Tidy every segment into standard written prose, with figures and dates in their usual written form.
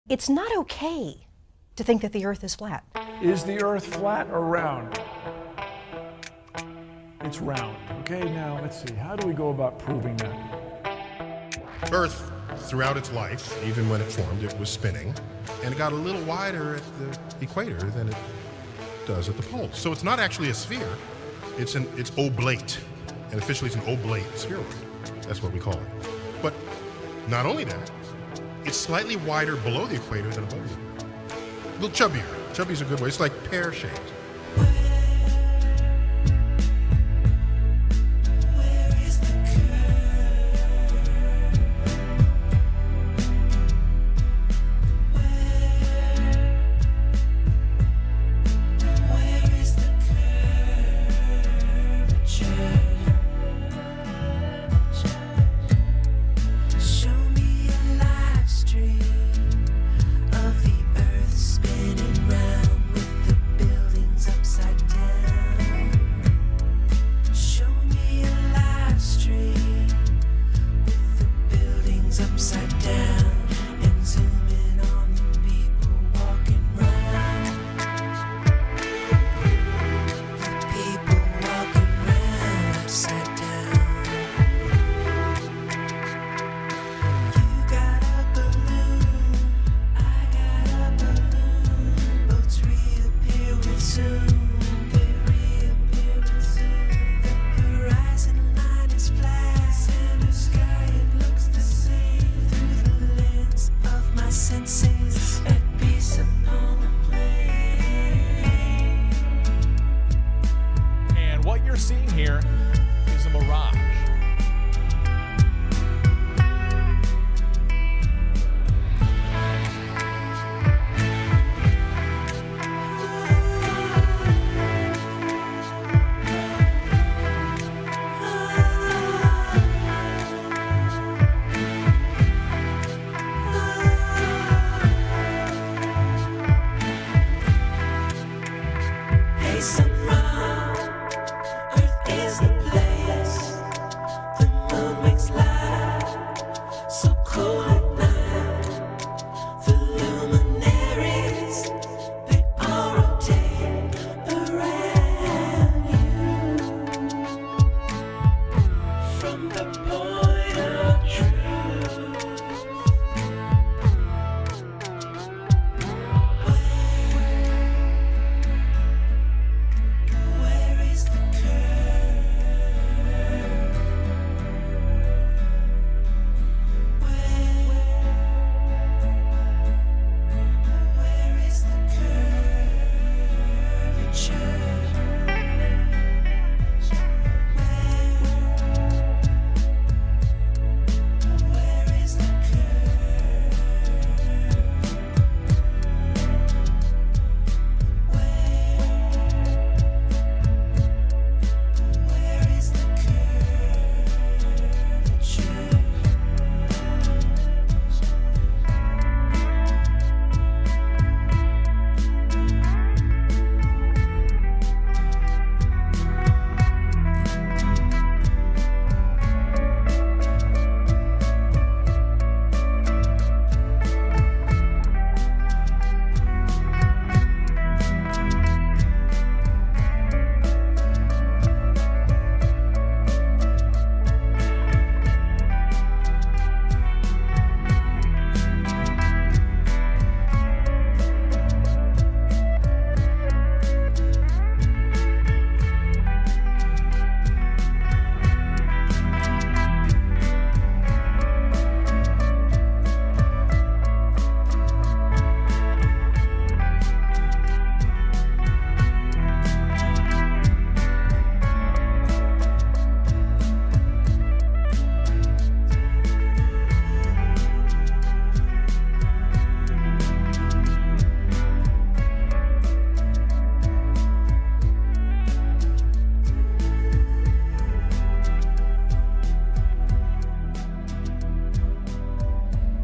It's not okay to think that the earth is flat. Is the earth flat or round? It's round. Okay, now let's see. How do we go about proving that? Earth, throughout its life, even when it formed, it was spinning, and it got a little wider at the equator than it does at the poles. So it's not actually a sphere, it's oblate. And officially it's an oblate spheroid. That's what we call it. But not only that, it's slightly wider below the equator than above it. A little chubbier. Chubby's a good way. It's like pear-shaped. Seeing here is a mirage. Hey, sunrise.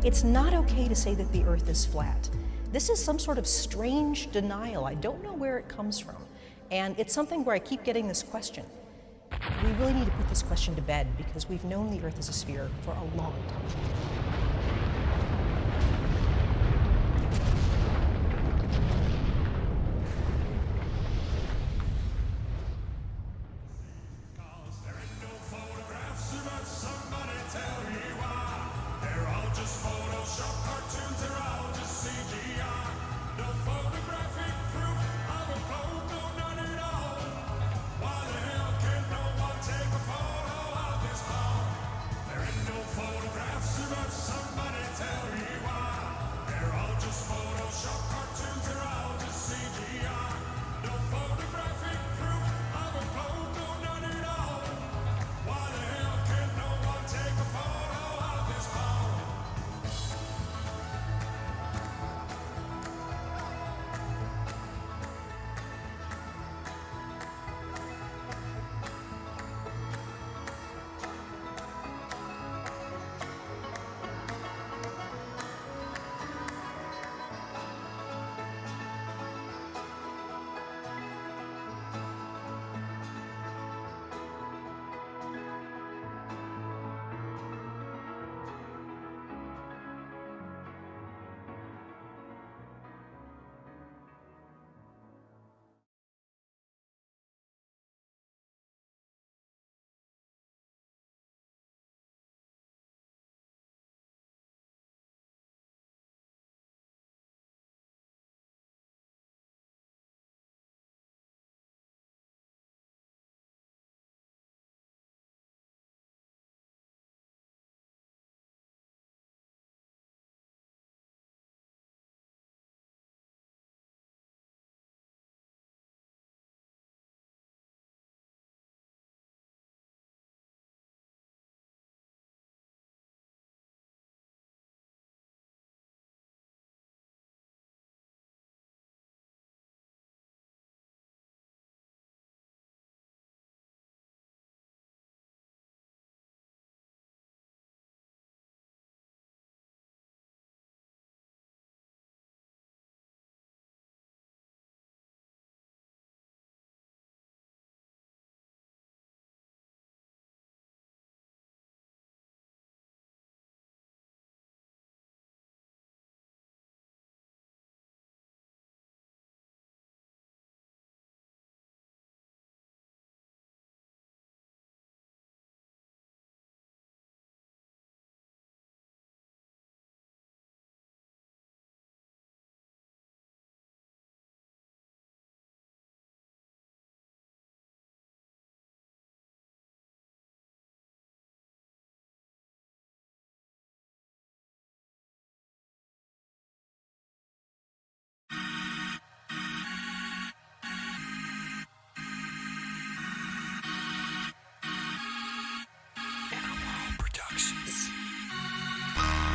It's not okay to say that the earth is flat. This is some sort of strange denial. I don't know where it comes from. And it's something where I keep getting this question. We really need to put this question to bed because we've known the earth is a sphere for a long time.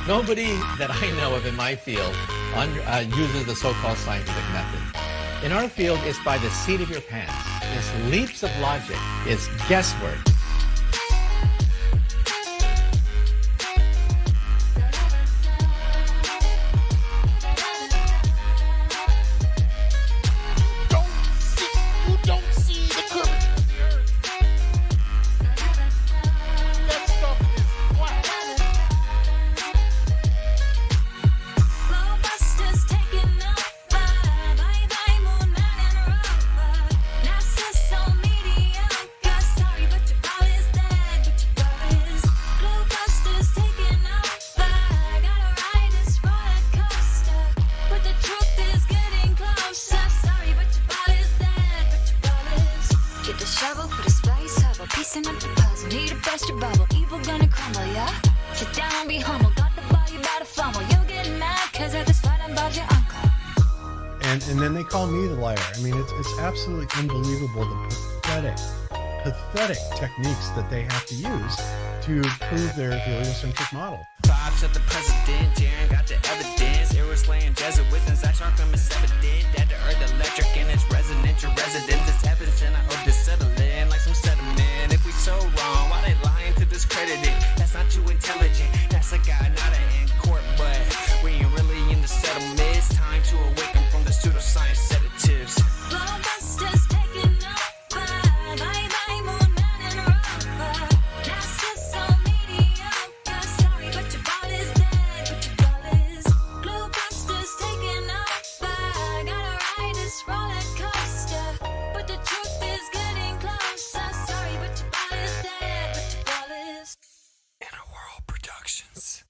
Nobody that I know of in my field uses the so-called scientific method. In our field, it's by the seat of your pants. It's leaps of logic. It's guesswork. And then they call me the liar. I mean, it's absolutely unbelievable the pathetic techniques that they have to use to prove their heliocentric model. Pops at the president, Jaren got the evidence. Eros laying Jesuits and Zach Sharkham is evident. That the earth electric and its residential residence is heavens, and I hope to settle in like some sediment. If we so wrong, why they lying to discredit it? That's not too intelligent. That's a guy, not an in court, but we ain't really in the settlement. It's time to awaken from the pseudoscience sedatives. Blockbusters taking over. Bye bye moon man and rubber. NASA's so mediocre. Sorry, but your ball is dead. But your ball is. Blockbusters taking over. Gotta ride this roller coaster. But the truth is getting closer. Sorry, but your ball is dead. But your ball is. Inner World Productions.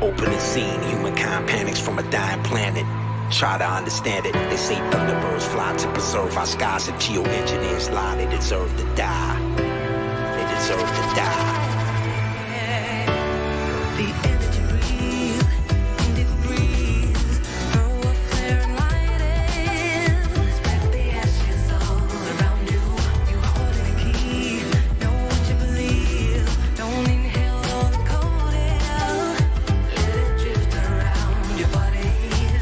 Opening scene, humankind panics from a dying planet. Try to understand it. They say thunderbirds fly to preserve our skies, and geoengineers lie. They deserve to die. They deserve to die. The energy breathe, indigo breeze, throw a flare and light it. Spread the ashes all around you. You are holding the key. Know what you believe. Don't inhale all the cold air. Let it drift around your body.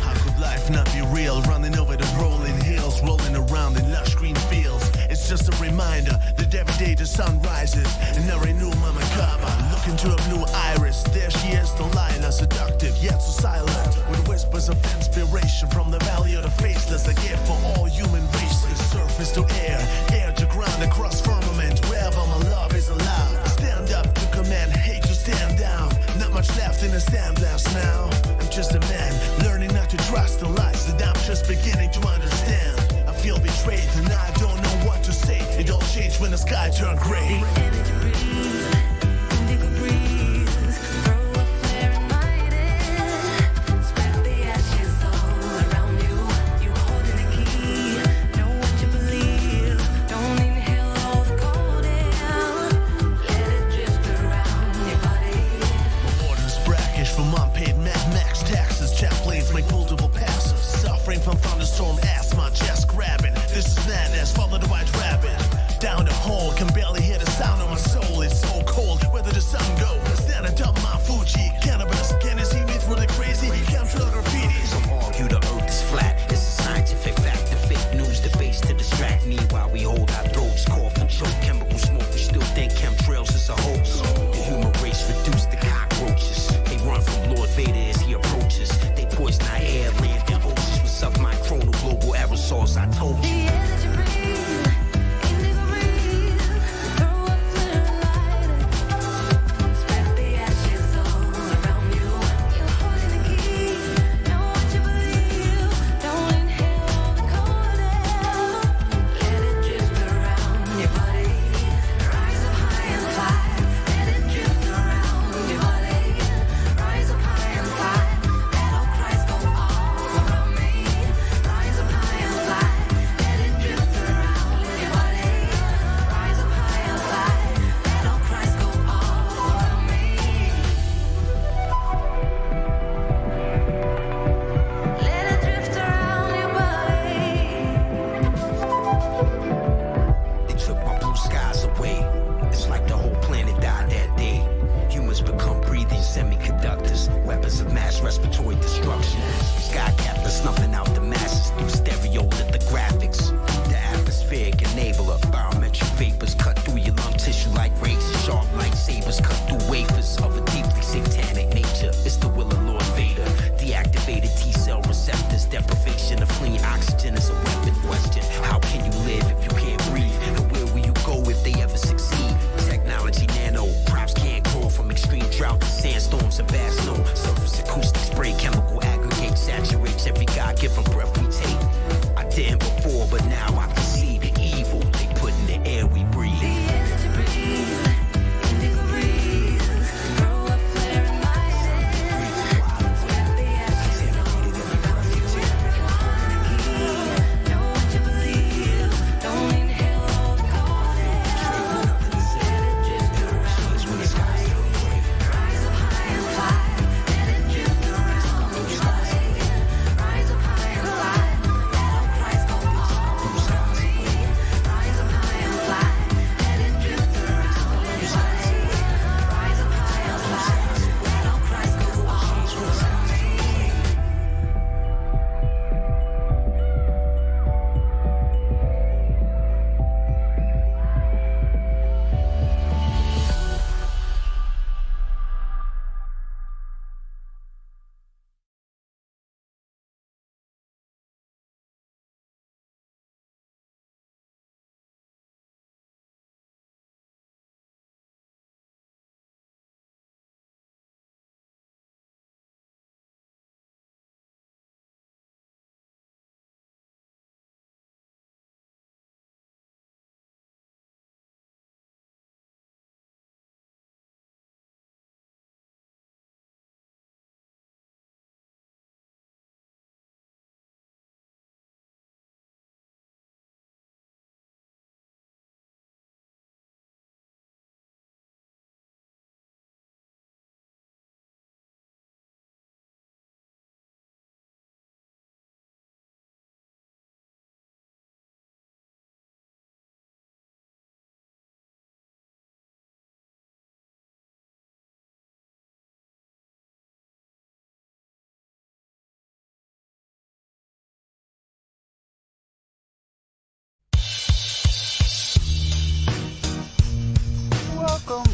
How could life not be real? Running over the rolling hills, rolling around in lush green fields. It's just a reminder that every day the sun rises, and I renew Mama Kaba. Look into a blue iris, there she is, Delilah, seductive yet so silent, with whispers of inspiration from the valley of the faceless, a gift for all human races. Surface to air, air to ground, across firmament, wherever my love is allowed. Stand up to command, hate to stand down. Not much left in the sandblast now. I'm just a man, learning not to trust the lies that I'm just beginning to understand. I feel betrayed and I don't know what to say. It all changed when the sky turned gray.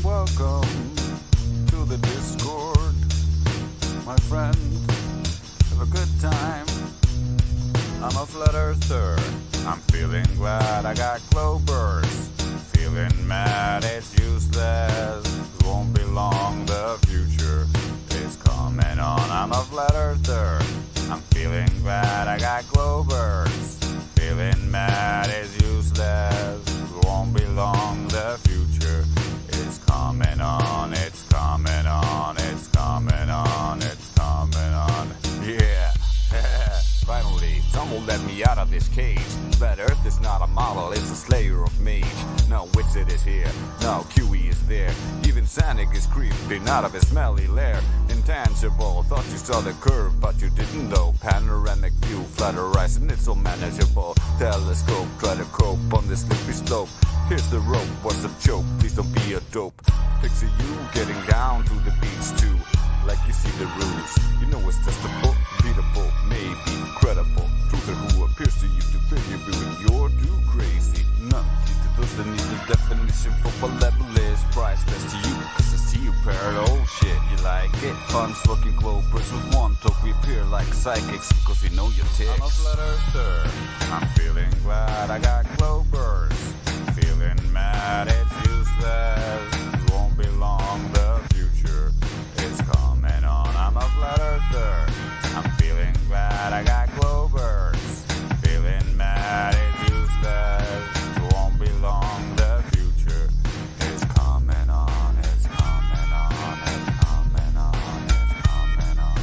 welcome to the Discord, my friend. Have a good time. I'm a flat earther. I'm feeling glad I got Globers. Feeling mad it's useless. Won't be long, the future is coming on. I'm a flat earther. I'm feeling glad I got Globers. Feeling mad it's useless. Won't be long, the future is coming on. It's coming on. It's coming on. It's coming on. Yeah. Finally, someone let me out of this cage. Flat Earth is not a model, it's a slayer of mage. No Wixit is here, no QE is there. Even Sonic is creeping out of his smelly lair. Intangible, thought you saw the curve, but you didn't though. Panoramic view, flat horizon, it's so manageable. Telescope, try to cope on this slippery slope. Here's the rope, what's a joke? Please don't be a dope. Picture you getting down to the beach too. Like you see the rules, you know it's testable, beatable, maybe credible. Truther who appears to you to fill you when you're too crazy. None of those that need the definition for what level is priceless to you. Cause I see you paired, oh shit, you like it. Fun smoking Globers with one talk, we appear like psychics. Cause we know your ticks. I'm a flat earther, I'm feeling glad I got Globers. Feeling mad it's useless, won't be long, the future is coming on. I'm a flat earther. I'm feeling glad I got Globers. Feeling mad it's useless. Won't be long, the future is coming on. It's coming on. It's coming on. It's coming on.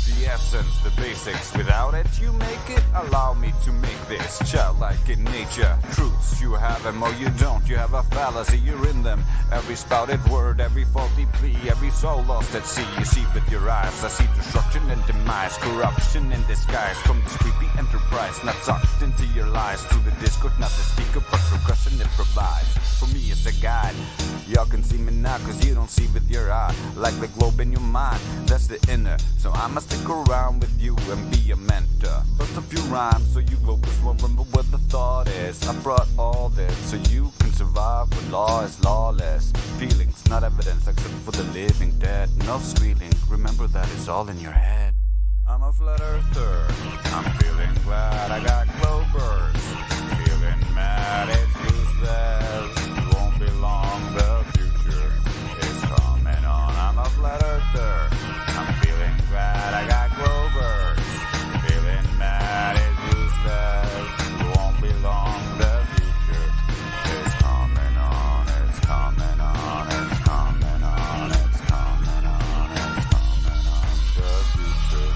The essence, the basics. Without it, you make it. Allow me to make this childlike in nature. Truths you have them or you don't. You have a fallacy, you're in them. Every spouted word, every faulty plea, every soul lost at sea. You see with your eyes. I see destruction and demise, corruption in disguise from this creepy enterprise. Not sucked into your lies through the Discord, not the speaker, but progression it provides. For me, it's a guide. Y'all can see me now, cause you don't see with your eye. Like the globe in your mind, that's the inner. So I must stick around with you and be a mentor. Bust a few rhymes so you Globers will remember what the thought is. I brought all this so you can survive when law is lawless. Feelings, not evidence except for the living dead. No squealing, remember that it's all in your head. I'm a flat earther, I'm feeling glad I got Globers. Feeling mad it's useless, won't be long, the future is coming on. I'm a flat earther, I'm feeling glad I got Globers. Feeling mad it's useless, won't be long, the future is coming on. It's coming on. It's coming on. It's coming on. It's coming on. The future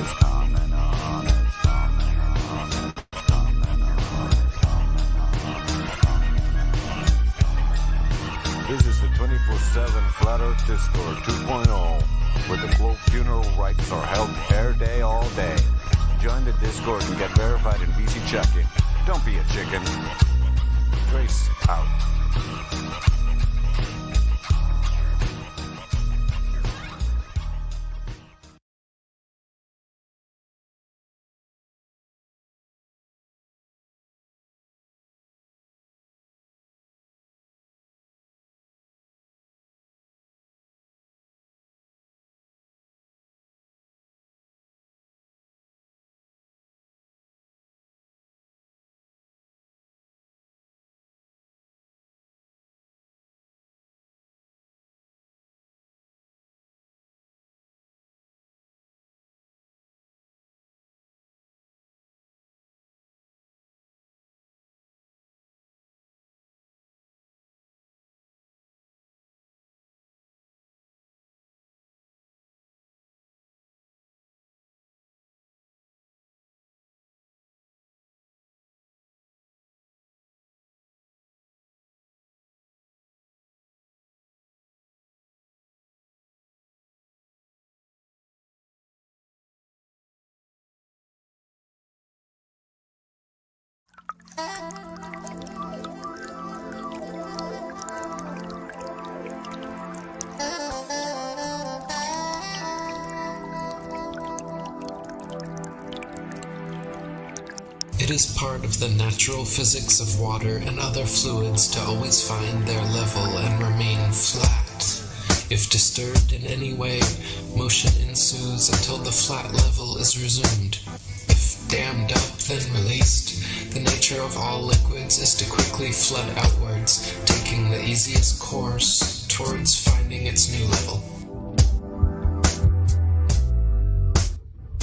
is coming on. It's coming on. It's coming on. It's coming on. It's coming on. This is the 24/7 Flat Earth Discord 2.0, where the globe funeral rites are held every day, all day. Join the Discord and get verified in VC checking. Don't be a chicken. Trace out. It is part of the natural physics of water and other fluids to always find their level and remain flat. If disturbed in any way, motion ensues until the flat level is resumed. If dammed up, then released, the nature of all liquids is to quickly flood outwards, taking the easiest course towards finding its new level.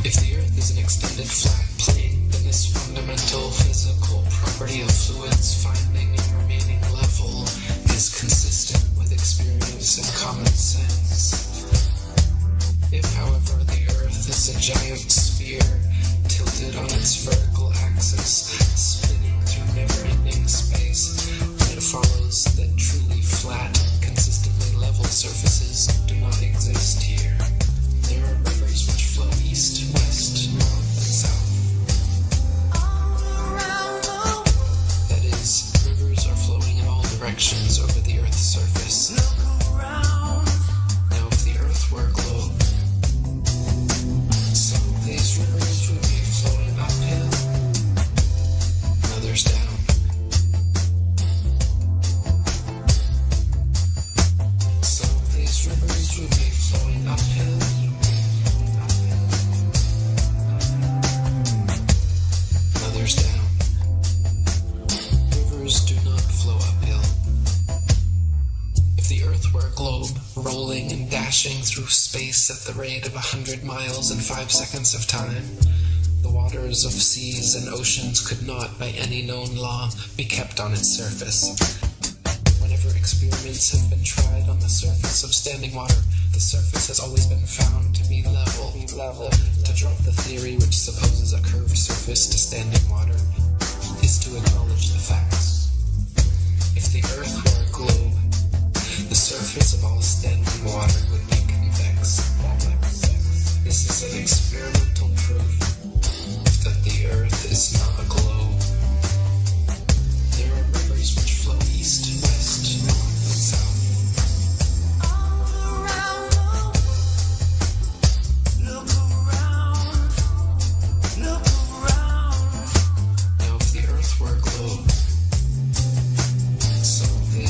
If the Earth is an extended flat plane, then this fundamental physical property of fluids finding and remaining level is consistent with experience and common sense. If, however, the Earth is a giant sphere, tilted on its vertical axis, spinning through never-ending space, then it follows that truly flat, consistently level surfaces do not exist here. There are rivers which flow east, west, north, and south. That is, rivers are flowing in all directions over the Earth's surface. Now, if the Earth were a globe, some of these rivers would be flowing uphill, and others down. Some of these rivers would be flowing uphill, others down. Rivers do not flow uphill. If the Earth were a globe, rolling and dashing through space at the rate of 100 miles in 5 seconds of time, the waters of seas and oceans could not, by any known law, be kept on its surface. Whenever experiments have been tried on the surface of standing water, the surface has always been found to be level. To drop the theory which supposes a curved surface to standing water is to acknowledge the facts. If the Earth were a globe, the surface of all standing water would be convex. This is an experimental proof that the Earth is not a globe. There are rivers which flow east, west, north, and south. Now, if the Earth were a globe, some of the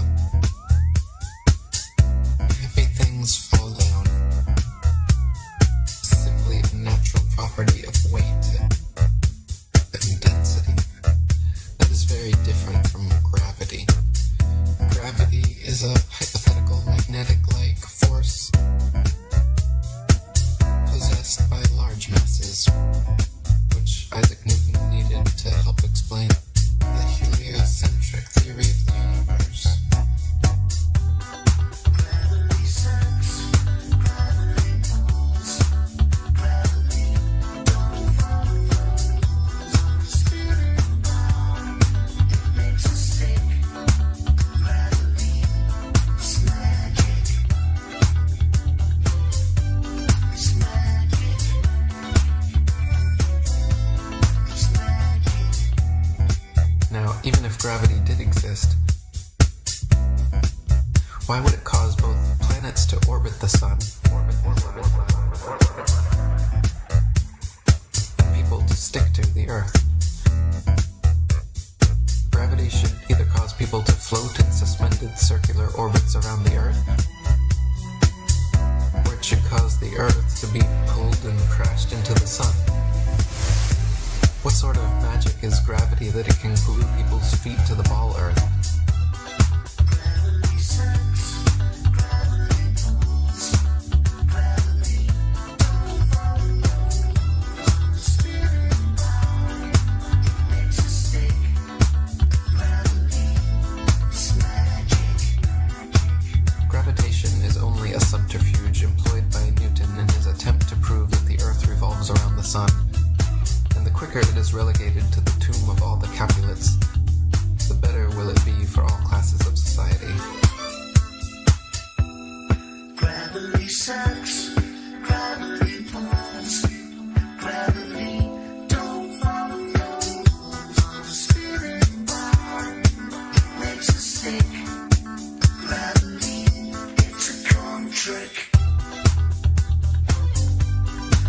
up. Heavy things fall down. Simply a natural property of weight and density that is very different from gravity. Gravity is a hypothetical magnetic-like force possessed by large masses, which Isaac Newton needed to help explain the heliocentric theory of the universe. Gravity sucks, gravity pulls, gravity don't follow rules of the spinning ball. It makes us sick. Gravity is magic. It's magic. It's magic. Now, even if gravity did exist, why would it cause both planets to orbit the sun and people to stick to the Earth? Gravity should either cause people to float in suspended circular orbits around the Earth, or it should cause the Earth to be pulled and crashed into the sun. What sort of magic is gravity that it can glue people's feet to the ball Earth? Gravity sucks, gravity pulls, gravity don't follow rules of the spinning ball. It makes us sick. Gravity is magic. Gravitation is only a subterfuge employed by Newton in his attempt to prove that the Earth revolves around the sun. And the quicker it is relegated to the tomb of all the Capulets, the better will it be for all classes of society. Gravity sucks, gravity pulls, gravity don't follow rules of the spinning ball. It makes us sick. Gravity, it's a con trick.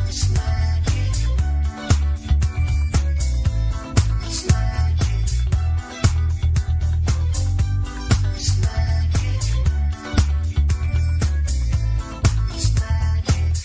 It's magic. It's magic. It's magic. It's magic.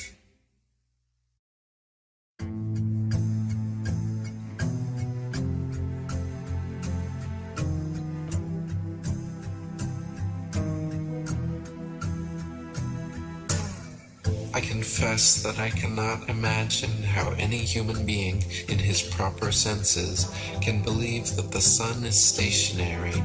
I confess that I cannot imagine how any human being in his proper senses can believe that the sun is stationary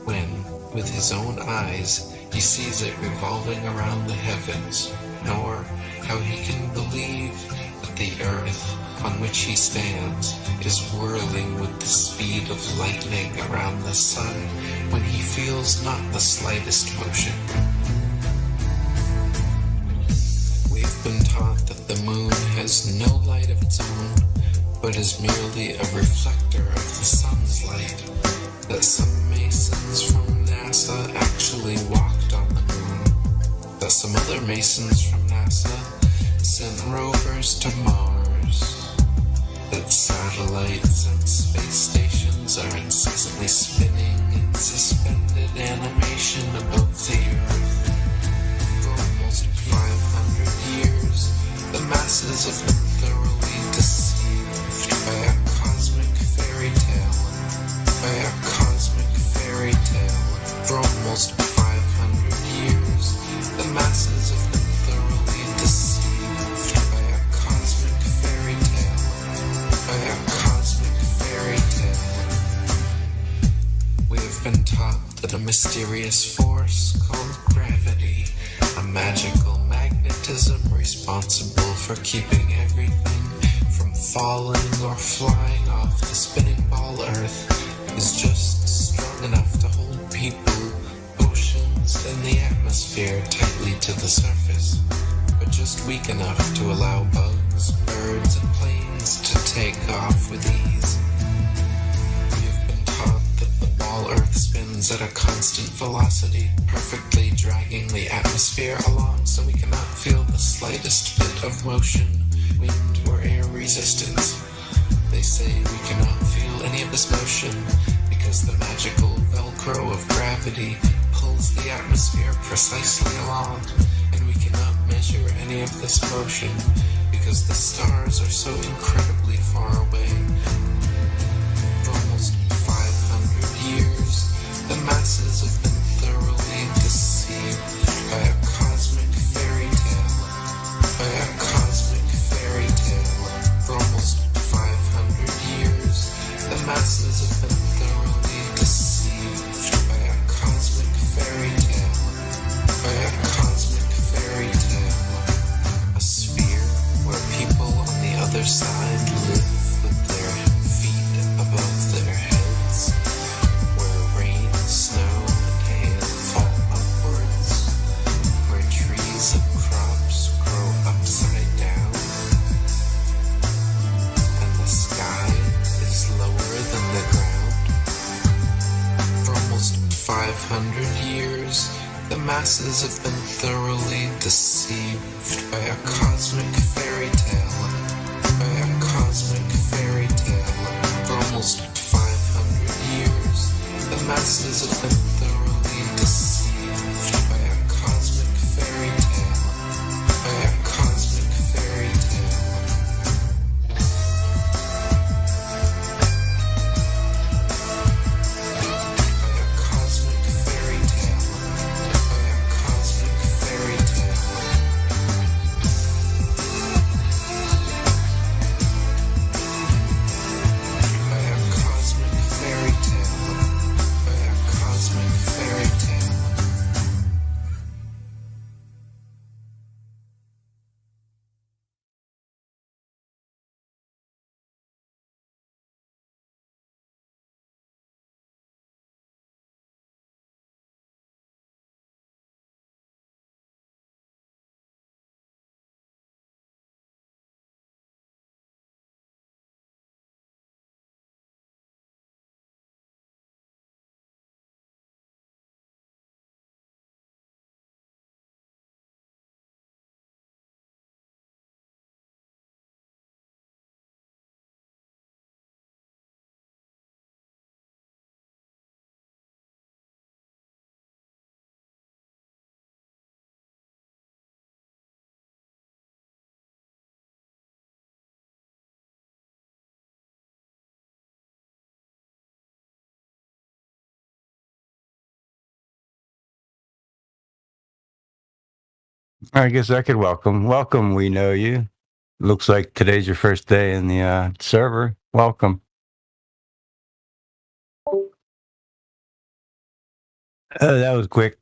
when, with his own eyes, he sees it revolving around the heavens, nor how he can believe that the earth on which he stands is whirling with the speed of lightning around the sun when he feels not the slightest motion. We've been taught that the moon has no light of its own, but is merely a reflector of the sun's light, that some masons from NASA actually walked on the moon, that some other masons from NASA sent rovers to Mars, that satellites and space stations are incessantly spinning in suspended animation above the Earth. For almost 500 years, the masses have been thoroughly deceived by a cosmic fairy tale. By a cosmic fairy tale. For almost 500 years, the masses have been thoroughly deceived by a cosmic fairy tale. By a cosmic fairy tale. We have been taught that a mysterious force called gravity, a magical magnetism responsible for keeping everything from falling or flying off the spinning ball Earth, is just strong enough to hold people, oceans, and the atmosphere tightly to the surface, but just weak enough to allow bugs, birds, and planes to take off with ease. We have been taught that the ball Earth spins at a constant velocity, perfectly dragging the atmosphere along so we cannot feel the slightest bit of motion, wind, or air resistance. They say we cannot feel any of this motion because the magical Velcro of gravity pulls fills the atmosphere precisely along, and we cannot measure any of this motion because the stars are so incredibly far away. For almost 500 years, the masses have been thoroughly deceived by a cosmic fairy tale. By a cosmic fairy tale. For almost 500 years, the masses have been thoroughly deceived by a cosmic fairy tale. By a cosmic fairy tale. A sphere where people on the other side live with their feet above their heads, where rain, snow, and hail fall upwards, where trees and crops grow upside down, and the sky is lower than the ground. For almost 500 years, the masses have been thoroughly deceived by a cosmic fairy tale. By a cosmic fairy tale. For almost 500 years, the masses have been thoroughly deceived by a cosmic fairy tale. By a cosmic fairy tale. By a cosmic fairy tale. By a cosmic fairy tale. By a cosmic fairy tale. By a cosmic fairy tale. I guess I could welcome. Welcome, we know you. Looks like today's your first day in the server. Welcome. That was quick.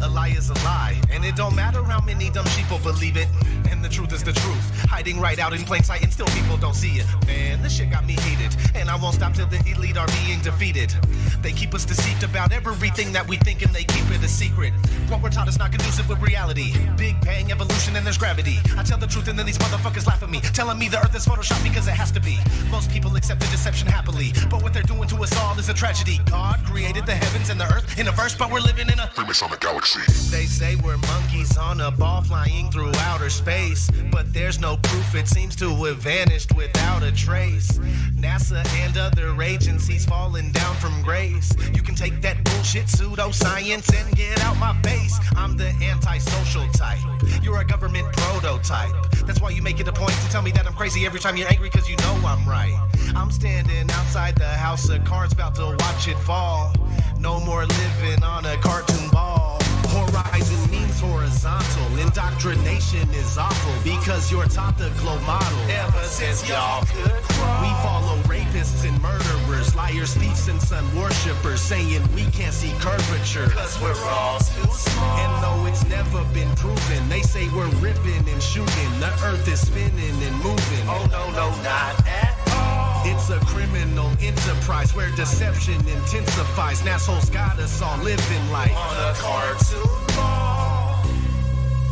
a lie is a lie. And it don't matter how many dumb sheeple believe it. And the truth is the truth, hiding right out in plain sight, and still people don't see it. Man, this shit got me heated, and I won't stop till the elite are being defeated. They keep us deceived about everything that we think, and they keep it a secret. What we're taught is not conducive with reality. Big bang, evolution, and there's gravity. I tell the truth and then these motherfuckers laugh at me, telling me the earth is photoshopped because it has to be. Most people accept the deception happily, but what they're doing to us all is a tragedy. God created the heavens and the earth in a verse, but we're living in a famous on the galaxy. They say we're monkeys on a ball flying through outer space, but there's no proof, it seems to have vanished without a trace. NASA and other agencies falling down from grace. You can take that bullshit pseudoscience and get out my face. I'm the antisocial type, you're a government prototype. That's why you make it a point to tell me that I'm crazy every time you're angry, cause you know I'm right. I'm standing outside the house of cards about to watch it fall. No more living on a cartoon ball. Horizon means horizontal. Indoctrination is awful because you're taught the globe model. Ever since y'all could crawl, we follow rapists and murderers, liars, thieves, and sun worshippers, saying we can't see curvature cause we're all too small. And though it's never been proven, they say we're ripping and shooting. The earth is spinning and moving. Oh no, no, not at all. It's a criminal enterprise where deception intensifies. Assholes got us all living life on a cartoon ball.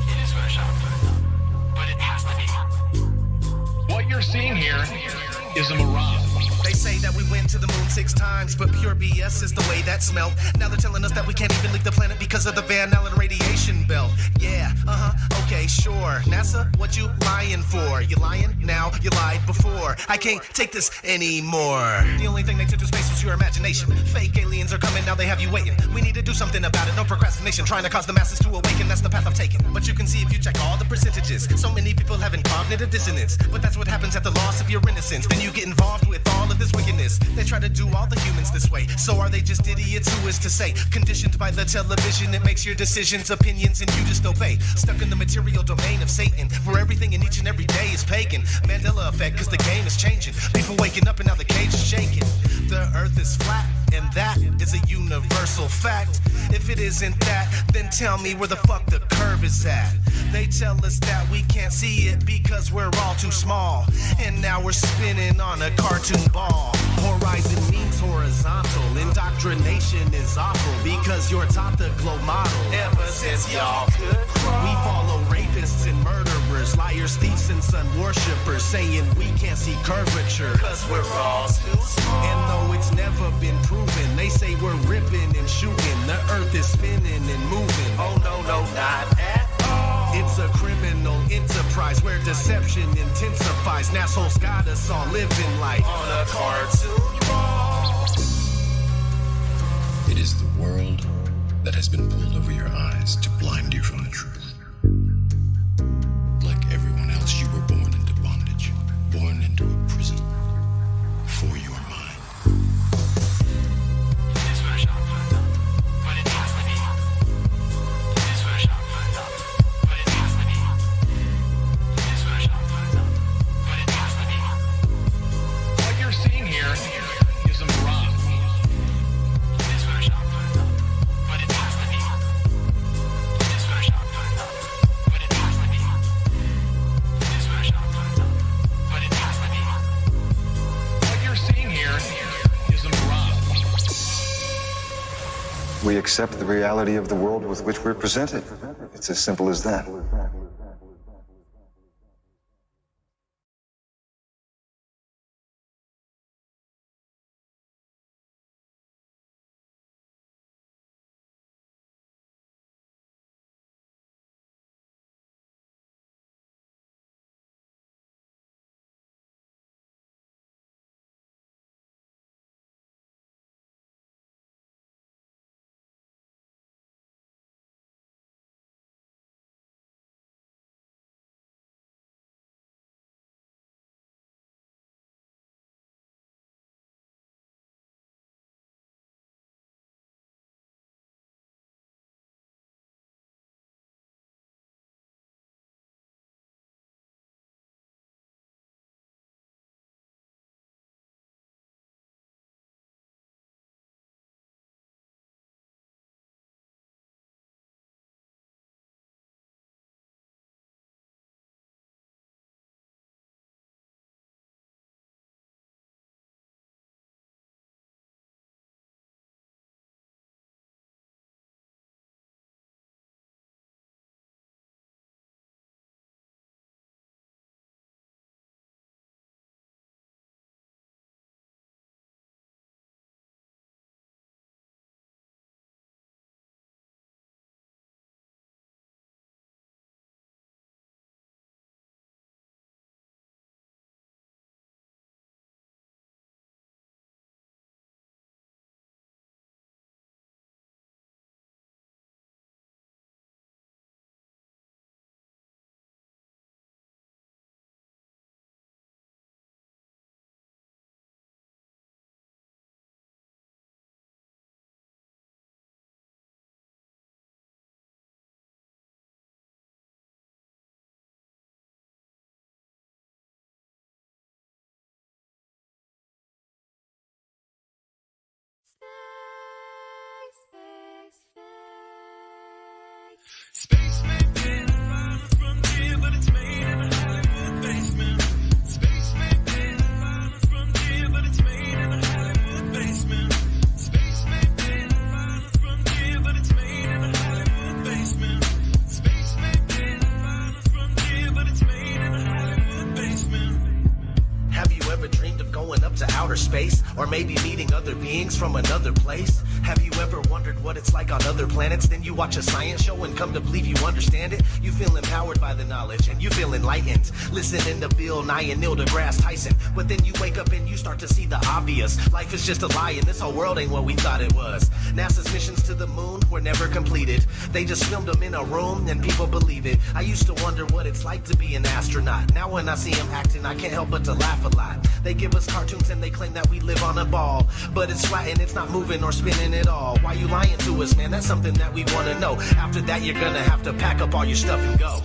It is photoshopped, but it has to be. What you're seeing here is a mirage. They say that we went to the moon 6 times, but pure BS is the way that smelled. Now they're telling us that we can't even leave the planet because of the Van Allen radiation belt. Yeah, okay, sure. NASA, what you lying for? You lying now? You lied before. I can't take this anymore. The only thing they took to space was your imagination. Fake aliens are coming, now they have you waiting. We need to do something about it, no procrastination. Trying to cause the masses to awaken, that's the path I've taken. But you can see if you check all the percentages. So many people having cognitive dissonance. But that's what happens at the loss of your innocence. Then you get involved with all of this wickedness. They try to do all the humans this way. So are they just idiots? Who is to say? Conditioned by the television, it makes your decisions, opinions, and you just obey. Stuck in the material domain of Satan, where everything in each and every day is pagan. Mandela effect, cause the game is changing. People waking up and now the cage is shaking. The earth is flat, and that is a universal fact. If it isn't that, then tell me where the fuck the curve is at. They tell us that we can't see it because we're all too small. And now we're spinning on a cartoon ball. Horizon means horizontal. Indoctrination is awful because you're taught the globe model. Ever since y'all could crawl, we follow rapists and murderers, liars, thieves, and sun worshippers, saying we can't see curvature cause we're all too small. And though it's never been proven, they say we're ripping and shooting. The earth is spinning and moving. Oh no, no, not at all. It's a criminal enterprise where deception intensifies. Assholes got us all living life on a cartoon ball. It is the world that has been pulled over your eyes to blind you from the truth. Like everyone else, you were born into bondage, born into a prison for your mind. It is photoshopped, but it has to be. It is photoshopped, but it has to be. It is photoshopped, but it has to be. What you're seeing here is a mirage. It is photoshopped, but it has to be. It is photoshopped, but it has to be. It is photoshopped, but it has to be. What you're seeing here is a mirage. We accept the reality of the world with which we're presented. It's as simple as that. Space may be the final frontier, but it's made in a Hollywood basement. Space may be the final frontier, but it's made in a Hollywood basement. Space may be the final frontier, but it's made in a Hollywood basement. Space may be the final frontier, but it's made in a Hollywood basement. Have you ever dreamed of going up to outer space? Or maybe meeting other beings from another place? Have you ever wondered what it's like on other planets? Then you watch a science show and come to believe you understand it? You feel empowered by the knowledge and you feel enlightened. Listening to Bill Nye and Neil deGrasse Tyson. But then you wake up and you start to see the obvious. Life is just a lie and this whole world ain't what we thought it was. NASA's missions to the moon were never completed. They just filmed them in a room and people believe it. I used to wonder what it's like to be an astronaut. Now when I see them acting, I can't help but to laugh a lot. They give us cartoons and they claim that we live on a ball. But it's flat and it's not moving or spinning at all. Why you lying to us, man? That's something that we want to know. After that, you're gonna have to pack up all your stuff and go.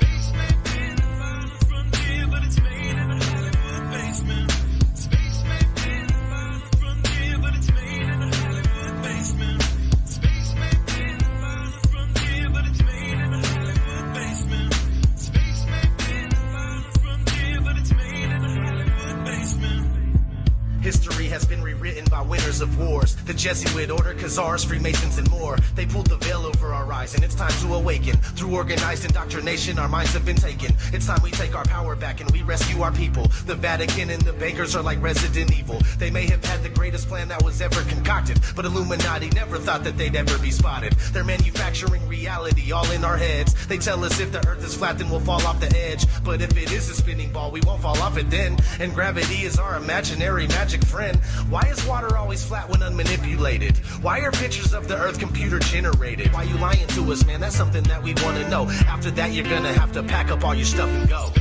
History has been rewritten by winners of wars. The Jesuit order, Khazars, Freemasons, and more. They pulled the veil over our eyes, and it's time to awaken. Through organized indoctrination, our minds have been taken. It's time we take our power back and we rescue our people. The Vatican and the bankers are like Resident Evil. They may have had the greatest plan that was ever concocted, but Illuminati never thought that they'd ever be spotted. They're manufacturing reality all in our heads. They tell us if the earth is flat, then we'll fall off the edge. But if it is a spinning ball, we won't fall off it then. And gravity is our imaginary magic friend. Why is water always flat when unmanipulated? Why are pictures of the earth computer generated? Why you lying to us, man? That's something that we want to know. After that, you're gonna have to pack up all your stuff and go.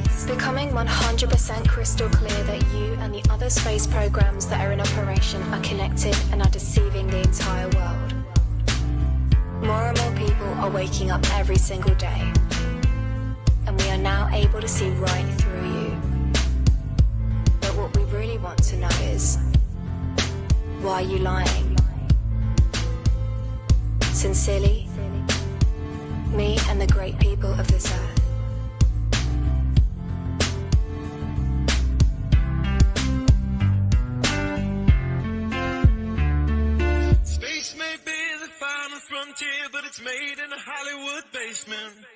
It's becoming 100% crystal clear that you and the other space programs that are in operation are connected and are deceiving the entire world. More and more people are waking up every single day, and we are now able to see right through you. But what we really want to know is, why are you lying? Sincerely, me and the great people of this earth. Space may be the final frontier, but it's made in a Hollywood basement.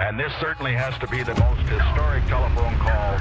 And this certainly has to be the most historic telephone call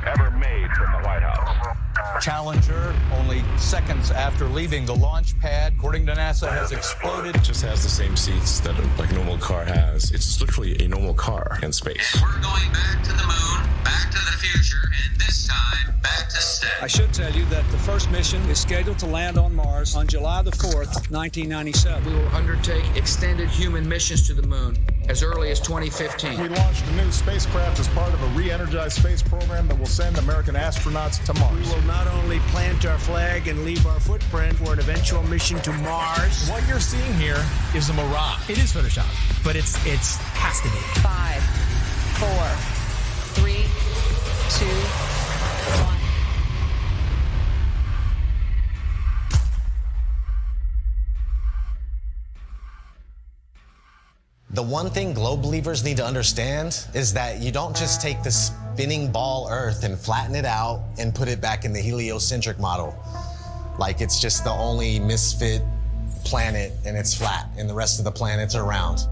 ever made from the White House. Challenger, only seconds after leaving the launch pad, according to NASA, has exploded. It just has the same seats that a normal car has. It's literally a normal car in space. And we're going back to the moon, back to the future, and this time back to stay. I should tell you that the first mission is scheduled to land on Mars on July the 4th, 1997. We will undertake extended human missions to the moon as early as 2015. We launched a new spacecraft as part of a re-energized space program that will send American astronauts to Mars. We will not only plant our flag and leave our footprint for an eventual mission to Mars. What you're seeing here is a mirage. It is Photoshop, but it's has to be. 5, 4, 3, 2, 1. The one thing globe believers need to understand is that you don't just take the spinning ball Earth and flatten it out and put it back in the heliocentric model. Like it's just the only misfit planet and it's flat and the rest of the planets are round.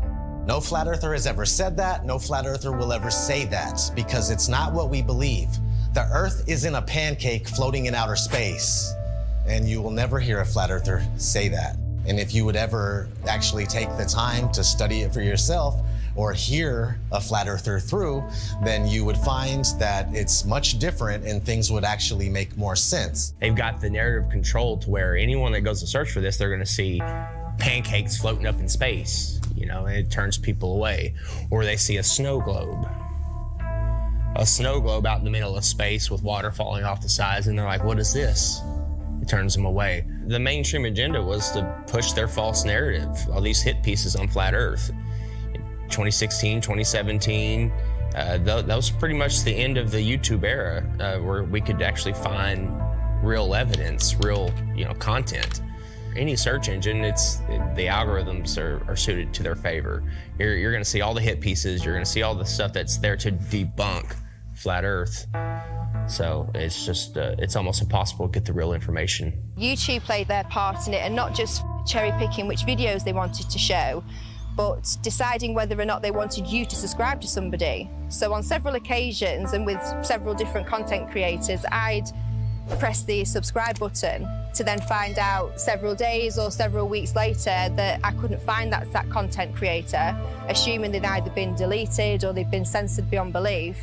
No flat earther has ever said that. No flat earther will ever say that because it's not what we believe. The Earth isn't a pancake floating in outer space, and you will never hear a flat earther say that. And if you would ever actually take the time to study it for yourself or hear a flat earther through, then you would find that it's much different and things would actually make more sense. They've got the narrative control to where anyone that goes to search for this, they're going to see pancakes floating up in space, and it turns people away. Or they see a snow globe out in the middle of space with water falling off the sides, and they're like, what is this? It turns them away. The mainstream agenda was to push their false narrative, all these hit pieces on flat Earth. 2016, 2017, that was pretty much the end of the YouTube era, where we could actually find real evidence, real content. Any search engine, the algorithms are suited to their favor. You're going to see all the hit pieces. You're going to see all the stuff that's there to debunk flat Earth. So it's just, it's almost impossible to get the real information. YouTube played their part in it, and not just cherry picking which videos they wanted to show, but deciding whether or not they wanted you to subscribe to somebody. So on several occasions and with several different content creators, I'd press the subscribe button to then find out several days or several weeks later that I couldn't find that content creator, assuming they'd either been deleted or they'd been censored beyond belief.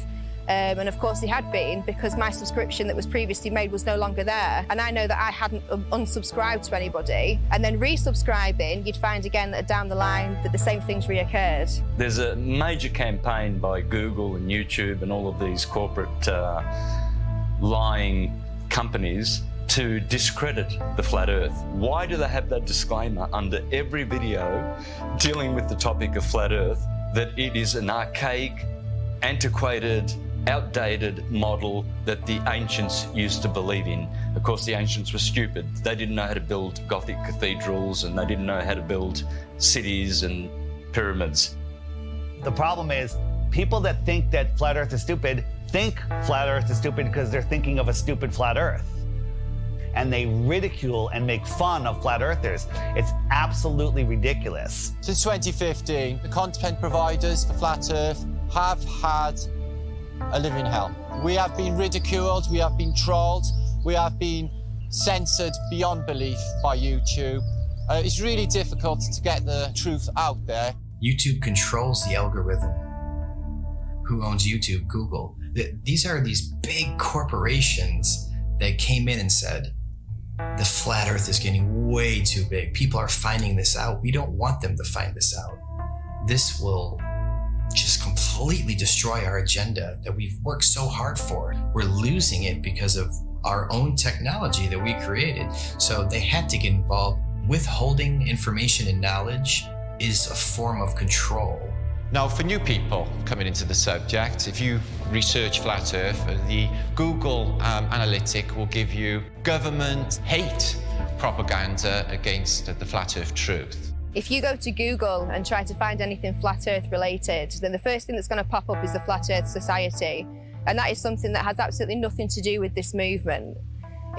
And of course they had been, because my subscription that was previously made was no longer there. And I know that I hadn't unsubscribed to anybody. And then resubscribing, you'd find again that down the line that the same things reoccurred. There's a major campaign by Google and YouTube and all of these corporate lying companies to discredit the flat Earth. Why do they have that disclaimer under every video dealing with the topic of flat Earth, that it is an archaic, antiquated, outdated model that the ancients used to believe in? Of course, the ancients were stupid. They didn't know how to build Gothic cathedrals, and they didn't know how to build cities and pyramids. The problem is, people that think that flat Earth is stupid think flat Earth is stupid because they're thinking of a stupid flat Earth. And they ridicule and make fun of flat earthers. It's absolutely ridiculous. Since 2015, the content providers for flat Earth have had a living hell. We have been ridiculed, we have been trolled, we have been censored beyond belief by YouTube. It's really difficult to get the truth out there. YouTube controls the algorithm. Who owns YouTube? Google. These are these big corporations that came in and said, the flat Earth is getting way too big. People are finding this out. We don't want them to find this out. This will just completely destroy our agenda that we've worked so hard for. We're losing it because of our own technology that we created. So they had to get involved. Withholding information and knowledge is a form of control. Now, for new people coming into the subject, if you research flat Earth, the Google analytic will give you government hate propaganda against the flat Earth truth. If you go to Google and try to find anything flat Earth related, then the first thing that's going to pop up is the Flat Earth Society. And that is something that has absolutely nothing to do with this movement.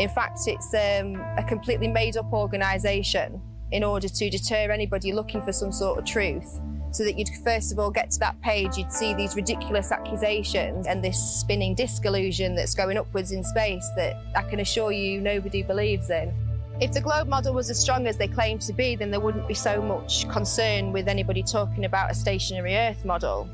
In fact, it's a completely made-up organisation in order to deter anybody looking for some sort of truth. so that you'd first of all get to that page, you'd see these ridiculous accusations and this spinning disc illusion that's going upwards in space that I can assure you nobody believes in. If the globe model was as strong as they claim to be, then there wouldn't be so much concern with anybody talking about a stationary Earth model.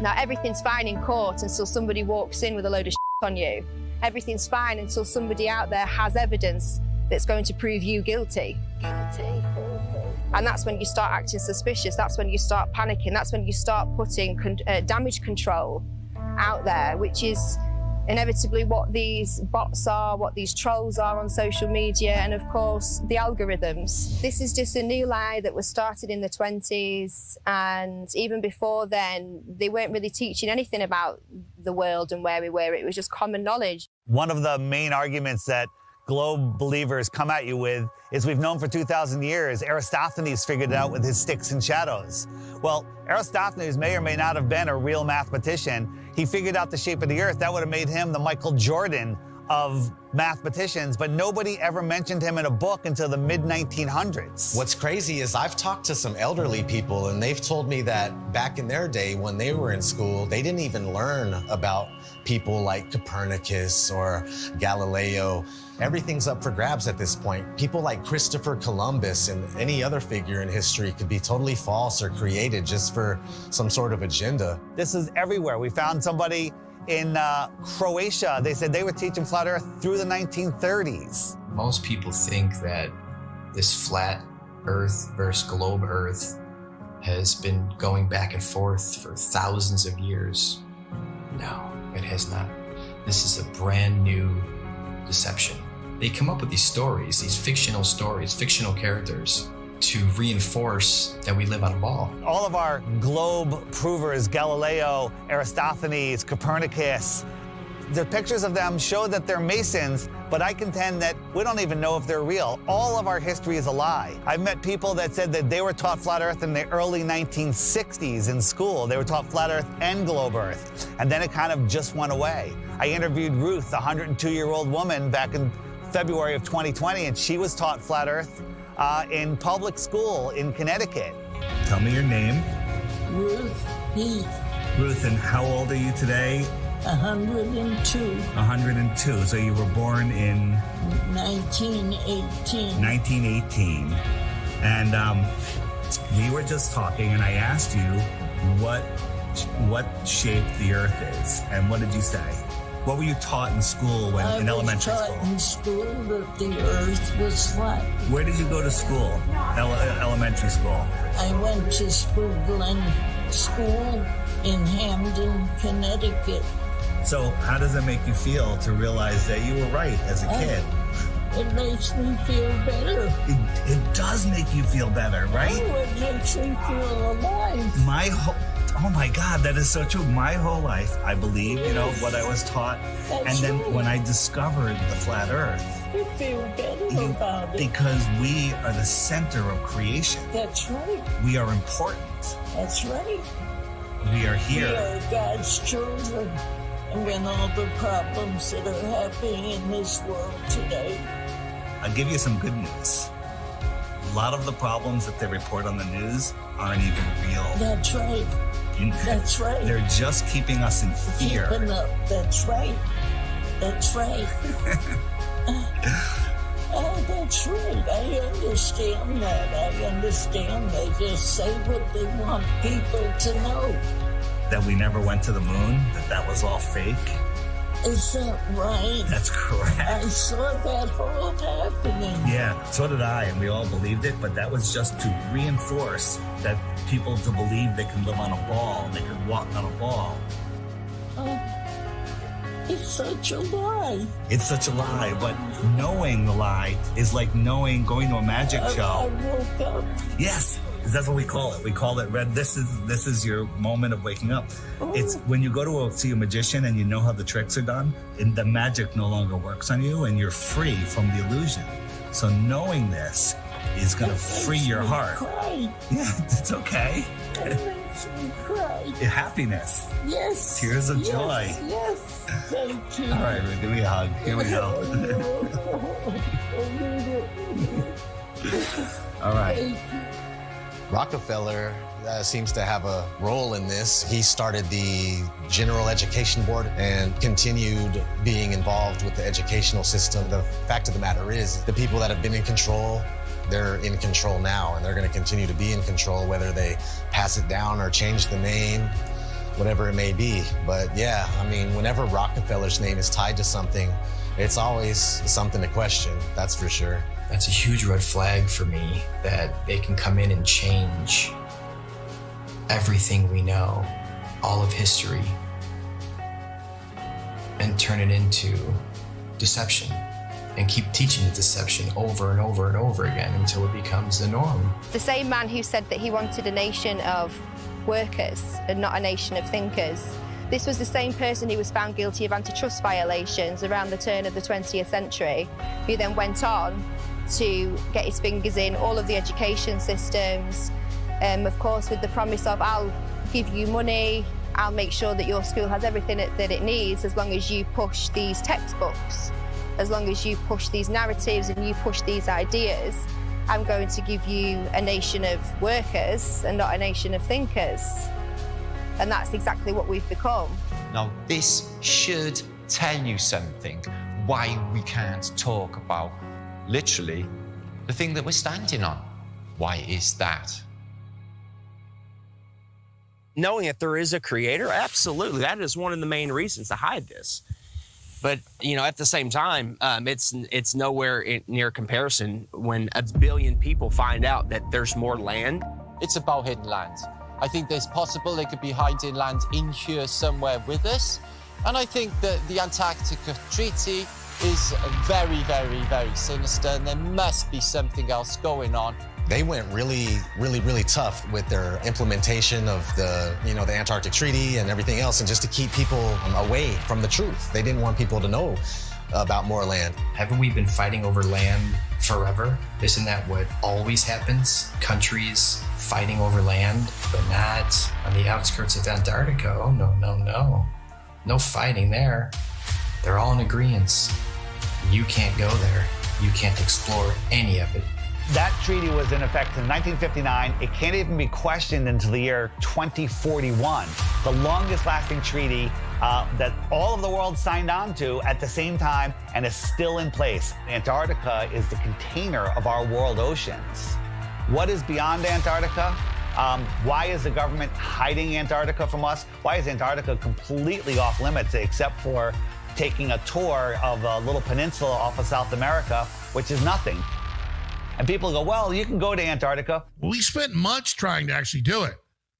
Now, everything's fine in court until somebody walks in with a load of shit on you. Everything's fine until somebody out there has evidence that's going to prove you guilty. And that's when you start acting suspicious. That's when you start panicking. That's when you start putting damage control out there, which is inevitably what these bots are, what these trolls are on social media, and of course, the algorithms. This is just a new lie that was started in the 20s, and even before then, they weren't really teaching anything about the world and where we were. It was just common knowledge. One of the main arguments that globe believers come at you with is we've known for 2,000 years. Aristophanes figured it out with his sticks and shadows. Well, Aristophanes may or may not have been a real mathematician. He figured out the shape of the earth. That would have made him the Michael Jordan of mathematicians, but nobody ever mentioned him in a book until the mid-1900s. What's crazy is I've talked to some elderly people, and they've told me that back in their day when they were in school, they didn't even learn about people like Copernicus or Galileo. Everything's up for grabs at this point. People like Christopher Columbus and any other figure in history could be totally false or created just for some sort of agenda. This is everywhere. We found somebody in Croatia. They said they were teaching flat earth through the 1930s. Most people think that this flat earth versus globe earth has been going back and forth for thousands of years. No, it has not. This is a brand new deception. They come up with these stories, these fictional stories, fictional characters, to reinforce that we live on a ball. All of our globe provers, Galileo, Aristophanes, Copernicus, the pictures of them show that they're Masons, but I contend that we don't even know if they're real. All of our history is a lie. I've met people that said that they were taught flat earth in the early 1960s in school. They were taught flat earth and globe earth, and then it kind of just went away. I interviewed Ruth, a 102-year-old woman, back in February of 2020, and she was taught flat earth in public school in Connecticut. Tell me your name. Ruth Heath. Ruth, and how old are you today? 102. 102. So you were born in 1918. 1918. And we were just talking, and I asked you what shape the Earth is, and what did you say? What were you taught in school in elementary school? I was taught in school that the Earth was flat. Where did you go to school? Elementary school? I went to Spruglin School in Hamden, Connecticut. So how does it make you feel to realize that you were right as a kid? It makes me feel better. It does make you feel better, right? Oh, it makes me feel alive. Oh my God, that is so true. My whole life, I believe, what I was taught. That's and then right. when I discovered the flat earth. I feel better about it. Because we are the center of creation. That's right. We are important. That's right. We are here. We are God's children. And when all the problems that are happening in this world today. I'll give you some good news. A lot of the problems that they report on the news aren't even real. That's right. That's right. They're just keeping us in fear. Keeping up. That's right. That's right. Oh, that's right. I understand that. I understand. They just say what they want people to know. That we never went to the moon, that was all fake. Is that right? That's correct. I saw that all happening. Yeah, so did I, and we all believed it, but that was just to reinforce that people to believe they can live on a ball, they can walk on a ball. It's such a lie. It's such a lie, but knowing the lie is like going to a magic show. I woke up. Yes, that's what we call it. We call it red. This is your moment of waking up. It's when you go to see a magician and you know how the tricks are done, and the magic no longer works on you, and you're free from the illusion. So knowing this is going to free your heart. Cry. Yeah, it's okay. It makes me cry. Happiness. Yes. Tears of joy. Yes. Thank you. All right, give me a hug. Here we go. All right. Rockefeller seems to have a role in this. He started the General Education Board and continued being involved with the educational system. The fact of the matter is, the people that have been in control, they're in control now, and they're going to continue to be in control, whether they pass it down or change the name, whatever it may be. But yeah, I mean, whenever Rockefeller's name is tied to something, it's always something to question, that's for sure. That's a huge red flag for me, that they can come in and change everything we know, all of history, and turn it into deception, and keep teaching the deception over and over and over again until it becomes the norm. The same man who said that he wanted a nation of workers and not a nation of thinkers. This was the same person who was found guilty of antitrust violations around the turn of the 20th century, who then went on to get his fingers in all of the education systems, of course with the promise of, I'll give you money, I'll make sure that your school has everything that it needs as long as you push these textbooks, as long as you push these narratives and you push these ideas. I'm going to give you a nation of workers and not a nation of thinkers. And that's exactly what we've become. Now, this should tell you something, why we can't talk about literally the thing that we're standing on. Why is that? Knowing that there is a creator, absolutely. That is one of the main reasons to hide this. But, you know, at the same time, it's nowhere near comparison when 1 billion people find out that there's more land. It's about hidden land. I think there's possible they could be hiding land in here somewhere with us. And I think that the Antarctica Treaty is very, very, very sinister, and there must be something else going on. They went really tough with their implementation of the Antarctic Treaty and everything else, and just to keep people away from the truth. They didn't want people to know about more land. Haven't we been fighting over land forever? Isn't that what always happens? Countries fighting over land, but not on the outskirts of Antarctica. Oh, no. No fighting there. They're all in agreement. You can't go there. You can't explore any of it. That treaty was in effect in 1959. It can't even be questioned until the year 2041. The longest lasting treaty that all of the world signed on to at the same time and is still in place. Antarctica is the container of our world oceans. What is beyond Antarctica? Why is the government hiding Antarctica from us? Why is Antarctica completely off limits except for taking a tour of a little peninsula off of South America, which is nothing? And people go, well, you can go to Antarctica. We spent months trying to actually do it.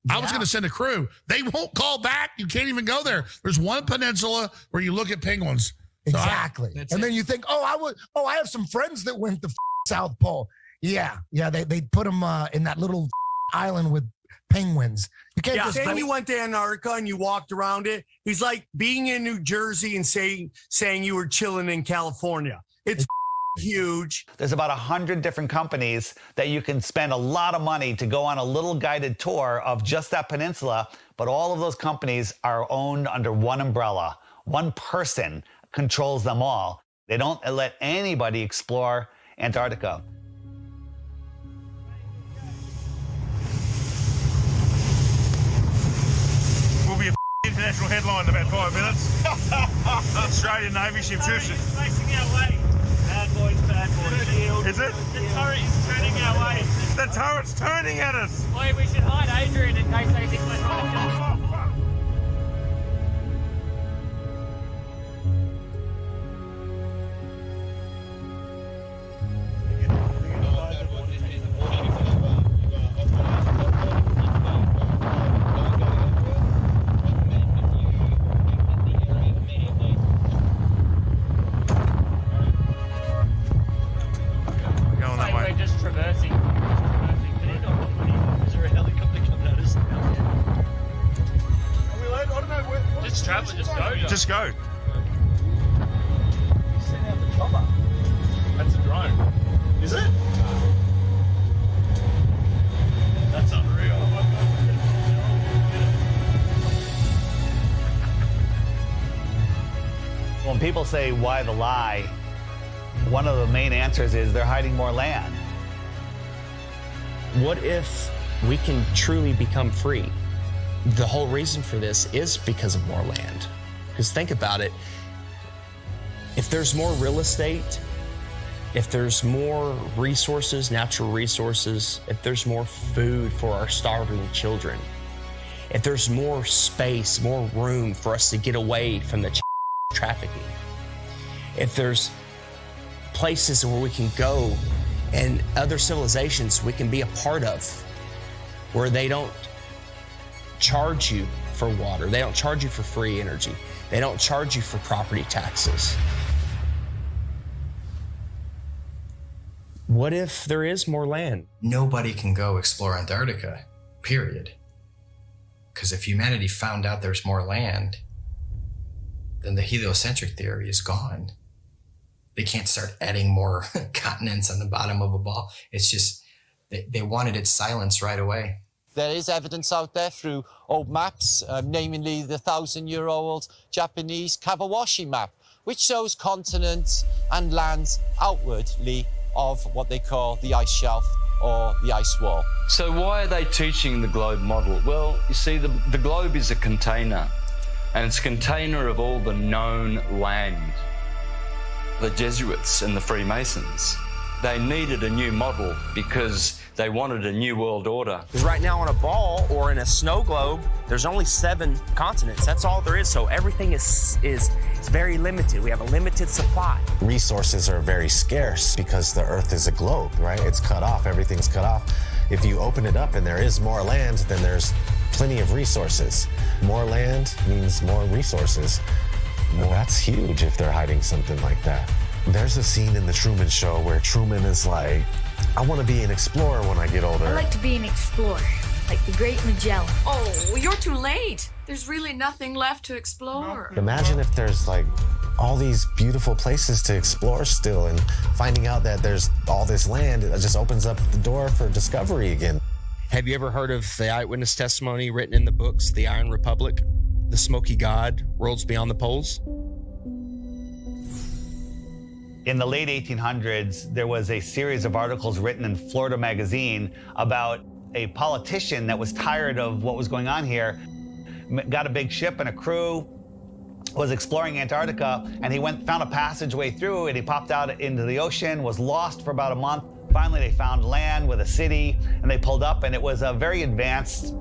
I was going to send a crew. They won't call back. You can't even go there. There's one peninsula where you look at penguins. So exactly. And then you think, I have some friends that went to South Pole. Yeah, they put them in that little island with penguins. You can't just saying you went to Antarctica and you walked around it. He's like being in New Jersey and saying you were chilling in California. It's huge. There's about 100 different companies that you can spend a lot of money to go on a little guided tour of just that peninsula, but all of those companies are owned under one umbrella. One person controls them all. They don't let anybody explore Antarctica. We'll be a international headline in about 5 minutes. Australian Navy ship shoots it. Facing our way. Bad boys, yield. Is it? The turret is turning our way. The turret's turning at us. Boy, we should hide Adrian in case they think we're trying to jump. Just go. You sent out the chopper. That's a drone. Is it? That's unreal. When people say, why the lie? One of the main answers is they're hiding more land. What if we can truly become free. The whole reason for this is because of more land. Because think about it, if there's more real estate, if there's more resources, natural resources, if there's more food for our starving children, if there's more space, more room for us to get away from the trafficking, if there's places where we can go and other civilizations we can be a part of, where they don't charge you for water, they don't charge you for free energy, they don't charge you for property taxes. What if there is more land? Nobody can go explore Antarctica, period. Because if humanity found out there's more land, then the heliocentric theory is gone. They can't start adding more continents on the bottom of a ball. It's just, they wanted it silenced right away. There is evidence out there through old maps, namely the 1,000-year-old Japanese Kawabashi map, which shows continents and lands outwardly of what they call the ice shelf or the ice wall. So why are they teaching the globe model? Well, you see, the globe is a container, and it's a container of all the known land. The Jesuits and the Freemasons, they needed a new model because they wanted a new world order. Because right now on a ball or in a snow globe, there's only 7 continents. That's all there is. So everything is very limited. We have a limited supply. Resources are very scarce because the Earth is a globe, right? It's cut off, everything's cut off. If you open it up and there is more land, then there's plenty of resources. More land means more resources. Well, that's huge if they're hiding something like that. There's a scene in The Truman Show where Truman is like, I want to be an explorer when I get older. I like to be an explorer, like the Great Magellan. Oh, well, you're too late. There's really nothing left to explore. Imagine if there's like all these beautiful places to explore still, and finding out that there's all this land, it just opens up the door for discovery again. Have you ever heard of the eyewitness testimony written in the books, The Iron Republic, The Smoky God, Worlds Beyond the Poles? In the late 1800s, there was a series of articles written in Florida Magazine about a politician that was tired of what was going on here, got a big ship and a crew, was exploring Antarctica, and he found a passageway through, and he popped out into the ocean, was lost for about a month. Finally, they found land with a city, and they pulled up, and it was a very advanced,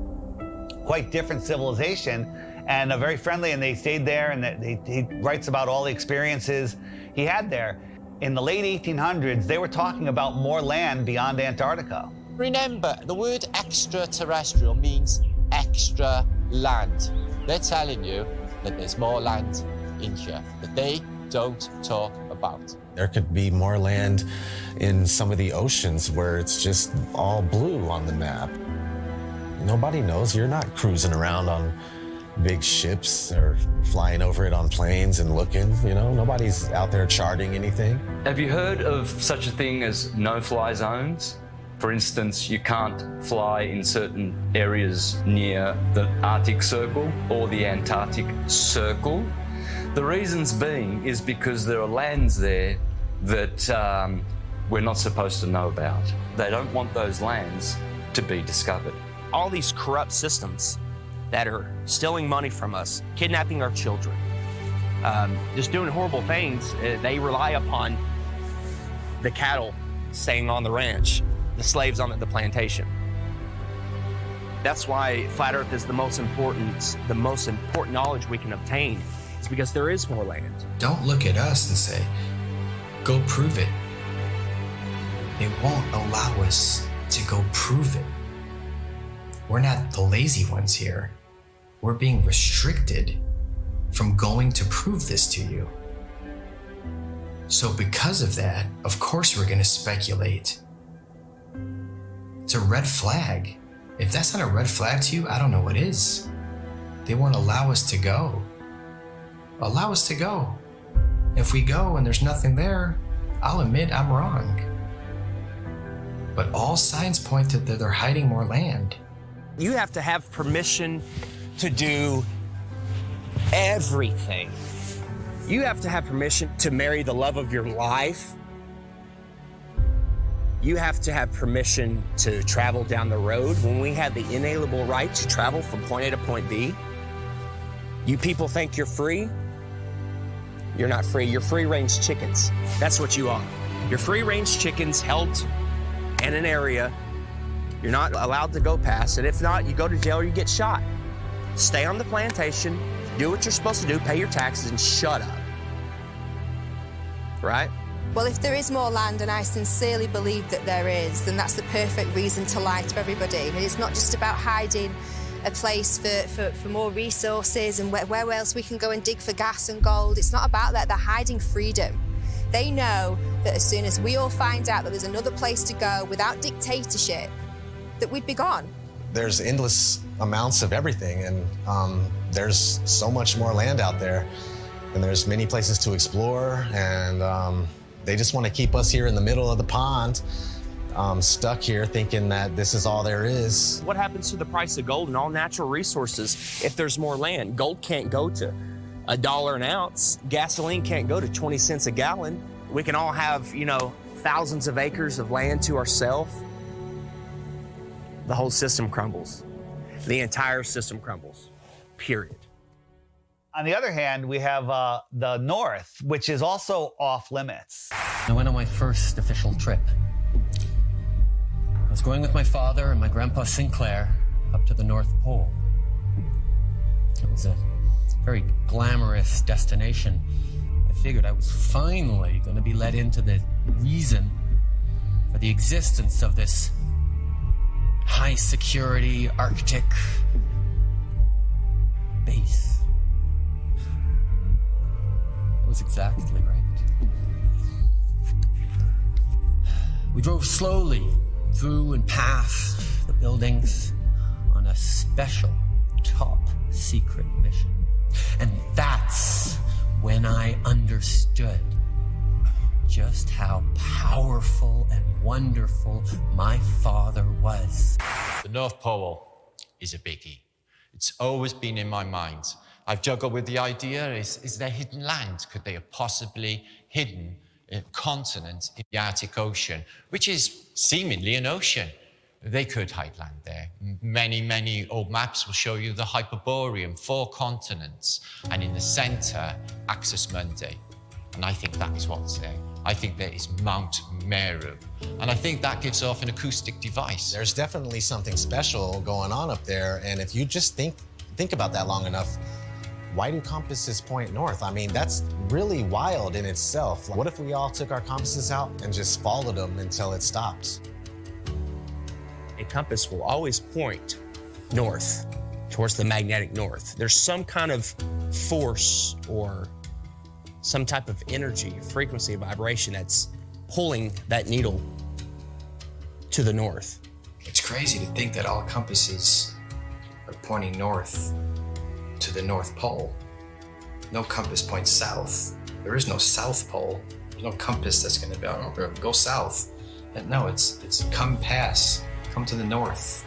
quite different civilization, and very friendly, and they stayed there, and he writes about all the experiences he had there. In the late 1800s, they were talking about more land beyond Antarctica. Remember, the word extraterrestrial means extra land. They're telling you that there's more land in here that they don't talk about. There could be more land in some of the oceans where it's just all blue on the map. Nobody knows. You're not cruising around on big ships or flying over it on planes and looking, nobody's out there charting anything. Have you heard of such a thing as no-fly zones? For instance, you can't fly in certain areas near the Arctic Circle or the Antarctic Circle. The reasons being is because there are lands there that we're not supposed to know about. They don't want those lands to be discovered. All these corrupt systems that are stealing money from us, kidnapping our children, just doing horrible things. They rely upon the cattle staying on the ranch, the slaves on the plantation. That's why flat Earth is the most important knowledge we can obtain. It's because there is more land. Don't look at us and say, go prove it. They won't allow us to go prove it. We're not the lazy ones here. We're being restricted from going to prove this to you. So because of that, of course we're going to speculate. It's a red flag. If that's not a red flag to you, I don't know what is. They won't allow us to go. Allow us to go. If we go and there's nothing there, I'll admit I'm wrong. But all signs point to that they're hiding more land. You have to have permission to do everything. You have to have permission to marry the love of your life. You have to have permission to travel down the road. When we have the inalienable right to travel from point A to point B, you people think you're free. You're not free. You're free-range chickens. That's what you are. You're free-range chickens held in an area you're not allowed to go past, and if not, you go to jail or you get shot. Stay on the plantation, do what you're supposed to do, pay your taxes, and shut up. Right? Well, if there is more land, and I sincerely believe that there is, then that's the perfect reason to lie to everybody. And it's not just about hiding a place for more resources and where else we can go and dig for gas and gold. It's not about that. They're hiding freedom. They know that as soon as we all find out that there's another place to go without dictatorship, that we'd be gone. There's endless amounts of everything, and there's so much more land out there, and there's many places to explore, and they just want to keep us here in the middle of the pond, stuck here thinking that this is all there is. What happens to the price of gold and all natural resources if there's more land? Gold can't go to $1 an ounce. Gasoline can't go to 20 cents a gallon. We can all have, thousands of acres of land to ourselves. The whole system crumbles. The entire system crumbles, period. On the other hand, we have the North, which is also off limits. I went on my first official trip. I was going with my father and my grandpa Sinclair up to the North Pole. It was a very glamorous destination. I figured I was finally going to be let into the reason for the existence of this high security Arctic base. That was exactly right. We drove slowly through and past the buildings on a special top secret mission. And that's when I understood just how powerful and wonderful my father was. The North Pole is a biggie. It's always been in my mind. I've juggled with the idea, is there hidden land? Could they have possibly hidden a continent in the Arctic Ocean, which is seemingly an ocean? They could hide land there. Many old maps will show you the Hyperborean, 4 continents, and in the center, Axis Mundi. And I think that is what's there. I think there is Mount Meru. And I think that gives off an acoustic device. There's definitely something special going on up there, and if you just think about that long enough, why do compasses point north? I mean, that's really wild in itself. What if we all took our compasses out and just followed them until it stops? A compass will always point north, towards the magnetic north. There's some kind of force or some type of energy, frequency, vibration that's pulling that needle to the north. It's crazy to think that all compasses are pointing north to the North Pole. No compass points south. There is no South Pole. There's no compass that's going to be, go south. No, it's come to the north.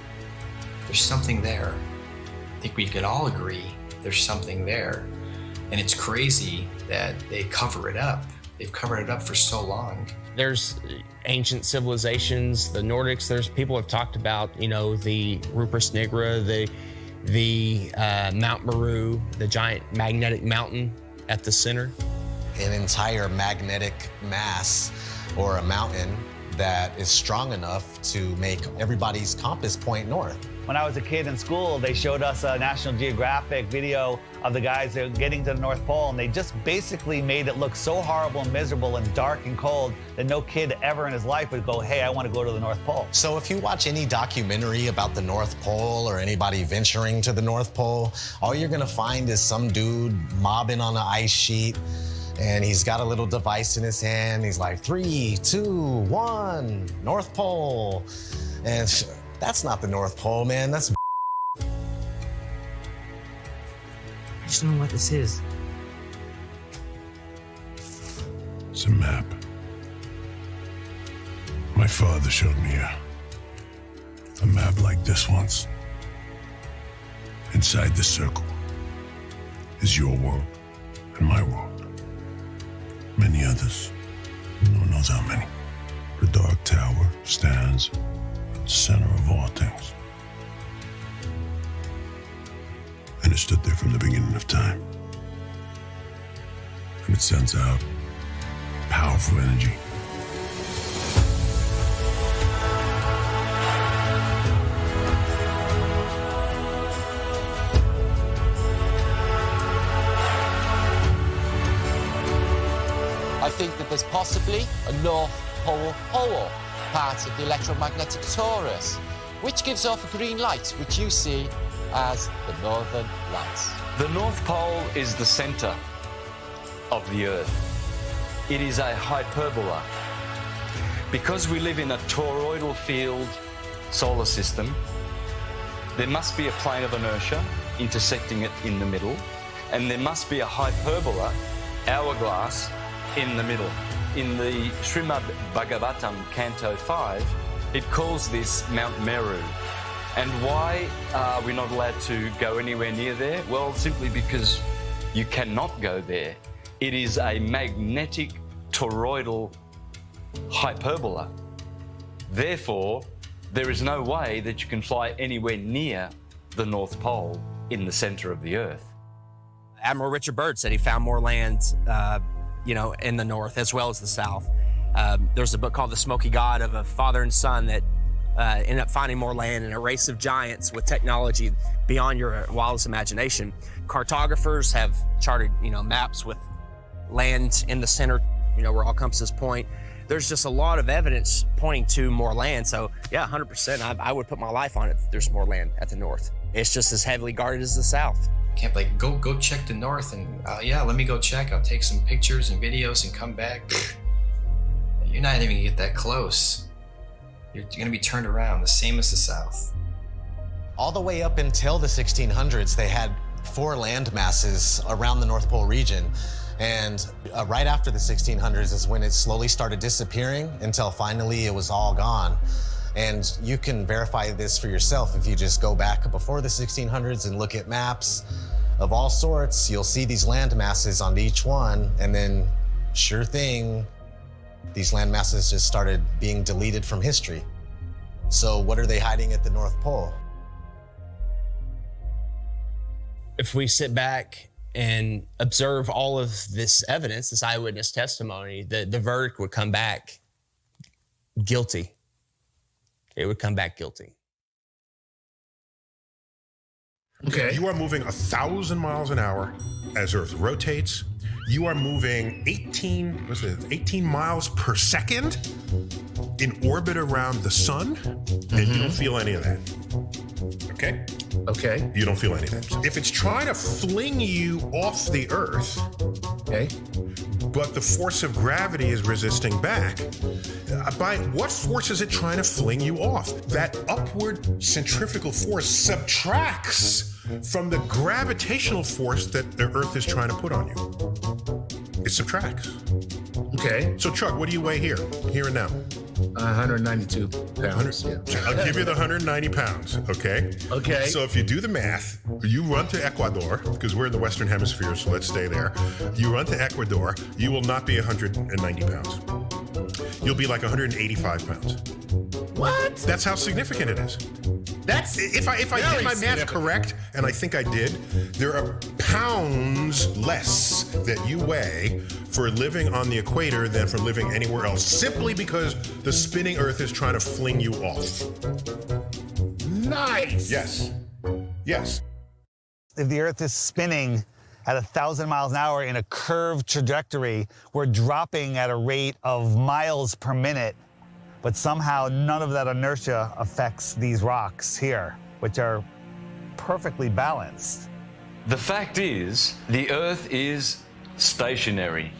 There's something there. I think we can all agree there's something there. And it's crazy that they cover it up. They've covered it up for so long. There's ancient civilizations, the Nordics, there's people have talked about, the Rupert Nigra, the Mount Meru, the giant magnetic mountain at the center. An entire magnetic mass or a mountain that is strong enough to make everybody's compass point north. When I was a kid in school, they showed us a National Geographic video of the guys that were getting to the North Pole, and they just basically made it look so horrible and miserable and dark and cold that no kid ever in his life would go, hey, I want to go to the North Pole. So if you watch any documentary about the North Pole or anybody venturing to the North Pole, all you're gonna find is some dude mobbing on an ice sheet, and he's got a little device in his hand. He's like, 3, 2, 1, North Pole. And that's not the North Pole, man. That's I just don't know what this is. It's a map. My father showed me a map like this once. Inside the circle is your world and my world. Many others. No one knows how many. The dark tower stands at the center of all things. And it stood there from the beginning of time. And it sends out powerful energy. I think that there's possibly a North Pole hole, part of the electromagnetic torus, which gives off a green light, which you see as the Northern Lights. The North Pole is the center of the Earth. It is a hyperbola. Because we live in a toroidal field solar system, there must be a plane of inertia intersecting it in the middle, and there must be a hyperbola, hourglass, in the middle. In the Srimad Bhagavatam, Canto 5, it calls this Mount Meru. And why are we not allowed to go anywhere near there? Well, simply because you cannot go there. It is a magnetic toroidal hyperbola. Therefore, there is no way that you can fly anywhere near the North Pole in the center of the Earth. Admiral Richard Byrd said he found more land, in the north as well as the south. There's a book called The Smoky God of a father and son that ended up finding more land in a race of giants with technology beyond your wildest imagination. Cartographers have charted, maps with land in the center, where all compasses point. There's just a lot of evidence pointing to more land. So yeah, 100%, I would put my life on it. There's more land at the north. It's just as heavily guarded as the south. Can't go check the north and let me go check. I'll take some pictures and videos and come back. You're not even gonna get that close. You're gonna be turned around, the same as the south. All the way up until the 1600s, they had 4 land masses around the North Pole region. And right after the 1600s is when it slowly started disappearing until finally it was all gone. And you can verify this for yourself if you just go back before the 1600s and look at maps of all sorts. You'll see these land masses on each one, and then sure thing, these land masses just started being deleted from history. So what are they hiding at the North Pole? If we sit back and observe all of this evidence, this eyewitness testimony, the verdict would come back guilty. It would come back guilty. Okay. You are moving 1,000 miles an hour as Earth rotates. You are moving 18 miles per second in orbit around the sun, and you don't feel any of that. Okay? Okay. You don't feel any of that. If it's trying to fling you off the Earth, okay, but the force of gravity is resisting back, by what force is it trying to fling you off? That upward centrifugal force subtracts from the gravitational force that the Earth is trying to put on you. It subtracts. Okay. So Chuck, what do you weigh here and now? 192 pounds. Yeah. I'll give you the 190 pounds, okay? Okay. So if you do the math, you run to Ecuador, because we're in the Western Hemisphere, so let's stay there. You run to Ecuador, you will not be 190 pounds. You'll be like 185 pounds. What? That's how significant it is. That's if I did my math correct, and I think I did, there are pounds less that you weigh for living on the equator than for living anywhere else, simply because the spinning Earth is trying to fling you off. Nice. Yes. Yes. If the Earth is spinning at 1,000 miles an hour in a curved trajectory, we're dropping at a rate of miles per minute. But somehow none of that inertia affects these rocks here, which are perfectly balanced. The fact is, the Earth is stationary,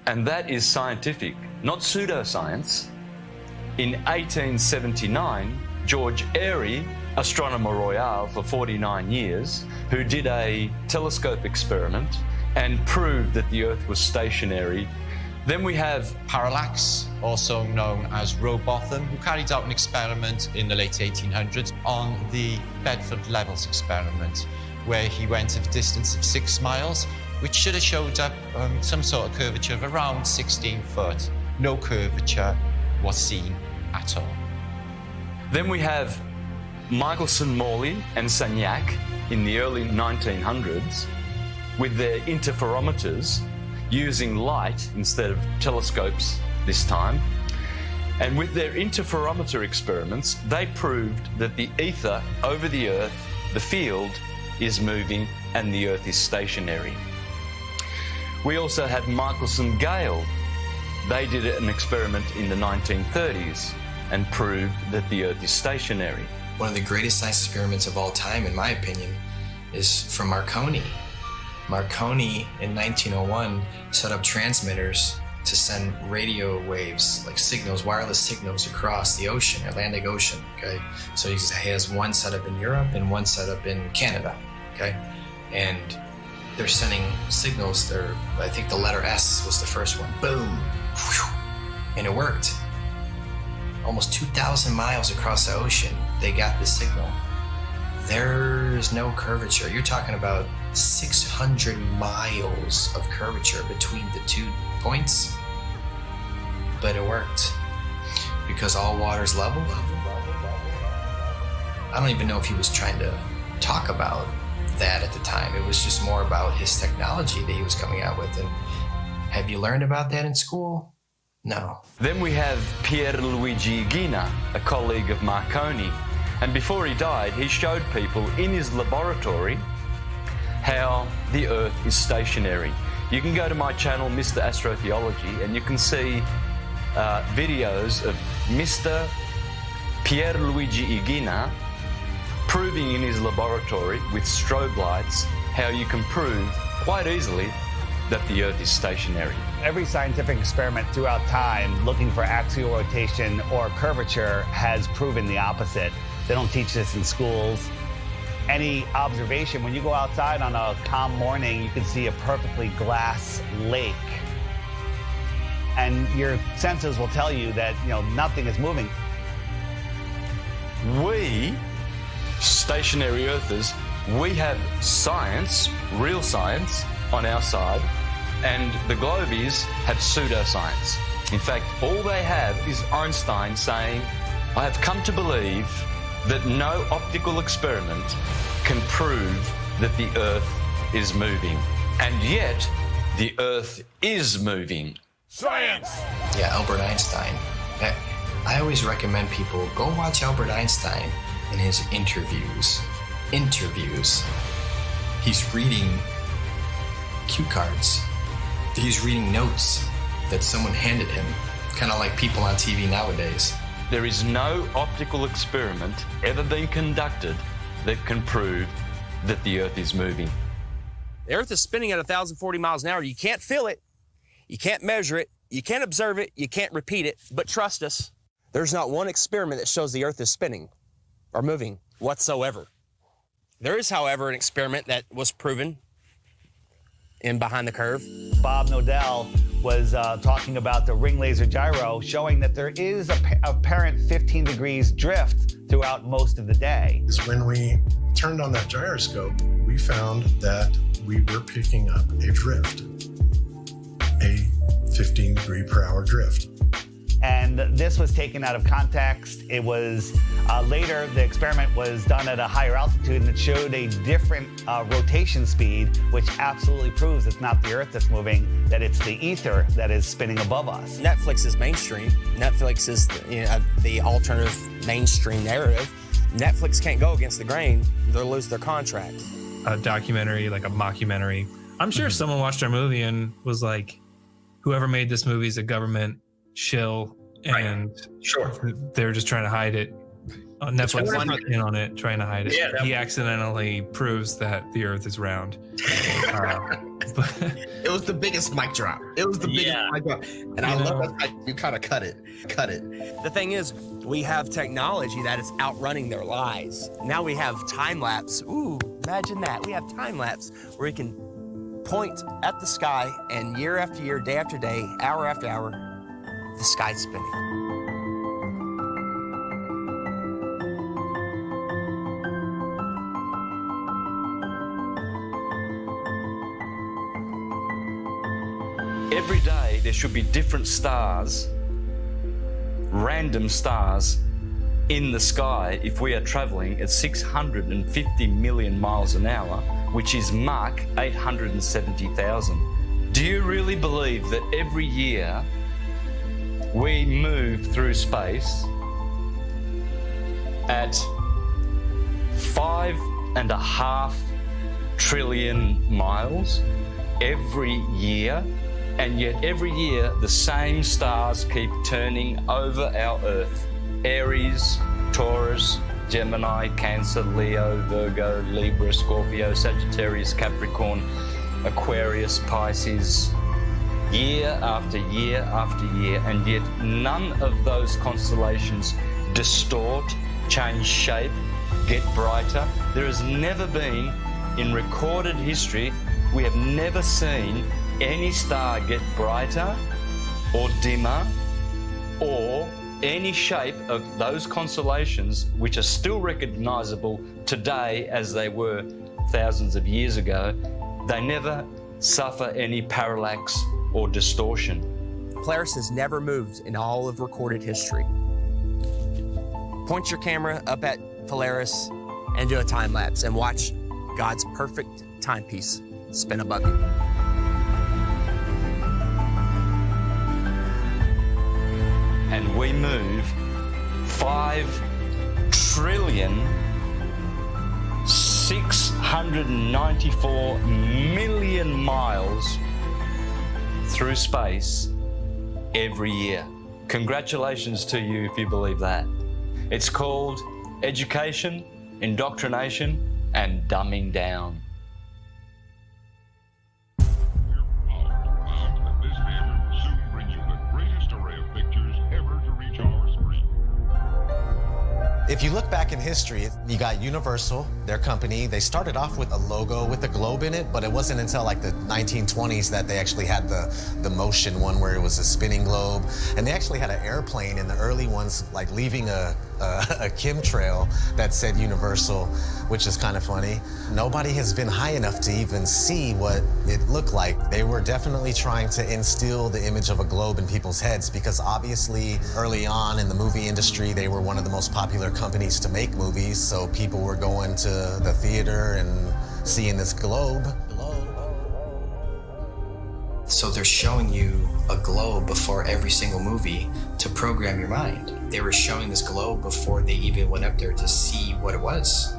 and that is scientific, not pseudoscience. In 1879, George Airy, astronomer royal for 49 years, who did a telescope experiment and proved that the Earth was stationary. Then we have Parallax, also known as Rowbotham, who carried out an experiment in the late 1800s on the Bedford Levels experiment, where he went at a distance of 6 miles, which should have showed up some sort of curvature of around 16 foot. No curvature, was seen at all. Then we have Michelson, Morley and Sagnac in the early 1900s with their interferometers using light instead of telescopes this time. And with their interferometer experiments, they proved that the ether over the Earth, the field, is moving and the Earth is stationary. We also had Michelson Gale. They did an experiment in the 1930s and proved that the Earth is stationary. One of the greatest science experiments of all time, in my opinion, is from Marconi. Marconi, in 1901, set up transmitters to send radio waves, like signals, wireless signals across the ocean, Atlantic Ocean, okay? So he has one set up in Europe and one set up in Canada, okay? And they're sending signals, I think the letter S was the first one, boom, whew, and it worked. Almost 2,000 miles across the ocean, they got the signal. There's no curvature. You're talking about 600 miles of curvature between the 2 points, but it worked because all water's level. I don't even know if he was trying to talk about that at the time. It was just more about his technology that he was coming out with. And have you learned about that in school? No. Then we have Pierluigi Ghina, a colleague of Marconi. And before he died, he showed people in his laboratory how the Earth is stationary. You can go to my channel, Mr. Astrotheology, and you can see videos of Mr. Pierluigi Ghina proving in his laboratory with strobe lights how you can prove quite easily that the Earth is stationary. Every scientific experiment throughout time looking for axial rotation or curvature has proven the opposite. They don't teach this in schools. Any observation, when you go outside on a calm morning, you can see a perfectly glass lake. And your senses will tell you that, nothing is moving. We, stationary Earthers, we have science, real science, on our side, and the Globies have pseudoscience. In fact, all they have is Einstein saying, I have come to believe that no optical experiment can prove that the Earth is moving. And yet, the Earth is moving. Science! Yeah, Albert Einstein. I always recommend people go watch Albert Einstein in his interviews. He's reading cue cards. He's reading notes that someone handed him, kind of like people on TV nowadays. There is no optical experiment ever been conducted that can prove that the Earth is moving. The Earth is spinning at 1,040 miles an hour. You can't feel it. You can't measure it. You can't observe it. You can't repeat it. But trust us, there's not one experiment that shows the Earth is spinning or moving whatsoever. There is, however, an experiment that was proven in Behind the Curve. Bob Nodell was talking about the ring laser gyro, showing that there is a apparent 15 degrees drift throughout most of the day. When we turned on that gyroscope, we found that we were picking up a drift, a 15 degree per hour drift. And this was taken out of context. It was later, the experiment was done at a higher altitude and it showed a different rotation speed, which absolutely proves it's not the Earth that's moving, that it's the ether that is spinning above us. Netflix is mainstream. Netflix is the alternative mainstream narrative. Netflix can't go against the grain. They'll lose their contract. A documentary, like a mockumentary. I'm sure someone watched our movie and was like, whoever made this movie is a government shill, and they're just trying to hide it. Netflix is in on it, trying to hide it. Yeah, he accidentally proves that the Earth is round. It was the biggest mic drop. It was the biggest mic drop, and I love that you kind of cut it. The thing is, we have technology that is outrunning their lies. Now we have time lapse. Ooh, imagine that. We have time lapse where we can point at the sky, and year after year, day after day, hour after hour, the sky's spinning. Every day there should be different stars random stars in the sky if we are traveling at 650 million miles an hour, which is Mach 870,000. Do you really believe that every year we move through space at 5.5 trillion miles every year? And yet every year the same stars keep turning over our Earth. Aries, Taurus, Gemini, Cancer, Leo, Virgo, Libra, Scorpio, Sagittarius, Capricorn, Aquarius, Pisces, year after year after year, and yet none of those constellations distort, change shape, get brighter. There has never been, in recorded history, we have never seen any star get brighter or dimmer or any shape of those constellations, which are still recognizable today as they were thousands of years ago. They never suffer any parallax or distortion. Polaris has never moved in all of recorded history. Point your camera up at Polaris and do a time lapse and watch God's perfect timepiece spin above you. And we move 5,694,000,000 miles through space every year. Congratulations to you if you believe that. It's called education, indoctrination, and dumbing down. If you look back in history, you got Universal, their company. They started off with a logo with a globe in it, but it wasn't until like the 1920s that they actually had the motion one where it was a spinning globe. And they actually had an airplane in the early ones, like leaving a chemtrail that said Universal, which is kind of funny. Nobody has been high enough to even see what it looked like. They were definitely trying to instill the image of a globe in people's heads because obviously early on in the movie industry, they were one of the most popular companies to make movies, so people were going to the theater and seeing this globe. So they're showing you a globe before every single movie to program your mind. They were showing this globe before they even went up there to see what it was.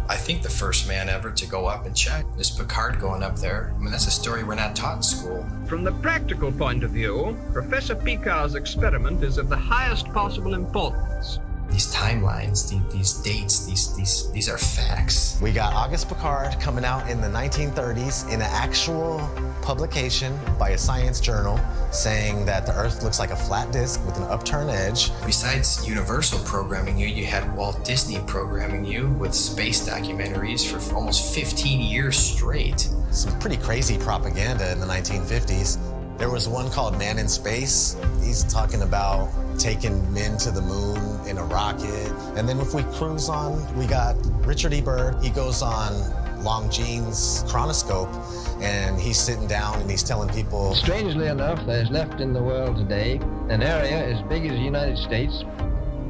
I think the first man ever to go up and check is Picard going up there. I mean, that's a story we're not taught in school. From the practical point of view, Professor Picard's experiment is of the highest possible importance. These timelines, these dates, these are facts. We got Auguste Picard coming out in the 1930s in an actual publication by a science journal saying that the Earth looks like a flat disk with an upturned edge. Besides Universal programming you, you had Walt Disney programming you with space documentaries for almost 15 years straight. Some pretty crazy propaganda in the 1950s. There was one called Man in Space. He's talking about taking men to the moon in a rocket. And then if we cruise on, we got Richard E. Byrd. He goes on Longines chronoscope and he's sitting down and he's telling people. Strangely enough, there's left in the world today an area as big as the United States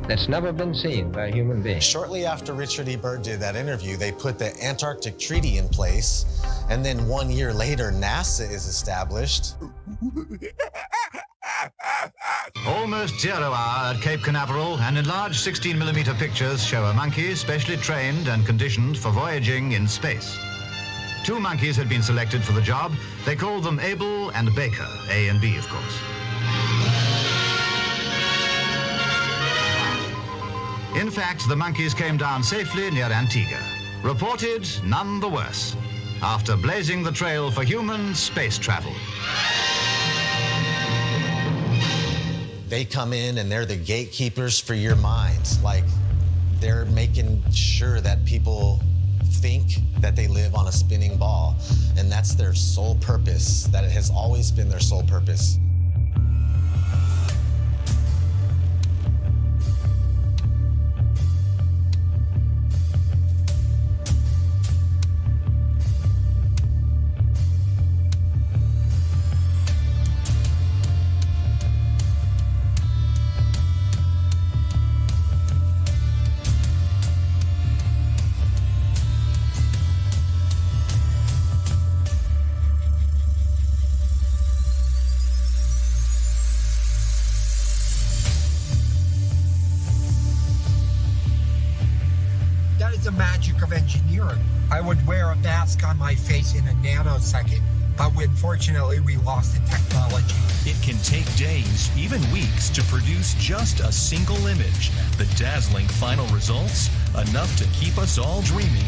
that's never been seen by a human being. Shortly after Richard E. Byrd did that interview, they put the Antarctic Treaty in place. And then 1 year later, NASA is established. Almost 0 hour at Cape Canaveral, and enlarged 16mm pictures show a monkey specially trained and conditioned for voyaging in space. 2 monkeys had been selected for the job. They called them Abel and Baker, A and B, of course. In fact, the monkeys came down safely near Antigua. Reported none the worse, after blazing the trail for human space travel. They come in and they're the gatekeepers for your mind. Like, they're making sure that people think that they live on a spinning ball. And that's their sole purpose, that it has always been their sole purpose. the magic of engineering. I would wear a mask on my face in a nanosecond, but unfortunately we lost the technology. It can take days, even weeks, to produce just a single image. The dazzling final results, enough to keep us all dreaming.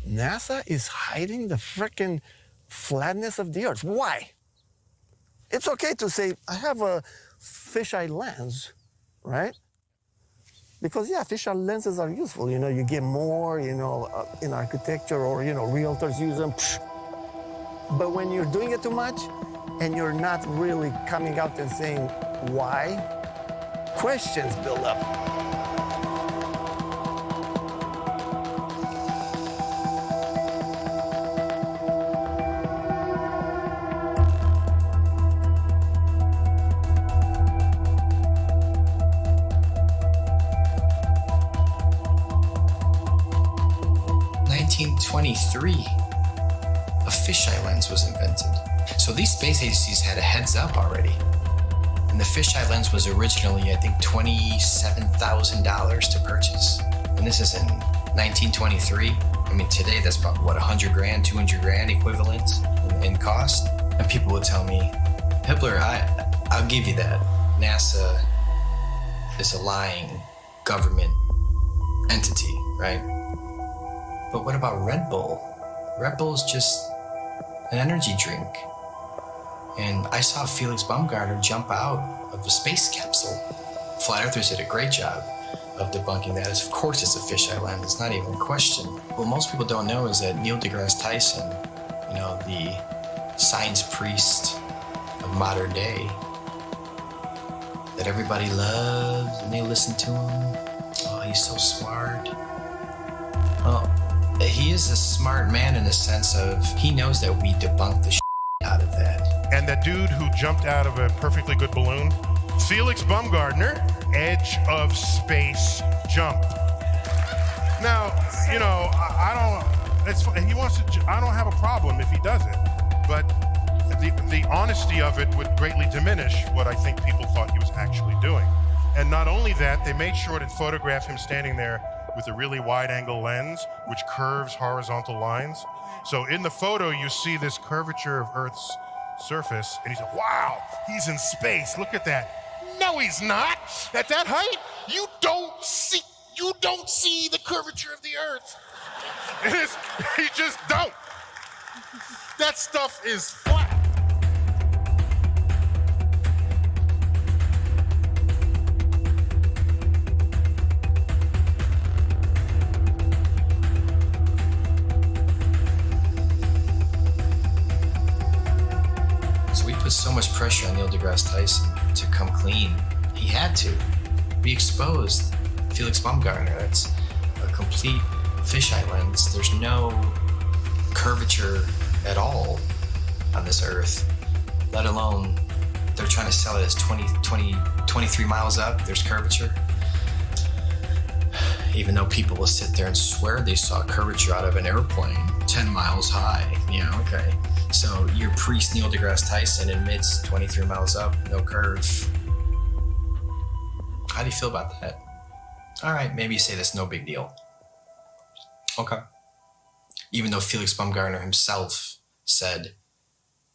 NASA is hiding the frickin' flatness of the Earth. Why? It's okay to say, I have a fisheye lens, right? Because, yeah, fisheye lenses are useful. You know, you get more, in architecture or, realtors use them. But when you're doing it too much and you're not really coming out and saying why, questions build up. A fisheye lens was invented. So these space agencies had a heads up already. And the fisheye lens was originally, I think, $27,000 to purchase. And this is in 1923. I mean, today that's about, what, 100 grand, 200 grand equivalent in cost? And people would tell me, Hippler, I'll give you that. NASA is a lying government entity, right? But what about Red Bull? Red Bull is just an energy drink. And I saw Felix Baumgartner jump out of a space capsule. Flat Earthers did a great job of debunking that. Of course it's a fisheye lens, it's not even a question. What most people don't know is that Neil deGrasse Tyson, the science priest of modern day, that everybody loves and they listen to him. Oh, he's so smart. Oh. He is a smart man in the sense of he knows that we debunked the out of that. And that dude who jumped out of a perfectly good balloon, Felix Baumgartner, edge of space jump. Now, I don't have a problem if he does it, but the honesty of it would greatly diminish what I think people thought he was actually doing. And not only that, they made sure to photograph him standing there with a really wide-angle lens, which curves horizontal lines. So in the photo, you see this curvature of Earth's surface, and he's like, wow, he's in space, look at that. No, he's not. At that height, you don't see the curvature of the Earth. You just don't. That stuff is flat. Put so much pressure on Neil deGrasse Tyson to come clean. He had to. We exposed Felix Baumgartner. That's a complete fisheye lens. There's no curvature at all on this Earth, let alone they're trying to sell it as 23 miles up, there's curvature. Even though people will sit there and swear they saw curvature out of an airplane 10 miles high. Yeah, okay. So your priest Neil deGrasse Tyson admits 23 miles up, no curve. How do you feel about that? All right, maybe you say that's no big deal. Okay. Even though Felix Baumgartner himself said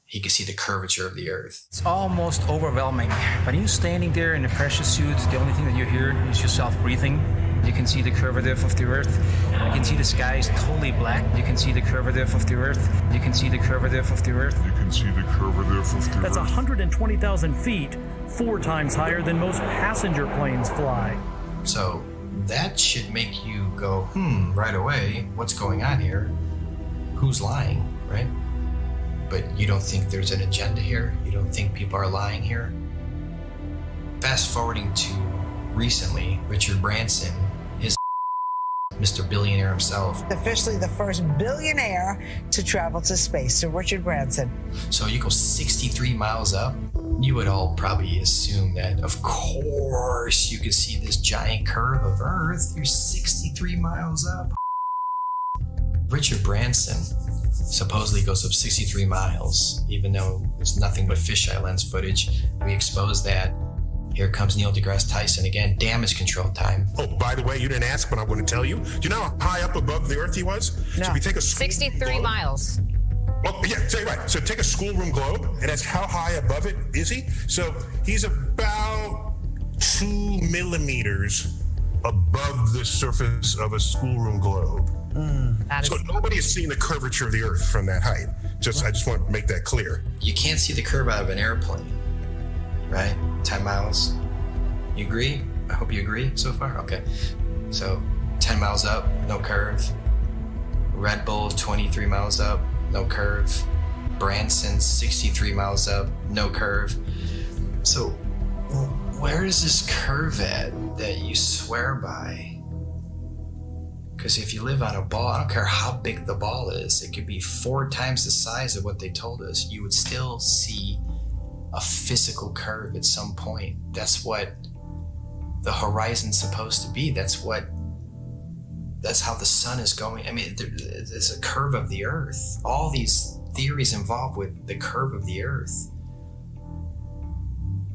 he could see the curvature of the Earth. It's almost overwhelming. When you're standing there in a pressure suit, the only thing that you hear is yourself breathing. You can see the curvature of the Earth. You can see the sky is totally black. You can see the curvature of the Earth. You can see the curvature of the Earth. You can see the curvature of the Earth. That's 120,000 feet, 4 times higher than most passenger planes fly. So that should make you go, right away, what's going on here? Who's lying, right? But you don't think there's an agenda here? You don't think people are lying here? Fast forwarding to recently, Richard Branson, his Mr. Billionaire himself. Officially the first billionaire to travel to space, so Richard Branson. So you go 63 miles up, you would all probably assume that, of course, you could see this giant curve of Earth. You're 63 miles up. Richard Branson supposedly goes up 63 miles, even though it's nothing but fisheye lens footage. We exposed that. Here comes Neil deGrasse Tyson again, damage control time. Oh, by the way, you didn't ask, but I'm going to tell you. Do you know how high up above the earth he was? No. So if you take a 63 miles. Oh, yeah, say right. So take a schoolroom globe, and that's how high above it is he? So he's about 2 millimeters above the surface of a schoolroom globe. So nobody has seen the curvature of the earth from that height. I just want to make that clear. You can't see the curve out of an airplane, right? 10 miles. You agree? I hope you agree so far. Okay. So 10 miles up, no curve. Red Bull, 23 miles up, no curve. Branson, 63 miles up, no curve. So where is this curve at that you swear by? Because if you live on a ball, I don't care how big the ball is, it could be 4 times the size of what they told us, you would still see a physical curve at some point. That's what the horizon's supposed to be. That's how the sun is going. I mean, there's a curve of the earth. All these theories involved with the curve of the earth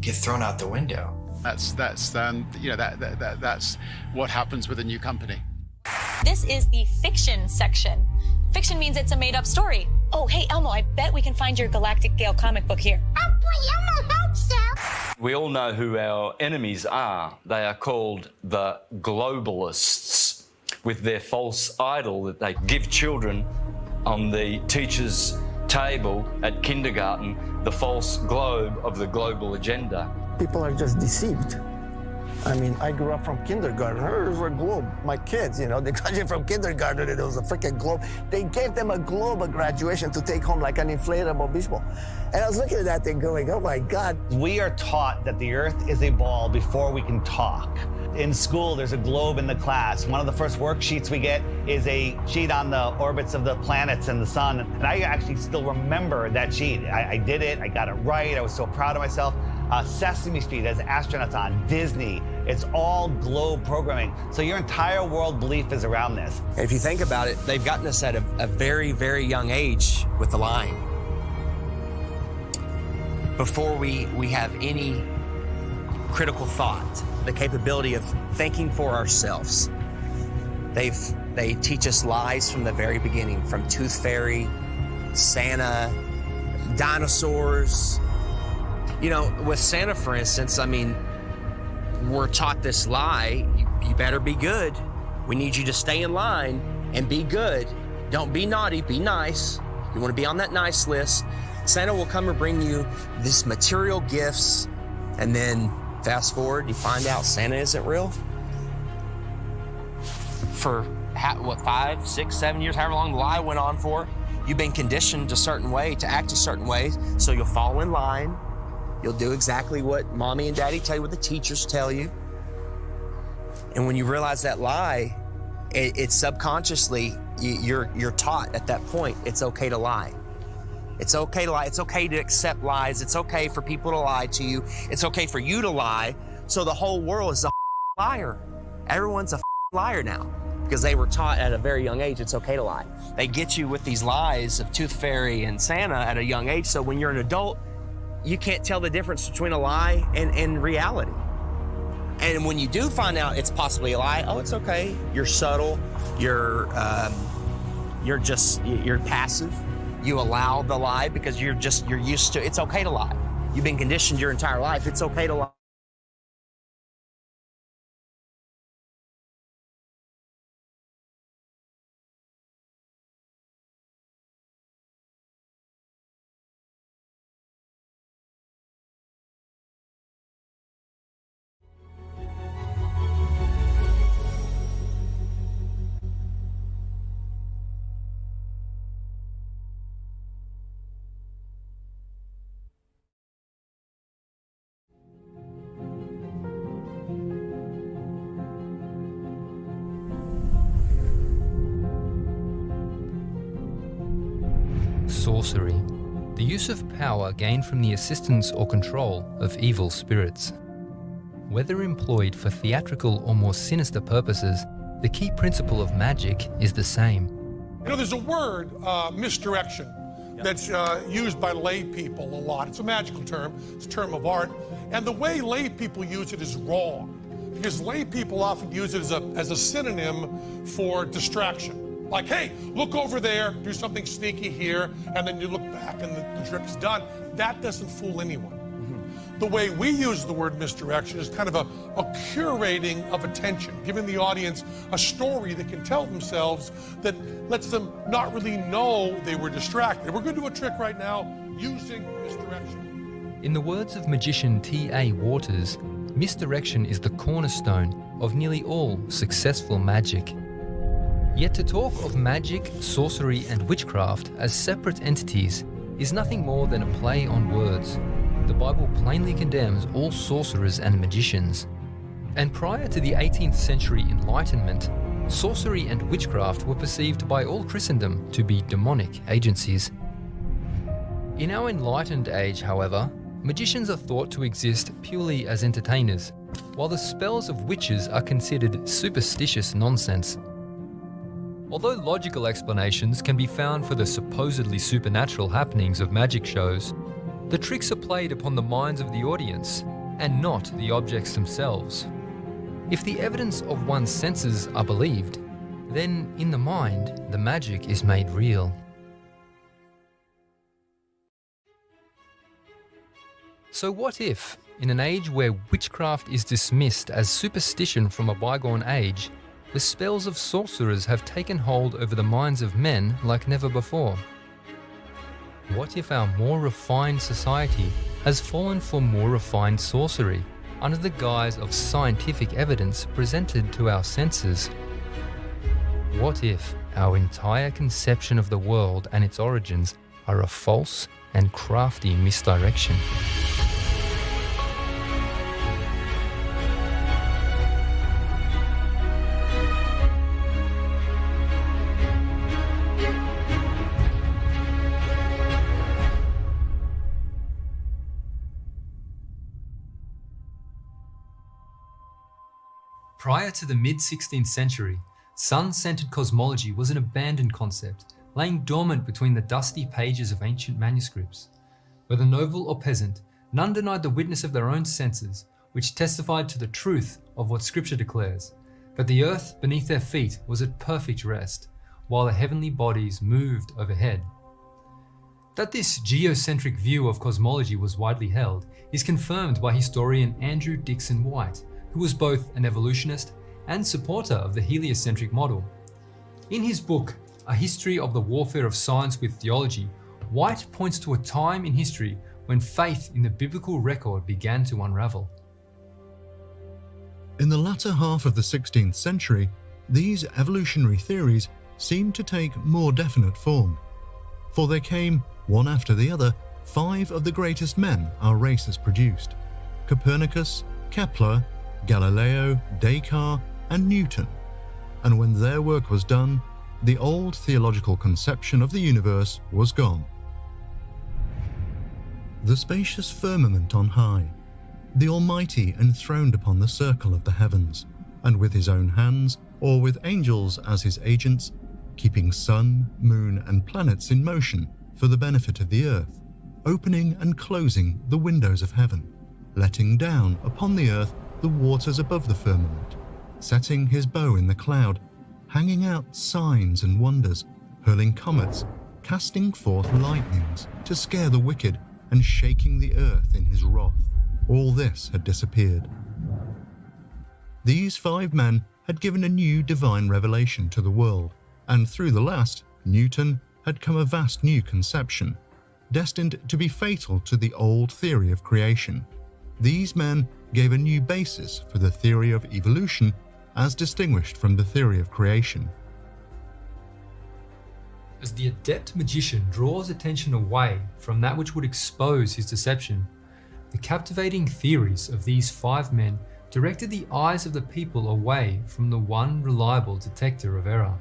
get thrown out the window. That's what happens with a new company. This is the fiction section. Fiction means it's a made-up story. Oh, hey, Elmo, I bet we can find your Galactic Gale comic book here. Oh, boy, Elmo, hope so. We all know who our enemies are. They are called the globalists, with their false idol that they give children on the teacher's table at kindergarten, the false globe of the global agenda. People are just deceived. I mean, I grew up from kindergarten. There's a globe. My kids, they graduated from kindergarten and it was a freaking globe. They gave them a globe at graduation to take home like an inflatable beach ball. And I was looking at that thing going, oh my God. We are taught that the earth is a ball before we can talk. In school, there's a globe in the class. One of the first worksheets we get is a sheet on the orbits of the planets and the sun. And I actually still remember that sheet. I did it, I got it right, I was so proud of myself. Sesame Street has astronauts on, Disney, it's all globe programming. So your entire world belief is around this. And if you think about it, they've gotten us at a very, very young age with the lying. Before we have any critical thought, the capability of thinking for ourselves. They teach us lies from the very beginning, from Tooth Fairy, Santa, dinosaurs. With Santa, for instance, I mean, we're taught this lie, you better be good. We need you to stay in line and be good. Don't be naughty, be nice. You want to be on that nice list. Santa will come and bring you these material gifts, and then fast forward, you find out Santa isn't real. For 5, 6, 7 years, however long the lie went on for, you've been conditioned a certain way, to act a certain way, so you'll fall in line. You'll do exactly what mommy and daddy tell you, what the teachers tell you. And when you realize that lie, it's subconsciously, you're taught at that point, it's okay to lie. It's okay to lie. It's okay to accept lies. It's okay for people to lie to you. It's okay for you to lie. So the whole world is a liar. Everyone's a liar now because they were taught at a very young age it's okay to lie. They get you with these lies of Tooth Fairy and Santa at a young age. So when you're an adult, you can't tell the difference between a lie and reality. And when you do find out it's possibly a lie, oh, it's okay. You're subtle. You're passive. You allow the lie because you're used to, it's okay to lie. You've been conditioned your entire life. It's okay to lie. Sorcery, the use of power gained from the assistance or control of evil spirits. Whether employed for theatrical or more sinister purposes, the key principle of magic is the same: You know, there's a word, misdirection, that's used by lay people a lot. It's a magical term. It's a term of art. And the way lay people use it is wrong, because lay people often use it as a synonym for distraction. Like, hey, look over there, do something sneaky here, and then you look back and the trick's done. That doesn't fool anyone. The way we use the word misdirection is kind of a curating of attention, giving the audience a story they can tell themselves that lets them not really know they were distracted. We're going to do a trick right now using misdirection. In the words of magician T.A. Waters, misdirection is the cornerstone of nearly all successful magic. Yet to talk of magic, sorcery, and witchcraft as separate entities is nothing more than a play on words. The Bible plainly condemns all sorcerers and magicians. And prior to the 18th century Enlightenment, sorcery and witchcraft were perceived by all Christendom to be demonic agencies. In our enlightened age, however, magicians are thought to exist purely as entertainers, while the spells of witches are considered superstitious nonsense. Although logical explanations can be found for the supposedly supernatural happenings of magic shows, the tricks are played upon the minds of the audience and not the objects themselves. If the evidence of one's senses are believed, then in the mind, the magic is made real. So what if, in an age where witchcraft is dismissed as superstition from a bygone age, the spells of sorcerers have taken hold over the minds of men like never before? What if our more refined society has fallen for more refined sorcery under the guise of scientific evidence presented to our senses? What if our entire conception of the world and its origins are a false and crafty misdirection? Prior to the mid-16th century, sun-centered cosmology was an abandoned concept, laying dormant between the dusty pages of ancient manuscripts. Whether noble or peasant, none denied the witness of their own senses, which testified to the truth of what Scripture declares, that the earth beneath their feet was at perfect rest, while the heavenly bodies moved overhead. That this geocentric view of cosmology was widely held is confirmed by historian Andrew Dixon White, who was both an evolutionist and supporter of the heliocentric model. In his book, A History of the Warfare of Science with Theology, White points to a time in history when faith in the biblical record began to unravel. In the latter half of the 16th century, these evolutionary theories seemed to take more definite form, for there came, one after the other, 5 of the greatest men our race has produced: Copernicus, Kepler, Galileo, Descartes, and Newton. And when their work was done, the old theological conception of the universe was gone. The spacious firmament on high, the Almighty enthroned upon the circle of the heavens, and with his own hands, or with angels as his agents, keeping sun, moon, and planets in motion for the benefit of the earth, opening and closing the windows of heaven, letting down upon the earth the waters above the firmament, setting his bow in the cloud, hanging out signs and wonders, hurling comets, casting forth lightnings to scare the wicked, and shaking the earth in his wrath. All this had disappeared. These 5 men had given a new divine revelation to the world, and through the last, Newton, had come a vast new conception, destined to be fatal to the old theory of creation. These men gave a new basis for the theory of evolution as distinguished from the theory of creation. As the adept magician draws attention away from that which would expose his deception, the captivating theories of these 5 men directed the eyes of the people away from the one reliable detector of error.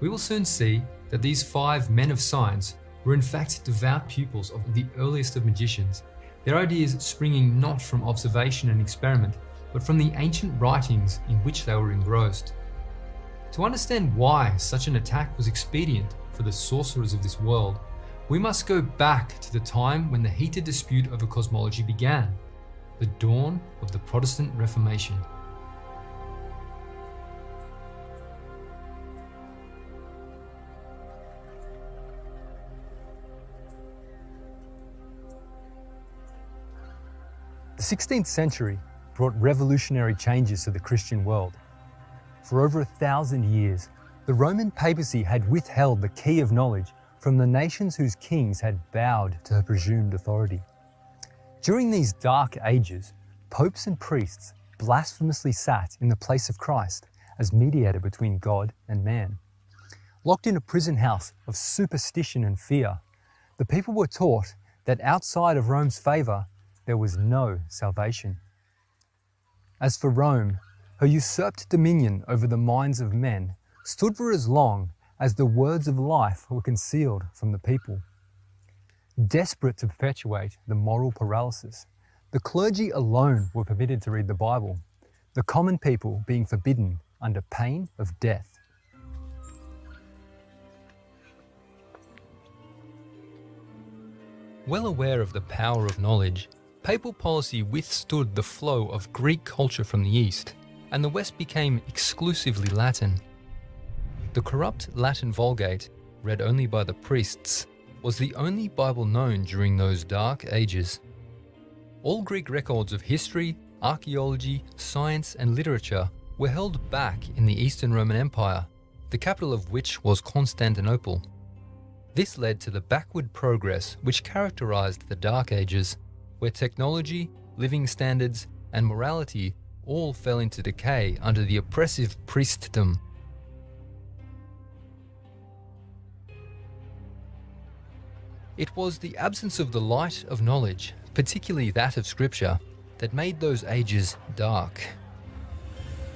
We will soon see that these 5 men of science were in fact devout pupils of the earliest of magicians, their ideas springing not from observation and experiment, but from the ancient writings in which they were engrossed. To understand why such an attack was expedient for the sorcerers of this world, we must go back to the time when the heated dispute over cosmology began, the dawn of the Protestant Reformation. The 16th century brought revolutionary changes to the Christian world. For over 1,000 years, the Roman papacy had withheld the key of knowledge from the nations whose kings had bowed to her presumed authority. During these dark ages, popes and priests blasphemously sat in the place of Christ as mediator between God and man. Locked in a prison house of superstition and fear, the people were taught that outside of Rome's favour, there was no salvation. As for Rome, her usurped dominion over the minds of men stood for as long as the words of life were concealed from the people. Desperate to perpetuate the moral paralysis, the clergy alone were permitted to read the Bible, the common people being forbidden under pain of death. Well aware of the power of knowledge, papal policy withstood the flow of Greek culture from the East, and the West became exclusively Latin. The corrupt Latin Vulgate, read only by the priests, was the only Bible known during those dark ages. All Greek records of history, archaeology, science, and literature were held back in the Eastern Roman Empire, the capital of which was Constantinople. This led to the backward progress which characterized the Dark Ages, where technology, living standards, and morality all fell into decay under the oppressive priestdom. It was the absence of the light of knowledge, particularly that of Scripture, that made those ages dark.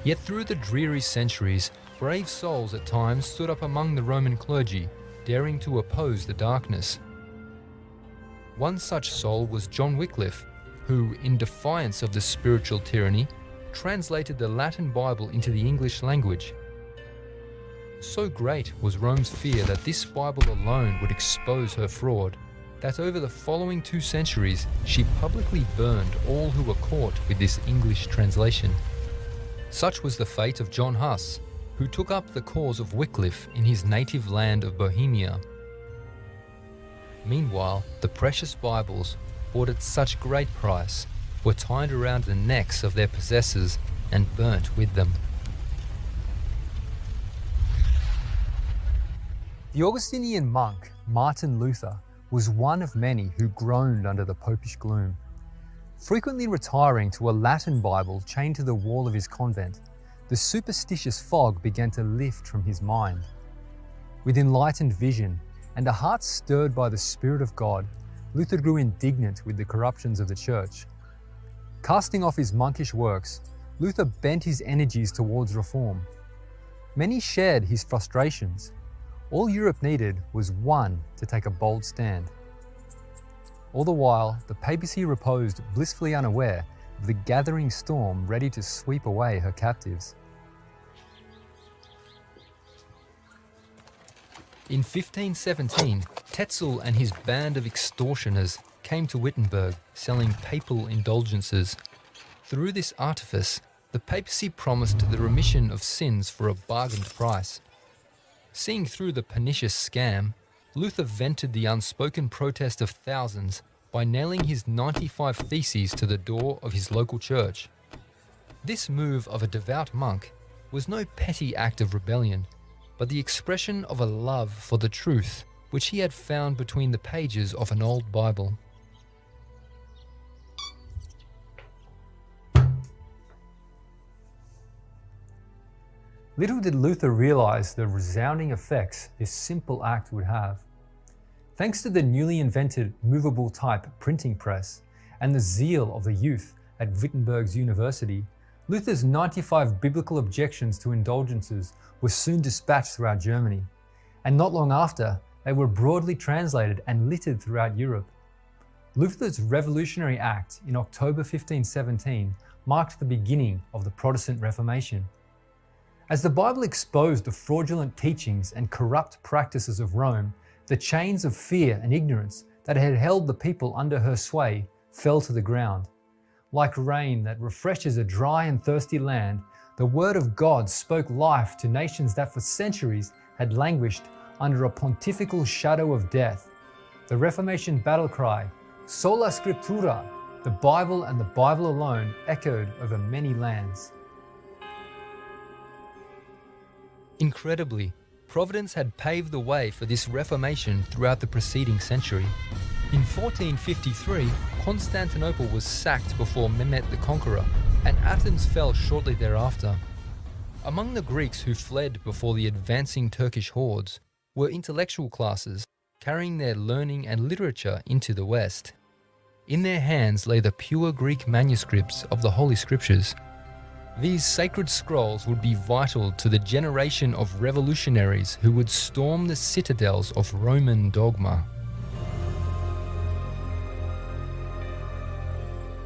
Yet through the dreary centuries, brave souls at times stood up among the Roman clergy, daring to oppose the darkness. One such soul was John Wycliffe, who, in defiance of the spiritual tyranny, translated the Latin Bible into the English language. So great was Rome's fear that this Bible alone would expose her fraud, that over the following 2 centuries she publicly burned all who were caught with this English translation. Such was the fate of John Huss, who took up the cause of Wycliffe in his native land of Bohemia. Meanwhile, the precious Bibles, bought at such great price, were tied around the necks of their possessors and burnt with them. The Augustinian monk Martin Luther was one of many who groaned under the popish gloom. Frequently retiring to a Latin Bible chained to the wall of his convent, the superstitious fog began to lift from his mind. With enlightened vision and a heart stirred by the Spirit of God, Luther grew indignant with the corruptions of the Church. Casting off his monkish works, Luther bent his energies towards reform. Many shared his frustrations. All Europe needed was one to take a bold stand. All the while, the papacy reposed blissfully unaware of the gathering storm ready to sweep away her captives. In 1517, Tetzel and his band of extortioners came to Wittenberg selling papal indulgences. Through this artifice, the papacy promised the remission of sins for a bargained price. Seeing through the pernicious scam, Luther vented the unspoken protest of thousands by nailing his 95 theses to the door of his local church. This move of a devout monk was no petty act of rebellion, but the expression of a love for the truth which he had found between the pages of an old Bible. Little did Luther realize the resounding effects this simple act would have. Thanks to the newly invented movable type printing press and the zeal of the youth at Wittenberg's university, Luther's 95 biblical objections to indulgences were soon dispatched throughout Germany, and not long after, they were broadly translated and littered throughout Europe. Luther's revolutionary act in October 1517 marked the beginning of the Protestant Reformation. As the Bible exposed the fraudulent teachings and corrupt practices of Rome, the chains of fear and ignorance that had held the people under her sway fell to the ground. Like rain that refreshes a dry and thirsty land, the Word of God spoke life to nations that for centuries had languished under a pontifical shadow of death. The Reformation battle cry, Sola Scriptura, the Bible and the Bible alone, echoed over many lands. Incredibly, Providence had paved the way for this Reformation throughout the preceding century. In 1453, Constantinople was sacked before Mehmet the Conqueror, and Athens fell shortly thereafter. Among the Greeks who fled before the advancing Turkish hordes were intellectual classes carrying their learning and literature into the West. In their hands lay the pure Greek manuscripts of the Holy Scriptures. These sacred scrolls would be vital to the generation of revolutionaries who would storm the citadels of Roman dogma.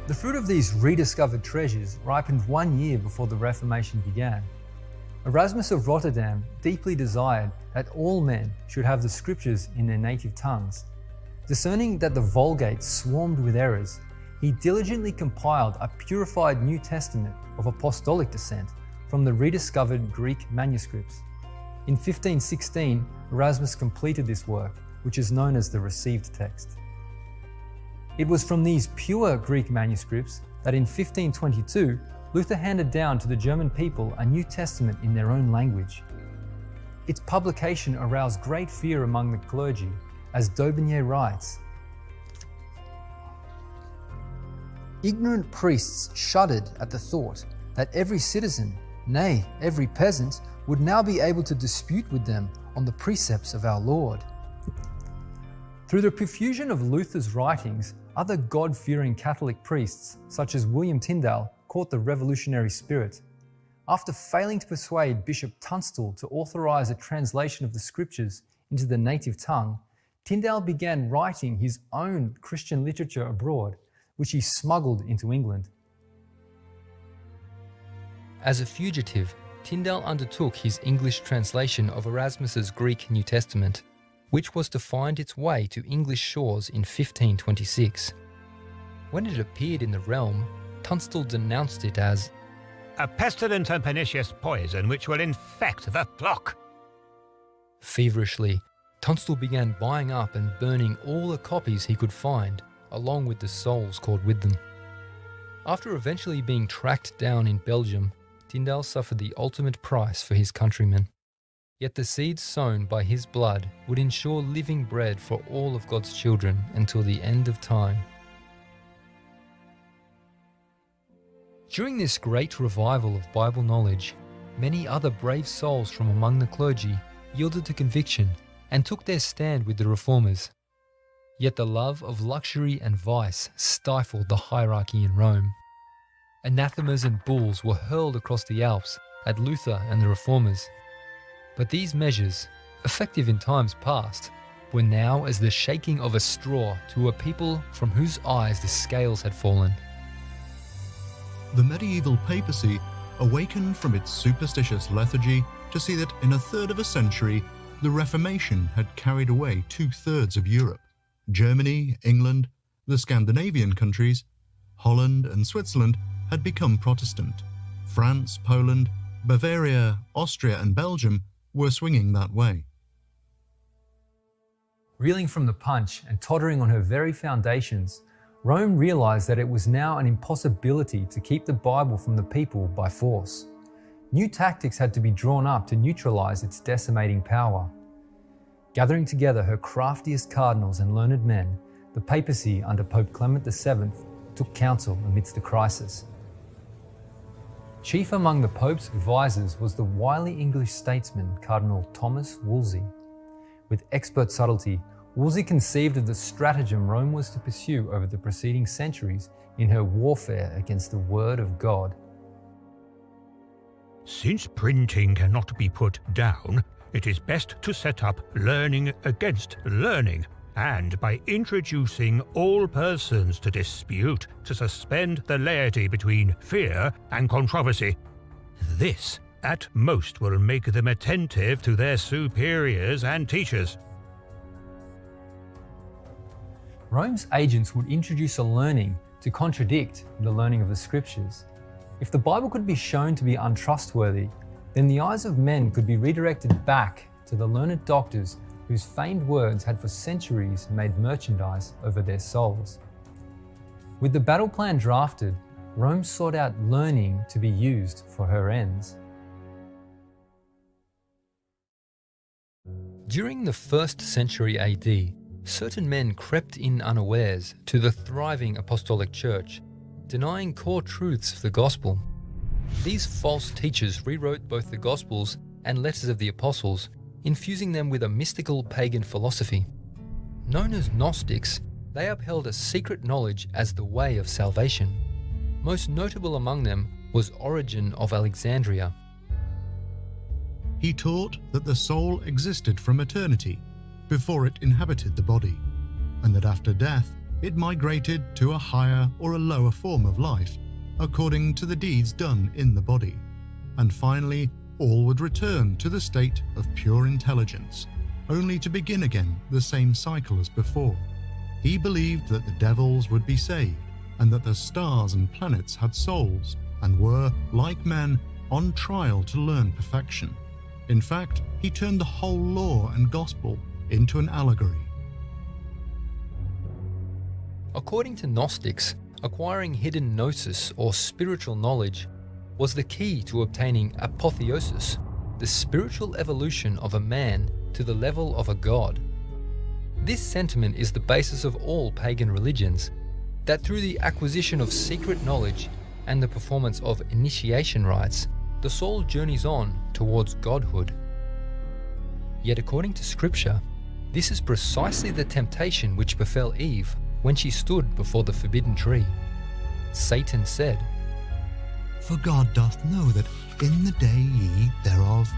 The fruit of these rediscovered treasures ripened 1 year before the Reformation began. Erasmus of Rotterdam deeply desired that all men should have the Scriptures in their native tongues. Discerning that the Vulgate swarmed with errors, he diligently compiled a purified New Testament of apostolic descent from the rediscovered Greek manuscripts. In 1516, Erasmus completed this work, which is known as the Received Text. It was from these pure Greek manuscripts that in 1522, Luther handed down to the German people a New Testament in their own language. Its publication aroused great fear among the clergy, as Daubigny writes, "Ignorant priests shuddered at the thought that every citizen, nay, every peasant, would now be able to dispute with them on the precepts of our Lord." Through the profusion of Luther's writings, other God-fearing Catholic priests, such as William Tyndale, caught the revolutionary spirit. After failing to persuade Bishop Tunstall to authorize a translation of the Scriptures into the native tongue, Tyndale began writing his own Christian literature abroad, which he smuggled into England. As a fugitive, Tyndale undertook his English translation of Erasmus's Greek New Testament, which was to find its way to English shores in 1526. When it appeared in the realm, Tunstall denounced it as a pestilent and pernicious poison which will infect the flock. Feverishly, Tunstall began buying up and burning all the copies he could find, along with the souls caught with them. After eventually being tracked down in Belgium, Tyndale suffered the ultimate price for his countrymen. Yet the seeds sown by his blood would ensure living bread for all of God's children until the end of time. During this great revival of Bible knowledge, many other brave souls from among the clergy yielded to conviction and took their stand with the reformers. Yet the love of luxury and vice stifled the hierarchy in Rome. Anathemas and bulls were hurled across the Alps at Luther and the reformers. But these measures, effective in times past, were now as the shaking of a straw to a people from whose eyes the scales had fallen. The medieval papacy awakened from its superstitious lethargy to see that in a third of a century, the Reformation had carried away 2/3 of Europe. Germany, England, the Scandinavian countries, Holland and Switzerland had become Protestant. France, Poland, Bavaria, Austria and Belgium were swinging that way. Reeling from the punch and tottering on her very foundations, Rome realized that it was now an impossibility to keep the Bible from the people by force. New tactics had to be drawn up to neutralize its decimating power. Gathering together her craftiest cardinals and learned men, the papacy under Pope Clement VII took counsel amidst the crisis. Chief among the Pope's advisors was the wily English statesman Cardinal Thomas Wolsey. With expert subtlety, Wolsey conceived of the stratagem Rome was to pursue over the preceding centuries in her warfare against the Word of God. Since printing cannot be put down, it is best to set up learning against learning, and by introducing all persons to dispute, to suspend the laity between fear and controversy. This, at most will make them attentive to their superiors and teachers. Rome's agents would introduce a learning to contradict the learning of the scriptures. If the Bible could be shown to be untrustworthy, then the eyes of men could be redirected back to the learned doctors whose feigned words had for centuries made merchandise over their souls. With the battle plan drafted, Rome sought out learning to be used for her ends. During the 1st century AD, certain men crept in unawares to the thriving apostolic church, denying core truths of the gospel. These false teachers rewrote both the Gospels and letters of the apostles, infusing them with a mystical pagan philosophy. Known as Gnostics, they upheld a secret knowledge as the way of salvation. Most notable among them was Origen of Alexandria. He taught that the soul existed from eternity, before it inhabited the body, and that after death it migrated to a higher or a lower form of life, according to the deeds done in the body, and finally all would return to the state of pure intelligence, only to begin again the same cycle as before. He believed that the devils would be saved, and that the stars and planets had souls, and were, like men, on trial to learn perfection. In fact, he turned the whole law and gospel into an allegory. According to Gnostics, acquiring hidden gnosis or spiritual knowledge was the key to obtaining apotheosis, the spiritual evolution of a man to the level of a god. This sentiment is the basis of all pagan religions, that through the acquisition of secret knowledge and the performance of initiation rites, the soul journeys on towards godhood. Yet according to Scripture, this is precisely the temptation which befell Eve when she stood before the forbidden tree. Satan said, For God doth know that in the day ye eat thereof,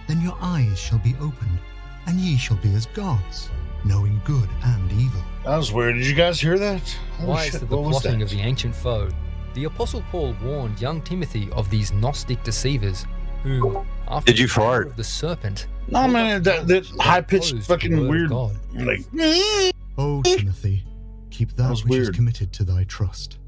then your eyes shall be opened, and ye shall be as gods, knowing good and evil. That was weird. Did you guys hear that? Wise to the plotting of the ancient foe, the Apostle Paul warned young Timothy of these Gnostic deceivers, who, after Did you the power fart? of the serpent, No, man, that high-pitched fucking weird, like... O Timothy, keep that which is committed to thy trust,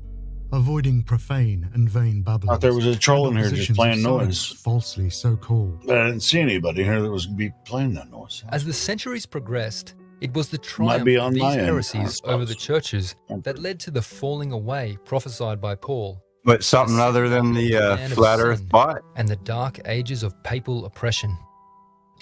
avoiding profane and vain babblings. Thought there was a troll in here just oppositions playing of noise. science Falsely so called. But I didn't see anybody here that was going to be playing that noise. as the centuries progressed, it was the Might triumph be of on these my end, I heresies over suppose. the churches that led to the falling away prophesied by Paul. But something other than the Man of flat Earth sin bot? and the dark ages of papal oppression.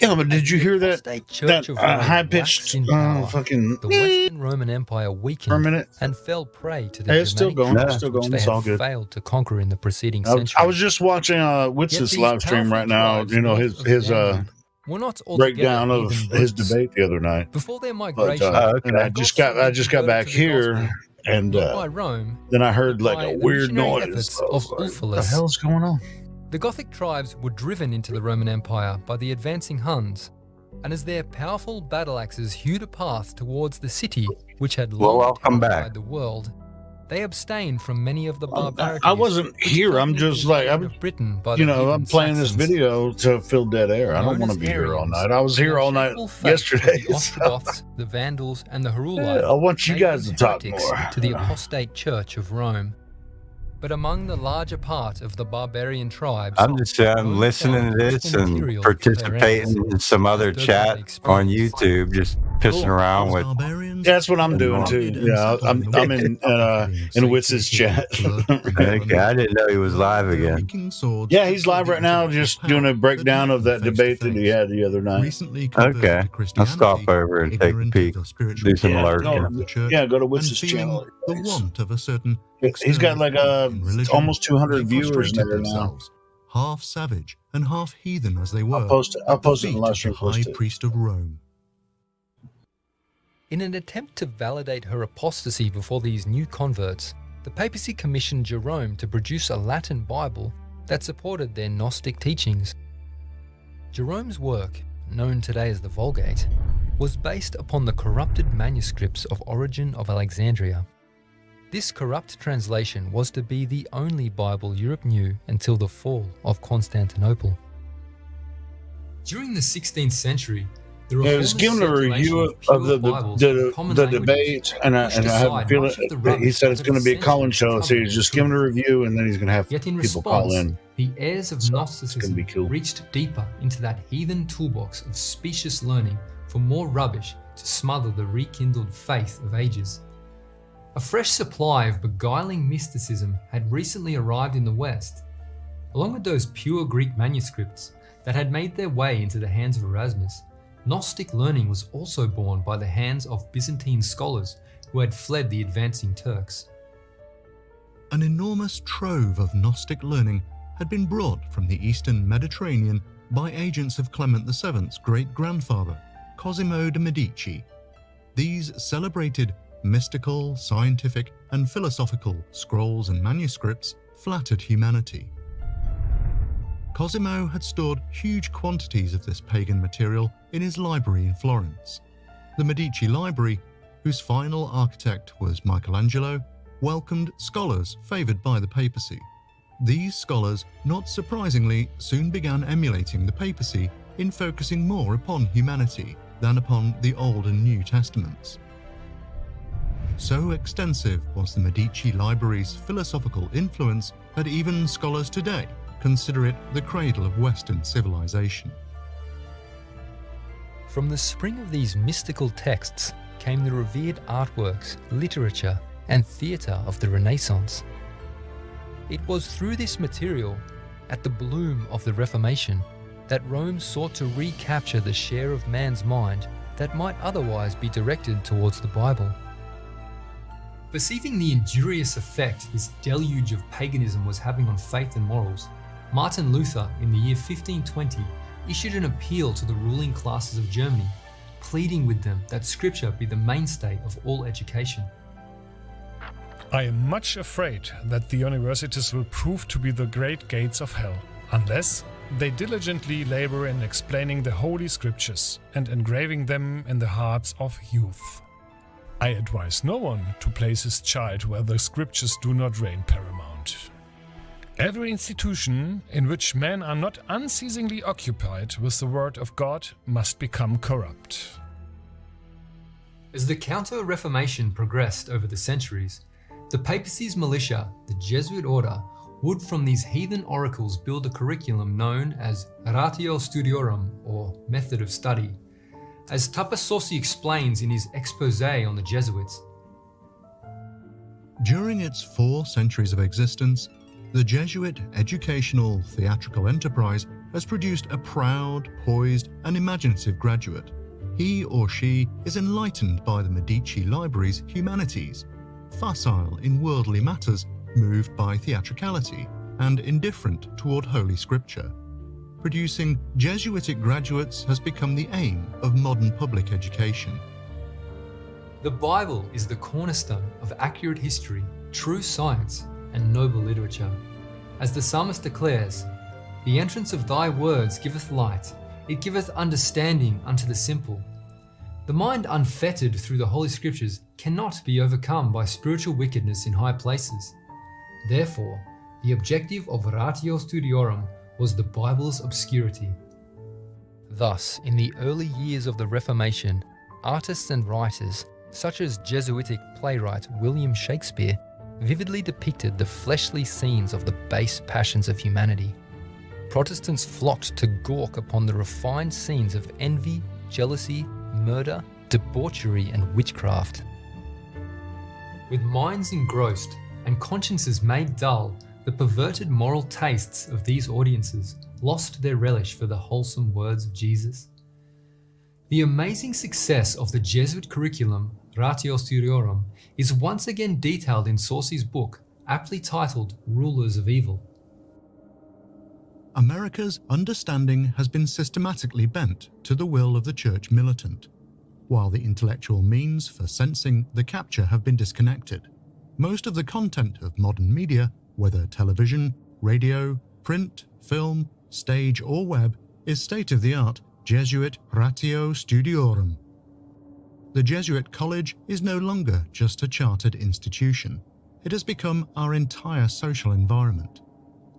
Yeah, but did you hear that? Church of Rome high-pitched waxed in power. fucking... The Western Roman Empire weakened Per minute. and fell prey to the Hey, it's still Germanic going, tribes it's still which going, they it's had all good. failed to conquer in the preceding I century. was just watching Witz's these live stream powerful right now. tribes You know, north his of Denmark were not breakdown altogether of heathen his brutes. debate the other night. Before their But, migration, and I just got back here, and not by Rome, then I heard but like by a the weird missionary noise. efforts I was of like, what the Ulfilas. hell's going on? The Gothic tribes were driven into the Roman Empire by the advancing Huns, and as their powerful battle axes hewed a path towards the city which had Well, long welcome terrified back. the world, they abstained from many of the barbarities. I wasn't here. I'm just like I'm. Britain by You the know, I'm heathen playing this Saxons. video to fill dead air. I don't Known want as to be here all Arians, night. I was here all night shameful fate yesterday. of the Ostrogoths, the Vandals, and the Heruli. Yeah, I want you made guys them to talk heretics more. to the apostate Church of Rome. But among the larger part of the barbarian tribes, I'm just listening to this and participating in some other chat on YouTube, just pissing around with. That's what I'm doing too. Yeah, I'm in Witz's chat. Okay, I didn't know he was live again. Yeah, he's live right now, just doing a breakdown of that debate that he had the other night. Okay, I'll stop over and take a peek, do some lurking. Yeah, go to Witz's channel. The want of a certain He's got like almost 200 viewers there now. themselves, half savage and half heathen as they were. I'll post it at the in the feet live of stream. the high priest of Rome. in an attempt to validate her apostasy before these new converts, the papacy commissioned Jerome to produce a Latin Bible that supported their Gnostic teachings. Jerome's work, known today as the Vulgate, was based upon the corrupted manuscripts of Origen of Alexandria. This corrupt translation was to be the only Bible Europe knew until the fall of Constantinople. During the 16th century, the It was reformers' given a review circulation of pure Bibles the in common languages debate, and I pushed have a aside feeling much of the that he rubbish said it's that going had to be a call-in centuries show, so covered he's the just giving a truth. review, and then he's going to have Yet in people call response, in. the heirs of Gnosticism cool. reached deeper into that heathen toolbox of specious learning for more rubbish to smother the rekindled faith of ages. A fresh supply of beguiling mysticism had recently arrived in the West. Along with those pure Greek manuscripts that had made their way into the hands of Erasmus, Gnostic learning was also born by the hands of Byzantine scholars who had fled the advancing Turks. An enormous trove of Gnostic learning had been brought from the eastern Mediterranean by agents of Clement VII's great-grandfather, Cosimo de' Medici. These celebrated mystical, scientific, and philosophical scrolls and manuscripts flattered humanity. Cosimo had stored huge quantities of this pagan material in his library in Florence. The Medici Library, whose final architect was Michelangelo, welcomed scholars favoured by the papacy. These scholars, not surprisingly, soon began emulating the papacy in focusing more upon humanity than upon the Old and New Testaments. So extensive was the Medici Library's philosophical influence that even scholars today consider it the cradle of Western civilization. From the spring of these mystical texts came the revered artworks, literature, and theatre of the Renaissance. It was through this material, at the bloom of the Reformation, that Rome sought to recapture the share of man's mind that might otherwise be directed towards the Bible. Perceiving the injurious effect this deluge of paganism was having on faith and morals, Martin Luther, in the year 1520, issued an appeal to the ruling classes of Germany, pleading with them that Scripture be the mainstay of all education. I am much afraid that the universities will prove to be the great gates of hell, unless they diligently labor in explaining the Holy Scriptures and engraving them in the hearts of youth. I advise no one to place his child where the Scriptures do not reign paramount. Every institution in which men are not unceasingly occupied with the Word of God must become corrupt. As the Counter-Reformation progressed over the centuries, the papacy's militia, the Jesuit order, would from these heathen oracles build a curriculum known as Ratio Studiorum, or Method of Study. As Tapasosi explains in his exposé on the Jesuits, during its 4 centuries of existence, the Jesuit educational theatrical enterprise has produced a proud, poised, and imaginative graduate. He or she is enlightened by the Medici Library's humanities, facile in worldly matters, moved by theatricality, and indifferent toward Holy Scripture. Producing Jesuitic graduates has become the aim of modern public education. the Bible is the cornerstone of accurate history, true science, and noble literature. As the psalmist declares, "The entrance of thy words giveth light, it giveth understanding unto the simple." The mind unfettered through the Holy Scriptures cannot be overcome by spiritual wickedness in high places. Therefore, the objective of Ratio Studiorum was the Bible's obscurity. Thus, in the early years of the Reformation, artists and writers, such as Jesuitic playwright William Shakespeare, vividly depicted the fleshly scenes of the base passions of humanity. Protestants flocked to gawk upon the refined scenes of envy, jealousy, murder, debauchery, and witchcraft. With minds engrossed and consciences made dull, the perverted moral tastes of these audiences lost their relish for the wholesome words of Jesus. The amazing success of the Jesuit curriculum, Ratio Studiorum, is once again detailed in Saucy's book, aptly titled Rulers of Evil. America's understanding has been systematically bent to the will of the church militant, while the intellectual means for sensing the capture have been disconnected. Most of the content of modern media, whether television, radio, print, film, stage or web, is state-of-the-art Jesuit Ratio Studiorum. The Jesuit College is no longer just a chartered institution. It has become our entire social environment.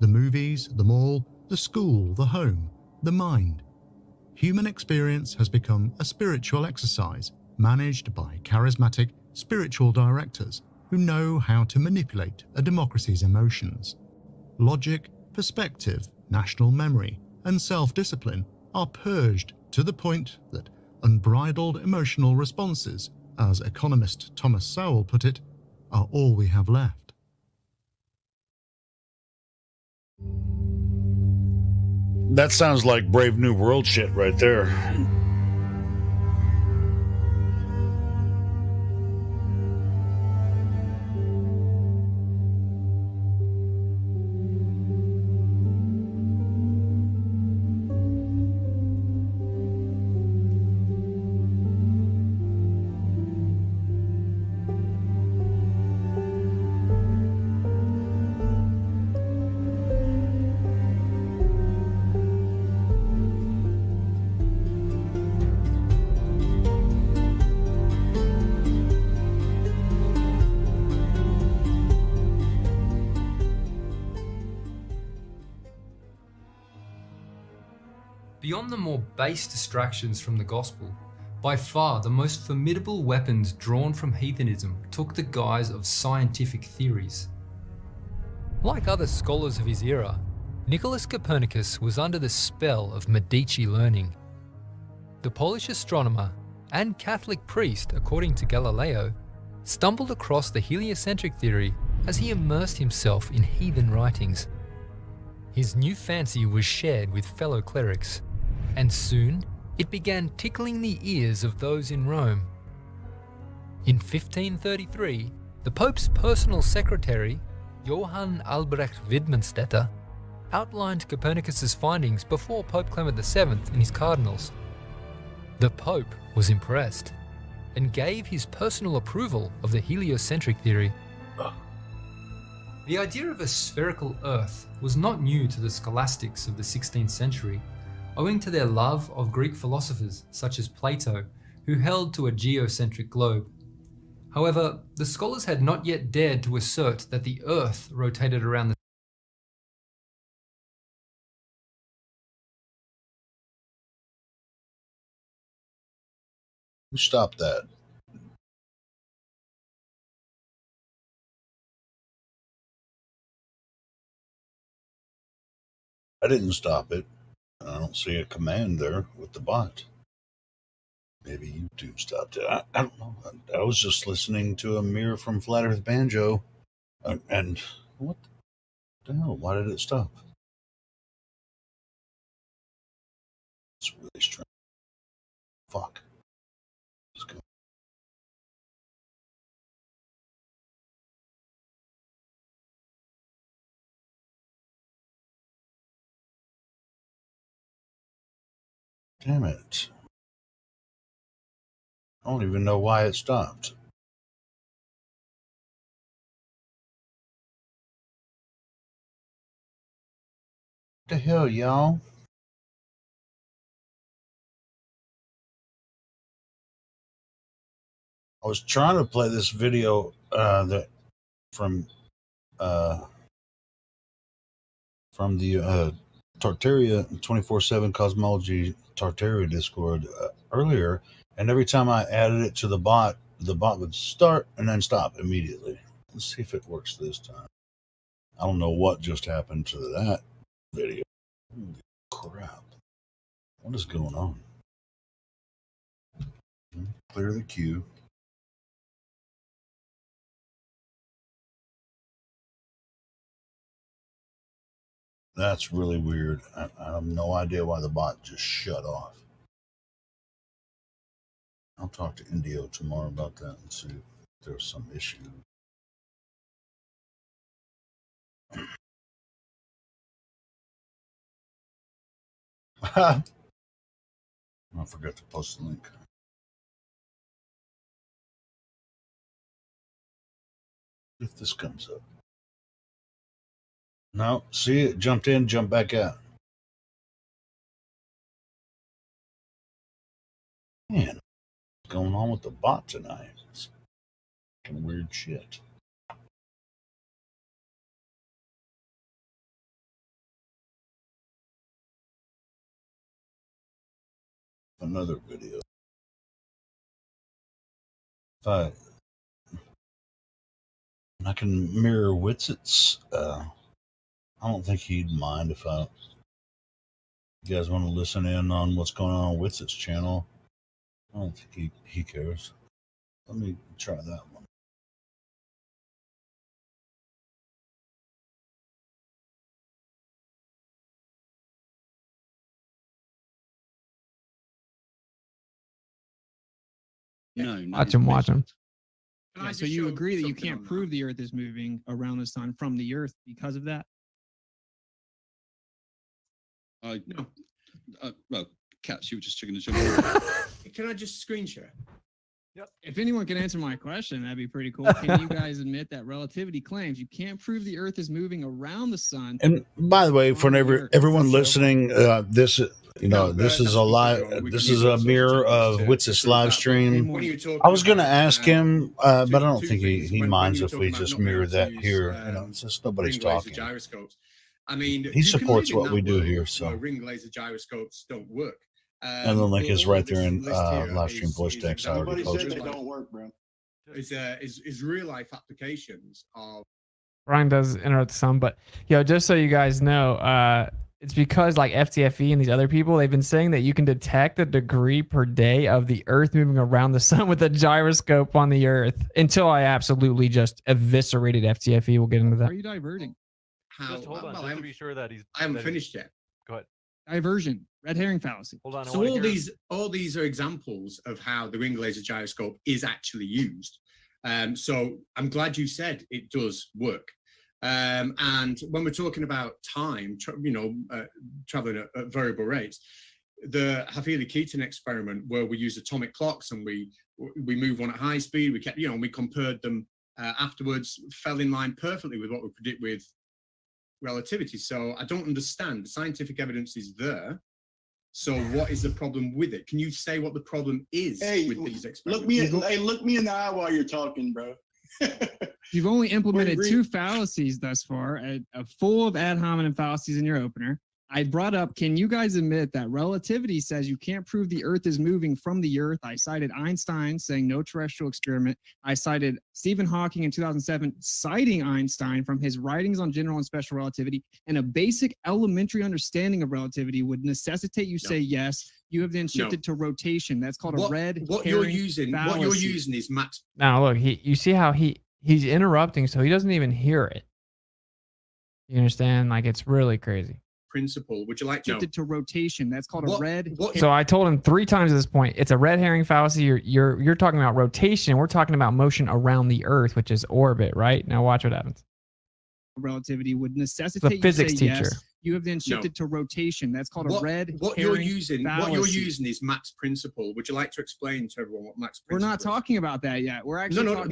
The movies, the mall, the school, the home, the mind. human experience has become a spiritual exercise managed by charismatic spiritual directors who know how to manipulate a democracy's emotions. Logic, perspective, national memory, and self-discipline are purged to the point that unbridled emotional responses, as economist Thomas Sowell put it, are all we have left. That sounds like Brave New World shit right there. Beyond the more base distractions from the gospel, by far the most formidable weapons drawn from heathenism took the guise of scientific theories. Like other scholars of his era, Nicholas Copernicus was under the spell of Medici learning. The Polish astronomer and Catholic priest, according to Galileo, stumbled across the heliocentric theory as he immersed himself in heathen writings. His new fancy was shared with fellow clerics, and soon it began tickling the ears of those in Rome. In 1533, the Pope's personal secretary, Johann Albrecht Widmanstätter, outlined Copernicus's findings before Pope Clement VII and his cardinals. The Pope was impressed and gave his personal approval of the heliocentric theory. The idea of a spherical Earth was not new to the scholastics of the 16th century, owing to their love of Greek philosophers such as Plato, who held to a geocentric globe. However, the scholars had not yet dared to assert that the Earth rotated around the Who stopped that? I didn't stop it. I don't see a command there with the bot. Maybe YouTube stopped it. I don't know. I was just listening to Amir from Flat Earth Banjo. And what the hell? Why did it stop? It's really strange. Fuck. Let's go. Damn it. I don't even know why it stopped. What the hell, y'all? I was trying to play this video that from the Tartaria 24/7 Cosmology Tartaria Discord earlier, and every time I added it to the bot would start and then stop immediately. Let's see if it works this time. I don't know what just happened to that video. Holy crap. What is going on? Clear the queue. That's really weird. I have no idea why the bot just shut off. I'll talk to Indio tomorrow about that and see if there's some issue. I forgot to post the link. If this comes up. No, see, it jumped in, jumped back out. Man, what's going on with the bot tonight? It's fucking weird shit. another video. If I can mirror Witzett's, I don't think he'd mind if you guys want to listen in on what's going on Witzett's channel. I don't think he cares. Let me try that one. No. Watch him. Yeah, so you agree that you can't prove the Earth is moving around the sun from the Earth because of that? No. Well, Cats, you were just checking the jump. Can I just screen share? Yep. If anyone can answer my question, that'd be pretty cool. Can you guys admit that relativity claims you can't prove the Earth is moving around the sun? And by the way, for everyone listening, this this is a live. This is a mirror of Witzett's live stream. I was going to ask him, but I don't think he minds if we just mirror that here. It's just nobody's talking. I mean, He supports what we do here, so. Ring laser gyroscopes don't work. And the link is right there in live stream voice text. I already posted. They don't work, bro. Is real life applications of. Brian does interrupt some, but just so you guys know, it's because like FTFE and these other people, they've been saying that you can detect the degree per day of the Earth moving around the sun with a gyroscope on the Earth. Until I absolutely just eviscerated FTFE, we'll get into that. Are you diverting? Just hold on, just to be sure that I haven't finished yet. Go ahead. Diversion, red herring fallacy. Hold on. So all these are examples of how the ring laser gyroscope is actually used. So I'm glad you said it does work. And when we're talking about time, traveling at variable rates, the Havili-Keaton experiment where we use atomic clocks and we move one at high speed, we kept, we compared them afterwards, fell in line perfectly with what we predict with relativity. So I don't understand. The scientific evidence is there. So what is the problem with it? Can you say what the problem is with these experiments? Look me in the eye while you're talking, bro. You've only implemented 2 fallacies thus far, a full of ad hominem fallacies in your opener. I brought up, can you guys admit that relativity says you can't prove the Earth is moving from the Earth? I cited Einstein saying no terrestrial experiment. I cited Stephen Hawking in 2007 citing Einstein from his writings on general and special relativity, and a basic elementary understanding of relativity would necessitate you say yes. You have then shifted to rotation. That's called a red herring fallacy. What you're using is Max. Now look, you see how he's interrupting, so he doesn't even hear it. You understand? Like, it's really crazy. Principle. Would you like to rotation? That's called a red. So I told him 3 times at this point, it's a red herring fallacy. You're talking about rotation. We're talking about motion around the Earth, which is orbit, right? Now watch what happens. Relativity would necessitate the physics you say teacher. Yes. You have then shifted to rotation. That's called a red. What you're using is Mach's principle. Would you like to explain to everyone what Mach's principle? We're not talking about that yet. We're actually no.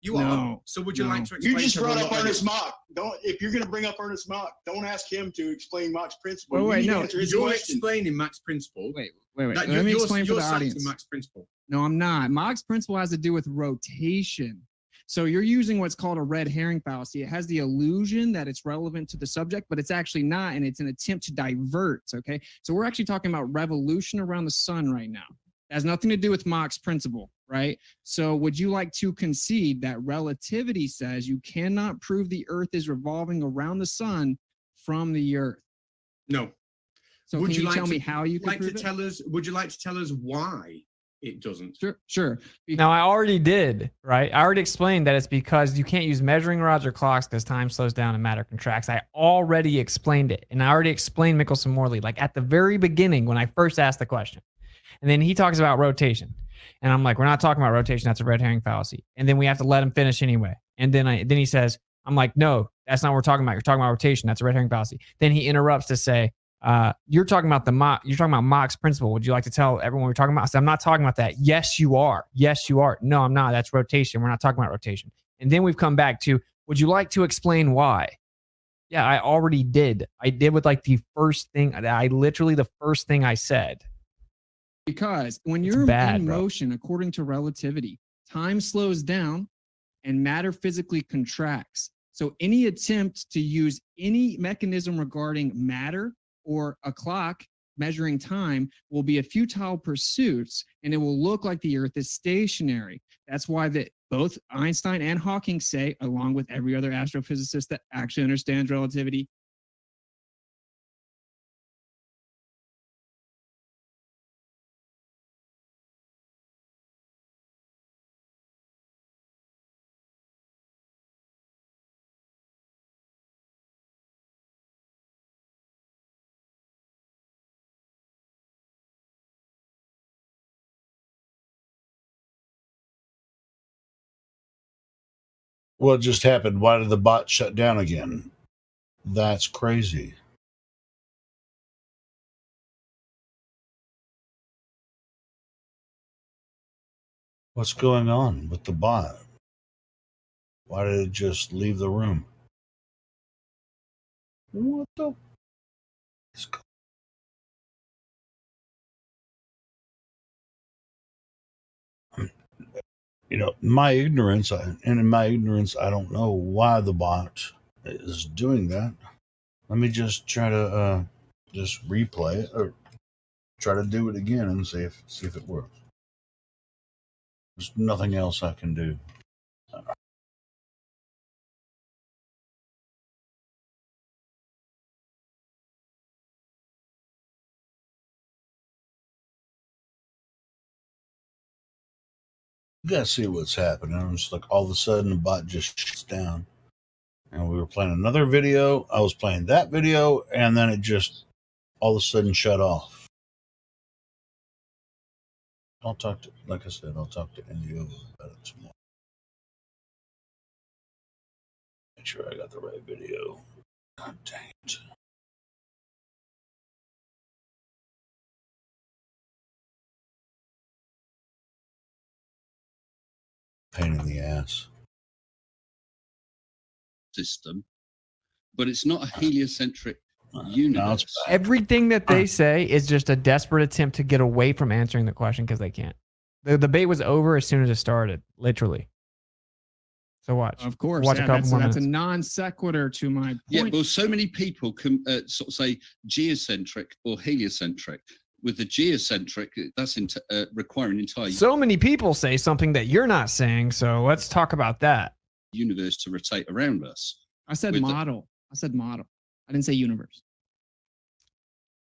You are. So would you like to explain? You just brought up Ernest Mach. If you're going to bring up Ernest Mach, don't ask him to explain Mach's principle. Wait, no. You're explaining Mach's principle. Wait. Let me explain for the audience. Mach's principle. No, I'm not. Mach's principle has to do with rotation. So you're using what's called a red herring fallacy. It has the illusion that it's relevant to the subject, but it's actually not, and it's an attempt to divert, okay? So we're actually talking about revolution around the sun right now. It has nothing to do with Mach's principle, right? So would you like to concede that relativity says you cannot prove the Earth is revolving around the sun from the Earth? No. So would you tell me how you can prove it? Would you like to tell us why it doesn't? Sure. Now, I already did, right? I already explained that it's because you can't use measuring rods or clocks because time slows down and matter contracts. I already explained it. And I already explained Michelson-Morley, like at the very beginning when I first asked the question. And then he talks about rotation. And I'm like, we're not talking about rotation. That's a red herring fallacy. And then we have to let him finish anyway. And then he says, I'm like, no, that's not what we're talking about. You're talking about rotation. That's a red herring fallacy. Then he interrupts to say, you're talking about Mach's principle. Would you like to tell everyone what we're talking about? I said, I'm not talking about that. Yes, you are. No, I'm not. That's rotation. We're not talking about rotation. And then we've come back to, would you like to explain why? Yeah, I already did. I did with like the first thing I said. Because when you're in motion, according to relativity, time slows down and matter physically contracts. So any attempt to use any mechanism regarding matter or a clock measuring time will be a futile pursuit, and it will look like the Earth is stationary. That's why both Einstein and Hawking say, along with every other astrophysicist that actually understands relativity, What just happened? Why did the bot shut down again? That's crazy. What's going on with the bot? Why did it just leave the room? What the? You know, my ignorance, and in my ignorance, I don't know why the bot is doing that. Let me just try to just replay it or try to do it again and see if it works. There's nothing else I can do. You gotta see what's happening. It's like all of a sudden the bot just shuts down. And we were playing another video. I was playing that video, and then it just all of a sudden shut off. I'll talk to, like I said, I'll talk to Indio about it tomorrow. Make sure I got the right video. God dang it. Pain in the ass. System, but it's not a heliocentric universe. Everything that they say is just a desperate attempt to get away from answering the question because they can't. The debate was over as soon as it started, literally. So watch. Of course, watch a couple more that's minutes. a non sequitur to my point. Yeah, well, so many people can sort of say geocentric or heliocentric. With the geocentric, that's requiring entire So many people say something that you're not saying, so let's talk about that. Universe to rotate around us. I said model. I said model. I didn't say universe.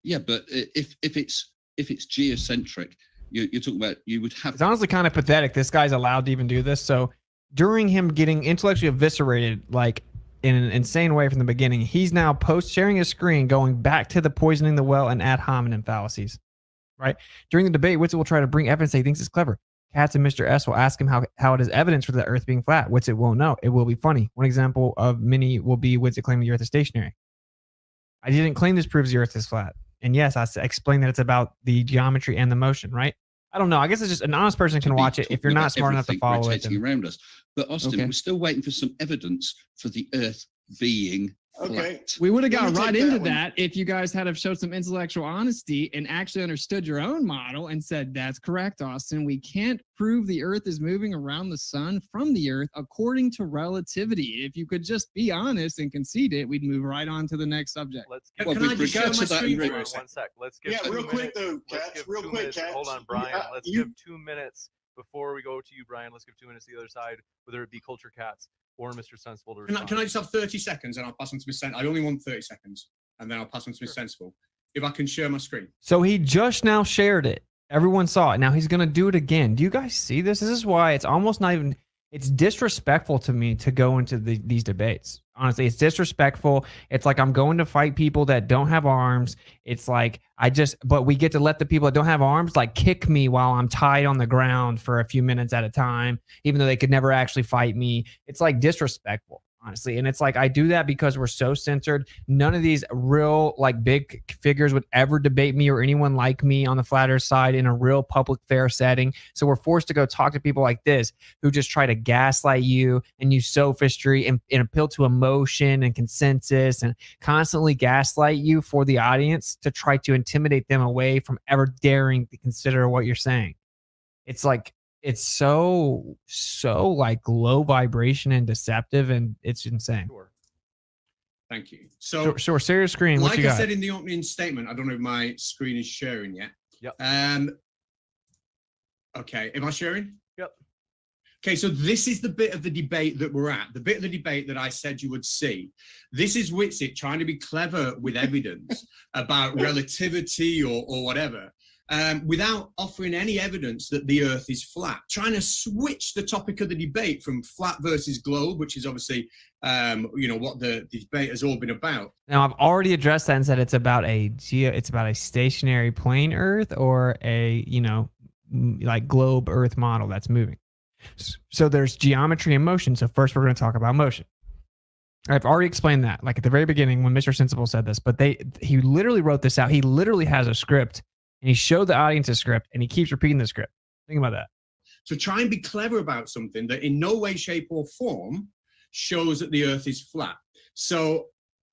Yeah, but if it's geocentric, you're talking about you would have. It's honestly kind of pathetic. This guy's allowed to even do this. So during him getting intellectually eviscerated, like in an insane way from the beginning, he's now sharing his screen, going back to the poisoning the well and ad hominem fallacies. Right during the debate, Witzel will try to bring evidence that he thinks is clever. Katz and Mr. S will ask him how it is evidence for the Earth being flat. Witzel won't know. It will be funny. One example of many will be Witzel claiming the Earth is stationary. I didn't claim this proves the Earth is flat. And yes, I explained that it's about the geometry and the motion, right? I don't know. I guess it's just an honest person can watch it if you're not smart enough to follow it. Around us. But Austin, we're still waiting for some evidence for the Earth being flat. We would have got right into that if you guys had have showed some intellectual honesty and actually understood your own model and said, that's correct, Austin. We can't prove the Earth is moving around the sun from the Earth according to relativity. If you could just be honest and concede it, we'd move right on to the next subject. Let's give can I just share my screen for 1 sec. Let's give 2 real minutes. Quick though, Cats. Real quick, Cats. Hold on, Brian. Let's give 2 minutes before we go to you, Brian. Let's give 2 minutes to the other side, whether it be Culture Cats or Mr. Sensible. Can I just have 30 seconds and I'll pass on to Miss Sensible? I only want 30 seconds and then I'll pass on to Miss Sensible. If I can share my screen. So he just now shared it. Everyone saw it. Now he's going to do it again. Do you guys see this? This is why it's almost not even, it's disrespectful to me to go into these debates. Honestly, it's disrespectful. It's like I'm going to fight people that don't have arms. It's like but we get to let the people that don't have arms like kick me while I'm tied on the ground for a few minutes at a time, even though they could never actually fight me. It's like disrespectful, honestly. And it's like I do that because we're so censored. None of these real like big figures would ever debate me or anyone like me on the flat earth side in a real public fair setting. So we're forced to go talk to people like this who just try to gaslight you and use sophistry and appeal to emotion and consensus and constantly gaslight you for the audience to try to intimidate them away from ever daring to consider what you're saying. It's like it's so like low vibration and deceptive, and it's insane. Sure. Thank you. So, sure. Share your screen. What like you got? I said in the opening statement, I don't know if my screen is sharing yet. Yep. Okay. Am I sharing? Yep. Okay, so this is the bit of the debate that we're at, the bit of the debate that I said you would see. This is Whitsitt trying to be clever with evidence about relativity or whatever, without offering any evidence that the Earth is flat, trying to switch the topic of the debate from flat versus globe, which is obviously, what the debate has all been about. Now, I've already addressed that and said it's about a stationary plane Earth or a, like globe Earth model that's moving. So there's geometry and motion. So first we're going to talk about motion. I've already explained that, like at the very beginning when Mr. Sensible said this, but he literally wrote this out. He literally has a script and he showed the audience a script and he keeps repeating the script. Think about that. So try and be clever about something that in no way, shape or form shows that the Earth is flat. So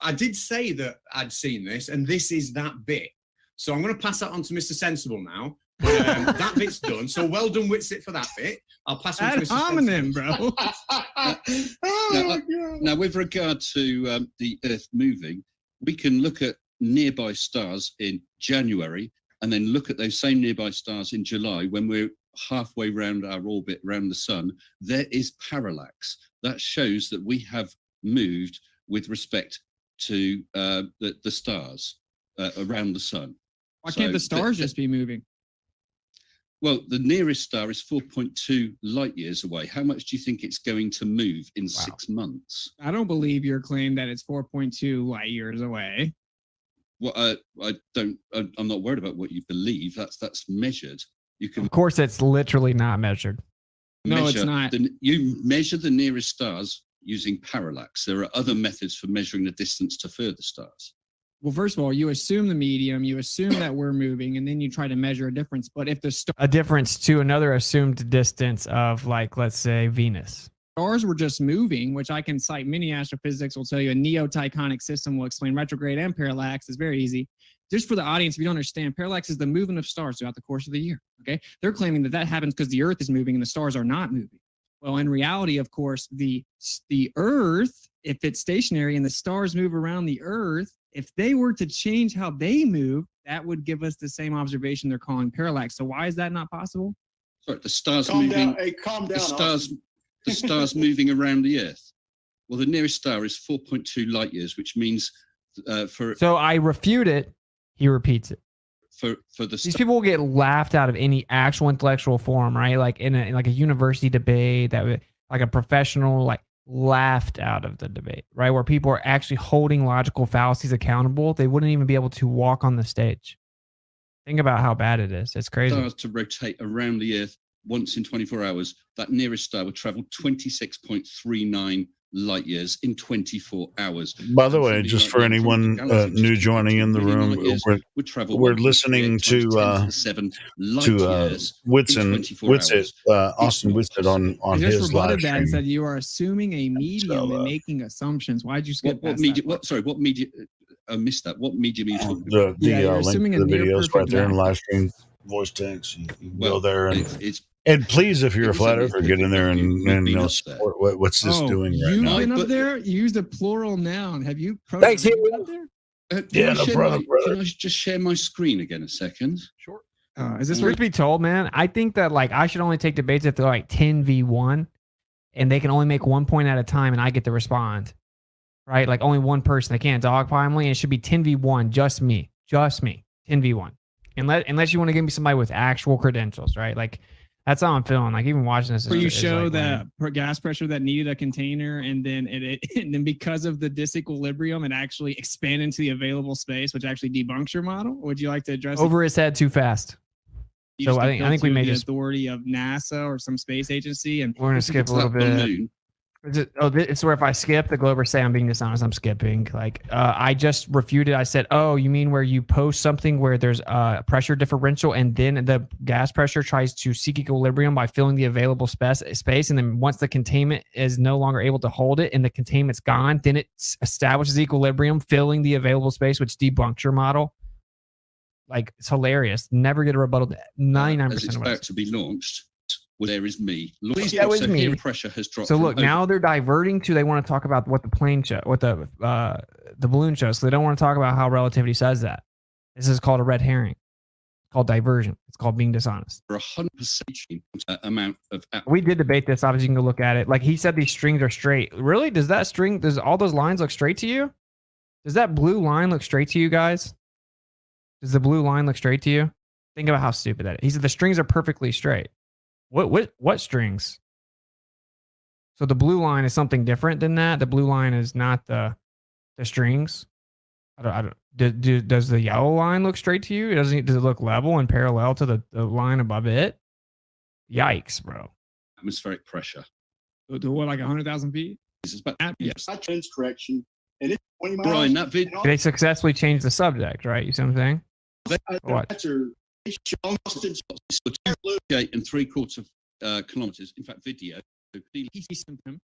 I did say that I'd seen this and this is that bit. So I'm going to pass that on to Now Sensible now. That bit's done. So well done, Whitsitt, for that bit. I'll pass on to Mr. Homonym, bro. Now, with regard to the Earth moving, we can look at nearby stars in January and then look at those same nearby stars in July when we're halfway round our orbit around the sun. There is parallax. That shows that we have moved with respect to the stars around the sun. Why can't the stars just be moving? Well, the nearest star is 4.2 light years away. How much do you think it's going to move in 6 months? I don't believe your claim that it's 4.2 light years away. Well, I'm not worried about what you believe. That's measured. You can. Of course, it's literally not measured. No, it's not. You measure the nearest stars using parallax. There are other methods for measuring the distance to further stars. Well, first of all, you assume the medium, you assume that we're moving, and then you try to measure a difference. But if the a difference to another assumed distance of, like, let's say Venus. Stars were just moving, which I can cite many astrophysics will tell you a neo-Tychonic system will explain retrograde and parallax. It's very easy. Just for the audience, if you don't understand, parallax is the movement of stars throughout the course of the year. Okay, they're claiming that happens because the Earth is moving and the stars are not moving. Well, in reality, of course, the Earth, if it's stationary and the stars move around the Earth, if they were to change how they move, that would give us the same observation they're calling parallax. So why is that not possible? Sorry, the stars Calm moving. down. Hey, calm down. The stars moving around the Earth. Well, the nearest star is 4.2 light years, which means So I refute it. He repeats it. For These people will get laughed out of any actual intellectual forum, right? Like in a university debate, like a professional, like, laughed out of the debate, right? Where people are actually holding logical fallacies accountable. They wouldn't even be able to walk on the stage. Think about how bad it is. It's crazy. Stars to rotate around the Earth once in 24 hours. That nearest star would travel 26.39 light years in 24 hours. By the way, just for anyone new joining in the room, we're listening to Whitsitt, Austin Whitsitt on his his live that and stream. said you are assuming a medium and making assumptions. Why'd you skip what medium? What medium? I missed that. What medium are you talking about? The link to the videos right there in match. live stream, voice text. You can go there and please, if you're a flat earther, get in there and support what's this doing right now. You've been up there. You used a plural noun. Have you? Thanks, up there? Can I just share my screen again a second? Sure. Is this Truth be told, man, I think that, like, I should only take debates if they're like 10v1 and they can only make 1 point at a time and I get to respond. Right? Like only one person. They can't dogpile me, and it should be 10v1, just me. 10v1. Unless you want to give me somebody with actual credentials, right? Like, that's how I'm feeling. Like, even watching this. Where you show the gas pressure that needed a container, and then and then because of the disequilibrium, it actually expanded into the available space, which actually debunks your model. Would you like to address over his head too fast? So I think we made the authority of NASA or some space agency, and we're gonna skip a little bit. It's where if I skip, the Globers say I'm being dishonest. I'm skipping. Like, I just refuted. I said, oh, you mean where you post something where there's a pressure differential and then the gas pressure tries to seek equilibrium by filling the available space. And then once the containment is no longer able to hold it and the containment's gone, then it establishes equilibrium, filling the available space, which debunks your model. Like, it's hilarious. Never get a rebuttal. 99% as it's of what about to be launched. well, there is me. That was me. Here pressure has dropped. So from look, now they're diverting to, they want to talk about what the plane show, what the balloon show. So they don't want to talk about how relativity says that. This is called a red herring. It's called diversion. It's called being dishonest. For 100% amount of. We did debate this. Obviously, you can go look at it. Like he said, these strings are straight. Really? Does all those lines look straight to you? Does that blue line look straight to you guys? Does the blue line look straight to you? Think about how stupid that is. He said the strings are perfectly straight. What strings? So the blue line is something different than that. The blue line is not the strings. Does the yellow line look straight to you? Does it look level and parallel to the line above it? Yikes, bro. Atmospheric pressure. To what, like 100,000 feet? Yes. I changed correction. And it's 20 miles. Brian, that video. They successfully changed the subject, right? You see what I'm saying? What? That's her. Almost 8 3/4 kilometers. In fact, video. He sees something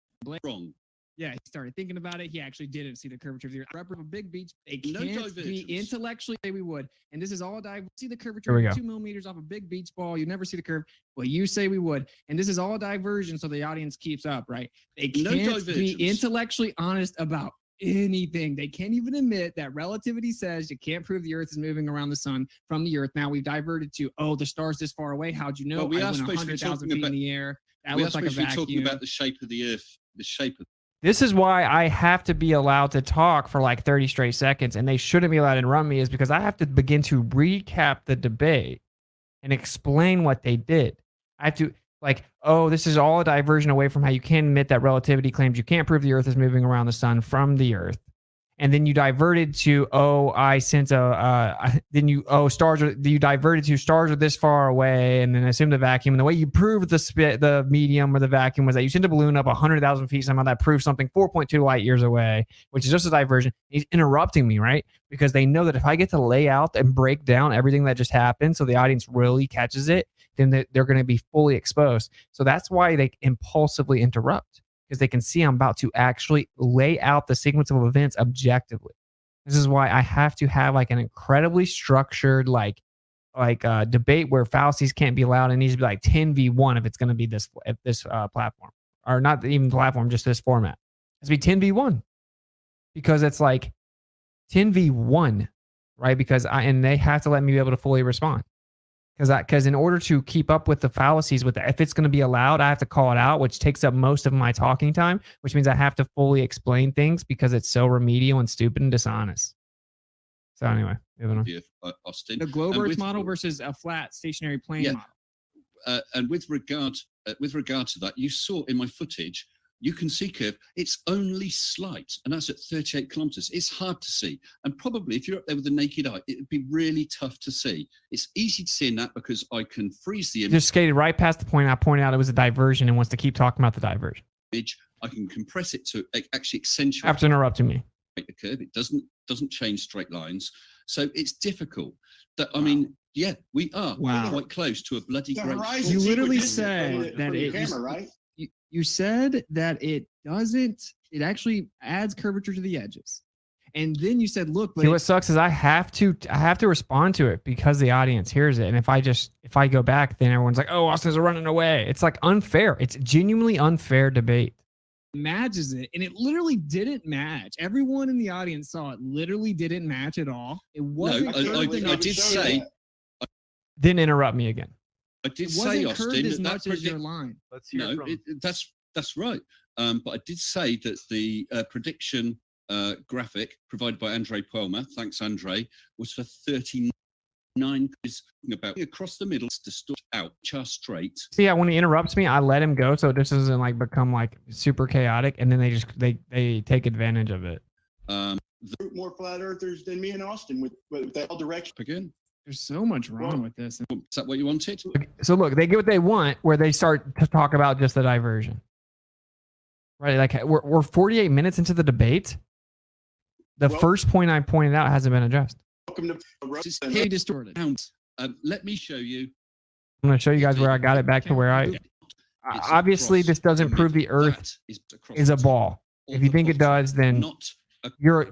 wrong. Yeah, he started thinking about it. He actually didn't see the curvature of the earth. Rubber of a big beach. They No can't be divergence. intellectually say we would. And this is all see the Here curvature we of go. 2 millimeters off a big beach ball. You never see the curve. Well, you say we would. And this is all diversion, so the audience keeps up, right? They No can't be divergence. intellectually honest about anything. They can't even admit that relativity says you can't prove the earth is moving around the sun from the earth. Now we've diverted to, the star's this far away. How'd you know? Well, we I are went supposed to be 100,000 talking feet about in the air. That we are looks like a supposed to be talking vacuum. about the shape of the earth, the shape of. This is why I have to be allowed to talk for like 30 straight seconds, and they shouldn't be allowed to interrupt me, is because I have to begin to recap the debate and explain what they did. I have to, this is all a diversion away from how you can admit that relativity claims you can't prove the earth is moving around the sun from the earth. And then you diverted to, you diverted to stars are this far away, and then assume the vacuum. And the way you proved the medium or the vacuum was that you sent a balloon up 100,000 feet. Somehow that proves something 4.2 light years away, which is just a diversion. He's interrupting me, right? Because they know that if I get to lay out and break down everything that just happened so the audience really catches it, then they're going to be fully exposed. So that's why they impulsively interrupt. Because they can see I'm about to actually lay out the sequence of events objectively. This is why I have to have like an incredibly structured debate where fallacies can't be allowed. It needs to be like 10v1 if it's going to be this platform, or not even platform, just this format. It's be 10v1 because it's like 10v1, right? And they have to let me be able to fully respond. Because in order to keep up with the fallacies, if it's going to be allowed, I have to call it out, which takes up most of my talking time, which means I have to fully explain things because it's so remedial and stupid and dishonest. So anyway, moving on. Austin. The globe Earth model versus a flat stationary plane model. And with regard to that, you saw in my footage, you can see curve. It's only slight, and that's at 38 kilometers. It's hard to see, and probably if you're up there with the naked eye, it would be really tough to see. It's easy to see in that because I can freeze the image. Just skated right past the point I pointed out it was a diversion and wants to keep talking about the diversion. I can compress it to actually accentuate. After interrupting me, the curve, it doesn't change straight lines, so it's difficult. That I mean, yeah, we are quite close to a bloody great. You literally said that right? You said that it actually adds curvature to the edges. And then you said, look, see, what sucks is I have to respond to it because the audience hears it. And if I go back, then everyone's like, oh, Austin's running away. It's like unfair. It's genuinely unfair debate. Matches it, and it literally didn't match. Everyone in the audience saw it literally didn't match at all. It wasn't. I did say. Didn't interrupt me again. I did say, Austin, as much as your line. Let's hear from. That's right. But I did say that the prediction graphic provided by Andre Puelma, thanks Andre, was for 39 about across the middle, distort out, just straight. See, when he interrupts me, I let him go so this doesn't like become like super chaotic, and then they take advantage of it. More flat earthers than me and Austin with that all direction. Again. There's so much wrong with this. Is that what you wanted? So look, they get what they want where they start to talk about just the diversion. Right? Like we're 48 minutes into the debate. The first point I pointed out hasn't been addressed. Welcome to Hey, distorted. Let me show you. I'm going to show you guys where I got it back to where obviously this doesn't prove the earth is a ball. If you think it does, then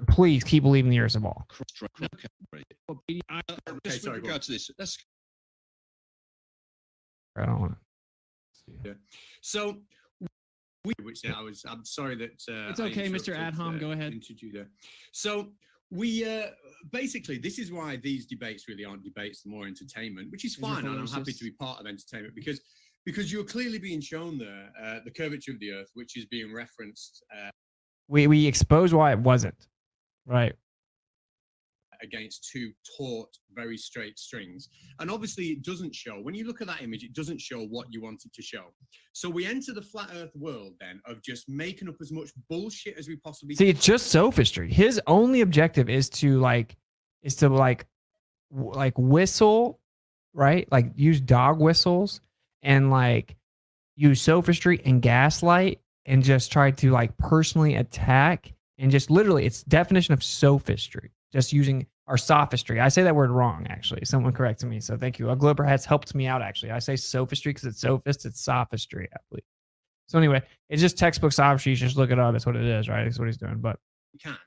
please keep believing the earth's a ball. Just with regard to this, I don't want Yeah. So, I'm sorry that it's okay, Mr. Adham. Go ahead. There. So we basically, this is why these debates really aren't debates; they're more entertainment, which is fine, and I'm happy to be part of entertainment because you're clearly being shown there the curvature of the Earth, which is being referenced. We expose why it wasn't, right? Against two taut, very straight strings. And obviously it doesn't show, when you look at that image, it doesn't show what you want it to show. So we enter the flat earth world then of just making up as much bullshit as we possibly See, it's just sophistry. His only objective is to whistle, right? Like use dog whistles and like use sophistry and gaslight and just try to like personally attack and just literally it's definition of sophistry. Just using our sophistry. I say that word wrong, actually. Someone corrected me, so thank you. A Glober has helped me out, actually. I say sophistry because it's sophist, it's sophistry, I believe. So anyway, it's just textbook sophistry. You just look it up. That's what it is, right? That's what he's doing. But can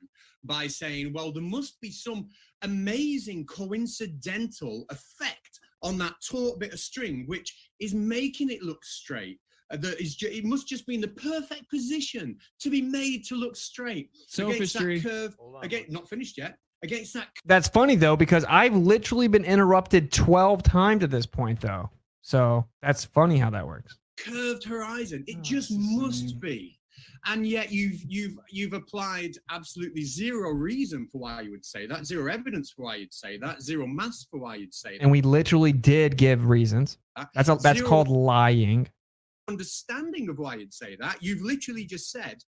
by saying, well, there must be some amazing coincidental effect on that taut bit of string, which is making it look straight. It must just be in the perfect position to be made to look straight. Sophistry. Against that curve, again, not finished yet. Against that. That's funny though, because I've literally been interrupted 12 times at this point, though. So that's funny how that works. Curved horizon. It just must be. And yet you've applied absolutely zero reason for why you would say that, zero evidence for why you'd say that, zero mass for why you'd say that. And we literally did give reasons. That's called lying. Understanding of why you'd say that. You've literally just said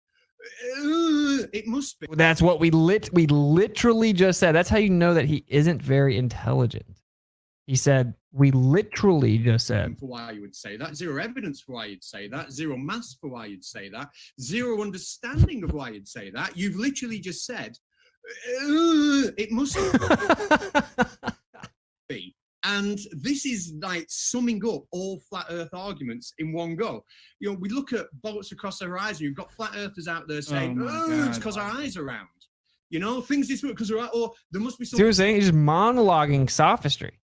it must be. That's what we literally just said. That's how you know that he isn't very intelligent. He said we literally just said for why you would say that, zero evidence for why you'd say that, zero mass for why you'd say that, zero understanding of why you'd say that. You've literally just said it must be. And this is like summing up all flat earth arguments in one go. You know, we look at bolts across the horizon. You've got flat earthers out there saying, it's because our eyes are round. You know, things this way because or there must be some. See what I'm saying? He's monologuing sophistry.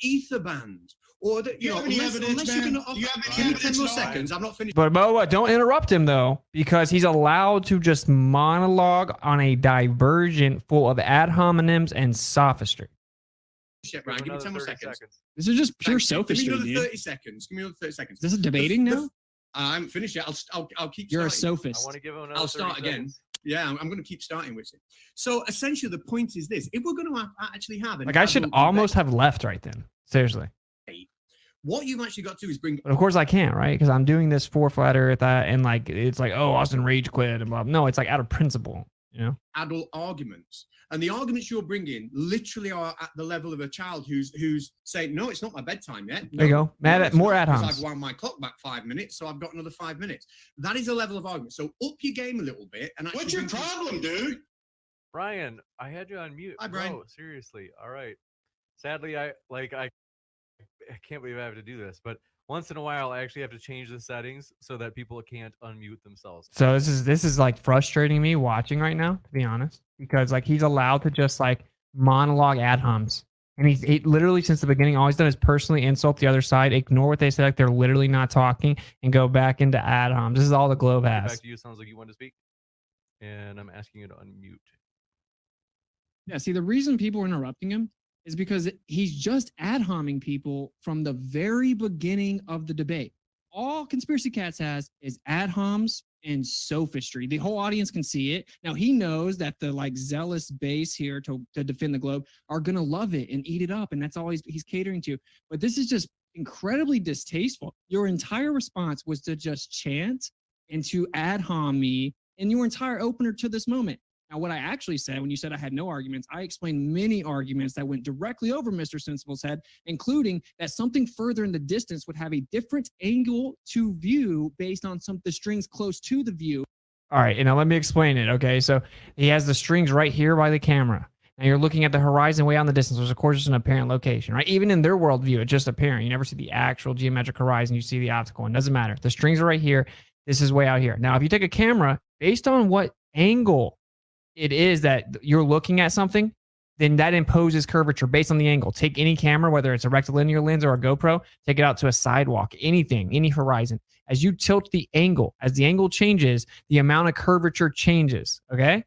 Ether band. Or that, you know, unless you're going to give me 10 more seconds, I'm not finished. But don't interrupt him though, because he's allowed to just monologue on a divergent full of ad hominems and sophistry. Shit, Brian, give me 10 more seconds. This is just pure sophistry. Give me another 30 seconds. Give me another 30 seconds. This is debating now? I haven't finished yet. I'll keep You're starting. a sophist. I want to give him another I'll start again. Yeah, I'm going to keep starting with it. So essentially, the point is this: if we're going to actually have I should almost have left right then. Seriously. What you've actually got to do is bring. But of course I can't, right? Because I'm doing this for flat earth, and like it's like, oh, Austin rage quit and blah. No, it's like out of principle, you know. Adult arguments. And the arguments you're bringing literally are at the level of a child who's saying, no, it's not my bedtime yet. No, there you go. More ad-homs. I've wound my clock back 5 minutes, so I've got another 5 minutes. That is a level of argument. So up your game a little bit. And what's your problem, dude? Brian, I had you on mute. Hi, Brian. Bro, seriously. All right. Sadly, I can't believe I have to do this, but once in a while, I actually have to change the settings so that people can't unmute themselves. So this is like frustrating me watching right now, to be honest, because like he's allowed to just like monologue ad homs, and he literally since the beginning all he's done is personally insult the other side, ignore what they say like they're literally not talking, and go back into ad homs. This is all the Globe has. Back to you. Sounds like you want to speak, and I'm asking you to unmute. Yeah. See, the reason people are interrupting him is because he's just ad homing people from the very beginning of the debate. All Conspiracy Cats has is ad homs and sophistry. The whole audience can see it. Now he knows that the like zealous base here to defend the globe are gonna love it and eat it up, and that's all he's catering to. But this is just incredibly distasteful. Your entire response was to just chant and to ad hom me, and your entire opener to this moment. Now, what I actually said when you said I had no arguments, I explained many arguments that went directly over Mr. Sensible's head, including that something further in the distance would have a different angle to view based on some of the strings close to the view. All right, and now let me explain it, okay? So he has the strings right here by the camera. Now you're looking at the horizon way out in the distance, which of course is an apparent location, right? Even in their worldview, it's just apparent. You never see the actual geometric horizon. You see the optical one. Doesn't matter. The strings are right here. This is way out here. Now, if you take a camera, based on what angle it is that you're looking at something, then that imposes curvature based on the angle. Take any camera, whether it's a rectilinear lens or a GoPro, take it out to a sidewalk, anything, any horizon. As you tilt the angle, as the angle changes, the amount of curvature changes, okay?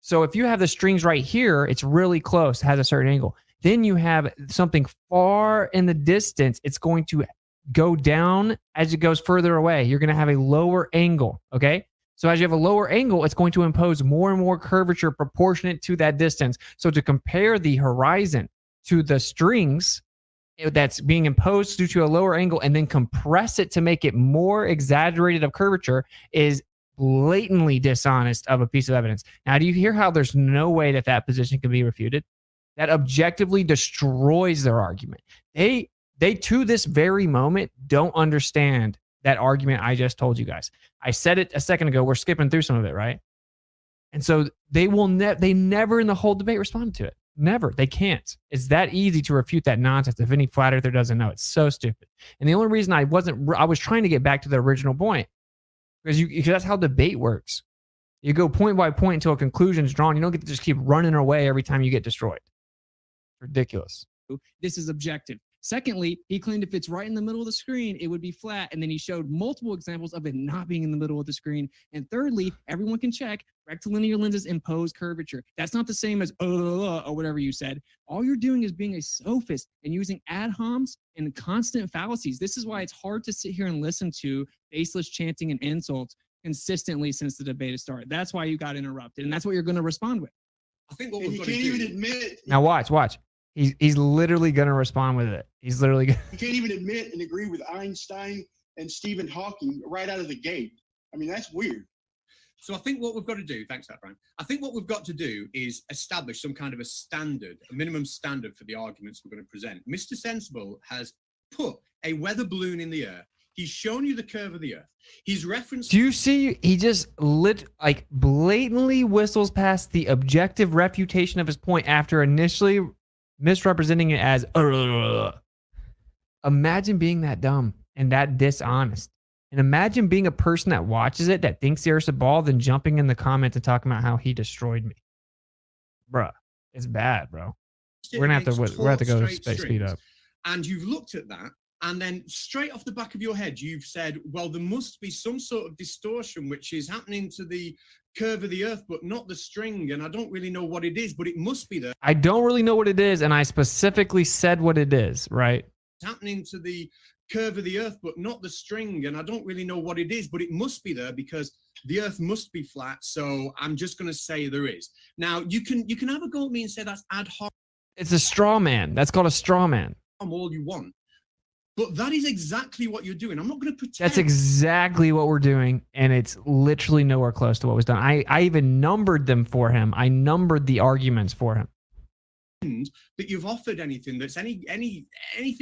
So if you have the strings right here, it's really close, has a certain angle. Then you have something far in the distance, it's going to go down as it goes further away. You're going to have a lower angle, okay? So as you have a lower angle, it's going to impose more and more curvature proportionate to that distance. So to compare the horizon to the strings that's being imposed due to a lower angle and then compress it to make it more exaggerated of curvature is blatantly dishonest of a piece of evidence. Now, do you hear how there's no way that that position can be refuted? That objectively destroys their argument. They to this very moment don't understand that argument I just told you guys. I said it a second ago. We're skipping through some of it, right? And so they never in the whole debate responded to it. Never. They can't. It's that easy to refute that nonsense if any flat earther doesn't know. It's so stupid. And the only reason I was trying to get back to the original point because that's how debate works. You go point by point until a conclusion is drawn. You don't get to just keep running away every time you get destroyed. Ridiculous. This is objective. Secondly, he claimed if it's right in the middle of the screen, it would be flat. And then he showed multiple examples of it not being in the middle of the screen. And thirdly, everyone can check rectilinear lenses impose curvature. That's not the same as or whatever you said. All you're doing is being a sophist and using ad homs and constant fallacies. This is why it's hard to sit here and listen to baseless chanting and insults consistently since the debate has started. That's why you got interrupted. And that's what you're going to respond with. I think what we've got to do... even admit... Now watch. He's literally going to respond with it. He's literally going You can't even admit and agree with Einstein and Stephen Hawking right out of the gate. I mean, that's weird. So I think what we've got to do, thanks for that, Brian. I think what we've got to do is establish some kind of a standard, a minimum standard for the arguments we're going to present. Mr. Sensible has put a weather balloon in the air. He's shown you the curve of the earth. He's referenced... Do you see? He just blatantly whistles past the objective refutation of his point after initially misrepresenting it as Imagine being that dumb and that dishonest. And imagine being a person that watches it, that thinks the Earth's a ball, then jumping in the comments and talking about how he destroyed me. Bruh, it's bad, bro. We're gonna have to go speed up. And you've looked at that, and then straight off the back of your head, you've said, well, there must be some sort of distortion which is happening to the curve of the earth, but not the string. And I don't really know what it is, but it must be there. I don't really know what it is, and I specifically said what it is, right? It's happening to the curve of the earth, but not the string. And I don't really know what it is, but it must be there because the earth must be flat. So I'm just going to say there is. Now, you can have a go at me and say that's ad hoc. It's a straw man. That's called a straw man. All you want. But that is exactly what you're doing. I'm not going to pretend. That's exactly what we're doing, and it's literally nowhere close to what was done. I even numbered them for him. I numbered the arguments for him. That you've offered anything that's anything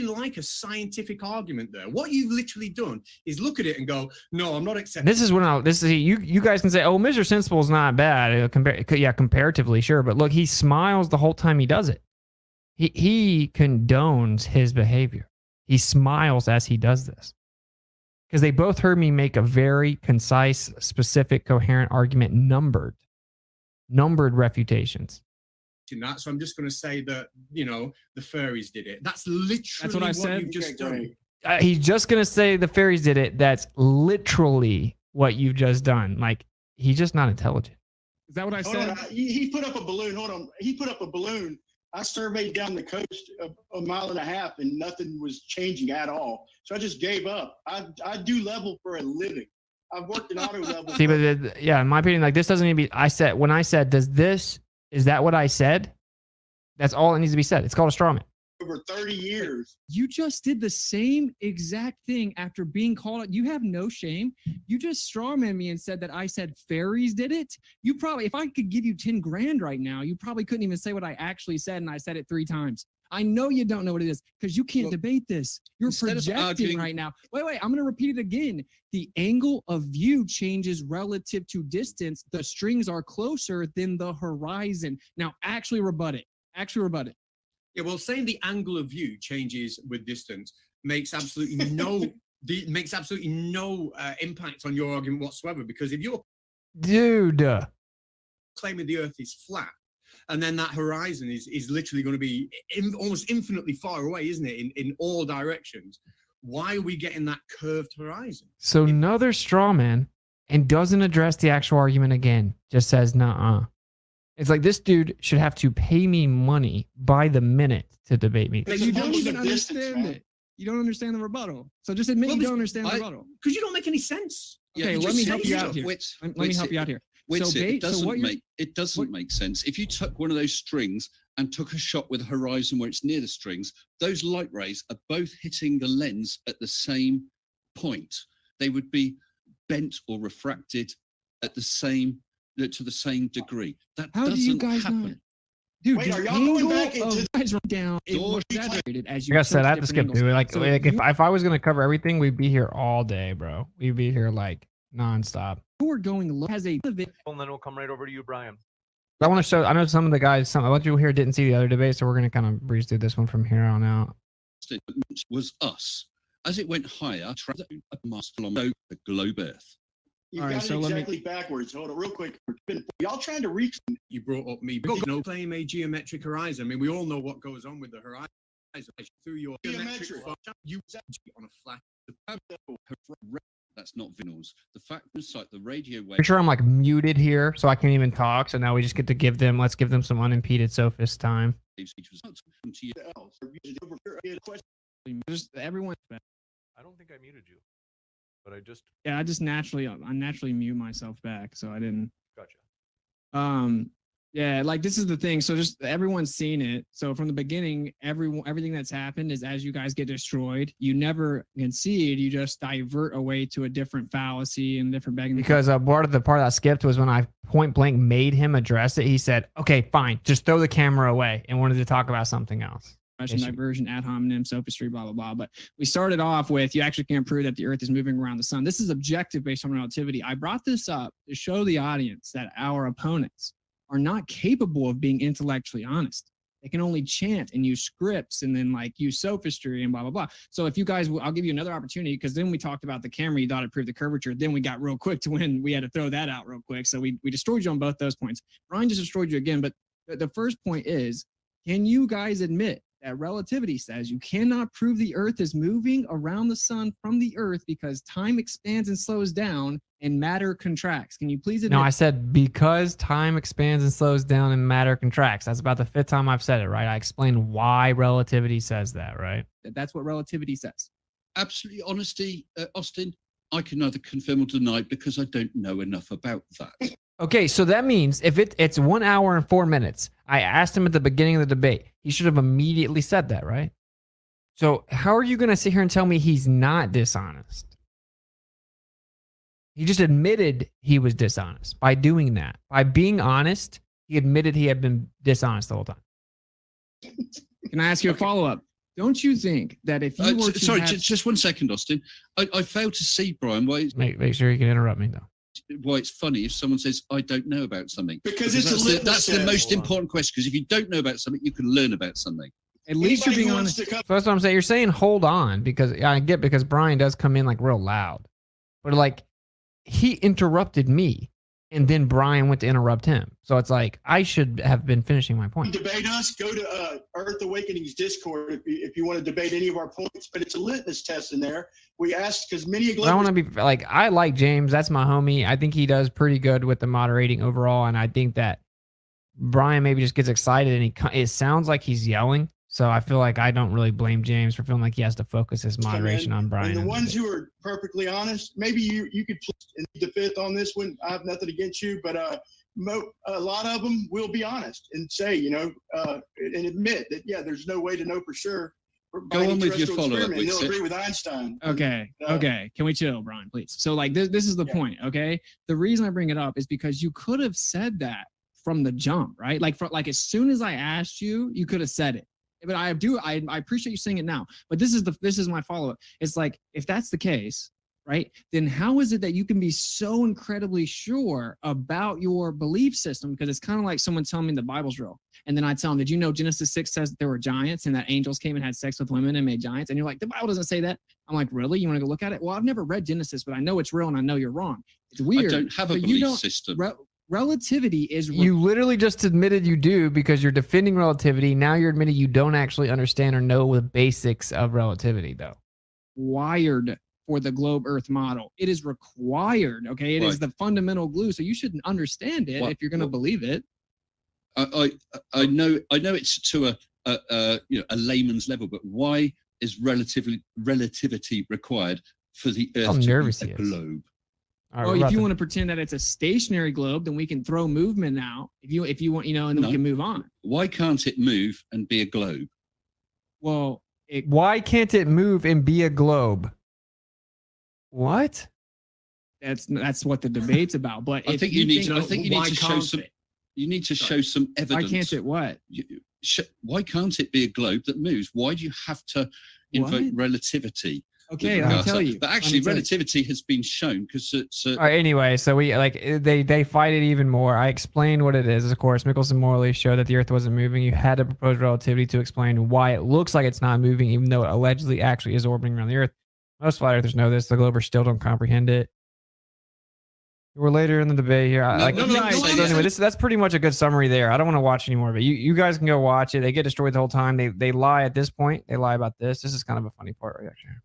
like a scientific argument there. What you've literally done is look at it and go, no, I'm not accepting. This is when you guys can say, oh, Mr. Sensible is not bad. Comparatively, sure. But look, he smiles the whole time he does it. He condones his behavior. He smiles as he does this. Because they both heard me make a very concise, specific, coherent argument, numbered refutations. That, so I'm just going to say that, the fairies did it. That's literally what you've just done. He's just going to say the fairies did it. That's literally what you've just done. Like, he's just not intelligent. Is that what I said? He put up a balloon. Hold on. He put up a balloon. I surveyed down the coast a mile and a half and nothing was changing at all. So I just gave up. I do level for a living. I've worked in auto level. See, but yeah, in my opinion, like, this doesn't need to be, when I said, is that what I said? That's all that needs to be said. It's called a straw man. Over 30 years. You just did the same exact thing after being called out. You have no shame. You just strawman me and said that I said fairies did it. You probably, if I could give you 10 grand right now, you probably couldn't even say what I actually said, and I said it 3 times. I know you don't know what it is because you can't debate this. You're projecting right now. Wait, I'm going to repeat it again. The angle of view changes relative to distance. The strings are closer than the horizon. Now, actually rebut it. Yeah, well, saying the angle of view changes with distance makes absolutely no impact on your argument whatsoever. Because if you're claiming the Earth is flat, And then that horizon is literally going to be almost infinitely far away, isn't it? In all directions. Why are we getting that curved horizon? So another straw man and doesn't address the actual argument again. Just says, nuh-uh. It's like this dude should have to pay me money by the minute to debate me. But you don't even understand it. You don't understand the rebuttal. So just admit you don't understand the rebuttal. Because you don't make any sense. Okay, let me help you out here. Let me help you out here. It doesn't make sense. If you took one of those strings and took a shot with a horizon where it's near the strings, those light rays are both hitting the lens at the same point. They would be bent or refracted at the same to the same degree. That How do you doesn't guys happen. not? Dude, Wait, the are y'all going angle back into of guys down is more exaggerated as you. Like I said, I have to skip different through it. angles. Like So if I was gonna cover everything, we'd be here all day, bro. We'd be here like nonstop. you are going low has a And then we'll come right over to you, Brian. I want to show. I know some of the guys. A bunch of people here didn't see the other debate, so we're gonna kind of breeze through this one from here on out. Was us. As it went higher, a mass along the globe Earth. You All right, got so it let me- exactly backwards. Hold on, real quick. Y'all trying to reach? You brought up me. No claim a geometric horizon. I mean, we all know what goes on with the horizon through your geometric function. You on a flat. That's not vinyls. The fact is, like the radio wave. Pretty sure I'm like muted here, so I can't even talk. So now we just get to give them. Let's give them some unimpeded sophist time. Just everyone. I don't think I muted you, but I just Yeah, I naturally mute myself back, so I didn't. gotcha. Yeah, like this is the thing. So just everyone's seen it. So from the beginning, everything that's happened is as you guys get destroyed, you never concede. You just divert away to a different fallacy and different begging. Because part of that I skipped was when I point blank made him address it. He said, "Okay, fine, just throw the camera away," and wanted to talk about something else. Diversion, ad hominem, sophistry, blah, blah, blah. But we started off with you actually can't prove that the earth is moving around the sun. This is objective based on relativity. I brought this up to show the audience that our opponents are not capable of being intellectually honest. They can only chant and use scripts and then like use sophistry and blah, blah, blah. So if you guys, I'll give you another opportunity because then we talked about the camera. You thought it proved the curvature. Then we got real quick to when we had to throw that out real quick. So we destroyed you on both those points. Brian just destroyed you again. But the first point is, can you guys admit that relativity says you cannot prove the earth is moving around the sun from the earth because time expands and slows down and matter contracts? Can you please admit? No, I said because time expands and slows down and matter contracts. That's about the 5th time I've said it, right? I explained why relativity says that, right? That's what relativity says. Absolutely, honesty, Austin. I can neither confirm or deny because I don't know enough about that. Okay, so that means if it's 1 hour and 4 minutes, I asked him at the beginning of the debate. He should have immediately said that, right? So how are you going to sit here and tell me he's not dishonest? He just admitted he was dishonest by doing that. By being honest, he admitted he had been dishonest the whole time. Can I ask you a follow-up? Don't you think that if you were to sorry, have... just 1 second, Austin. I failed to see, Brian, why make sure you can interrupt me, though. Why it's funny if someone says, I don't know about something. Because it's that's the most important question. Because if you don't know about something, you can learn about something. At least you're being honest. So that's what I'm saying. You're saying hold on because I get because Brian does come in like real loud. But like he interrupted me and then Brian went to interrupt him. So it's like I should have been finishing my point. Debate us. Go to Earth Awakening's Discord if you want to debate any of our points. But it's a litmus test in there. We asked because many. I want to be like I like James. That's my homie. I think he does pretty good with the moderating overall, and I think that Brian maybe just gets excited and it sounds like he's yelling. So I feel like I don't really blame James for feeling like he has to focus his moderation on Brian. And the ones who are perfectly honest, maybe you could plead the fifth on this one. I have nothing against you, but a lot of them will be honest and say, and admit that, yeah, there's no way to know for sure. Go on with your follow-up. They'll agree with Einstein. Okay. Can we chill, Brian, please? So like this is the point, okay? The reason I bring it up is because you could have said that from the jump, right? Like as soon as I asked you, you could have said it. But I appreciate you saying it now. But this is my follow-up. It's like, if that's the case, right, then how is it that you can be so incredibly sure about your belief system? Because it's kind of like someone telling me the Bible's real. And then I tell them, did you know Genesis 6 says that there were giants and that angels came and had sex with women and made giants? And you're like, the Bible doesn't say that. I'm like, really? You want to go look at it? Well, I've never read Genesis, but I know it's real and I know you're wrong. It's weird. I don't have a belief system. Relativity is You literally just admitted you do because you're defending relativity. Now you're admitting you don't actually understand or know the basics of relativity, though. Required for the globe Earth model. It is required. Okay, it is Right. the fundamental glue. So you should understand it if you're going to believe it. I know it's to a layman's level, but why is relativity required for the How Earth to nervous be he a is. globe? Well, if you want to pretend that it's a stationary globe, then we can throw movement out. If you want, and then we can move on. Why can't it move and be a globe? Well, why can't it move and be a globe? What? That's what the debate's about. But I think you need to show some. You need to show some Why evidence. can't it what? Why can't it be a globe that moves? Why do you have to invoke relativity? Okay, let me tell you. But actually, relativity has been shown because it's. All right, anyway, so they fight it even more. I explained what it is. Of course, Michelson Morley showed that the Earth wasn't moving. You had to propose relativity to explain why it looks like it's not moving, even though it allegedly actually is orbiting around the Earth. Most flat earthers know this. The Globers still don't comprehend it. We're later in the debate here. Anyway, that's pretty much a good summary there. I don't want to watch anymore, but you guys can go watch it. They get destroyed the whole time. They lie at this point. They lie about this. This is kind of a funny part right here.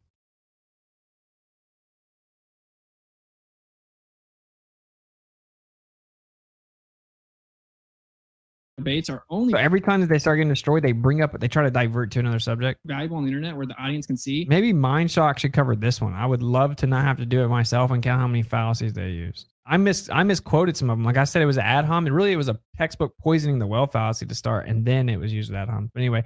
Debates are only So every time that they start getting destroyed, they try to divert to another subject. valuable on the internet where the audience can see. Maybe Mindshock should cover this one. I would love to not have to do it myself and count how many fallacies they used. I misquoted some of them. Like I said, it was an ad hom. It was a textbook poisoning the well fallacy to start, and then it was used as ad hom. But anyway,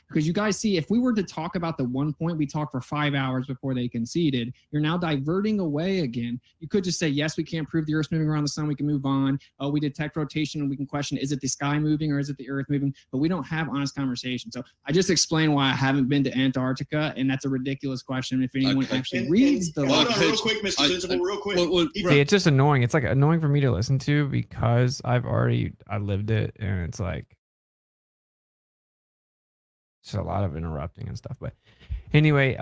Because you guys see, if we were to talk about the 1 point, we talked for 5 hours before they conceded. You're now diverting away again. You could just say, yes, we can't prove the Earth's moving around the sun. We can move on. Oh, we detect rotation and we can question, is it the sky moving or is it the Earth moving? But we don't have honest conversation. So I just explained why I haven't been to Antarctica, and that's a ridiculous question. If anyone actually reads the Hold on real quick, Mr. Principal, real quick. see, it's just annoying. It's like annoying for me to listen to because I lived it, and it's like just a lot of interrupting and stuff. But anyway,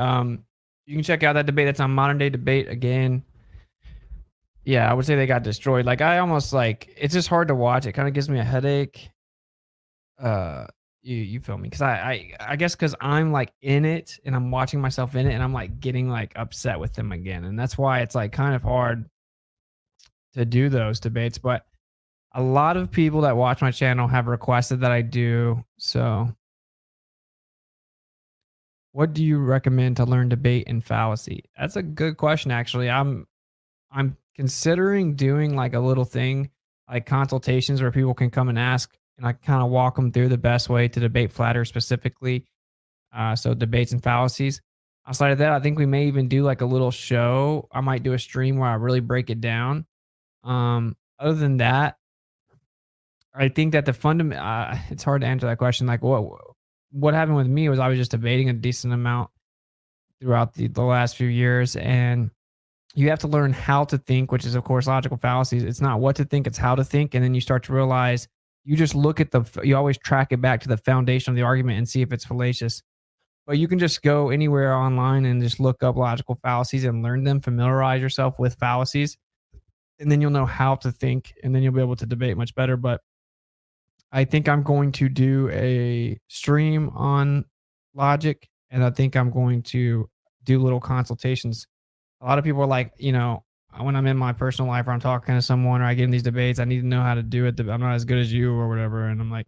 you can check out that debate. That's on Modern Day Debate again. Yeah, I would say they got destroyed. Like I almost it's just hard to watch. It kind of gives me a headache. You feel me? Because I guess because I'm like in it and I'm watching myself in it and I'm like getting like upset with them again, and that's why it's like kind of hard to do those debates. But a lot of people that watch my channel have requested that I do. So what do you recommend to learn debate and fallacy? That's a good question, actually. I'm considering doing like a little thing, like consultations where people can come and ask, and I kind of walk them through the best way to debate flat earth specifically. So debates and fallacies. Outside of that, I think we may even do like a little show. I might do a stream where I really break it down. Other than that, I think that the fundamental, it's hard to answer that question. Like what happened with me was I was just debating a decent amount throughout the last few years, and you have to learn how to think, which is of course logical fallacies. It's not what to think, it's how to think. And then you start to realize you just look at you always track it back to the foundation of the argument and see if it's fallacious. But you can just go anywhere online and just look up logical fallacies and learn them, familiarize yourself with fallacies, and then you'll know how to think, and then you'll be able to debate much better. But I think I'm going to do a stream on logic, and I think I'm going to do little consultations. A lot of people are like, when I'm in my personal life or I'm talking to someone or I get in these debates, I need to know how to do it. I'm not as good as you or whatever. And I'm like,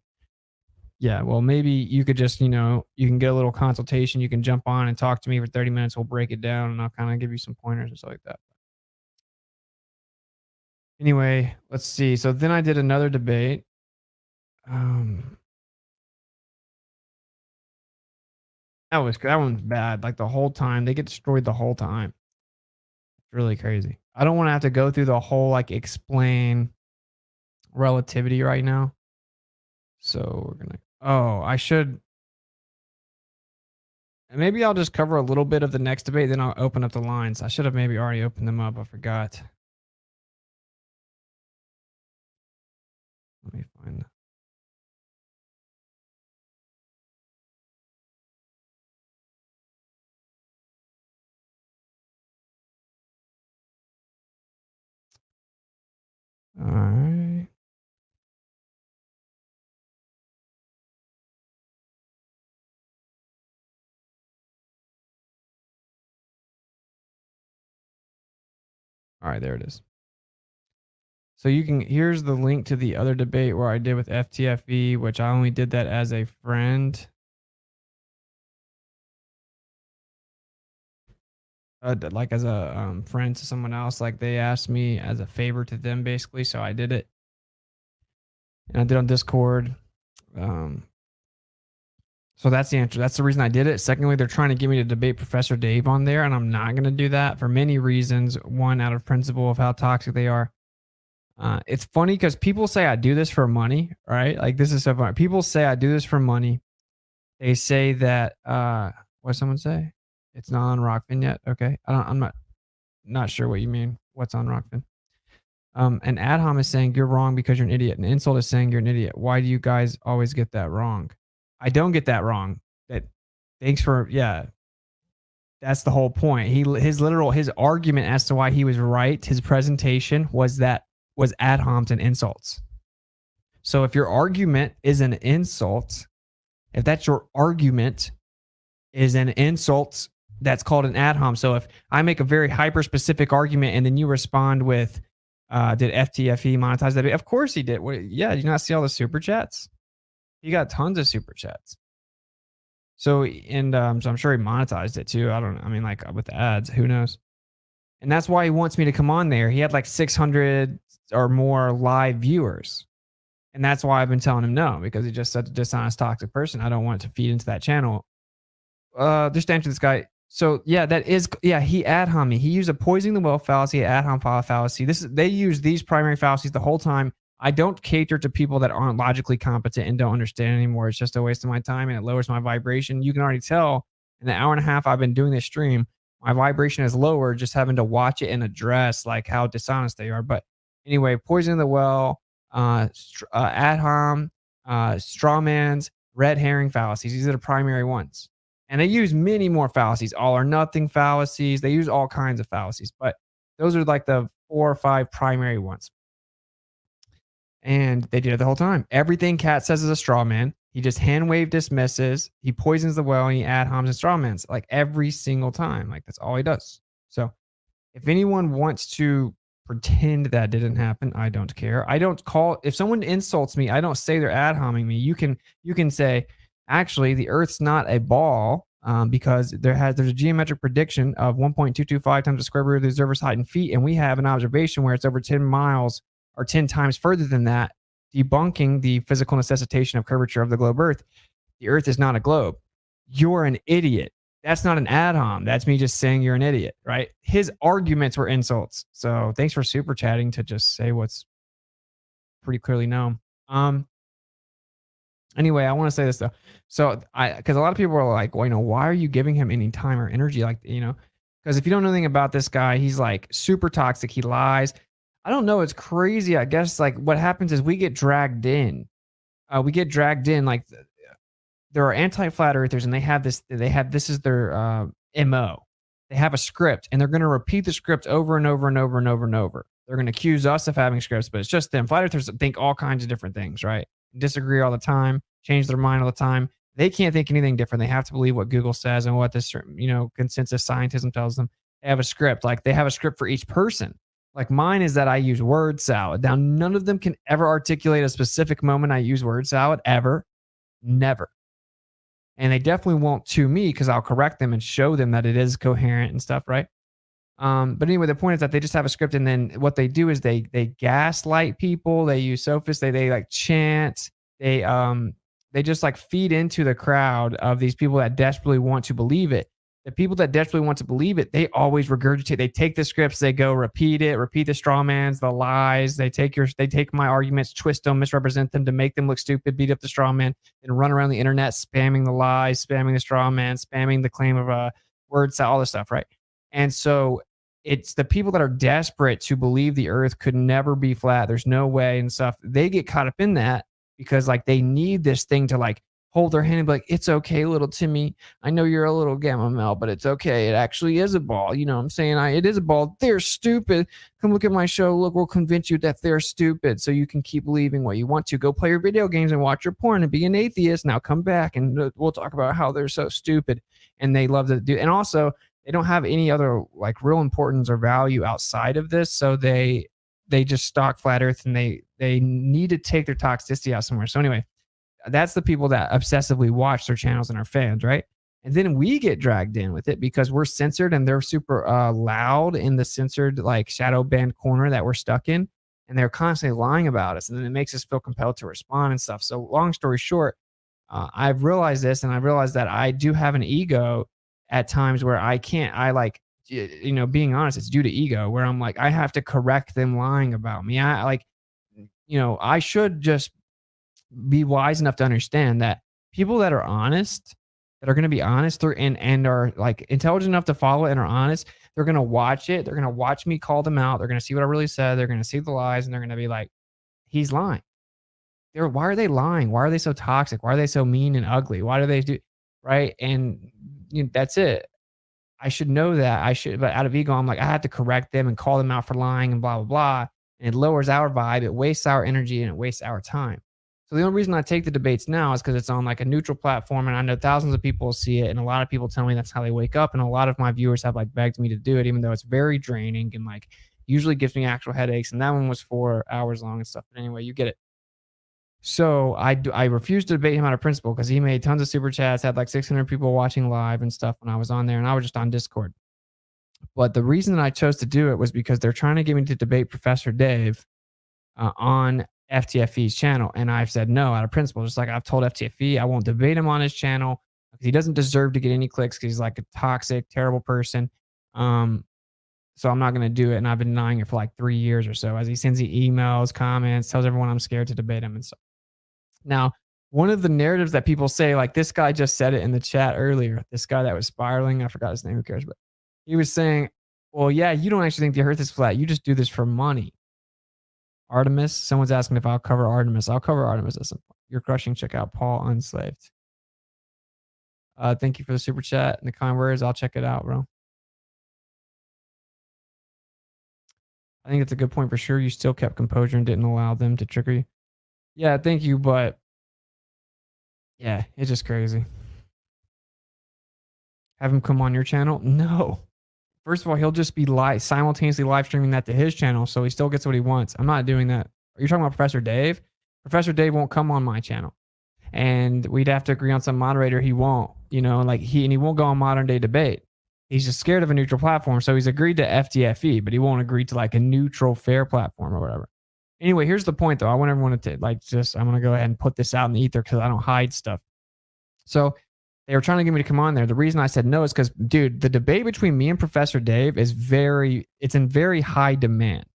yeah, well, maybe you could just, you can get a little consultation. You can jump on and talk to me for 30 minutes. We'll break it down and I'll kind of give you some pointers and stuff like that. Anyway, let's see. So then I did another debate. That one's bad. Like the whole time they get destroyed the whole time. It's really crazy. I don't want to have to go through the whole explain relativity right now. So I should. Maybe I'll just cover a little bit of the next debate, then I'll open up the lines. I should have maybe already opened them up. I forgot. Let me find that. All right. All right, there it is. So you can, here's the link to the other debate where I did with FTFE, which I only did that as a friend. Like as a friend to someone else, like they asked me as a favor to them, basically. So I did it, and I did on Discord. So that's the answer. That's the reason I did it. Secondly, they're trying to get me to debate Professor Dave on there, and I'm not going to do that for many reasons. One, out of principle of how toxic they are. It's funny because people say I do this for money, right? Like this is so funny. People say I do this for money. They say that what did someone say? It's not on Rockfin yet. Okay, I'm not sure what you mean. What's on Rockfin? And Adham is saying you're wrong because you're an idiot. An insult is saying you're an idiot. Why do you guys always get that wrong? I don't get that wrong. Thanks for That's the whole point. His argument as to why he was right, his presentation was ad hominem insults. So if your argument is an insult, if that's your argument is an insult, that's called an ad hominem. So if I make a very hyper specific argument and then you respond with, did FTFE monetize that? Of course he did. Yeah, did you not see all the super chats? He got tons of super chats. So I'm sure he monetized it too. I don't know. I mean, like with the ads, who knows? And that's why he wants me to come on there. He had like 600 or more live viewers. And that's why I've been telling him no, because he's just such a dishonest, toxic person. I don't want it to feed into that channel. Just to answer this guy. So he ad homed me. He used a poisoning the well fallacy, ad hominem fallacy. They use these primary fallacies the whole time. I don't cater to people that aren't logically competent and don't understand anymore. It's just a waste of my time and it lowers my vibration. You can already tell in the hour and a half I've been doing this stream, my vibration is lower just having to watch it and address like how dishonest they are. But anyway, poisoning the well, ad hominem, strawmans, red herring fallacies. These are the primary ones. And they use many more fallacies, all or nothing fallacies. They use all kinds of fallacies, but those are like the 4 or 5 primary ones. And they did it the whole time. Everything Cat says is a straw man. He just hand wave dismisses. He poisons the well and he ad homs and straw mans like every single time. Like that's all he does. So if anyone wants to pretend that didn't happen, I don't care. I don't call, if someone insults me, I don't say they're ad homing me. You can say, actually, the Earth's not a ball because there's a geometric prediction of 1.225 times the square root of the observer's height in feet. And we have an observation where it's over 10 miles or 10 times further than that, debunking the physical necessitation of curvature of the globe Earth. The Earth is not a globe. You're an idiot. That's not an ad hom. That's me just saying you're an idiot, right? His arguments were insults. So thanks for super chatting to just say what's pretty clearly known. Anyway, I want to say this though. So because a lot of people are like, well, why are you giving him any time or energy? Like, because if you don't know anything about this guy, he's like super toxic. He lies. I don't know. It's crazy. I guess like what happens is we get dragged in. Like there are anti-flat earthers and this is their MO. They have a script and they're going to repeat the script over and over and over and over and over. They're going to accuse us of having scripts, but it's just them. Flat earthers think all kinds of different things, right? Disagree all the time, change their mind all the time. They can't think anything different. They have to believe what Google says and what this, consensus scientism tells them. They have a script. Like they have a script for each person. Like mine is that I use word salad. Now, none of them can ever articulate a specific moment I use word salad, ever. Never. And they definitely won't to me because I'll correct them and show them that it is coherent and stuff, right? But anyway, the point is that they just have a script, and then what they do is they gaslight people. They use sophists. They like chant. They just like feed into the crowd of these people that desperately want to believe it. The people that desperately want to believe it, they always regurgitate. They take the scripts, they go repeat the straw mans, the lies. They take my arguments, twist them, misrepresent them to make them look stupid, beat up the straw man, and run around the internet spamming the lies, spamming the straw man, spamming the claim of a word salad, all this stuff, right? And so it's the people that are desperate to believe the Earth could never be flat. There's no way and stuff. They get caught up in that because like they need this thing to like hold their hand and be like, it's okay, little Timmy. I know you're a little gamma male, but it's okay. It actually is a ball. You know what I'm saying? It is a ball. They're stupid. Come look at my show. Look, we'll convince you that they're stupid so you can keep believing what you want to. Go play your video games and watch your porn and be an atheist. Now come back and we'll talk about how they're so stupid. And they love to do. And also, They don't have any other like real importance or value outside of this. So they just stock flat earth, and they need to take their toxicity out somewhere. So anyway, that's the people that obsessively watch their channels and are fans, right? And then we get dragged in with it because we're censored, and they're super loud in the censored like shadow banned corner that we're stuck in. And they're constantly lying about us. And then it makes us feel compelled to respond and stuff. So long story short, I've realized this, and I've realized that I do have an ego at times where being honest, it's due to ego, where I'm like, I have to correct them lying about me. I should just be wise enough to understand that people that are honest, that are going to be honest and are like intelligent enough to follow it and are honest, they're going to watch it. They're going to watch me call them out. They're going to see what I really said. They're going to see the lies, and they're going to be like, he's lying. Why are they lying? Why are they so toxic? Why are they so mean and ugly? Why do they do right? And that's it. I should know that. But out of ego, I'm like, I have to correct them and call them out for lying and blah, blah, blah. And it lowers our vibe. It wastes our energy, and it wastes our time. So the only reason I take the debates now is because it's on like a neutral platform, and I know thousands of people see it, and a lot of people tell me that's how they wake up, and a lot of my viewers have like begged me to do it, even though it's very draining and like usually gives me actual headaches. And that one was 4 hours long and stuff. But anyway, you get it. So I refused to debate him out of principle because he made tons of super chats, had like 600 people watching live and stuff when I was on there, and I was just on Discord. But the reason that I chose to do it was because they're trying to get me to debate Professor Dave on FTFE's channel. And I've said no out of principle. Just like I've told FTFE, I won't debate him on his channel because he doesn't deserve to get any clicks because he's like a toxic, terrible person. So I'm not going to do it. And I've been denying it for like 3 years or so as he sends me emails, comments, tells everyone I'm scared to debate him and stuff. Now, one of the narratives that people say, like this guy just said it in the chat earlier, this guy that was spiraling, I forgot his name, who cares, but he was saying, well, yeah, you don't actually think the earth is flat. You just do this for money. Artemis, someone's asking if I'll cover Artemis. I'll cover Artemis at some point. You're crushing. Check out Paul Unslaved. Thank you for the super chat and the kind words. I'll check it out, bro. I think it's a good point for sure. You still kept composure and didn't allow them to trigger you. Yeah, thank you, but yeah, it's just crazy. Have him come on your channel? No. First of all, he'll just be simultaneously live streaming that to his channel, so he still gets what he wants. I'm not doing that. Are you talking about Professor Dave? Professor Dave won't come on my channel, and we'd have to agree on some moderator. He won't, he won't go on Modern Day Debate. He's just scared of a neutral platform, so he's agreed to FTFE, but he won't agree to like a neutral, fair platform or whatever. Anyway, here's the point, though. I want everyone to I'm going to go ahead and put this out in the ether because I don't hide stuff. So they were trying to get me to come on there. The reason I said no is because, dude, the debate between me and Professor Dave is it's in very high demand,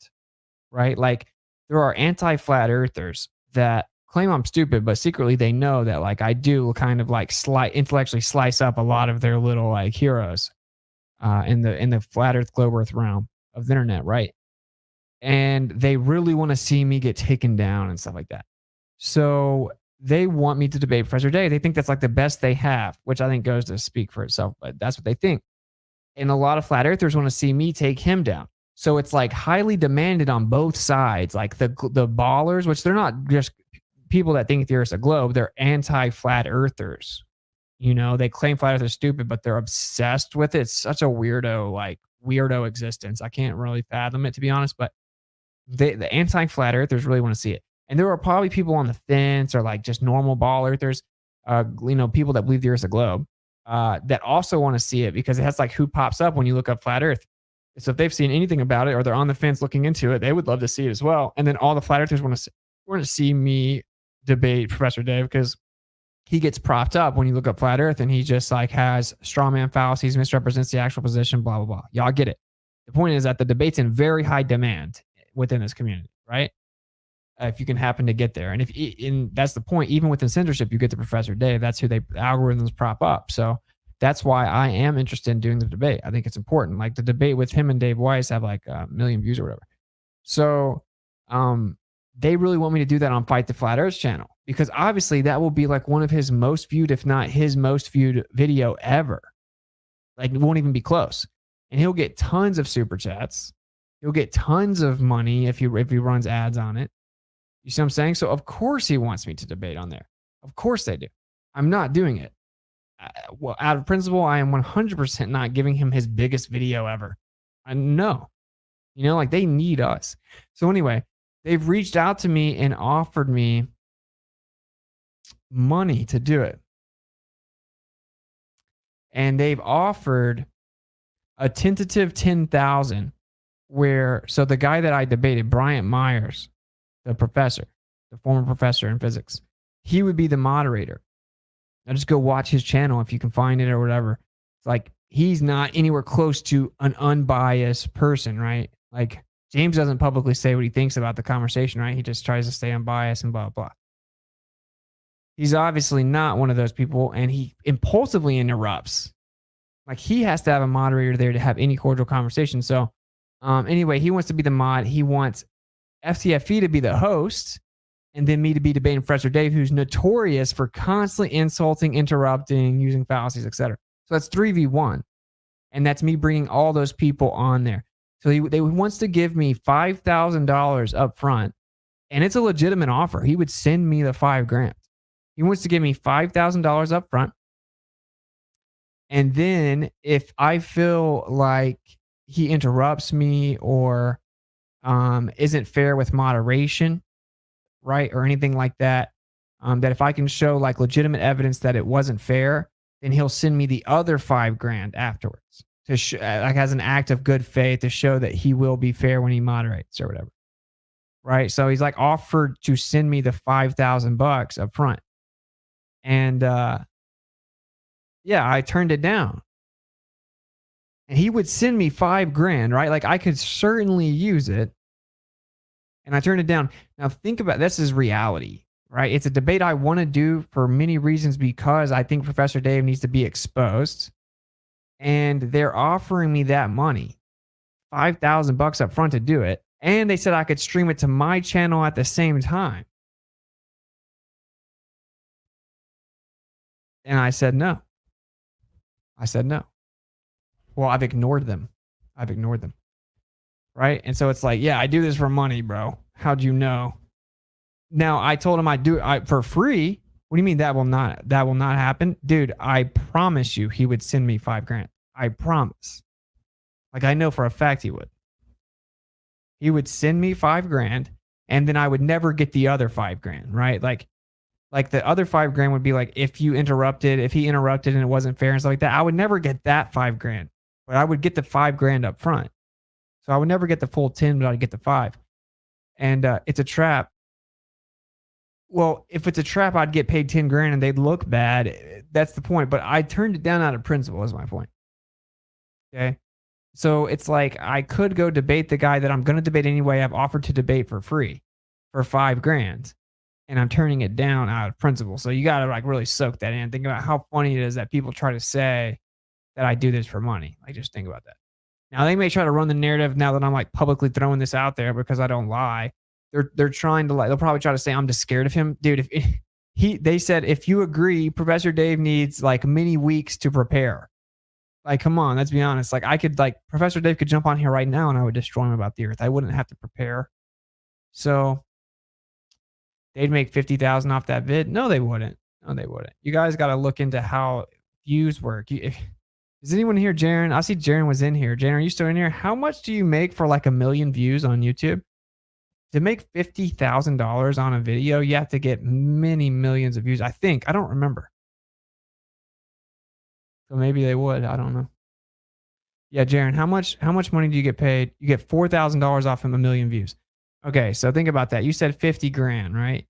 right? Like there are anti-flat earthers that claim I'm stupid, but secretly they know that like I do kind of like intellectually slice up a lot of their little like heroes in the flat earth, globe earth realm of the internet, right? And they really want to see me get taken down and stuff like that. So they want me to debate Professor Dave. They think that's like the best they have, which I think goes to speak for itself, but that's what they think. And a lot of flat earthers want to see me take him down. So it's like highly demanded on both sides. Like the ballers, which they're not just people that think the earth's a globe, they're anti-flat earthers. They claim flat earth is stupid, but they're obsessed with it. It's such a weirdo existence. I can't really fathom it, to be honest, but the anti-flat earthers really want to see it. And there are probably people on the fence or like just normal ball earthers, people that believe the earth's a globe, that also want to see it because it has like who pops up when you look up flat earth. So if they've seen anything about it or they're on the fence looking into it, they would love to see it as well. And then all the flat earthers want to see me debate Professor Dave because he gets propped up when you look up flat earth and he just like has straw man fallacies, misrepresents the actual position, blah, blah, blah. Y'all get it. The point is that the debate's in very high demand within this community, right? If you can happen to get there. And that's the point. Even within censorship, you get to Professor Dave. That's who the algorithms prop up. So that's why I am interested in doing the debate. I think it's important. Like the debate with him and Dave Weiss have like 1 million views or whatever. So they really want me to do that on Fight the Flat Earth channel because obviously that will be like one of his most viewed, if not his most viewed video ever. Like it won't even be close. And he'll get tons of super chats. He'll get tons of money if he runs ads on it. You see what I'm saying? So of course he wants me to debate on there. Of course they do. I'm not doing it. well, out of principle, I am 100% not giving him his biggest video ever. I know, like they need us. So anyway, they've reached out to me and offered me money to do it. And they've offered a tentative 10,000 so the guy that I debated, Bryant Myers, the former professor in physics, he would be the moderator. Now just go watch his channel if you can find it or whatever. It's like, he's not anywhere close to an unbiased person, right? Like James doesn't publicly say what he thinks about the conversation, right? He just tries to stay unbiased and blah, blah. He's obviously not one of those people, and he impulsively interrupts. Like he has to have a moderator there to have any cordial conversation. So anyway, he wants to be the mod. He wants FTFE to be the host, and then me to be debating Professor Dave, who's notorious for constantly insulting, interrupting, using fallacies, etc. So that's 3v1. And that's me bringing all those people on there. So he wants to give me $5,000 up front, and it's a legitimate offer. He would send me the $5,000. He wants to give me $5,000 up front. And then if I feel like he interrupts me or isn't fair with moderation, right, or anything like that, that if I can show like legitimate evidence that it wasn't fair, then he'll send me the other $5,000 afterwards to like as an act of good faith to show that he will be fair when he moderates or whatever, right? So he's like offered to send me the $5,000 up front, and yeah, I turned it down. And he would send me $5,000, right? Like I could certainly use it. And I turned it down. Now think about this is reality, right? It's a debate I want to do for many reasons because I think Professor Dave needs to be exposed. And they're offering me that money, $5,000 up front to do it. And they said I could stream it to my channel at the same time. And I said no. Well, I've ignored them. Right? And so it's like, yeah, I do this for money, bro. How'd you know? Now, I told him I'd do it for free. What do you mean that will not happen? Dude, I promise you he would send me $5,000. I promise. Like I know for a fact he would. He would send me $5,000 and then I would never get the other $5,000, right? Like the other $5,000 would be like if he interrupted and it wasn't fair and stuff like that, I would never get that $5,000. But I would get the $5,000 up front. So I would never get the full 10, but I'd get the 5. And it's a trap. Well, if it's a trap, I'd get paid $10,000 and they'd look bad. That's the point. But I turned it down out of principle is my point. Okay. So it's like I could go debate the guy that I'm going to debate anyway. I've offered to debate for free for $5,000. And I'm turning it down out of principle. So you got to like really soak that in. Think about how funny it is that people try to say that I do this for money. Like just think about that. Now they may try to run the narrative now that I'm like publicly throwing this out there because I don't lie. They're trying to they'll probably try to say I'm just scared of him. Dude, they said if you agree, Professor Dave needs like many weeks to prepare. Like, come on, let's be honest. Like Professor Dave could jump on here right now and I would destroy him about the earth. I wouldn't have to prepare. So they'd make $50,000 off that vid. No, they wouldn't. You guys got to look into how views work. Is anyone here, Jaren? I see Jaren was in here. Jaren, are you still in here? How much do you make for like 1 million views on YouTube? To make $50,000 on a video, you have to get many millions of views. I think. I don't remember. So maybe they would. I don't know. Yeah, Jaren, how much money do you get paid? You get $4,000 off of 1 million views. Okay, so think about that. You said $50,000, right?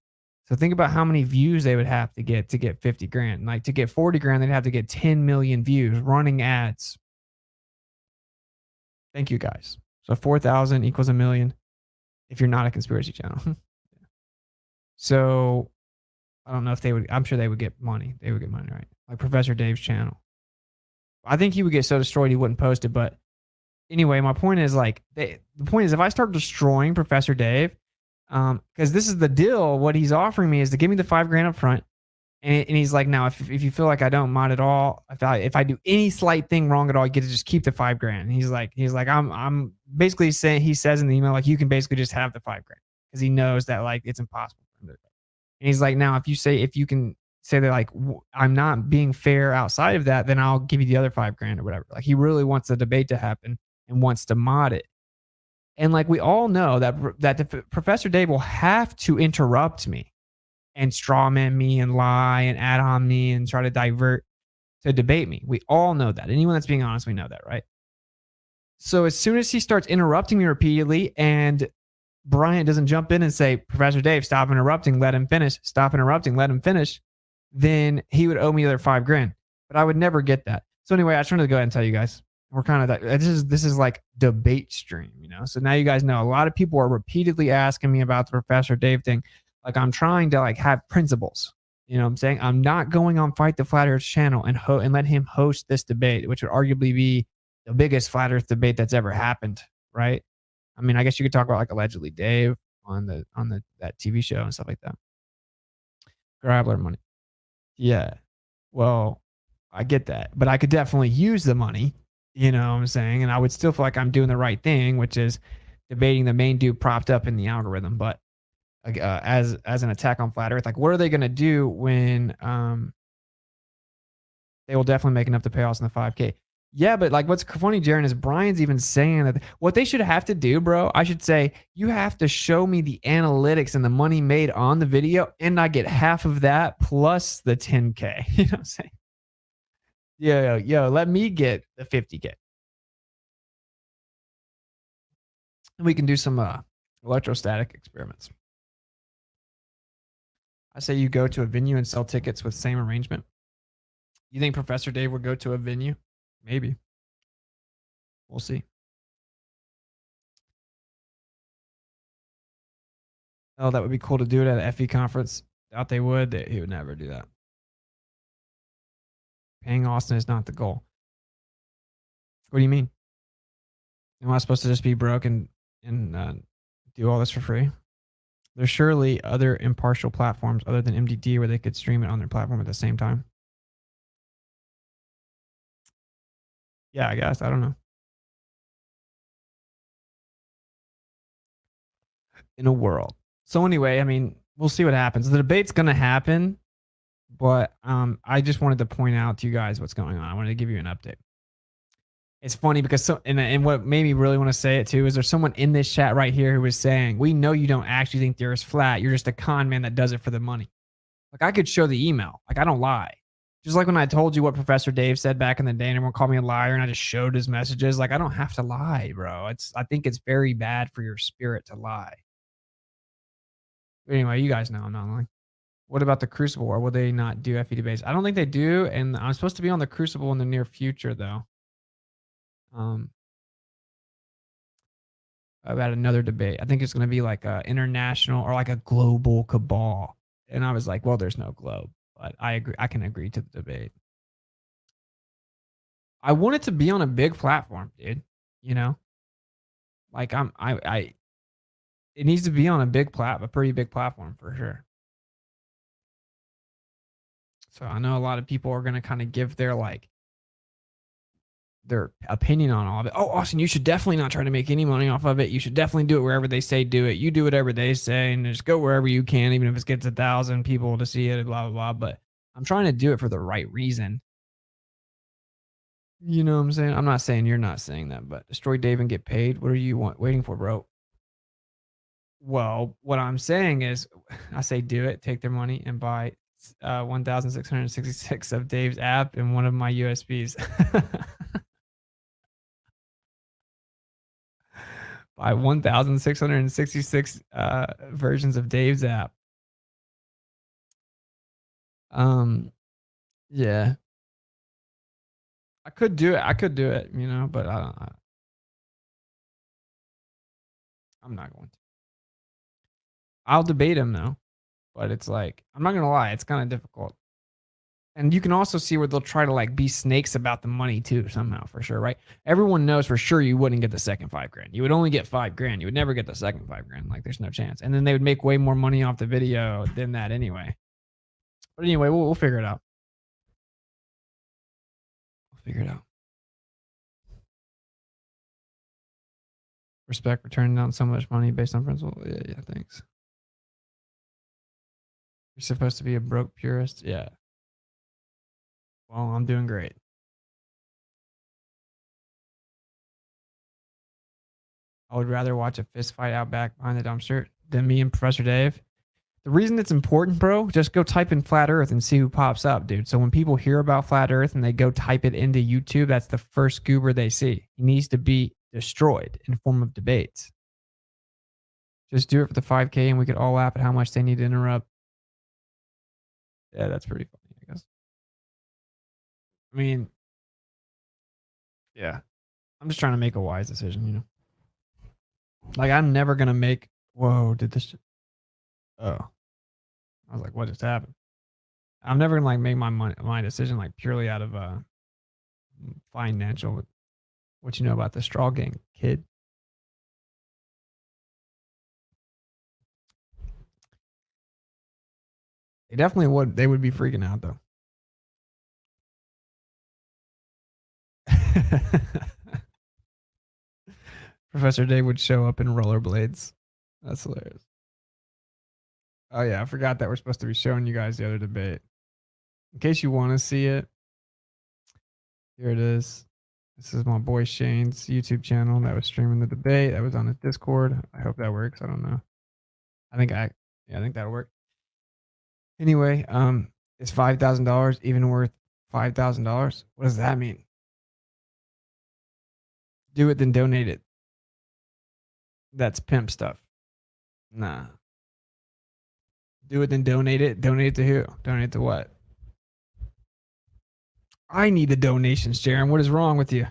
So think about how many views they would have to get $50,000. Like to get $40,000, they'd have to get 10 million views running ads. Thank you guys. So 4,000 equals 1 million if you're not a conspiracy channel. So I don't know if they would, I'm sure they would get money. They would get money, right? Like Professor Dave's channel. I think he would get so destroyed he wouldn't post it. But anyway, my point is the point is if I start destroying Professor Dave, because this is the deal. What he's offering me is to give me the $5,000 up front, and he's like, now if you feel like I don't mod at all, if I do any slight thing wrong at all, you get to just keep the $5,000. And he's like, I'm basically saying, he says in the email like you can basically just have the $5,000 because he knows that like it's impossible for him to. And he's like, now if you can say they're like, I'm not being fair outside of that, then I'll give you the other $5,000 or whatever. Like he really wants the debate to happen and wants to mod it. And like we all know that Professor Dave will have to interrupt me and strawman me and lie and add on me and try to divert to debate me. We all know that. Anyone that's being honest, we know that, right? So as soon as he starts interrupting me repeatedly and Bryant doesn't jump in and say, Professor Dave, stop interrupting, let him finish, stop interrupting, let him finish, then he would owe me the other $5,000. But I would never get that. So anyway, I just wanted to go ahead and tell you guys, we're kind of that. This is like debate stream, you know? So now you guys know a lot of people are repeatedly asking me about the Professor Dave thing. Like I'm trying to like have principles. You know what I'm saying? I'm not going on Fight the Flat Earth channel and let him host this debate, which would arguably be the biggest Flat Earth debate that's ever happened, right? I mean, I guess you could talk about like allegedly Dave on that TV show and stuff like that. Grabler money. Yeah. Well, I get that, but I could definitely use the money, you know what I'm saying? And I would still feel like I'm doing the right thing, which is debating the main dude propped up in the algorithm. But as an attack on Flat Earth, like what are they going to do when they will definitely make enough to pay off in the 5K? Yeah, but like what's funny, Jaron, is Brian's even saying that what they should have to do, bro, I should say, you have to show me the analytics and the money made on the video, and I get half of that plus the 10K. You know what I'm saying? Yo, let me get the 50K. And we can do some electrostatic experiments. I say you go to a venue and sell tickets with same arrangement. You think Professor Dave would go to a venue? Maybe. We'll see. Oh, that would be cool to do it at an FE conference. Doubt they would. He would never do that. Paying Austin is not the goal. What do you mean? Am I supposed to just be broke and do all this for free? There's surely other impartial platforms other than MDD where they could stream it on their platform at the same time. Yeah, I guess. I don't know. In a world. So anyway, I mean, we'll see what happens. The debate's going to happen, but I just wanted to point out to you guys what's going on. I wanted to give you an update. It's funny because and what made me really want to say it too is there's someone in this chat right here who was saying, we know you don't actually think the Earth's flat. You're just a con man that does it for the money. Like I could show the email. Like I don't lie. Just like when I told you what Professor Dave said back in the day and everyone called me a liar and I just showed his messages. Like I don't have to lie, bro. I think it's very bad for your spirit to lie. But anyway, you guys know I'm not lying. What about the Crucible? Or will they not do FE debates? I don't think they do. And I'm supposed to be on the Crucible in the near future though. About another debate. I think it's going to be like a international or like a global cabal. And I was like, well, there's no globe, but I agree. I can agree to the debate. I want it to be on a big platform, dude. You know, like it needs to be on a pretty big platform for sure. So I know a lot of people are going to kind of give their opinion on all of it. Oh, Austin, you should definitely not try to make any money off of it. You should definitely do it wherever they say do it. You do whatever they say and just go wherever you can, even if it gets 1,000 people to see it, blah, blah, blah. But I'm trying to do it for the right reason. You know what I'm saying? I'm not saying you're not saying that, but destroy Dave and get paid. What are you waiting for, bro? Well, what I'm saying is I say do it, take their money and buy 1,666 of Dave's app and one of my USBs. Buy 1,666 versions of Dave's app. Yeah. I could do it, you know, but I'm not going to. I'll debate him though, but it's like, I'm not going to lie, it's kind of difficult. And you can also see where they'll try to like be snakes about the money too, somehow, for sure, right? Everyone knows for sure you wouldn't get the second $5,000. You would only get $5,000. You would never get the second $5,000. Like there's no chance. And then they would make way more money off the video than that anyway. But anyway, we'll figure it out. We'll figure it out. Respect for turning down so much money based on principle. Yeah, thanks. You're supposed to be a broke purist? Yeah. Well, I'm doing great. I would rather watch a fist fight out back behind the dumpster than me and Professor Dave. The reason it's important, bro, just go type in flat earth and see who pops up, dude. So when people hear about flat earth and they go type it into YouTube, that's the first goober they see. He needs to be destroyed in form of debates. Just do it for the 5K and we could all laugh at how much they need to interrupt. Yeah, that's pretty funny, I guess. I mean, yeah. I'm just trying to make a wise decision, you know. Like, I'm never going to make... Whoa, did this... Oh. I was like, what just happened? I'm never going to, like, make my decision, like, purely out of financial... What you know about the straw gang, kid? They definitely would. They would be freaking out, though. Professor Dave would show up in rollerblades. That's hilarious. Oh, yeah. I forgot that we're supposed to be showing you guys the other debate. In case you want to see it, here it is. This is my boy Shane's YouTube channel that was streaming the debate. That was on his Discord. I hope that works. I don't know. I think that'll work. Anyway, is $5,000 even worth $5,000? What does that mean? Do it, then donate it. That's pimp stuff. Nah. Do it, then donate it. Donate it to who? Donate it to what? I need the donations, Jaron. What is wrong with you?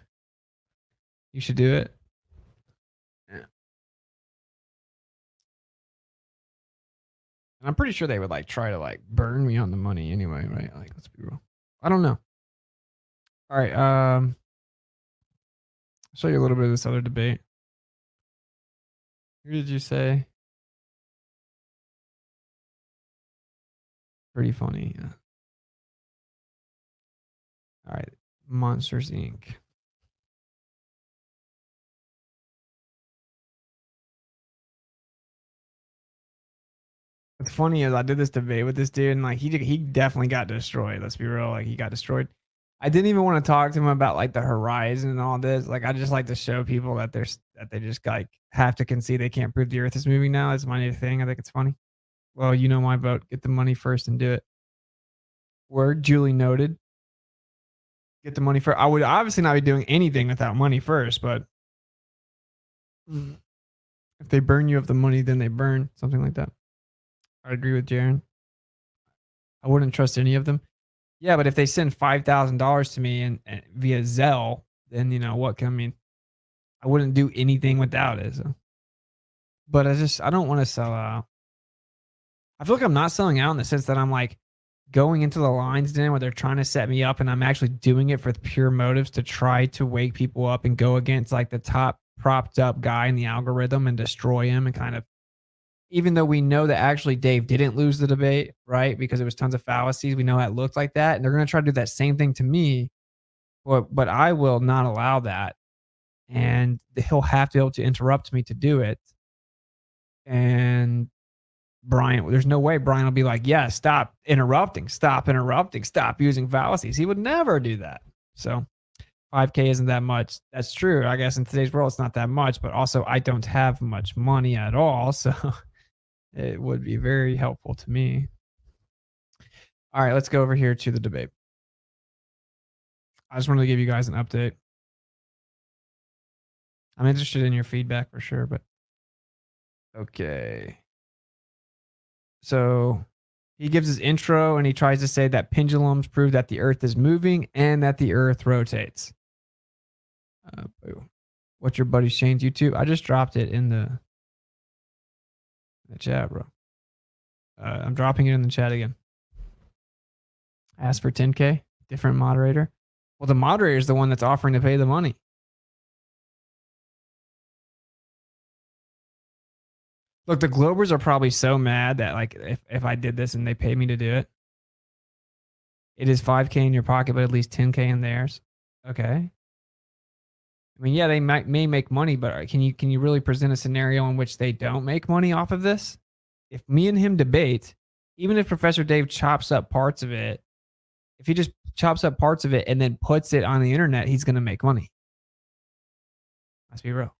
You should do it. Yeah. And I'm pretty sure they would like try to like burn me on the money anyway, right? Like, let's be real. I don't know. All right. I'll show you a little bit of this other debate. Who did you say? Pretty funny. Yeah. All right. Monsters Inc. What's funny is I did this debate with this dude and like he definitely got destroyed. Let's be real. Like he got destroyed. I didn't even want to talk to him about like the horizon and all this. Like I just like to show people that they just like have to concede they can't prove the earth is moving now. It's my new thing. I think it's funny. Well, you know my vote. Get the money first and do it. Word duly noted. Get the money first. I would obviously not be doing anything without money first, but if they burn you of the money, then they burn. Something like that. I agree with Jaron. I wouldn't trust any of them. Yeah, but if they send $5,000 to me and via Zelle, then you know what can I mean? I wouldn't do anything without it. So. But I don't want to sell out. I feel like I'm not selling out in the sense that I'm like going into the lines then where they're trying to set me up and I'm actually doing it for pure motives to try to wake people up and go against like the top propped up guy in the algorithm and destroy him and kind of, even though we know that actually Dave didn't lose the debate, right? Because it was tons of fallacies. We know it looked like that. And they're going to try to do that same thing to me. But I will not allow that. And he'll have to be able to interrupt me to do it. And Brian, there's no way Brian will be like, yeah, stop interrupting, stop using fallacies. He would never do that. So 5K isn't that much. That's true. I guess in today's world, it's not that much, but also I don't have much money at all. So it would be very helpful to me. All right, let's go over here to the debate. I just wanted to give you guys an update. I'm interested in your feedback for sure, but okay. So he gives his intro and he tries to say that pendulums prove that the earth is moving and that the earth rotates. What's your buddy Shane's YouTube? I just dropped it in the chat, bro. I'm dropping it in the chat again. Ask for 10K, different moderator. Well, the moderator is the one that's offering to pay the money. Look, the Globers are probably so mad that like if I did this and they paid me to do it, it is 5K in your pocket, but at least 10K in theirs. Okay. I mean, yeah, they may make money, but can you really present a scenario in which they don't make money off of this? If me and him debate even if Professor Dave chops up parts of it, if he just chops up parts of it and then puts it on the internet, he's going to make money. Let's be real.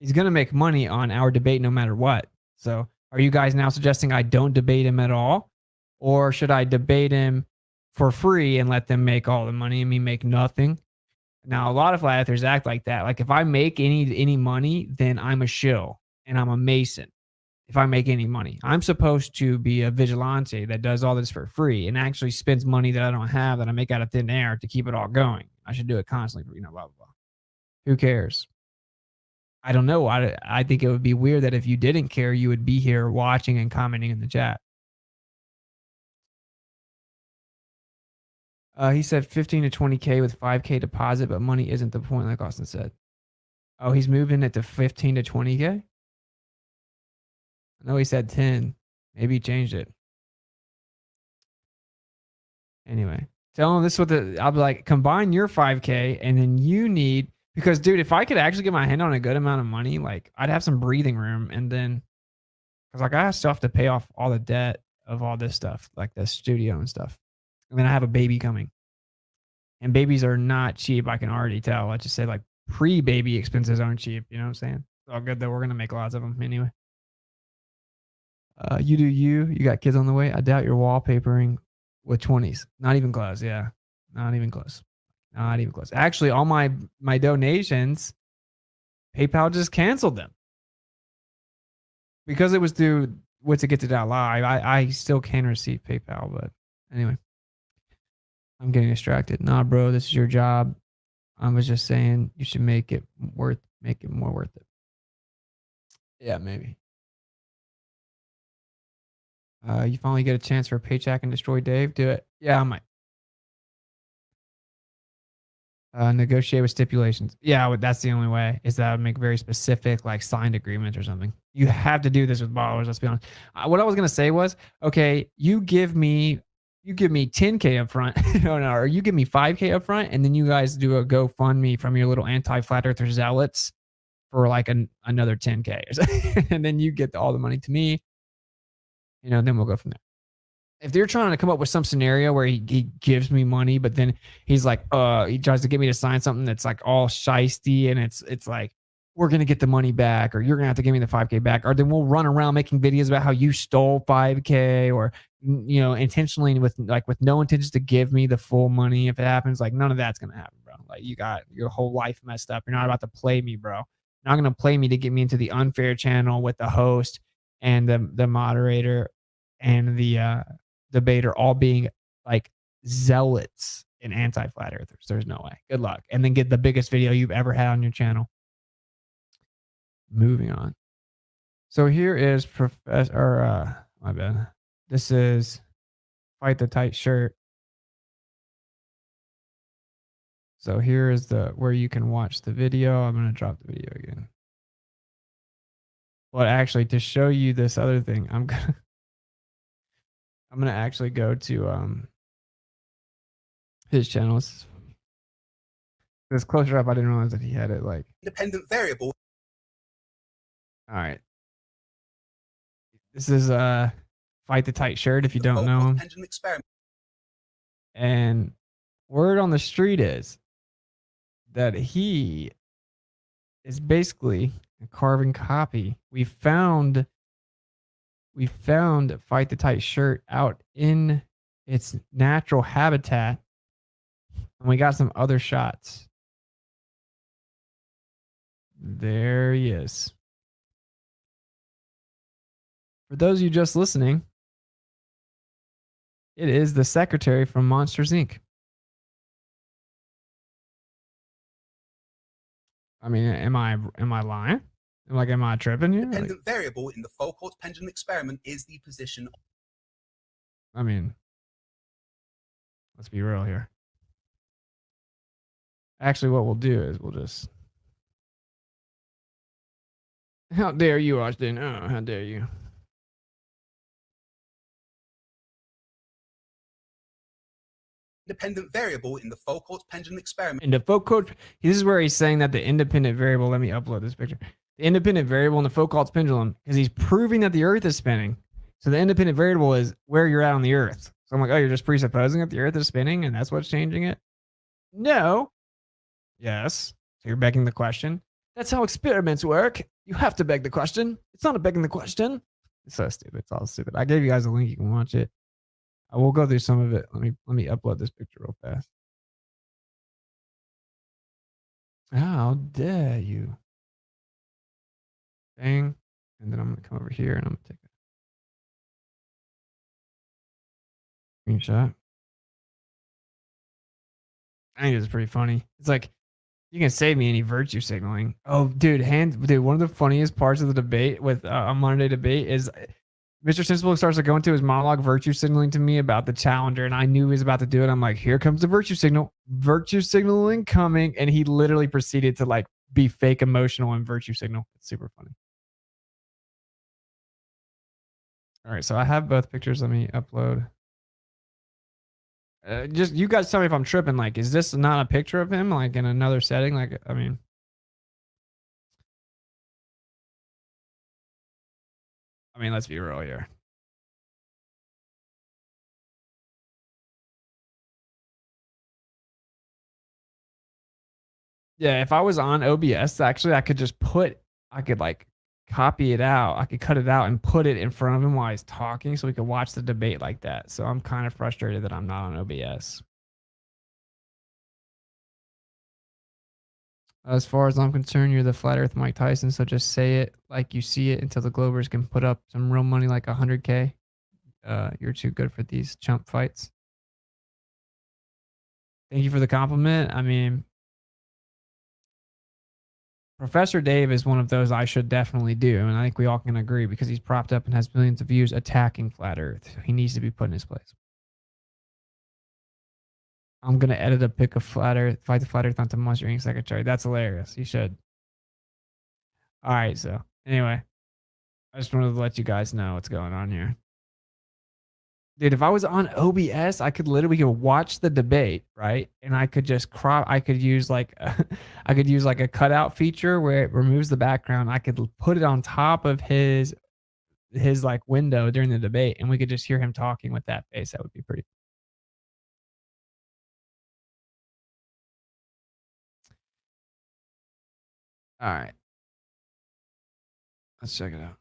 He's going to make money on our debate no matter what. So are you guys now suggesting I don't debate him at all? Or should I debate him for free and let them make all the money and me make nothing? Now, a lot of flat earthers act like that. Like if I make any money, then I'm a shill and I'm a Mason. If I make any money, I'm supposed to be a vigilante that does all this for free and actually spends money that I don't have that I make out of thin air to keep it all going. I should do it constantly, blah, blah, blah. Who cares? I don't know. I think it would be weird that if you didn't care, you would be here watching and commenting in the chat. He said 15 to 20K with 5K deposit, but money isn't the point, like Austin said. Oh, he's moving it to 15 to 20K? I know he said 10. Maybe he changed it. Anyway, tell him this is what I'll be like, combine your 5K and then you need, because dude, if I could actually get my hand on a good amount of money, like I'd have some breathing room and then, because like I still have to pay off all the debt of all this stuff, like the studio and stuff. And then I have a baby coming. And babies are not cheap, I can already tell. Let's just say like pre-baby expenses aren't cheap, you know what I'm saying? It's all good though, we're going to make lots of them anyway. You do you got kids on the way. I doubt you're wallpapering with 20s. Not even close. Yeah. Not even close. Not even close. Actually, all my donations, PayPal just canceled them. Because it was through What's It Get to That Live, I still can receive PayPal, but anyway. I'm getting distracted. Nah, bro, this is your job. I was just saying you should make it more worth it. Yeah, maybe. You finally get a chance for a paycheck and destroy Dave. Do it. Yeah, I might. Negotiate with stipulations. Yeah, that's the only way. Is that I would make very specific, like signed agreements or something. You have to do this with borrowers. Let's be honest. What I was gonna say was, okay, you give me 10K up front. no, or you give me 5K up front, and then you guys do a GoFundMe from your little anti-flat earther zealots for like another 10K or something. And then you get all the money to me. You know, then we'll go from there. If they're trying to come up with some scenario where he gives me money, but then he's like, he tries to get me to sign something that's like all shisty, and it's like, we're going to get the money back, or you're going to have to give me the 5K back, or then we'll run around making videos about how you stole 5K, or, you know, intentionally with no intentions to give me the full money. If it happens, like none of that's going to happen, bro. Like you got your whole life messed up. You're not about to play me, bro. You're not going to play me to get me into the unfair channel with the host and the moderator and the debater all being like zealots and anti-flat earthers. There's no way. Good luck. And then get the biggest video you've ever had on your channel. Moving on. So here is my bad. This is Fight the Tight Shirt. So here is where you can watch the video. I'm going to drop the video again. Well, actually, to show you this other thing, I'm gonna actually go to his channel. This closer up, I didn't realize that he had it like independent variable. All right. This is Fight the Tight Shirt if you don't know him. And word on the street is that he is basically a carbon copy. We found Fight the Tight Shirt out in its natural habitat, and we got some other shots. There he is. For those of you just listening, it is the secretary from Monsters, Inc. I mean, am I lying? Like, am I tripping here? Independent variable in the Foucault pendulum experiment is the position. I mean, let's be real here. Actually, what we'll do is we'll just... How dare you, Austin? Oh, how dare you? Independent variable in the Foucault pendulum experiment. In the Foucault, this is where he's saying that the independent variable, let me upload this picture. The independent variable in the Foucault's pendulum, because he's proving that the Earth is spinning. So the independent variable is where you're at on the Earth. So I'm like, oh, you're just presupposing that the Earth is spinning and that's what's changing it? No. Yes. So you're begging the question. That's how experiments work. You have to beg the question. It's not a begging the question. It's so stupid. It's all stupid. I gave you guys a link. You can watch it. I will go through some of it. Let me upload this picture real fast. How dare you? Bang. And then I'm going to come over here and I'm going to take a screenshot. I think it's pretty funny. It's like, you can save me any virtue signaling. Oh, dude, one of the funniest parts of the debate with a Monday debate is Mr. Sensible starts to go into his monologue virtue signaling to me about the challenger, and I knew he was about to do it. I'm like, here comes the virtue signal. Virtue signaling coming. And he literally proceeded to like be fake emotional and virtue signal. It's super funny. All right, so I have both pictures. Let me upload. Just you guys tell me if I'm tripping. Like, is this not a picture of him? Like in another setting? Like, I mean, let's be real here. Yeah, if I was on OBS, actually, I could like copy it out. I could cut it out and put it in front of him while he's talking so we could watch the debate like that. So I'm kind of frustrated that I'm not on OBS. As far as I'm concerned, you're the flat earth Mike Tyson, so just say it like you see it until the Globers can put up some real money like 100K. You're too good for these chump fights. Thank you for the compliment. I mean, Professor Dave is one of those I should definitely do, and I think we all can agree because he's propped up and has millions of views attacking flat earth. He needs to be put in his place. I'm going to edit a pic of flat earth, fight the flat earth onto Monster Inc. Secretary. That's hilarious. You should. All right, so anyway, I just wanted to let you guys know what's going on here. Dude, if I was on OBS, I could literally watch the debate, right? And I could just crop. I could use like a cutout feature where it removes the background. I could put it on top of his like window during the debate, and we could just hear him talking with that face. That would be pretty. All right, let's check it out.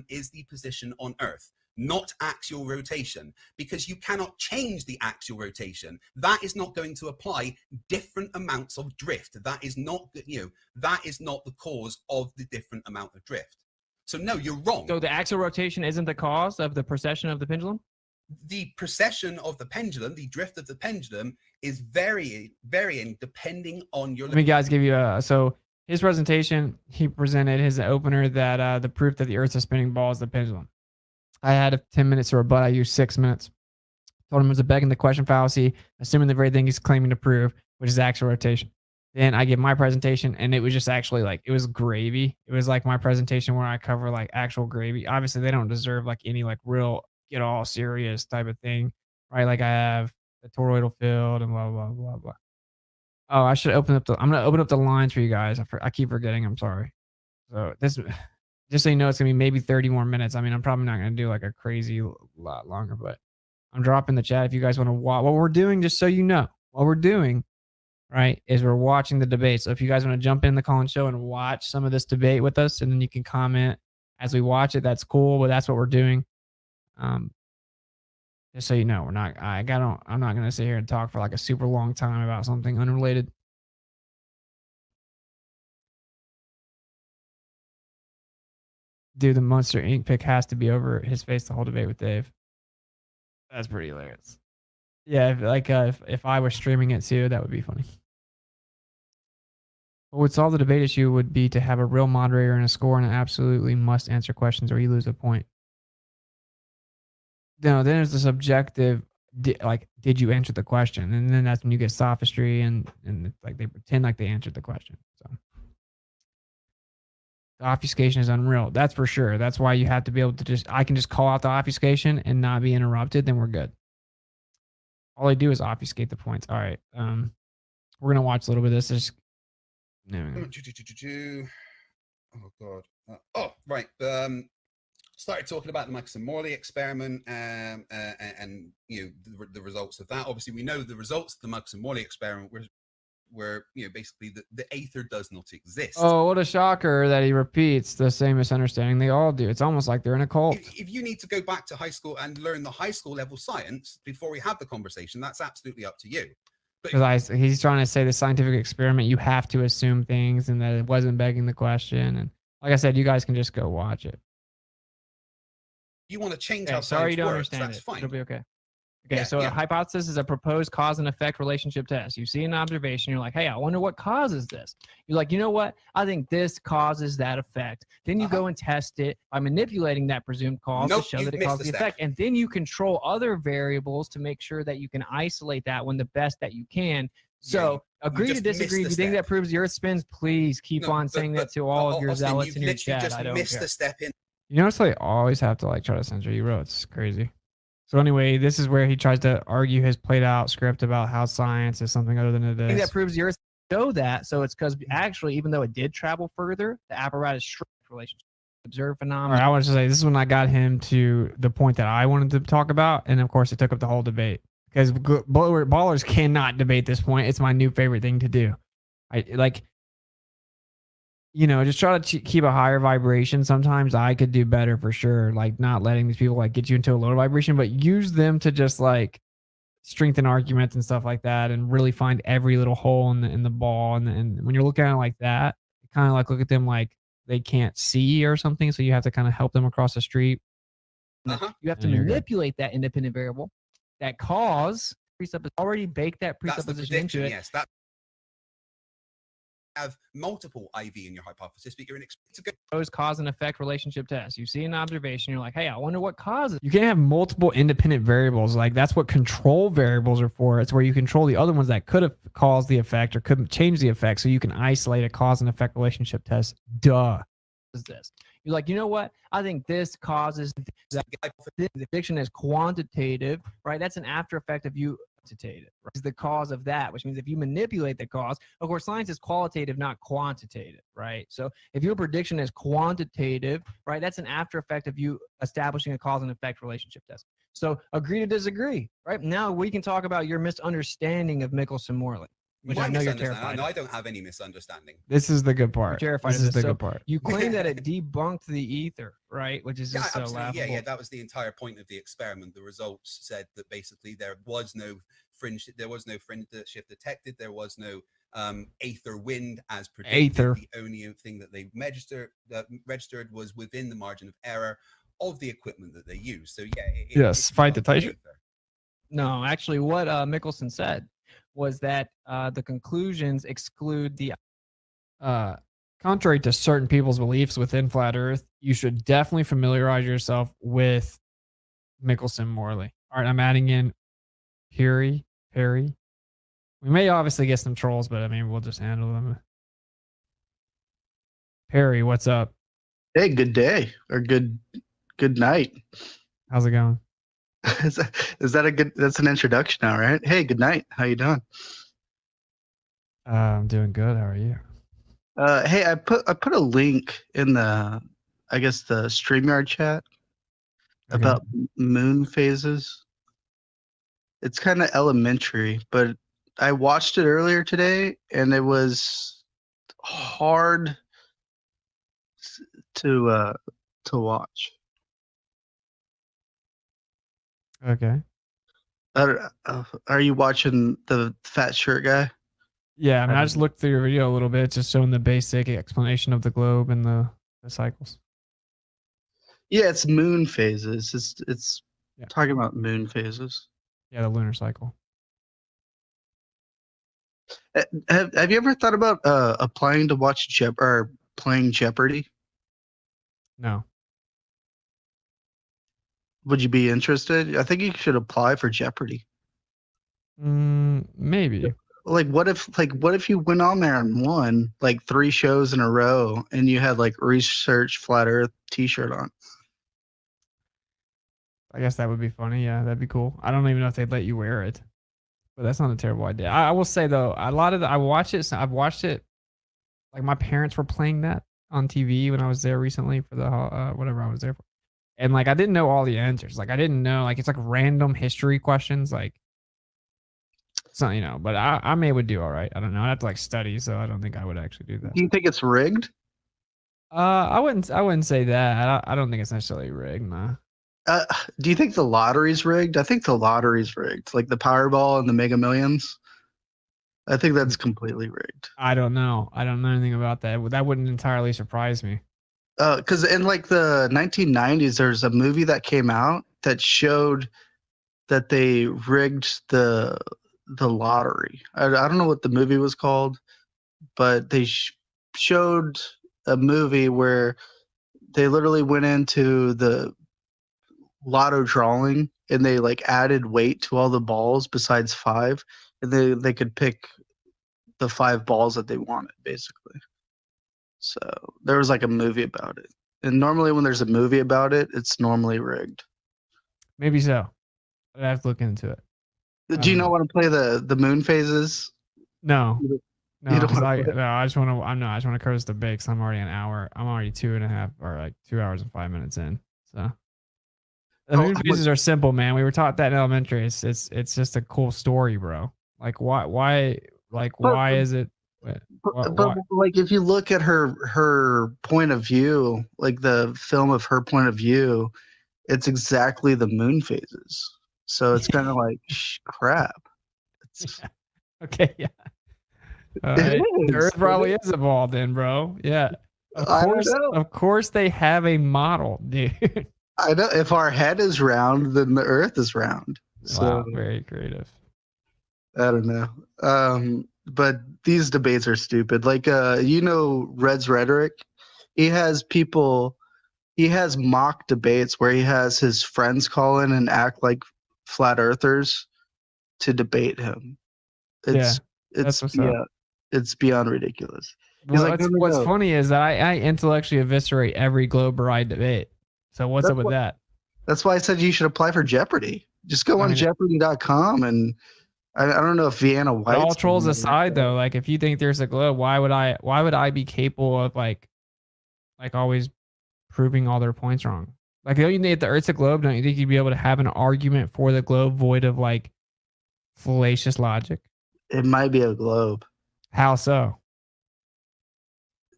Is the position on Earth, not axial rotation, because you cannot change the axial rotation. That is not going to apply different amounts of drift. That is not, that is not the cause of the different amount of drift. So no, you're wrong. So the axial rotation isn't the cause of the precession of the pendulum? The precession of the pendulum, the drift of the pendulum, is varying depending on your. Let me guys give you so his presentation, he presented his opener that the proof that the Earth's a spinning ball is the pendulum. I had 10 minutes to rebut. I used 6 minutes. Told him it was a begging the question fallacy, assuming the very thing he's claiming to prove, which is axial rotation. Then I give my presentation, and it was just actually like, it was gravy. It was like my presentation where I cover like actual gravy. Obviously, they don't deserve like any like real get all serious type of thing, right? Like I have the toroidal field and blah, blah, blah, blah. Oh, I should open up I'm going to open up the lines for you guys. I keep forgetting. I'm sorry. So this, just so you know, it's going to be maybe 30 more minutes. I mean, I'm probably not going to do like a crazy lot longer, but I'm dropping the chat if you guys want to watch. What we're doing, just so you know, what we're doing, right, is we're watching the debate. So if you guys want to jump in the call-in show and watch some of this debate with us, and then you can comment as we watch it, that's cool, but that's what we're doing. Just so you know, I'm not going to sit here and talk for like a super long time about something unrelated. Dude, the Monster Inc. pick has to be over his face the whole debate with Dave. That's pretty hilarious. Yeah, if I was streaming it too, that would be funny. What would solve the debate issue would be to have a real moderator and a score, and absolutely must answer questions or you lose a point. No, then there's the subjective, did you answer the question? And then that's when you get sophistry and like they pretend like they answered the question. So the obfuscation is unreal. That's for sure. That's why you have to be able to I can just call out the obfuscation and not be interrupted. Then we're good. All I do is obfuscate the points. All right. We're going to watch a little bit of this. oh God. Right. Started talking about the Michelson Morley experiment and you know the results of that. Obviously, we know the results of the Michelson Morley experiment were you know basically the aether does not exist. Oh, what a shocker that he repeats the same misunderstanding they all do. It's almost like they're in a cult. If you need to go back to high school and learn the high school level science before we have the conversation, that's absolutely up to you. Because he's trying to say the scientific experiment, you have to assume things and that it wasn't begging the question. And like I said, you guys can just go watch it. You want to change Okay, how sorry you science don't works, understand that's it. fine. It'll be okay. Okay, so a hypothesis is a proposed cause and effect relationship test. You see an observation, you're like, hey, I wonder what causes this. You're like, you know what? I think this causes that effect. Then you go and test it by manipulating that presumed cause to show that it causes the effect. And then you control other variables to make sure that you can isolate that one the best that you can. So agree to disagree. If you think that proves the earth spins, please keep on saying that to all of your zealots in your chat. I don't care. Step in. You notice they always have to like try to censor you, bro. It's crazy. So anyway, this is where he tries to argue his played out script about how science is something other than it is. That proves the earth show that. So it's because actually, even though it did travel further, the apparatus shrunk relationship. Observe phenomena. All right, I wanted to say this is when I got him to the point that I wanted to talk about, and of course, it took up the whole debate because ballers cannot debate this point. It's my new favorite thing to do. I like. You know, just try to keep a higher vibration. Sometimes I could do better for sure. Like not letting these people like get you into a lower vibration, but use them to just like strengthen arguments and stuff like that, and really find every little hole in the ball. And when you're looking at it like that, kind of like look at them like they can't see or something. So you have to kind of help them across the street. You have to manipulate that independent variable. That cause precept is already baked that presupposition into it. Yes, that have multiple IV in your hypothesis, but you're Proposed cause and effect relationship test. You see an observation, you're like, hey, I wonder what causes. You can't have multiple independent variables. Like that's what control variables are for. It's where you control the other ones that could have caused the effect or could change the effect, so you can isolate a cause and effect relationship test. Duh. Is this? You're like, you know what? I think this causes that. The prediction is quantitative, right? That's an after effect of you. Quantitative right? Is the cause of that, which means if you manipulate the cause, of course, science is qualitative, not quantitative, right? So if your prediction is quantitative, right, that's an after effect of you establishing a cause and effect relationship test. So agree to disagree, right? Now we can talk about your misunderstanding of Michelson-Morley, which I know you're terrified. No, I don't have any misunderstanding. This is the good part. You're terrified this is the so good part. You claim that it debunked the ether, right? Which is just so laughable. Yeah, that was the entire point of the experiment. The results said that basically there was no fringe shift detected. There was no aether wind as predicted. Aether. The only thing that they registered was within the margin of error of the equipment that they used. So yeah. Yes, fight the Tyson. No, actually, what Michelson said was that the conclusions exclude the contrary to certain people's beliefs within flat earth. You should definitely familiarize yourself with Michelson-Morley. All right, I'm adding in Perry. We may obviously get some trolls, but I mean, we'll just handle them. Perry, what's up? Hey, good day or good night. How's it going? Is that a good? That's an introduction now, right? Hey, good night. How you doing? I'm doing good. How are you? Hey, I put a link in the StreamYard chat about moon phases. It's kind of elementary, but I watched it earlier today, and it was hard to watch. Okay. Are you watching the fat shirt guy? Yeah, I mean, I just looked through your video a little bit, just showing the basic explanation of the globe and the cycles. Yeah, it's moon phases. It's talking about moon phases. Yeah, the lunar cycle. Have you ever thought about applying to watch or playing Jeopardy? No. Would you be interested? I think you should apply for Jeopardy. Maybe. Like what if you went on there and won like 3 shows in a row and you had like Research Flat Earth t-shirt on? I guess that would be funny. Yeah, that'd be cool. I don't even know if they'd let you wear it, but that's not a terrible idea. I will say though, I've watched it. Like my parents were playing that on TV when I was there recently for the whatever I was there for. And like I didn't know all the answers. Like I didn't know, like it's like random history questions, like so but I may would do all right. I don't know. I'd have to like study, so I don't think I would actually do that. Do you think it's rigged? I wouldn't say that. I don't think it's necessarily rigged, nah. Do you think the lottery's rigged? I think the lottery's rigged, like the Powerball and the Mega Millions. I think that's completely rigged. I don't know. I don't know anything about that. That wouldn't entirely surprise me. Because in like the 1990s, there's a movie that came out that showed that they rigged the lottery. I don't know what the movie was called, but they showed a movie where they literally went into the lotto drawing and they like added weight to all the balls besides 5, and they could pick the 5 balls that they wanted, basically. So there was like a movie about it, and normally when there's a movie about it, it's normally rigged. Maybe so. I'd have to look into it. Do you not want to play the moon phases? No. No, You don't wanna I play it? just want to curse the big, 'cause I'm already an hour. I'm already 2.5 or like 2 hours and 5 minutes in. So the moon phases are simple, man. We were taught that in elementary. It's just a cool story, bro. Like why is it? But like if you look at her point of view, like the film of her point of view, it's exactly the moon phases. So it's kind of like crap. Yeah. Okay, yeah. The Earth probably is evolved then, bro. Yeah. Of course they have a model, dude. I know if our head is round, then the Earth is round. So Wow, very creative. I don't know. But these debates are stupid. Like Red's Rhetoric, he has mock debates where he has his friends call in and act like flat earthers to debate him. It's beyond ridiculous. He's Well, like, what's no. funny is that I intellectually eviscerate every globe where I debate. So what's up with that? That's why I said you should apply for Jeopardy. Just go on Jeopardy.com, and I don't know if Vienna White. All trolls aside, though, like if you think there's a globe, why would I be capable of like always proving all their points wrong? Like, don't you think if the Earth's a globe, don't you think you'd be able to have an argument for the globe void of like fallacious logic? It might be a globe. How so?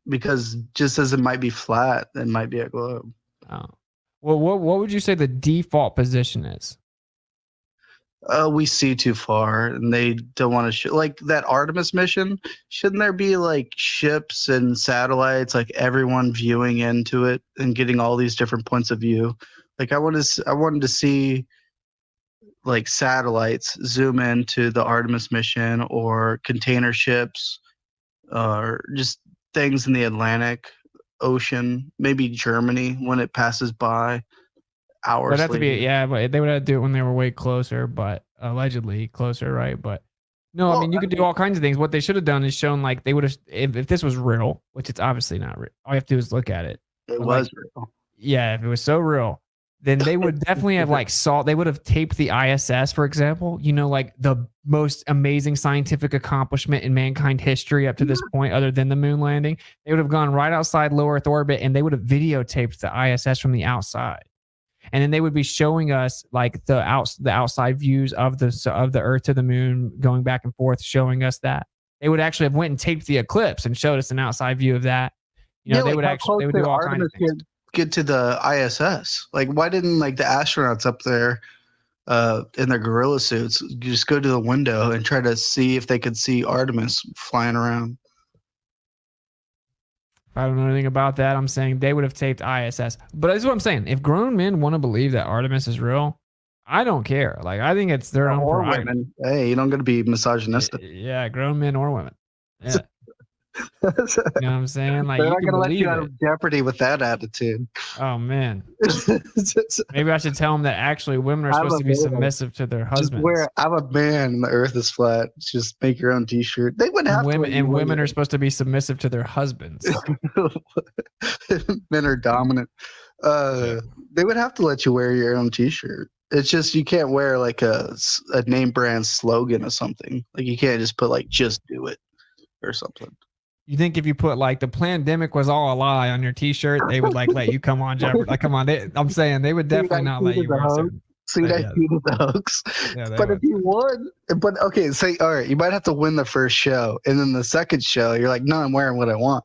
Because just as it might be flat, it might be a globe. Oh. Well, what would you say the default position is? We see too far, and they don't want to like that Artemis mission. Shouldn't there be like ships and satellites, like everyone viewing into it and getting all these different points of view? Like I wanted to see like satellites zoom into the Artemis mission, or container ships, or just things in the Atlantic Ocean, maybe Germany when it passes by hours Would have to later. be, yeah, but they would have to do it when they were way closer, but allegedly closer, right? But no, I mean, you could do all kinds of things. What they should have done is shown like they would have, if this was real, which it's obviously not real. All you have to do is look at it. It But, was like, real. Yeah, if it was so real, then they would definitely have they would have taped the ISS, for example, like the most amazing scientific accomplishment in mankind history up to this point, other than the moon landing. They would have gone right outside low Earth orbit and they would have videotaped the ISS from the outside. And then they would be showing us like the outside views of the Earth to the moon, going back and forth, showing us that. They would actually have went and taped the eclipse and showed us an outside view of that. They would do all kinds of things. Get to the ISS. Like, why didn't like the astronauts up there in their gorilla suits just go to the window and try to see if they could see Artemis flying around? I don't know anything about that. I'm saying they would have taped ISS. But this is what I'm saying. If grown men want to believe that Artemis is real, I don't care. Like, I think it's their own Or prerogative. women. Hey, you don't got to be misogynistic. Yeah, grown men or women. Yeah. You know what I'm saying? Like, They're you not can going to let you believe out it. of Jeopardy with that attitude. Oh, man. Maybe I should tell them that actually women are I'm supposed to be a man. submissive to their Just husbands. I'm a man and the earth is flat. Just make your own t-shirt. They wouldn't have And women are supposed to be submissive to their husbands. Men are dominant. They would have to let you wear your own t-shirt. It's just you can't wear like a name brand slogan or something. Like you can't just put like "just do it" or something. You think if you put like the pandemic was all a lie on your T-shirt, they would like let you come on Jeopardy? Like, come on, I'm saying they would definitely not let you wear certain. See that tweeted the hoax. But if you won, but okay, say all right, you might have to win the first show, and then the second show, you're like, no, I'm wearing what I want.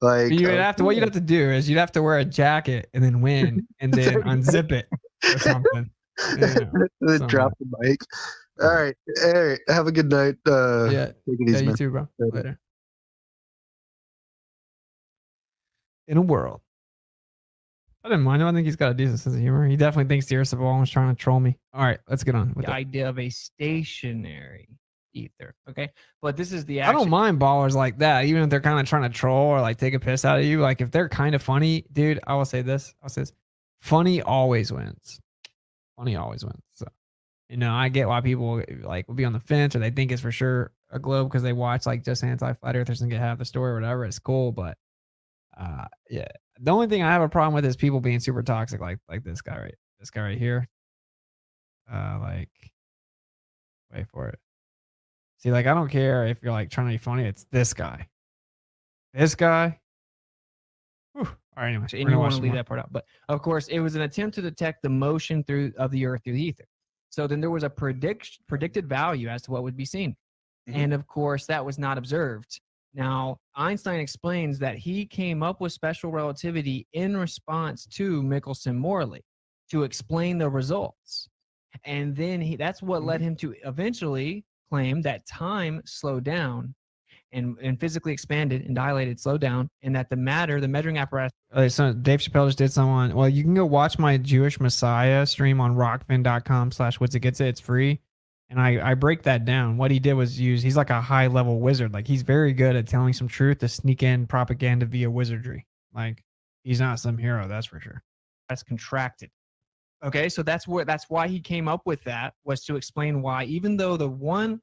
Like you'd have to. What you'd have to do is you'd have to wear a jacket and then win, and then unzip it or something. Then drop the mic. All right, have a good night. Yeah, you too, bro. Later. In a world. I didn't mind him. I think he's got a decent sense of humor. He definitely thinks the Earth's a ball and was trying to troll me. All right, let's get on with The it. idea of a stationary ether. Okay. But this is the I don't mind ballers like that, even if they're kind of trying to troll or like take a piss out of you. Like if they're kind of funny, dude, I will say this. Funny always wins. Funny always wins. So, I get why people like will be on the fence or they think it's for sure a globe because they watch like just anti-flat earthers and get half the story or whatever. It's cool, but yeah. The only thing I have a problem with is people being super toxic, like this guy right here. Like, wait for it. See, like I don't care if you're like trying to be funny. It's this guy. This guy. Whew. All right, anyway. And you want to leave that part out. But of course, it was an attempt to detect the motion of the Earth through the ether. So then there was a predicted value as to what would be seen. And of course, that was not observed. Now, Einstein explains that he came up with special relativity in response to Michelson-Morley to explain the results. And then that's what led him to eventually claim that time slowed down and physically expanded and dilated, slowed down, and that the measuring apparatus. So Dave Chappelle just did someone. Well, you can go watch my Jewish Messiah stream on rockfin.com/whatsitgetsit. It's free. And I break that down. What he did was he's like a high level wizard. Like he's very good at telling some truth to sneak in propaganda via wizardry. Like he's not some hero, that's for sure. That's contracted. Okay, so that's why he came up with that, was to explain why, even though the one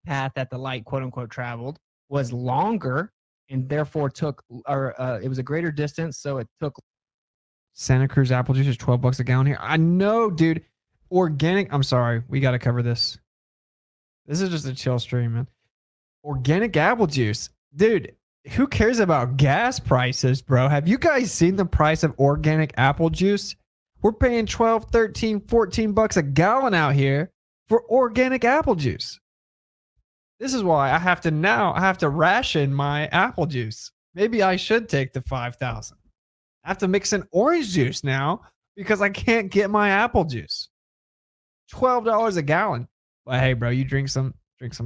path that the light quote unquote traveled was longer and therefore it was a greater distance, so it took. Santa Cruz apple juice is $12 a gallon here. I know, dude. Organic. I'm sorry. We got to cover this. This is just a chill stream, man. Organic apple juice. Dude, who cares about gas prices, bro? Have you guys seen the price of organic apple juice? We're paying 12, 13, 14 bucks a gallon out here for organic apple juice. This is why I have to ration my apple juice. Maybe I should take the 5,000. I have to mix in orange juice now because I can't get my apple juice. $12 a gallon. But hey, bro, you drink some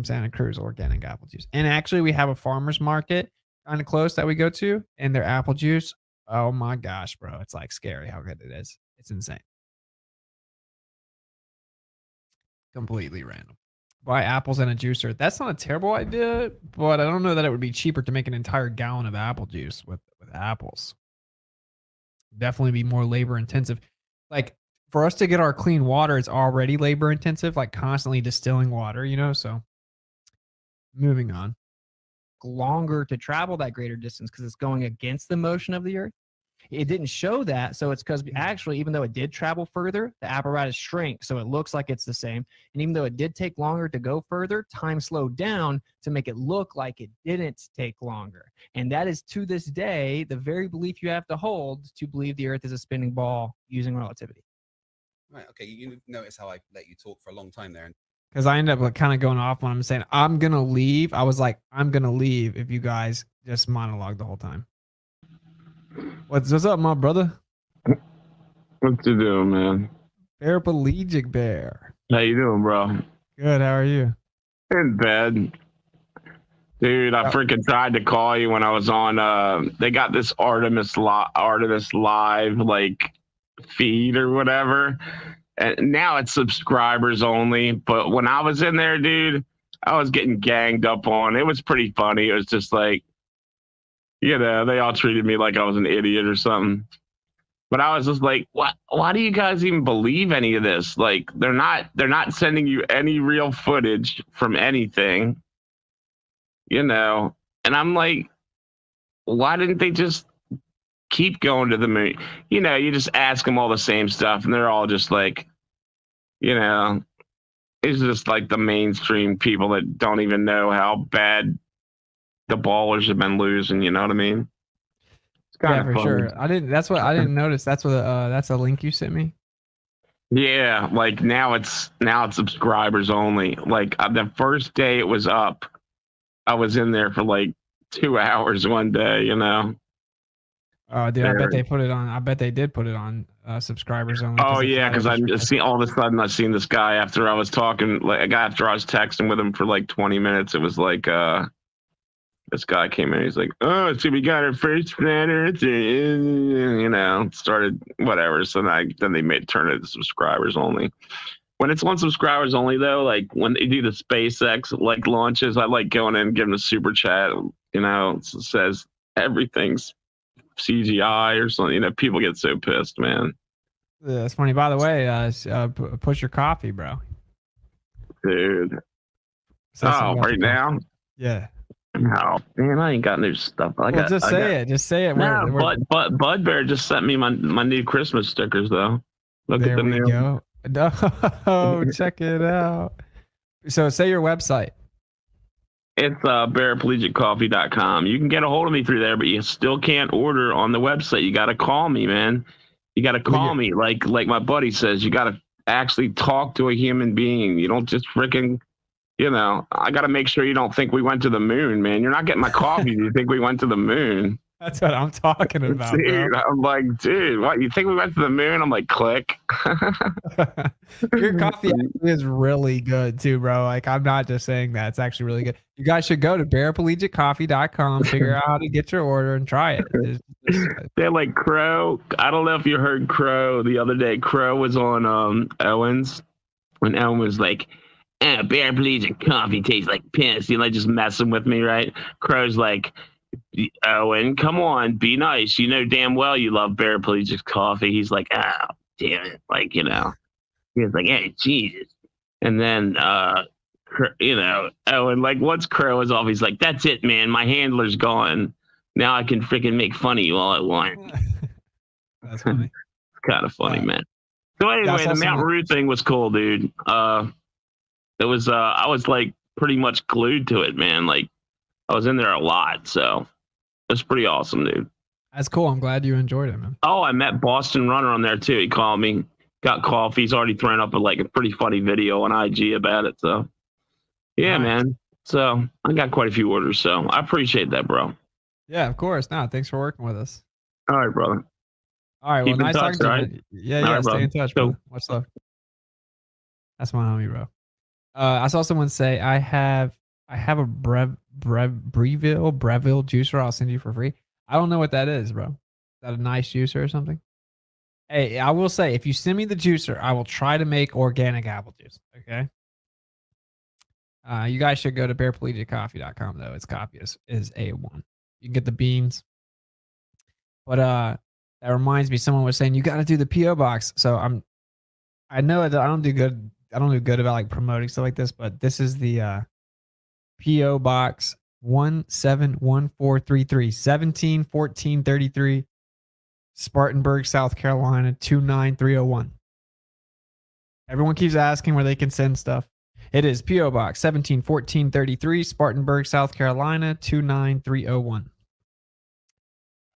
Santa Cruz organic apple juice. And actually, we have a farmer's market kind of close that we go to, and their apple juice. Oh my gosh, bro, it's like scary how good it is. It's insane. Completely random. Buy apples and a juicer. That's not a terrible idea, but I don't know that it would be cheaper to make an entire gallon of apple juice with apples. Definitely be more labor intensive. Like, for us to get our clean water, it's already labor intensive, like constantly distilling water, so moving on. Longer to travel that greater distance because it's going against the motion of the Earth. It didn't show that, so it's because actually, even though it did travel further, the apparatus shrank, so it looks like it's the same. And even though it did take longer to go further, time slowed down to make it look like it didn't take longer. And that is, to this day, the very belief you have to hold to believe the Earth is a spinning ball using relativity. Right. Okay. You notice how I let you talk for a long time there. Because I end up like kind of going off when I'm saying I'm gonna leave. I was like, I'm gonna leave if you guys just monologue the whole time. What's up, my brother? What you doing, man? Paraplegic bear. How you doing, bro? Good. How are you? In bed. Dude, I freaking tried to call you when I was on. They got this Artemis Live like feed or whatever, and now it's subscribers only. But when I was in there, dude, I was getting ganged up on. It was pretty funny. It was just like, they all treated me like I was an idiot or something. But I was just like, what? Why do you guys even believe any of this? Like, they're not sending you any real footage from anything, And I'm like, why didn't they just keep going to the moon? You just ask them all the same stuff, and they're all just like, it's just like the mainstream people that don't even know how bad the ballers have been losing. You know what I mean? It's kind Yeah, of for funny. sure. I didn't notice. That's what that's a link you sent me. Yeah, like now it's subscribers only. Like the first day it was up, I was in there for like 2 hours one day. You know. Oh, dude, I bet they put it on. I bet they did put it on subscribers only. Oh yeah, because I see all of a sudden I seen this guy after I was talking, like a guy after I was texting with him for like 20 minutes. It was like this guy came in. He's like, "Oh, so we got our first flat earth," you know, started whatever. So then they turn it to subscribers only. When it's on subscribers only though, like when they do the SpaceX like launches, I like going in and giving a super chat. You know, it says everything's CGI or something. You know, people get so pissed, man. Yeah, it's funny. By the way, push your coffee, bro. Dude. Say something Oh, about right the coffee. now? Yeah. No, man, I ain't got new stuff. Just say it. Just say it. No, but Bud Bear just sent me my new Christmas stickers though. Look at them. There we go. Oh, check it out. So say your website. It's paraplegiccoffee.com. You can get a hold of me through there, but you still can't order on the website. You got to call me, man. You got to call me. Like my buddy says, you got to actually talk to a human being. You don't just freaking, you know, I got to make sure you don't think we went to the moon, man. You're not getting my coffee. Do you think we went to the moon? That's what I'm talking about, dude, bro. I'm like, dude, what? You think we went to the moon? I'm like, click. Your coffee is really good too, bro. Like, I'm not just saying that. It's actually really good. You guys should go to paraplegiccoffee.com, figure out how to get your order and try it. They're like Crow. I don't know if you heard Crow the other day. Crow was on Owens when Owen was like, paraplegic coffee tastes like piss. You know, like just messing with me, right? Crow's like, Owen, come on, be nice. You know damn well you love paraplegic coffee. He's like, oh, damn it. Like, you know, he's like, hey, Jesus. And then, you know, Owen, like, once Crow was off, he's like, that's it, man. My handler's gone. Now I can freaking make fun of you all I want. That's funny. It's kind of funny, man. So anyway, the Mount Rue thing was cool, dude. It was, I was like pretty much glued to it, man. Like, I was in there a lot, so it's pretty awesome, dude. That's cool. I'm glad you enjoyed it, man. Oh, I met Boston Runner on there too. He called me, got coffee. He's already thrown up a pretty funny video on IG about it. So, yeah, man. So I got quite a few orders. So I appreciate that, bro. Yeah, of course. No, thanks for working with us. All right, brother. All right. Keep Well, nice touch, talking to you. Yeah. Right, Stay in touch, bro. Much love. That's my homie, bro. I saw someone say I have a Breville juicer. I'll send you for free. I don't know what that is, bro. Is that a nice juicer or something? Hey, I will say, if you send me the juicer, I will try to make organic apple juice. Okay. You guys should go to paraplegiccoffee.com though. Its coffee is A1. You can get the beans. But that reminds me, someone was saying you got to do the PO box. So I know that I don't do good about like promoting stuff like this, but this is the PO box 171433 171433 Spartanburg, South Carolina 29301. Everyone keeps asking where they can send stuff. It is PO box 171433 Spartanburg, South Carolina 29301.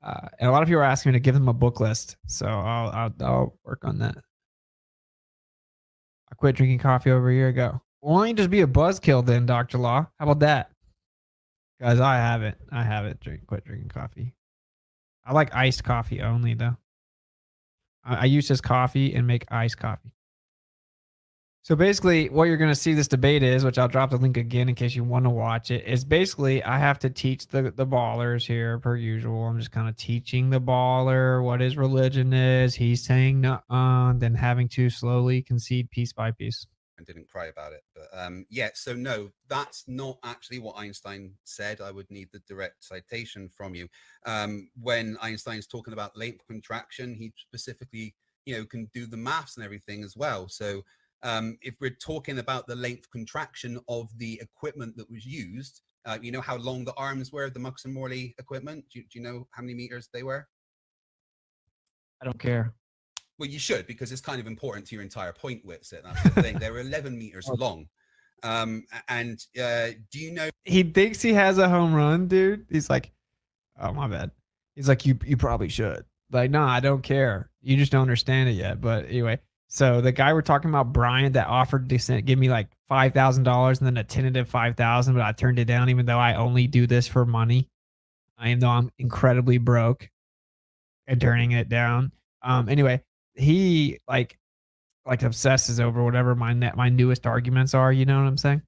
And a lot of people are asking me to give them a book list, so I'll work on that. I quit drinking coffee over a year ago. Why don't you just be a buzzkill then, Dr. Law? How about that? Guys, I haven't quit drinking coffee. I like iced coffee only, though. I use this coffee and make iced coffee. So basically, what you're going to see this debate is, which I'll drop the link again in case you want to watch it, is basically I have to teach the ballers here per usual. I'm just kind of teaching the baller what his religion is. He's saying nuh-uh, then having to slowly concede piece by piece. And didn't cry about it. But yeah, so no, that's not actually what Einstein said. I would need the direct citation from you. When Einstein's talking about length contraction, he specifically, can do the maths and everything as well. So if we're talking about the length contraction of the equipment that was used, you know how long the arms were, the Mux and Morley equipment? Do you know how many meters they were? I don't care. Well, you should, because it's kind of important to your entire point, Witsit. That's the thing. They were 11 meters long. And do you know? He thinks he has a home run, dude. He's like, oh, my bad. He's like, you probably should. Like, no, I don't care. You just don't understand it yet. But anyway, so the guy we're talking about, Brian, that offered to give me like $5,000 and then a tentative $5,000, but I turned it down, even though I only do this for money. Even though I'm incredibly broke and turning it down. Anyway, he like obsesses over whatever my newest arguments are. You know what I'm saying?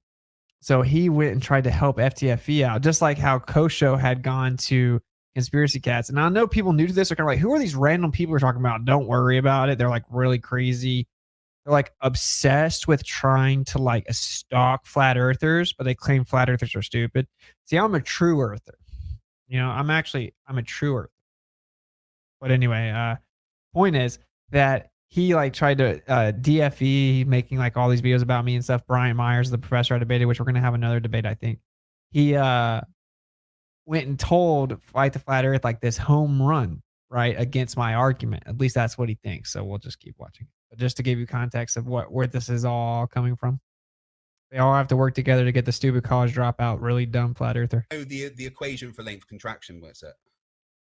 So he went and tried to help FTFE out, just like how Kosho had gone to Conspiracy Cats. And I know people new to this are kind of like, who are these random people we're talking about? Don't worry about it. They're like really crazy. They're like obsessed with trying to like stalk flat earthers, but they claim flat earthers are stupid. See, I'm a true earther. You know, I'm a true earther. But anyway, point is that he like tried to DFE, making like all these videos about me and stuff. Brian Myers, the professor I debated, which we're gonna have another debate, I think. He went and told Fight the Flat Earth like this home run, right, against my argument. At least that's what he thinks. So we'll just keep watching. But just to give you context of where this is all coming from. They all have to work together to get the stupid college dropout, really dumb flat earther. Oh, the equation for length contraction, what's it?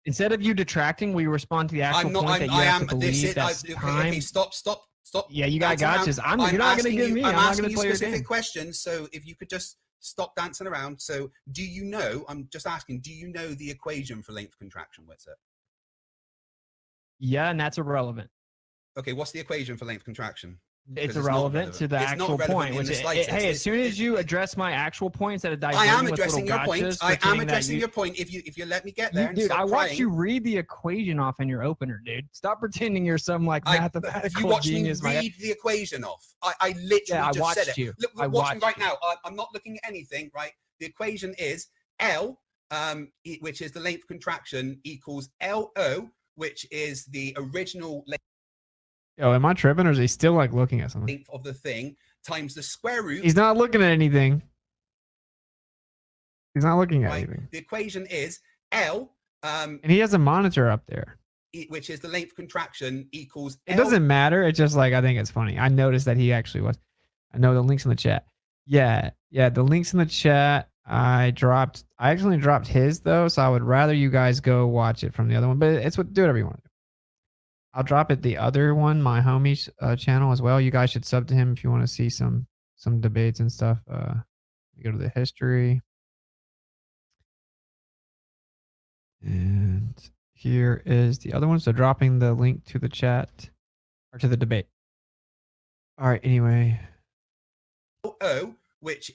Instead of you detracting, we respond to the actual point that you have to believe that time. Okay, stop. Yeah, you got gotchas. You're not going to give me. I'm not going to play your game. Specific questions. So if you could just stop dancing around. So do you know? I'm just asking. Do you know the equation for length contraction? What's it? Yeah, and that's irrelevant. Okay, what's the equation for length contraction? It's irrelevant to the actual point. Which hey, as soon as you address my actual point instead of diving I am with addressing your point. gotchas, I am addressing your point. If you let me get there, dude, I watched you read the equation off in your opener, dude. Stop pretending you're some like mathematical you watched genius. me read the equation off. I literally just said it. You. Look, watch me right now. I'm not looking at anything. Right. The equation is L, which is the length contraction, equals LO, which is the original length. Yo, am I tripping or is he still like looking at something? Length of the thing times the square root. He's not looking at anything. He's not looking at anything. The equation is L. And he has a monitor up there. Which is the length contraction equals It doesn't matter. It's just like, I think it's funny. I noticed that he actually was. I know the links in the chat. Yeah, the links in the chat. I accidentally dropped his though, so I would rather you guys go watch it from the other one. But do whatever you want to do. I'll drop it the other one, my homie's channel as well. You guys should sub to him if you want to see some debates and stuff. Go to the history. And here is the other one. So dropping the link to the chat or to the debate. All right, anyway. O, which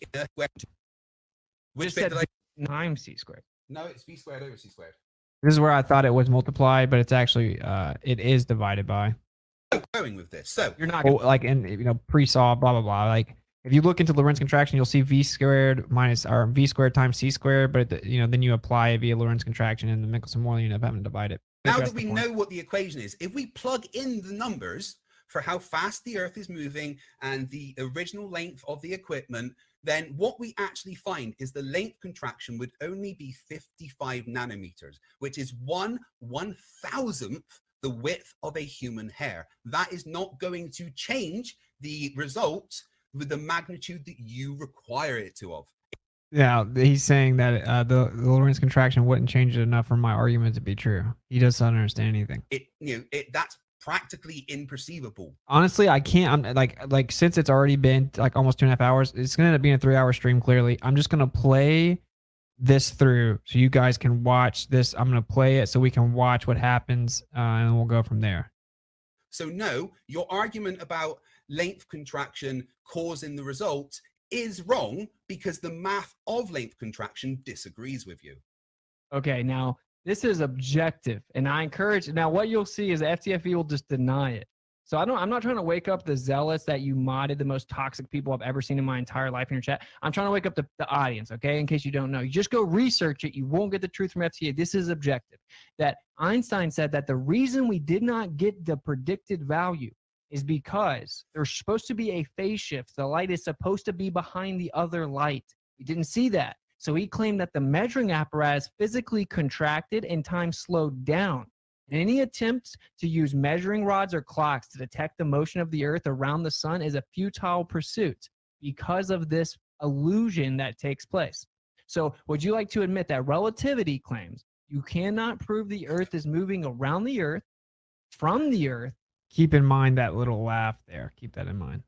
said times c squared. No, it's b squared over c squared. This is where I thought it was multiplied, but it's actually it is divided by. Going with this, so you're not like in pre-solve, blah blah blah. Like if you look into Lorentz contraction, you'll see v squared minus or v squared times c squared, but then you apply it via Lorentz contraction, and the Michelson-Morley you end up having to divide it. Now that we know what the equation is, if we plug in the numbers for how fast the Earth is moving and the original length of the equipment, then what we actually find is the length contraction would only be 55 nanometers, which is 1/1000th the width of a human hair. That is not going to change the result with the magnitude that you require it to of. Yeah, he's saying that the Lorentz contraction wouldn't change it enough for my argument to be true. He doesn't understand anything. That's practically imperceivable. Honestly, I can't. I'm like since it's already been like almost 2.5 hours, it's gonna end up being a 3-hour stream. Clearly, I'm just gonna play this through so you guys can watch this. I'm gonna play it so we can watch what happens, and we'll go from there. So no, your argument about length contraction causing the result is wrong because the math of length contraction disagrees with you. Okay, now this is objective, and I encourage. Now, what you'll see is the FTFE will just deny it. So I'm not trying to wake up the zealots that you modded the most toxic people I've ever seen in my entire life in your chat. I'm trying to wake up the audience, okay? In case you don't know, you just go research it. You won't get the truth from FTA. This is objective. That Einstein said that the reason we did not get the predicted value is because there's supposed to be a phase shift. The light is supposed to be behind the other light. We didn't see that. So he claimed that the measuring apparatus physically contracted and time slowed down. Any attempt to use measuring rods or clocks to detect the motion of the Earth around the sun is a futile pursuit because of this illusion that takes place. So would you like to admit that relativity claims you cannot prove the earth is moving around the earth, from the earth? Keep in mind that little laugh there. Keep that in mind.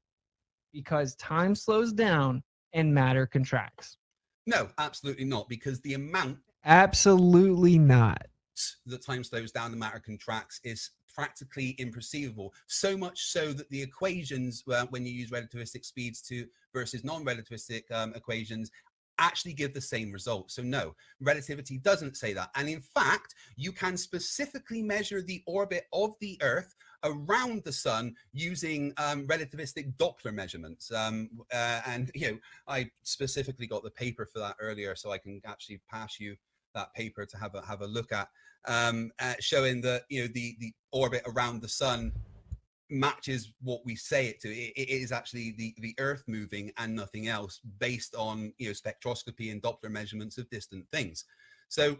Because time slows down and matter contracts. No, absolutely not, because the amount Absolutely not. that time slows down and matter contracts is practically imperceivable. So much so that the equations, when you use relativistic speeds to versus non-relativistic equations, actually give the same result. So no, relativity doesn't say that. And in fact, you can specifically measure the orbit of the Earth around the sun using relativistic Doppler measurements. And I specifically got the paper for that earlier, so I can actually pass you that paper to have a look at, showing that the orbit around the sun matches what we say it to. It is actually the Earth moving and nothing else, based on spectroscopy and Doppler measurements of distant things. So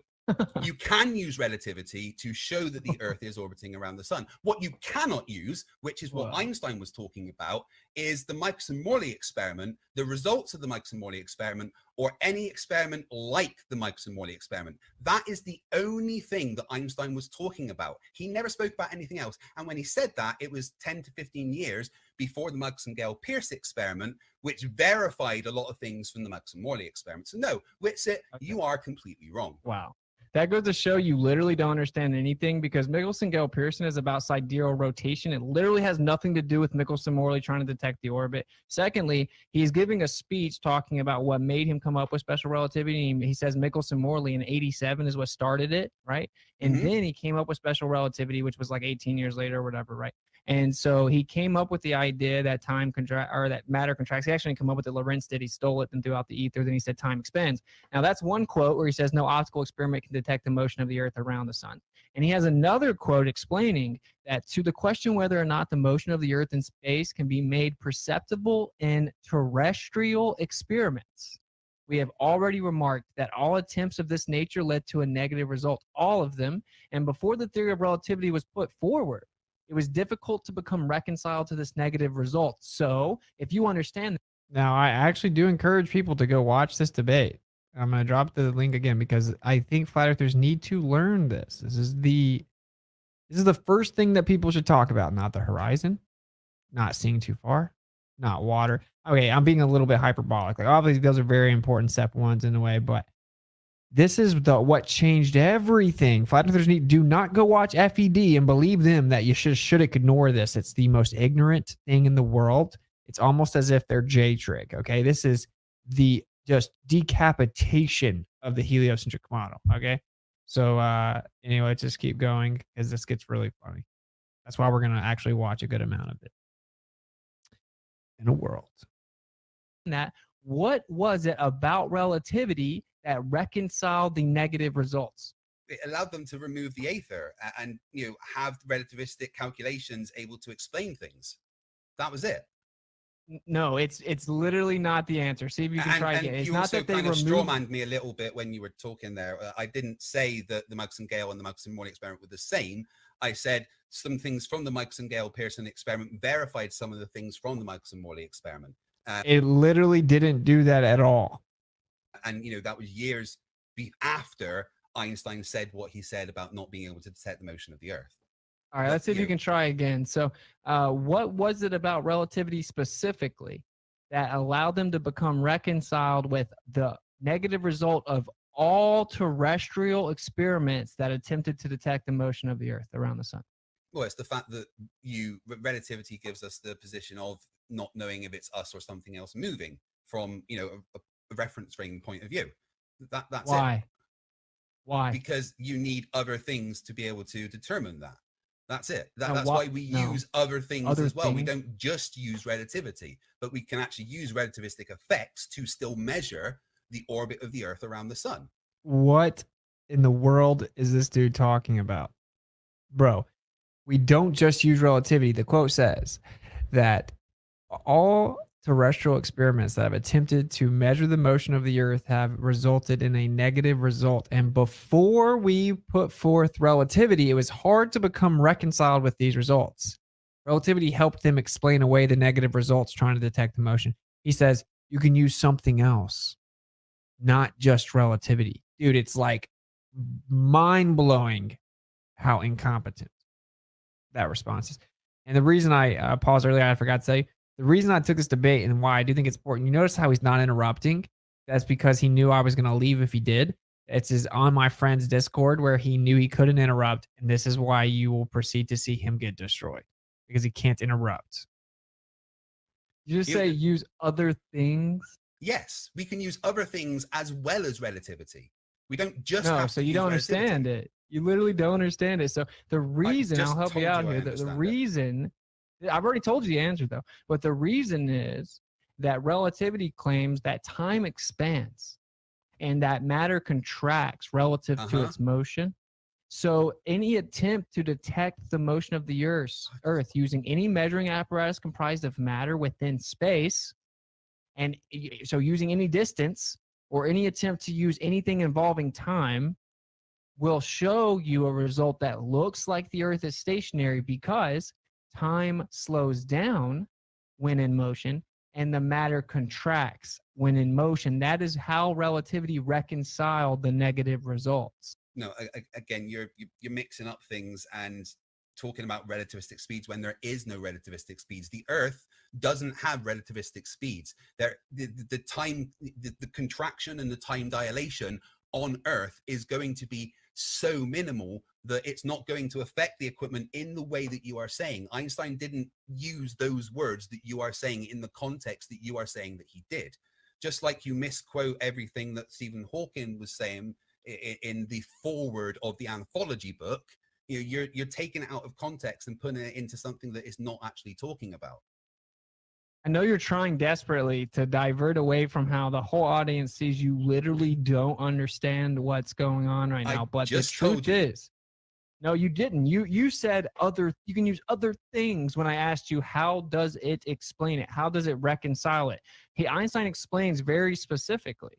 you can use relativity to show that the Earth is orbiting around the sun. What you cannot use, which is what Einstein was talking about, is the Michelson-Morley experiment, the results of the Michelson-Morley experiment, or any experiment like the Michelson-Morley experiment. That is the only thing that Einstein was talking about. He never spoke about anything else. And when he said that, it was 10 to 15 years before the Michelson-Gale-Pierce experiment, which verified a lot of things from the Michelson-Morley experiment. So no, Whitsitt, you are completely wrong. Wow. That goes to show you literally don't understand anything, because Michelson-Gale-Pearson is about sidereal rotation. It literally has nothing to do with Michelson-Morley trying to detect the orbit. Secondly, he's giving a speech talking about what made him come up with special relativity. He says Michelson-Morley in '87 is what started it, right? And then he came up with special relativity, which was like 18 years later or whatever, right? And so he came up with the idea that that matter contracts. He actually came up with it. Lorentz did. He stole it and threw out the ether. Then he said time expands. Now that's one quote where he says no optical experiment can detect the motion of the Earth around the sun. And he has another quote explaining that to the question whether or not the motion of the Earth in space can be made perceptible in terrestrial experiments, we have already remarked that all attempts of this nature led to a negative result, all of them. And before the theory of relativity was put forward, it was difficult to become reconciled to this negative result. So if you understand. Now, I actually do encourage people to go watch this debate. I'm going to drop the link again because I think flat earthers need to learn this. This is the first thing that people should talk about, not the horizon, not seeing too far, not water. Okay, I'm being a little bit hyperbolic. Like obviously those are very important step ones in a way, but this is what changed everything. Flat earthers do not go watch FED and believe them that you should ignore this. It's the most ignorant thing in the world. It's almost as if they're J-trig. Okay, this is the just decapitation of the heliocentric model. Okay, so anyway, let's just keep going because this gets really funny. That's why we're gonna actually watch a good amount of it in a world. That what was it about relativity that reconciled the negative results? It allowed them to remove the aether and have relativistic calculations able to explain things. That was it. No, it's literally not the answer. See if you can try again. It's not that they removed. You also kind of strawmanned me a little bit when you were talking there. I didn't say that the Michelson-Gale and the Michelson-Morley experiment were the same. I said some things from the Michelson-Gale-Pearson experiment verified some of the things from the Michelson-Morley experiment. It literally didn't do that at all. And that was years after Einstein said what he said about not being able to detect the motion of the Earth. All right, let's see if you can try again. So what was it about relativity specifically that allowed them to become reconciled with the negative result of all terrestrial experiments that attempted to detect the motion of the Earth around the sun? Well, it's the fact that relativity gives us the position of not knowing if it's us or something else moving from a reference frame point of view. That's Why? it. Why? Because you need other things to be able to determine that. That's it. That's why we use other things as well. We don't just use relativity, but we can actually use relativistic effects to still measure the orbit of the Earth around the sun. What in the world is this dude talking about? Bro, we don't just use relativity. The quote says that all terrestrial experiments that have attempted to measure the motion of the Earth have resulted in a negative result. And before we put forth relativity, it was hard to become reconciled with these results. Relativity helped them explain away the negative results trying to detect the motion. He says, you can use something else, not just relativity. Dude, it's like mind-blowing how incompetent that response is. And the reason I paused earlier, I forgot to say, the reason I took this debate and why I do think it's important, you notice how he's not interrupting? That's because he knew I was going to leave if he did. It's on my friend's Discord where he knew he couldn't interrupt. And this is why you will proceed to see him get destroyed, because he can't interrupt. You just say use other things? Yes, we can use other things as well as relativity. We don't just no, have so to you use don't understand relativity. it. You literally don't understand it. So the reason, just I'll help told you out you I here. The understand it. reason, I've already told you the answer though, but the reason is that relativity claims that time expands and that matter contracts relative to its motion. So any attempt to detect the motion of the Earth using any measuring apparatus comprised of matter within space, and so using any distance or any attempt to use anything involving time, will show you a result that looks like the Earth is stationary because time slows down when in motion and the matter contracts when in motion. That is how relativity reconciled the negative results. No, again, you're mixing up things and talking about relativistic speeds when there is no relativistic speeds. The Earth doesn't have relativistic speeds. The time, the contraction and the time dilation on Earth is going to be so minimal that it's not going to affect the equipment in the way that you are saying. Einstein didn't use those words that you are saying in the context that you are saying that he did. Just like you misquote everything that Stephen Hawking was saying in the foreword of the anthology book, you're taking it out of context and putting it into something that it's not actually talking about. I know you're trying desperately to divert away from how the whole audience sees you literally don't understand what's going on right now. But the truth is, no, you didn't. You said you can use other things when I asked you, how does it explain it? How does it reconcile it? Einstein explains very specifically,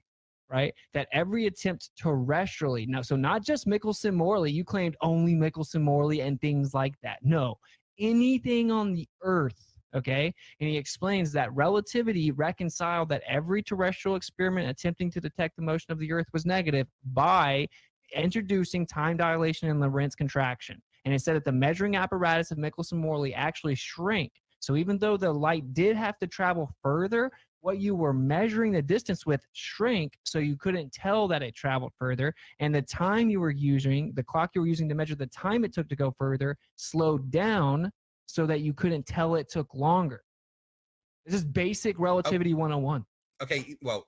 right, that every attempt terrestrially, now, so not just Michelson-Morley, you claimed only Michelson-Morley and things like that. No, anything on the Earth. Okay, and he explains that relativity reconciled that every terrestrial experiment attempting to detect the motion of the Earth was negative by introducing time dilation and Lorentz contraction. And it said that the measuring apparatus of Michelson-Morley actually shrank. So even though the light did have to travel further, what you were measuring the distance with shrank, so you couldn't tell that it traveled further. And the time you were using, the clock you were using to measure the time it took to go further, slowed down so that you couldn't tell it took longer. This is basic relativity 101. Okay, well,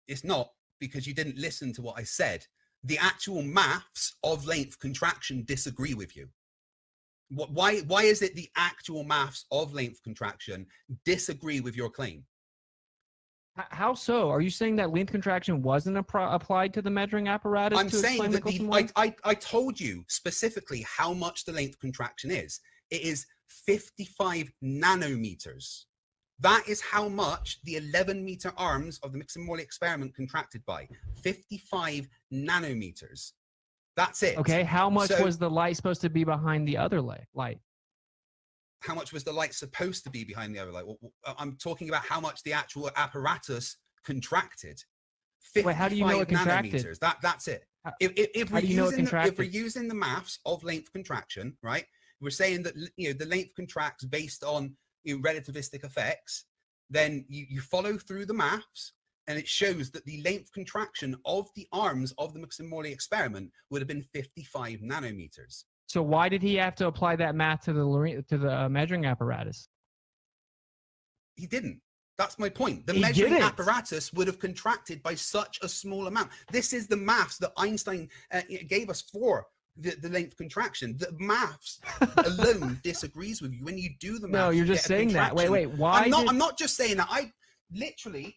it's not, because you didn't listen to what I said. The actual maths of length contraction disagree with you. Why is it the actual maths of length contraction disagree with your claim? How so? Are you saying that length contraction wasn't applied to the measuring apparatus? I'm saying that I told you specifically how much the length contraction is. It is 55 nanometers. That is how much the 11-meter arms of the Michelson-Morley experiment contracted by. 55 nanometers. That's it. Okay, how much was the light supposed to be behind the other light? How much was the light supposed to be behind the other light? Well, I'm talking about how much the actual apparatus contracted. 55 Wait, how do you know it contracted? Nanometers. That's it. If we're using the maths of length contraction, right? We're saying that the length contracts based on relativistic effects. Then you follow through the maths, and it shows that the length contraction of the arms of the Michelson-Morley experiment would have been 55 nanometers. So why did he have to apply that math to the measuring apparatus? He didn't. That's my point. The measuring apparatus would have contracted by such a small amount. This is the maths that Einstein gave us for the length contraction. The maths alone disagrees with you. When you do the maths, no, you're just saying that. Wait, why? I'm not just saying that. I literally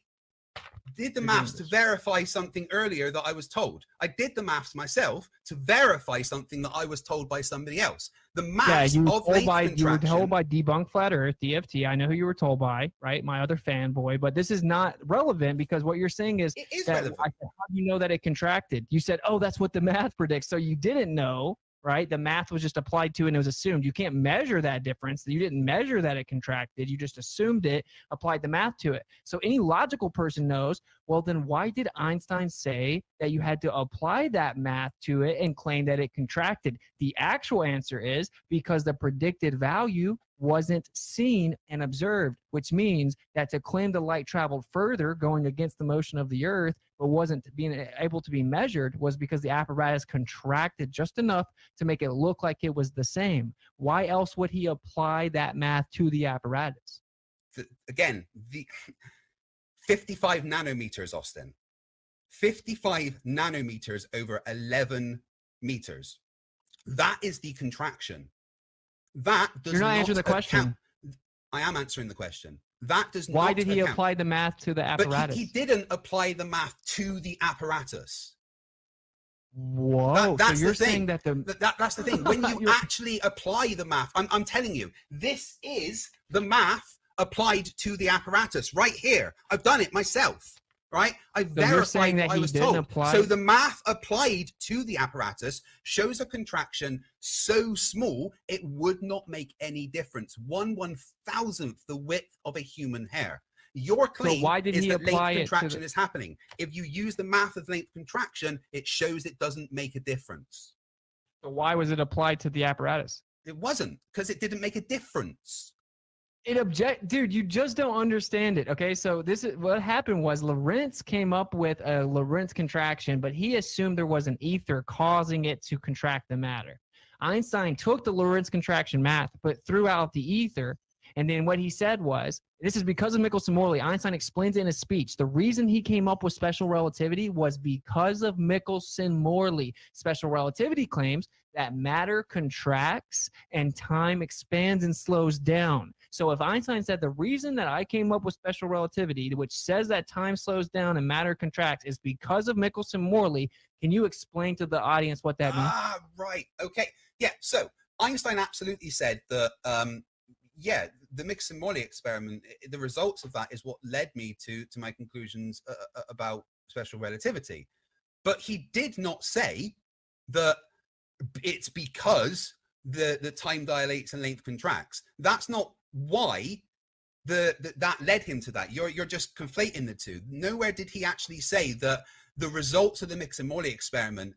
did the maths to verify something earlier that I was told. I did the maths myself to verify something that I was told by somebody else. The maths you of length contraction. You were told by Debunk Flat Earth, DFT. I know who you were told by, right? My other fanboy. But this is not relevant because what you're saying is, it is that relevant. how do you know that it contracted? You said, oh, that's what the math predicts. So you didn't know right? The math was just applied to it and it was assumed. You can't measure that difference. You didn't measure that it contracted. You just assumed it, applied the math to it. So any logical person knows, well, then why did Einstein say that you had to apply that math to it and claim that it contracted? The actual answer is because the predicted value wasn't seen and observed, which means that to claim the light traveled further going against the motion of the earth but wasn't being able to be measured was because the apparatus contracted just enough to make it look like it was the same. Why else would he apply that math to the apparatus? Again, the 55 nanometers, Austin. 55 nanometers over 11 meters. That is the contraction. That does You're not answering the question. I am answering the question. That does not. Why did he apply the math to the apparatus? But he didn't apply the math to the apparatus. Whoa! That's so you're the thing. saying that that's the thing. When you actually apply the math, I'm telling you, this is the math applied to the apparatus right here. I've done it myself. Right? I verified what I was told. So the math applied to the apparatus shows a contraction so small it would not make any difference. 1/1000th the width of a human hair. Your claim is that length contraction is happening. If you use the math of length contraction, it shows it doesn't make a difference. So why was it applied to the apparatus? It wasn't, because it didn't make a difference. Dude, you just don't understand it. Okay, so this is what happened was Lorentz came up with a Lorentz contraction, but he assumed there was an ether causing it to contract the matter. Einstein took the Lorentz contraction math, but threw out the ether, and then what he said was, this is because of Michelson-Morley. Einstein explains it in his speech. The reason he came up with special relativity was because of Michelson-Morley. Special relativity claims that matter contracts and time expands and slows down. So if Einstein said the reason that I came up with special relativity, which says that time slows down and matter contracts, is because of Michelson-Morley, can you explain to the audience what that means? Ah, right. Okay. Yeah. So Einstein absolutely said that, the Michelson-Morley experiment, the results of that is what led me to my conclusions about special relativity. But he did not say that it's because the time dilates and length contracts. That's not why that led him to that. You're just conflating the two. Nowhere did he actually say that the results of the Michelson-Morley experiment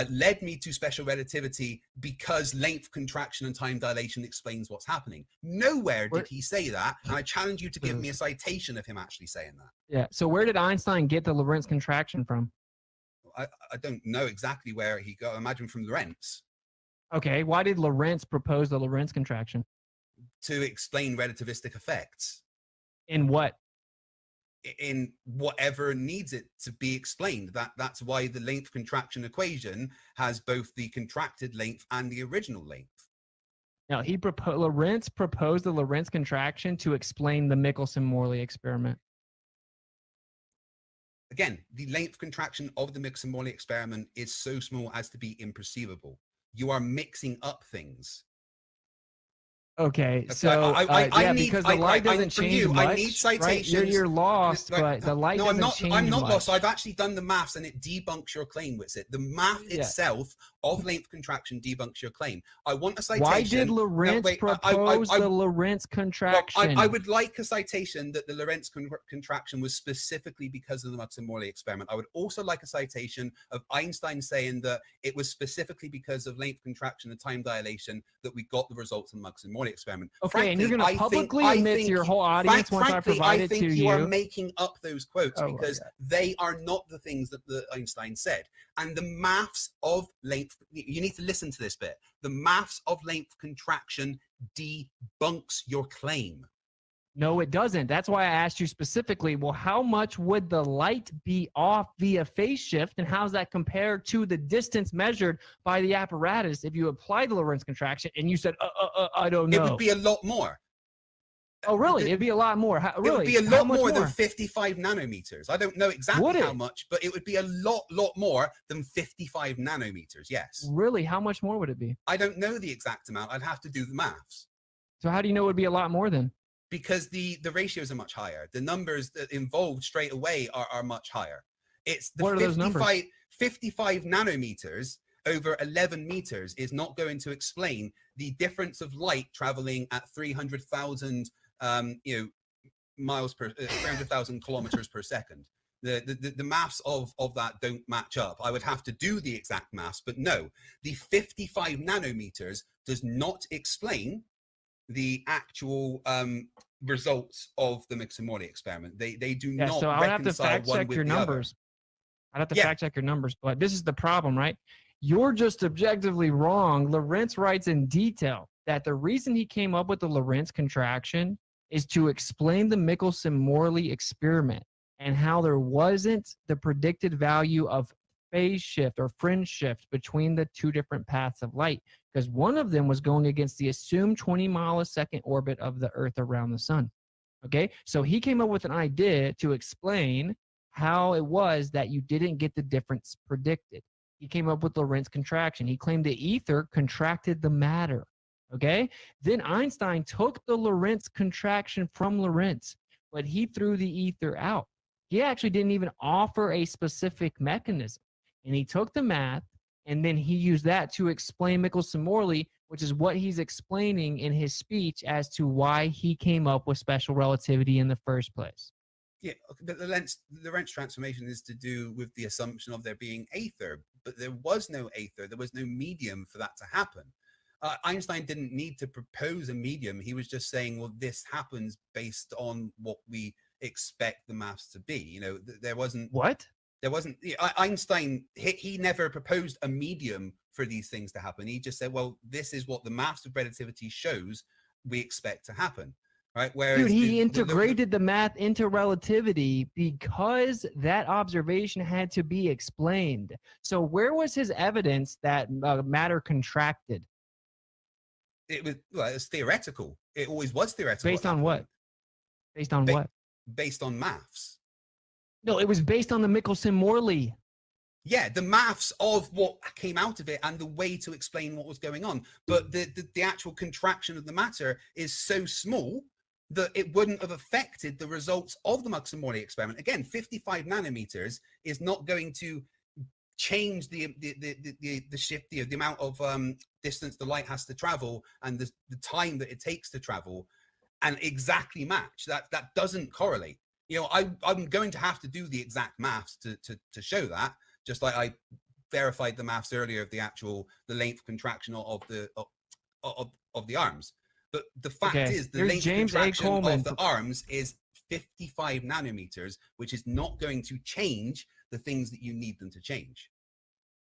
led me to special relativity because length contraction and time dilation explains what's happening. Nowhere did he say that, and I challenge you to give me a citation of him actually saying that. Yeah, so where did Einstein get the Lorentz contraction from? I don't know exactly where he got. I imagine from Lorentz. Okay, why did Lorentz propose the Lorentz contraction? To explain relativistic effects. In what? In whatever needs it to be explained. That's why the length contraction equation has both the contracted length and the original length. Now, Lorentz proposed the Lorentz contraction to explain the Michelson-Morley experiment. Again, the length contraction of the Michelson-Morley experiment is so small as to be imperceivable. You are mixing up things. Okay, so because the light doesn't change much, I need citations. Right? You're lost, but the light doesn't change much. I'm not lost. I've actually done the maths, and it debunks your claim, Witsit. The math itself of length contraction debunks your claim. I want a citation. Why did Lorentz propose the Lorentz contraction? I would like a citation that the Lorentz contraction was specifically because of the Michelson-Morley experiment. I would also like a citation of Einstein saying that it was specifically because of length contraction and time dilation that we got the results of the Michelson-Morley experiment. Okay, frankly, and you're going to publicly admit to your whole audience once I provide it to you. I think you are making up those quotes because they are not the things that Einstein said. And the maths of length, you need to listen to this bit. The maths of length contraction debunks your claim. No, it doesn't. That's why I asked you specifically, well, how much would the light be off via phase shift, and how's that compared to the distance measured by the apparatus if you apply the Lorentz contraction? And you said, I don't know. It would be a lot more. Oh, really? It'd be a lot more. Really? It would be a lot more than 55 nanometers. I don't know exactly how much, but it would be a lot more than 55 nanometers, yes. Really? How much more would it be? I don't know the exact amount. I'd have to do the maths. So how do you know it would be a lot more then? Because the ratios are much higher. The numbers that involved straight away are much higher. It's the what are those numbers? 55 nanometers over 11 meters is not going to explain the difference of light traveling at 300,000 miles per 300,000 kilometers per second. The maths of that don't match up. I would have to do the exact maths, but no, the 55 nanometers does not explain the actual results of the Mixomorley experiment. They do not so I would have to reconcile fact one check with your the other. numbers. I'd have to fact check your numbers, but this is the problem, right? You're just objectively wrong. Lorentz writes in detail that the reason he came up with the Lorentz contraction is to explain the Michelson-Morley experiment and how there wasn't the predicted value of phase shift or fringe shift between the two different paths of light, because one of them was going against the assumed 20-mile-a-second orbit of the Earth around the sun. Okay, so he came up with an idea to explain how it was that you didn't get the difference predicted. He came up with Lorentz contraction. He claimed the ether contracted the matter. Okay, then Einstein took the Lorentz contraction from Lorentz, but he threw the ether out. He actually didn't even offer a specific mechanism. And he took the math, and then he used that to explain Michelson-Morley, which is what he's explaining in his speech as to why he came up with special relativity in the first place. Yeah, but the Lorentz transformation is to do with the assumption of there being aether, but there was no aether. There was no medium for that to happen. Einstein didn't need to propose a medium. He was just saying, well, this happens based on what we expect the maths to be. You know, there wasn't... What? There wasn't... Einstein, he never proposed a medium for these things to happen. He just said, well, this is what the maths of relativity shows we expect to happen. Right? Whereas dude, he integrated the math into relativity because that observation had to be explained. So where was his evidence that matter contracted? It was theoretical. It always was theoretical. Based on what? Based on what? Based on maths. No, it was based on the Michelson-Morley. Yeah, the maths of what came out of it and the way to explain what was going on. But the actual contraction of the matter is so small that it wouldn't have affected the results of the Michelson-Morley experiment. Again, 55 nanometers is not going to change the shift, the amount of distance the light has to travel and the time that it takes to travel, and exactly match. That doesn't correlate. You know, I'm going to have to do the exact maths to show that, just like I verified the maths earlier of the length contraction of the arms. But the fact is, the length contraction of the arms is 55 nanometers, which is not going to change the things that you need them to change.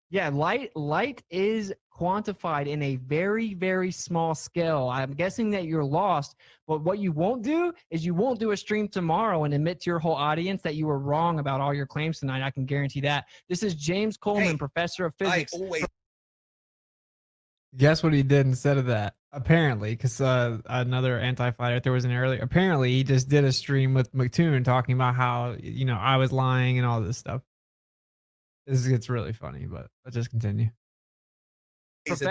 Yeah, light is quantified in a very, very small scale. I'm guessing that you're lost, but what you won't do is you won't do a stream tomorrow and admit to your whole audience that you were wrong about all your claims tonight. I can guarantee that. This is James Coleman, professor of physics. Guess what he did instead of that? Apparently, because another anti-flat earther was in earlier. Apparently, he just did a stream with McToon talking about how, you know, I was lying and all this stuff. This gets really funny, but let's just continue.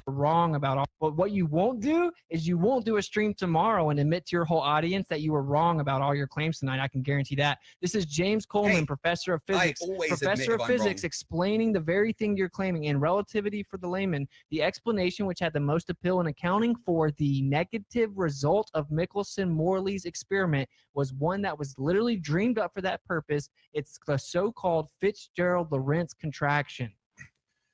Wrong about all, but what you won't do is you won't do a stream tomorrow and admit to your whole audience that you were wrong about all your claims tonight. I can guarantee that. This is James Coleman, professor of physics, explaining the very thing you're claiming in Relativity for the Layman. The explanation which had the most appeal in accounting for the negative result of Michelson-Morley's experiment was one that was literally dreamed up for that purpose. It's the so-called Fitzgerald-Lorentz contraction.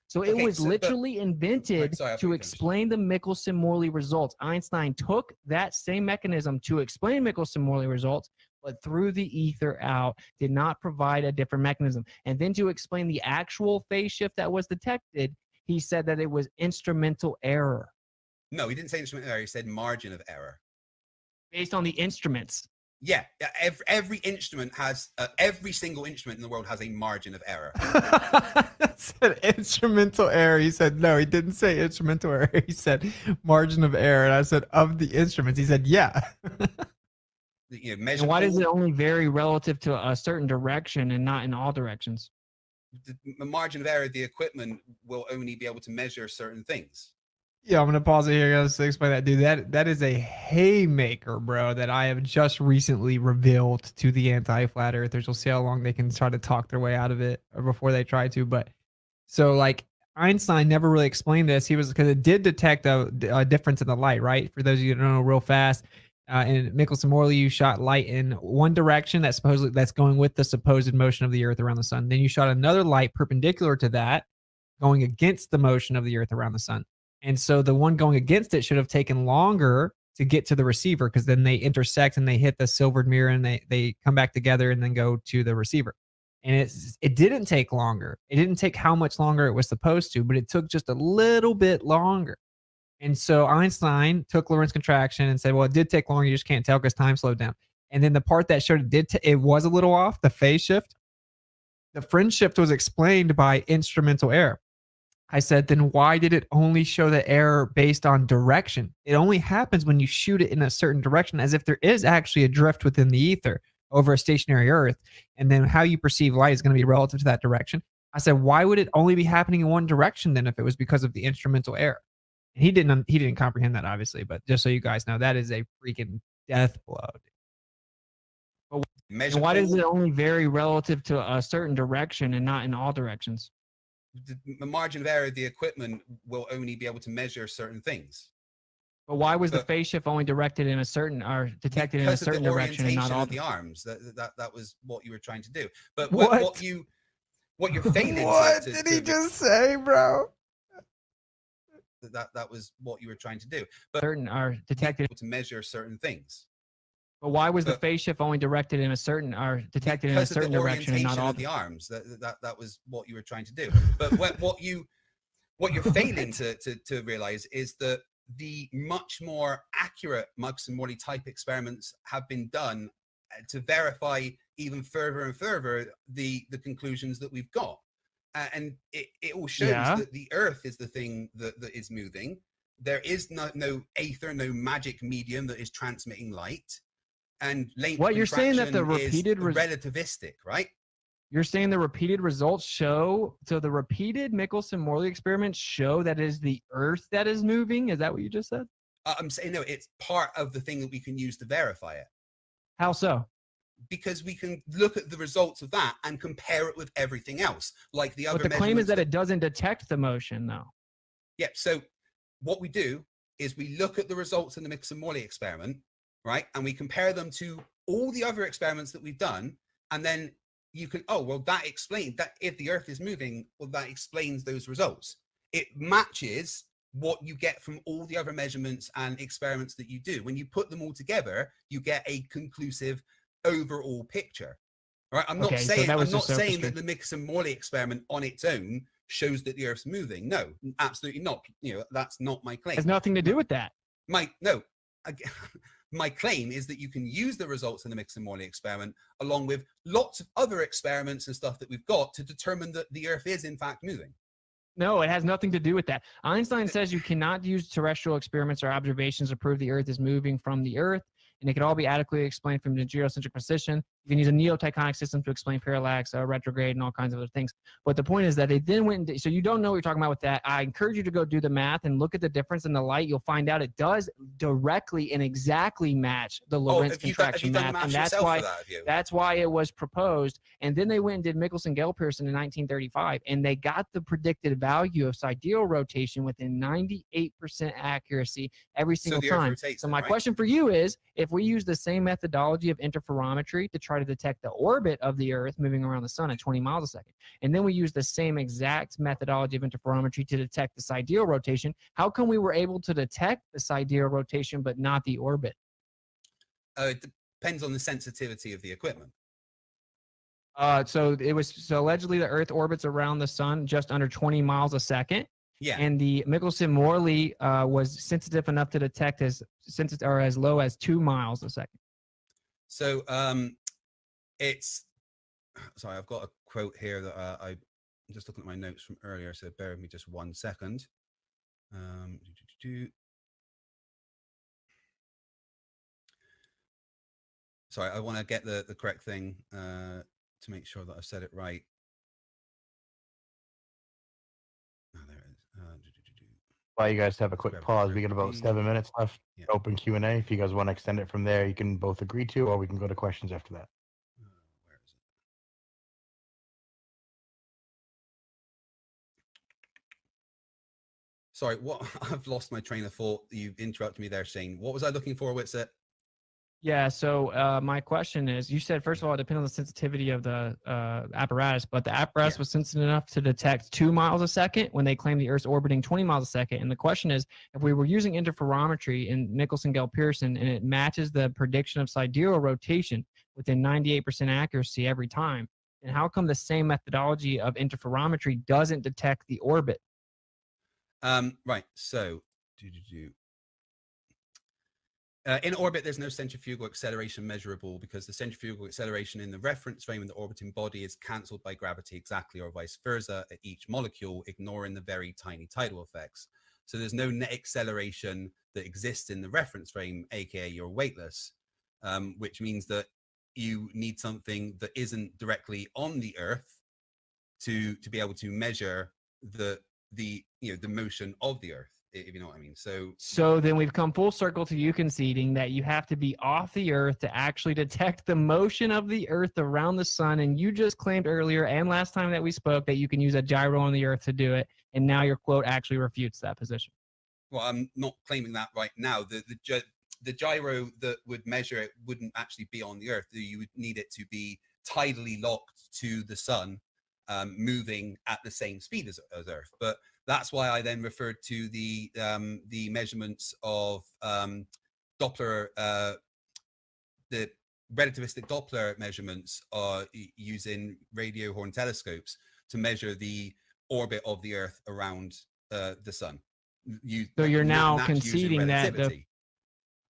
So it was literally invented to explain the Michelson-Morley results. Einstein took that same mechanism to explain Michelson-Morley results, but threw the ether out, did not provide a different mechanism. And then to explain the actual phase shift that was detected, he said that it was instrumental error. No, he didn't say instrumental error. He said margin of error. Based on the instruments. Yeah, every instrument has, every single instrument in the world has a margin of error. Said instrumental error. He said, no, he didn't say instrumental error. He said margin of error. And I said, of the instruments. He said, yeah. And why does it only vary relative to a certain direction and not in all directions? The margin of error of the equipment will only be able to measure certain things. Yeah, I'm gonna pause it here, guys, to explain that, dude. That is a haymaker, bro, that I have just recently revealed to the anti-flat earthers. We'll see how long they can try to talk their way out of it or before they try to. But so, like, Einstein never really explained this. He was because it did detect a difference in the light, right? For those of you who don't know, real fast, in Michelson-Morley, you shot light in one direction that's going with the supposed motion of the Earth around the sun. Then you shot another light perpendicular to that, going against the motion of the Earth around the sun. And so the one going against it should have taken longer to get to the receiver, because then they intersect and they hit the silvered mirror and they come back together and then go to the receiver. And it didn't take longer. It didn't take how much longer it was supposed to, but it took just a little bit longer. And so Einstein took Lorentz contraction and said, well, it did take longer. You just can't tell because time slowed down. And then the part that showed it was a little off, the phase shift. The fringe shift was explained by instrumental error. I said, then why did it only show the error based on direction? It only happens when you shoot it in a certain direction, as if there is actually a drift within the ether over a stationary Earth. And then how you perceive light is going to be relative to that direction. I said, why would it only be happening in one direction then if it was because of the instrumental error? And he didn't comprehend that, obviously, but just so you guys know, that is a freaking death blow. But why does it only vary relative to a certain direction and not in all directions? The margin of error of the equipment will only be able to measure certain things. But why was the phase shift only directed in a certain, or detected in a certain direction and not all? Of the arms. That was what you were trying to do. But what you're failing. What did he just say, bro? That was what you were trying to do. But certain are detected to measure certain things. But why was the phase shift only directed in a certain, or detected in a certain direction and not all? Of the arms. That was what you were trying to do. But what you're failing to realize is that the much more accurate Michelson-Morley type experiments have been done to verify even further and further the conclusions that we've got. And it all shows that the Earth is the thing that is moving. There is no ether, no magic medium that is transmitting light. And what you're saying that the repeated relativistic, right? You're saying the repeated results show, so the repeated Michelson-Morley experiments show that it is the Earth that is moving? Is that what you just said? I'm saying no, it's part of the thing that we can use to verify it. How so? Because we can look at the results of that and compare it with everything else, like the other. But the claim is that it doesn't detect the motion, though. Yeah. So what we do is we look at the results in the Michelson-Morley experiment, right, and we compare them to all the other experiments that we've done, and then you can, oh, well, that explains that if the Earth is moving, well, that explains those results. It matches what you get from all the other measurements and experiments that you do. When you put them all together, you get a conclusive overall picture. Right? I'm not saying that the Michelson-Morley experiment on its own shows that the Earth's moving. No, absolutely not. You know, that's not my claim. It has nothing to do with that. My claim is that you can use the results in the Michelson-Morley experiment along with lots of other experiments and stuff that we've got to determine that the Earth is in fact moving. No, it has nothing to do with that. Einstein says you cannot use terrestrial experiments or observations to prove the Earth is moving from the Earth, and it can all be adequately explained from the geocentric position. You can use a neotectonic system to explain parallax, retrograde, and all kinds of other things. But the point is that they then went and so you don't know what you're talking about with that. I encourage you to go do the math and look at the difference in the light. You'll find out it does directly and exactly match the Lorentz contraction math. And that's why it was proposed. And then they went and did Michelson-Gale-Pearson in 1935, and they got the predicted value of sidereal rotation within 98% accuracy every single time. So my question for you is, if we use the same methodology of interferometry to try to detect the orbit of the Earth moving around the sun at 20 miles a second, and then we use the same exact methodology of interferometry to detect the sidereal rotation, how come we were able to detect the sidereal rotation but not the orbit? It depends on the sensitivity of the equipment. So allegedly the Earth orbits around the sun just under 20 miles a second. Yeah. And the Michelson-Morley was sensitive enough to detect as low as 2 miles a second. So it's, sorry, I've got a quote here that I'm just looking at my notes from earlier, so bear with me just 1 second. Sorry, I want to get the correct thing to make sure that I've said it right. Oh, there it is. While you guys have a quick pause, we got about 7 minutes left. Yeah. Open Q&A. If you guys want to extend it from there, you can both agree to, or we can go to questions after that. Where is Sorry, what? I've lost my train of thought. You interrupted me there, Shane. What was I looking for, Whitset? Yeah. So my question is, you said, first of all, it depends on the sensitivity of the apparatus, but the apparatus was sensitive enough to detect 2 miles a second when they claim the Earth's orbiting 20 miles a second. And the question is, if we were using interferometry in Michelson-Gell-Pearson and it matches the prediction of sidereal rotation within 98% accuracy every time, then how come the same methodology of interferometry doesn't detect the orbit? Right. So, in orbit, there's no centrifugal acceleration measurable because the centrifugal acceleration in the reference frame and the orbiting body is cancelled by gravity exactly, or vice versa, at each molecule, ignoring the very tiny tidal effects. So there's no net acceleration that exists in the reference frame, aka you're weightless, which means that you need something that isn't directly on the Earth to be able to measure the motion of the Earth, if you know what I mean. So then we've come full circle to you conceding that you have to be off the Earth to actually detect the motion of the Earth around the sun. And you just claimed earlier and last time that we spoke that you can use a gyro on the Earth to do it. And now your quote actually refutes that position. Well, I'm not claiming that right now. The gyro that would measure it wouldn't actually be on the Earth. You would need it to be tidally locked to the sun, moving at the same speed as Earth. But that's why I then referred to the measurements of Doppler, the relativistic Doppler measurements using radio horn telescopes to measure the orbit of the Earth around the sun. So you're now conceding that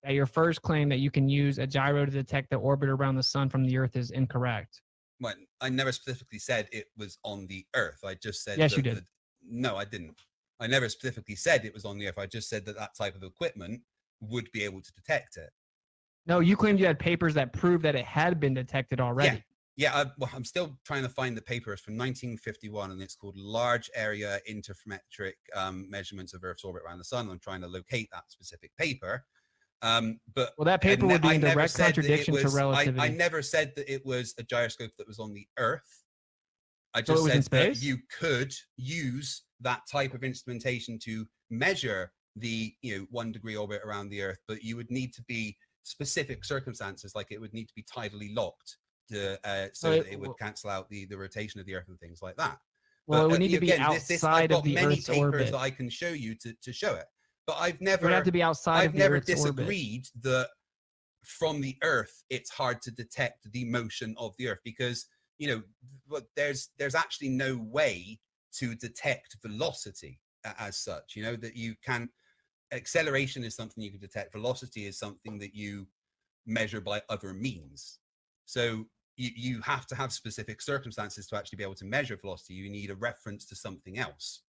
your first claim that you can use a gyro to detect the orbit around the sun from the Earth is incorrect. Well, I never specifically said it was on the Earth. I just said yes, you did. No, I didn't. I never specifically said it was on the Earth. I just said that type of equipment would be able to detect it. No, you claimed you had papers that proved that it had been detected already. Yeah. I'm still trying to find the paper. It's from 1951, and it's called Large Area Interferometric Measurements of Earth's Orbit Around the Sun. I'm trying to locate that specific paper. But that paper would be in direct contradiction to relativity. I never said that it was a gyroscope that was on the Earth. I just said that you could use that type of instrumentation to measure the 1 degree orbit around the Earth, but you would need to be specific circumstances, like it would need to be tidally locked to, so that it would cancel out the rotation of the Earth and things like that. Well, it would need to be outside of the Earth's orbit. I've got many papers that I can show you to show it, but I've never have to be outside of the Earth's disagreed orbit. that from the Earth it's hard to detect the motion of the Earth because there's actually no way to detect velocity as such. That you can. Acceleration is something you can detect. Velocity is something that you measure by other means. So you have to have specific circumstances to actually be able to measure velocity. You need a reference to something else,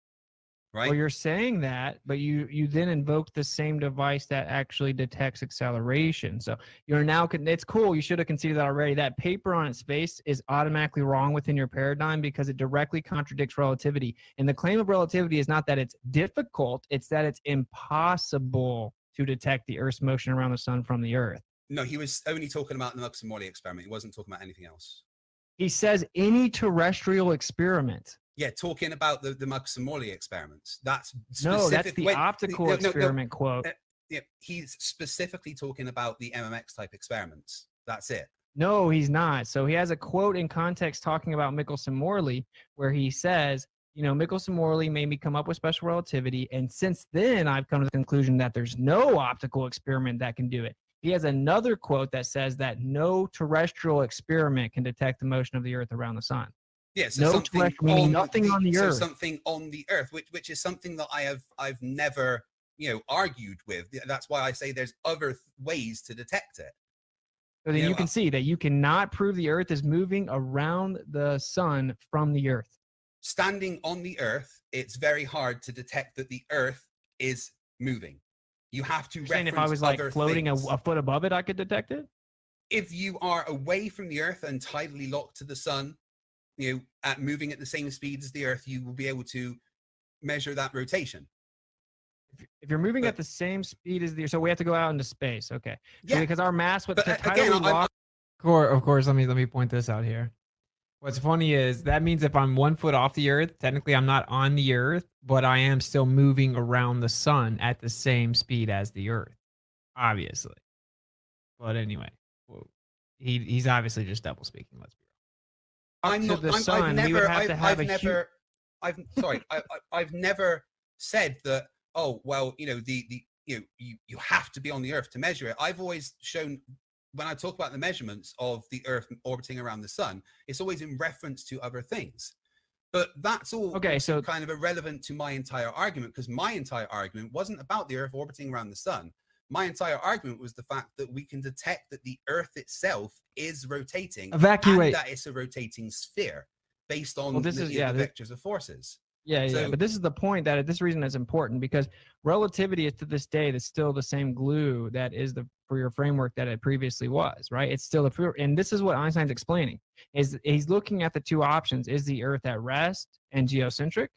right? Well, you're saying that, but you then invoke the same device that actually detects acceleration. So you're now, it's cool. You should have conceded that already. That paper on its face is automatically wrong within your paradigm because it directly contradicts relativity. And the claim of relativity is not that it's difficult, it's that it's impossible to detect the Earth's motion around the sun from the Earth. No, he was only talking about the Mux-Morley experiment. He wasn't talking about anything else. He says any terrestrial experiment. Yeah, talking about the Mux-Morley experiments. That's no, that's the optical experiment quote. Yeah, he's specifically talking about the MMX type experiments. That's it. No, he's not. So he has a quote in context talking about Michelson-Morley where he says, Michelson-Morley made me come up with special relativity, and since then I've come to the conclusion that there's no optical experiment that can do it. He has another quote that says that no terrestrial experiment can detect the motion of the Earth around the sun. Yeah, so nothing on the Earth. So something on the Earth, which is something that I've never argued with. That's why I say there's other ways to detect it. So then you can see that you cannot prove the Earth is moving around the sun from the Earth. Standing on the Earth, it's very hard to detect that the Earth is moving. You have to reference if I was like floating a foot above it, I could detect it? If you are away from the Earth and tidally locked to the sun, at moving at the same speed as the Earth, you will be able to measure that rotation. If you're moving at the same speed as the Earth, so we have to go out into space, okay? Yeah, because our mass with the again, tidally locked. Of course, let me point this out here. What's funny is that means if I'm 1 foot off the earth, technically I'm not on the earth, but I am still moving around the sun at the same speed as the earth, obviously. But anyway, he's obviously just double speaking. Let's be real. I'm not. I've never said that. Oh well, you know you have to be on the Earth to measure it. I've always shown when I talk about the measurements of the Earth orbiting around the sun, it's always in reference to other things. But that's all so kind of irrelevant to my entire argument, because my entire argument wasn't about the Earth orbiting around the sun. My entire argument was the fact that we can detect that the Earth itself is rotating, and that it's a rotating sphere based on the vectors of forces. Yeah, but this is the point that this reason is important, because relativity is to this day that's still the same glue that is for your framework that it previously was, right? It's still and this is what Einstein's explaining, is he's looking at the two options. Is the Earth at rest and geocentric,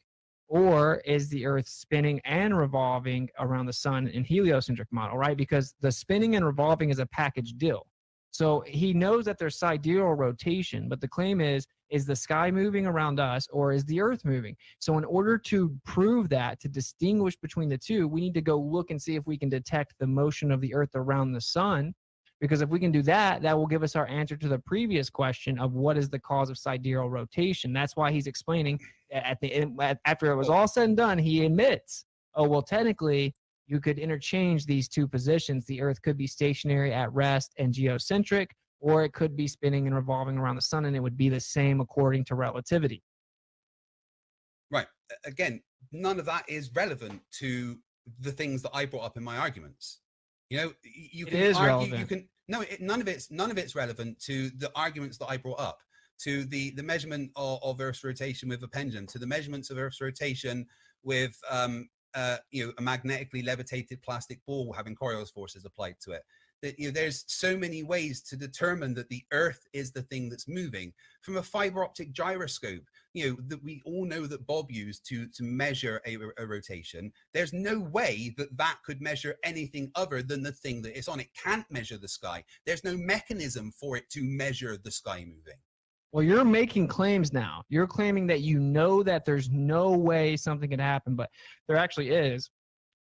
or is the Earth spinning and revolving around the sun in heliocentric model, right? Because the spinning and revolving is a package deal. So he knows that there's sidereal rotation, but the claim is the sky moving around us, or is the Earth moving? So in order to prove that, to distinguish between the two, we need to go look and see if we can detect the motion of the Earth around the sun. Because if we can do that, that will give us our answer to the previous question of what is the cause of sidereal rotation. That's why he's explaining at the end, after it was all said and done, he admits, oh, well, technically, you could interchange these two positions. The Earth could be stationary at rest and geocentric, or it could be spinning and revolving around the sun, and it would be the same according to relativity. Right. Again, none of that is relevant to the things that I brought up in my arguments. You know, you can argue. You can none of it's relevant to the arguments that I brought up, to the measurement of Earth's rotation with a pendulum, to the measurements of Earth's rotation with a magnetically levitated plastic ball having Coriolis forces applied to it. That there's so many ways to determine that the Earth is the thing that's moving. From a fiber optic gyroscope, that we all know that Bob used to measure a rotation. There's no way that could measure anything other than the thing that it's on. It can't measure the sky. There's no mechanism for it to measure the sky moving. Well, you're making claims now. You're claiming that that there's no way something could happen, but there actually is,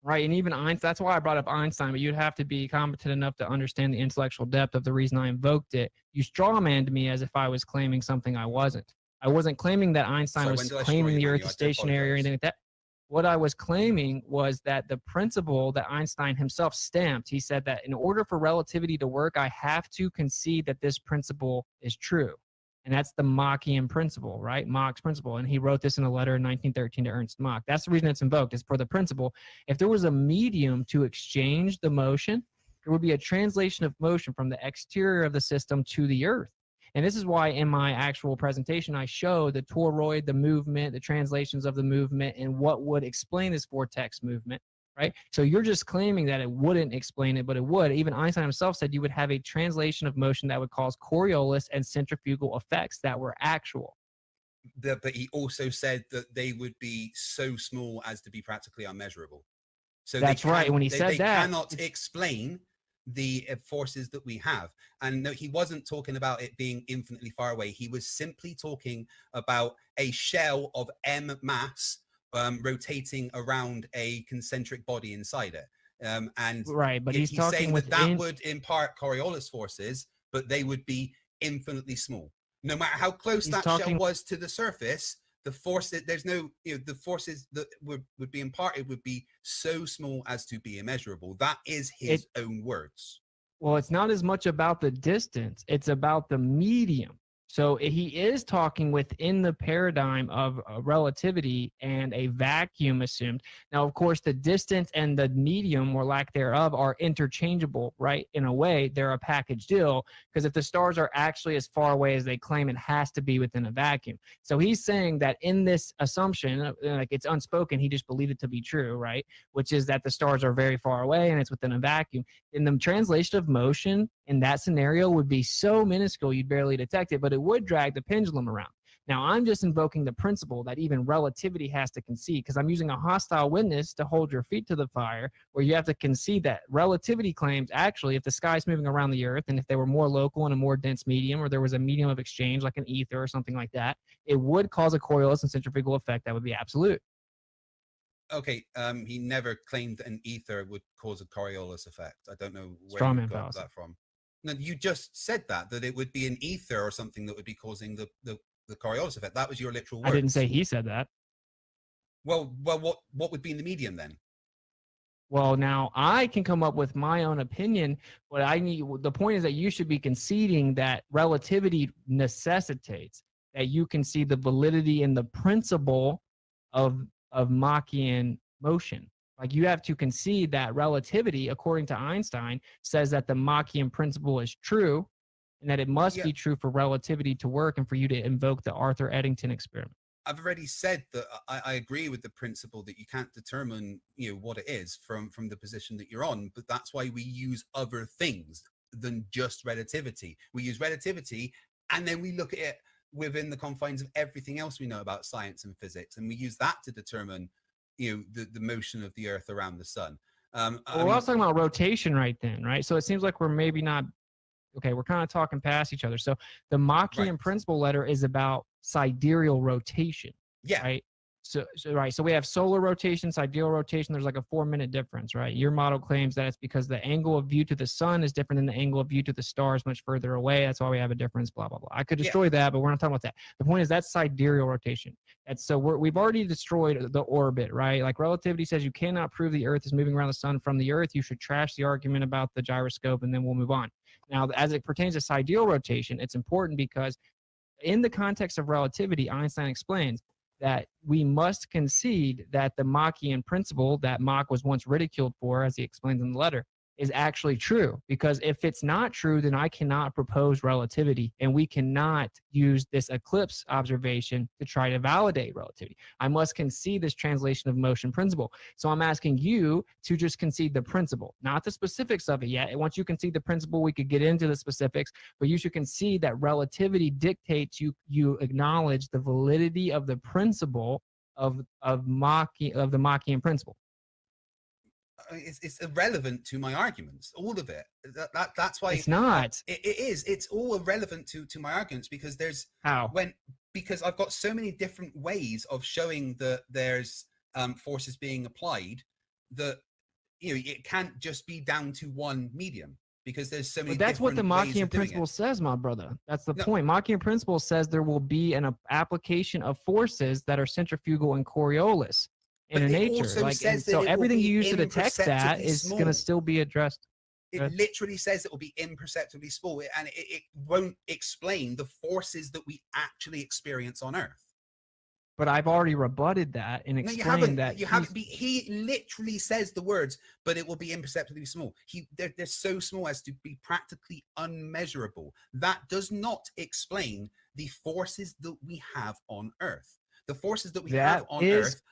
right? And even Einstein, that's why I brought up Einstein, but you'd have to be competent enough to understand the intellectual depth of the reason I invoked it. You strawmanned me as if I was claiming something I wasn't. I wasn't claiming that Einstein was claiming the Earth is stationary or anything like that. What I was claiming was that the principle that Einstein himself stamped, he said that in order for relativity to work, I have to concede that this principle is true. And that's the Machian principle, right? Mach's principle. And he wrote this in a letter in 1913 to Ernst Mach. That's the reason it's invoked, is for the principle. If there was a medium to exchange the motion, there would be a translation of motion from the exterior of the system to the Earth. And this is why in my actual presentation, I show the toroid, the movement, the translations of the movement, and what would explain this vortex movement, right? So you're just claiming that it wouldn't explain it, but it would. Even Einstein himself said you would have a translation of motion that would cause Coriolis and centrifugal effects that were actual. But he also said that they would be so small as to be practically unmeasurable. So that's right. When he said they that, cannot explain the forces that we have. And no, he wasn't talking about it being infinitely far away. He was simply talking about a shell of M mass rotating around a concentric body inside it. And right, but he's talking saying with that would impart Coriolis forces, but they would be infinitely small. No matter how close that shell was to the surface, the force that there's no, the forces that would be imparted would be so small as to be immeasurable. That is his own words. Well, it's not as much about the distance, it's about the medium. So he is talking within the paradigm of relativity and a vacuum assumed. Now, of course, the distance and the medium or lack thereof are interchangeable, right? In a way, they're a package deal, because if the stars are actually as far away as they claim, it has to be within a vacuum. So he's saying that in this assumption, like it's unspoken, he just believed it to be true, right? Which is that the stars are very far away and it's within a vacuum. In the translation of motion, in that scenario would be so minuscule you'd barely detect it, but it would drag the pendulum around. Now I'm just invoking the principle that even relativity has to concede, because I'm using a hostile witness to hold your feet to the fire, where you have to concede that relativity claims actually, if the sky's moving around the earth and if they were more local in a more dense medium, or there was a medium of exchange like an ether or something like that, it would cause a Coriolis and centrifugal effect that would be absolute. Okay, he never claimed that an ether would cause a Coriolis effect. I don't know where Strawman you got fallacy. that from. No, you just said that it would be an ether or something that would be causing the Coriolis effect. That was your literal words. I didn't say he said that. Well, what would be in the medium then? Well, now I can come up with my own opinion, but the point is that you should be conceding that relativity necessitates that you concede the validity and the principle of Machian motion. Like, you have to concede that relativity, according to Einstein, says that the Machian principle is true, and that it must be true for relativity to work and for you to invoke the Arthur Eddington experiment. I've already said that I agree with the principle that you can't determine, what it is from the position that you're on, but that's why we use other things than just relativity. We use relativity, and then we look at it within the confines of everything else we know about science and physics, and we use that to determine, the motion of the Earth around the sun. Well, we're also talking about rotation right then, right? So it seems like we're maybe not, okay, we're kind of talking past each other. So the Machian principle letter is about sidereal rotation. Yeah. Right. So we have solar rotation, sidereal rotation. There's like a 4-minute difference, right? Your model claims that it's because the angle of view to the sun is different than the angle of view to the stars much further away. That's why we have a difference, blah, blah, blah. I could destroy that, but we're not talking about that. The point is that's sidereal rotation. So we've already destroyed the orbit, right? Like, relativity says you cannot prove the Earth is moving around the sun from the Earth. You should trash the argument about the gyroscope, and then we'll move on. Now, as it pertains to sidereal rotation, it's important because in the context of relativity, Einstein explains that we must concede that the Machian principle that Mach was once ridiculed for, as he explains in the letter, is actually true. Because if it's not true, then I cannot propose relativity, and we cannot use this eclipse observation to try to validate relativity. I must concede this translation of motion principle. So I'm asking you to just concede the principle, not the specifics of it yet. And once you concede the principle, we could get into the specifics, but you should concede that relativity dictates you acknowledge the validity of the principle of the Machian principle. It's irrelevant to my arguments, all of it. That's why it's not. It is. It's all irrelevant to my arguments, because because I've got so many different ways of showing that there's forces being applied, that it can't just be down to one medium, because there's so many. But that's what the Machian principle says, my brother. That's the point. Machian principle says there will be an application of forces that are centrifugal and Coriolis in nature. So everything you use to detect that is going to still be addressed. It literally says it will be imperceptibly small, and it won't explain the forces that we actually experience on Earth. But I've already rebutted that and explained that. You haven't. He literally says the words, but it will be imperceptibly small. They're so small as to be practically unmeasurable. That does not explain the forces that we have on Earth. The forces that we have on Earth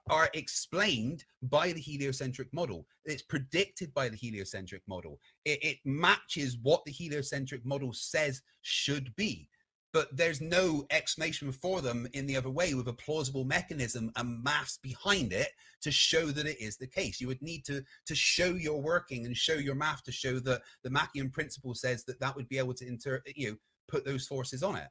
are explained by the heliocentric model. It's predicted by the heliocentric model. It matches what the heliocentric model says should be. But there's no explanation for them in the other way, with a plausible mechanism and maths behind it to show that it is the case. You would need to show your working and show your math to show that the Machian principle says that would be able to put those forces on it.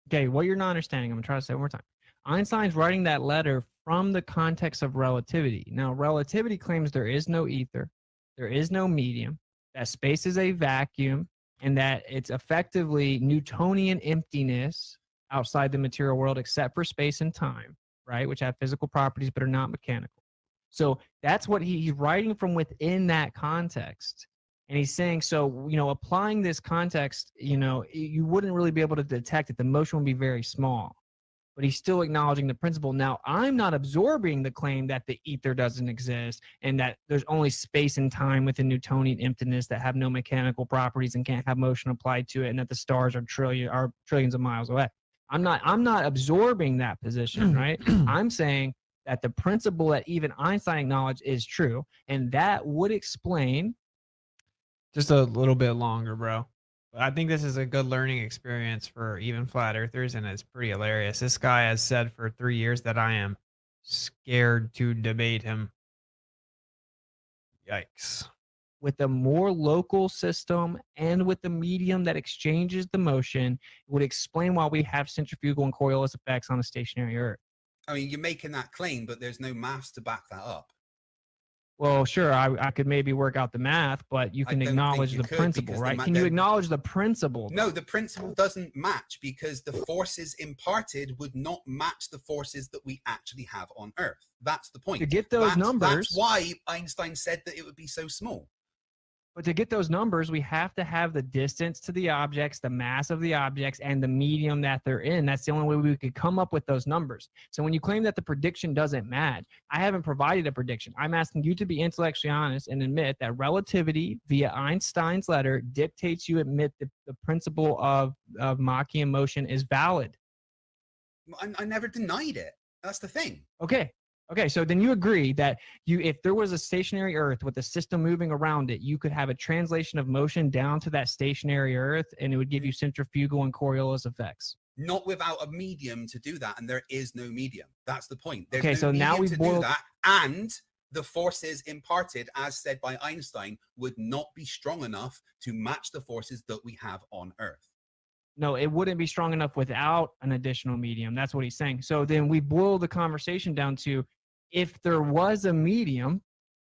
Okay, what you're not understanding, I'm going to try to say it one more time. Einstein's writing that letter from the context of relativity. Now, relativity claims there is no ether, there is no medium, that space is a vacuum, and that it's effectively Newtonian emptiness outside the material world except for space and time, right, which have physical properties but are not mechanical. So that's what he's writing from within that context. And he's saying, so, applying this context, you wouldn't really be able to detect it. The motion would be very small. But he's still acknowledging the principle. Now, I'm not absorbing the claim that the ether doesn't exist and that there's only space and time within Newtonian emptiness that have no mechanical properties and can't have motion applied to it, and that the stars are trillions of miles away. I'm not absorbing that position, right? I'm saying that the principle that even Einstein acknowledged is true, and that would explain. Just a little bit longer, bro. I think this is a good learning experience for even flat earthers, and it's pretty hilarious. This guy has said for 3 years that I am scared to debate him. Yikes. With a more local system and with the medium that exchanges the motion, it would explain why we have centrifugal and Coriolis effects on a stationary Earth. I mean, you're making that claim, but there's no maths to back that up. Well, sure, I could maybe work out the math, but you can acknowledge the principle, right? Can you acknowledge the principle? No, the principle doesn't match because the forces imparted would not match the forces that we actually have on Earth. That's the point. To get those numbers, that's why Einstein said that it would be so small. But to get those numbers, we have to have the distance to the objects, the mass of the objects, and the medium that they're in. That's the only way we could come up with those numbers. So when you claim that the prediction doesn't match, I haven't provided a prediction. I'm asking you to be intellectually honest and admit that relativity via Einstein's letter dictates you admit the principle of Machian motion is valid. I never denied it. That's the thing. Okay, so then you agree that if there was a stationary Earth with a system moving around it, you could have a translation of motion down to that stationary Earth, and it would give you centrifugal and Coriolis effects. Not without a medium to do that, and there is no medium. That's the point. There's okay, no so medium now we to do that, and the forces imparted, as said by Einstein, would not be strong enough to match the forces that we have on Earth. No, it wouldn't be strong enough without an additional medium. That's what he's saying. So then we boil the conversation down to, if there was a medium,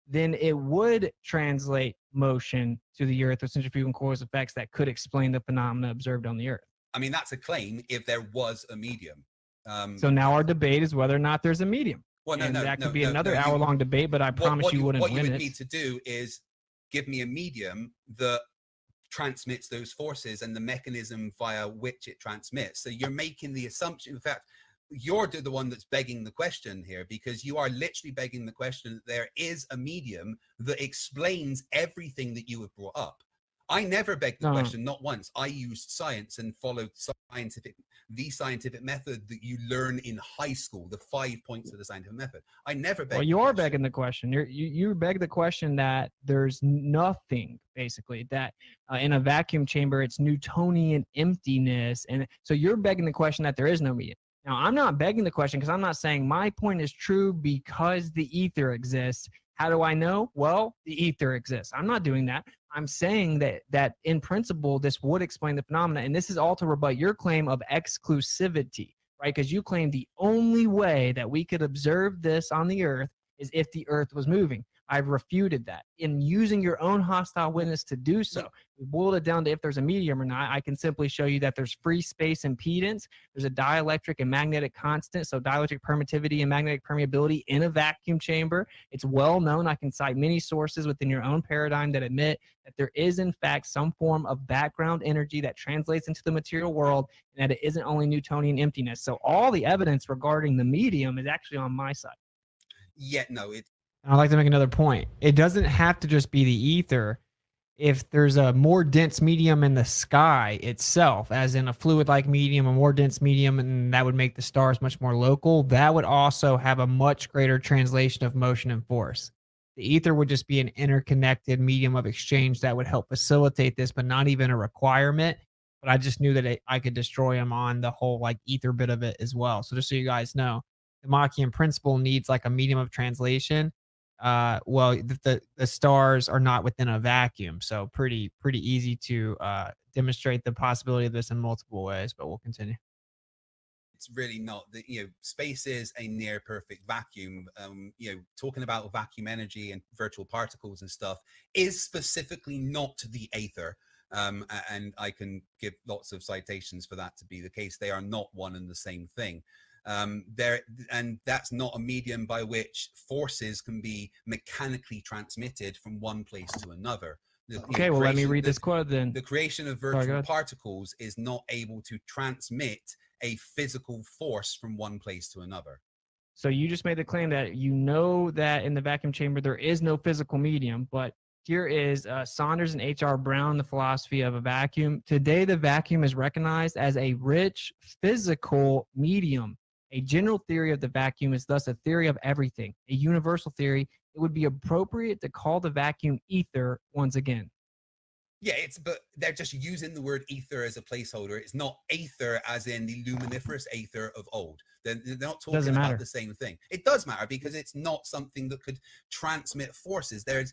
then it would translate motion to the Earth with centrifugal and Coriolis effects that could explain the phenomena observed on the Earth. I mean, that's a claim if there was a medium. So now our debate is whether or not there's a medium. Well, that could be another hour-long debate, but I promise you wouldn't win it. What you would need to do is give me a medium that transmits those forces and the mechanism via which it transmits. So you're making the assumption, in fact, you're the one that's begging the question here, because you are literally begging the question that there is a medium that explains everything that you have brought up. I never begged the question, not once. I used science and followed the scientific method that you learn in high school, the 5 points of the scientific method. I never begged. Well, you are begging the question. You beg the question that there's nothing, basically, that in a vacuum chamber, it's Newtonian emptiness. And so you're begging the question that there is no medium. Now, I'm not begging the question because I'm not saying my point is true because the ether exists. How do I know? Well, the ether exists. I'm not doing that. I'm saying that in principle, this would explain the phenomena. And this is all to rebut your claim of exclusivity, right? Because you claim the only way that we could observe this on the Earth is if the Earth was moving. I've refuted that. In using your own hostile witness to do so, we boiled it down to if there's a medium or not. I can simply show you that there's free space impedance. There's a dielectric and magnetic constant, so dielectric permittivity and magnetic permeability in a vacuum chamber. It's well known. I can cite many sources within your own paradigm that admit that there is, in fact, some form of background energy that translates into the material world, and that it isn't only Newtonian emptiness. So all the evidence regarding the medium is actually on my side. Yeah, no, I'd like to make another point. It doesn't have to just be the ether. If there's a more dense medium in the sky itself, as in a fluid-like medium, a more dense medium, and that would make the stars much more local, that would also have a much greater translation of motion and force. The ether would just be an interconnected medium of exchange that would help facilitate this, but not even a requirement. But I just knew that I could destroy them on the whole like ether bit of it as well. So just so you guys know, the Machian principle needs like a medium of translation. Well, the stars are not within a vacuum, so pretty easy to demonstrate the possibility of this in multiple ways, but we'll continue. It's really not. Space is a near perfect vacuum. Talking about vacuum energy and virtual particles and stuff is specifically not the aether. And I can give lots of citations for that to be the case. They are not one and the same thing. And that's not a medium by which forces can be mechanically transmitted from one place to another. Okay, well, let me read this quote then. The creation of virtual particles is not able to transmit a physical force from one place to another. So you just made the claim that you know that in the vacuum chamber there is no physical medium, but here is Saunders and H.R. Brown, the philosophy of a vacuum. Today, the vacuum is recognized as a rich physical medium. A general theory of the vacuum is thus a theory of everything, a universal theory. It would be appropriate to call the vacuum ether once again. Yeah, but they're just using the word ether as a placeholder. It's not aether as in the luminiferous aether of old. They're not talking about the same thing. It does matter because it's not something that could transmit forces. There's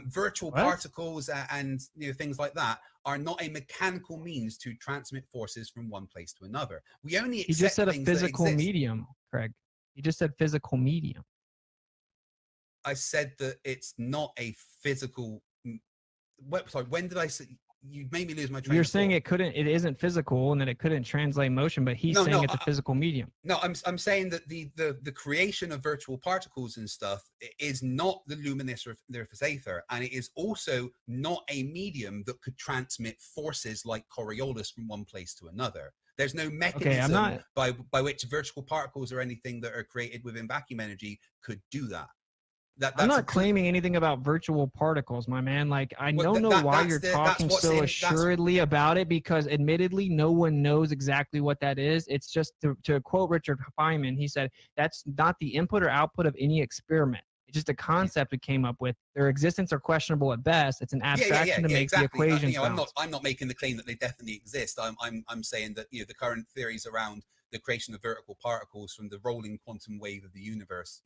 virtual particles and things like that are not a mechanical means to transmit forces from one place to another. We only accept He just said a things that physical exist. medium, Craig. He just said physical medium. I said that it's not a physical. Sorry, when did I say? You made me lose my train. You're saying it isn't physical and that it couldn't translate motion, but he's saying it's a physical medium. No, I'm saying that the creation of virtual particles and stuff is not the luminescent aether, and it is also not a medium that could transmit forces like Coriolis from one place to another. There's no mechanism by which virtual particles or anything that are created within vacuum energy could do that. I'm not claiming anything about virtual particles, my man. Like, I don't know why you're talking so assuredly about it, because admittedly, no one knows exactly what that is. It's just, to quote Richard Feynman, he said, that's not the input or output of any experiment. It's just a concept we came up with. Their existence are questionable at best. It's an abstraction to make the equations balance. I'm not making the claim that they definitely exist. I'm saying that the current theories around the creation of vertical particles from the rolling quantum wave of the universe,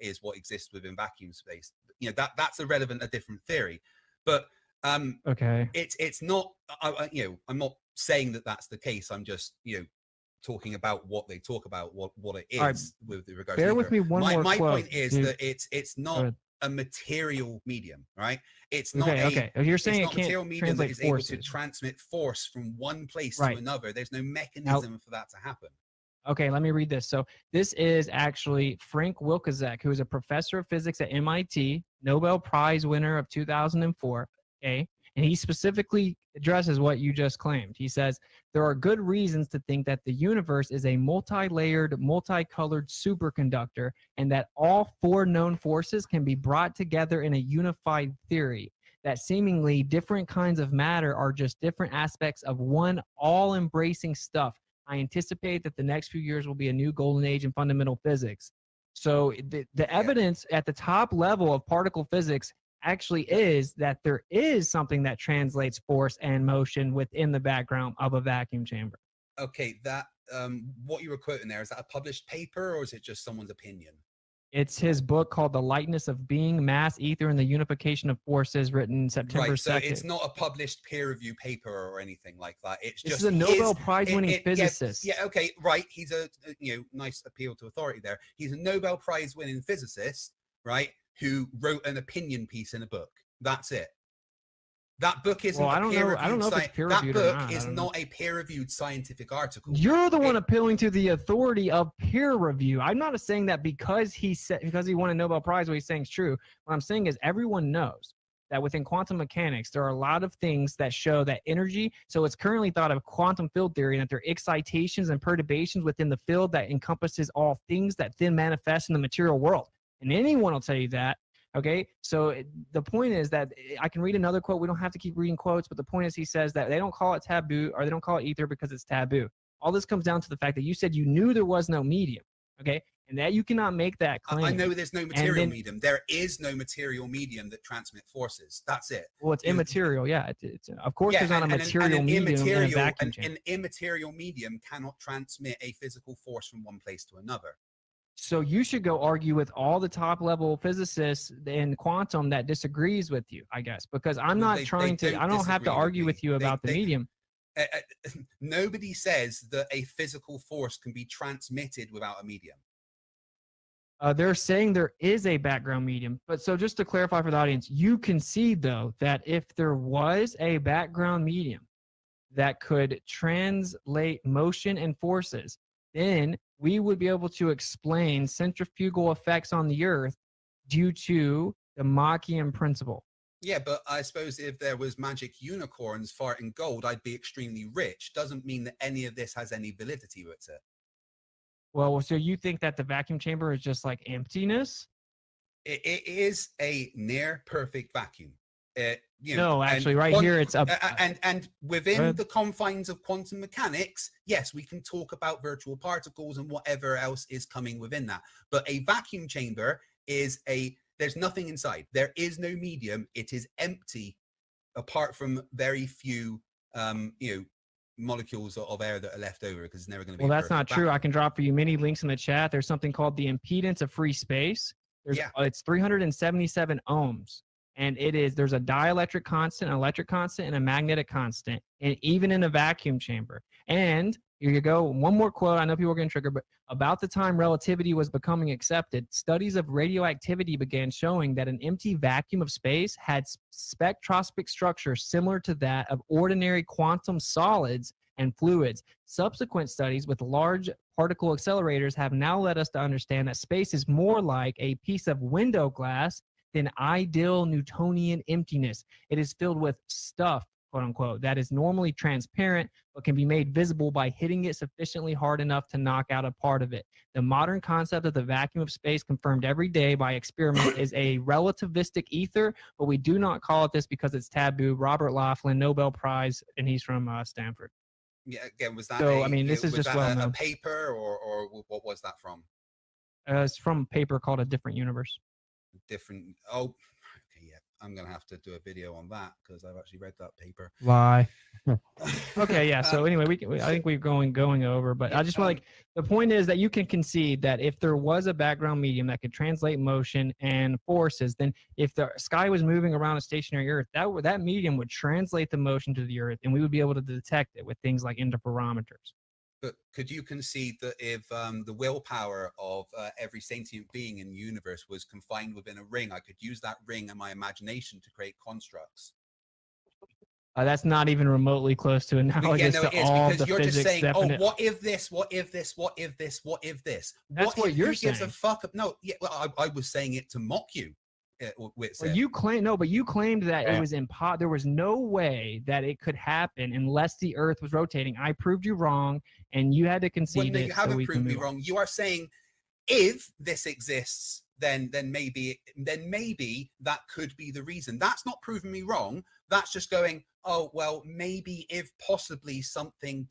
is what exists within vacuum space. That's a different theory, but okay, it's not. I'm not saying that that's the case. I'm just talking about what they talk about, what it is right, with regards. Bear to with me one more. My quote, point is that it's not a material medium, right? It's not You're saying it's not it can't material medium that is able forces. to transmit force from one place Right. to another. There's no mechanism for that to happen. Okay, let me read this. So this is actually Frank Wilczek, who is a professor of physics at MIT, Nobel Prize winner of 2004. Okay, and he specifically addresses what you just claimed. He says, there are good reasons to think that the universe is a multi-layered, multicolored superconductor, and that all four known forces can be brought together in a unified theory. That seemingly different kinds of matter are just different aspects of one all-embracing stuff. I anticipate that the next few years will be a new golden age in fundamental physics. So the evidence at the top level of particle physics actually is that there is something that translates force and motion within the background of a vacuum chamber. Okay, that what you were quoting there, is that a published paper or is it just someone's opinion? It's his book called The Lightness of Being, Mass, Ether, and the Unification of Forces, written September 2nd. Right, so it's not a published peer-reviewed paper or anything like that. It's this just is a Nobel Prize-winning physicist. Yeah, okay, right. He's a nice appeal to authority there. He's a Nobel Prize-winning physicist, right, who wrote an opinion piece in a book. That's it. That book isn't I don't know if it's peer-reviewed or not. That book is not a peer-reviewed scientific article. You're the one appealing to the authority of peer review. I'm not saying that because he won a Nobel Prize, what he's saying is true. What I'm saying is everyone knows that within quantum mechanics, there are a lot of things that show that energy. So it's currently thought of quantum field theory, and that there are excitations and perturbations within the field that encompasses all things that then manifest in the material world. And anyone will tell you that. Okay, so the point is that I can read another quote. We don't have to keep reading quotes, but the point is he says that they don't call it taboo, or they don't call it ether because it's taboo. All this comes down to the fact that you said you knew there was no medium, okay, and that you cannot make that claim. I know there's no material medium. There is no material medium that transmit forces. That's it. Well, it's immaterial, yeah. It's of course, there's not a material medium in a vacuum chamber. An immaterial medium cannot transmit a physical force from one place to another. So you should go argue with all the top level physicists in quantum that disagrees with you, I guess, because I'm not trying to, I don't have to argue with you about the medium. Nobody says that a physical force can be transmitted without a medium. They're saying there is a background medium. But so just to clarify for the audience, you concede though that if there was a background medium that could translate motion and forces, then we would be able to explain centrifugal effects on the Earth due to the Machian principle. Yeah, but I suppose if there was magic unicorns farting gold, I'd be extremely rich. Doesn't mean that any of this has any validity with it. Well, so you think that the vacuum chamber is just like emptiness? It is a near perfect vacuum. No, actually, right here it's up. And within the confines of quantum mechanics, yes, we can talk about virtual particles and whatever else is coming within that. But a vacuum chamber is there's nothing inside. There is no medium. It is empty. apart from very few, molecules of air that are left over, because it's never going to be. Well, that's not true. I can drop for you many links in the chat. There's something called the impedance of free space. It's 377 ohms. And there's a dielectric constant, an electric constant, and a magnetic constant, and even in a vacuum chamber. And here you go. One more quote. I know people are getting triggered, but about the time relativity was becoming accepted, studies of radioactivity began showing that an empty vacuum of space had spectroscopic structure similar to that of ordinary quantum solids and fluids. Subsequent studies with large particle accelerators have now led us to understand that space is more like a piece of window glass than ideal Newtonian emptiness. It is filled with stuff, quote unquote, that is normally transparent, but can be made visible by hitting it sufficiently hard enough to knock out a part of it. The modern concept of the vacuum of space, confirmed every day by experiment, is a relativistic ether, but we do not call it this because it's taboo. Robert Laughlin, Nobel Prize, and he's from Stanford. Yeah, again, was that this is just a paper, or what was that from? It's from a paper called A Different Universe. Okay, yeah, I'm gonna have to do a video on that because I've actually read that paper. Lie. Okay, yeah. So anyway, I think we're going over, but I just want the point is that you can concede that if there was a background medium that could translate motion and forces, then if the sky was moving around a stationary Earth, that medium would translate the motion to the Earth, and we would be able to detect it with things like interferometers. But could you concede that if the willpower of every sentient being in the universe was confined within a ring, I could use that ring and my imagination to create constructs? That's not even remotely close to analogous to all the you're physics. Just saying, definite. what if this? What if this? What if this? What if this? That's what you're saying. Who gives a fuck? No, yeah, well, I was saying it to mock you. But you claimed that it was there was no way that it could happen unless the Earth was rotating. I proved you wrong, and you had to concede it. You haven't proved me wrong. You are saying if this exists, then maybe that could be the reason. That's not proving me wrong. That's just going, oh well, maybe if possibly something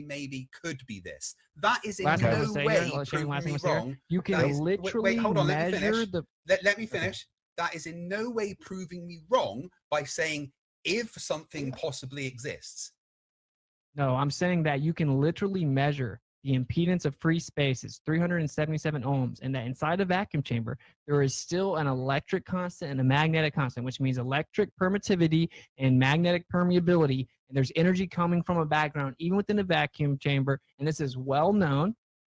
maybe could be this. That is in no way proving me wrong. You can literally wait, hold on, measure let me finish. That is in no way proving me wrong by saying if something possibly exists. No, I'm saying that you can literally measure the impedance of free space is 377 ohms, and that inside a vacuum chamber, there is still an electric constant and a magnetic constant, which means electric permittivity and magnetic permeability. And there's energy coming from a background, even within a vacuum chamber. And this is well known.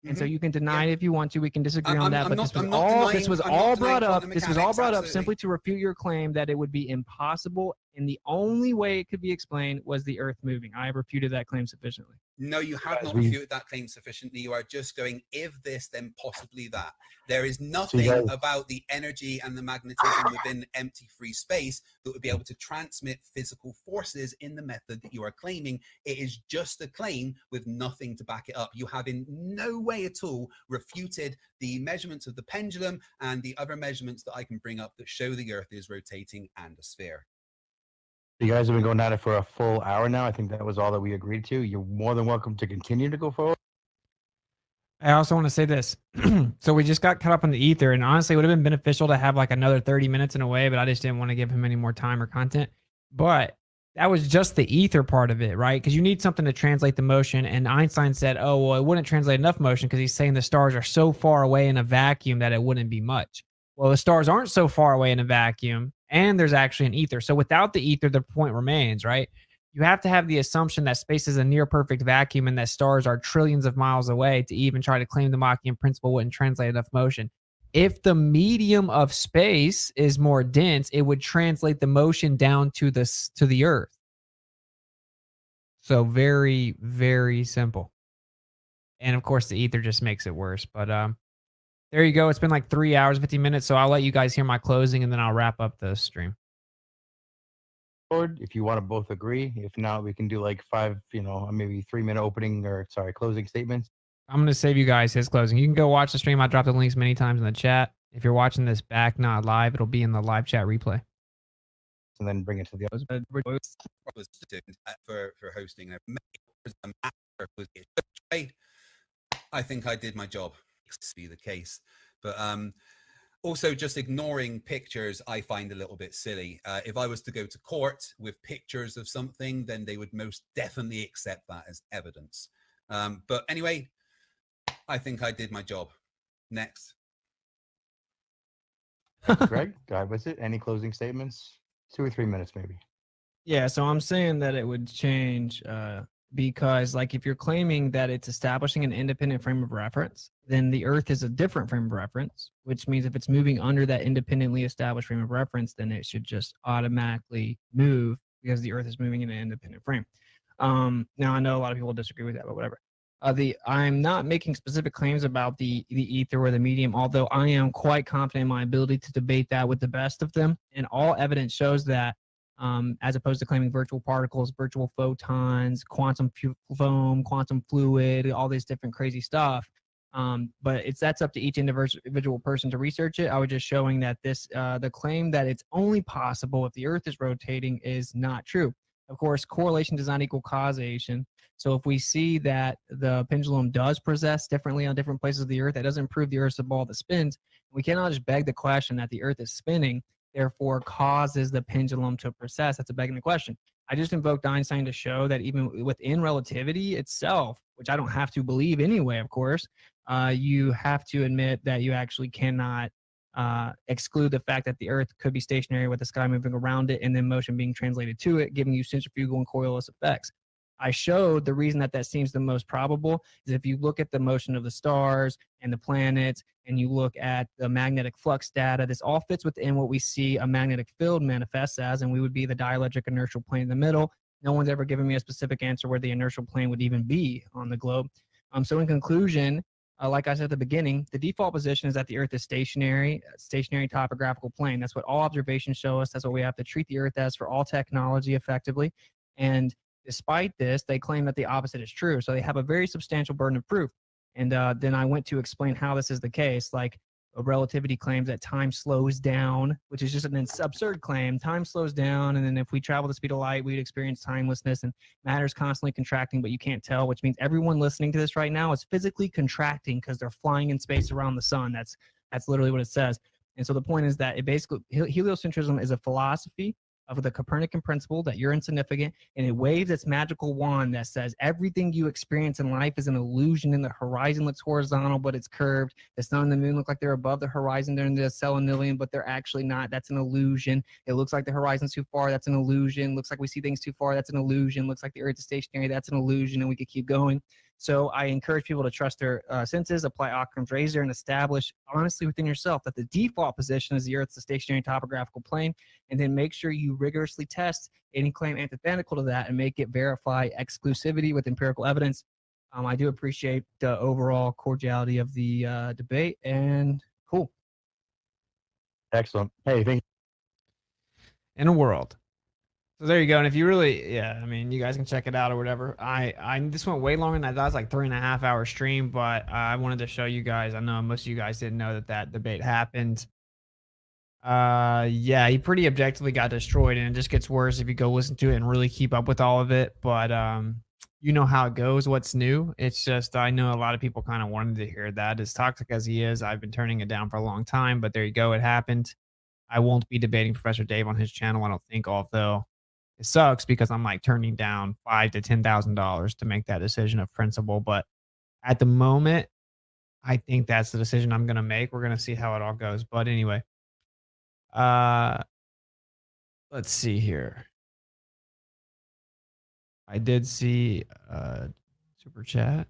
And so you can deny it if you want to. We can disagree on that. But this was all brought up simply to refute your claim that it would be impossible. And the only way it could be explained was the Earth moving. I have refuted that claim sufficiently. No, you have not refuted that claim sufficiently. You are just going, if this, then possibly that. There is nothing about the energy and the magnetism within empty free space that would be able to transmit physical forces in the method that you are claiming. It is just a claim with nothing to back it up. You have in no way at all refuted the measurements of the pendulum and the other measurements that I can bring up that show the Earth is rotating and a sphere. You guys have been going at it for a full hour now. I think that was all that we agreed to. You're more than welcome to continue to go forward. I also want to say this. So we just got caught up on the ether, and honestly, it would have been beneficial to have like another 30 minutes in a way, but I just didn't want to give him any more time or content. But that was just the ether part of it, right? Because you need something to translate the motion. And Einstein said, oh, well, it wouldn't translate enough motion because he's saying the stars are so far away in a vacuum that it wouldn't be much. Well, the stars aren't so far away in a vacuum, and there's actually an ether. So without the ether, the point remains, right? You have to have the assumption that space is a near perfect vacuum and that stars are trillions of miles away to even try to claim the Machian principle wouldn't translate enough motion. If the medium of space is more dense, it would translate the motion down to the Earth. So very, very simple. And of course, the ether just makes it worse. But there you go. It's been like 3 hours, 50 minutes. So I'll let you guys hear my closing and then I'll wrap up the stream. If you want to both agree. If not, we can do like 5, maybe 3-minute opening closing statements. I'm going to save you guys his closing. You can go watch the stream. I dropped the links many times in the chat. If you're watching this back, not live, it'll be in the live chat replay. And then bring it to the others. For hosting. I think I did my job. To be the case, but Also, just ignoring pictures, I find a little bit silly. If I was to go to court with pictures of something, then they would most definitely accept that as evidence. But anyway, I think I did my job. Next. Greg, guy, was it? Any closing statements? 2 or 3 minutes, maybe. Yeah, so I'm saying that it would change because, like, if you're claiming that it's establishing an independent frame of reference, then the Earth is a different frame of reference, which means if it's moving under that independently established frame of reference, then it should just automatically move because the Earth is moving in an independent frame. Now, I know a lot of people disagree with that, but whatever. I'm not making specific claims about the ether or the medium, although I am quite confident in my ability to debate that with the best of them, and all evidence shows that. As opposed to claiming virtual particles, virtual photons, quantum foam, quantum fluid, all this different crazy stuff. But that's up to each individual person to research it. I was just showing that the claim that it's only possible if the Earth is rotating is not true. Of course, correlation does not equal causation. So if we see that the pendulum does precess differently on different places of the Earth, that doesn't prove the Earth's a ball that spins. We cannot just beg the question that the Earth is spinning, therefore causes the pendulum to precess. That's a begging the question. I just invoked Einstein to show that even within relativity itself, which I don't have to believe anyway, of course, you have to admit that you actually cannot exclude the fact that the Earth could be stationary with the sky moving around it and then motion being translated to it, giving you centrifugal and Coriolis effects. I showed the reason that seems the most probable is if you look at the motion of the stars and the planets and you look at the magnetic flux data, this all fits within what we see a magnetic field manifests as, and we would be the dielectric inertial plane in the middle. No one's ever given me a specific answer where the inertial plane would even be on the globe. So in conclusion, like I said at the beginning, the default position is that the Earth is stationary topographical plane. That's what all observations show us. That's what we have to treat the Earth as for all technology effectively. And despite this, they claim that the opposite is true. So they have a very substantial burden of proof. And then I went to explain how this is the case. Like relativity claims that time slows down, which is just an absurd claim. Time slows down, and then if we travel the speed of light, we'd experience timelessness, and matter is constantly contracting, but you can't tell, which means everyone listening to this right now is physically contracting because they're flying in space around the sun. That's literally what it says. And so the point is that it basically, heliocentrism is a philosophy of the Copernican principle that you're insignificant, and it waves its magical wand that says everything you experience in life is an illusion, and the horizon looks horizontal, but it's curved. The sun and the moon look like they're above the horizon during the selenium, but they're actually not. That's an illusion. It looks like the horizon's too far. That's an illusion. Looks like we see things too far. That's an illusion. Looks like the Earth is stationary. That's an illusion, and we could keep going. So I encourage people to trust their senses, apply Occam's razor, and establish honestly within yourself that the default position is the Earth's a stationary topographical plane, and then make sure you rigorously test any claim antithetical to that and make it verify exclusivity with empirical evidence. I do appreciate the overall cordiality of the debate, and cool. Excellent. Hey, thank you. In a world. So there you go. And if you really, yeah, I mean, you guys can check it out or whatever. This went way longer than I thought. It was like 3.5 hour stream, but I wanted to show you guys. I know most of you guys didn't know that debate happened. Yeah, he pretty objectively got destroyed, and it just gets worse if you go listen to it and really keep up with all of it. But you know how it goes. What's new? It's just I know a lot of people kind of wanted to hear that. As toxic as he is, I've been turning it down for a long time. But there you go. It happened. I won't be debating Professor Dave on his channel. I don't think, although. It sucks because I'm like turning down $5,000 to $10,000 to make that decision of principle. But at the moment, I think that's the decision I'm going to make. We're going to see how it all goes. But anyway, let's see here. I did see super chat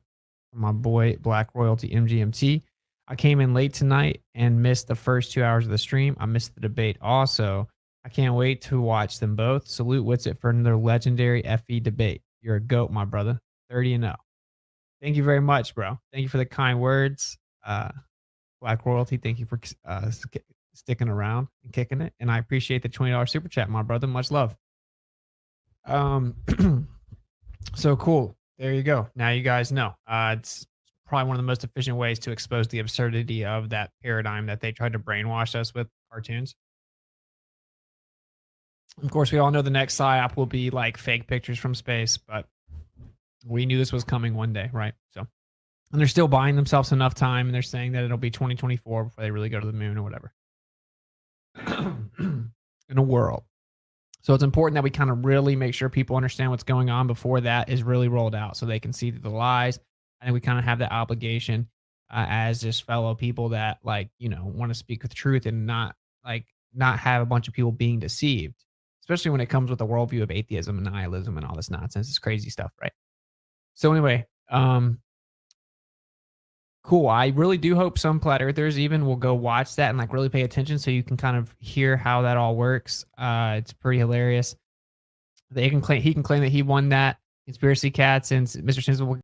from my boy Black Royalty MGMT. I came in late tonight and missed the first 2 hours of the stream. I missed the debate also. I can't wait to watch them both. Salute Witsit for another legendary FE debate. You're a GOAT, my brother. 30-0. Thank you very much, bro. Thank you for the kind words. Black Royalty, thank you for sticking around and kicking it. And I appreciate the $20 super chat, my brother. Much love. So cool. There you go. Now you guys know. It's probably one of the most efficient ways to expose the absurdity of that paradigm that they tried to brainwash us with cartoons. Of course, we all know the next PSYOP will be like fake pictures from space, but we knew this was coming one day, right? So, and they're still buying themselves enough time, and they're saying that it'll be 2024 before they really go to the moon or whatever. in a world. So it's important that we kind of really make sure people understand what's going on before that is really rolled out so they can see the lies. I think we kind of have that obligation as just fellow people that want to speak with truth and not have a bunch of people being deceived, especially when it comes with a worldview of atheism and nihilism and all this nonsense. It's crazy stuff, right? So anyway, cool. I really do hope some flat earthers even will go watch that and really pay attention so you can kind of hear how that all works. It's pretty hilarious. He can claim that he won that conspiracy cats, and Mr. Sims will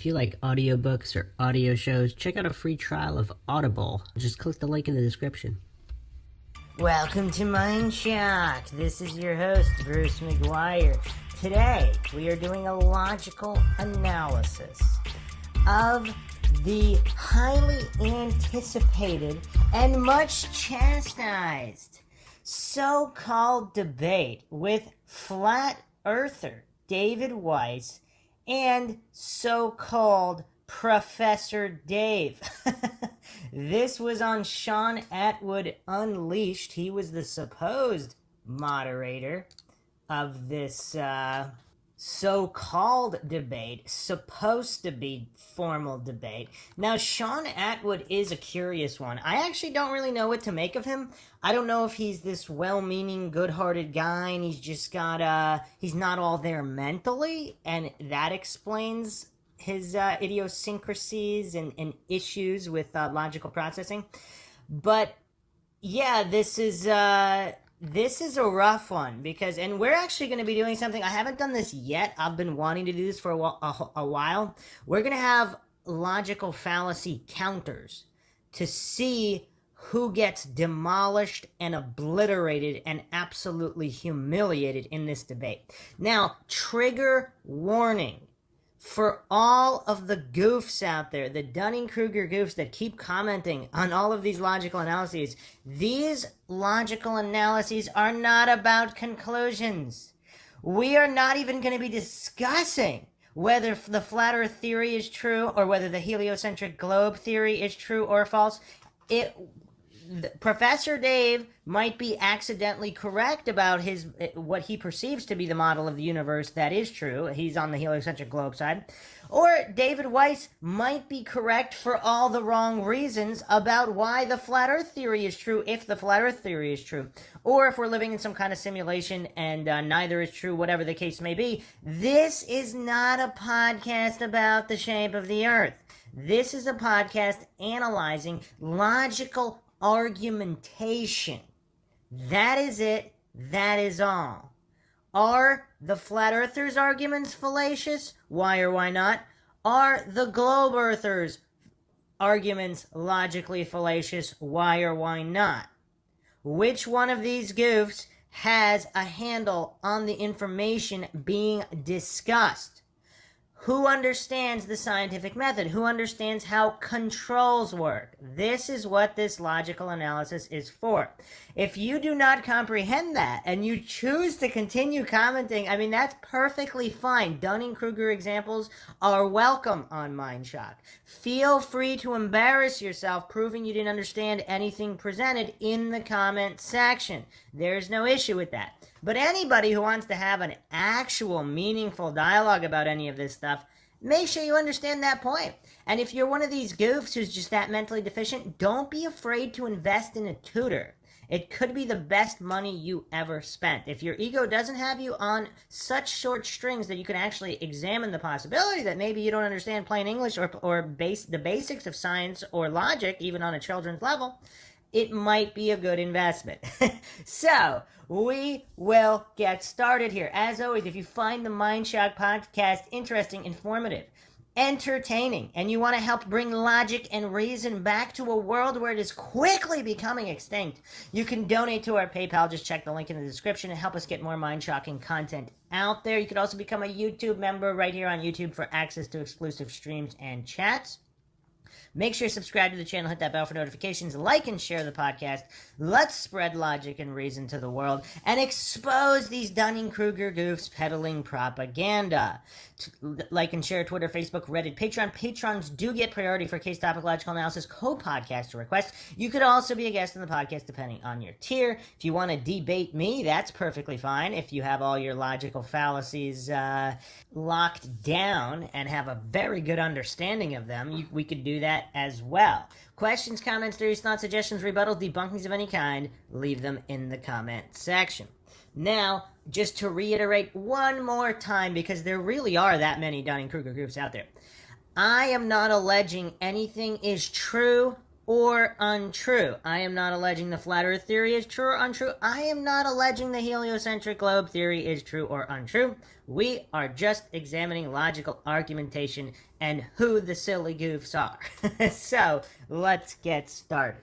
If you like audiobooks or audio shows, check out a free trial of Audible. Just click the link in the description. Welcome to Mindshock. This is your host, Bruce McGuire. Today, we are doing a logical analysis of the highly anticipated and much chastised so-called debate with flat earther David Weiss and so-called Professor Dave. This was on Sean Atwood Unleashed. He was the supposed moderator of this so-called debate, supposed to be formal debate. Now, Sean Atwood is a curious one. I actually don't really know what to make of him. I don't know if he's this well-meaning, good-hearted guy, and he's just got, he's not all there mentally, and that explains his idiosyncrasies and issues with logical processing. But, yeah, this is a rough one because, and we're actually going to be doing something. I haven't done this yet. I've been wanting to do this for a while. We're going to have logical fallacy counters to see who gets demolished and obliterated and absolutely humiliated in this debate. Now, trigger warning for all of the goofs out there, the Dunning-Kruger goofs that keep commenting on all of these logical analyses. These logical analyses are not about conclusions. We are not even going to be discussing whether the flat earth theory is true or whether the heliocentric globe theory is true or false. Professor Dave might be accidentally correct about what he perceives to be the model of the universe that is true. He's on the heliocentric globe side. Or David Weiss might be correct for all the wrong reasons about why the flat earth theory is true, if the flat earth theory is true. Or if we're living in some kind of simulation and neither is true, whatever the case may be. This is not a podcast about the shape of the earth. This is a podcast analyzing logical argumentation. That is it. That is all. Are the flat earthers' arguments fallacious? Why or why not? Are the globe earthers' arguments logically fallacious? Why or why not? Which one of these goofs has a handle on the information being discussed? Who understands the scientific method? Who understands how controls work? This is what this logical analysis is for. If you do not comprehend that and you choose to continue commenting, I mean, that's perfectly fine. Dunning-Kruger examples are welcome on Mindshock. Feel free to embarrass yourself proving you didn't understand anything presented in the comment section. There's no issue with that. But anybody who wants to have an actual meaningful dialogue about any of this stuff, make sure you understand that point. And if you're one of these goofs who's just that mentally deficient, don't be afraid to invest in a tutor. It could be the best money you ever spent. If your ego doesn't have you on such short strings that you can actually examine the possibility that maybe you don't understand plain English or the basics of science or logic, even on a children's level, it might be a good investment. So, we will get started here. As always, if you find the Mindshock podcast interesting, informative, entertaining, and you want to help bring logic and reason back to a world where it is quickly becoming extinct, you can donate to our PayPal. Just check the link in the description and help us get more mind-shocking content out there. You could also become a YouTube member right here on YouTube for access to exclusive streams and chats. Make sure you subscribe to the channel, hit that bell for notifications, like and share the podcast. Let's spread logic and reason to the world and expose these Dunning-Kruger goofs peddling propaganda. Like and share Twitter, Facebook, Reddit, Patreon. Patrons do get priority for case topic logical analysis, co-podcaster requests. You could also be a guest on the podcast depending on your tier. If you want to debate me, that's perfectly fine. If you have all your logical fallacies locked down and have a very good understanding of them, we could do that as well. Questions, comments, theories, thoughts, suggestions, rebuttals, debunkings of any kind, leave them in the comment section. Now, just to reiterate one more time, because there really are that many Dunning-Kruger groups out there, I am not alleging anything is true or untrue. I am not alleging the flat earth theory is true or untrue. I am not alleging the heliocentric globe theory is true or untrue. We are just examining logical argumentation and who the silly goofs are. So, let's get started.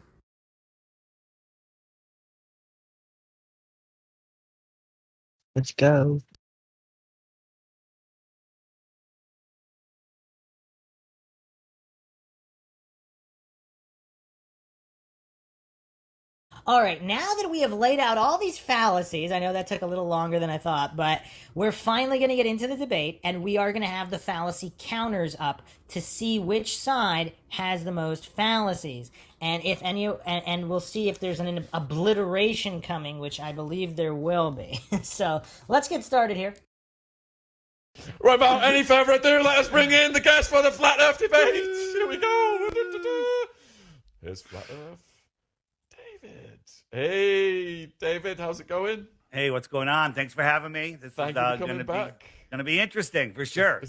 Let's go. All right, now that we have laid out all these fallacies, I know that took a little longer than I thought, but we're finally going to get into the debate, and we are going to have the fallacy counters up to see which side has the most fallacies. And if any, and we'll see if there's an obliteration coming, which I believe there will be. So let's get started here. Without any further ado, let us bring in the guest for the Flat Earth debate. Here we go. Here's Flat Earth. David. Hey, David, how's it going? Hey, what's going on? Thanks for having me. This Thank is you for coming back. Going to be interesting for sure.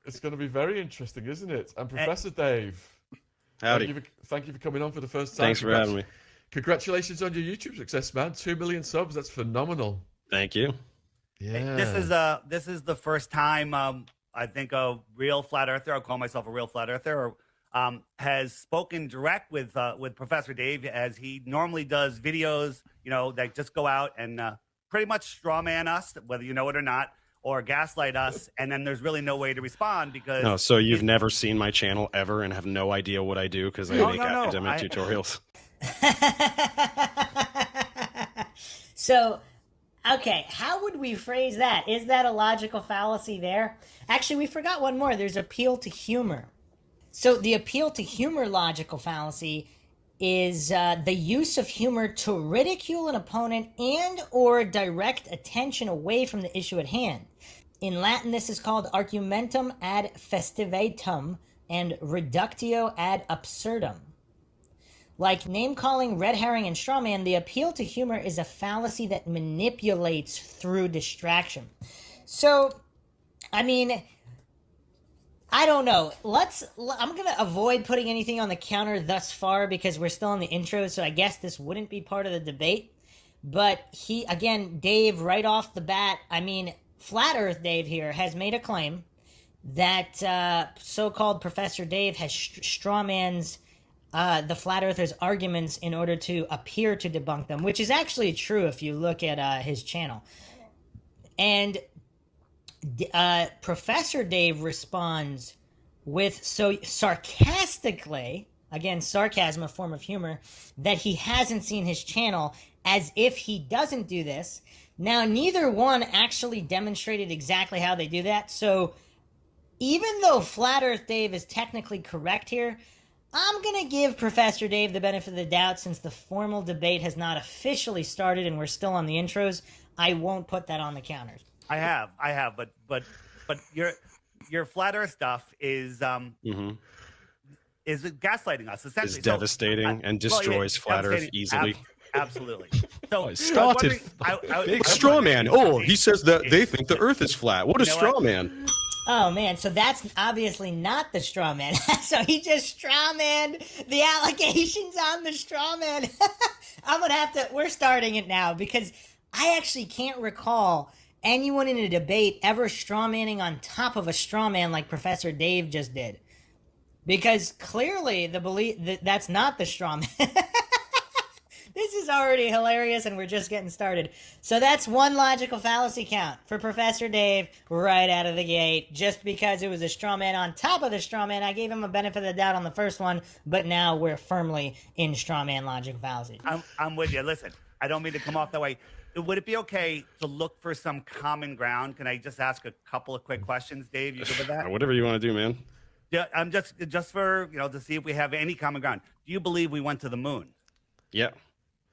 It's going to be very interesting, isn't it? And Professor Dave. Howdy. Thank you for coming on for the first time. Thanks for having me. Congratulations on your YouTube success, man. 2 million subs. That's phenomenal. Thank you. Yeah. This is the first time I think a real flat earther, I'll call myself a real flat earther, has spoken direct with Professor Dave, as he normally does videos, that just go out and pretty much straw man us, whether you know it or not, or gaslight us, and then there's really no way to respond because... No, so you've never seen my channel ever and have no idea what I do because I make academic tutorials. So, okay, how would we phrase that? Is that a logical fallacy there? Actually, we forgot one more. There's appeal to humor. So the appeal to humor logical fallacy is the use of humor to ridicule an opponent and or direct attention away from the issue at hand. In Latin, this is called argumentum ad festivatum and reductio ad absurdum. Like name-calling, red herring, and straw man, the appeal to humor is a fallacy that manipulates through distraction. So, I mean... I don't know. I'm going to avoid putting anything on the counter thus far because we're still in the intro, so I guess this wouldn't be part of the debate. But Dave, right off the bat, Flat Earth Dave here has made a claim that so-called Professor Dave has strawmans the Flat Earthers' arguments in order to appear to debunk them, which is actually true if you look at his channel. And... Professor Dave responds with so sarcastically, again, sarcasm, a form of humor, that he hasn't seen his channel, as if he doesn't do this. Now, neither one actually demonstrated exactly how they do that, so even though Flat Earth Dave is technically correct here, I'm going to give Professor Dave the benefit of the doubt since the formal debate has not officially started and we're still on the intros. I won't put that on the counters. I have, but your flat Earth stuff is gaslighting us essentially. It's devastating and destroys flat Earth easily. Absolutely. So started big straw man. Oh, he says that they think the Earth is flat. What a straw man! Oh man, so that's obviously not the straw man. So he just straw manned the allegations on the straw man. We're starting it now because I actually can't recall anyone in a debate ever strawmanning on top of a straw man like Professor Dave just did. Because clearly the belief that's not the straw man. This is already hilarious and we're just getting started. So that's one logical fallacy count for Professor Dave right out of the gate. Just because it was a straw man on top of the straw man, I gave him a benefit of the doubt on the first one, but now we're firmly in straw man logical fallacy. I'm with you. Listen, I don't mean to come off that way. Would it be okay to look for some common ground? Can I just ask a couple of quick questions, Dave? You good with that? Whatever you want to do, man. Yeah, I'm just for to see if we have any common ground. Do you believe we went to the moon? Yeah.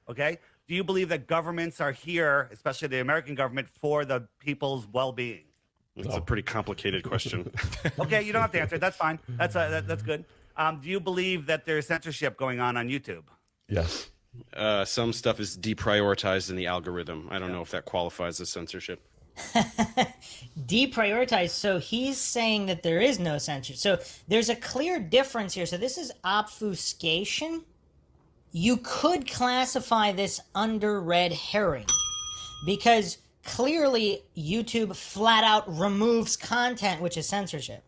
Okay. Do you believe that governments are here, especially the American government, for the people's well-being? It's a pretty complicated question. Okay, you don't have to answer it. That's fine. That's good. Do you believe that there's censorship going on YouTube? Yes. Some stuff is deprioritized in the algorithm. I don't know if that qualifies as censorship. Deprioritized. So he's saying that there is no censorship. So there's a clear difference here. So this is obfuscation. you could classify this under red herring because clearly YouTube flat out removes content, which is censorship.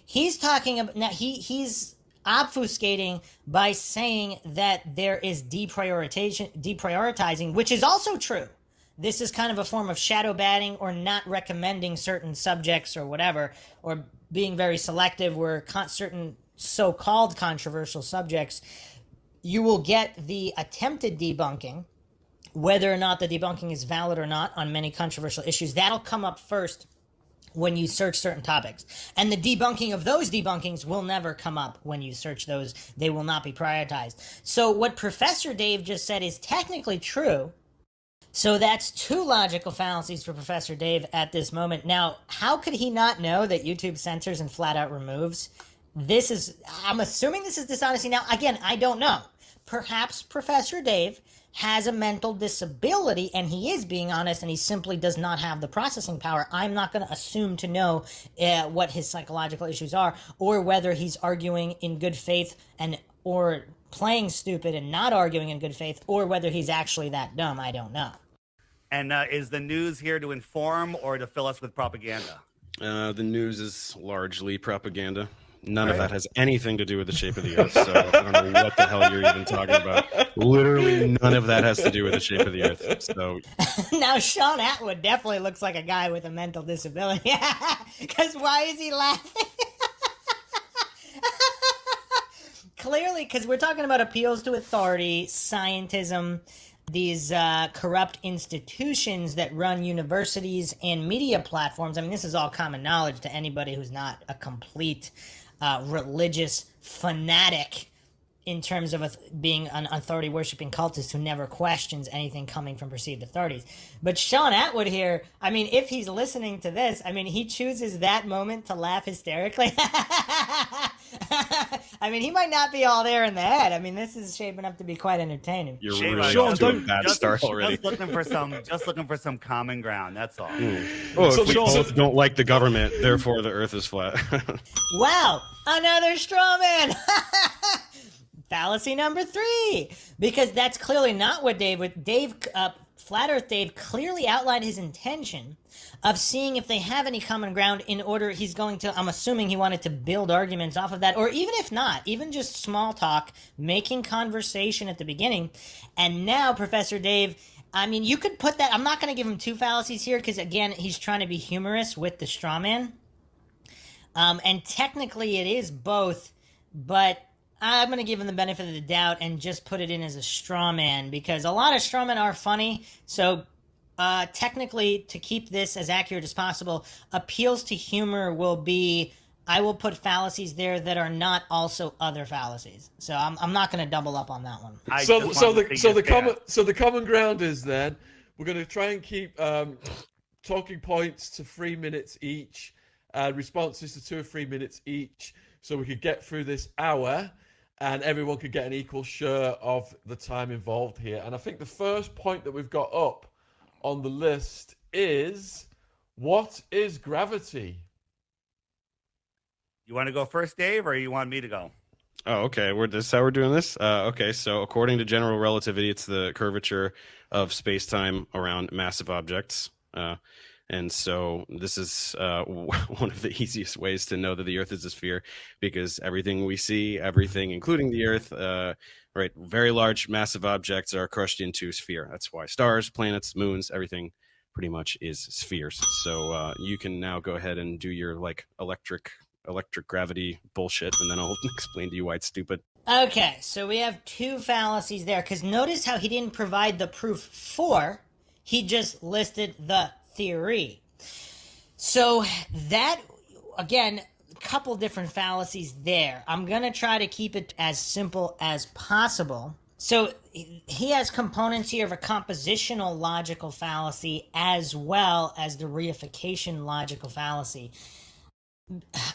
He's talking about now. He's obfuscating by saying that there is deprioritizing, which is also true. This is kind of a form of shadow banning or not recommending certain subjects or whatever, or being very selective where certain so-called controversial subjects, you will get the attempted debunking, whether or not the debunking is valid or not on many controversial issues. That'll come up first when you search certain topics. And the debunking of those debunkings will never come up when you search those. They will not be prioritized. So what Professor Dave just said is technically true. So that's two logical fallacies for Professor Dave at this moment. Now, how could he not know that YouTube censors and flat out removes? I'm assuming this is dishonesty. Now, again, I don't know. Perhaps Professor Dave has a mental disability and he is being honest and he simply does not have the processing power. I'm not going to assume to know what his psychological issues are or whether he's arguing in good faith or playing stupid and not arguing in good faith, or whether he's actually that dumb. I don't know. And is the news here to inform or to fill us with propaganda? The news is largely propaganda. None of that has anything to do with the shape of the earth, so I don't know what the hell you're even talking about. Literally none of that has to do with the shape of the earth. So now Sean Atwood definitely looks like a guy with a mental disability. Because why is he laughing? Clearly, because we're talking about appeals to authority, scientism, these corrupt institutions that run universities and media platforms. I mean, this is all common knowledge to anybody who's not a complete religious fanatic in terms of being an authority-worshipping cultist who never questions anything coming from perceived authorities. But Sean Atwood here, I mean, if he's listening to this, I mean, he chooses that moment to laugh hysterically. I mean, he might not be all there in the head. I mean, this is shaping up to be quite entertaining. You're really Sean, off to a bad start already. Just looking for some common ground. That's all. Oh, so if we both don't like the government, therefore the earth is flat. Wow, another straw man. Fallacy number 3, because that's clearly not what Flat Earth Dave clearly outlined his intention of seeing if they have any common ground in order he's going to, I'm assuming he wanted to build arguments off of that, or even if not, even just small talk, making conversation at the beginning. And now Professor Dave, I mean, you could put that, I'm not going to give him 2 fallacies here because again, he's trying to be humorous with the straw man. And technically it is both, but I'm going to give him the benefit of the doubt and just put it in as a straw man because a lot of straw men are funny. So technically, to keep this as accurate as possible, appeals to humor will be, I will put fallacies there that are not also other fallacies. So I'm not going to double up on that one. So the common ground is then we're going to try and keep talking points to 3 minutes each, responses to 2 or 3 minutes each, so we could get through this hour. And everyone could get an equal share of the time involved here. And I think the first point that we've got up on the list is, what is gravity? You want to go first, Dave, or you want me to go? Oh, okay. This is how we're doing this? Okay, so according to general relativity, it's the curvature of space-time around massive objects. And so this is one of the easiest ways to know that the Earth is a sphere, because everything we see, everything, including the Earth, right, very large, massive objects are crushed into a sphere. That's why stars, planets, moons, everything pretty much is spheres. So you can now go ahead and do your electric gravity bullshit, and then I'll explain to you why it's stupid. Okay, so we have 2 fallacies there, because notice how he didn't provide the proof for, he just listed the theory. So that, again, a couple different fallacies there. I'm going to try to keep it as simple as possible. So he has components here of a compositional logical fallacy as well as the reification logical fallacy.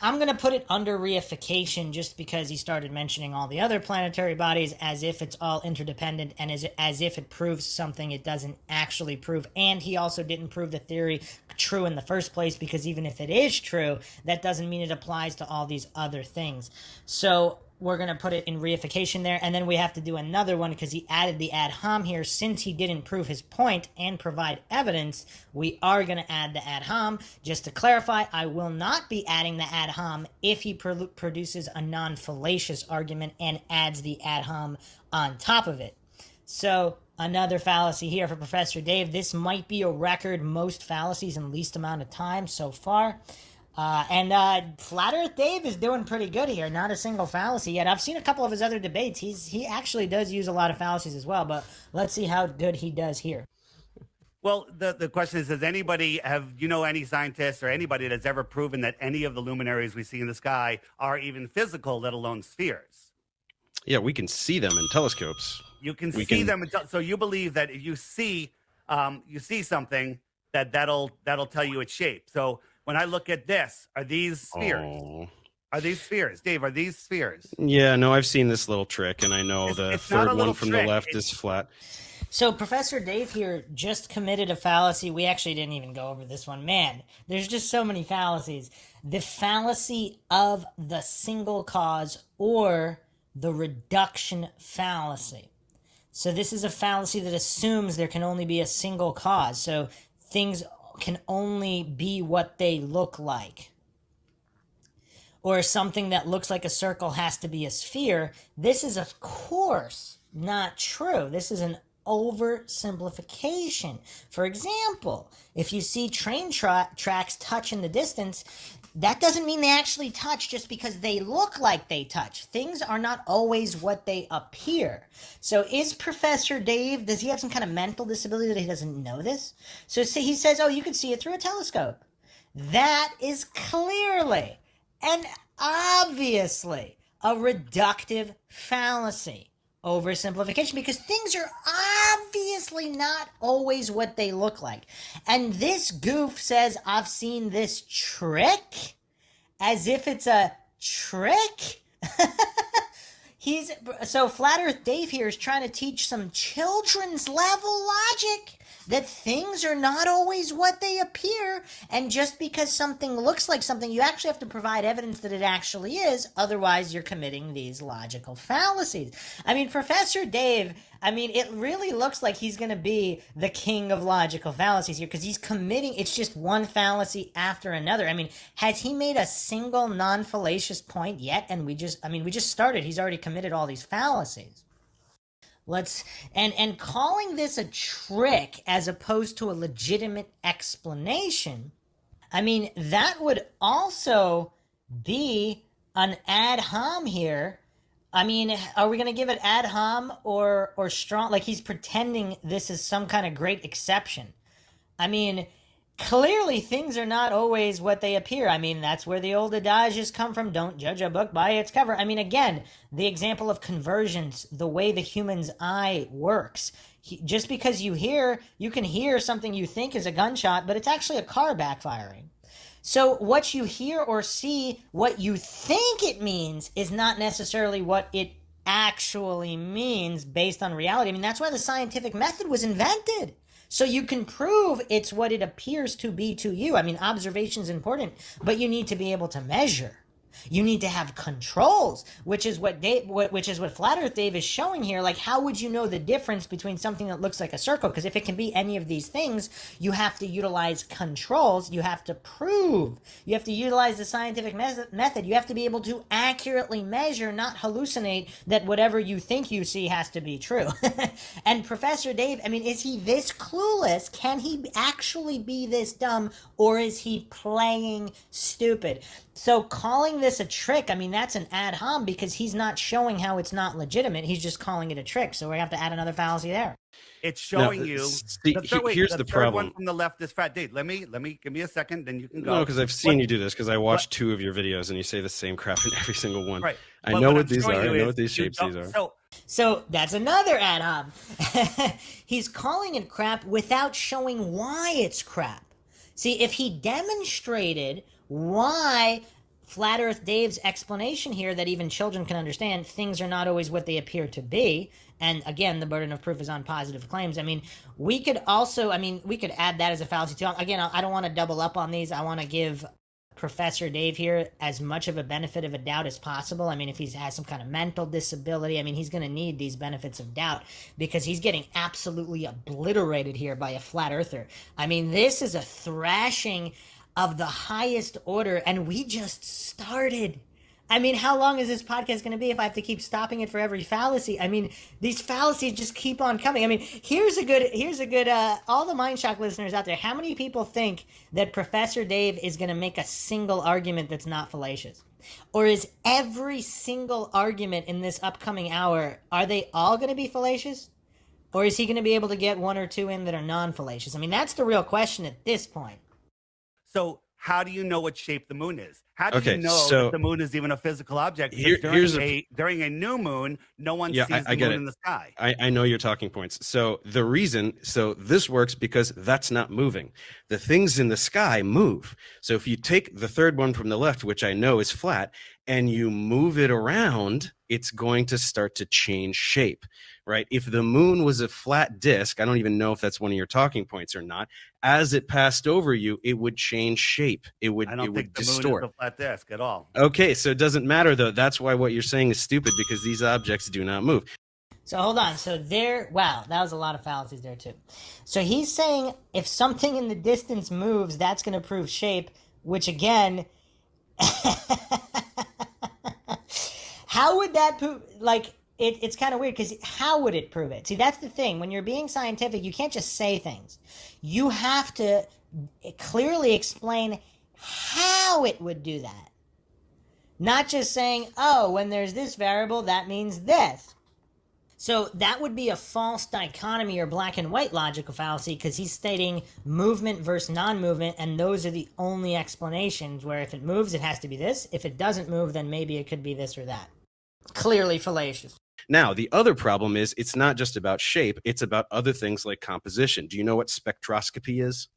I'm going to put it under reification just because he started mentioning all the other planetary bodies as if it's all interdependent and as if it proves something it doesn't actually prove. And he also didn't prove the theory true in the first place, because even if it is true, that doesn't mean it applies to all these other things. So we're going to put it in reification there, and then we have to do another one because he added the ad hom here. Since he didn't prove his point and provide evidence, we are going to add the ad hom. Just to clarify, I will not be adding the ad hom if he produces a non-fallacious argument and adds the ad hom on top of it. So another fallacy here for Professor Dave. This might be a record most fallacies in least amount of time so far. And Flat Earth Dave is doing pretty good here. Not a single fallacy yet. I've seen a couple of his other debates. He actually does use a lot of fallacies as well, but let's see how good he does here. Well, the question is, does anybody any scientists or anybody that's ever proven that any of the luminaries we see in the sky are even physical, let alone spheres? Yeah, we can see them in telescopes. You can see them. So you believe that if you see something, that'll tell you its shape. So when I look at this, are these spheres? Oh. Are these spheres? Dave, are these spheres? Yeah, no, I've seen this little trick, and I know the third one from the left is flat. So Professor Dave here just committed a fallacy. We actually didn't even go over this one. Man, there's just so many fallacies. The fallacy of the single cause or the reduction fallacy. So this is a fallacy that assumes there can only be a single cause. So things can only be what they look like. Or something that looks like a circle has to be a sphere. This is, of course, not true. This is an oversimplification. For example, if you see train tracks touch in the distance, that doesn't mean they actually touch just because they look like they touch. Things are not always what they appear. So is Professor Dave, does he have some kind of mental disability that he doesn't know this? So he says, oh, you can see it through a telescope. That is clearly and obviously a reductive fallacy. Oversimplification, because things are obviously not always what they look like. And this goof says, I've seen this trick, as if it's a trick. So Flat Earth Dave here is trying to teach some children's level logic that things are not always what they appear, and just because something looks like something, you actually have to provide evidence that it actually is, otherwise you're committing these logical fallacies. I mean, Professor Dave, it really looks like he's going to be the king of logical fallacies here, because he's committing, it's just one fallacy after another. Has he made a single non-fallacious point yet? And we just started. He's already committed all these fallacies. And calling this a trick as opposed to a legitimate explanation, that would also be an ad hom here. Are we going to give it ad hom or strong? Like he's pretending this is some kind of great exception. Clearly things are not always what they appear. That's where the old adages come from. Don't judge a book by its cover. Again, the example of conversions, the way the human's eye works. Just because you can hear something you think is a gunshot, but it's actually a car backfiring. So what you hear or see, what you think it means, is not necessarily what it actually means based on reality. That's why the scientific method was invented. So you can prove it's what it appears to be to you. Observation is important, but you need to be able to measure. You need to have controls, which is what Flat Earth Dave is showing here. Like, how would you know the difference between something that looks like a circle? Because if it can be any of these things, you have to utilize controls. You have to prove. You have to utilize the scientific method. You have to be able to accurately measure, not hallucinate that whatever you think you see has to be true. And Professor Dave, is he this clueless? Can he actually be this dumb, or is he playing stupid? So calling this a trick, that's an ad hom, because he's not showing how it's not legitimate. He's just calling it a trick. So we have to add another fallacy there. It's showing you. Here's the problem. One from the left is fat. Dave, let me give me a second, then you can go. No, because I've seen you do this. Because I watched 2 of your videos, and you say the same crap in every single one. Right. I know what these are. I know what these shapes these are. So that's another ad hom. He's calling it crap without showing why it's crap. See, if he demonstrated why Flat Earth Dave's explanation here, that even children can understand, things are not always what they appear to be, and again, the burden of proof is on positive claims. We could also, we could add that as a fallacy too. Again, I don't want to double up on these. I want to give Professor Dave here as much of a benefit of a doubt as possible. I mean, if he has some kind of mental disability, I mean, he's going to need these benefits of doubt because he's getting absolutely obliterated here by a flat earther. I mean, this is a thrashing of the highest order, and we just started. I mean, how long is this podcast going to be if I have to keep stopping it for every fallacy? I mean, these fallacies just keep on coming. I mean, here's a good, all the Mind Shock listeners out there, how many people think that Professor Dave is going to make a single argument that's not fallacious? Or is every single argument in this upcoming hour, are they all going to be fallacious? Or is he going to be able to get one or two in that are non-fallacious? I mean, that's the real question at this point. So how do you know what shape the moon is? How do Okay, you know so- that the moon is even a physical object? Here- Because here's during a new moon, no one sees I the get moon it. in the sky. I know your talking points. So this works because that's not moving. The things in the sky move. So if you take the third one from the left, which I know is flat, and you move it around, it's going to start to change shape, right? If the moon was a flat disk, I don't even know if that's one of your talking points or not. As it passed over you, it would change shape. It would I don't it think would the distort. moon is a flat disk at all. Okay, so it doesn't matter though. That's why what you're saying is stupid because these objects do not move. So hold on. So wow, that was a lot of fallacies there too. So he's saying if something in the distance moves, that's going to prove shape, which again, how would that prove, like, it's kind of weird because how would it prove it? See, that's the thing. When you're being scientific, you can't just say things. You have to clearly explain how it would do that. Not just saying, oh, when there's this variable, that means this. So that would be a false dichotomy or black and white logical fallacy because he's stating movement versus non-movement, and those are the only explanations where if it moves, it has to be this. If it doesn't move, then maybe it could be this or that. Clearly fallacious. Now, the other problem is it's not just about shape, it's about other things like composition. Do you know what spectroscopy is?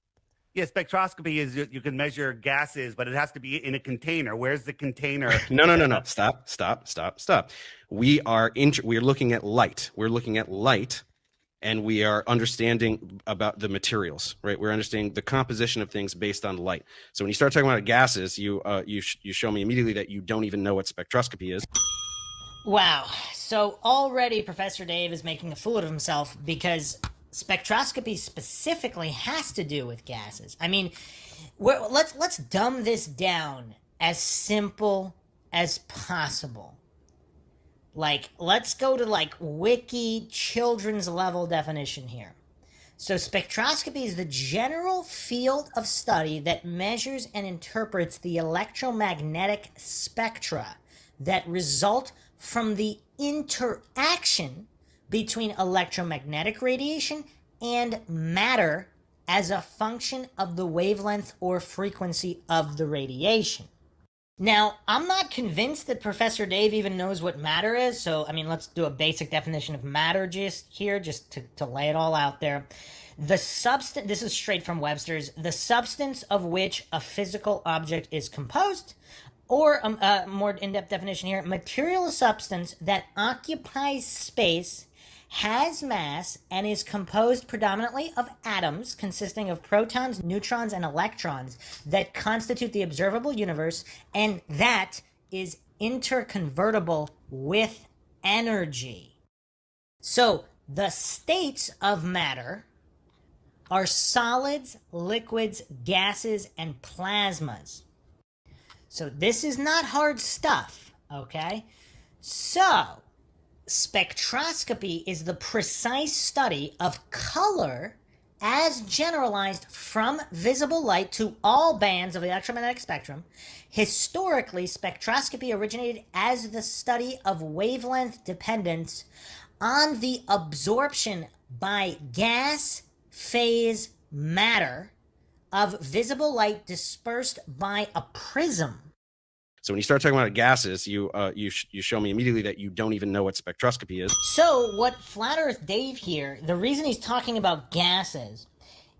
Yeah, spectroscopy is you can measure gases, but it has to be in a container. Where's the container? No. Stop. We are looking at light. We're looking at light, and we are understanding about the materials, right? We're understanding the composition of things based on light. So when you start talking about gases, you show me immediately that you don't even know what spectroscopy is. Wow. So already Professor Dave is making a fool of himself because spectroscopy specifically has to do with gases. I mean, let's dumb this down as simple as possible. Like, let's go to like wiki children's level definition here. So spectroscopy is the general field of study that measures and interprets the electromagnetic spectra that result from the interaction between electromagnetic radiation and matter as a function of the wavelength or frequency of the radiation. Now, I'm not convinced that Professor Dave even knows what matter is, so, I mean, let's do a basic definition of matter just to lay it all out there. The substance, this is straight from Webster's, the substance of which a physical object is composed, or a more in-depth definition here, material substance that occupies space, has mass, and is composed predominantly of atoms consisting of protons, neutrons, and electrons that constitute the observable universe, and that is interconvertible with energy. So, the states of matter are solids, liquids, gases, and plasmas. So this is not hard stuff, okay? So, spectroscopy is the precise study of color as generalized from visible light to all bands of the electromagnetic spectrum. Historically, spectroscopy originated as the study of wavelength dependence on the absorption by gas phase matter of visible light dispersed by a prism. So when you start talking about gases, you show me immediately that you don't even know what spectroscopy is. So what Flat Earth Dave here, the reason he's talking about gases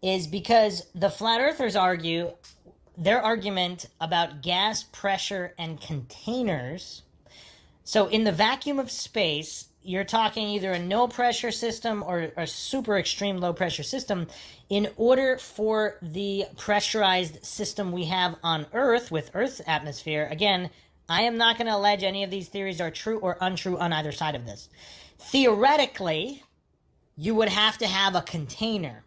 is because the Flat Earthers argue, their argument about gas, pressure, and containers. So in the vacuum of space, you're talking either a no pressure system or a super extreme low pressure system. In order for the pressurized system we have on Earth with Earth's atmosphere, again, I am not going to allege any of these theories are true or untrue on either side of this. Theoretically, you would have to have a container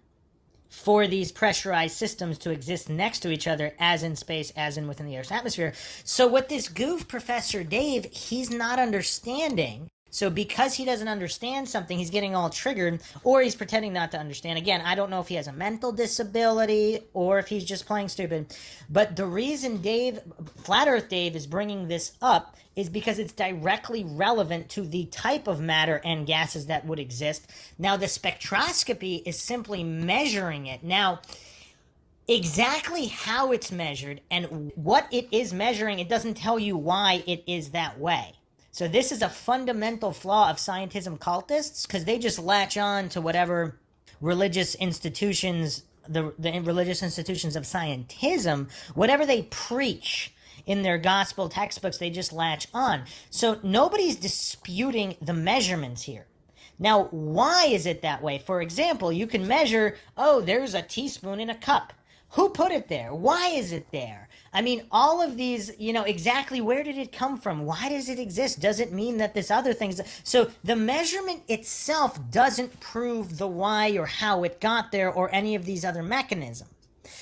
for these pressurized systems to exist next to each other, as in space, as in within the Earth's atmosphere. So what this goof, Professor Dave, he's not understanding. So because he doesn't understand something, he's getting all triggered, or he's pretending not to understand. Again, I don't know if he has a mental disability or if he's just playing stupid. But the reason Flat Earth Dave is bringing this up is because it's directly relevant to the type of matter and gases that would exist. Now, the spectroscopy is simply measuring it. Now, exactly how it's measured and what it is measuring, it doesn't tell you why it is that way. So this is a fundamental flaw of scientism cultists, because they just latch on to whatever religious institutions, the religious institutions of scientism, whatever they preach in their gospel textbooks, they just latch on. So nobody's disputing the measurements here. Now, why is it that way? For example, you can measure, oh, there's a teaspoon in a cup. Who put it there? Why is it there? I mean, all of these, exactly where did it come from? Why does it exist? Does it mean that this other thing's... So the measurement itself doesn't prove the why or how it got there or any of these other mechanisms.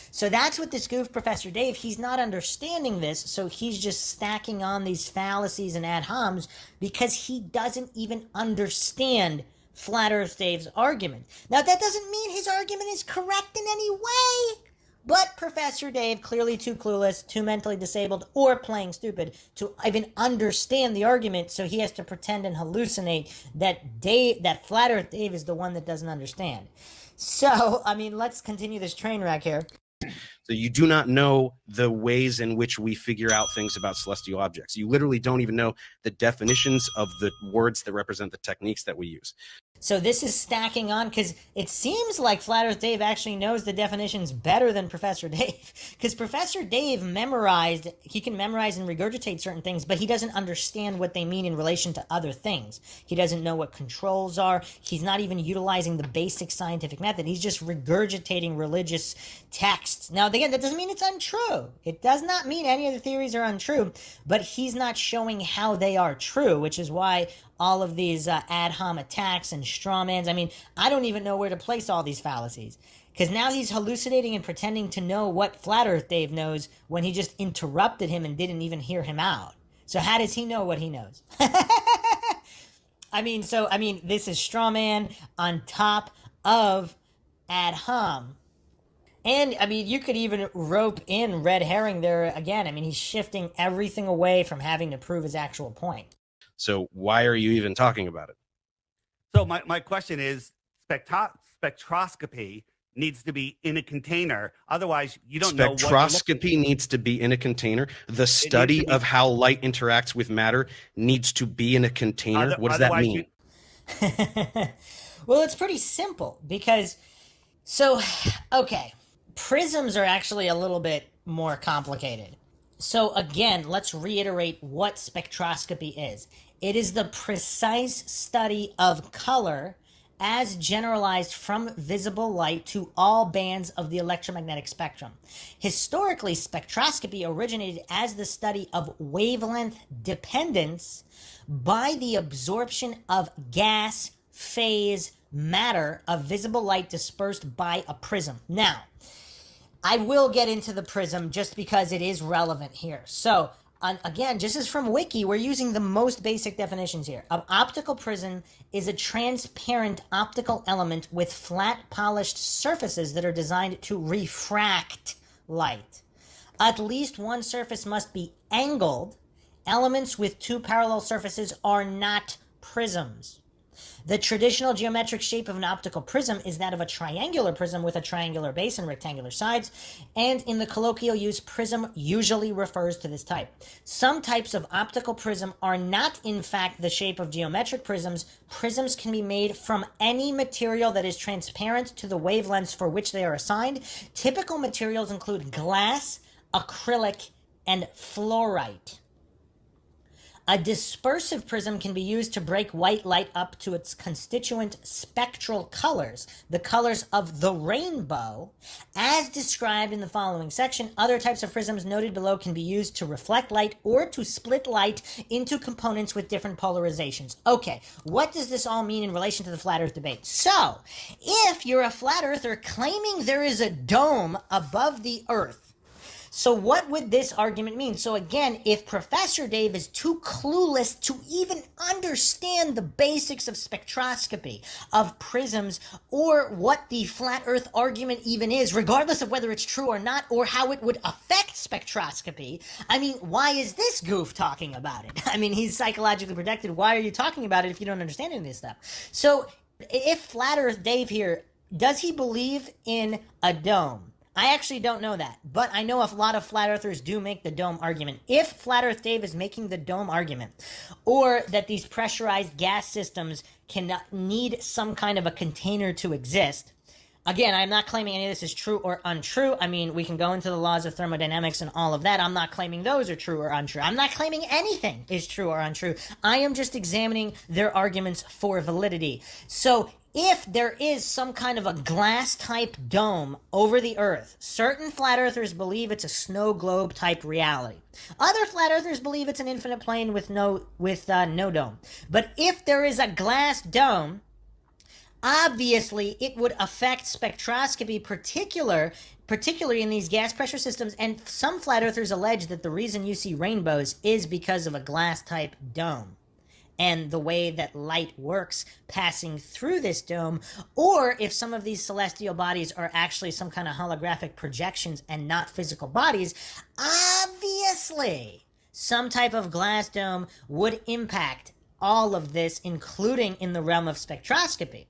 So that's what this goof, Professor Dave, he's not understanding this, so he's just stacking on these fallacies and ad homs because he doesn't even understand Flat Earth Dave's argument. Now, that doesn't mean his argument is correct in any way. But Professor Dave, clearly too clueless, too mentally disabled, or playing stupid to even understand the argument, so he has to pretend and hallucinate that Flat Earth Dave is the one that doesn't understand. So, I mean, let's continue this train wreck here. So you do not know the ways in which we figure out things about celestial objects. You literally don't even know the definitions of the words that represent the techniques that we use. So this is stacking on because it seems like Flat Earth Dave actually knows the definitions better than Professor Dave. Because Professor Dave he can memorize and regurgitate certain things, but he doesn't understand what they mean in relation to other things. He doesn't know what controls are. He's not even utilizing the basic scientific method. He's just regurgitating religious texts. Now, again, that doesn't mean it's untrue. It does not mean any of the theories are untrue, but he's not showing how they are true, which is why all of these ad hom attacks and straw mans. I mean, I don't even know where to place all these fallacies. Because now he's hallucinating and pretending to know what Flat Earth Dave knows when he just interrupted him and didn't even hear him out. So how does he know what he knows? This is straw man on top of ad hom. And, you could even rope in red herring there again. He's shifting everything away from having to prove his actual point. So why are you even talking about it? So my question is, spectroscopy needs to be in a container. Otherwise, you don't know what you're Spectroscopy needs to be in a container. The study of how light interacts with matter needs to be in a container. What does that mean? Well, it's pretty simple because, prisms are actually a little bit more complicated. So again, let's reiterate what spectroscopy is. It is the precise study of color as generalized from visible light to all bands of the electromagnetic spectrum. Historically, spectroscopy originated as the study of wavelength dependence by the absorption of gas, phase, matter of visible light dispersed by a prism. Now, I will get into the prism just because it is relevant here. So, again, just as from Wiki, we're using the most basic definitions here. An optical prism is a transparent optical element with flat, polished surfaces that are designed to refract light. At least one surface must be angled. Elements with two parallel surfaces are not prisms. The traditional geometric shape of an optical prism is that of a triangular prism with a triangular base and rectangular sides, and in the colloquial use, prism usually refers to this type. Some types of optical prism are not, in fact, the shape of geometric prisms. Prisms can be made from any material that is transparent to the wavelengths for which they are assigned. Typical materials include glass, acrylic, and fluorite. A dispersive prism can be used to break white light up to its constituent spectral colors, the colors of the rainbow, as described in the following section. Other types of prisms noted below can be used to reflect light or to split light into components with different polarizations. Okay, what does this all mean in relation to the flat earth debate? So, if you're a flat earther claiming there is a dome above the earth, so what would this argument mean? So again, if Professor Dave is too clueless to even understand the basics of spectroscopy, of prisms, or what the flat earth argument even is, regardless of whether it's true or not, or how it would affect spectroscopy, I mean, why is this goof talking about it? I mean, he's psychologically protected. Why are you talking about it if you don't understand any of this stuff? So if flat earth Dave here, does he believe in a dome? I actually don't know that, but I know a lot of flat earthers do make the dome argument. If Flat Earth Dave is making the dome argument, or that these pressurized gas systems can need some kind of a container to exist, again, I'm not claiming any of this is true or untrue. I mean, we can go into the laws of thermodynamics and all of that. I'm not claiming those are true or untrue. I'm not claiming anything is true or untrue. I am just examining their arguments for validity. So if there is some kind of a glass-type dome over the Earth, certain flat earthers believe it's a snow globe-type reality. Other flat earthers believe it's an infinite plane with no dome. But if there is a glass dome, obviously it would affect spectroscopy, particularly in these gas pressure systems. And some flat earthers allege that the reason you see rainbows is because of a glass-type dome and the way that light works passing through this dome, or if some of these celestial bodies are actually some kind of holographic projections and not physical bodies, obviously some type of glass dome would impact all of this, including in the realm of spectroscopy.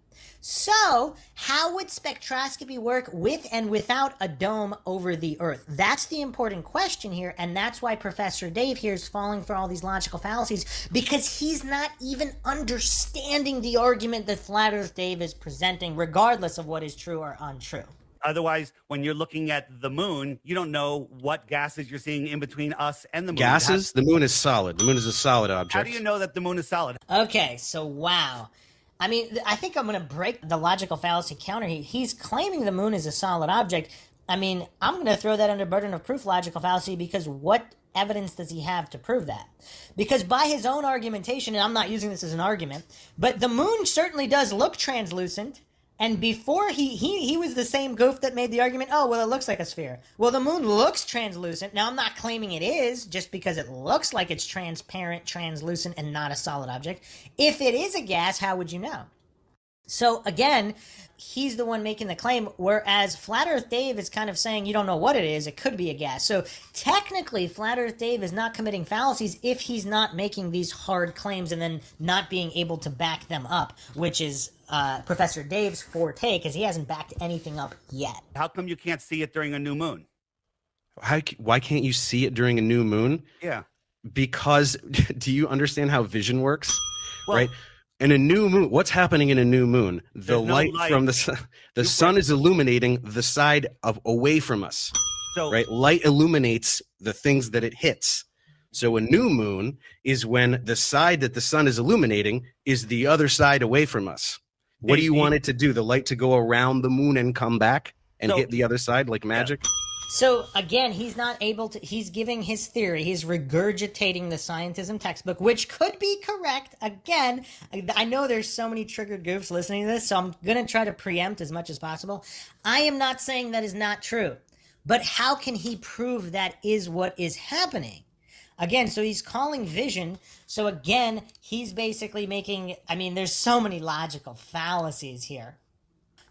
So, how would spectroscopy work with and without a dome over the Earth? That's the important question here, and that's why Professor Dave here is falling for all these logical fallacies, because he's not even understanding the argument that Flat Earth Dave is presenting, regardless of what is true or untrue. Otherwise, when you're looking at the moon, you don't know what gases you're seeing in between us and the moon. Gases? The moon is solid. The moon is a solid object. How do you know that the moon is solid? Okay, so wow. I mean, I think I'm going to break the logical fallacy counter. He's claiming the moon is a solid object. I mean, I'm going to throw that under burden of proof logical fallacy, because what evidence does he have to prove that? Because by his own argumentation, and I'm not using this as an argument, but the moon certainly does look translucent. And before he was the same goof that made the argument, oh, well, it looks like a sphere. Well, the moon looks translucent. Now, I'm not claiming it is, just because it looks like it's transparent, translucent, and not a solid object. If it is a gas, how would you know? So, again, he's the one making the claim, whereas Flat Earth Dave is kind of saying you don't know what it is. It could be a gas. So, technically, Flat Earth Dave is not committing fallacies if he's not making these hard claims and then not being able to back them up, which is Professor Dave's forte, because he hasn't backed anything up yet. How come you can't see it during a new moon? Why can't you see it during a new moon? Yeah. Because, do you understand how vision works? Well, right? In a new moon, what's happening in a new moon? The There's no light light. from the sun is illuminating the side of away from us. So, right? Light illuminates the things that it hits. So a new moon is when the side that the sun is illuminating is the other side away from us. What do you want it to do? The light to go around the moon and come back and hit the other side like magic? So, again, he's not able to, he's giving his theory, he's regurgitating the scientism textbook, which could be correct. Again, I know there's so many triggered goofs listening to this, so I'm going to try to preempt as much as possible. I am not saying that is not true, but how can he prove that is what is happening? Again, so he's calling vision. So again, he's basically making, I mean, there's so many logical fallacies here.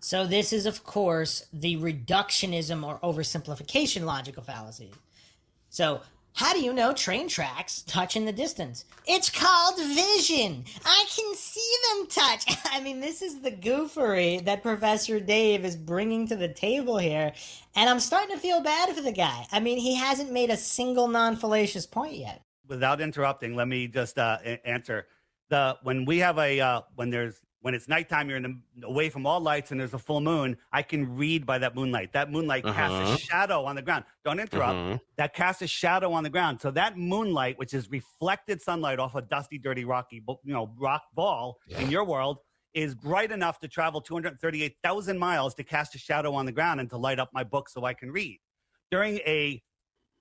So this is, of course, the reductionism or oversimplification logical fallacy. So how do you know train tracks touch in the distance? It's called vision. I can see them touch. I mean, this is the goofery that Professor Dave is bringing to the table here. And I'm starting to feel bad for the guy. I mean, he hasn't made a single non-fallacious point yet. Without interrupting, let me just answer. When we have when there's when it's nighttime, you're away from all lights and there's a full moon, I can read by that moonlight. That moonlight casts a shadow on the ground. Don't interrupt. That casts a shadow on the ground. So that moonlight, which is reflected sunlight off a dusty, dirty, rocky, rock ball in your world, is bright enough to travel 238,000 miles to cast a shadow on the ground and to light up my book so I can read. During a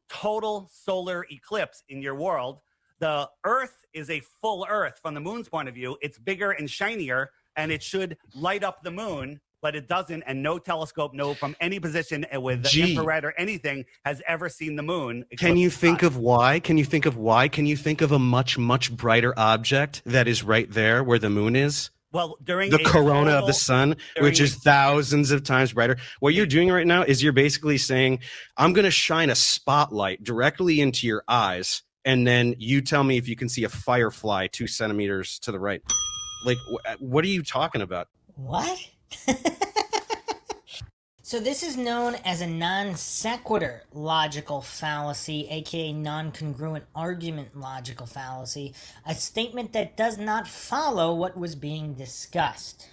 total solar eclipse in your world, the Earth is a full Earth from the moon's point of view. It's bigger and shinier, and it should light up the moon, but it doesn't. And no telescope, from any position with infrared or anything, has ever seen the moon. Can you think of why? Can you think of why? Can you think of a much, much brighter object that is right there where the moon is? Well, during the corona of the sun, which is thousands of times brighter. What you're doing right now is you're basically saying, I'm going to shine a spotlight directly into your eyes, and then you tell me if you can see a firefly 2 centimeters to the right. Like, what are you talking about? What? So this is known as a non sequitur logical fallacy, aka non-congruent argument logical fallacy, a statement that does not follow what was being discussed.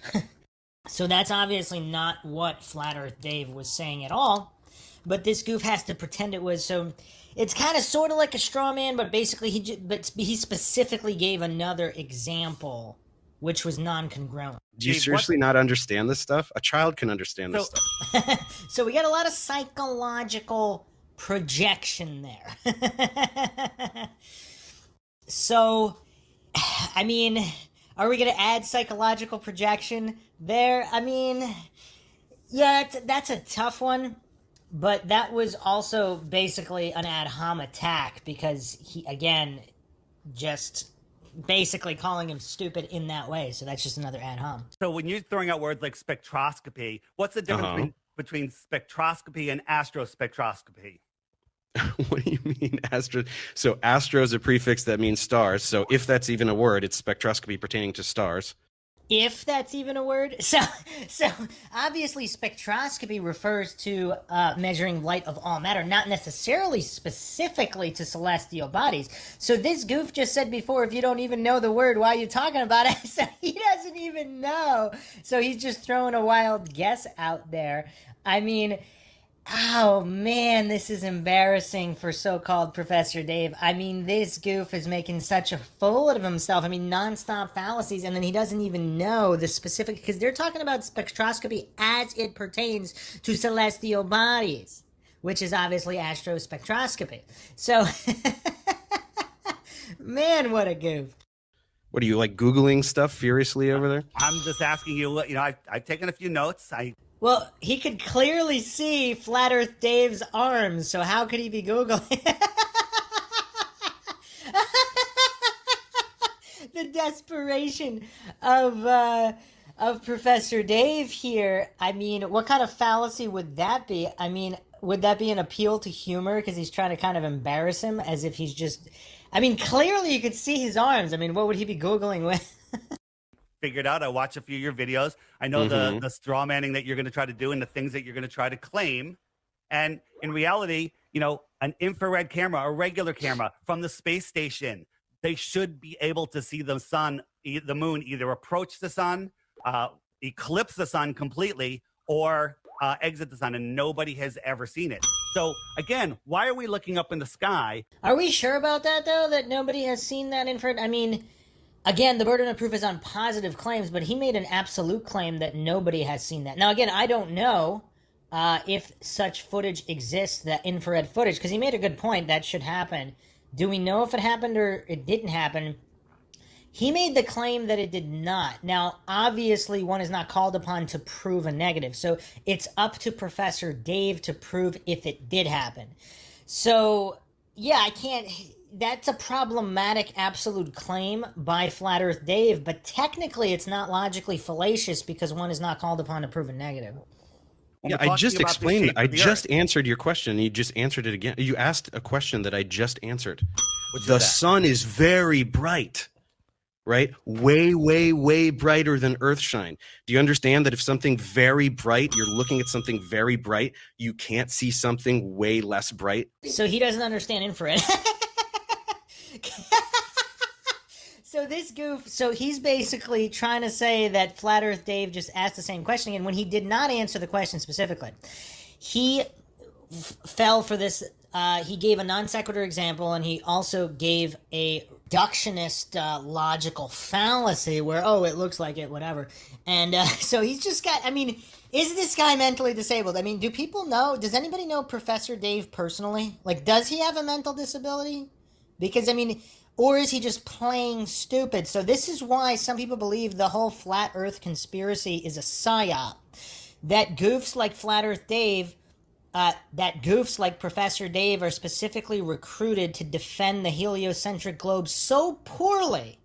So that's obviously not what Flat Earth Dave was saying at all, but this goof has to pretend it was. So it's kind of sort of like a straw man, but basically he specifically gave another example, which was non-congruent. Do you seriously not understand this stuff? A child can understand this stuff. So we got a lot of psychological projection there. So, I mean, are we going to add psychological projection there? I mean, yeah, that's a tough one. But that was also basically an ad hom attack because he, again, just basically calling him stupid in that way. So that's just another ad hom. So when you're throwing out words like spectroscopy, what's the difference between spectroscopy and astrospectroscopy? What do you mean astro? So astro is a prefix that means stars. So if that's even a word, it's spectroscopy pertaining to stars. If that's even a word. So obviously spectroscopy refers to measuring light of all matter, not necessarily specifically to celestial bodies. So this goof just said before, if you don't even know the word, why are you talking about it? So he doesn't even know. So he's just throwing a wild guess out there. I mean, oh man, this is embarrassing for so-called Professor Dave. I mean, this goof is making such a fool of himself. I mean, nonstop fallacies, and then he doesn't even know the specific, because they're talking about spectroscopy as it pertains to celestial bodies, which is obviously astrospectroscopy. So, man, what a goof. What are you, like, Googling stuff furiously over there? I'm just asking you, I've taken a few notes. Well, he could clearly see Flat Earth Dave's arms, so how could he be Googling? The desperation of Professor Dave here. I mean, what kind of fallacy would that be? I mean, would that be an appeal to humor because he's trying to kind of embarrass him as if he's just... I mean, clearly you could see his arms. I mean, what would he be Googling with? Figured out. I watch a few of your videos. I know the straw manning that you're going to try to do and the things that you're going to try to claim. And in reality, an infrared camera, a regular camera from the space station, they should be able to see the sun, the moon, either approach the sun, eclipse the sun completely, or exit the sun, and nobody has ever seen it. So again, why are we looking up in the sky? Are we sure about that, though, that nobody has seen that infrared? I mean... Again, the burden of proof is on positive claims, but he made an absolute claim that nobody has seen that. Now, again, I don't know if such footage exists, that infrared footage, because he made a good point that should happen. Do we know if it happened or it didn't happen? He made the claim that it did not. Now, obviously, one is not called upon to prove a negative, so it's up to Professor Dave to prove if it did happen. So, yeah, I can't... That's a problematic absolute claim by Flat Earth Dave, but technically it's not logically fallacious because one is not called upon to prove a negative. Yeah, I just explained. I just answered your question. You just answered it again. You asked a question that I just answered. The sun is very bright, right? Way, way, way brighter than Earthshine. Do you understand that if something very bright, you're looking at something very bright, you can't see something way less bright? So he doesn't understand infrared. So this goof, so he's basically trying to say that Flat Earth Dave just asked the same question again when he did not answer the question specifically. He fell for this. He gave a non sequitur example, and he also gave a reductionist logical fallacy where, oh, it looks like it, whatever. And so he's just got, I mean, is this guy mentally disabled? I mean, do people know, does anybody know Professor Dave personally? Like, does he have a mental disability? Because, I mean, or is he just playing stupid? So this is why some people believe the whole flat earth conspiracy is a psyop. That goofs like Flat Earth Dave, that goofs like Professor Dave are specifically recruited to defend the heliocentric globe so poorly,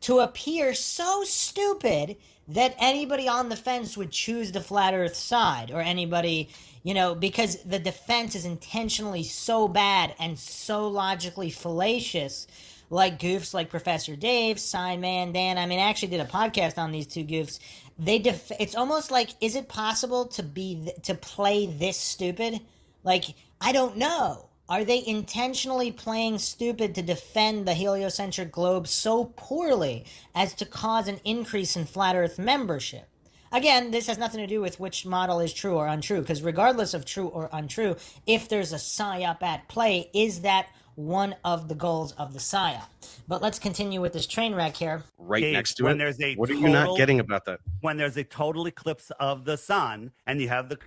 to appear so stupid that anybody on the fence would choose the flat earth side, or anybody, you know, because the defense is intentionally so bad and so logically fallacious, like goofs like Professor Dave, Signman, Dan. I mean, I actually did a podcast on these two goofs. It's almost like, is it possible to play this stupid? Like, I don't know. Are they intentionally playing stupid to defend the heliocentric globe so poorly as to cause an increase in flat earth membership? Again, this has nothing to do with which model is true or untrue, because regardless of true or untrue, if there's a psyop at play, is that one of the goals of the psyop? But let's continue with this train wreck here. Right Dave, next to when it. there's a What are you not getting about that? When there's a total eclipse of the sun and you have the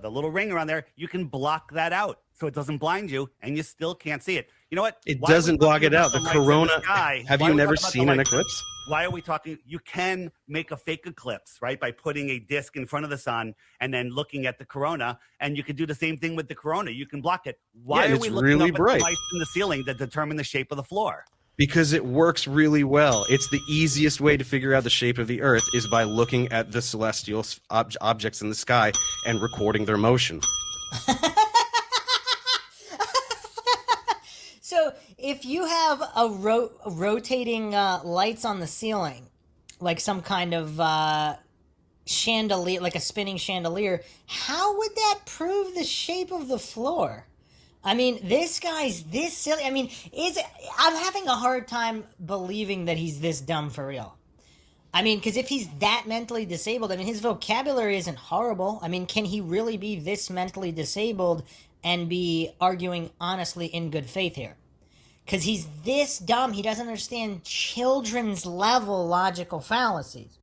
the little ring around there, you can block that out so it doesn't blind you and you still can't see it. You know what? It Why are we doesn't block talking it about out. The lights in corona. sky? Have Why you are we never talking about seen the an lights? eclipse? Why are we talking? You can make a fake eclipse, right? By putting a disc in front of the sun and then looking at the corona, and you can do the same thing with the corona. You can block it. Why Yeah, are it's we looking really up at bright. the lights in the ceiling that determine the shape of the floor? Because it works really well. It's the easiest way to figure out the shape of the Earth is by looking at the celestial objects in the sky and recording their motion. So if you have a rotating lights on the ceiling, like some kind of chandelier, like a spinning chandelier, how would that prove the shape of the floor? I mean, this guy's this silly. I mean, I'm having a hard time believing that he's this dumb for real. I mean, because if he's that mentally disabled, I mean, his vocabulary isn't horrible. I mean, can he really be this mentally disabled and be arguing honestly in good faith here? Because he's this dumb, he doesn't understand children's level logical fallacies.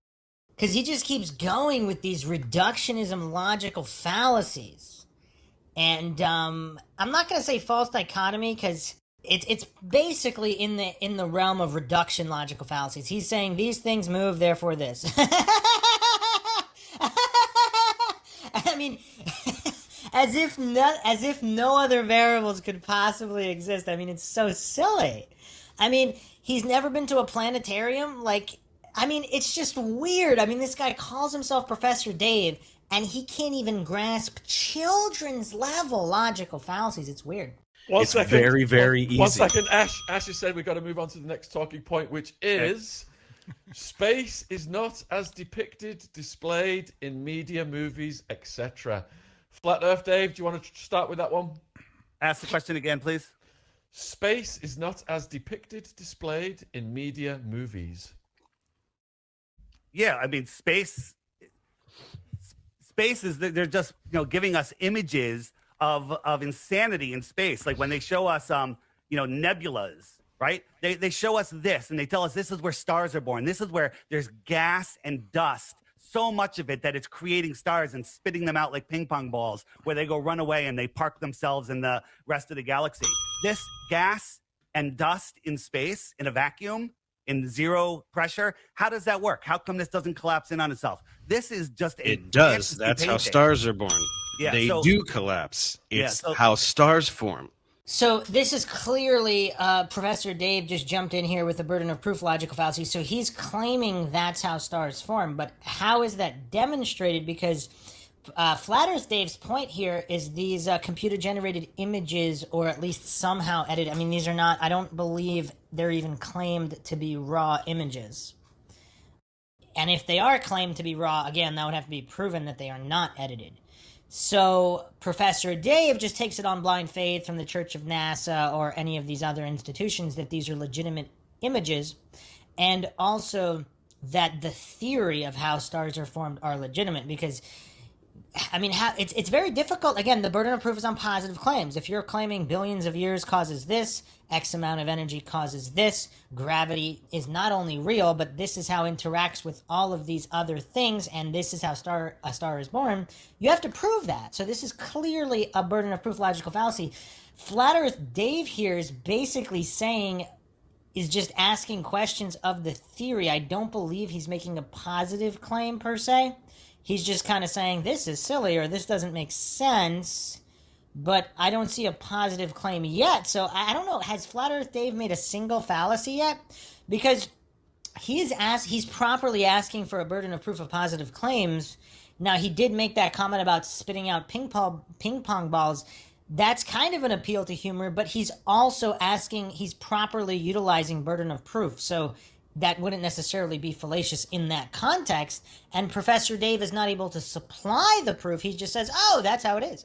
Because he just keeps going with these reductionism logical fallacies. And I'm not going to say false dichotomy, because it's basically in the realm of reduction logical fallacies. He's saying these things move, therefore this. I mean, as if no other variables could possibly exist. I mean, it's so silly. I mean, he's never been to a planetarium. Like, I mean, it's just weird. I mean, this guy calls himself Professor Dave, and he can't even grasp children's level logical fallacies. It's weird. It's very, very easy. 1 second. Ash has said we've got to move on to the next talking point, which is space is not as depicted, displayed in media, movies, etc. Flat Earth Dave, do you want to start with that one? Ask the question again, please. Space is not as depicted, displayed in media, movies. Yeah, I mean, space is, they're just giving us images of insanity in space. Like when they show us nebulas, right? They show us this and they tell us this is where stars are born. This is where there's gas and dust, so much of it that it's creating stars and spitting them out like ping pong balls, where they go run away and they park themselves in the rest of the galaxy. This gas and dust in space, in a vacuum, in zero pressure, how does that work? How come this doesn't collapse in on itself? This is just It does. That's how stars are born. Yeah, they do collapse. It's how stars form. So this is clearly Professor Dave just jumped in here with the burden of proof logical fallacy. So he's claiming that's how stars form, but how is that demonstrated? Because Flat Earth Dave's point here is these computer-generated images, or at least somehow edited. I mean, these are not, I don't believe they're even claimed to be raw images. And if they are claimed to be raw, again, that would have to be proven that they are not edited. So Professor Dave just takes it on blind faith from the Church of NASA or any of these other institutions that these are legitimate images. and also that the theory of how stars are formed are legitimate, because I mean, it's very difficult. Again, the burden of proof is on positive claims. If you're claiming billions of years causes this, X amount of energy causes this, gravity is not only real, but this is how it interacts with all of these other things, and this is how a star is born, you have to prove that. So this is clearly a burden of proof logical fallacy. Flat Earth Dave here is basically saying, is just asking questions of the theory. I don't believe he's making a positive claim per se. He's just kind of saying, this is silly, or this doesn't make sense, but I don't see a positive claim yet. So I don't know, has Flat Earth Dave made a single fallacy yet? Because he's properly asking for a burden of proof of positive claims. Now, he did make that comment about spitting out ping pong balls. That's kind of an appeal to humor, but he's also asking, he's properly utilizing burden of proof. So that wouldn't necessarily be fallacious in that context. And Professor Dave is not able to supply the proof. He just says, oh, that's how it is.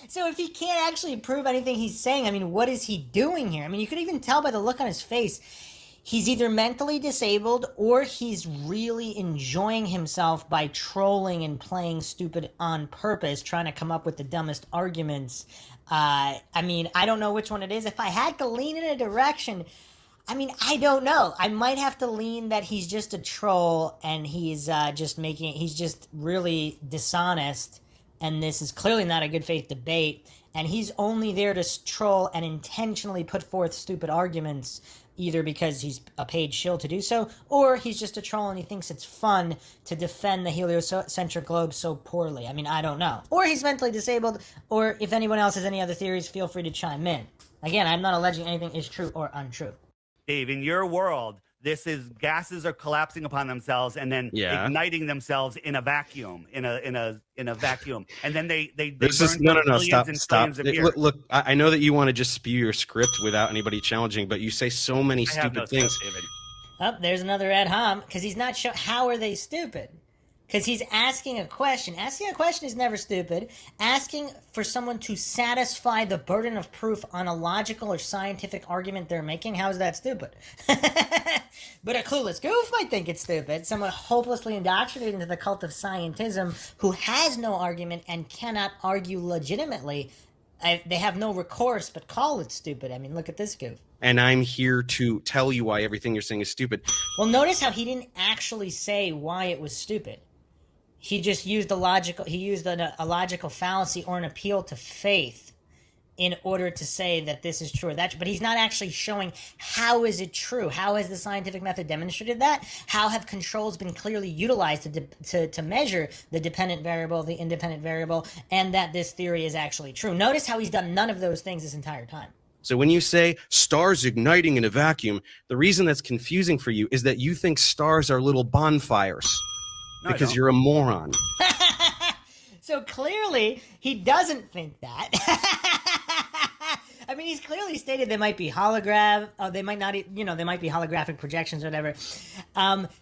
So if he can't actually prove anything he's saying, I mean, what is he doing here? I mean, you could even tell by the look on his face. He's either mentally disabled or he's really enjoying himself by trolling and playing stupid on purpose, trying to come up with the dumbest arguments. I mean, I don't know which one it is. If I had to lean in a direction, I mean, I don't know. I might have to lean that he's just a troll and he's just really dishonest, and this is clearly not a good faith debate, and he's only there to troll and intentionally put forth stupid arguments, either because he's a paid shill to do so, or he's just a troll and he thinks it's fun to defend the heliocentric globe so poorly. I mean, I don't know. Or he's mentally disabled, or if anyone else has any other theories, feel free to chime in. Again, I'm not alleging anything is true or untrue. Dave, in your world, this is gases are collapsing upon themselves and then igniting themselves in a vacuum, in a vacuum, and then they This burn is no, stop. Of years. Look, I know that you want to just spew your script without anybody challenging, but you say so many stupid things. Script, David. Oh, there's another ad hom, because he's not sure how are they stupid. Because he's asking a question. Asking a question is never stupid. Asking for someone to satisfy the burden of proof on a logical or scientific argument they're making, how is that stupid? But a clueless goof might think it's stupid. Someone hopelessly indoctrinated into the cult of scientism who has no argument and cannot argue legitimately, they have no recourse but call it stupid. I mean, look at this goof. And I'm here to tell you why everything you're saying is stupid. Well, notice how he didn't actually say why it was stupid. He just used a logical fallacy or an appeal to faith in order to say that this is true or that. But he's not actually showing how is it true. How has the scientific method demonstrated that? How have controls been clearly utilized to measure the dependent variable, the independent variable, and that this theory is actually true? Notice how he's done none of those things this entire time. So when you say stars igniting in a vacuum, the reason that's confusing for you is that you think stars are little bonfires. No, because you're a moron. So clearly, he doesn't think that. I mean, he's clearly stated they might be they might not, they might be holographic projections or whatever.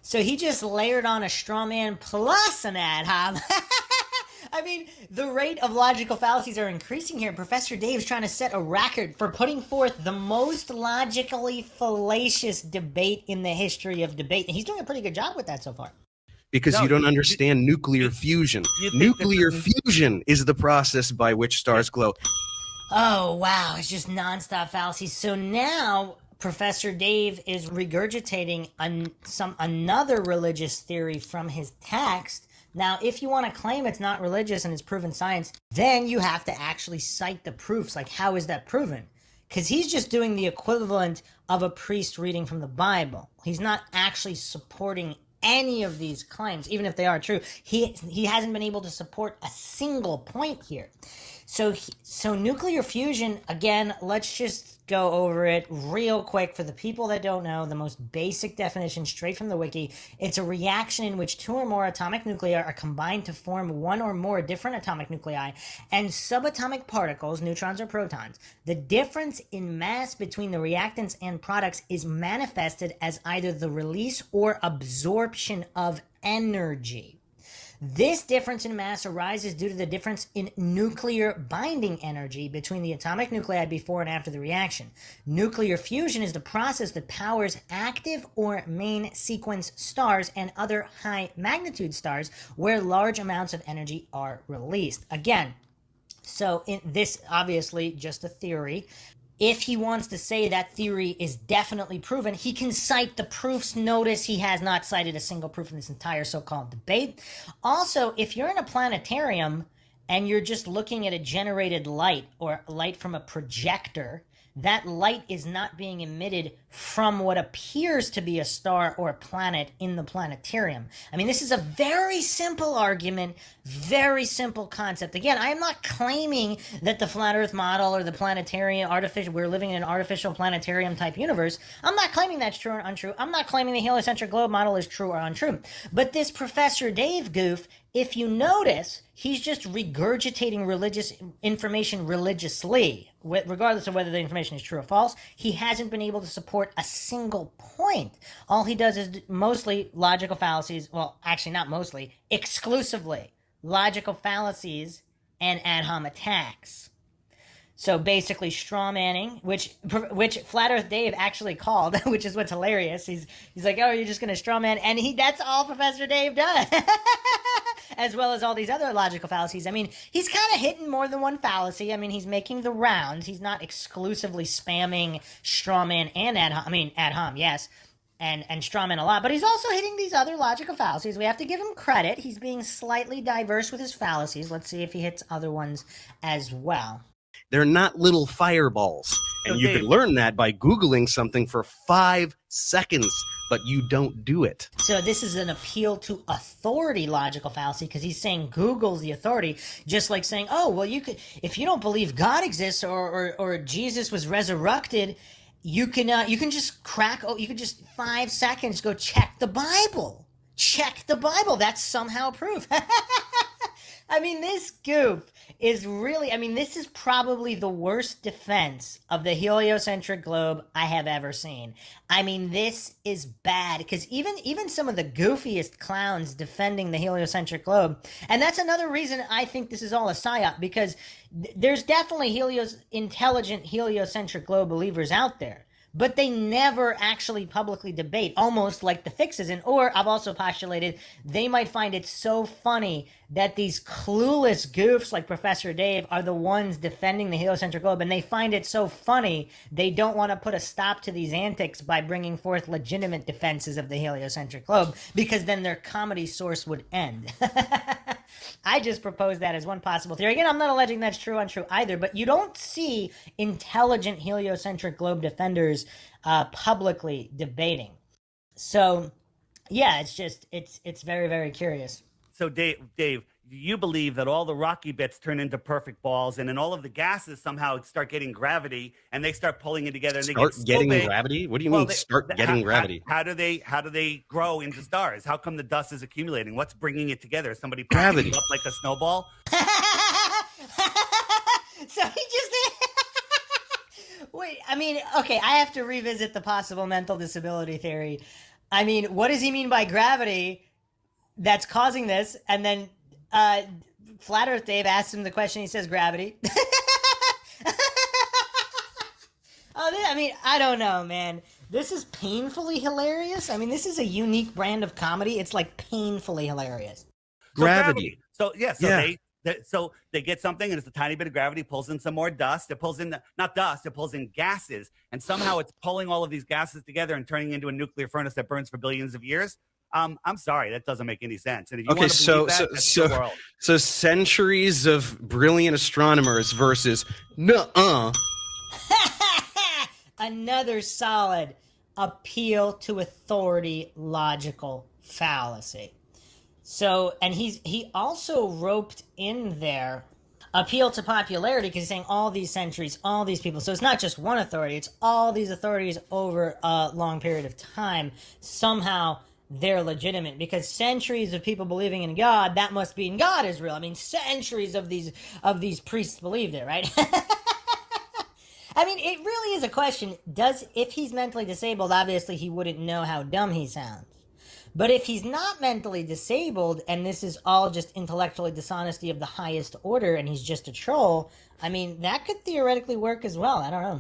So he just layered on a straw man plus an ad hoc. I mean, the rate of logical fallacies are increasing here. Professor Dave's trying to set a record for putting forth the most logically fallacious debate in the history of debate. And he's doing a pretty good job with that so far. Because you don't understand nuclear fusion. Nuclear fusion is the process by which stars glow. Oh, wow. It's just nonstop fallacies. So now Professor Dave is regurgitating another religious theory from his text. Now, if you want to claim it's not religious and it's proven science, then you have to actually cite the proofs. Like, how is that proven? Because he's just doing the equivalent of a priest reading from the Bible. He's not actually supporting any of these claims, even if they are true. He hasn't been able to support a single point here. So nuclear fusion, again, let's just go over it real quick for the people that don't know. The most basic definition straight from the wiki: it's a reaction in which two or more atomic nuclei are combined to form one or more different atomic nuclei and subatomic particles, neutrons or protons. The difference in mass between the reactants and products is manifested as either the release or absorption of energy. This difference in mass arises due to the difference in nuclear binding energy between the atomic nuclei before and after the reaction. Nuclear fusion is the process that powers active or main sequence stars and other high magnitude stars where large amounts of energy are released. Again, so in this obviously just a theory. If he wants to say that theory is definitely proven, he can cite the proofs. Notice he has not cited a single proof in this entire so-called debate. Also, if you're in a planetarium and you're just looking at a generated light or light from a projector, that light is not being emitted from what appears to be a star or a planet in the planetarium. I mean, this is a very simple argument, very simple concept. Again, I am not claiming that the flat earth model or the planetarium, we're living in an artificial planetarium type universe. I'm not claiming that's true or untrue. I'm not claiming the heliocentric globe model is true or untrue. But this Professor Dave goof, if you notice, he's just regurgitating religious information religiously, regardless of whether the information is true or false. He hasn't been able to support a single point. All he does is mostly logical fallacies. Well, actually not mostly, exclusively logical fallacies and ad hom attacks. So basically straw manning, which Flat Earth Dave actually called, which is what's hilarious. He's like, oh, you're just going to straw man. And that's all Professor Dave does. As well as all these other logical fallacies. I mean, he's kind of hitting more than one fallacy. I mean, he's making the rounds. He's not exclusively spamming straw man and ad hom, yes, and straw man a lot. But he's also hitting these other logical fallacies. We have to give him credit. He's being slightly diverse with his fallacies. Let's see if he hits other ones as well. They're not little fireballs. And you can learn that by Googling something for 5 seconds, but you don't do it. So this is an appeal to authority logical fallacy, because he's saying Google's the authority, just like saying, oh, well, you could, if you don't believe God exists or Jesus was resurrected, you can just you can just 5 seconds go check the Bible. Check the Bible. That's somehow proof. I mean, this goof is really, this is probably the worst defense of the heliocentric globe I have ever seen. I mean, this is bad, because even some of the goofiest clowns defending the heliocentric globe, and that's another reason I think this is all a psyop, because there's definitely intelligent heliocentric globe believers out there. But they never actually publicly debate, almost like the fixes. Or I've also postulated they might find it so funny that these clueless goofs like Professor Dave are the ones defending the heliocentric globe, and they find it so funny they don't want to put a stop to these antics by bringing forth legitimate defenses of the heliocentric globe, because then their comedy source would end. I just proposed that as one possible theory. Again, I'm not alleging that's true or untrue either, but you don't see intelligent heliocentric globe defenders publicly debating. So, yeah, it's very, very curious. So, Dave, you believe that all the rocky bits turn into perfect balls, and then all of the gases somehow start getting gravity, and they start pulling it together. And Start getting gravity? What do you mean, start getting gravity? How do they grow into stars? How come the dust is accumulating? What's bringing it together? Somebody Gravity. it up like a snowball? So he just wait. Okay, I have to revisit the possible mental disability theory. What does he mean by gravity that's causing this? And then Flat Earth Dave asks him the question. He says gravity. I don't know, man. This is painfully hilarious. This is a unique brand of comedy. It's like painfully hilarious. Gravity. So they get something, and it's a tiny bit of gravity, pulls in some more dust. It pulls in not dust, it pulls in gases, and somehow it's pulling all of these gases together and turning into a nuclear furnace that burns for billions of years. I'm sorry, that doesn't make any sense. And if you want to believe that, that's the world. So centuries of brilliant astronomers versus nuh-uh. Another solid appeal to authority logical fallacy. So, and he also roped in there appeal to popularity, because he's saying all these centuries, all these people. So it's not just one authority, it's all these authorities over a long period of time. Somehow they're legitimate, because centuries of people believing in God, that must mean God is real. Centuries of these priests believed it, right? It really is a question. If he's mentally disabled, obviously he wouldn't know how dumb he sounds. But if he's not mentally disabled and this is all just intellectually dishonesty of the highest order and he's just a troll, I mean, that could theoretically work as well. I don't know.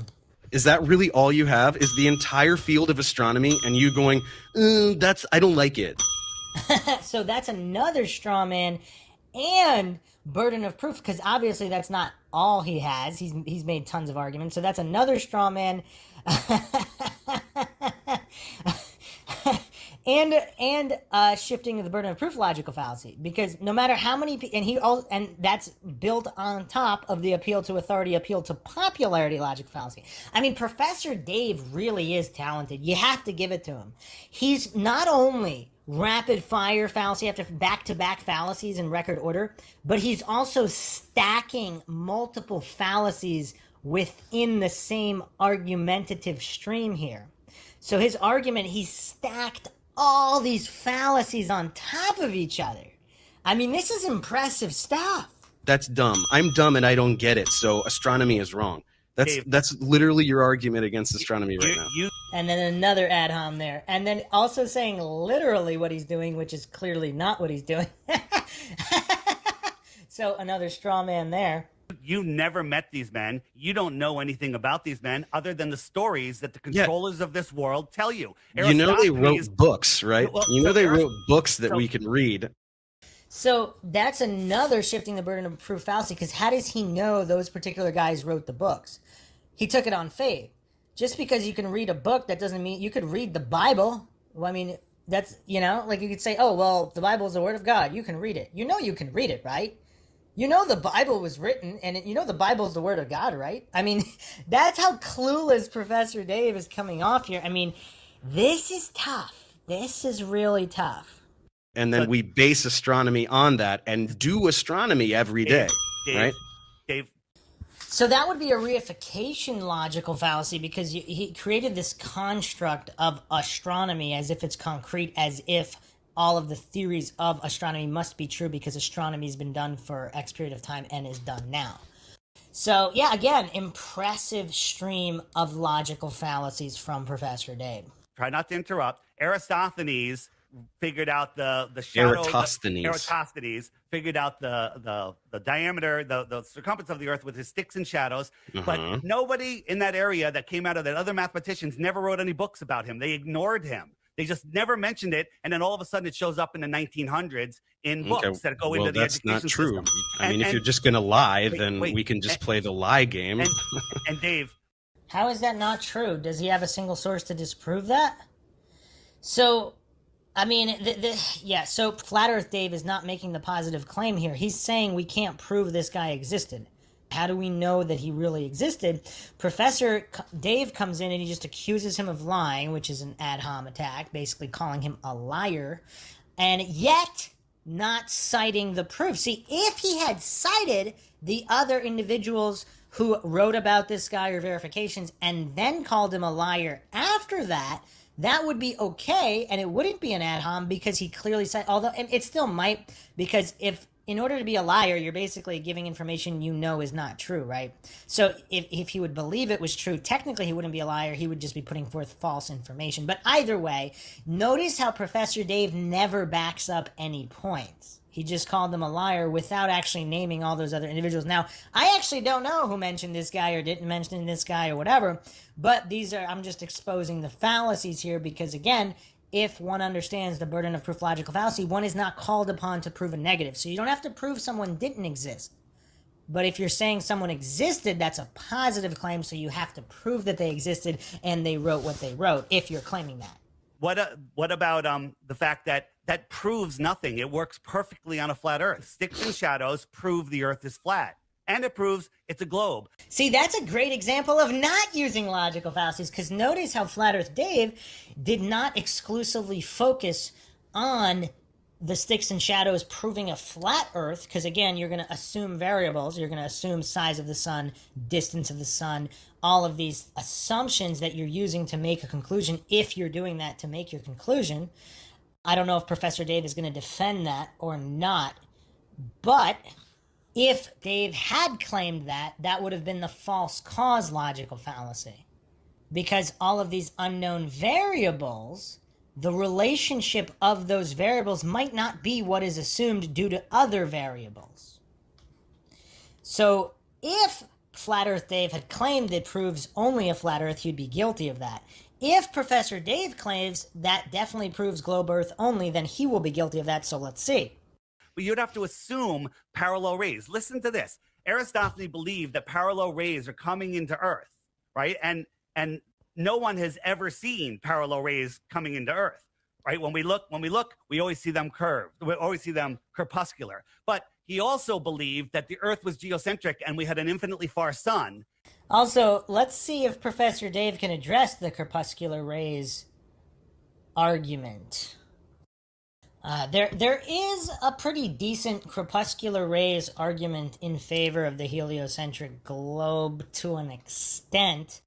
Is that really all you have? Is the entire field of astronomy and you going, I don't like it. So that's another straw man and burden of proof, because obviously that's not all he has. He's made tons of arguments. So that's another straw man. and shifting the burden of proof logical fallacy, because no matter how many and that's built on top of the appeal to authority, appeal to popularity logical fallacy. I mean, Professor Dave really is talented. You have to give it to him. He's not only rapid fire fallacy after back-to-back fallacies in record order, but he's also stacking multiple fallacies within the same argumentative stream here. So his argument, he stacked all these fallacies on top of each other. I mean, this is impressive stuff. That's dumb. I'm dumb and I don't get it. So astronomy is wrong. That's literally your argument against astronomy right now. And then another ad hom there. And then also saying literally what he's doing, which is clearly not what he's doing. So another straw man there. You never met these men. You don't know anything about these men other than the stories that the controllers of this world tell you. You know they wrote books, right? You know they wrote books that we can read. So that's another shifting the burden of proof fallacy, because how does he know those particular guys wrote the books? He took it on faith. Just because you can read a book, that doesn't mean you could read the Bible. Well, I mean, that's, like you could say, oh, well, the Bible is the word of God. You can read it. You know you can read it, right? You know the Bible was written, and you know the Bible is the word of God, right? I mean, that's how clueless Professor Dave is coming off here. I mean, this is tough. This is really tough. And then we base astronomy on that and do astronomy every day, right? Dave. So that would be a reification logical fallacy, because he created this construct of astronomy as if it's concrete, as if all of the theories of astronomy must be true because astronomy has been done for X period of time and is done now. So, yeah, again, impressive stream of logical fallacies from Professor Dave. Try not to interrupt. Aristophanes figured out the shadow. Eratosthenes figured out the diameter, the circumference of the Earth with his sticks and shadows. But nobody in that area that came out of that, other mathematicians, never wrote any books about him. They ignored him. They just never mentioned it, and then all of a sudden it shows up in the 1900s in books that go into the education that's not true. system. I mean, if you're just going to lie, then we can just play the lie game. And Dave. How is that not true? Does he have a single source to disprove that? So, I mean, so Flat Earth Dave is not making the positive claim here. He's saying we can't prove this guy existed. How do we know that he really existed? Professor Dave comes in and he just accuses him of lying, which is an ad hom attack, basically calling him a liar, and yet not citing the proof. See, if he had cited the other individuals who wrote about this guy or verifications and then called him a liar after that, that would be okay, and it wouldn't be an ad hom because he clearly said, although it still might, because in order to be a liar, you're basically giving information you know is not true, right? So if he would believe it was true, technically he wouldn't be a liar. He would just be putting forth false information. But either way, notice how Professor Dave never backs up any points. He just called them a liar without actually naming all those other individuals. Now, I actually don't know who mentioned this guy or didn't mention this guy or whatever, but I'm just exposing the fallacies here because, again, if one understands the burden of proof logical fallacy, one is not called upon to prove a negative. So you don't have to prove someone didn't exist. But if you're saying someone existed, that's a positive claim, so you have to prove that they existed and they wrote what they wrote, if you're claiming that. What about the fact that proves nothing? It works perfectly on a flat Earth. Sticks and shadows prove the Earth is flat. And it proves it's a globe. See, that's a great example of not using logical fallacies, because notice how Flat Earth Dave did not exclusively focus on the sticks and shadows proving a flat Earth, because again, you're going to assume variables. You're going to assume size of the sun, distance of the sun, all of these assumptions that you're using to make a conclusion, if you're doing that to make your conclusion. I don't know if Professor Dave is going to defend that or not, but if Dave had claimed that, that would have been the false cause logical fallacy, because all of these unknown variables the relationship of those variables might not be what is assumed due to other variables. So if Flat Earth Dave had claimed it proves only a flat Earth, he'd be guilty of that. If Professor Dave claims that definitely proves globe Earth only, then he will be guilty of that, so let's see. But you'd have to assume parallel rays. Listen to this. Aristophanes believed that parallel rays are coming into Earth, right? And no one has ever seen parallel rays coming into Earth, right? When we look, we always see them curved. We always see them corpuscular. But he also believed that the Earth was geocentric and we had an infinitely far sun. Also, let's see if Professor Dave can address the corpuscular rays argument. There is a pretty decent corpuscular rays argument in favor of the heliocentric globe to an extent.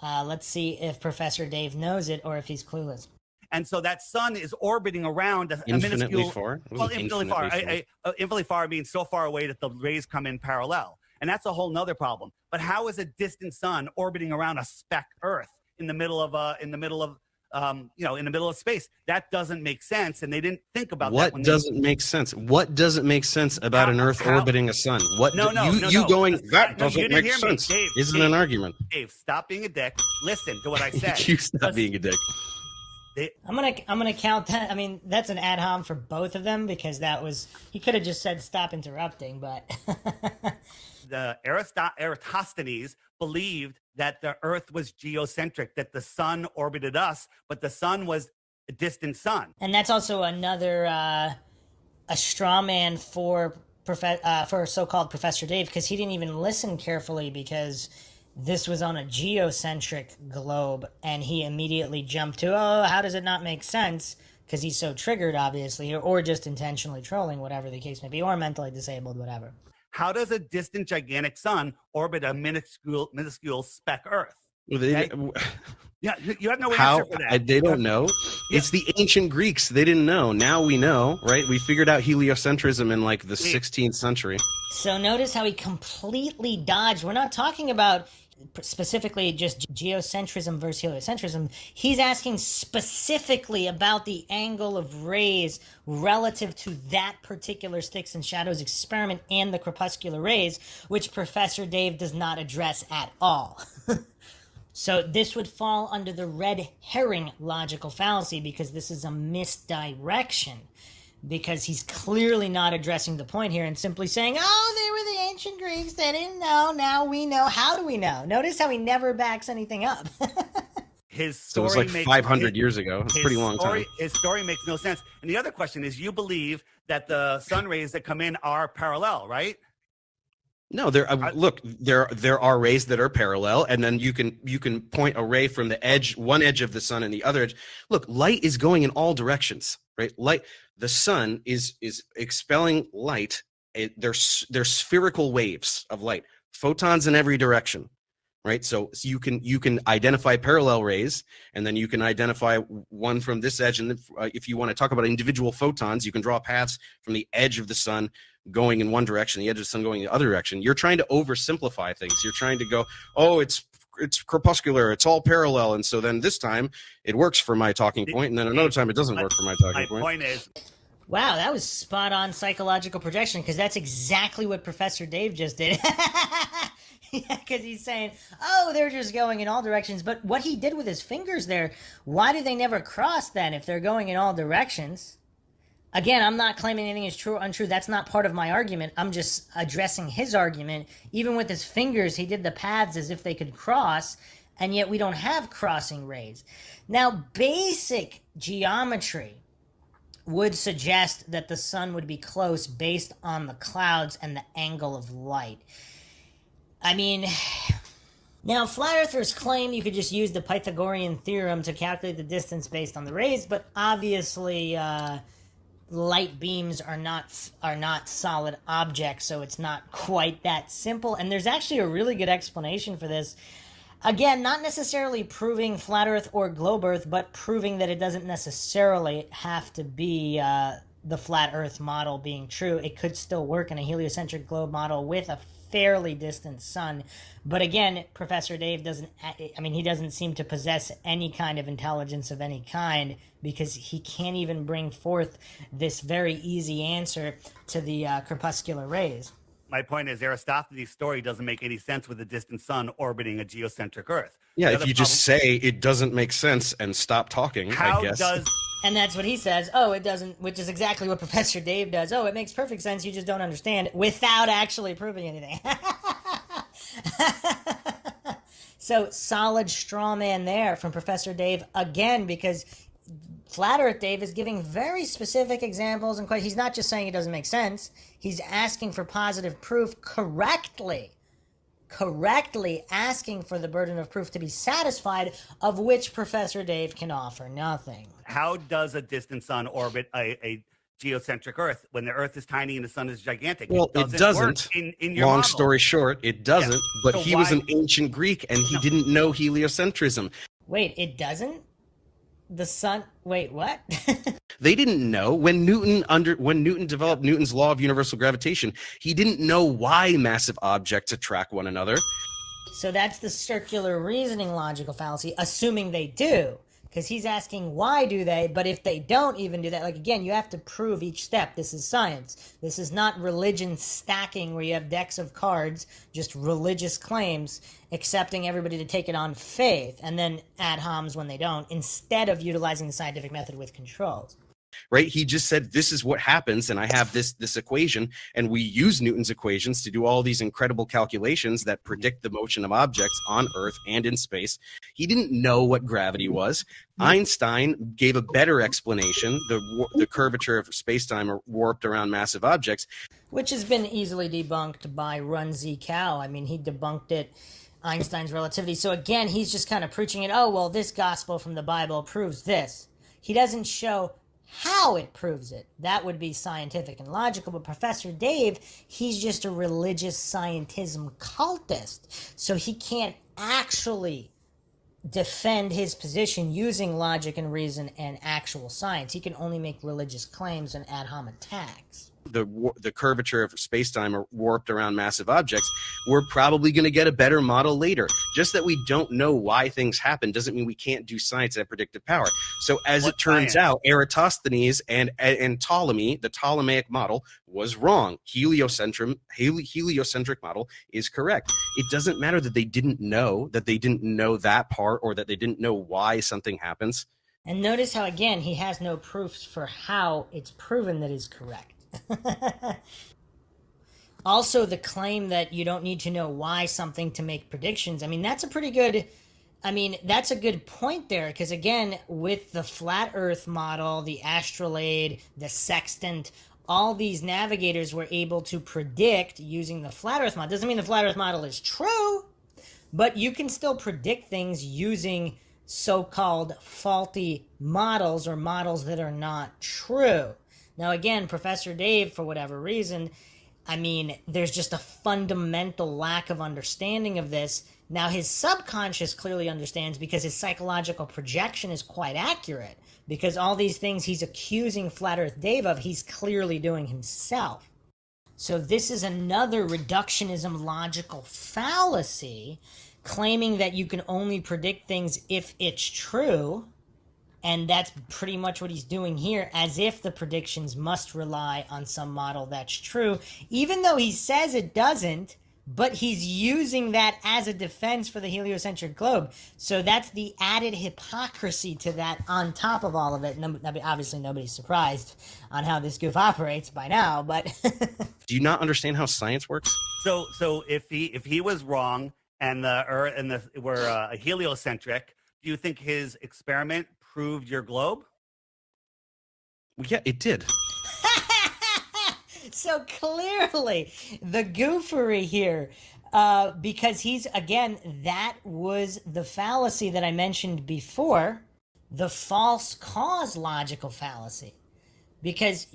Let's see if Professor Dave knows it or if he's clueless. And so that sun is orbiting around a minuscule, far. Well, infinitely far means so far away that the rays come in parallel. And that's a whole nother problem. But how is a distant sun orbiting around a speck Earth in the middle of space? That doesn't make sense, and they didn't think about that. What doesn't make sense? What doesn't make sense about an Earth orbiting a sun? That doesn't make sense. Dave, Isn't an argument. Dave, stop being a dick. Listen to what I said. You stop being a dick. I'm gonna count that. I mean, that's an ad hom for both of them because he could have just said stop interrupting, but the Eratosthenes believed that the Earth was geocentric, that the sun orbited us, but the sun was a distant sun. And that's also another a straw man for so-called Professor Dave, because he didn't even listen carefully because this was on a geocentric globe, and he immediately jumped to, how does it not make sense? Because he's so triggered, obviously, or just intentionally trolling, whatever the case may be, or mentally disabled, whatever. How does a distant, gigantic sun orbit a minuscule speck Earth? Okay? Yeah, you have no answer for that. They don't know. Yeah. It's the ancient Greeks. They didn't know. Now we know, right? We figured out heliocentrism in like the 16th century. So notice how he completely dodged. We're not talking about specifically just geocentrism versus heliocentrism. He's asking specifically about the angle of rays relative to that particular sticks and shadows experiment and the corpuscular rays, which Professor Dave does not address at all. So this would fall under the red herring logical fallacy because this is a misdirection. Because he's clearly not addressing the point here and simply saying, they were the ancient Greeks, they didn't know, now we know. How do we know? Notice how he never backs anything up. His story so it was like 500 years ago. It's a pretty long time. His story makes no sense. And the other question is, you believe that the sun rays that come in are parallel, right? No, there are rays that are parallel, and then you can point a ray from one edge of the sun and the other edge. Look, light is going in all directions, right? The sun is expelling light. They're spherical waves of light, photons in every direction, right? So you can identify parallel rays, and then you can identify one from this edge. And if you want to talk about individual photons, you can draw paths from the edge of the sun going in one direction, the edge of the sun going in the other direction. You're trying to oversimplify things. You're trying to go, it's crepuscular, it's all parallel, and so then this time it works for my talking point, and then another time it doesn't work for my talking point. My point is, wow, that was spot on psychological projection, because that's exactly what Professor Dave just did. Because he's saying, they're just going in all directions. But what he did with his fingers there, why do they never cross then if they're going in all directions? Again, I'm not claiming anything is true or untrue. That's not part of my argument. I'm just addressing his argument. Even with his fingers, he did the paths as if they could cross, and yet we don't have crossing rays. Now, basic geometry would suggest that the sun would be close based on the clouds and the angle of light. I mean, now flat earthers claim you could just use the Pythagorean theorem to calculate the distance based on the rays, but obviously light beams are not solid objects, so it's not quite that simple. And there's actually a really good explanation for this. Again, not necessarily proving flat earth or globe earth, but proving that it doesn't necessarily have to be the flat Earth model being true. It could still work in a heliocentric globe model with a fairly distant sun. But again, Professor Dave he doesn't seem to possess any kind of intelligence of any kind, because he can't even bring forth this very easy answer to the crepuscular rays. My point is, Aristophanes' story doesn't make any sense with a distant sun orbiting a geocentric Earth. Yeah, The if other you just say it doesn't make sense and stop talking, I guess. And that's what he says. Oh, it doesn't, which is exactly what Professor Dave does. Oh, it makes perfect sense. You just don't understand, without actually proving anything. So solid straw man there from Professor Dave again, because Flat Earth Dave is giving very specific examples, and he's not just saying it doesn't make sense. He's asking for positive proof correctly asking for the burden of proof to be satisfied, of which Professor Dave can offer nothing. How does a distant sun orbit a geocentric Earth when the Earth is tiny and the sun is gigantic? Well, it doesn't. In your Long model. story short, it doesn't. Yeah. But So he was why- an ancient Greek, and he didn't know heliocentrism. Wait, it doesn't? The sun... Wait, what? They didn't know when Newton developed Newton's law of universal gravitation. He didn't know why massive objects attract one another. So that's the circular reasoning logical fallacy, assuming they do. Because he's asking why do they, but if they don't even do that, like again, you have to prove each step. This is science. This is not religion stacking where you have decks of cards, just religious claims, accepting everybody to take it on faith, and then ad homs when they don't, instead of utilizing the scientific method with controls. Right? He just said, this is what happens, and I have this equation, and we use Newton's equations to do all these incredible calculations that predict the motion of objects on Earth and in space. He didn't know what gravity was. Einstein gave a better explanation, the curvature of space-time warped around massive objects. Which has been easily debunked by Run Z Cow. I mean, he debunked it, Einstein's relativity. So again, he's just kind of preaching it, oh, well, this gospel from the Bible proves this. He doesn't show how it proves it. That would be scientific and logical, but Professor Dave, he's just a religious scientism cultist, so he can't actually defend his position using logic and reason and actual science. He can only make religious claims and ad hom attacks. The curvature of space-time are warped around massive objects, we're probably going to get a better model later. Just that we don't know why things happen doesn't mean we can't do science at predictive power. So as it turns out, Eratosthenes and Ptolemy, the Ptolemaic model, was wrong. Heliocentric model is correct. It doesn't matter that they didn't know that part, or that they didn't know why something happens. And notice how, again, he has no proofs for how it's proven that is correct. Also, the claim that you don't need to know why something to make predictions. I mean, that's a good point there, because again, with the flat Earth model, the astrolabe, the sextant, all these navigators were able to predict using the flat Earth model. Doesn't mean the flat Earth model is true, but you can still predict things using so-called faulty models, or models that are not true. Now, again, Professor Dave, for whatever reason, I mean, there's just a fundamental lack of understanding of this. Now, his subconscious clearly understands, because his psychological projection is quite accurate, because all these things he's accusing Flat Earth Dave of, he's clearly doing himself. So this is another reductionism logical fallacy, claiming that you can only predict things if it's true. And that's pretty much what he's doing here, as if the predictions must rely on some model that's true, even though he says it doesn't, but he's using that as a defense for the heliocentric globe. So that's the added hypocrisy to that on top of all of it. Obviously, nobody's surprised on how this goof operates by now, but... Do you not understand how science works? So if he was wrong and the Earth and were heliocentric, do you think his experiment proved your globe? Well, yeah, it did. So clearly, the goofery here, because that was the fallacy that I mentioned before, the false cause logical fallacy. Because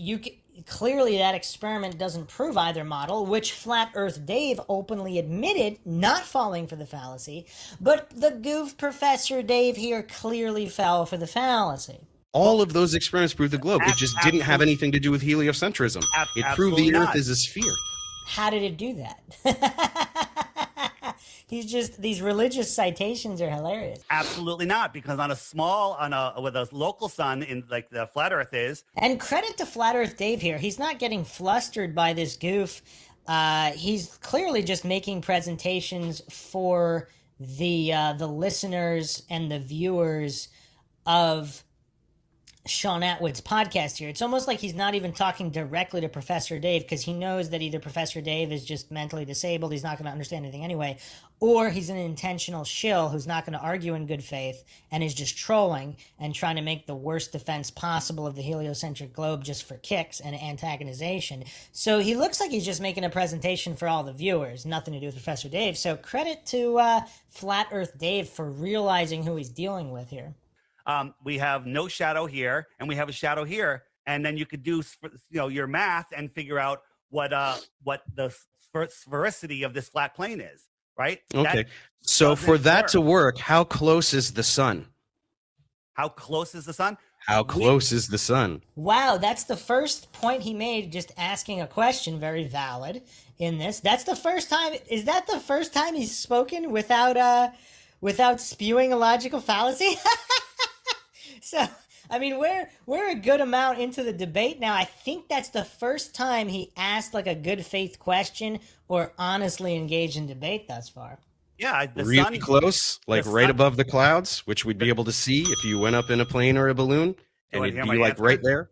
clearly that experiment doesn't prove either model, which Flat Earth Dave openly admitted not falling for the fallacy, but the goof Professor Dave here clearly fell for the fallacy. All of those experiments proved the globe. It just didn't have anything to do with heliocentrism. It proved the Earth is a sphere. How did it do that? These religious citations are hilarious. Absolutely not, because with a local sun in like the flat Earth is. And credit to Flat Earth Dave here. He's not getting flustered by this goof. He's clearly just making presentations for the listeners and the viewers of Sean Atwood's podcast here. It's almost like he's not even talking directly to Professor Dave, because he knows that either Professor Dave is just mentally disabled, he's not going to understand anything anyway, or he's an intentional shill who's not going to argue in good faith and is just trolling and trying to make the worst defense possible of the heliocentric globe just for kicks and antagonization. So he looks like he's just making a presentation for all the viewers, nothing to do with Professor Dave. So credit to Flat Earth Dave for realizing who he's dealing with here. We have no shadow here, and we have a shadow here, and then you could do your math and figure out what the sphericity of this flat plane is, right? Okay, so for that to work, how close is the sun? How close is the sun? How close is the sun? Wow, that's the first point he made, just asking a question, very valid in this. That's the first time. Is that the first time he's spoken without spewing a logical fallacy? So, I mean, we're a good amount into the debate now. I think that's the first time he asked like a good faith question or honestly engaged in debate thus far. Yeah, really close, like right above the clouds, which we'd be able to see if you went up in a plane or a balloon, and it'd be like right there.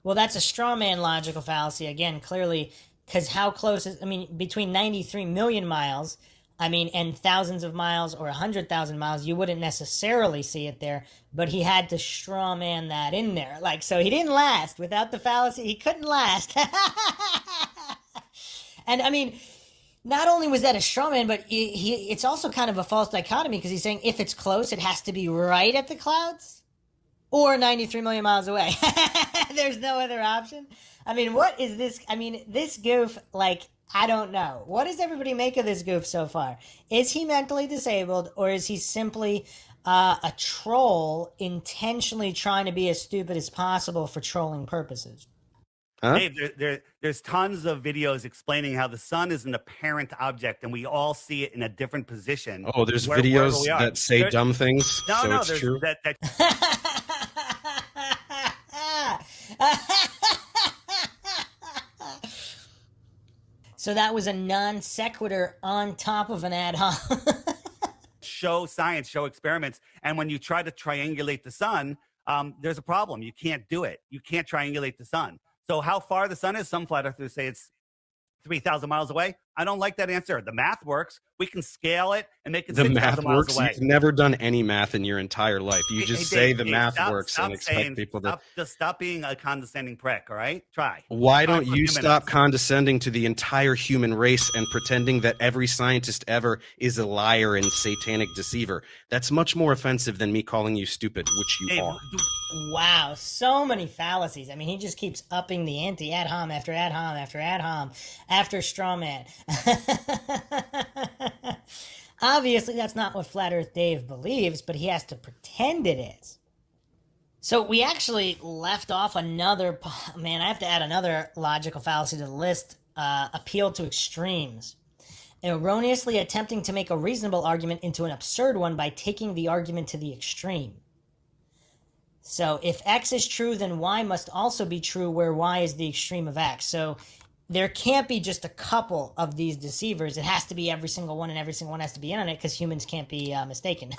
Well, that's a straw man logical fallacy again, clearly, because how close is? I mean, between 93 million miles. I mean, and thousands of miles or 100,000 miles, you wouldn't necessarily see it there, but he had to straw man that in there. Like, so he didn't last. Without the fallacy, he couldn't last. And I mean, not only was that a straw man, but it's also kind of a false dichotomy, because he's saying if it's close, it has to be right at the clouds or 93 million miles away. There's no other option. I mean, what is this? I mean, this goof, like, I don't know. What does everybody make of this goof so far? Is he mentally disabled, or is he simply a troll intentionally trying to be as stupid as possible for trolling purposes? Huh? Dave, there's tons of videos explaining how the sun is an apparent object and we all see it in a different position. Oh, there's videos that say dumb things. No, so no, it's there's true. that So that was a non sequitur on top of an ad hoc. show science, show experiments. And when you try to triangulate the sun, there's a problem. You can't do it. You can't triangulate the sun. So how far the sun is, some flat earthers say it's 3,000 miles away. I don't like that answer. The math works. We can scale it and make it 6,000 miles away. You've never done any math in your entire life. You just say the math works and expect people to... Just stop being a condescending prick, all right? Try. Why don't you stop condescending to the entire human race and pretending that every scientist ever is a liar and satanic deceiver? That's much more offensive than me calling you stupid, which you are. Wow, so many fallacies. I mean, he just keeps upping the ante, ad hom after ad hom after ad hom after straw man. Obviously, that's not what Flat Earth Dave believes, but he has to pretend it is. So we actually left off another, man, I have to add another logical fallacy to the list, appeal to extremes. Erroneously attempting to make a reasonable argument into an absurd one by taking the argument to the extreme. So if X is true, then Y must also be true where Y is the extreme of X. So there can't be just a couple of these deceivers. It has to be every single one, and every single one has to be in on it because humans can't be mistaken.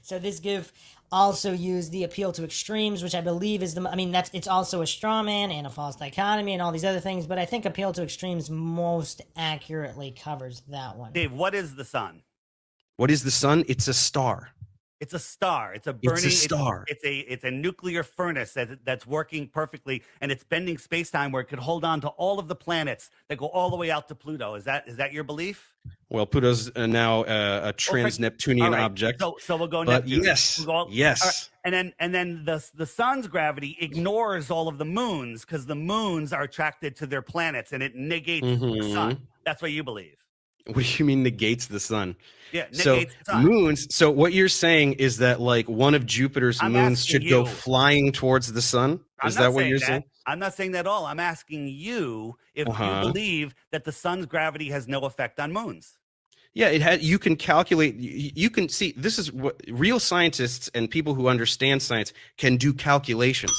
So this give also used the appeal to extremes, which I believe is it's also a straw man and a false dichotomy and all these other things, but I think appeal to extremes most accurately covers that one. Dave, what is the sun? What is the sun? It's a star. It's a star. It's a burning. It's a star. It's a nuclear furnace that's working perfectly, and it's bending space-time where it could hold on to all of the planets that go all the way out to Pluto. Is that your belief? Well, Pluto's now a trans-Neptunian object. So we'll go but Neptune. Yes, yes. Right. And then the sun's gravity ignores all of the moons because the moons are attracted to their planets, and it negates the sun. That's what you believe. What do you mean negates the sun? Yeah, So negates the sun. moons. So what you're saying is that like one of Jupiter's I'm moons asking should go you. flying towards the sun. I'm Is not that what saying you're that. saying? I'm not saying that at all. I'm asking you if you Uh-huh. believe that the sun's gravity has no effect on moons. Yeah, it had. You can calculate. You can see. This is what real scientists and people who understand science can do calculations.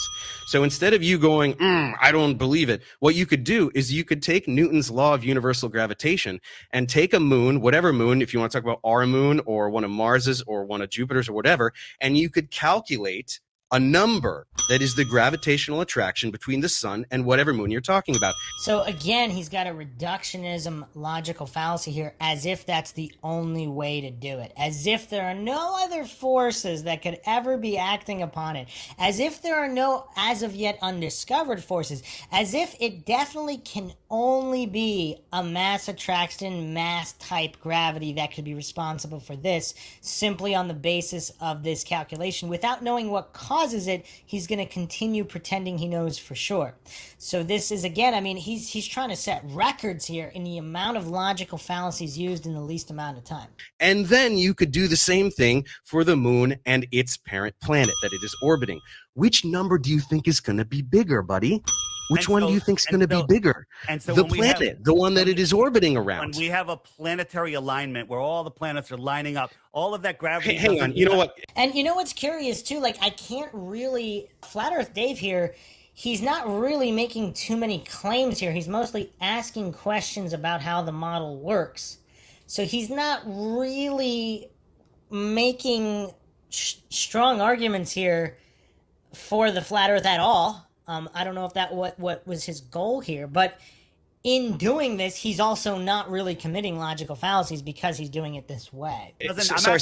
So instead of you going, I don't believe it, what you could do is you could take Newton's law of universal gravitation and take a moon, whatever moon, if you want to talk about our moon or one of Mars's or one of Jupiter's or whatever, and you could calculate a number that is the gravitational attraction between the sun and whatever moon you're talking about. So again, he's got a reductionism logical fallacy here, as if that's the only way to do it, as if there are no other forces that could ever be acting upon it, as if there are no as of yet undiscovered forces, as if it definitely can only be a mass attraction, mass type gravity that could be responsible for this, simply on the basis of this calculation. Without knowing what causes it, he's going to continue pretending he knows for sure. So this is, again, I mean, he's trying to set records here in the amount of logical fallacies used in the least amount of time. And then you could do the same thing for the moon and its parent planet that it is orbiting. Which number do you think is going to be bigger, buddy? Which one do you think is going to be bigger? And so the when we have- planet, the one that it is orbiting around. When we have a planetary alignment where all the planets are lining up, all of that gravity. Hey, hang on. You know what? And you know what's curious too? Like, I can't really, Flat Earth Dave here, he's not really making too many claims here. He's mostly asking questions about how the model works. So he's not really making strong arguments here for the flat Earth at all. I don't know if that what was his goal here, but in doing this, he's also not really committing logical fallacies because he's doing it this way. Sorry.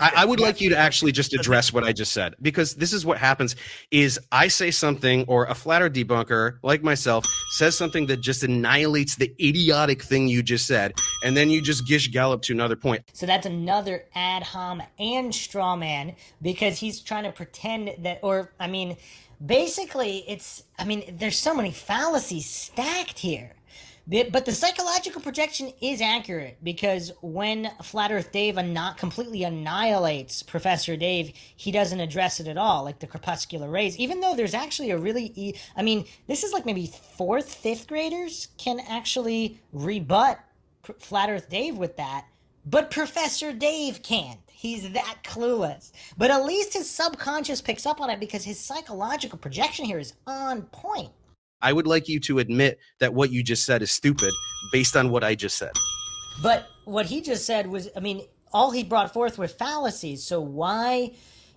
I would like you to actually just address what I just said, because this is what happens is I say something, or a flat earth debunker like myself says something that just annihilates the idiotic thing you just said, and then you just gish gallop to another point. So that's another ad hom and straw man, because he's trying to pretend that, or I mean, basically there's so many fallacies stacked here. But the psychological projection is accurate, because when Flat Earth Dave not completely annihilates Professor Dave, he doesn't address it at all, like the corpuscular rays, even though there's actually a really, this is like maybe 4th, 5th graders can actually rebut Flat Earth Dave with that, but Professor Dave can't. He's that clueless. But at least his subconscious picks up on it, because his psychological projection here is on point. I would like you to admit that what you just said is stupid based on what I just said. But what he just said was, all he brought forth were fallacies. So why,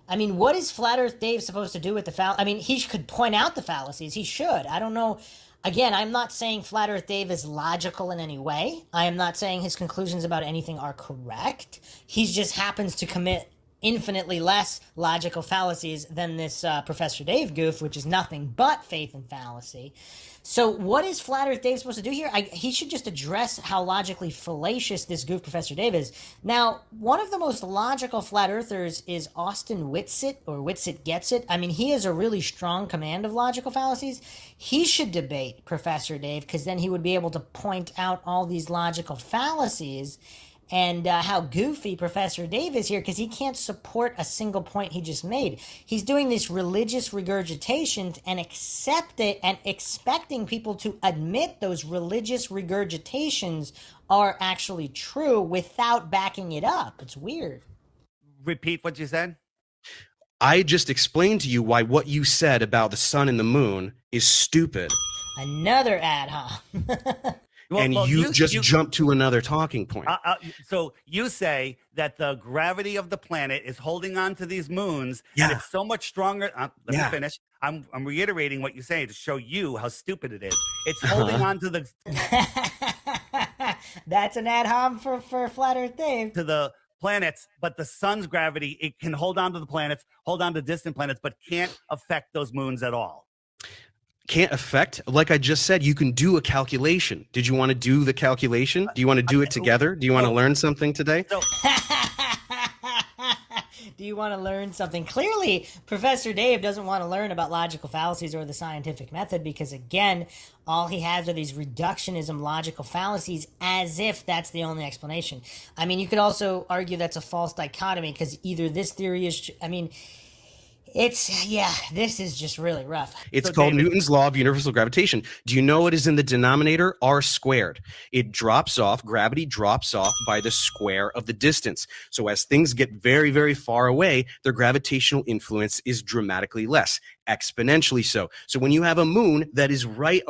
what is Flat Earth Dave supposed to do with the fallacies? He could point out the fallacies. He should. I don't know. Again, I'm not saying Flat Earth Dave is logical in any way. I am not saying his conclusions about anything are correct. He just happens to commit infinitely less logical fallacies than this Professor Dave goof, which is nothing but faith and fallacy. So what is Flat Earth Dave supposed to do here? He should just address how logically fallacious this goof Professor Dave is. Now, one of the most logical flat earthers is Austin Whitsitt, or Whitsitt Gets It. He has a really strong command of logical fallacies. He should debate Professor Dave, because then he would be able to point out all these logical fallacies and how goofy Professor Dave is here, because he can't support a single point he just made. He's doing this religious regurgitation and accept it, and expecting people to admit those religious regurgitations are actually true without backing it up. It's weird. Repeat what you said. I just explained to you why what you said about the sun and the moon is stupid. Another ad hoc. And you just jumped to another talking point. So you say that the gravity of the planet is holding on to these moons, Yeah. and it's so much stronger. Let Yeah. me finish. I'm reiterating what you say to show you how stupid it is. It's holding on to the. That's an ad hoc for Flat Earth Dave. To the planets, but the sun's gravity, it can hold on to the planets, hold on to distant planets, but can't affect those moons at all. Can't affect, like I just said, you can do a calculation. Did you want to do the calculation? Do you want to do it together? Do you want to learn something today? Do you want to learn something? Clearly, Professor Dave doesn't want to learn about logical fallacies or the scientific method because, again, all he has are these reductionism logical fallacies as if that's the only explanation. I mean, you could also argue that's a false dichotomy because either this theory is, this is just really rough. It's called Newton's law of universal gravitation. Do you know what is in the denominator? R squared. It drops off, gravity drops off by the square of the distance. So as things get very, very far away, their gravitational influence is dramatically less, exponentially so. So when you have a moon that is right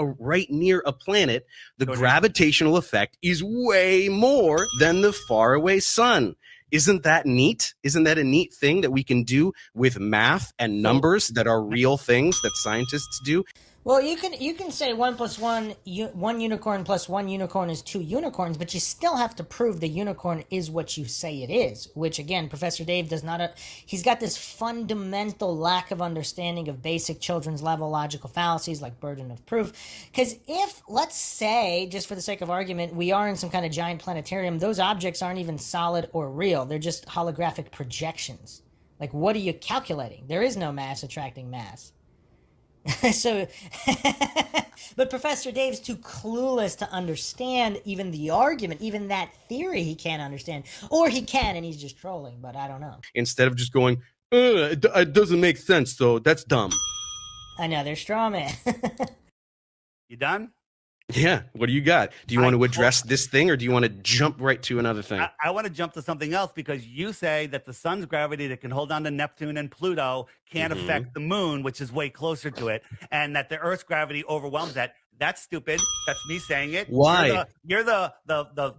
near a planet, the gravitational effect is way more than the faraway sun. Isn't that neat? Isn't that a neat thing that we can do with math and numbers that are real things that scientists do? Well, you can say 1 + 1, one unicorn plus one unicorn is 2 unicorns, but you still have to prove the unicorn is what you say it is, which, again, Professor Dave does not... he's got this fundamental lack of understanding of basic children's level logical fallacies like burden of proof. Because if, let's say, just for the sake of argument, we are in some kind of giant planetarium, those objects aren't even solid or real. They're just holographic projections. Like, what are you calculating? There is no mass attracting mass. So, but Professor Dave's too clueless to understand even the argument, even that theory he can't understand. Or he can and he's just trolling, but I don't know. Instead of just going, it doesn't make sense, though. That's dumb. Another straw man. You done? Yeah. What do you got? Do you want to address this thing or do you want to jump right to another thing? I want to jump to something else because you say that the sun's gravity that can hold on to Neptune and Pluto can't affect the moon, which is way closer to it, and that the Earth's gravity overwhelms that. That's stupid. That's me saying it. Why? You're the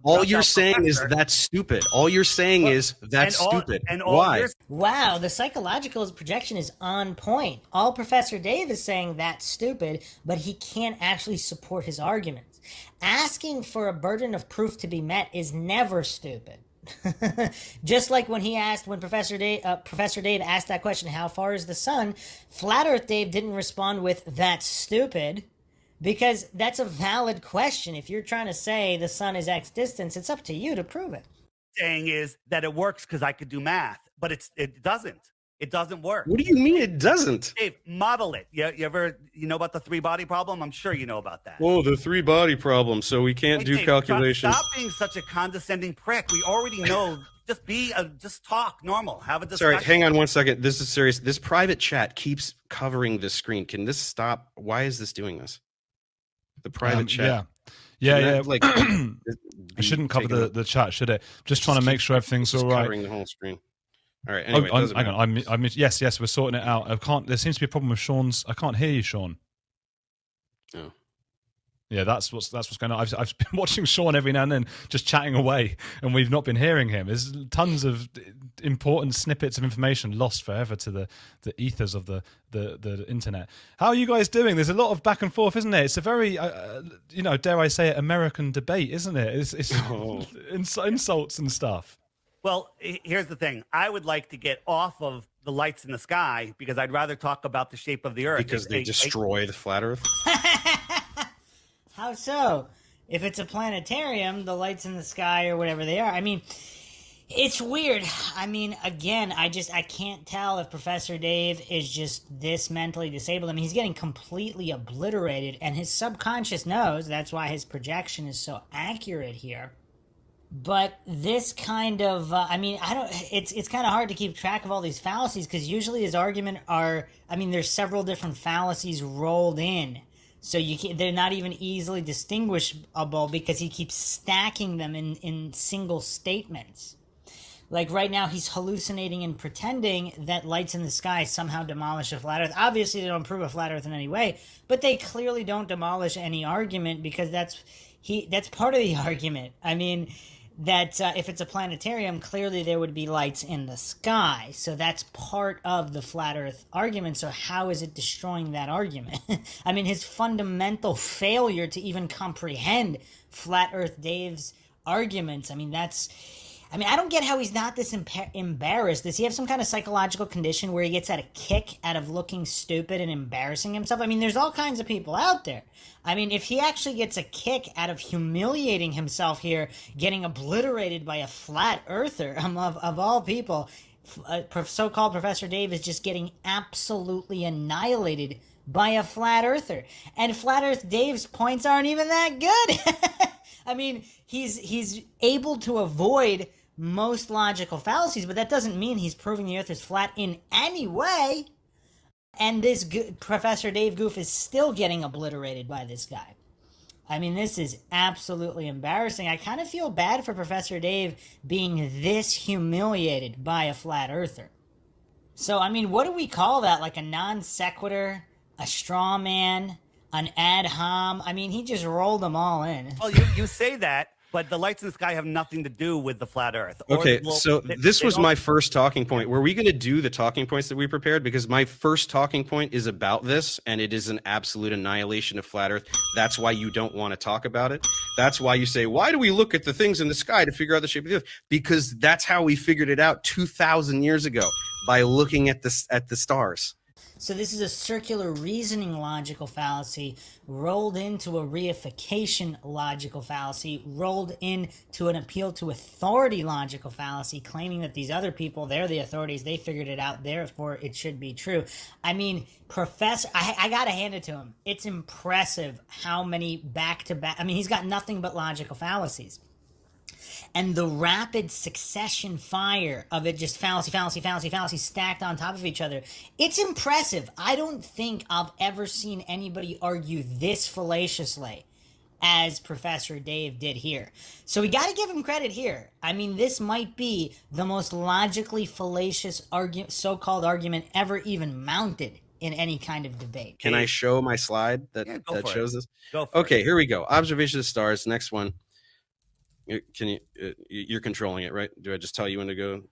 all you're saying is that's stupid. All you're saying is that's stupid. Why? Wow, the psychological projection is on point. All Professor Dave is saying that's stupid, but he can't actually support his arguments. Asking for a burden of proof to be met is never stupid. Just like when Professor Dave asked that question, how far is the sun? Flat Earth Dave didn't respond with that's stupid. Because that's a valid question. If you're trying to say the sun is X distance, it's up to you to prove it. Saying is that it works because I could do math, but it doesn't. It doesn't work. What do you mean it doesn't? Dave, model it. You know about the 3-body problem? I'm sure you know about that. Oh, the 3-body problem. So we can't do Dave, calculations. Stop being such a condescending prick. We already know. Just talk normal. Have a discussion. Sorry, hang on one second. This is serious. This private chat keeps covering this screen. Can this stop? Why is this doing this? The private chat. Yeah. Like, it shouldn't cover the chat, should it? Just trying to make sure everything's all right. Covering the whole screen. All right. Anyway, hang on. Yes, we're sorting it out. There seems to be a problem with Sean's. I can't hear you, Sean. Oh. Yeah, that's what's going on. I've been watching Sean every now and then, just chatting away, and we've not been hearing him. There's tons of important snippets of information lost forever to the ethers of the internet. How are you guys doing? There's a lot of back and forth, isn't it? It's a very, dare I say it, American debate, isn't it? It's insults and stuff. Well, here's the thing. I would like to get off of the lights in the sky because I'd rather talk about the shape of the Earth. Because they destroy the flat Earth? How so? If it's a planetarium, the lights in the sky or whatever they are. I mean, it's weird. I mean, again, I can't tell if Professor Dave is just this mentally disabled. I mean, he's getting completely obliterated, and his subconscious knows. That's why his projection is so accurate here. But this kind of, it's kind of hard to keep track of all these fallacies because usually his argument there's several different fallacies rolled in. So they're not even easily distinguishable because he keeps stacking them in single statements. Like right now, he's hallucinating and pretending that lights in the sky somehow demolish a flat Earth. Obviously, they don't prove a flat Earth in any way, but they clearly don't demolish any argument because that's part of the argument. I mean, that if it's a planetarium, clearly there would be lights in the sky. So that's part of the flat Earth argument. So how is it destroying that argument? I mean, his fundamental failure to even comprehend Flat Earth Dave's arguments. I don't get how he's not this embarrassed. Does he have some kind of psychological condition where he gets a kick out of looking stupid and embarrassing himself? I mean, there's all kinds of people out there. I mean, if he actually gets a kick out of humiliating himself here, getting obliterated by a flat earther of all people, so-called Professor Dave is just getting absolutely annihilated by a flat earther. And flat earth Dave's points aren't even that good. I mean, he's able to avoid most logical fallacies, but that doesn't mean he's proving the earth is flat in any way. And this Professor Dave goof is still getting obliterated by this guy. I mean, this is absolutely embarrassing. I kind of feel bad for Professor Dave being this humiliated by a flat earther. So, I mean, what do we call that? Like a non sequitur, a straw man, an ad hom? I mean, he just rolled them all in. Well, you say that, but the lights in the sky have nothing to do with the flat Earth. Okay, so this was my first talking point. Were we going to do the talking points that we prepared? Because my first talking point is about this, and it is an absolute annihilation of flat Earth. That's why you don't want to talk about it. That's why you say, why do we look at the things in the sky to figure out the shape of the Earth? Because that's how we figured it out 2,000 years ago, by looking at the stars. So this is a circular reasoning logical fallacy rolled into a reification logical fallacy, rolled into an appeal to authority logical fallacy, claiming that these other people, they're the authorities, they figured it out, therefore it should be true. I mean, Professor, I gotta hand it to him. It's impressive how many back-to-back, I mean, he's got nothing but logical fallacies. And the rapid succession fire of it, just fallacy stacked on top of each other. It's impressive. I don't think I've ever seen anybody argue this fallaciously as Professor Dave did here. So we got to give him credit here. I mean, this might be the most logically fallacious so-called argument ever even mounted in any kind of debate. Can I show my slide that shows this? Go for Okay, here we go. Observation of the stars. Next one. Can you? You're controlling it, right? Do I just tell you when to go?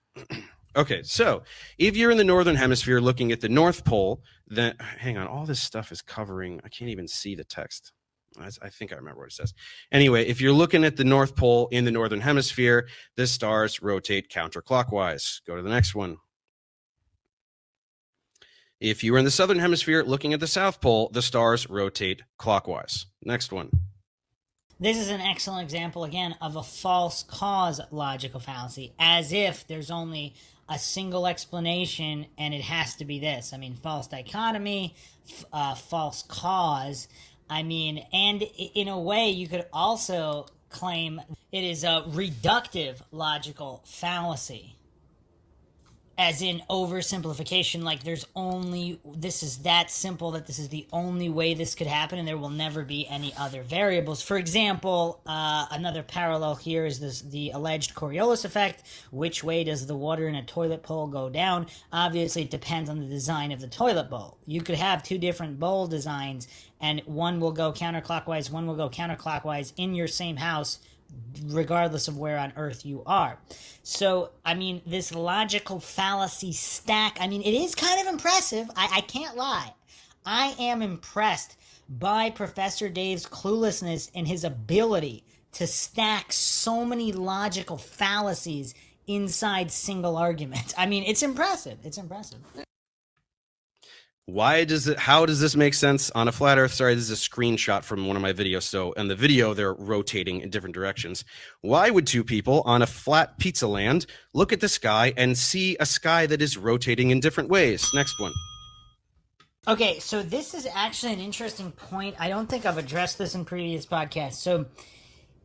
Okay, so if you're in the northern hemisphere looking at the North Pole, then hang on, all this stuff is covering. I can't even see the text. I think I remember what it says. Anyway, if you're looking at the North Pole in the northern hemisphere, the stars rotate counterclockwise. Go to the next one. If you were in the southern hemisphere looking at the South Pole, the stars rotate clockwise. Next one. This is an excellent example, again, of a false cause logical fallacy, as if there's only a single explanation and it has to be this. I mean, false dichotomy, false cause. I mean, and in a way, you could also claim it is a reductive logical fallacy, as in oversimplification, like this is that simple that this is the only way this could happen and there will never be any other variables. For example, another parallel here is the alleged Coriolis effect. Which way does the water in a toilet bowl go down? Obviously, it depends on the design of the toilet bowl. You could have two different bowl designs and one will go counterclockwise, one will go counterclockwise in your same house, regardless of where on earth you are. So, I mean, this logical fallacy stack, I mean, it is kind of impressive. I can't lie. I am impressed by Professor Dave's cluelessness and his ability to stack so many logical fallacies inside single arguments. I mean, it's impressive. It's impressive. How does this make sense on a flat earth? Sorry, this is a screenshot from one of my videos. So in the video, they're rotating in different directions. Why would two people on a flat pizza land look at the sky and see a sky that is rotating in different ways? Next one. Okay, so this is actually an interesting point. I don't think I've addressed this in previous podcasts. So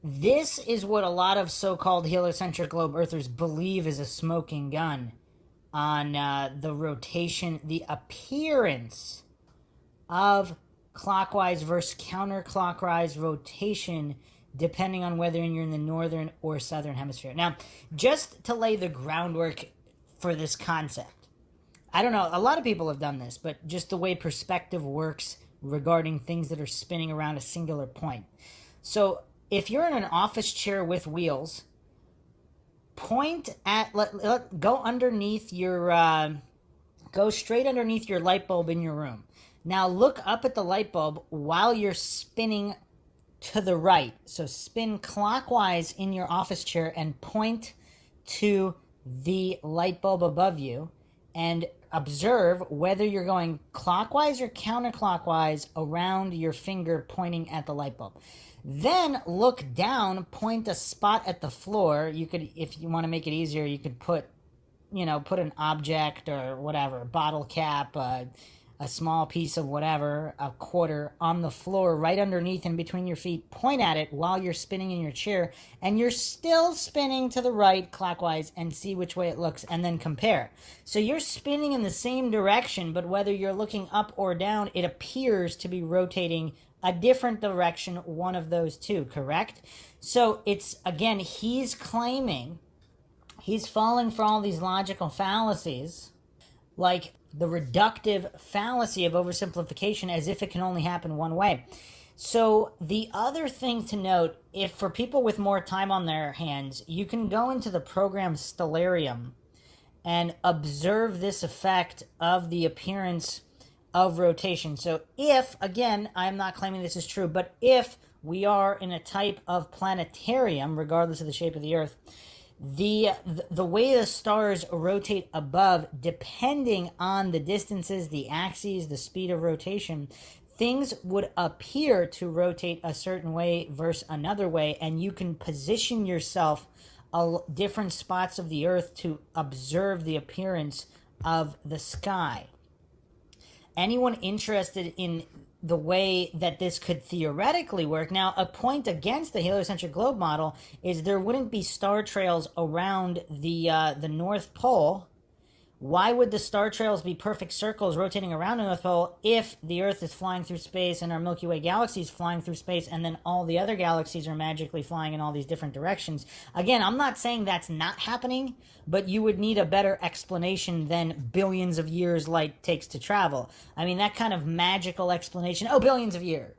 this is what a lot of so-called heliocentric globe earthers believe is a smoking gun on the rotation, the appearance of clockwise versus counterclockwise rotation, depending on whether you're in the northern or southern hemisphere. Now, just to lay the groundwork for this concept, I don't know, a lot of people have done this, but just the way perspective works regarding things that are spinning around a singular point. So if you're in an office chair with wheels, point at, go underneath your, go straight underneath your light bulb in your room. Now look up at the light bulb while you're spinning to the right. So spin clockwise in your office chair and point to the light bulb above you and observe whether you're going clockwise or counterclockwise around your finger pointing at the light bulb. Then look down, point a spot at the floor. You could, if you want to make it easier, you could put put an object or whatever, bottle cap, a small piece of whatever, a quarter on the floor right underneath and between your feet, point at it while you're spinning in your chair, and you're still spinning to the right clockwise, and see which way it looks, and then compare. So you're spinning in the same direction, but whether you're looking up or down, it appears to be rotating a different direction, one of those two, correct? So it's, again, he's claiming, he's falling for all these logical fallacies, like the reductive fallacy of oversimplification, as if it can only happen one way. So the other thing to note, if for people with more time on their hands, you can go into the program Stellarium and observe this effect of the appearance of rotation. So if, again, I'm not claiming this is true, but if we are in a type of planetarium, regardless of the shape of the Earth, the way the stars rotate above, depending on the distances, the axes, the speed of rotation, things would appear to rotate a certain way versus another way, and you can position yourself different spots of the Earth to observe the appearance of the sky. Anyone interested in the way that this could theoretically work. Now, a point against the heliocentric globe model is there wouldn't be star trails around the North Pole. Why would the star trails be perfect circles rotating around the North Pole if the Earth is flying through space and our Milky Way galaxy is flying through space, and then all the other galaxies are magically flying in all these different directions? Again, I'm not saying that's not happening, but you would need a better explanation than billions of years light takes to travel. I mean, that kind of magical explanation, billions of years.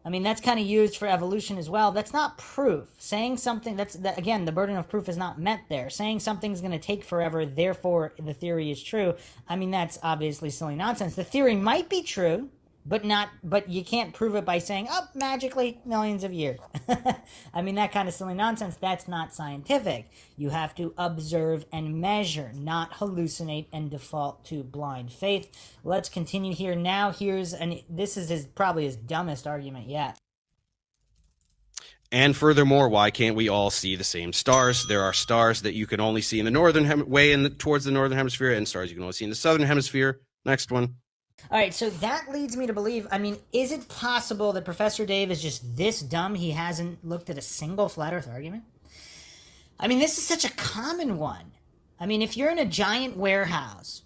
I mean, that's kind of used for evolution as well. That's not proof. Saying something, again, the burden of proof is not met there. Saying something's going to take forever, therefore the theory is true. I mean, that's obviously silly nonsense. The theory might be true, but you can't prove it by saying, magically millions of years. I mean, that kind of silly nonsense, that's not scientific. You have to observe and measure, not hallucinate and default to blind faith. Let's continue here. Now, this is probably his dumbest argument yet. And furthermore, why can't we all see the same stars? There are stars that you can only see in the northern towards the northern hemisphere, and stars you can only see in the southern hemisphere. Next one. All right, so that leads me to believe, is it possible that Professor Dave is just this dumb he hasn't looked at a single flat earth argument? This is such a common one. If you're in a giant warehouse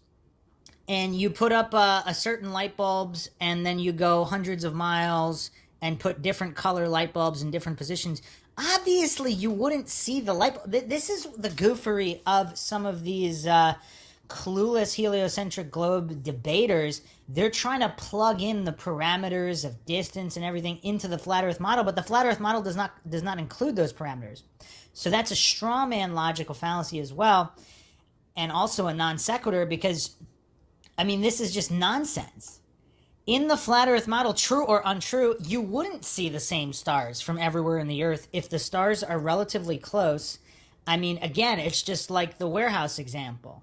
and you put up a certain light bulbs and then you go hundreds of miles and put different color light bulbs in different positions, obviously you wouldn't see the light bulb. This is the goofery of some of these clueless heliocentric globe debaters. They're trying to plug in the parameters of distance and everything into the flat earth model, but the flat earth model does not include those parameters. So that's a straw man logical fallacy as well, and also a non sequitur, because this is just nonsense. In the flat earth model, true or untrue, you wouldn't see the same stars from everywhere in the Earth if the stars are relatively close. Again, it's just like the warehouse example.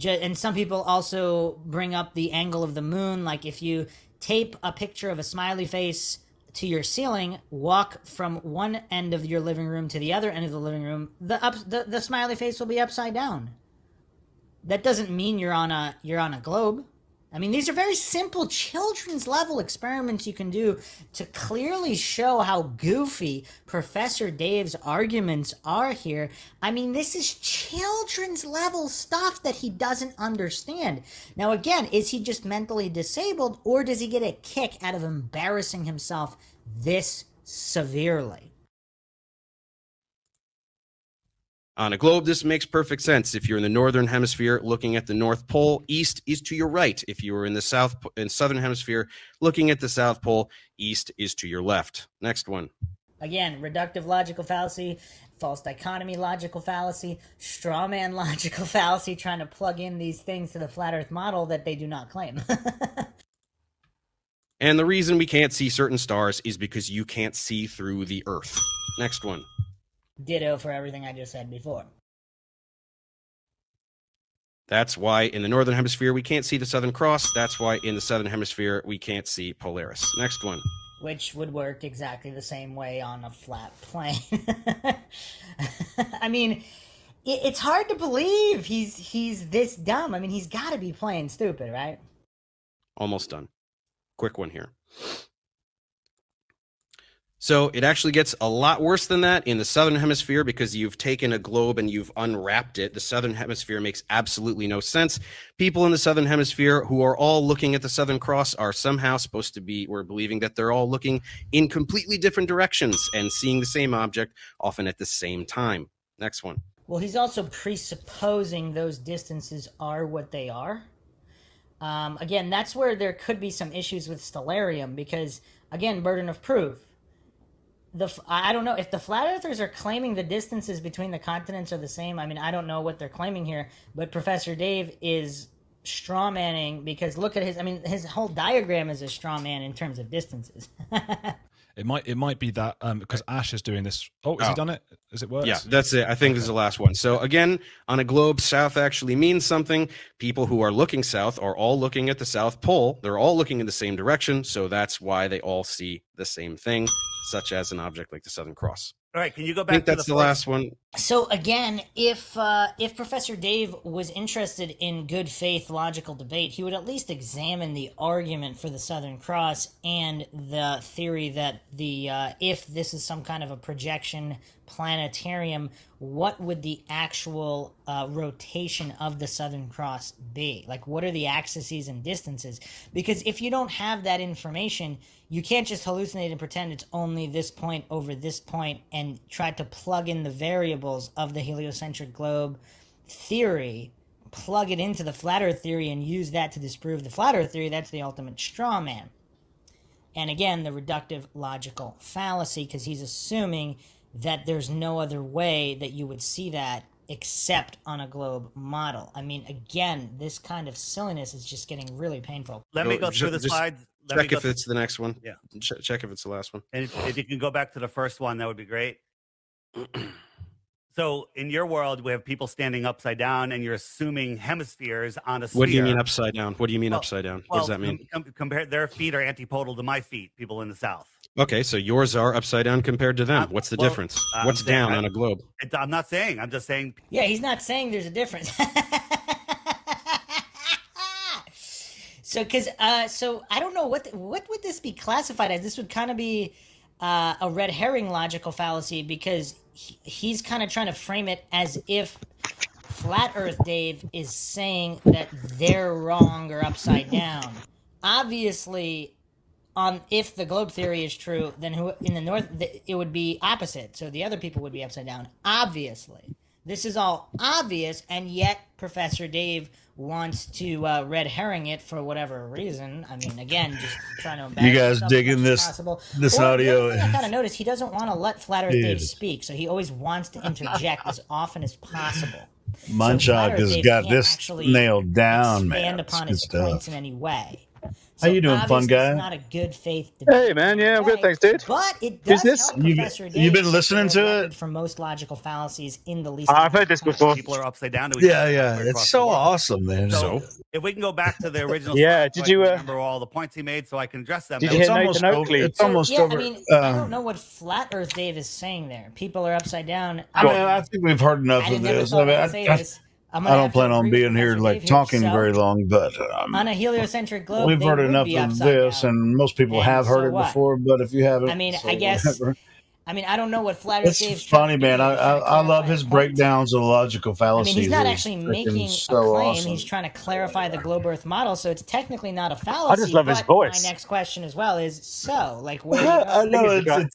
And some people also bring up the angle of the moon. Like if you tape a picture of a smiley face to your ceiling, walk from one end of your living room to the other end of the living room, the smiley face will be upside down. That doesn't mean you're on a globe. These are very simple children's level experiments you can do to clearly show how goofy Professor Dave's arguments are here. This is children's level stuff that he doesn't understand. Now, again, is he just mentally disabled, or does he get a kick out of embarrassing himself this severely? On a globe, this makes perfect sense. If you're in the northern hemisphere looking at the North Pole, east is to your right. If you are in the southern hemisphere looking at the South Pole, east is to your left. Next one. Again, reductive logical fallacy, false dichotomy logical fallacy, straw man logical fallacy, trying to plug in these things to the flat earth model that they do not claim. And the reason we can't see certain stars is because you can't see through the Earth. Next one. Ditto for everything I just said before. That's why in the northern hemisphere we can't see the Southern Cross. That's why in the southern hemisphere we can't see Polaris. Next one. Which would work exactly the same way on a flat plane. it's hard to believe he's this dumb. I mean, he's got to be playing stupid, right? Almost done. Quick one here. So it actually gets a lot worse than that in the southern hemisphere because you've taken a globe and you've unwrapped it. The southern hemisphere makes absolutely no sense. People in the southern hemisphere who are all looking at the Southern Cross are somehow supposed to be, we're believing that they're all looking in completely different directions and seeing the same object often at the same time. Next one. Well, he's also presupposing those distances are what they are. Again, that's where there could be some issues with stellarium because, again, burden of proof. I don't know if the flat earthers are claiming the distances between the continents are the same. I mean, I don't know what they're claiming here, but Professor Dave is straw manning because look at his whole diagram is a straw man in terms of distances. It might be that because Ash is doing this. Oh, has he done it? Has it worked? Yeah, that's it. I think this is the last one. So again, on a globe, south actually means something. People who are looking south are all looking at the South Pole. They're all looking in the same direction. So that's why they all see the same thing, such as an object like the Southern Cross. All right, can you go I back think to that's the last one. So again, if Professor Dave was interested in good faith logical debate, he would at least examine the argument for the Southern Cross and the theory that if this is some kind of a projection planetarium, what would the actual rotation of the Southern Cross be? Like, what are the axes and distances? Because if you don't have that information, you can't just hallucinate and pretend it's only this point over this point and try to plug in the variables of the heliocentric globe theory, plug it into the flat earth theory and use that to disprove the flat earth theory. That's the ultimate straw man. And again, the reductive logical fallacy, because he's assuming that there's no other way that you would see that except on a globe model. I mean, again, this kind of silliness is just getting really painful. Let me go through the slides. Check if it's the next one. Yeah. Check if it's the last one. And if you can go back to the first one, that would be great. So in your world, we have people standing upside down, and you're assuming hemispheres on a sphere. What do you mean upside down? What do you mean upside down? What does that mean? Compare their feet are antipodal to my feet, people in the South. Okay, so yours are upside down compared to them. What's the difference? What's down on a globe? I'm not saying. I'm just saying. Yeah, he's not saying there's a difference. So I don't know what would this be classified as. This would kind of be a red herring logical fallacy because he's kind of trying to frame it as if Flat Earth Dave is saying that they're wrong or upside down. Obviously, if the globe theory is true, then who in the north it would be opposite. So the other people would be upside down. Obviously, this is all obvious, and yet Professor Dave wants to red herring it for whatever reason. I mean, again, just trying to embarrass You guys himself digging as much this as possible. this Or the audio? other thing I kind of noticed, he doesn't want to let Flat Earth Dave Yes. speak, so he always wants to interject as often as possible. Munchak has got this nailed down, man. Expand It's upon good his stuff. points in any way. How you doing, fun obviously guy? It's not a good faith debate. Hey, man. Yeah, I'm good. Thanks, dude. But it does Business? help Professor Dave You been listening set the to record it? for most logical fallacies in the least. I've heard this before. People are upside down. Yeah. It's so awesome, man. So if we can go back to the original. Yeah, slide, did so I you, can remember all the points he made, so I can address them? Did That you was- hear Nathan Oakley? It's almost yeah, over. I mean, I don't know what Flat Earth Dave is saying there. People are upside down. I think we've heard enough I of never this. thought I mean, I'd say I this. I'm gonna don't have to plan on agree with being here Professor like Dave here. talking So, very long, but on a heliocentric globe, we've they heard would enough be of upside this, down. and most people And have heard so it what? before. But if you haven't, I mean, so I guess. whatever. I mean, I don't know what Flat Earth It's Dave's funny, trying to man. do. I He's trying to I love clarify his a point. breakdowns of logical I fallacies. mean, he's not It's actually freaking making so a claim. awesome. He's trying to clarify the globe Earth model, so it's technically not a fallacy. love his but voice. My next question as well is, so, like, where do you go? I know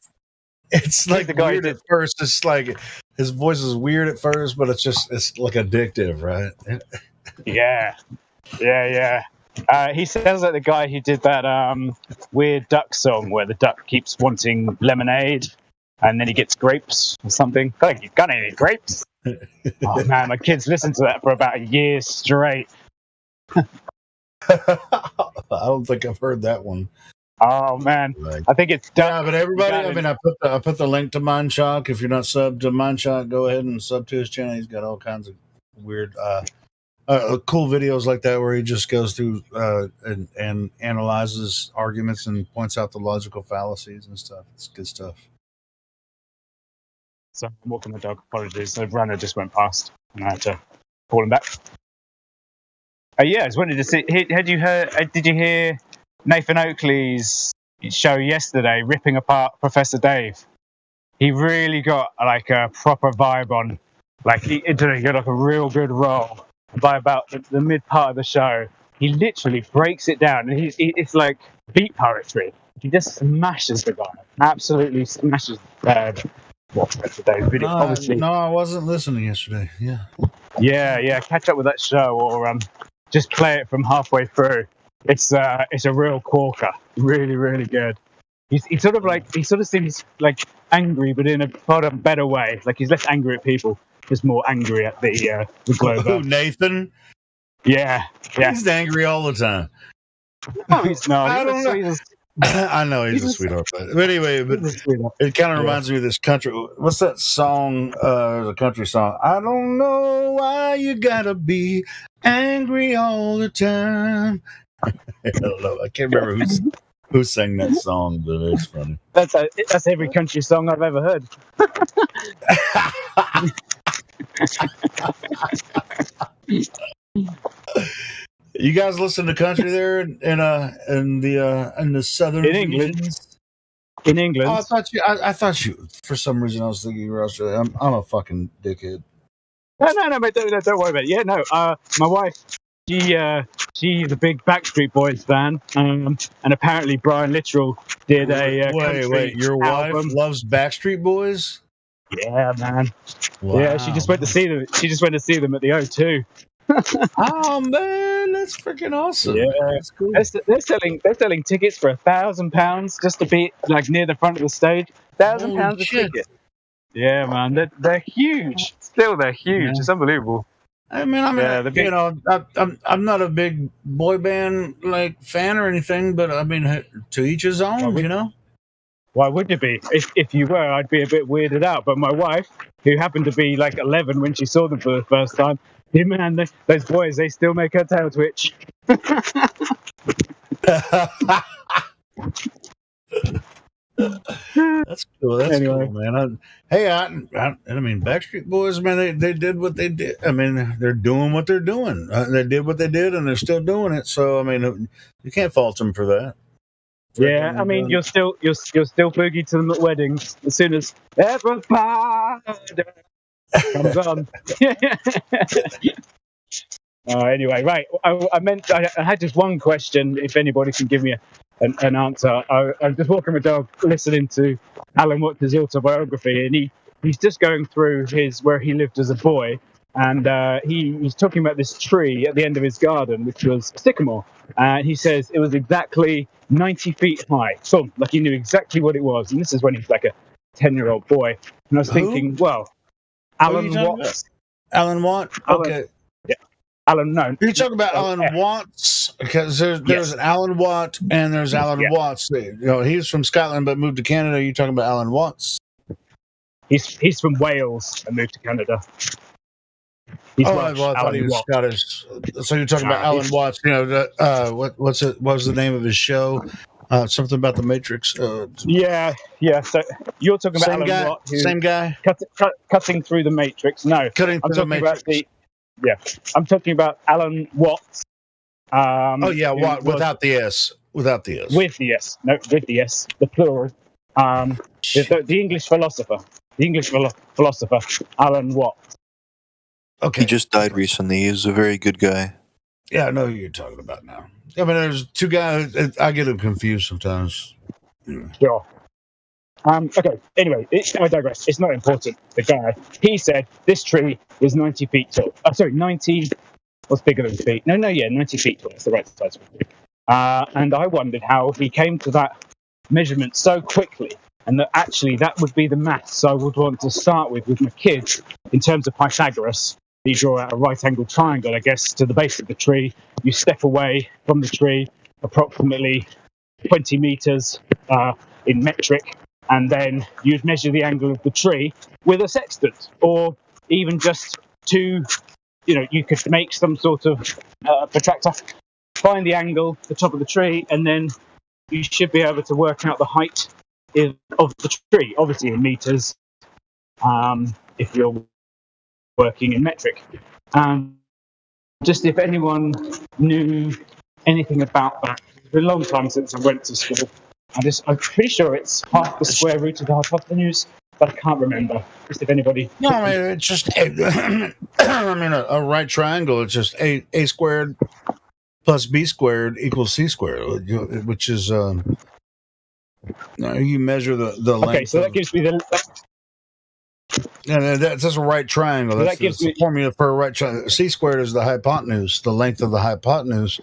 it's like the guy weird who at first. It's like his voice is weird at first, but it's like addictive, right? Yeah. He sounds like the guy who did that weird duck song where the duck keeps wanting lemonade and then he gets grapes or something. Got any grapes? Oh man, my kids listened to that for about a year straight. I don't think I've heard that one. Oh man, I think it's duck. Yeah, but everybody, I mean, I put the link to Mindshot. If you're not subbed to Mindshot, go ahead and sub to his channel. He's got all kinds of weird, cool videos like that where he just goes through and analyzes arguments and points out the logical fallacies and stuff. It's good stuff. So I'm walking the dog. Apologies. The runner just went past, and I had to call him back. Yeah, I just wanted to see. Had you heard? Did you hear Nathan Oakley's show yesterday, ripping apart Professor Dave? He really got like a proper vibe on. Like he got like a real good roll. By about the mid part of the show, he literally breaks it down, and it's like beat poetry. He just smashes the guy, absolutely smashes Professor Dave video. Obviously, No, I wasn't listening yesterday. Yeah. Yeah. Catch up with that show, or just play it from halfway through. It's a real corker. Really, really good. He sort of seems like angry, but in a far better way. Like he's less angry at people, just more angry at the globe. Who, Nathan? Yeah. He's angry all the time. No, he's not. I don't know. I know he's a sweetheart, but anyway, it kind of reminds me of this country. What's that song? The country song. I don't know why you gotta be angry all the time. I don't know. I can't remember who sang that song, but it's funny. That's every country song I've ever heard. You guys listen to country there in the southern England? regions? In England? Oh, I thought you. For some reason, I was thinking you were Australian. I'm a fucking dickhead. No, mate, don't worry about it. Yeah, no. My wife, she's a big Backstreet Boys fan, and apparently Brian Littrell did a country wait. Your album. wife loves Backstreet Boys? Yeah, man. Wow. Yeah, she just went to see them. She just went to see them at the O2. Oh man, that's freaking awesome. Yeah, that's cool. They're selling tickets for £1,000 just to be like near the front of the stage. £1,000 a ticket. Yeah, man, they're huge. Still, they're huge. Yeah. It's unbelievable. I mean, I'm not a big boy band like fan or anything, but I mean, to each his own, you know. Why would you be? If you were, I'd be a bit weirded out. But my wife, who happened to be like 11 when she saw them for the first time, yeah, man, those boys, they still make her tail twitch. That's cool. That's cool, man. I mean, Backstreet Boys, man, they did what they did. I mean, they're doing what they're doing. They did what they did, and they're still doing it. So, I mean, you can't fault them for that. Yeah, I mean, you're still boogie to them at weddings as soon as everybody comes on. Anyway, right. I had just one question. If anybody can give me an answer, I'm just walking my dog, listening to Alan Watts' autobiography, and he's just going through where he lived as a boy, and he's talking about this tree at the end of his garden, which was a sycamore. And he says it was exactly 90 feet high. So, like, he knew exactly what it was. And this is when he's like a 10-year-old boy. And I was thinking, well, Alan Watts. Alan Watts? Okay. Yeah. Alan, no. You're talking about Alan Watts? Because there's an Alan Watt and there's Alan Watts. You know, he's from Scotland but moved to Canada. You're talking about Alan Watts? He's from Wales and moved to Canada. I thought he was Scottish. So you're talking about Alan Watts? You know, what was the name of his show? Something about the Matrix. Yeah. So you're talking about Alan Watts, same guy, cutting through the Matrix. No, cutting through the Matrix. I'm talking about Alan Watts. Watt without the S. Without the S. With the S. No, with the S. The plural. The English philosopher. The English philosopher, Alan Watts. Okay. He just died recently. He was a very good guy. Yeah, I know who you're talking about now. I mean, there's two guys. I get them confused sometimes. Sure. Okay. Anyway, I digress. It's not important. The guy, he said this tree is 90 feet tall. 90. What's bigger than feet? No. 90 feet tall. That's the right size for it. And I wondered how he came to that measurement so quickly, and that actually that would be the maths I would want to start with my kids in terms of Pythagoras. You draw out a right-angled triangle, I guess, to the base of the tree. You step away from the tree approximately 20 meters in metric, and then you'd measure the angle of the tree with a sextant, or even just you could make some sort of protractor, find the angle, the top of the tree, and then you should be able to work out the height of the tree, obviously in meters. if you're working in metric. Just if anyone knew anything about that. It's been a long time since I went to school. I'm pretty sure it's half the square root of the hypotenuse, but I can't remember. Just if anybody. No, I mean, it's just a right triangle. It's just a squared plus b squared equals c squared, which is you measure the length. Okay, so that gives me the. Yeah, that's a right triangle. So That's, that gives that's the formula for a right triangle. C squared is the hypotenuse, the length of the hypotenuse.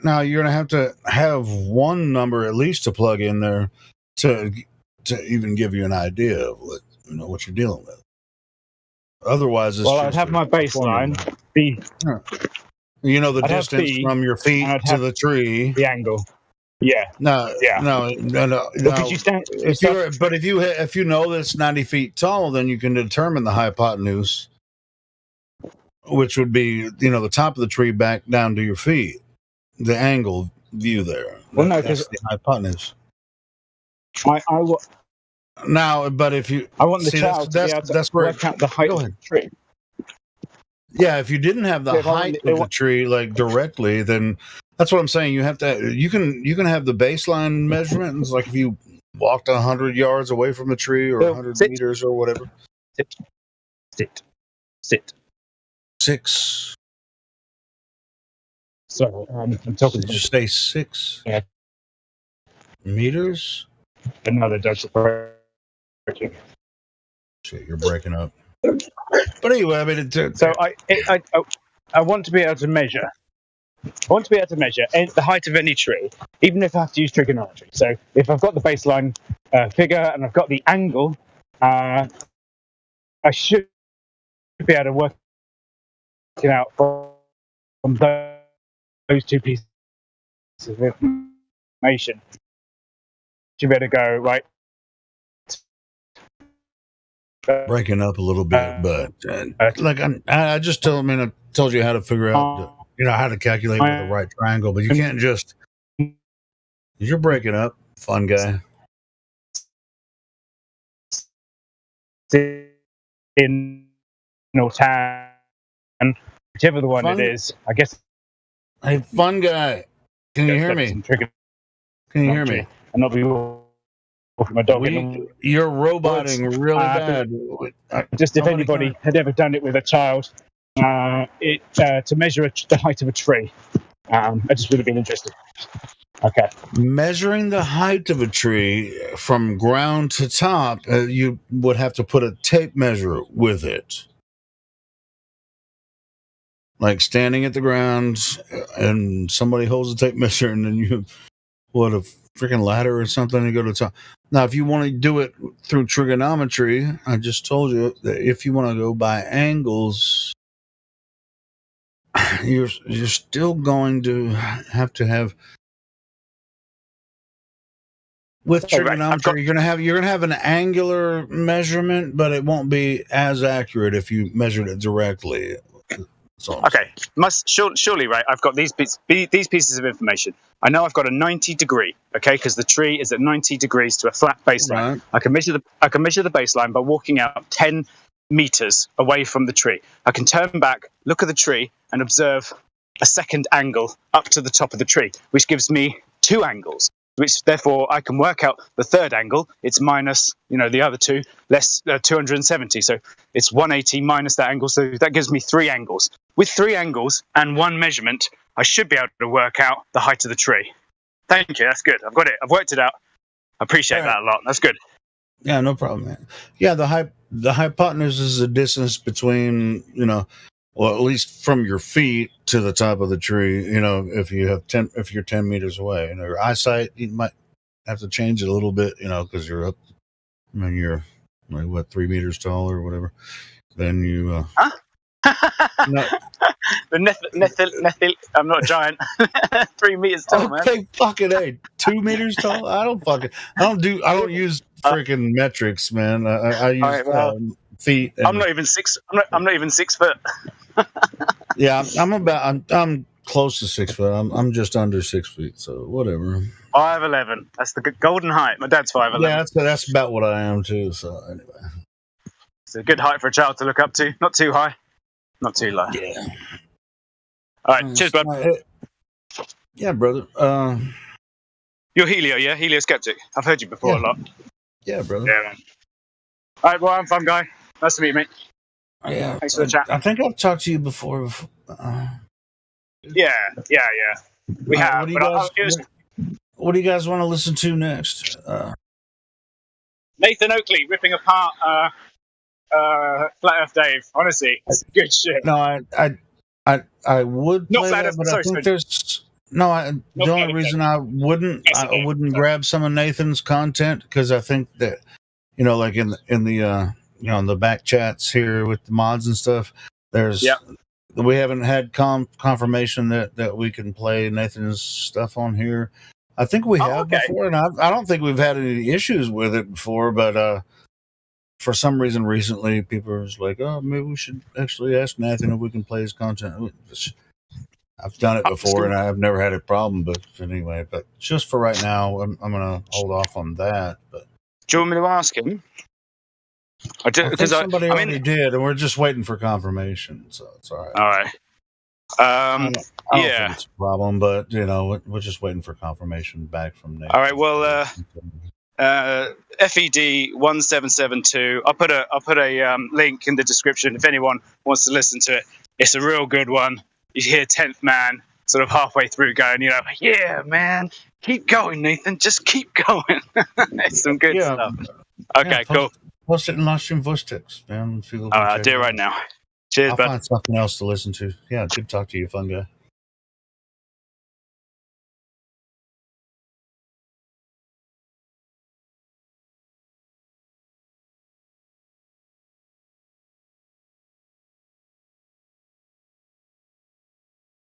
Now you're going to have one number at least to plug in there to even give you an idea of what you're dealing with. Otherwise, it's I'd have my baseline be. The distance from your feet to the tree, the angle. Yeah. No. Because you stand, if you know that it's 90 feet tall, then you can determine the hypotenuse, which would be the top of the tree back down to your feet, the angle view there. Well, no, that's the hypotenuse. Now, but if you, I want the child to be able to work out the height of the tree. Yeah, if you didn't have the height of the tree directly, then that's what I'm saying. You have to. You can have the baseline measurements, like if you walked 100 yards away from the tree or 100 meters or whatever. Sit. 6. So I'm talking. Did you say 6 meters? Another Dutch. Shit, you're breaking up. But anyway, I mean, I want to be able to measure. I want to be able to measure the height of any tree, even if I have to use trigonometry. So if I've got the baseline figure and I've got the angle, I should be able to work it out from those two pieces of information. Should be able to go right. Breaking up a little bit, but I just told you how to figure out, how to calculate with the right triangle, but you can't just. You're breaking up, fun guy. In or tan, whichever the one it is, I guess. Hey, fun guy, can you hear me? Can you hear me? And not be. My dog you're roboting really bad. Just if anybody had ever done it with a child, to measure the height of a tree, I just would have been interested. Okay. Measuring the height of a tree from ground to top, you would have to put a tape measure with it. Like standing at the ground and somebody holds a tape measure and then you put a freaking ladder or something and go to the top. Now, if you want to do it through trigonometry, I just told you that if you want to go by angles, you're still going to have with trigonometry. You're gonna have an angular measurement, but it won't be as accurate if you measured it directly. Okay, surely right. I've got these pieces of information. I know I've got a 90 degree, okay, because the tree is at 90 degrees to a flat baseline. Right. I can measure the baseline by walking out 10 meters away from the tree. I can turn back, look at the tree, and observe a second angle up to the top of the tree, which gives me 2 angles. Which therefore I can work out the third angle. It's minus, the other 2, less 270. So it's 180 minus that angle. So that gives me 3 angles. With 3 angles and 1 measurement, I should be able to work out the height of the tree. Thank you. That's good. I've got it. I've worked it out. I appreciate that a lot. That's good. Yeah, no problem, man. Yeah, the hypotenuse is the distance between, well, at least from your feet to the top of the tree, if you're 10 meters away, your eyesight, you might have to change it a little bit, because you're up. You're like 3 meters tall or whatever. Then you. No. I'm not a giant. 3 meters tall, man. Okay, fucking A. 2 meters tall. I don't use freaking metrics, man. I use feet. I'm not even 6. I'm not even 6 foot. Yeah, I'm close to 6 foot. I'm just under 6 feet, so whatever. 5'11". That's the golden height. My dad's 5'11". Yeah, that's about what I am too. So anyway. It's a good height for a child to look up to. Not too high, not too low. Yeah. All right. Cheers, bud. Yeah, brother. You're Helio, yeah? Helio Skeptic. I've heard you before a lot. Yeah, brother. Yeah, man. All right, well, I'm fun guy. Nice to meet you, mate. Yeah. Thanks for the chat. I think I've talked to you before. Yeah. We have. What do you but guys? What do you guys want to listen to next? Nathan Oakley ripping apart Flat Earth Dave. Honestly, it's good shit. No, I would Not play Flat that, Earth, but I sorry, think Spin. there's no. The only reason I wouldn't grab some of Nathan's content because I think that like in the in the back chats here with the mods and stuff, there's we haven't had confirmation that we can play Nathan's stuff on here. I think we have before, and I don't think we've had any issues with it before, but for some reason recently people are just like, oh, maybe we should actually ask Nathan if we can play his content. I've done it before and I've never had a problem, but anyway, but just for right now, I'm going to hold off on that. But do you want me to ask him? I think somebody already did, and we're just waiting for confirmation, so it's all right. All right. I don't think it's a problem, but we're just waiting for confirmation back from Nathan. All right. Well, FED 1772. I'll put a link in the description if anyone wants to listen to it. It's a real good one. You hear 10th Man sort of halfway through going, yeah, man, keep going, Nathan. Just keep going. It's some good stuff. Okay, cool. Post it in live stream voice text, man. I'll do it right now. Cheers, I'll bud. find something else to listen to. Yeah, good to talk to you, fun guy.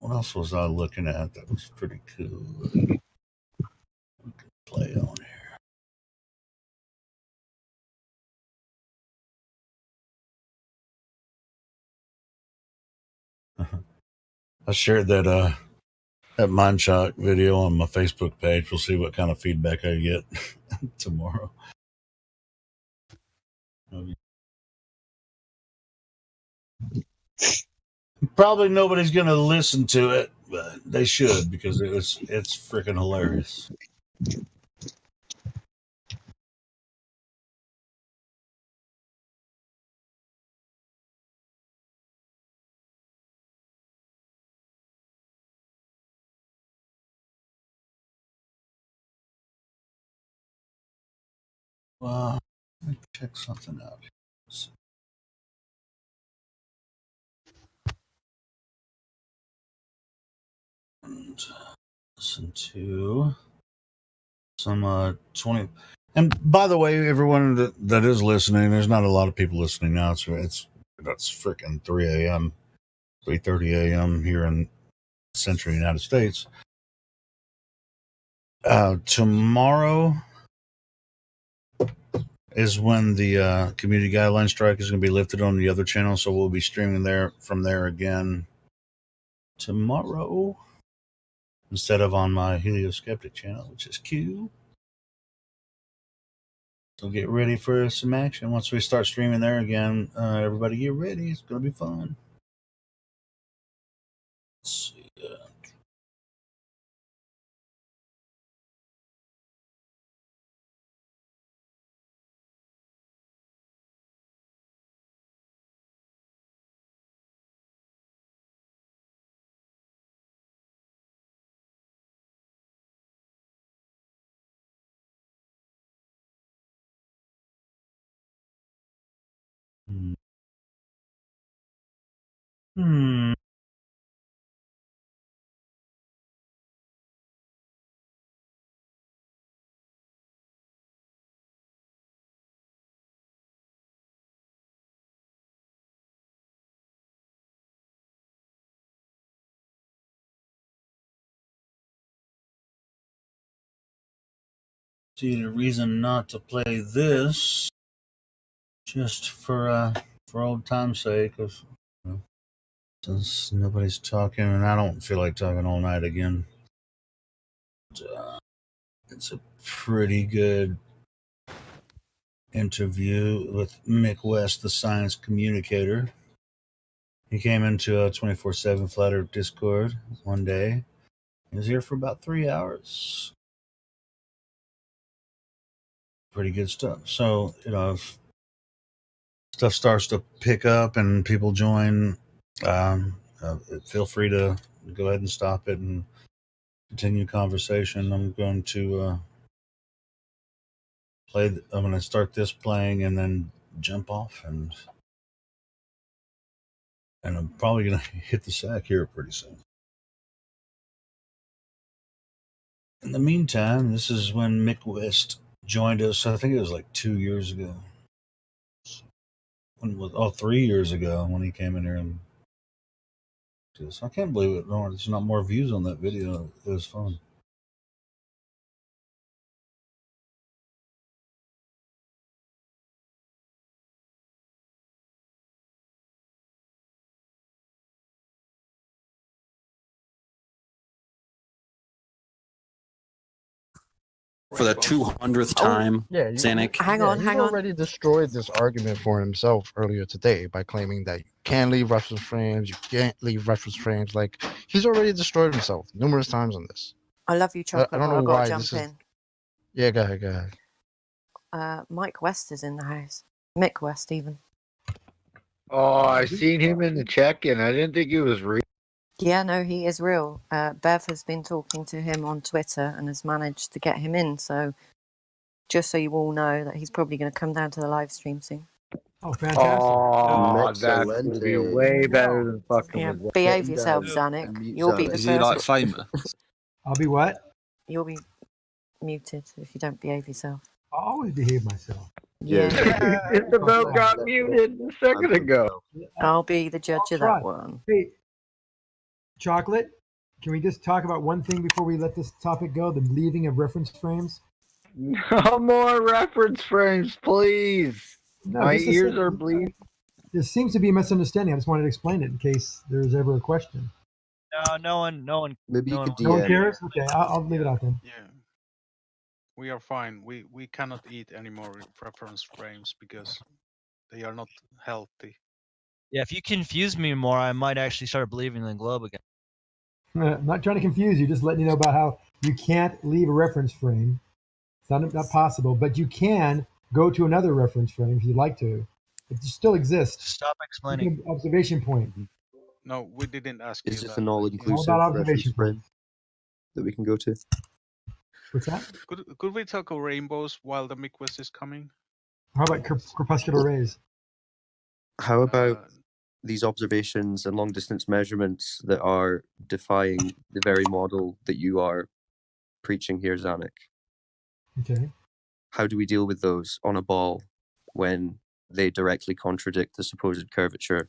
What else was I looking at that was pretty cool? Play on here. I shared that Mindshock video on my Facebook page. We'll see what kind of feedback I get tomorrow. Probably nobody's going to listen to it, but they should because it's freaking hilarious. Well, let me check something out. And listen to some 20. And by the way, everyone that is listening, there's not a lot of people listening now. That's freaking 3 a.m., 3:30 a.m. here in Central United States. Tomorrow is when the community guideline strike is going to be lifted on the other channel, so we'll be streaming from there again tomorrow instead of on my Helio Skeptic channel, which is cool. So get ready for some action once we start streaming there again. Everybody get ready. It's going to be fun. Let's see. See the reason not to play this, just for old time's sake, since nobody's talking, and I don't feel like talking all night again. It's a pretty good interview with Mick West, the science communicator. He came into a 24/7 Flat Earth Discord one day. He was here for about 3 hours. Pretty good stuff. So, if stuff starts to pick up and people join, feel free to go ahead and stop it and continue conversation. I'm going to I'm going to start this playing and then jump off, and I'm probably going to hit the sack here pretty soon. In the meantime, this is when Mick West joined us. I think it was like 2 years ago. 3 years ago when he came in here and I can't believe it. No, there's not more views on that video. It was fun. For the 200th time, Zanuck. He's already destroyed this argument for himself earlier today by claiming that you can leave reference frames, you can't leave reference frames. Like, he's already destroyed himself numerous times on this. I love you, Chocolate. I don't know I've why got to this jump is. in. Yeah, go ahead. Mike West is in the house. Mick West, even. Oh, I seen him in the check-in. I didn't think he was real. Yeah, no, he is real. Bev has been talking to him on Twitter and has managed to get him in. So, just so you all know that he's probably going to come down to the live stream soon. Oh, fantastic. Oh, that would be way better than fucking Yeah, with behave yourself, Zanuck. You'll be the Is first. he like famous? I'll be what? You'll be muted if you don't behave yourself. I always behave myself. Yeah. Isabel got muted a second ago. I'll be the judge of that one. Hey, Chocolate, can we just talk about one thing before we let this topic go? The leaving of reference frames? No more reference frames, please. No, My just a ears second. are bleeding. There seems to be a misunderstanding. I just wanted to explain it in case there's ever a question. No one. Maybe you could No one DM. cares? Okay, I'll leave it out then. Yeah, we are fine. We cannot eat any more reference frames because they are not healthy. Yeah, if you confuse me more, I might actually start believing in the globe again. I'm not trying to confuse you, just letting you know about how you can't leave a reference frame. It's not possible, but you can go to another reference frame if you'd like to. It still exists. Stop explaining. Observation point. No, we didn't ask Is you this that. an all-inclusive All about reference observation frame that we can go to? What's that? Could we talk of rainbows while the Mick is coming? How about corpuscular rays? How about these observations and long-distance measurements that are defying the very model that you are preaching here, Zanuck? Okay. How do we deal with those on a ball when they directly contradict the supposed curvature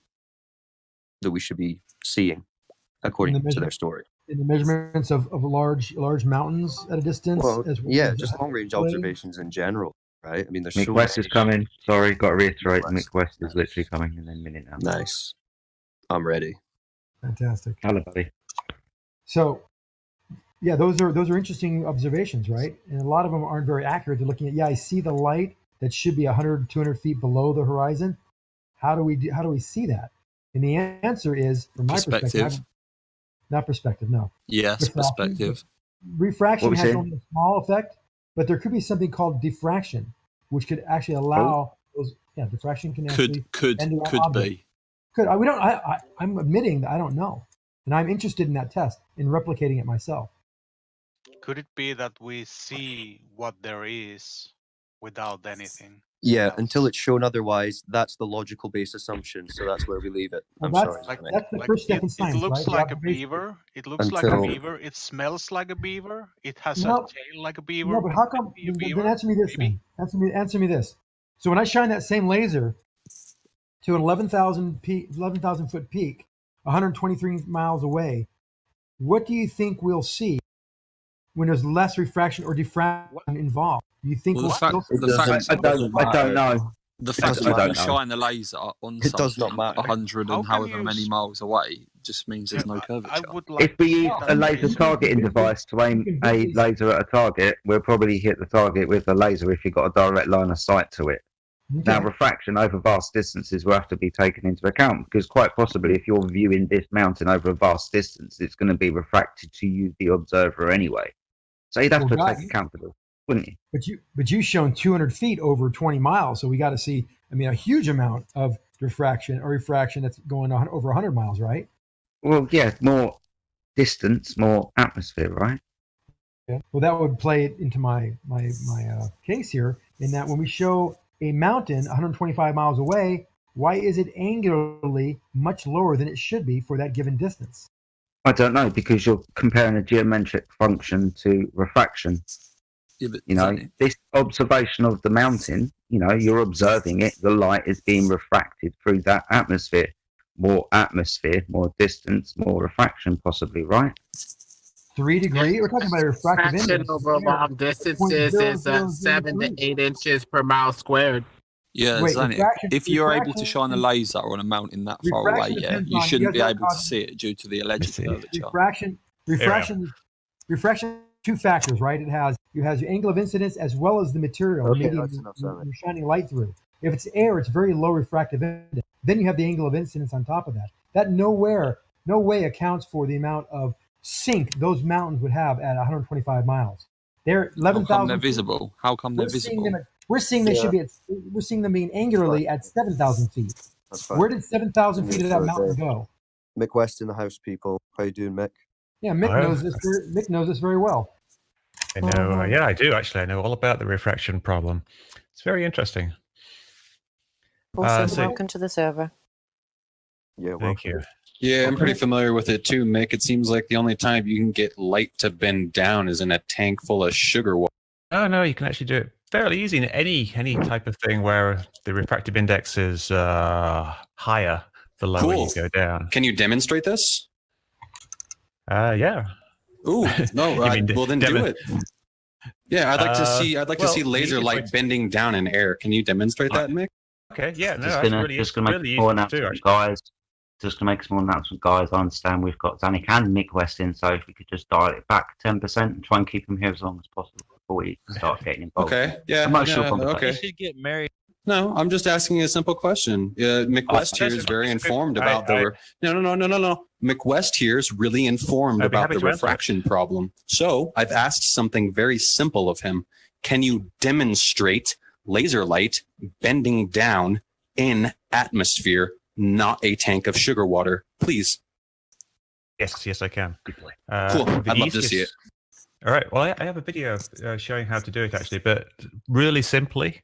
that we should be seeing according to their story? In the measurements of large mountains at a distance? Well, as well yeah, as just long-range observations in general, right? I mean, there's Mick so West many- is coming. Sorry, got to reiterate. Mick West is literally coming in a minute now. Nice. I'm ready. Fantastic. Hello, buddy. So, yeah, those are interesting observations, right? And a lot of them aren't very accurate. They're looking at, I see the light that should be 100, 200 feet below the horizon. How do we see that? And the answer is, from my perspective, not perspective, no. Yes, perspective. Refraction What we has saying? only a small effect, but there could be something called diffraction, which could actually allow those. Yeah, diffraction can actually Could bend around be. objects. Could we don't? I'm admitting that I don't know, and I'm interested in that test in replicating it myself. Could it be that we see what there is without anything? Yeah, until it's shown otherwise, that's the logical base assumption. So that's where we leave it. Well, I'm that's- sorry. that's the first step in science, It looks right? The like a observation. beaver. It looks like a Until- beaver. It smells like a beaver. It has No. a tail like a beaver. No, but how come? Then answer me this. Then answer me this. So when I shine that same laser to an 11,000 foot peak, 123 miles away, what do you think we'll see when there's less refraction or diffraction involved? Do you think Well, we'll the fact, still? I don't know. The fact doesn't that matter. you shine the laser on It does not something matter. 100 How and can however you many miles away just means there's no curvature. If we use a laser targeting device to aim a laser at a target, we'll probably hit the target with the laser if you've got a direct line of sight to it. Now, refraction over vast distances will have to be taken into account because quite possibly if you're viewing this mountain over a vast distance, it's going to be refracted to you, the observer, anyway. So you'd have to take account of this, wouldn't you? But you've shown 200 feet over 20 miles, so we got to see, I mean, a huge amount of diffraction or refraction that's going on over 100 miles, right? Well, yeah, more distance, more atmosphere, right? Yeah. Well, that would play into my case here in that when we show a mountain 125 miles away, why is it angularly much lower than it should be for that given distance? I don't know, because you're comparing a geometric function to refraction. Yeah, but you know, this observation of the mountain, you know, you're observing it, the light is being refracted through that atmosphere. More atmosphere, more distance, more refraction, possibly, right? 3 degrees? We're talking about a refractive Refraction index. over long distances is 7 to 8 inches per mile squared. Yeah, Wait, Zanny, refraction- if you're able to refraction- shine a laser on a mountain that far away, refraction yeah, depends you on- shouldn't be you guys able to got- see it due to the alleged curvature. Refraction, two factors, right? You have your angle of incidence as well as the material, Okay, medium that's enough, you're sorry. shining light through. If it's air, it's very low refractive index. Then you have the angle of incidence on top of that. That no way accounts for the amount of sink those mountains would have at 125 miles. They're How come 11,000. they're visible? How come they're visible? We're seeing they should be. We're seeing them being angularly at 7,000 feet. That's fine. Where did 7,000 feet of that Sorry, mountain Dave. go? Mick West in the house, people. How you doing, Mick? Yeah, Mick knows this. Mick knows this very well. I know. Yeah, I do actually. I know all about the refraction problem. It's very interesting. Also, welcome to the server. Yeah, thank you. Yeah, I'm pretty familiar with it too, Mick. It seems like the only time you can get light to bend down is in a tank full of sugar water. Oh no, you can actually do it fairly easy in any type of thing where the refractive index is higher the lower you go down. Can you demonstrate this? Yeah. Ooh, no. Well, then do it. Yeah, I'd like to see. I'd like to see well, laser light bending down in air. Can you demonstrate that, Mick? Okay. Yeah. No, Just that's gonna really, make really a small easy to do, announcement, actually. guys. Just to make a small announcement, guys. I understand we've got Zanik and Mick West in, so if we could just dial it back 10% and try and keep him here as long as possible before we start getting involved. Okay. Yeah. Emotional yeah, conversation. okay. You should get married. No, I'm just asking a simple question. Mick West here is very informed about the. No. Mick West here is really informed I'd be about happy the to answer it. refraction problem. So I've asked something very simple of him. Can you demonstrate laser light bending down in atmosphere, not a tank of sugar water, please? Yes, I can. Cool. I'd love to see it. All right. Well, I have a video showing how to do it actually, but really simply,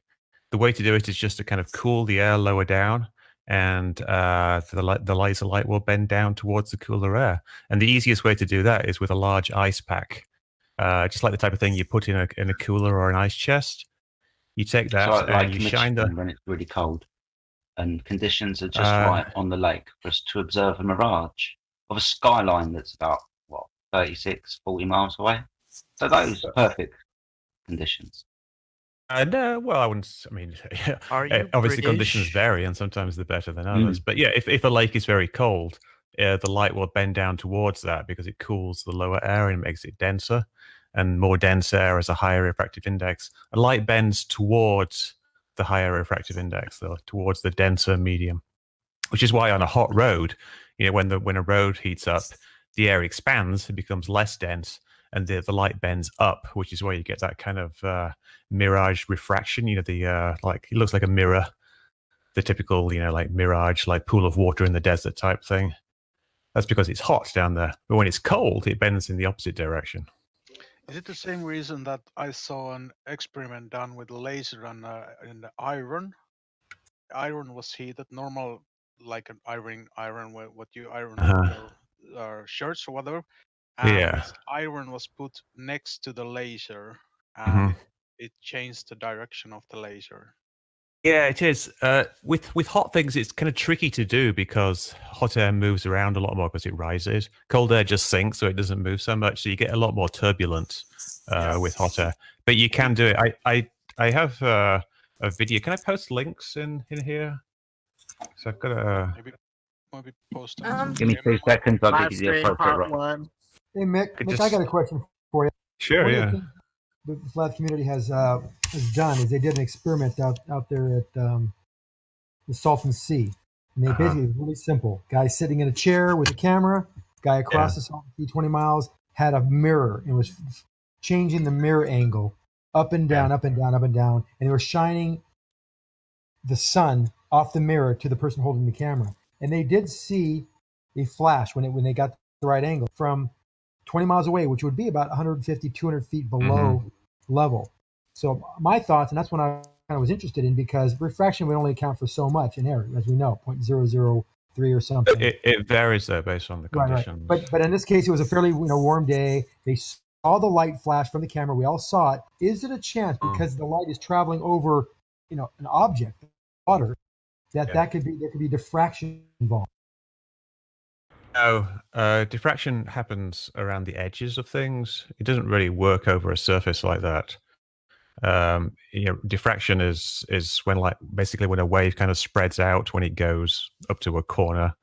the way to do it is just to kind of cool the air lower down, and the laser light will bend down towards the cooler air. And the easiest way to do that is with a large ice pack, just like the type of thing you put in a cooler or an ice chest. You take that So, like and you in shine the. when it's really cold and conditions are just right on the lake for us to observe a mirage of a skyline that's about 36, 40 miles away. So those are perfect conditions. No, well, I wouldn't. I mean, Are you obviously British? conditions vary, and sometimes they're better than others. But yeah, if a lake is very cold, the light will bend down towards that because it cools the lower air and makes it denser, and more dense air has a higher refractive index. A light bends towards the higher refractive index, though, towards the denser medium, which is why on a hot road, when a road heats up, the air expands, it becomes less dense, and the light bends up, which is where you get that kind of mirage refraction. Like it looks like a mirror, the typical like mirage, like pool of water in the desert type thing. That's because it's hot down there, but when it's cold, it bends in the opposite direction. Is it the same reason that I saw an experiment done with laser and in the iron? Iron was heated, normal like an iron what you iron your shirts or whatever. And this iron was put next to the laser, and it changed the direction of the laser. Yeah, it is. With hot things, it's kind of tricky to do because hot air moves around a lot more because it rises. Cold air just sinks, so it doesn't move so much. So you get a lot more turbulence with hot air. But you can do it. I have a video. Can I post links in here? So I've got a. Maybe post. Give me 2 seconds. I'll Live give you the stream part appropriate. one. Hey Mick, I got a question for you. Sure, One of yeah. the things- the flat community has done is they did an experiment out there at the Salton Sea, and they basically really simple. Guy sitting in a chair with a camera. Guy across the Salton Sea, 20 miles, had a mirror and was changing the mirror angle up and down, up and down, up and down, and they were shining the sun off the mirror to the person holding the camera, and they did see a flash when they got the right angle from 20 miles away, which would be about 150, 200 feet below level. So my thoughts, and that's when I kind of was interested in, because refraction would only account for so much in air, as we know, 0.003 or something. It varies though based on the conditions. Right. But in this case, it was a fairly warm day. They saw the light flash from the camera. We all saw it. Is it a chance, because the light is traveling over an object, water, that could be, there could be diffraction involved? No, diffraction happens around the edges of things. It doesn't really work over a surface like that. Diffraction is when basically when a wave kind of spreads out when it goes up to a corner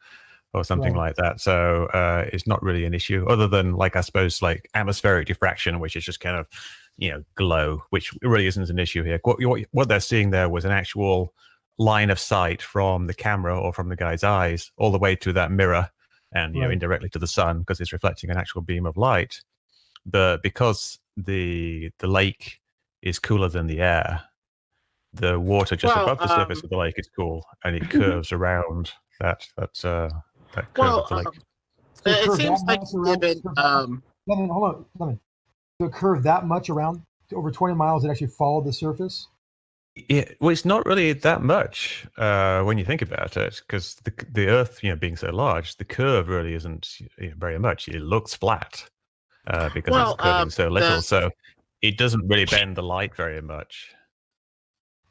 or something like that. So it's not really an issue, other than I suppose atmospheric diffraction, which is just kind of glow, which really isn't an issue here. What they're seeing there was an actual line of sight from the camera or from the guy's eyes all the way to that mirror, and indirectly to the sun, because it's reflecting an actual beam of light. But because the lake is cooler than the air, the water just above the surface of the lake is cool, and it curves around that curve of the lake. It seems like given hold on. So it curved that much around to over 20 miles, it actually followed the surface? Yeah, well, it's not really that much when you think about it, because the Earth, being so large, the curve really isn't very much. It looks flat because it's curving so little, so it doesn't really bend the light very much.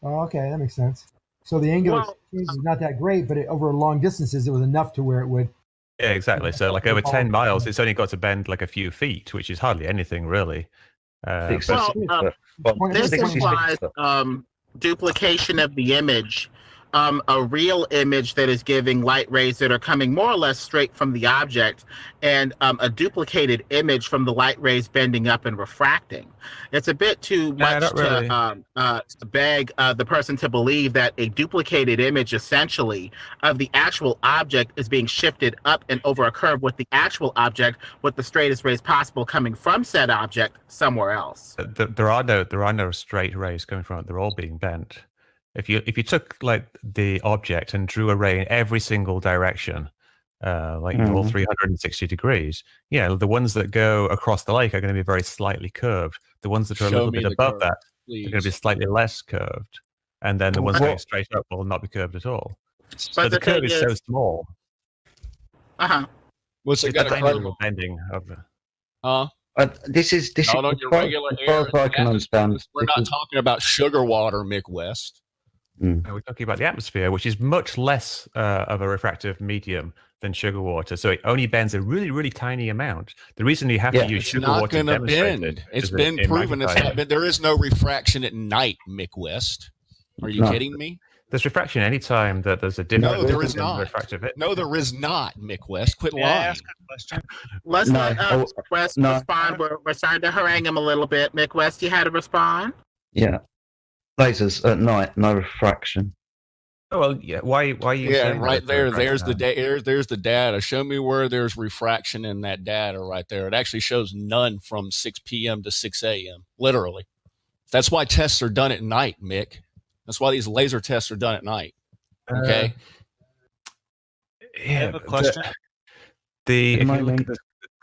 Oh, okay, that makes sense. So the angular change is not that great, but over long distances, it was enough to where it would. Yeah, exactly. So over 10 miles, it's only got to bend a few feet, which is hardly anything really. This implies duplication of the image, a real image that is giving light rays that are coming more or less straight from the object, and a duplicated image from the light rays bending up and refracting. It's a bit too much to beg the person to believe that a duplicated image, essentially, of the actual object is being shifted up and over a curve with the actual object with the straightest rays possible coming from said object somewhere else. There are no straight rays coming from it. They're all being bent. If you took the object and drew a ray in every single direction, all 360 degrees, the ones that go across the lake are going to be very slightly curved. The ones that are a little bit above that are going to be slightly less curved, and then the ones going straight up will not be curved at all. So the curve is so small. What's it got a bending of the? This is not on your regular air. I can understand. We're not talking about sugar water, Mick West. We're talking about the atmosphere, which is much less of a refractive medium than sugar water. So it only bends a really, really tiny amount. The reason you have to use sugar water to demonstrate it, it's been proven it's not been. There is no refraction at night, Mick West. Are you kidding me? There's refraction anytime that there's a difference. No, there is not. No, there is not, Mick West. Quit lying. Let's let West respond. We're starting to harangue him a little bit. Mick West, you had to respond? Yeah. Lasers at night, no refraction. Oh, well, yeah. Why are you? Yeah, right there. There's the there's the data. Show me where there's refraction in that data right there. It actually shows none from 6 p.m. to 6 a.m. Literally. That's why tests are done at night, Mick. That's why these laser tests are done at night. Okay. I have a question. If you look, there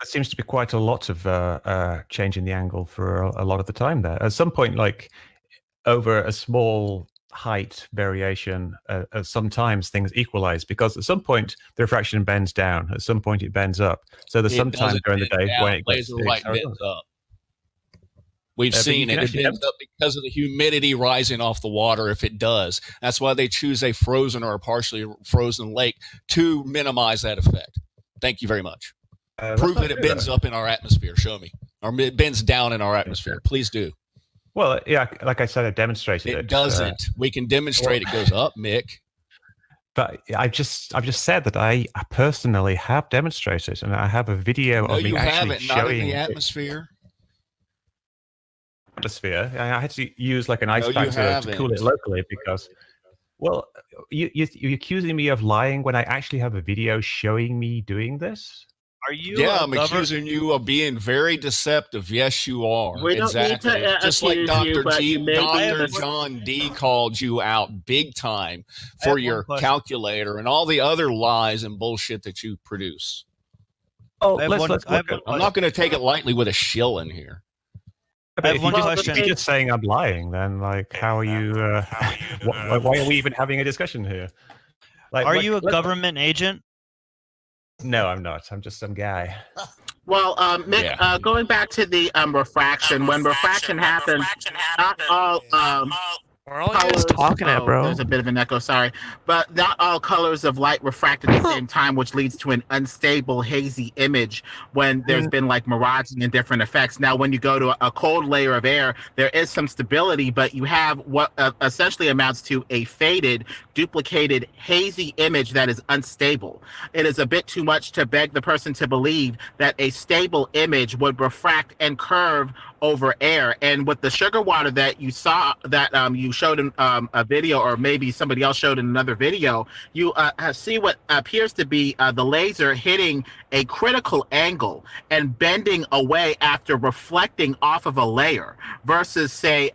seems to be quite a lot of change in the angle for a lot of the time there. At some point, over a small height variation, sometimes things equalize, because at some point the refraction bends down, at some point it bends up. So there's some time during the day when it laser light bends up. We've seen it. It bends up because of the humidity rising off the water. If it does, that's why they choose a frozen or a partially frozen lake to minimize that effect. Thank you very much. Prove that it bends up in our atmosphere. Show me, or it bends down in our atmosphere. Please do. Well, yeah, like I said, I demonstrated it. It doesn't. We can demonstrate it goes up, Mick. But I've just said that I personally have demonstrated, and I have a video of me actually showing. Not in the atmosphere. atmosphere. I had to use like an ice No, pack you to cool it haven't. locally because, well, you're accusing me of lying when I actually have a video showing me doing this? Are you? Yeah, I'm accusing you of being very deceptive. Yes, you are. We don't need Exactly. to Just like accuse you, but you may be Dr. John D called you out big time for your calculator and all the other lies and bullshit that you produce. Oh, I'm not going to take it lightly with a shill in here. I have one question. You're just saying I'm lying, then like, how are you? Why are we even having a discussion here? Like, Are you a government agent? No, I'm not. I'm just some guy. Well, Mick, going back to the refraction, when refraction happens, not all Where are all you guys talking at, bro? There's a bit of an echo, sorry. But not all colors of light refract at the same time, which leads to an unstable, hazy image when there's been like miraging and different effects. Now, when you go to a cold layer of air, there is some stability, but you have what essentially amounts to a faded, duplicated, hazy image that is unstable. It is a bit too much to beg the person to believe that a stable image would refract and curve over air. And with the sugar water that you saw, that you showed in a video, or maybe somebody else showed in another video, you see what appears to be the laser hitting a critical angle and bending away after reflecting off of a layer versus, say,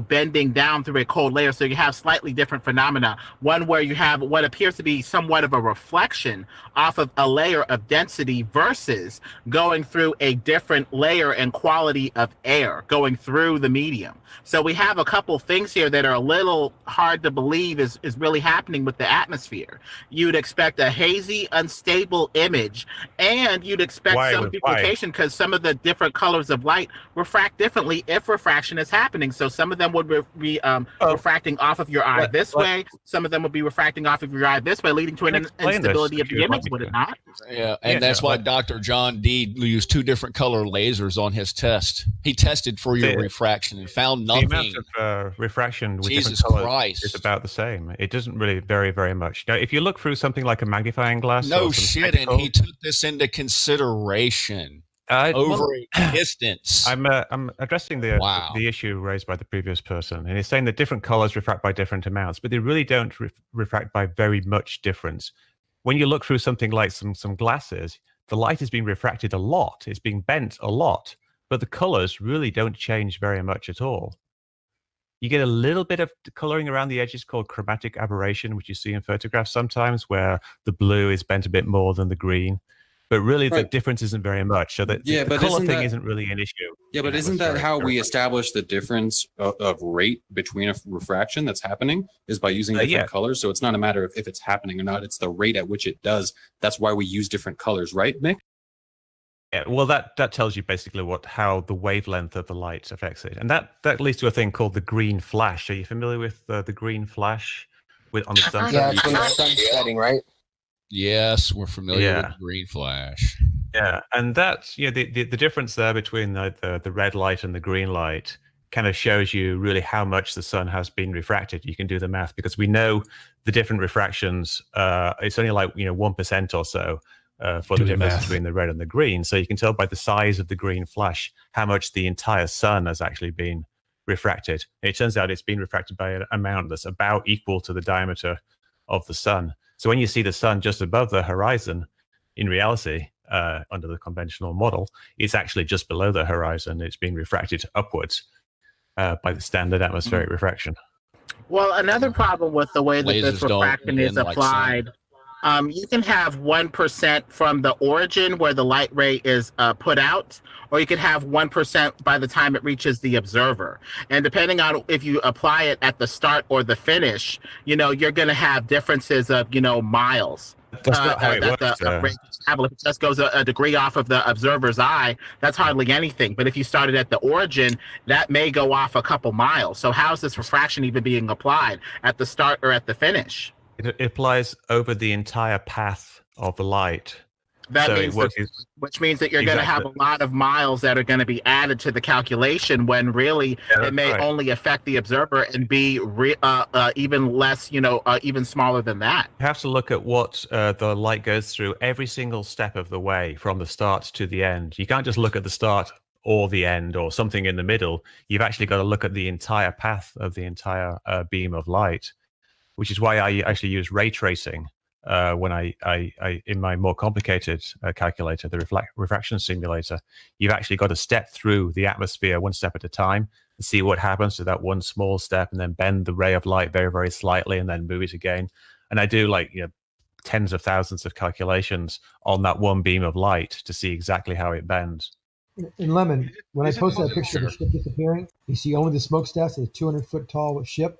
bending down through a cold layer. So you have slightly different phenomena. One where you have what appears to be somewhat of a reflection off of a layer of density versus going through a different layer and quality of air going through the medium. So we have a couple things here that are a little hard to believe is really happening with the atmosphere. You'd expect a hazy, unstable image, and you'd expect some duplication because some of the different colors of light refract differently if refraction is happening. So some of them would be refracting off of your eye this way. Some of them would be refracting off of your eye this way, leading to an instability of the image, would it not? Yeah, and that's why Dr. John D used two different color lasers on his test. He tested for your refraction and found nothing. The amount of refraction with Jesus different colors Christ. is about the same. It doesn't really vary very much. Now, if you look through something like a magnifying glass, No or some shit, spectacle, and he took this into consideration over a distance. I'm addressing the issue raised by the previous person, and he's saying that different colors refract by different amounts, but they really don't refract by very much difference. When you look through something like some glasses, the light is being refracted a lot. It's being bent a lot, but the colors really don't change very much at all. You get a little bit of coloring around the edges called chromatic aberration, which you see in photographs sometimes, where the blue is bent a bit more than the green. But really, the difference isn't very much. So the color thing isn't really an issue. Yeah, but isn't that how we establish the difference of rate between a refraction that's happening is by using different colors? So it's not a matter of if it's happening or not. It's the rate at which it does. That's why we use different colors, right, Mick? Yeah, well, that tells you basically how the wavelength of the light affects it. And that leads to a thing called the green flash. Are you familiar with the green flash on the sunset? Yeah, it's when the sun's setting, right? Yes, we're familiar with green flash. Yeah, and that's the difference there between the red light and the green light kind of shows you really how much the sun has been refracted. You can do the math because we know the different refractions. It's only like 1% or so for the difference between the red and the green. So you can tell by the size of the green flash how much the entire sun has actually been refracted. It turns out it's been refracted by an amount that's about equal to the diameter of the sun. So when you see the sun just above the horizon, in reality, under the conventional model, it's actually just below the horizon. It's being refracted upwards by the standard atmospheric refraction. Well, another problem with the way that this refraction is applied, you can have 1% from the origin where the light ray is put out, or you can have 1% by the time it reaches the observer. And depending on if you apply it at the start or the finish, you're going to have differences of, miles. That's not how it works. If it just goes a degree off of the observer's eye, that's hardly anything. But if you started at the origin, that may go off a couple miles. So how's this refraction even being applied at the start or at the finish? It applies over the entire path of the light. That means which means that you're going to have a lot of miles that are going to be added to the calculation when really it may only affect the observer and be even less, even smaller than that. You have to look at what the light goes through every single step of the way from the start to the end. You can't just look at the start or the end or something in the middle. You've actually got to look at the entire path of the entire beam of light, which is why I actually use ray tracing when I in my more complicated calculator, the refraction simulator. You've actually got to step through the atmosphere one step at a time and see what happens to that one small step, and then bend the ray of light very, very slightly, and then move it again. And I do like tens of thousands of calculations on that one beam of light to see exactly how it bends. In Lemon, when I posted that picture of the ship disappearing, you see only the smokestacks of a 200-foot tall ship.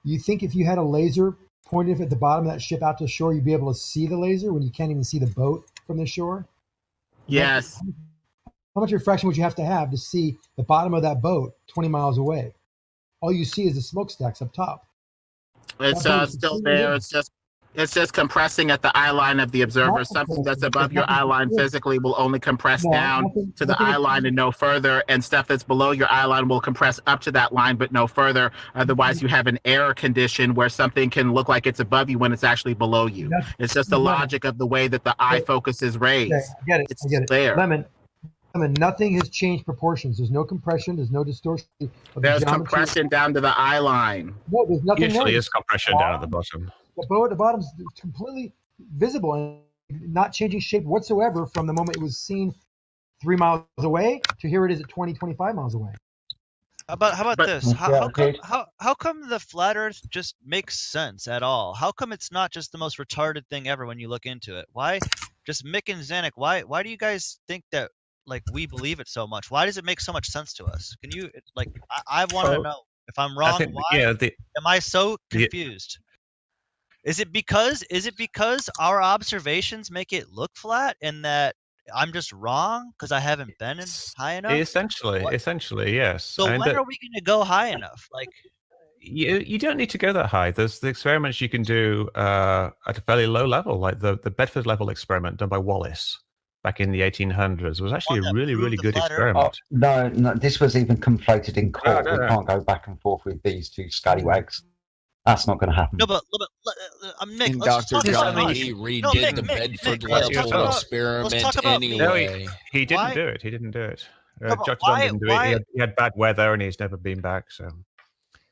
You think if you had a laser pointed at the bottom of that ship out to shore, you'd be able to see the laser when you can't even see the boat from the shore? Yes. How much refraction would you have to see the bottom of that boat 20 miles away? All you see is the smokestacks up top. It's still there. It's just compressing at the eye line of the observer. Something that's above your eye line physically will only compress down to the eye line and no further, and stuff that's below your eye line will compress up to that line but no further. Otherwise, you have an error condition where something can look like it's above you when it's actually below you. It's just the logic of the way that the eye focuses rays. Okay, I get it. It's there. Lemon, nothing has changed proportions. There's no compression. There's no distortion. There's compression down to the eye line. No, there's nothing Usually there. is compression down at the bottom. The boat at the bottom is completely visible and not changing shape whatsoever from the moment it was seen 3 miles away to here it is at 20, 25 miles away. How about this? How come the flat Earth just makes sense at all? How come it's not just the most retarded thing ever when you look into it? Why, just Mick and Zanuck, why do you guys think that we believe it so much? Why does it make so much sense to us? Can you I want to know if I'm wrong. Am I so confused? Is it because our observations make it look flat and that I'm just wrong because I haven't been high enough? Essentially, yes. So when are we going to go high enough? You don't need to go that high. There's the experiments you can do at a fairly low level, like the Bedford level experiment done by Wallace back in the 1800s was actually a really, really good experiment. No, this was even conflated in court. We can't go back and forth with these two scallywags. That's not going to happen. No, but Mick, Dr. John Lee redid the Bedford level experiment anyway. No, he didn't do it. He didn't do it. Dr. John didn't do it. He had bad weather and he's never been back. So.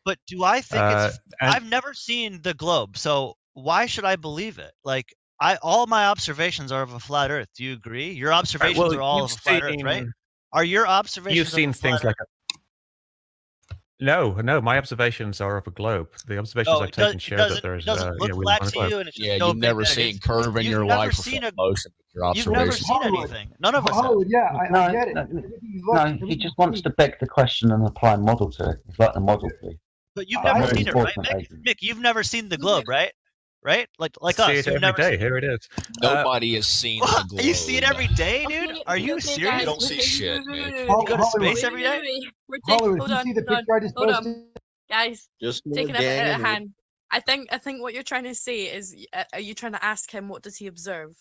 But do I think I've never seen the globe, so why should I believe it? All my observations are of a flat Earth. Do you agree? Your observations are all of a flat Earth, right? Are your observations? You've seen things like. No, my observations are of a globe. The observations I've taken show that there is. You've never seen curve in your life or motion with your observations. You've never seen anything. None of us. I get it. No, he just wants to beg the question and apply a model to it. It's like the model plea. But you've never seen it, right, Mick? You've never seen the globe, right? Like us. See it every day. Here it is. Nobody has seen the globe. You see it every day, dude? Are you serious? You don't see shit, man. You go to space every day? Hold on. Guys, just taking it out of hand. I think what you're trying to say is, are you trying to ask him what does he observe?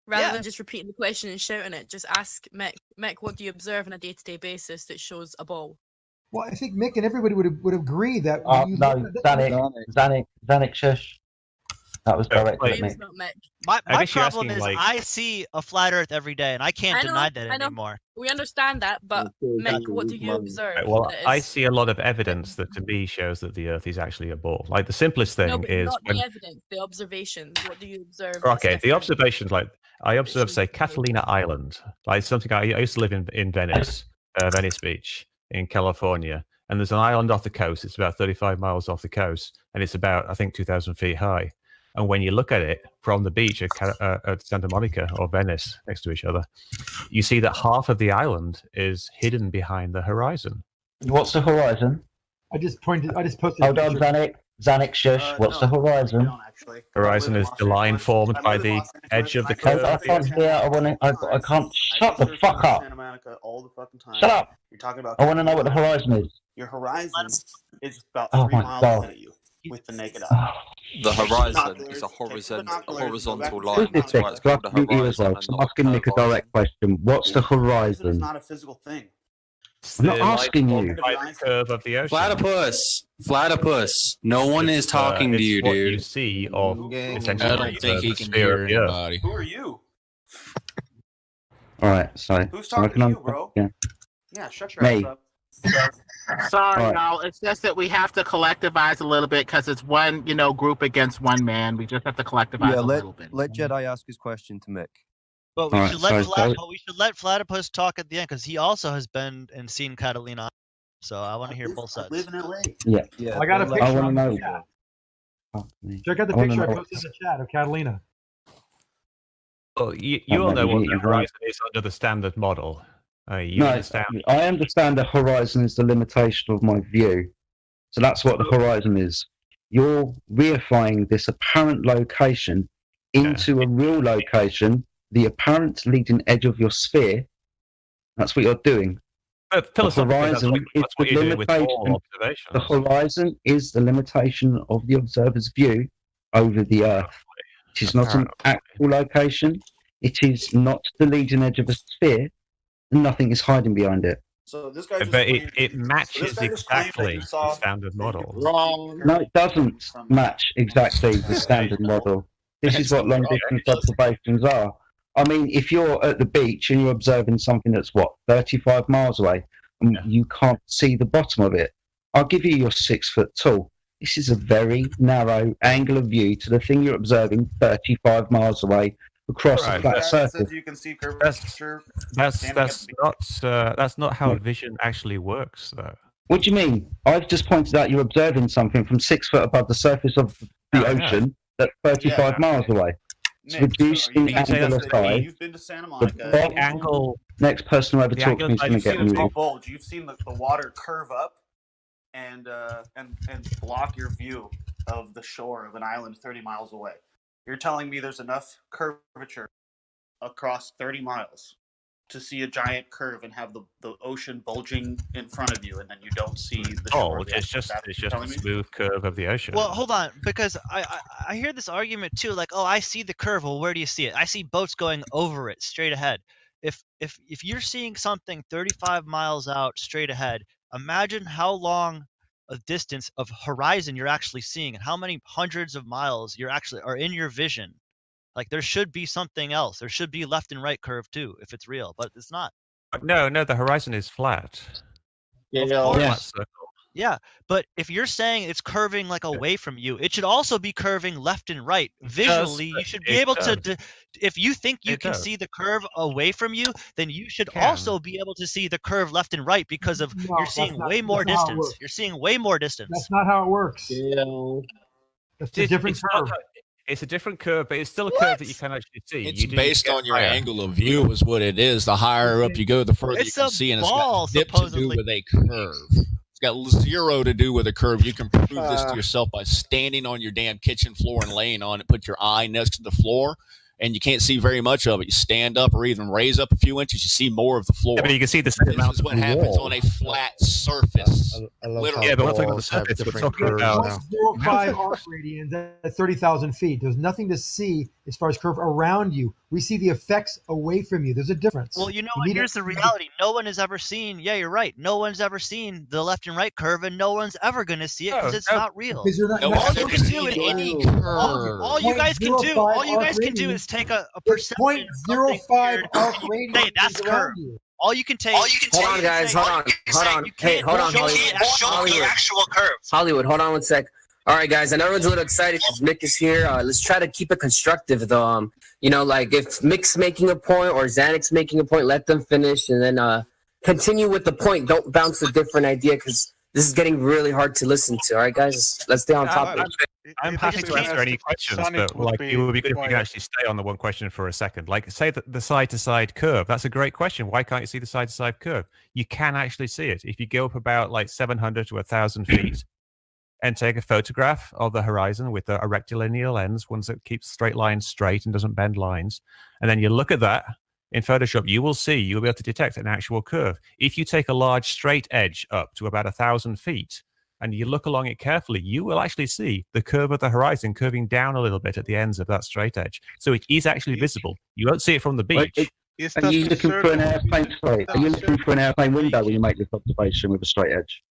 Rather than just repeating the question and shouting it, just ask Mick. Mick, what do you observe on a day-to-day basis that shows a ball? Well, I think Mick and everybody would agree that. Zanuck, shush. That was directed at me. My problem is I see a flat Earth every day, and I can't deny that anymore. We understand that, but Mick, what do you observe? Well, I see a lot of evidence that to me shows that the Earth is actually a ball. Like the simplest thing is not the evidence, the observations. What do you observe? Okay, the observations, like I observed, say, Catalina Island. Like something I used to live in Venice, Venice Beach in California, and there's an island off the coast. It's about 35 miles off the coast, and it's about, I think, 2,000 feet high. And when you look at it from the beach at Santa Monica or Venice next to each other, you see that half of the island is hidden behind the horizon. What's the horizon? I just posted. Hold on, Zanuck, shush. What's the horizon? Horizon is the line formed by the edge of the curve. I can't hear. I can't. Shut the fuck up. Shut up. You're talking about. I want to know what the horizon is. Your horizon is about 3 miles ahead of you with the naked eye. The horizon is a horizontal line. That's why it's called the horizon. I'm asking Nick a direct question. What's the horizon? It's not a physical thing. I'm not asking you. By the curve of the ocean. Platypus. No one is talking to you, what dude. You see of essentially I don't think he can hear anybody. Who are you? All right, sorry. Who's talking to you, bro? Yeah. Yeah, shut your ass up. Sorry, Right. y'all. It's just that we have to collectivize a little bit because it's one, group against one man. We just have to collectivize a little bit. Let Jedi ask his question to Mick. But we Alright, should let so- but we should let Platypus talk at the end because he also has been and seen Catalina. So I want to hear both sides. I live in LA. Yeah. I got a picture. I want to on the know. chat. Fuck me. Check out the I wanna picture I know posted in the chat of Catalina. Well, you all know what the horizon is under the standard model. You understand. I understand the horizon is the limitation of my view. So that's what the horizon is. You're reifying this apparent location into a real location, the apparent leading edge of your sphere. That's what you're doing. The horizon is the limitation. The horizon is the limitation of the observer's view over the Earth. It is not an actual location. It is not the leading edge of a sphere. Nothing is hiding behind it. So this guy just But claimed- it matches so this guy just claimed that exactly you saw the standard model. Wrong. No, it doesn't match exactly the standard model. This is what long distance observations are. I mean, if you're at the beach and you're observing something that's 35 miles away, and you can't see the bottom of it, I'll give you your 6 foot tall. This is a very narrow angle of view to the thing you're observing 35 miles away across a flat surface. You can see curvature. That's not how vision actually works, though. What do you mean? I've just pointed out you're observing something from 6 foot above the surface of the ocean that's 35 miles away. It's reduced in angular size. You've been to Santa Monica. The angle. Next person who ever talks to me is going to get You've seen a muted. bulge. You've seen the water curve up and block your view of the shore of an island 30 miles away. You're telling me there's enough curvature across 30 miles to see a giant curve and have the ocean bulging in front of you, and then you don't see the shore. It's just a smooth curve of the ocean. Well, hold on, because I hear this argument too, like, oh, I see the curve. Well, where do you see it? I see boats going over it straight ahead. If you're seeing something 35 miles out straight ahead, imagine how long a distance of horizon you're actually seeing, and how many hundreds of miles you're actually are in your vision. Like, there should be something else. There should be left and right curve too, if it's real, but it's not. No, the horizon is flat. Yeah, but if you're saying it's curving like away from you, it should also be curving left and right. Visually, you should be able to. If you think you can see the curve away from you, then you should also be able to see the curve left and right because of you're seeing way more distance. You're seeing way more distance. That's not how it works. That's a different curve. It's a different curve, but it's still a curve that you can actually see. It's based on your angle of view, is what it is. The higher up you go, the further you can see, and it's got zip to do with a curve. It's got zero to do with a curve. You can prove this to yourself by standing on your damn kitchen floor and laying on it. Put your eye next to the floor, and you can't see very much of it. You stand up or even raise up a few inches, you see more of the floor. Yeah, but you can see the same amount. This is what happens on a flat surface. Literally. Yeah, but we're talking about the surface. We're talking about 0.05 arc radians at 30,000 feet. There's nothing to see as far as curve around you. We see the effects away from you. There's a difference. Well, you know what? Here's the reality. No one has ever seen. Yeah, you're right. No one's ever seen the left and right curve, and no one's ever going to see it because it's not real. Because you're not. All you can do is all you guys can do. All you guys can do is take a perception. 0.05 arc radians. Say that's curve. All you can take. Hold on, guys. Hold on. Hey, hold on, Hollywood. Actual curve. Hollywood, hold on one sec. All right, guys. I know everyone's a little excited because Mick is here. Let's try to keep it constructive, though. Like if Mick's making a point or Xanix's making a point, let them finish and then continue with the point. Don't bounce a different idea because this is getting really hard to listen to. All right, guys. Let's stay on topic. I'm happy to answer any questions, but it would be good if we could actually stay on the one question for a second. Like, say that the side-to-side curve. That's a great question. Why can't you see the side-to-side curve? You can actually see it. If you go up about like 700 to 1,000 feet and take a photograph of the horizon with a rectilinear lens, one that keeps straight lines straight and doesn't bend lines, and then you look at that in Photoshop, you'll be able to detect an actual curve. If you take a large straight edge up to about 1,000 feet, and you look along it carefully, you will actually see the curve of the horizon curving down a little bit at the ends of that straight edge. So it is actually visible. You won't see it from the beach. Are you looking for an airplane? Sorry, are you looking for an airplane window when you make this observation with a straight edge?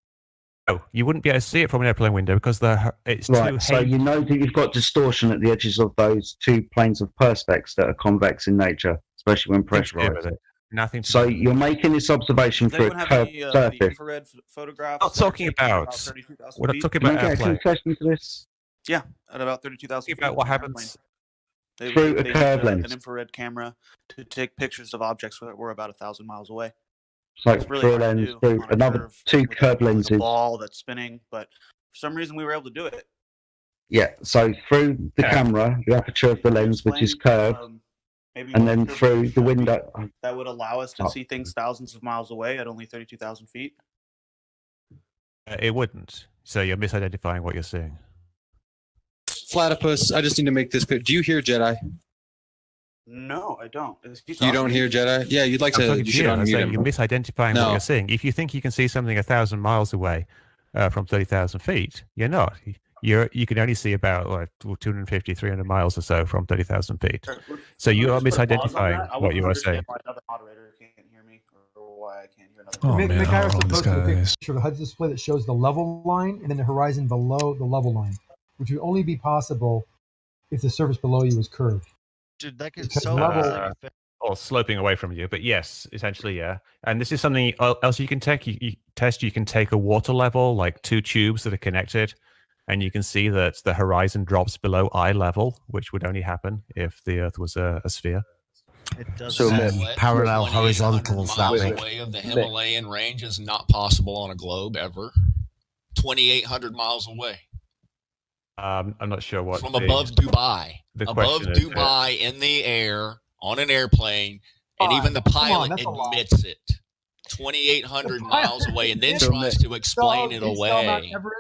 No, you wouldn't be able to see it from an airplane window because it's right. too So heavy. you know that you've got distortion at the edges of those two planes of perspex that are convex in nature, especially when pressurized. Nothing. So you're making this observation for a curved the surface. infrared photographs? Not talking about. We're not talking about Can I get a airplane. concession to this? Yeah, at about 32,000 feet. About what happens through a curved used lens. an infrared camera to take pictures of objects that were about 1,000 miles away. So It's really through a hard to lens, do through on a another curve two with curved a lenses. ball that's spinning, but for some reason we were able to do it. Yeah, so through the camera, the aperture of the lens, which is curved, Maybe and what then the curvature through the should be window. that would allow us to Oh. see things thousands of miles away at only 32,000 feet. It wouldn't. So you're misidentifying what you're seeing. Platypus, I just need to make this clear. Do you hear Jedi? No, I don't. You don't hear Jedi? Yeah, you'd like I'm to. talking You to should you. I'm unmute saying him. you're misidentifying No. what you're seeing. If you think you can see something 1,000 miles away from 30,000 feet, you're not. You can only see about 250, 300 miles or so from 30,000 feet. So you are misidentifying what you are saying. Why another moderator can't hear me, or why I can't hear another. Oh, man, Mick, I all also these posted a guys. picture of the HUD display that shows the level line and then the horizon below the level line, which would only be possible if the surface below you was curved. Dude, that Because gets so level- or sloping away from you, but yes, essentially, yeah. And this is something else you can take. You test. You can take a water level, like two tubes that are connected, and you can see that the horizon drops below eye level, which would only happen if the Earth was a sphere. It does. So parallel horizontals that miles big. away of the Himalayan range is not possible on a globe ever. 2,800 miles away I'm not sure what from above Dubai. the Above question is, Dubai in the air on an airplane, and even the pilot that's a lot. admits it. 2,800 miles away, and then So, tries Mick, to explain it away.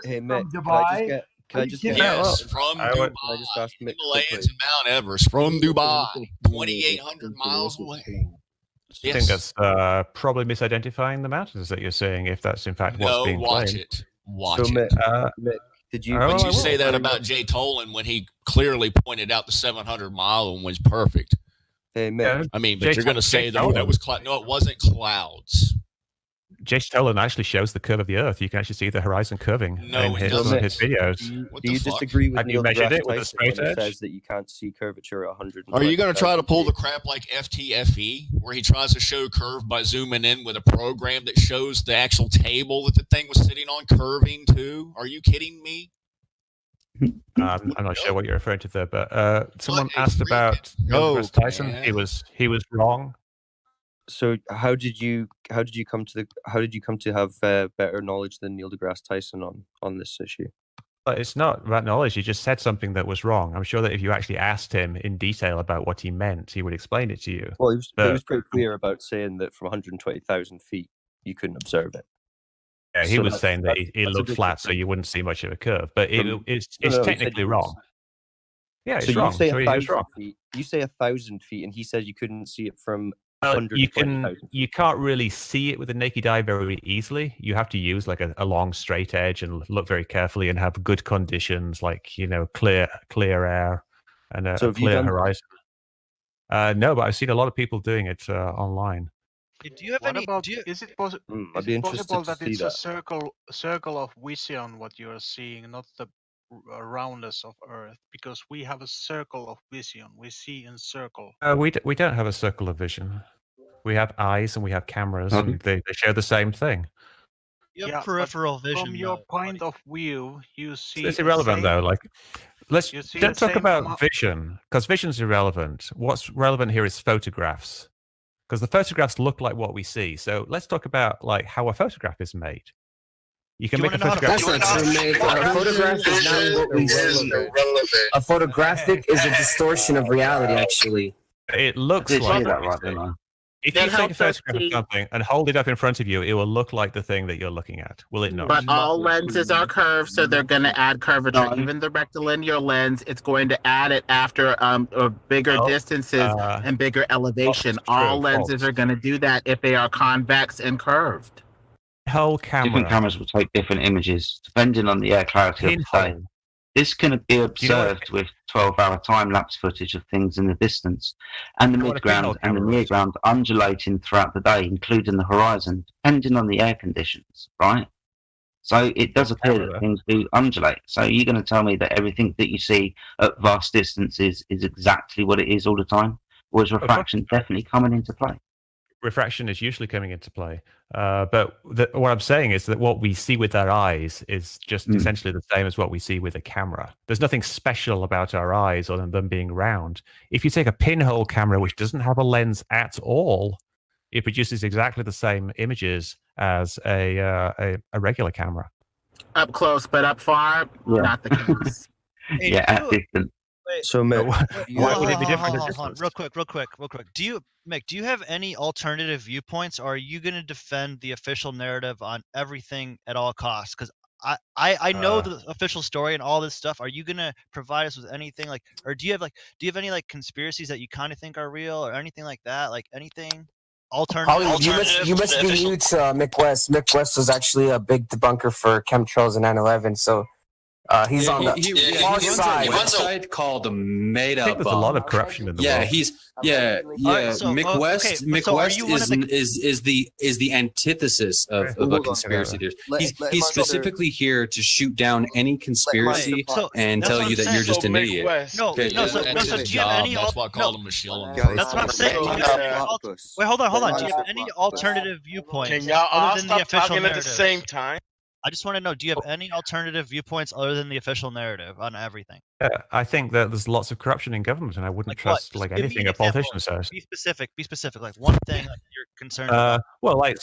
Hey, from Mick, Dubai. can I just get Yes, from Dubai. Can I just ask Mick Himalayas quickly? and Mount Everest from Dubai, 2,800 miles away. I think that's probably misidentifying the mountains that you're seeing, if that's in fact what's No, being watch claimed. it. Watch So, it. Mick, did you? But you say that about Jay Tolan when he clearly pointed out the 700-mile one was perfect. Hey, Mick. I mean, but Jay you're going to say Jay though that Tolan. was no, it wasn't clouds. Jason Tolan actually shows the curve of the Earth. You can actually see the horizon curving No, in it his, doesn't. his videos. Do you disagree with Have you Neil measured deGrasse it with a Tyson straight when he edge? says that you can't see curvature at 100? Are you going to try to pull the crap like FTFE, where he tries to show curve by zooming in with a program that shows the actual table that the thing was sitting on curving too? Are you kidding me? I'm not sure what you're referring to there, but someone asked about Neil deGrasse Tyson. man. He was wrong. So how did you come to have better knowledge than Neil deGrasse Tyson on this issue? But it's not about knowledge. He just said something that was wrong. I'm sure that if you actually asked him in detail about what he meant, he would explain it to you. Well, he was pretty clear about saying that from 120,000 feet you couldn't observe it. Yeah, he So was that's- saying that it that's a looked big flat, so you wouldn't see much of a curve. But it's No, he said technically he was- wrong. Yeah, it's so wrong. you say So he was 1,000 wrong. feet. You say 1,000 feet, and he says you couldn't see it from You 120,000. you can't really see it with the naked eye very easily. You have to use like a long straight edge and look very carefully and have good conditions, like clear air and a So have you clear done that? horizon. No, but I've seen a lot of people doing it online. Do you have What any? about, Do you, is it possible? I'd Is be it interested possible to that see it's that. a circle of vision what you are seeing, not the roundness of Earth? Because we have a circle of vision. We see in circle. We don't have a circle of vision. We have eyes and we have cameras, Okay. and they share the same thing. you have Yeah, but peripheral vision. From your though. point of view, you see. It's the irrelevant same- though. Like, let's You see don't the talk same about amount- vision because vision's irrelevant. What's relevant here is photographs, because the photographs look like what we see. So let's talk about like how a photograph is made. You can Do you make a wanna know how to- photograph. That's not true, mate. A photograph is not what we see. A photographic is a distortion of reality, actually. It looks did like hear that what we right, see. didn't I? If That you take a helps us photograph of see- something and hold it up in front of you, it will look like the thing that you're looking at. Will it not? But all lenses are curved, so they're going to add curvature. Even the rectilinear lens, it's going to add it after bigger distances and bigger elevation. All lenses are going to do that if they are convex and curved. Whole camera. Different cameras will take different images depending on the air clarity of the day. Pinhole. This can be Do you know what- observed with 12-hour time-lapse footage of things in the distance, and the You know what a pinhole midground and the camera is? near ground undulating throughout the day, including the horizon, depending on the air conditions, right? So it does appear camera. that things do undulate. So you're going to tell me that everything that you see at vast distances is exactly what it is all the time? Or is refraction definitely coming into play? refraction is usually coming into play. But what I'm saying is that what we see with our eyes is just essentially the same as what we see with a camera. There's nothing special about our eyes other than them being round. If you take a pinhole camera, which doesn't have a lens at all, it produces exactly the same images as a regular camera. Up close, but up far, not the case. Hey, Yeah, at distance. Wait, So, Mick, Why would it be different? hold on. Real quick. Mick, do you have any alternative viewpoints, or are you going to defend the official narrative on everything at all costs? Because I know the official story and all this stuff. Are you going to provide us with anything like, or do you have any like conspiracies that you kind of think are real, or anything like that? Like anything alternative? You must be new to Mick West. Mick West was actually a big debunker for chemtrails and 9/11. So. He's on the far side. He runs a website called Made Up. I think there's a lot of corruption in the world. Mick West. Mick West is the antithesis of a conspiracy theory. He's specifically here to shoot down any conspiracy and tell you that you're just an idiot. So do you have any? That's why I called him Michelle. That's what I'm saying. Wait, hold on. Do you have any alternative viewpoints? Can y'all all other than the stop official talking narrative? at the same time? I just want to know, do you have any alternative viewpoints other than the official narrative on everything? I think that there's lots of corruption in government, and I wouldn't trust Just give me anything an a politician example. says. Be specific. Like one thing that you're concerned about. Well, like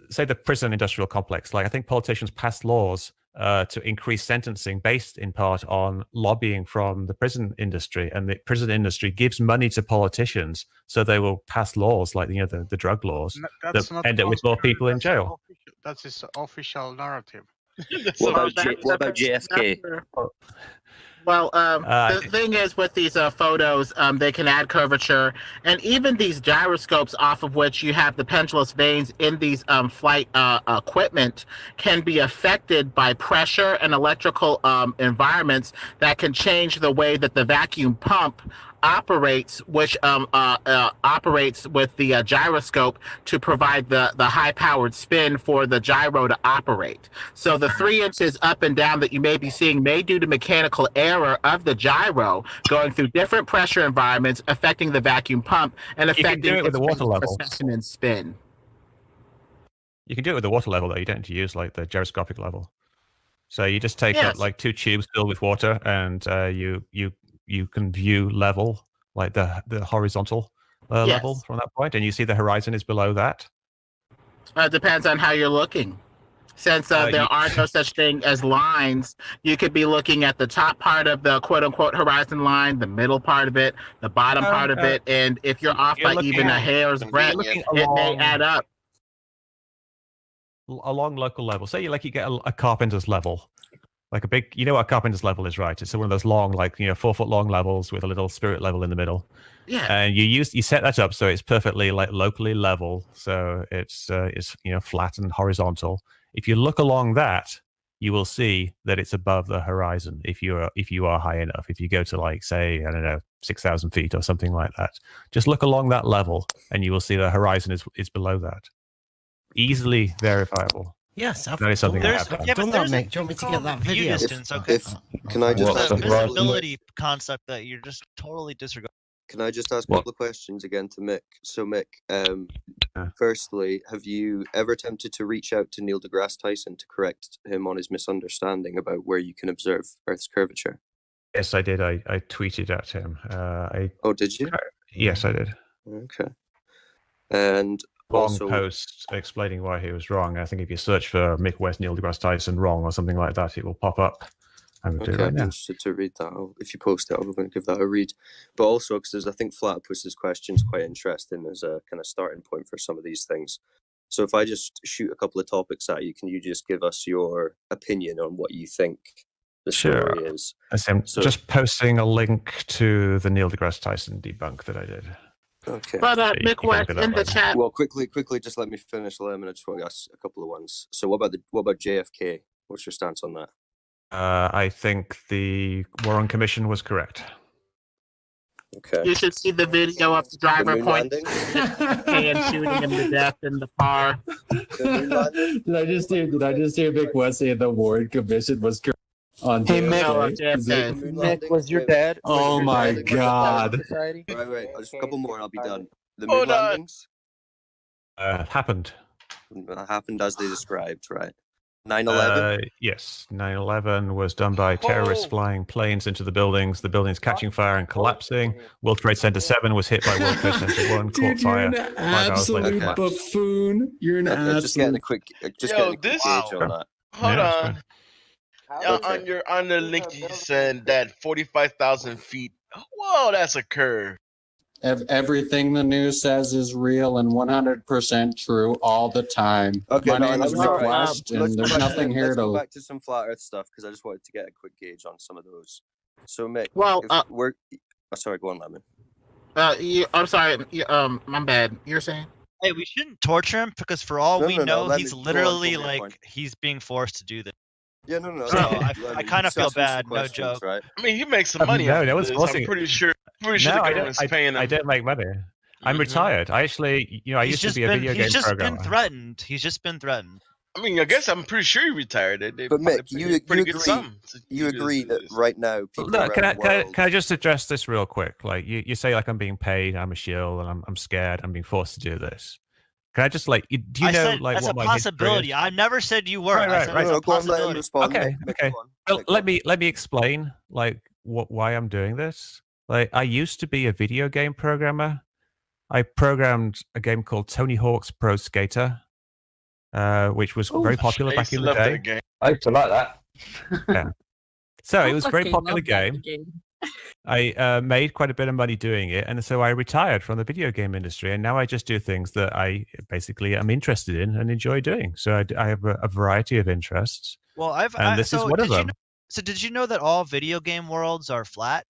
say the prison industrial complex. Like I think politicians pass laws to increase sentencing based in part on lobbying from the prison industry, and the prison industry gives money to politicians, so they will pass laws like the drug laws that end up with more people in jail. That's his official narrative. What about JFK? Well, the thing is with these photos, they can add curvature, and even these gyroscopes off of which you have the pendulous vanes in these flight equipment can be affected by pressure and electrical environments that can change the way that the vacuum pump operates, which operates with the gyroscope to provide the high-powered spin for the gyro to operate. So the 3 inches up and down that you may be seeing may due to mechanical error of the gyro going through different pressure environments, affecting the vacuum pump and affecting it with the water level and spin. You can do it with the water level, though. You don't need to use like the gyroscopic level. So you just take up like 2 tubes filled with water, and you can view level, like the horizontal level from that point, and you see the horizon is below that. Depends on how you're looking. Since there are no such thing as lines, you could be looking at the top part of the quote-unquote horizon line, the middle part of it, the bottom part of it, and if you're off by even a hair's breadth, it may add up. Along local level. Say you get a carpenter's level. Like a big, you know what a carpenter's level is, right? It's one of those long, 4 foot long levels with a little spirit level in the middle. Yeah. And you set that up so it's perfectly locally level, so it's flat and horizontal. If you look along that, you will see that it's above the horizon. If you are high enough, if you go to say 6,000 feet or something like that, just look along that level, and you will see the horizon is below that. Easily verifiable. Yes, I've done something. done that, mate. Do you want me to get that video? Can I just ask a visibility concept that you're just totally disregarding? Can I just ask a couple of questions again to Mick? So, Mick, firstly, have you ever attempted to reach out to Neil deGrasse Tyson to correct him on his misunderstanding about where you can observe Earth's curvature? Yes, I did. I tweeted at him. Oh, did you? Yes, I did. Okay. And long post explaining why he was wrong. I think if you search for Mick West, Neil deGrasse Tyson wrong or something like that, it will pop up. I'm going to do it right now. Interested to read that. If you post it, I'm going to give that a read. But also, because I think Flatopus's question is quite interesting as a kind of starting point for some of these things. So if I just shoot a couple of topics at you, can you just give us your opinion on what you think the story is? I'm just posting a link to the Neil deGrasse Tyson debunk that I did. Okay. But Mick West in the chat. Well, quickly, just let me finish, Lemon. I just want to ask a couple of ones. So, what about JFK? What's your stance on that? I think the Warren Commission was correct. Okay. You should see the video of the driver pointing and shooting him to death in the car. Did I just hear Mick West say the Warren Commission was correct? On Hey, Mick, was your dad? Oh my God! Right. Just a couple more, and I'll be done. The moon landings. Happened. Happened as they described, right? 9/11. Yes, 9/11 was done by terrorists flying planes into the buildings catching fire and collapsing. World Trade Center 7 was hit by World Trade Center 1, Dude, caught fire. you're an absolute buffoon. You're an absolute. Just getting a quick gauge on that. Hold Yeah, on. On the link you sent that 45,000 feet. Whoa, that's a curve. Everything the news says is real and 100% true all the time. Okay, My name is Nick West, and there's nothing here let's go to. back to some flat Earth stuff because I just wanted to get a quick gauge on some of those. So, Mick, we're sorry, go on, Lemon. I'm sorry. My bad. You're saying? Hey, we shouldn't torture him because for all we know, he's literally he's being forced to do this. Yeah, no. So I kind of feel bad. No joke. Right? I mean, he makes some money. No, out that of was this. forcing. I'm pretty sure the government's paying him. I don't make money. I'm retired. I actually, I used to be a video game programmer. He's just been threatened. I mean, I guess I'm pretty sure he retired. But Mick, you agree that right now people Look, around the world... can I just address this real quick? Like you say, like I'm being paid, I'm a shill, and I'm scared, I'm being forced to do this. Can I just do you know that's what a my possibility. I never said you were. Right. That's a possibility. Okay. Well, let me explain why I'm doing this. Like I used to be a video game programmer. I programmed a game called Tony Hawk's Pro Skater, which was very popular back in the day. I used to like that. Yeah. So it was a very popular game. I made quite a bit of money doing it, and so I retired from the video game industry, and now I just do things that I basically am interested in and enjoy doing. So I have a variety of interests. Well, this is one of them. So did you know that all video game worlds are flat?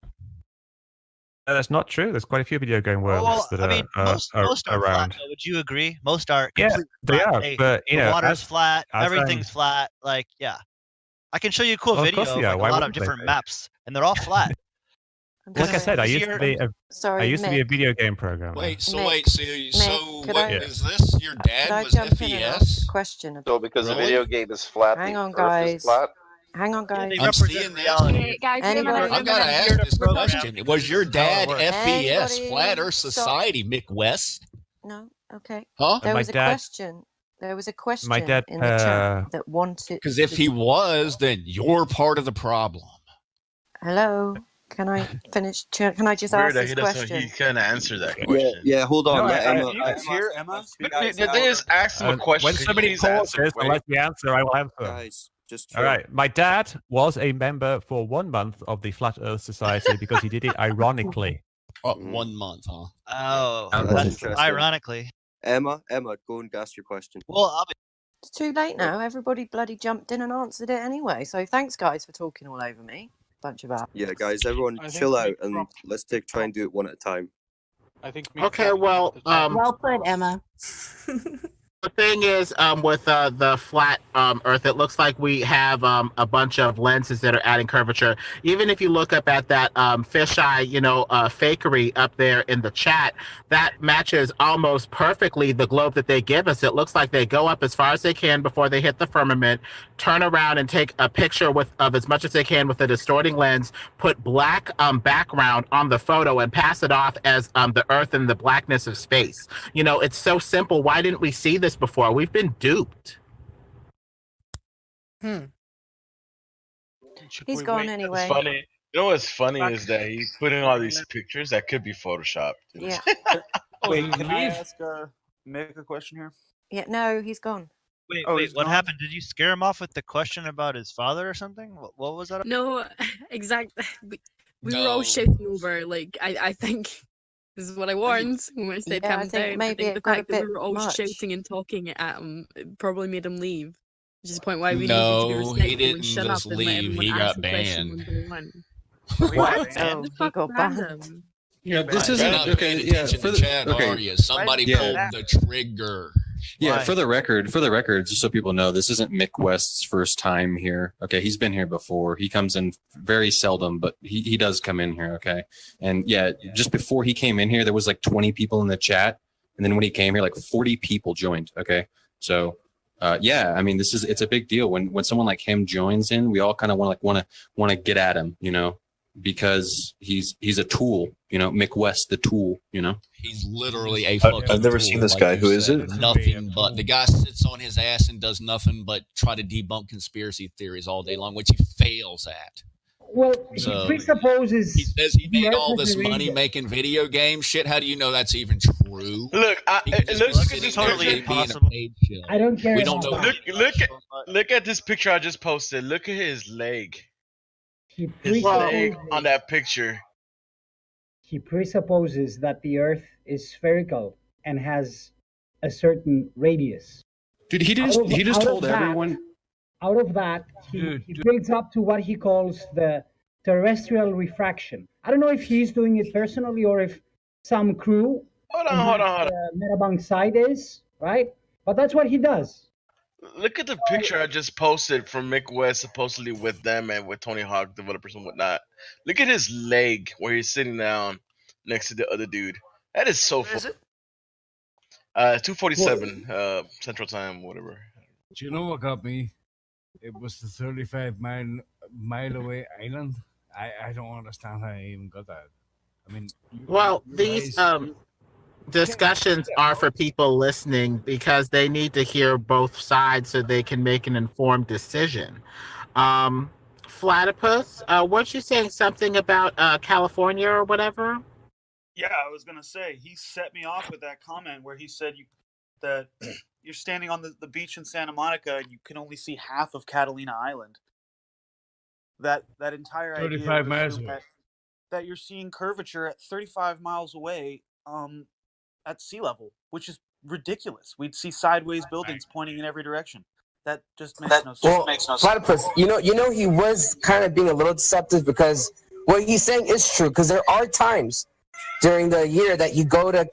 That's not true. There's quite a few video game worlds that most are are around. flat. Though. Would you agree? Most are. Yeah, they flat. are. But the water's flat. Everything's flat. Like, yeah, I can show you a cool video of a lot of different maps, and they're all flat. Like I said, I used to be a video game programmer. Is this your dad was FES? Question. So because the video game is flat, Hang on, Earth guys. is flat? Hang on, guys. I'm seeing Hey, guys, I've got to ask this question. Was your dad FES, Flat Earth Society, Mick West? No, okay. Huh? There was a question. There was a question in the chat that wanted... Because if he was, then you're part of the problem. Hello? Can I finish? Can I just ask this question? He can't answer that question. Yeah, hold on. You guys hear Emma? The thing is, ask him a question. When somebody calls this, I like the answer, I will answer. Guys, just all right. My dad was a member for 1 month of the Flat Earth Society because he did it ironically. 1 month, huh? Oh, that's ironically. Emma, go and ask your question. Well, it's too late now. Everybody bloody jumped in and answered it anyway. So thanks, guys, for talking all over me. Bunch of Yeah, guys, everyone chill out and let's try and do it one at a time. I think. Okay, well, well put, Emma. The thing is, with the flat Earth, it looks like we have a bunch of lenses that are adding curvature. Even if you look up at that fisheye, fakery up there in the chat, that matches almost perfectly the globe that they give us. It looks like they go up as far as they can before they hit the firmament, turn around and take a picture of as much as they can with a distorting lens, put black background on the photo, and pass it off as the Earth and the blackness of space. It's so simple. Why didn't we see this before? We've been duped. He's gone anyway. It's funny. You know what's funny is that he's putting all these pictures that could be photoshopped. Yeah. Wait, can I ask Mick a question here? Yeah, no, he's gone. Wait, what happened? Did you scare him off with the question about his father or something? What was that? No, exactly. We were all shouting over, I think this is what I warned when I said calm down. Maybe I think the fact that we were all shouting and talking at him probably made him leave. Which is the point why we needed to be respectful he didn't and shut just up and leave. He got banned. What? Oh, he got banned. Yeah, this isn't okay. Yeah, for the chat, are you? Somebody pulled the trigger. Yeah, for the record, just so people know, this isn't Mick West's first time here. Okay, he's been here before. He comes in very seldom, but he does come in here. Okay, and yeah, just before he came in here, there was like 20 people in the chat, and then when he came here, like 40 people joined. Okay, so yeah, I mean, it's a big deal when someone like him joins in. We all kind of want to get at him, because he's a tool, Mick West, the tool, He's literally a fucking I've never tool, seen this like guy. you Who is said. it? Nothing but the guy sits on his ass and does nothing but try to debunk conspiracy theories all day long, which he fails at. Well, So, he presupposes he says he the made Earth all has this a money radius. making video game shit. How do you know that's even true? Look, It's totally impossible. I don't care. We don't know. Look at this picture I just posted. Look at his leg. He His leg presupposes, on that picture. he presupposes that the Earth is spherical and has a certain radius. Dude, he just told everyone. Out of that, he builds up to what he calls the terrestrial refraction. I don't know if he's doing it personally or if some crew Hold on. Metabang side is, right? But that's what he does. Look at the picture I just posted from Mick West, supposedly with them and with Tony Hawk developers and whatnot. Look at his leg where he's sitting down next to the other dude. That is so funny. 2:47 Central Time, whatever. Do you know what got me? It was the 35-mile away island. I don't understand how I even got that. I mean, Well, these discussions are for people listening because they need to hear both sides so they can make an informed decision. Platypus, weren't you saying something about California or whatever? Yeah, I was gonna say he set me off with that comment where he said that you're standing on the beach in Santa Monica and you can only see half of Catalina Island. That entire 35 idea miles away. that you're seeing curvature at 35 miles away at sea level, which is ridiculous. We'd see sideways buildings pointing in every direction. That just makes no sense. Platypus, you know, he was kind of being a little deceptive because what he's saying is true. Because there are times during the year that you go to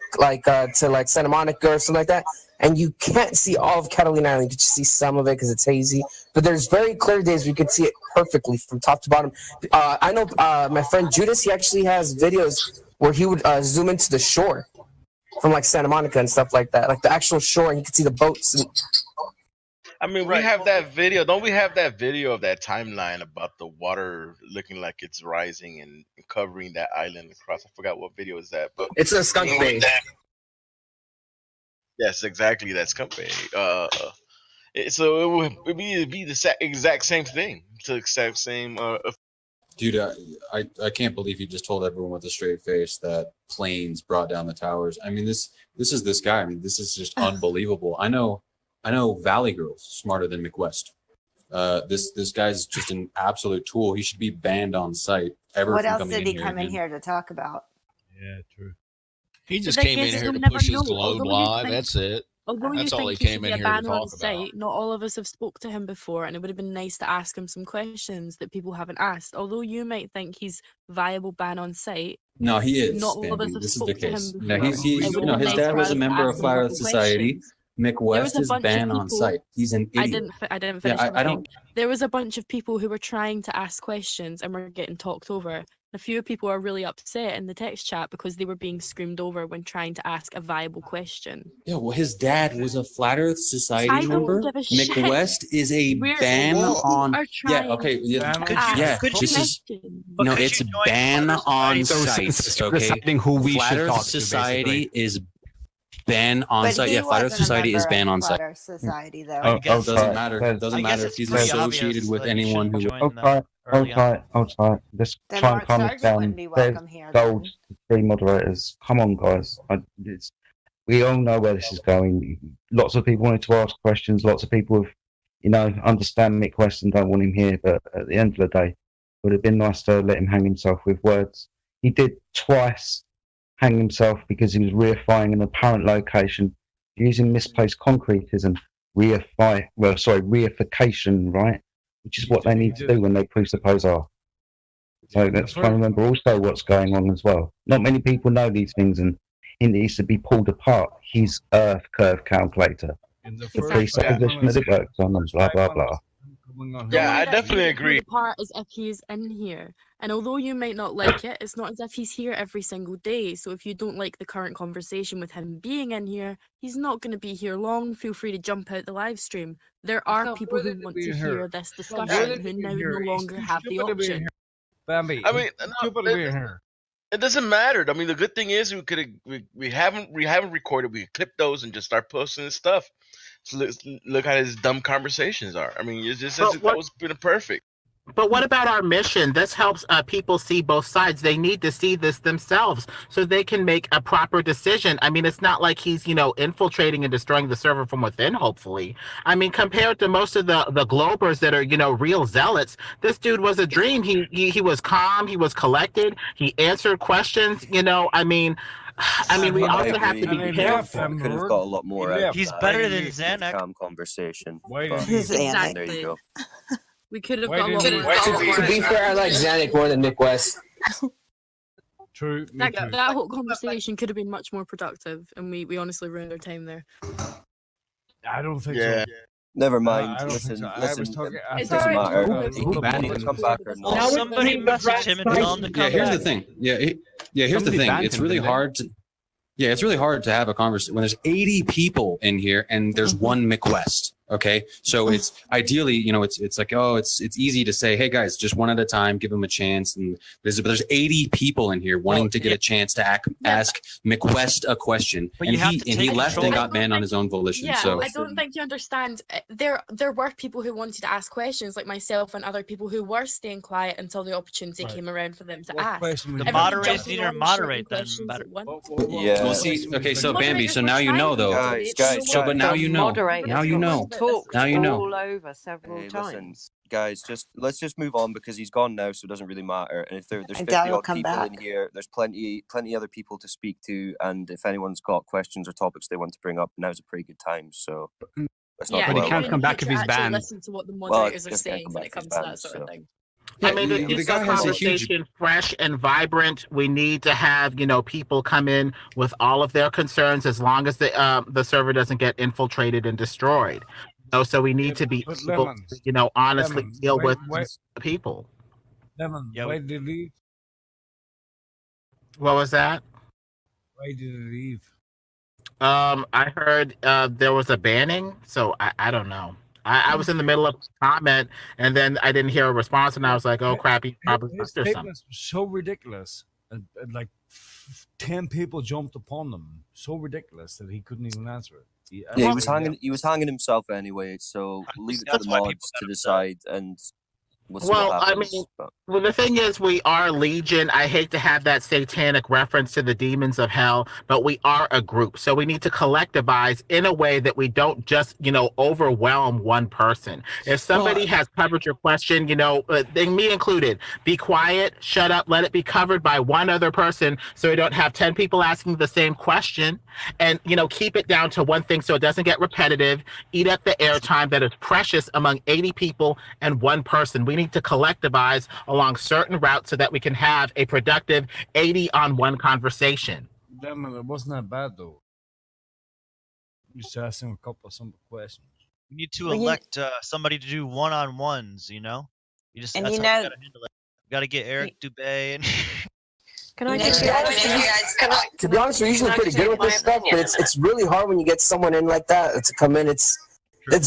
Santa Monica or something like that, and you can't see all of Catalina Island. You can just see some of it because it's hazy. But there's very clear days where you can see it perfectly from top to bottom. I know my friend Judas, he actually has videos where he would zoom into the shore from like Santa Monica and stuff like that, like the actual shore, and you can see the boats. I mean, we have that video. Don't we have that video of that timeline about the water looking like it's rising and covering that island across? I forgot what video is that, but it's a Skunk Bay. Yes, exactly. That's Skunk Bay. So it would be the exact same thing. It's the exact same. Dude, I can't believe you just told everyone with a straight face that planes brought down the towers. I mean, this is this guy. I mean, this is just unbelievable. I know Valley Girl's smarter than McWest. This guy's just an absolute tool. He should be banned on site. What else did he come in here to talk about? Yeah, true. He just came in here to push his globe live. That's it. Although That's you all think he he came should be in a here to ban on talk about. site, not all of us have spoke to him before, and it would have been nice to ask him some questions that people haven't asked. Although you might think he's viable ban on site, No, he is. not all of us have This is the spoke to him case. before. No, he's It would have his been dad nice was for a us to member ask of him Flat a Earth couple Society. questions. Mick There was West a is bunch of banned on people- site. He's an idiot. I didn't Yeah, finish. I don't. There was a bunch of people who were trying to ask questions and were getting talked over. A few people are really upset in the text chat because they were being screamed over when trying to ask a viable question. Yeah, well, his dad was a Flat Earth Society I don't member. give a Mick shit. West is a ban on. Yeah, okay. Yeah, this is. No, it's ban on site. Okay, deciding who we Flat should Earth talk to, Society is ban on But site. he Yeah, Flat Earth wasn't a Society is member ban of on Flat site. Earth Society, though. It doesn't matter. It doesn't matter if he's associated with anyone who. Hold tight. Let's Then try and Mark calm it Sargent down. wouldn't be There's welcome here, gold to three moderators. Come on, guys. We all know where this is going. Lots of people wanted to ask questions. Lots of people have, understand Mick West and don't want him here. But at the end of the day, it would have been nice to let him hang himself with words. He did twice hang himself because he was reifying an apparent location using misplaced concretism. Reification, right? Which is what they need to do when they presuppose are. So let's try and remember also what's going on as well. Not many people know these things, and it needs to be pulled apart. His Earth curve calculator, the presupposition that it works on, and blah blah blah. Yeah, I definitely agree. The part is if he is in here, and although you might not like it, it's not as if he's here every single day. So if you don't like the current conversation with him being in here, he's not going to be here long. Feel free to jump out the live stream. There are people who want to hear this discussion who now no longer have the option. Bambi, I mean, it doesn't matter. I mean, the good thing is we haven't recorded. We clip those and just start posting this stuff. So look how his dumb conversations are. I mean, it's just that was been perfect. But what about our mission? This helps people see both sides. They need to see this themselves so they can make a proper decision. I mean, it's not like he's, infiltrating and destroying the server from within, hopefully. I mean, compared to most of the Globers that are, real zealots, this dude was a dream. He was calm. He was collected. He answered questions, I mean, we also have to be careful. Could have got a lot more out. He's better than Xanax. Calm conversation. Exactly. There you go. We could have got more. To be fair, I like Xanac more than Mick West. True. That whole conversation could have been much more productive, and we honestly ruined our time there. I don't think so. Never mind. I don't Listen, think so. listen. It's It doesn't alright. matter. Who He can come back or Well, not. somebody message him and tell him to come Yeah, here's back. the thing. Here's the thing. It's really hard to. Yeah, it's really hard to have a conversation when there's 80 people in here and there's one Mick West. Okay, so it's ideally, it's like, it's easy to say, hey guys, just one at a time, give them a chance. And there's 80 people in here wanting to get a chance to ask Mick West a question, and he left and got banned on his own volition. Yeah, So I don't think you understand. There were people who wanted to ask questions, like myself and other people who were staying quiet until the opportunity came around for them to ask. The moderators need to moderate then. Yeah. Well, see, okay, so Bambi, so now you know though. Guys, So, but now you know. Now you know. Talked Now you know. all over several Listen, times. guys, let's just move on because he's gone now, so it doesn't really matter. And if there's I 50 doubt he'll odd come people back. in here, there's plenty other people to speak to. And if anyone's got questions or topics they want to bring up, now's a pretty good time. So let's not. Yeah, dwell but he on can't it. come back if he's banned. Listen to what the moderators Well, are I saying guess when it can't come comes to back that if he's sort of banned, thing. Yeah, I mean, to the keep guy the has a huge. conversation fresh and vibrant, we need to have people come in with all of their concerns, as long as the server doesn't get infiltrated and destroyed. So we need to be able to, honestly deal with people. Lemon, why did he leave? What was that? Why did he leave? I heard there was a banning, so I don't know. I was in the middle of a comment, and then I didn't hear a response, and I was like, "Oh crap, he probably His left or something." statements were so ridiculous, and like 10 people jumped upon them. So ridiculous that he couldn't even answer it. He was hanging himself anyway, so leave it to the mods to decide, and we'll see what happens. Well, the thing is, we are Legion. I hate to have that satanic reference to the demons of hell, but we are a group. So we need to collectivize in a way that we don't just, overwhelm one person. If somebody has covered your question, then me included, be quiet, shut up, let it be covered by one other person so we don't have 10 people asking the same question. And, keep it down to one thing so it doesn't get repetitive. Eat up the airtime that is precious among 80 people and one person. We need to collectivize along certain routes so that we can have a productive 80-on-1 conversation. Lemon, it wasn't that bad though. You just asked him a couple of simple questions. You need to elect somebody to do one-on-ones. You just And that's you how you know- gotta handle it. You gotta get Eric Dubé and. Can I To be honest, we're usually pretty good with this stuff, but it's really hard when you get someone in like that to come in. It's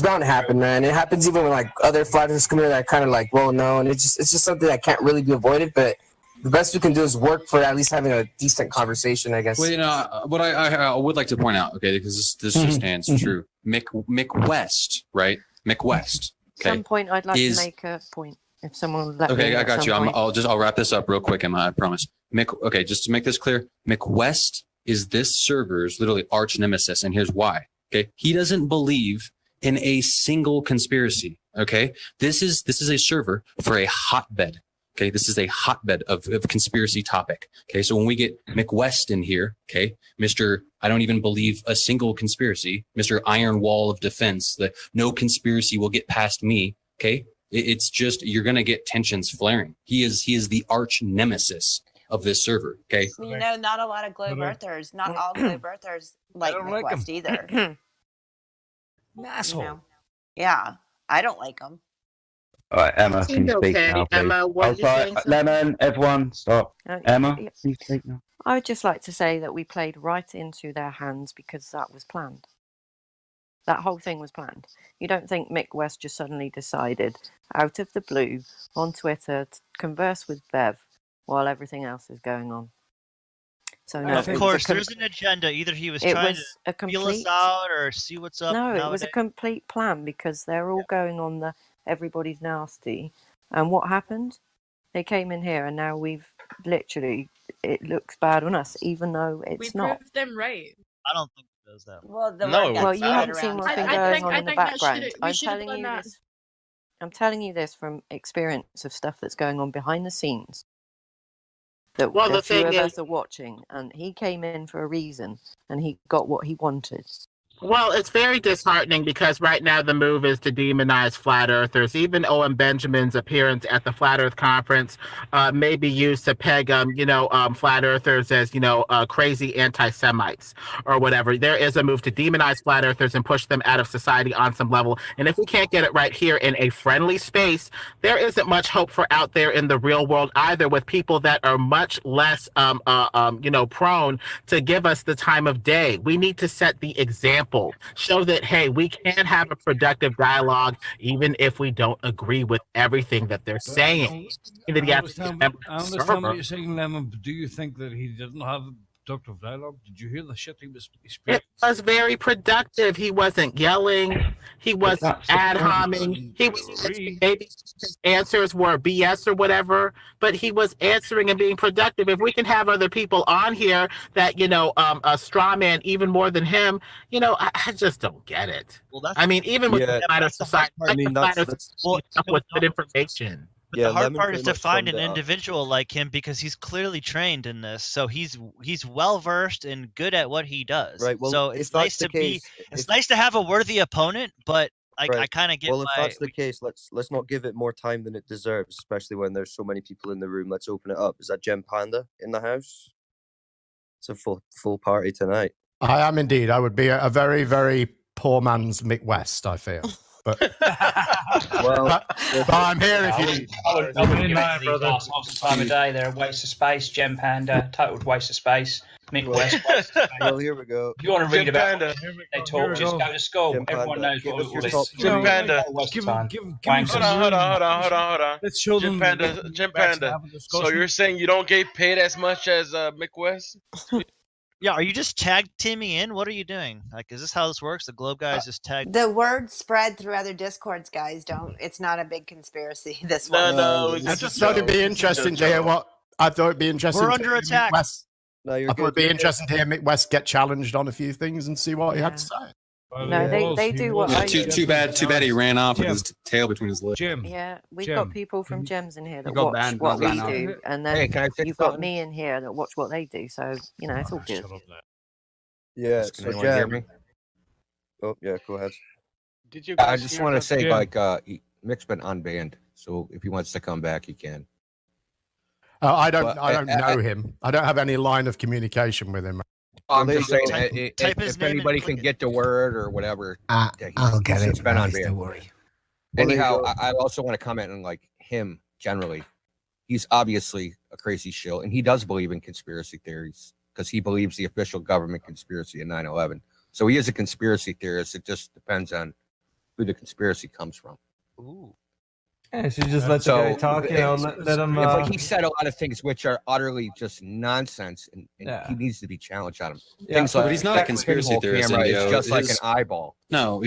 bound to happen, man. It happens even when other flat earthers come in that are kind of well known. It's just something that can't really be avoided. But the best we can do is work for at least having a decent conversation, I guess. Well, what I would like to point out, okay, because this just stands true. Mick West, right? Mick West. At some point, I'd like to make a point. If someone would let me. Okay, I at got some you. point. I'll wrap this up real quick, Emma. I promise. Okay, just to make this clear, Mick West is this server's literally arch nemesis, and here's why. Okay, he doesn't believe in a single conspiracy. Okay, this is a server for a hotbed. Okay, this is a hotbed of conspiracy topic. Okay, so when we get Mick West in here, okay, Mr. I don't even believe a single conspiracy, Mr. Iron Wall of Defense, that no conspiracy will get past me. Okay, it's just you're gonna get tensions flaring. He is the arch nemesis of this server. Okay, not a lot of globe earthers, not all globe earthers like Mick West either. Asshole. Yeah, I don't like them. All right, Emma, can you speak okay. now, please? Emma, what you saying? Lemon, everyone, stop. Emma, can you speak now? I would just like to say that we played right into their hands because that was planned. That whole thing was planned. You don't think Mick West just suddenly decided, out of the blue, on Twitter, to converse with Bev while everything else is going on? So no, Of course, there's an agenda. Either he was trying to feel us out or see what's up. No, nowadays. it was a complete plan because they're all going on the everybody's nasty. And what happened? They came in here and now we've literally, it looks bad on us, even though it's not. We proved them right. I don't think it does, though. Well, the No, word Well, gets you spread haven't seen around what's been today. going on in the background. I'm should've telling done you that. this. I'm telling you this from experience of stuff that's going on behind the scenes. That Well, a the few thing of is- us are watching, and he came in for a reason, and he got what he wanted. Well, it's very disheartening because right now the move is to demonize flat earthers. Even O.M. Benjamin's appearance at the Flat Earth Conference may be used to peg, flat earthers as, crazy anti-Semites or whatever. There is a move to demonize flat earthers and push them out of society on some level. And if we can't get it right here in a friendly space, there isn't much hope for out there in the real world either, with people that are much less, prone to give us the time of day. We need to set the example. Show that, hey, we can have a productive dialogue even if we don't agree with everything that they're saying. I understand what you're saying, Lemon, but do you think that he didn't have productive dialogue? Did you hear the shit he was speaking? It was very productive. He wasn't yelling. He wasn't ad homing. He was maybe his answers were BS or whatever, but he was answering and being productive. If we can have other people on here that a straw man even more than him, I just don't get it. Well, that's, I mean, even with the flat earth society, that's with good information. But the hard part is to find an individual like him because he's clearly trained in this. So he's well versed and good at what he does. Right. Well, so it's nice to nice to have a worthy opponent, but I kind of get. Well, if that's the case, let's not give it more time than it deserves, especially when there's so many people in the room. Let's open it up. Is that Gem Panda in the house? It's a full party tonight. I am indeed. I would be a very, very poor man's Mick West, I feel. But, but I'm here if you. I wouldn't give it to these assholes time of day. They're a waste of space. Gem Panda, total waste of space. Mick West, waste of space. Well, here we go. If you want to read Gem about Panda. what they talk, just go to school. Gem Everyone Panda. knows what all this. Gem Panda. Waste of time. Hold on. Let's show Jim them Panda. Jim Panda. So you're saying you don't get paid as much as Mick West? Yeah, are you just tag teaming in? What are you doing? Like, is this how this works? The Globe guys just tag. The word spread through other discords, guys. It's not a big conspiracy. This No, one. I just thought it'd be interesting to hear what. I thought it'd be interesting. We're under attack. I thought it'd be interesting to hear Mick West get challenged on a few things and see what he had to say. No, they do what I do. Too bad he ran off with his tail between his legs. Yeah, we've got people from Gems in here that got watch banned, what we ran off. do, and Hey, then can I say you've got something? me in here that watch what they do. So it's all good. Yeah. Can anyone hear me? Oh yeah, go ahead. Did you? I just want to say, Mick's been unbanned, so if he wants to come back, he can. I don't know him. I don't have any line of communication with him. I'm just saying, if anybody can get the word or whatever, I'll get it. been Guys, unbanned. don't worry. Anyhow, I also want to comment on him generally. He's obviously a crazy shill, and he does believe in conspiracy theories because he believes the official government conspiracy in 9/11. So he is a conspiracy theorist. It just depends on who the conspiracy comes from. Ooh. Yeah, so just let the guy talk, let him. But he said a lot of things which are utterly just nonsense, and he needs to be challenged on them. Yeah, Things but like he's not a conspiracy theorist. Camera is Indio. just like His- an eyeball. No, or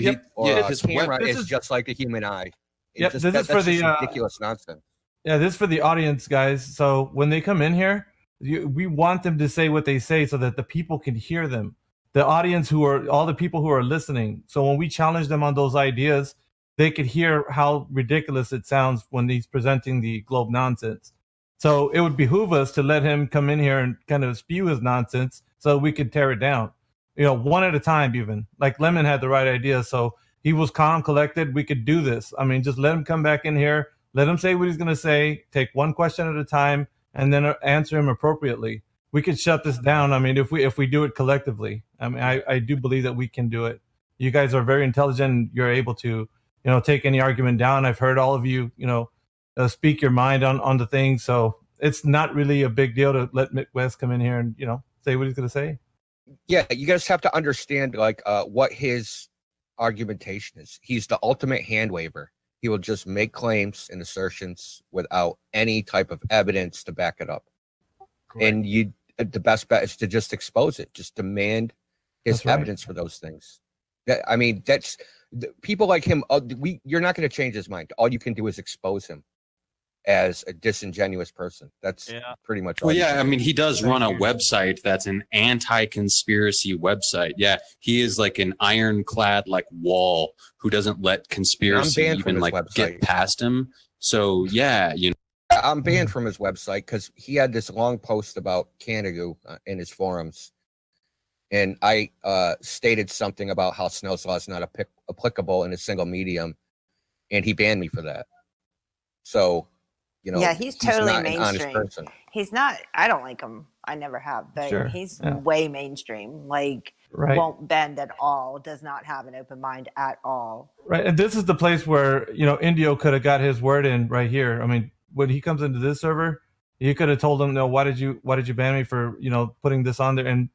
his a camera this is is- just like a human eye. Yep, Just, this is for that's the just ridiculous nonsense. Yeah, this is for the audience, guys. So when they come in here, we want them to say what they say so that the people can hear them. The audience all the people who are listening. So when we challenge them on those ideas, they could hear how ridiculous it sounds when he's presenting the globe nonsense. So it would behoove us to let him come in here and kind of spew his nonsense so we could tear it down. One at a time even. Like Lemon had the right idea, so he was calm, collected. We could do this. I mean, just let him come back in here. Let him say what he's going to say. Take one question at a time, and then answer him appropriately. We could shut this down. I mean, if we do it collectively. I mean, I do believe that we can do it. You guys are very intelligent. And you're able to, take any argument down. I've heard all of you, speak your mind on the thing. So it's not really a big deal to let Mick West come in here and say what he's going to say. Yeah, you guys have to understand what his argumentation is. He's the ultimate hand waver. He will just make claims and assertions without any type of evidence to back it up. Correct. And the best bet is to just expose it. Just demand his evidence for those things. I mean, that's people like him. You're not going to change his mind. All you can do is expose him as a disingenuous person. That's pretty much all. Well, yeah, I mean, he does run a website that's an anti-conspiracy website. Yeah, he is like an ironclad like wall who doesn't let conspiracy even like get past him. So yeah, you know, I'm banned from his website because he had this long post about Canada in his forums, and I stated something about how Snell's law is not applicable in a single medium, and he banned me for that. So. You know, yeah, he's totally not mainstream. He's not. I don't like him. I never have, but he's way mainstream. Like, won't bend at all. Does not have an open mind at all. Right, and this is the place where Indio could have got his word in right here. I mean, when he comes into this server, you could have told him, "No, why did you ban me for putting this on there?" And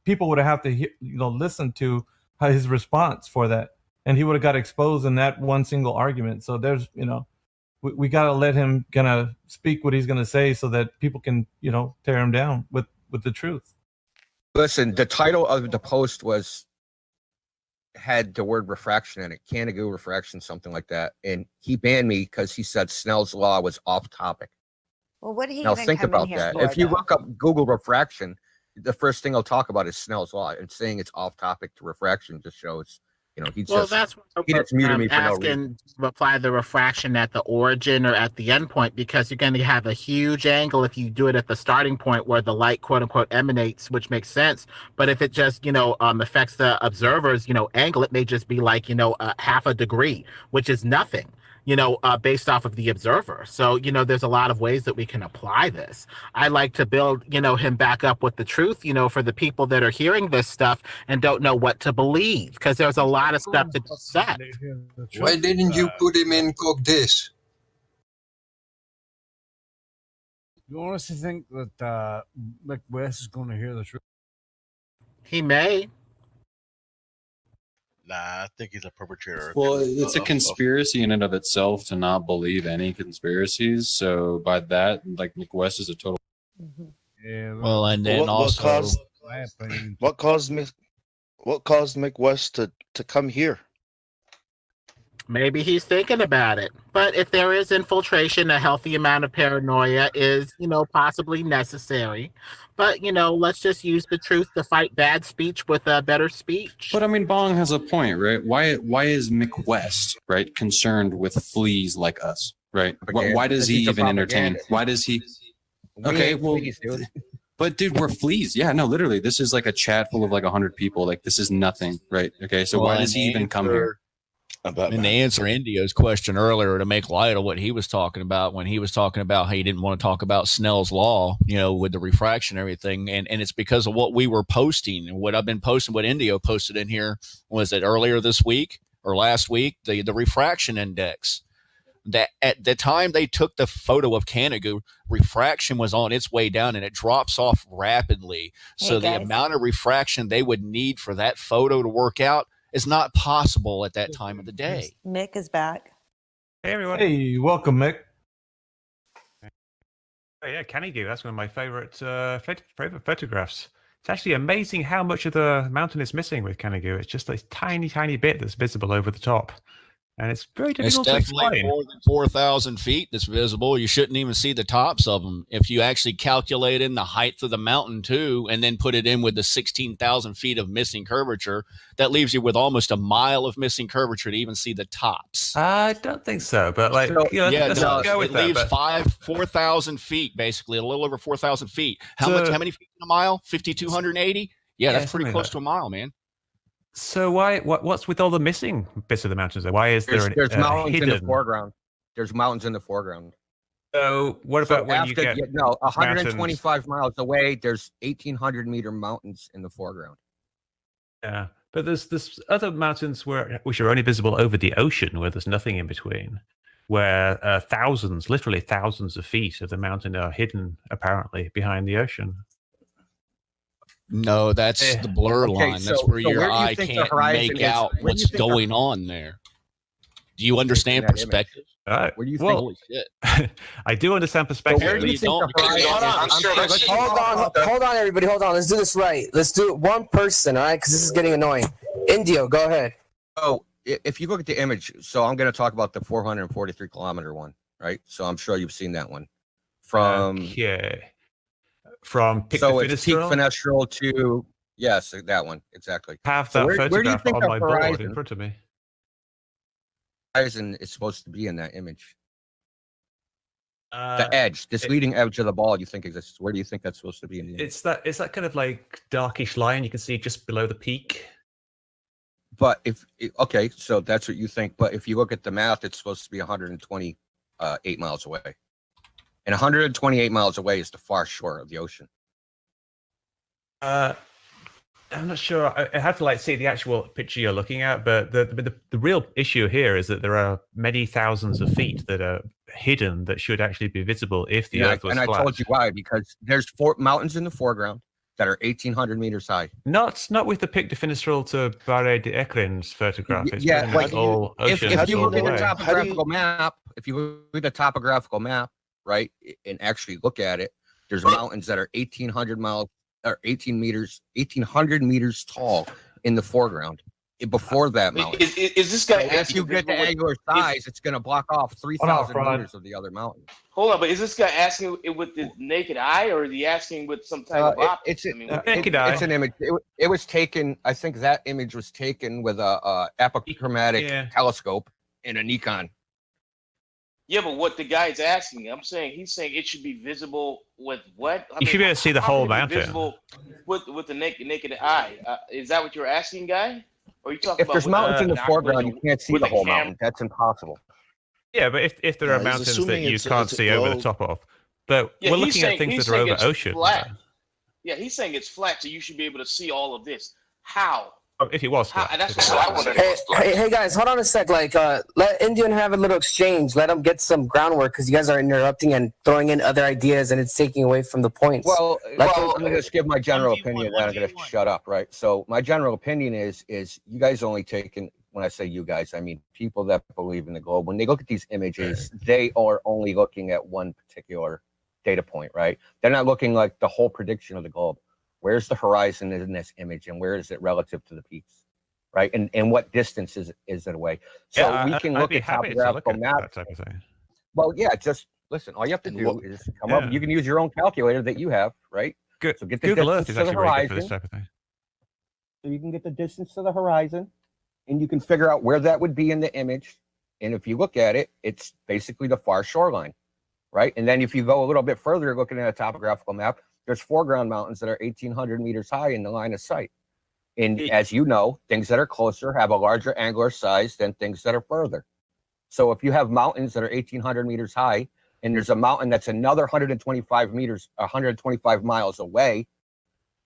people would have to listen to his response for that, and he would have got exposed in that one single argument. So there's we got to let him gonna speak what he's gonna say so that people can, tear him down with the truth. Listen, the title of the post had the word refraction in it, Canada refraction, something like that. And he banned me because he said Snell's law was off topic. Well, what did he now even think come about in here that. for, If you though? look up Google refraction, the first thing he'll talk about is Snell's law, and saying it's off topic to refraction just shows, that's what he just muted me for no reason. asking to apply the refraction at the origin or at the end point, because you're going to have a huge angle if you do it at the starting point where the light, quote unquote, emanates, which makes sense. But if it just, affects the observer's, angle, it may just be like, half a degree, which is nothing. Based off of the observer. So, there's a lot of ways that we can apply this. I like to build, him back up with the truth, for the people that are hearing this stuff and don't know what to believe, because there's a lot of stuff to dissect. Why didn't you put him in Cogdis? You honestly think that Mick West is going to hear the truth? He may. Nah, I think he's a perpetrator. Well, it's a conspiracy in and of itself to not believe any conspiracies. So by that, like, Mick West is a total. Yeah. Well, and then what caused Mick West to come here? Maybe he's thinking about it. But if there is infiltration, a healthy amount of paranoia is, possibly necessary. But, let's just use the truth to fight bad speech with a better speech. But I mean, Bong has a point, right? Why is Mick West, right, concerned with fleas like us, right? Why does he even entertain? Why does he? Okay, well, but dude, we're fleas. Yeah, no, literally, this is like a chat full of like 100 people. Like, this is nothing, right? Okay, so why does he even come here? And to answer Indio's question earlier, to make light of what he was talking about when he was talking about how he didn't want to talk about Snell's law, with the refraction and everything, and it's because of what we were posting and what I've been posting, what Indio posted in here, was it earlier this week or last week, the refraction index. That at the time they took the photo of Canada, refraction was on its way down and it drops off rapidly. So the amount of refraction they would need for that photo to work out is not possible at that time of the day. Mick is back. Hey, everyone. Hey, welcome, Mick. Oh, yeah, Canada. That's one of my favorite photographs. It's actually amazing how much of the mountain is missing with Canada. It's just a tiny, tiny bit that's visible over the top. And it's very difficult to explain. It's definitely more than 4,000 feet that's visible. You shouldn't even see the tops of them. If you actually calculate in the height of the mountain too, and then put it in with the 16,000 feet of missing curvature, that leaves you with almost a mile of missing curvature to even see the tops. I don't think so, but let's go with it that. Leaves 4,000 feet, basically, a little over 4,000 feet. How many feet in a mile? 5,280? Yeah, that's pretty close to a mile, man. So what's with all the missing bits of the mountains there? Why is there's mountains in the foreground? There's mountains in the foreground. So what about when you get 125 miles away? There's 1,800 meter mountains in the foreground. Yeah, but there's other mountains which are only visible over the ocean, where there's nothing in between, where literally thousands of feet of the mountain are hidden apparently behind the ocean. No, that's the blur line. That's where your eye can't make out what's going on there. Do you understand perspective? Where do you think? Holy shit! I do understand perspective. Where do you think Hold on, everybody. Hold on. Let's do this right. Let's do it one person, all right? Because this is getting annoying. Indio, go ahead. So if you look at the image, so I'm going to talk about the 443 kilometer one, right? So I'm sure you've seen that one. From From Pic so de it's Peak Finisterre? Fenestrel to yes, that one exactly. Have So that where do you photograph think on the my board in horizon front of me. is supposed to be in that image? Uh, The edge, this it- leading edge of the ball, you think exists? Where do you think that's supposed to be in the image? It's that kind of like darkish line you can see just below the peak. But okay, so that's what you think. But if you look at the math, it's supposed to be 128 miles away, and 128 miles away is the far shore of the ocean. I'm not sure. I have to see the actual picture you're looking at, but the real issue here is that there are many thousands of feet that are hidden that should actually be visible if the Earth was and flat. I told you why, because there's 4 mountains in the foreground that are 1,800 meters high. Not with the Pic de Finisterre to Barre de Ekrin's photograph. It's Yeah, pretty much all ocean. if you all look the at the way. topographical map, if you look at the topographical map, right, and actually look at it, there's mountains that are 1,800 miles or 1,800 meters tall in the foreground. Before that mountain, is this guy? So if you get the angular size, it's going to block off 3,000 meters of the other mountain. Hold on, but is this guy asking it with the naked eye, or is he asking with some type of optics? It's an image. It was taken. I think that image was taken with a apochromatic telescope and a Nikon. Yeah, but what the guy's asking, he's saying it should be visible with what? You should be able to see the whole mountain. Visible with the naked eye. Is that what you're asking, guy? Or are you talking If there's mountains in the foreground, you can't see the whole mountain. That's impossible. Yeah, but if there are mountains that you can't see over the top of, but Yeah, we're he's looking saying- at things he's that are saying over it's ocean. flat. Yeah, he's saying it's flat, so you should be able to see all of this. How? If it was flat. That's what I want to know. Hey guys, hold on a sec. Let Indian have a little exchange. Let him get some groundwork because you guys are interrupting and throwing in other ideas, and it's taking away from the points. Well, I'm going to just give my general opinion, then I'm going to shut up, right? So my general opinion is you guys only taking, when I say you guys, I mean people that believe in the globe. When they look at these images, they are only looking at one particular data point, right? They're not looking like the whole prediction of the globe. Where's the horizon in this image, and where is it relative to the peaks, right? And what distance is it away? So we can look at topographical maps. That type of thing. Well, yeah, just listen. All you have to do is come up. You can use your own calculator that you have, right? Good. So get the Google Earth distance is to the actually really good for this horizon. type of thing. So you can get the distance to the horizon, and you can figure out where that would be in the image. And if you look at it, it's basically the far shoreline, right? And then if you go a little bit further, looking at a topographical map, there's foreground mountains that are 1,800 meters high in the line of sight. And as you know, things that are closer have a larger angular size than things that are further. So if you have mountains that are 1,800 meters high, and there's a mountain that's another 125 miles away,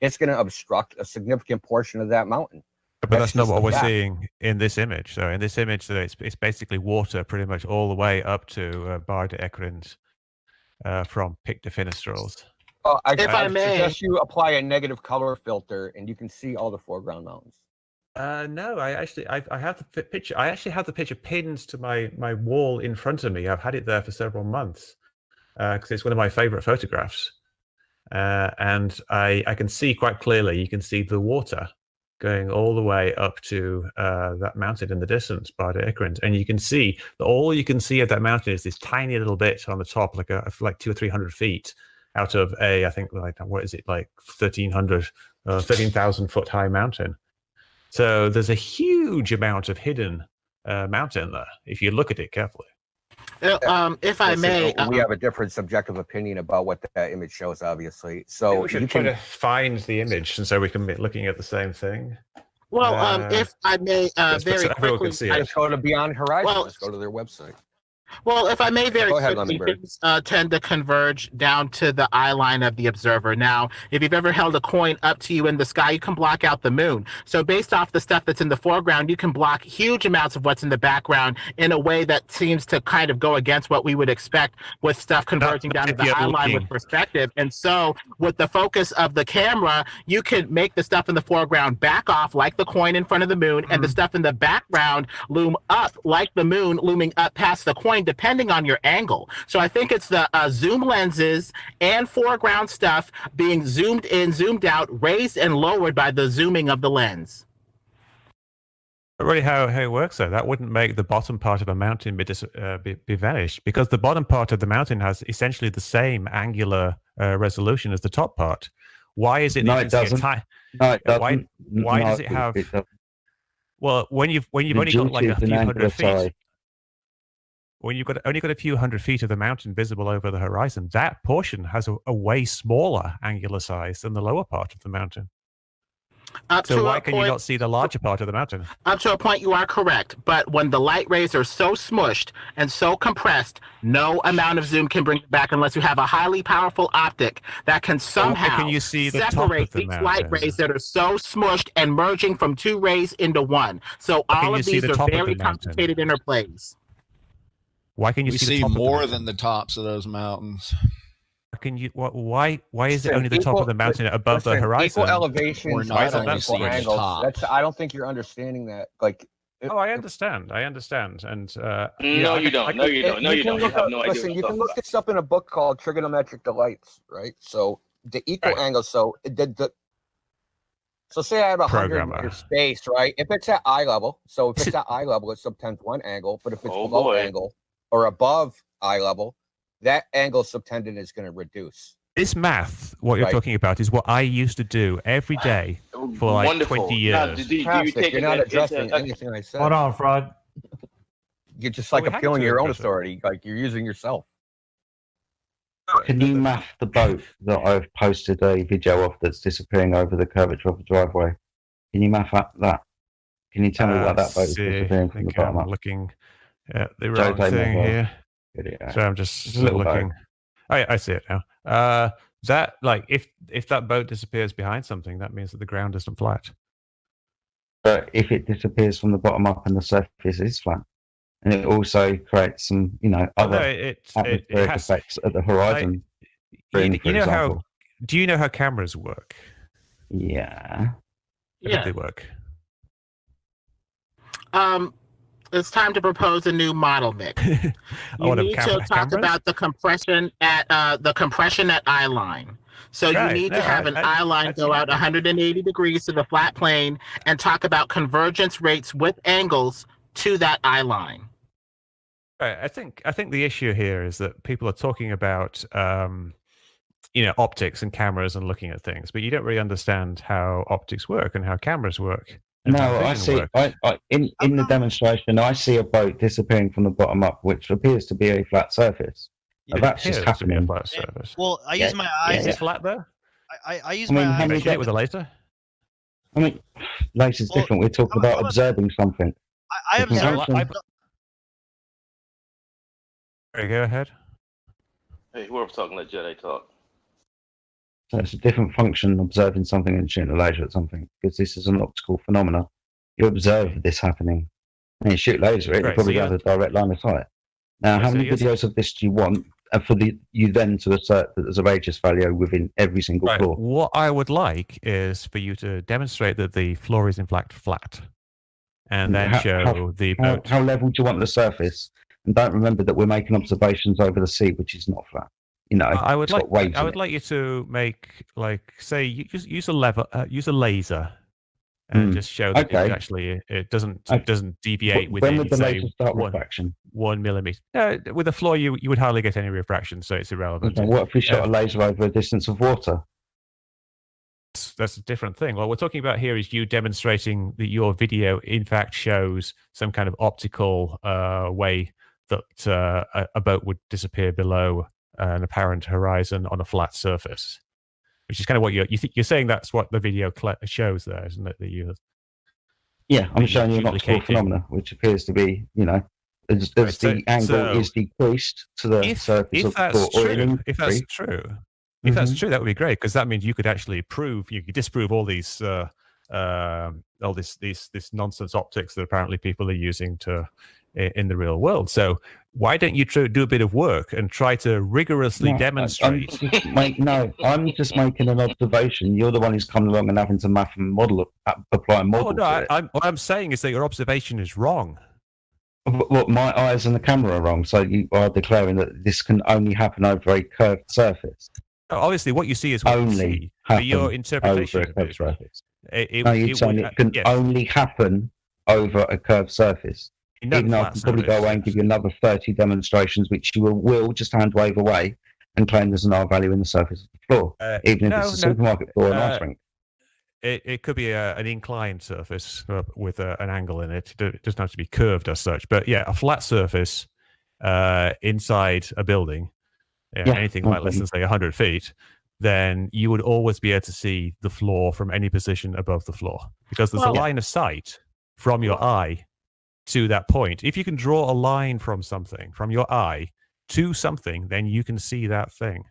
it's going to obstruct a significant portion of that mountain. But that's not just what a we're fact. seeing in this image. So in this image, it's basically water pretty much all the way up to Barre de Ekrin's from Pic de Finisterre's. I If I may- suggest you apply a negative color filter, and you can see all the foreground mountains. No, I have the picture. I actually have the picture pinned to my wall in front of me. I've had it there for several months because it's one of my favorite photographs. And I can see quite clearly. You can see the water going all the way up to that mountain in the distance, Barre de Ekrin, and you can see that all you can see of that mountain is this tiny little bit on the top, like 200 or 300 feet out of I think like 13,000 foot high mountain. So there's a huge amount of hidden mountain there if you look at it carefully. If I may, we have a different subjective opinion about what that image shows, obviously. So we should try to find the image, and so we can be looking at the same thing. Well, if I may, Yes, but very so everyone quickly, can see Just go to Beyond Horizon. Well- Let's go to their website. Well, if I may very Go ahead, quickly, Lemon things tend to converge down to the eye line of the observer. Now, if you've ever held a coin up to you in the sky, you can block out the moon. So based off the stuff that's in the foreground, you can block huge amounts of what's in the background in a way that seems to kind of go against what we would expect with stuff converging down to the eye line with perspective. And so with the focus of the camera, you can make the stuff in the foreground back off like the coin in front of the moon, and the stuff in the background loom up like the moon looming up past the coin, depending on your angle. So I think it's the zoom lenses and foreground stuff being zoomed in, zoomed out, raised and lowered by the zooming of the lens. But really how it works, though, that wouldn't make the bottom part of a mountain be vanished, because the bottom part of the mountain has essentially the same angular resolution as the top part. Why is it? No, it doesn't. No, it doesn't. Why does it have? Well, when you've only got like a few hundred feet. When you've only got a few hundred feet of the mountain visible over the horizon, that portion has a way smaller angular size than the lower part of the mountain. So why can you not see the larger part of the mountain? Up to a point, you are correct. But when the light rays are so smushed and so compressed, no amount of zoom can bring it back unless you have a highly powerful optic that can somehow can you see the separate top of the these mountain? light rays that are so smushed and merging from two rays into one. So all of these are very complicated interplays. Why can you see more than the tops of those mountains? Can you? Why is it only the top of the mountain above the horizon? Equal elevations, Why isn't that equal angles. That's, I don't think you're understanding that. Like, I understand. And no, you don't. No, you don't. No, you don't. You have no idea. Listen, you can look this up in a book called Trigonometric Delights, right? So the equal angles. So so say I have 100 meter space, right? If it's at eye level, so if it's at eye level, it's subtends one angle. But if it's below angle or above eye level, that angle subtended is going to reduce. This math, what you're talking about, is what I used to do every day for like 20 years. Now, you're not addressing anything I said. Hold on, Fraud. You're just like appealing your own authority, like you're using yourself. Can you map the boat that I've posted a video of that's disappearing over the curvature of the driveway? Can you map up that? Can you tell me why that boat is disappearing from the bottom up? Looking at the right thing here. So I'm just looking. Oh, I see it now. That, like, if that boat disappears behind something, that means that the ground isn't flat. But if it disappears from the bottom up and the surface is flat, and it also creates some, other atmospheric effects at the horizon. You know how? Do you know how cameras work? Yeah. How do they work? It's time to propose a new model, Mick. You need to talk about the compression at eye line. So you need to have an eye line go out 180 degrees to the flat plane and talk about convergence rates with angles to that eye line. Right. I think the issue here is that people are talking about optics and cameras and looking at things, but you don't really understand how optics work and how cameras work. No, I see. In the demonstration, I see a boat disappearing from the bottom up, which appears to be a flat surface. That's just happening. A flat surface. Well, I use my eyes. Is it flat there? I use my eyes. Can you with a laser? I mean, laser's different. We're talking about observing something. I observe. Go ahead. Hey, whoever's talking, let Jedi talk. So it's a different function observing something and shooting a laser at something, because this is an optical phenomena. You observe this happening, and you shoot laser, it probably has a direct line of sight. Now, how many videos of this do you want for you then to assert that there's a radius value within every single floor? What I would like is for you to demonstrate that the floor is in fact flat, and then show the boat. How level do you want the surface? And don't remember that we're making observations over the sea, which is not flat. I would like you to make, like, say, use a laser, and just show that it doesn't deviate within. When would the laser start refraction? 1 millimeter. No, with the floor, you would hardly get any refraction, so it's irrelevant. Okay, what if we shot a laser over a distance of water? That's a different thing. What we're talking about here is you demonstrating that your video, in fact, shows some kind of optical way that a boat would disappear below an apparent horizon on a flat surface, which is kind of what you're saying. That's what the video shows there, isn't it? Yeah, I'm showing you an optical phenomena, which appears to be, as the angle is decreased to the surface of the floor. If that's true, if that's true, that would be great, because that means you could actually you could disprove all these this nonsense optics that apparently people are using in the real world. So why don't you do a bit of work and try to rigorously demonstrate? I'm just making an observation. You're the one who's coming along and having to apply a model. To it. What I'm saying is that your observation is wrong. What, my eyes and the camera are wrong, so you are declaring that this can only happen over a curved surface. Obviously, what you see is what you see. But your interpretation over a curved surface. You're saying it can only happen over a curved surface. Even though I can probably go away and give you another 30 demonstrations, which you will just hand wave away and claim there's an R value in the surface of the floor, even if it's a supermarket floor or an ice rink. It could be an inclined surface with an angle in it. It doesn't have to be curved as such. But yeah, a flat surface inside a building, anything like less than, say, 100 feet, then you would always be able to see the floor from any position above the floor, because there's a line of sight from your eye to that point. If you can draw a line from something, from your eye to something, then you can see that thing.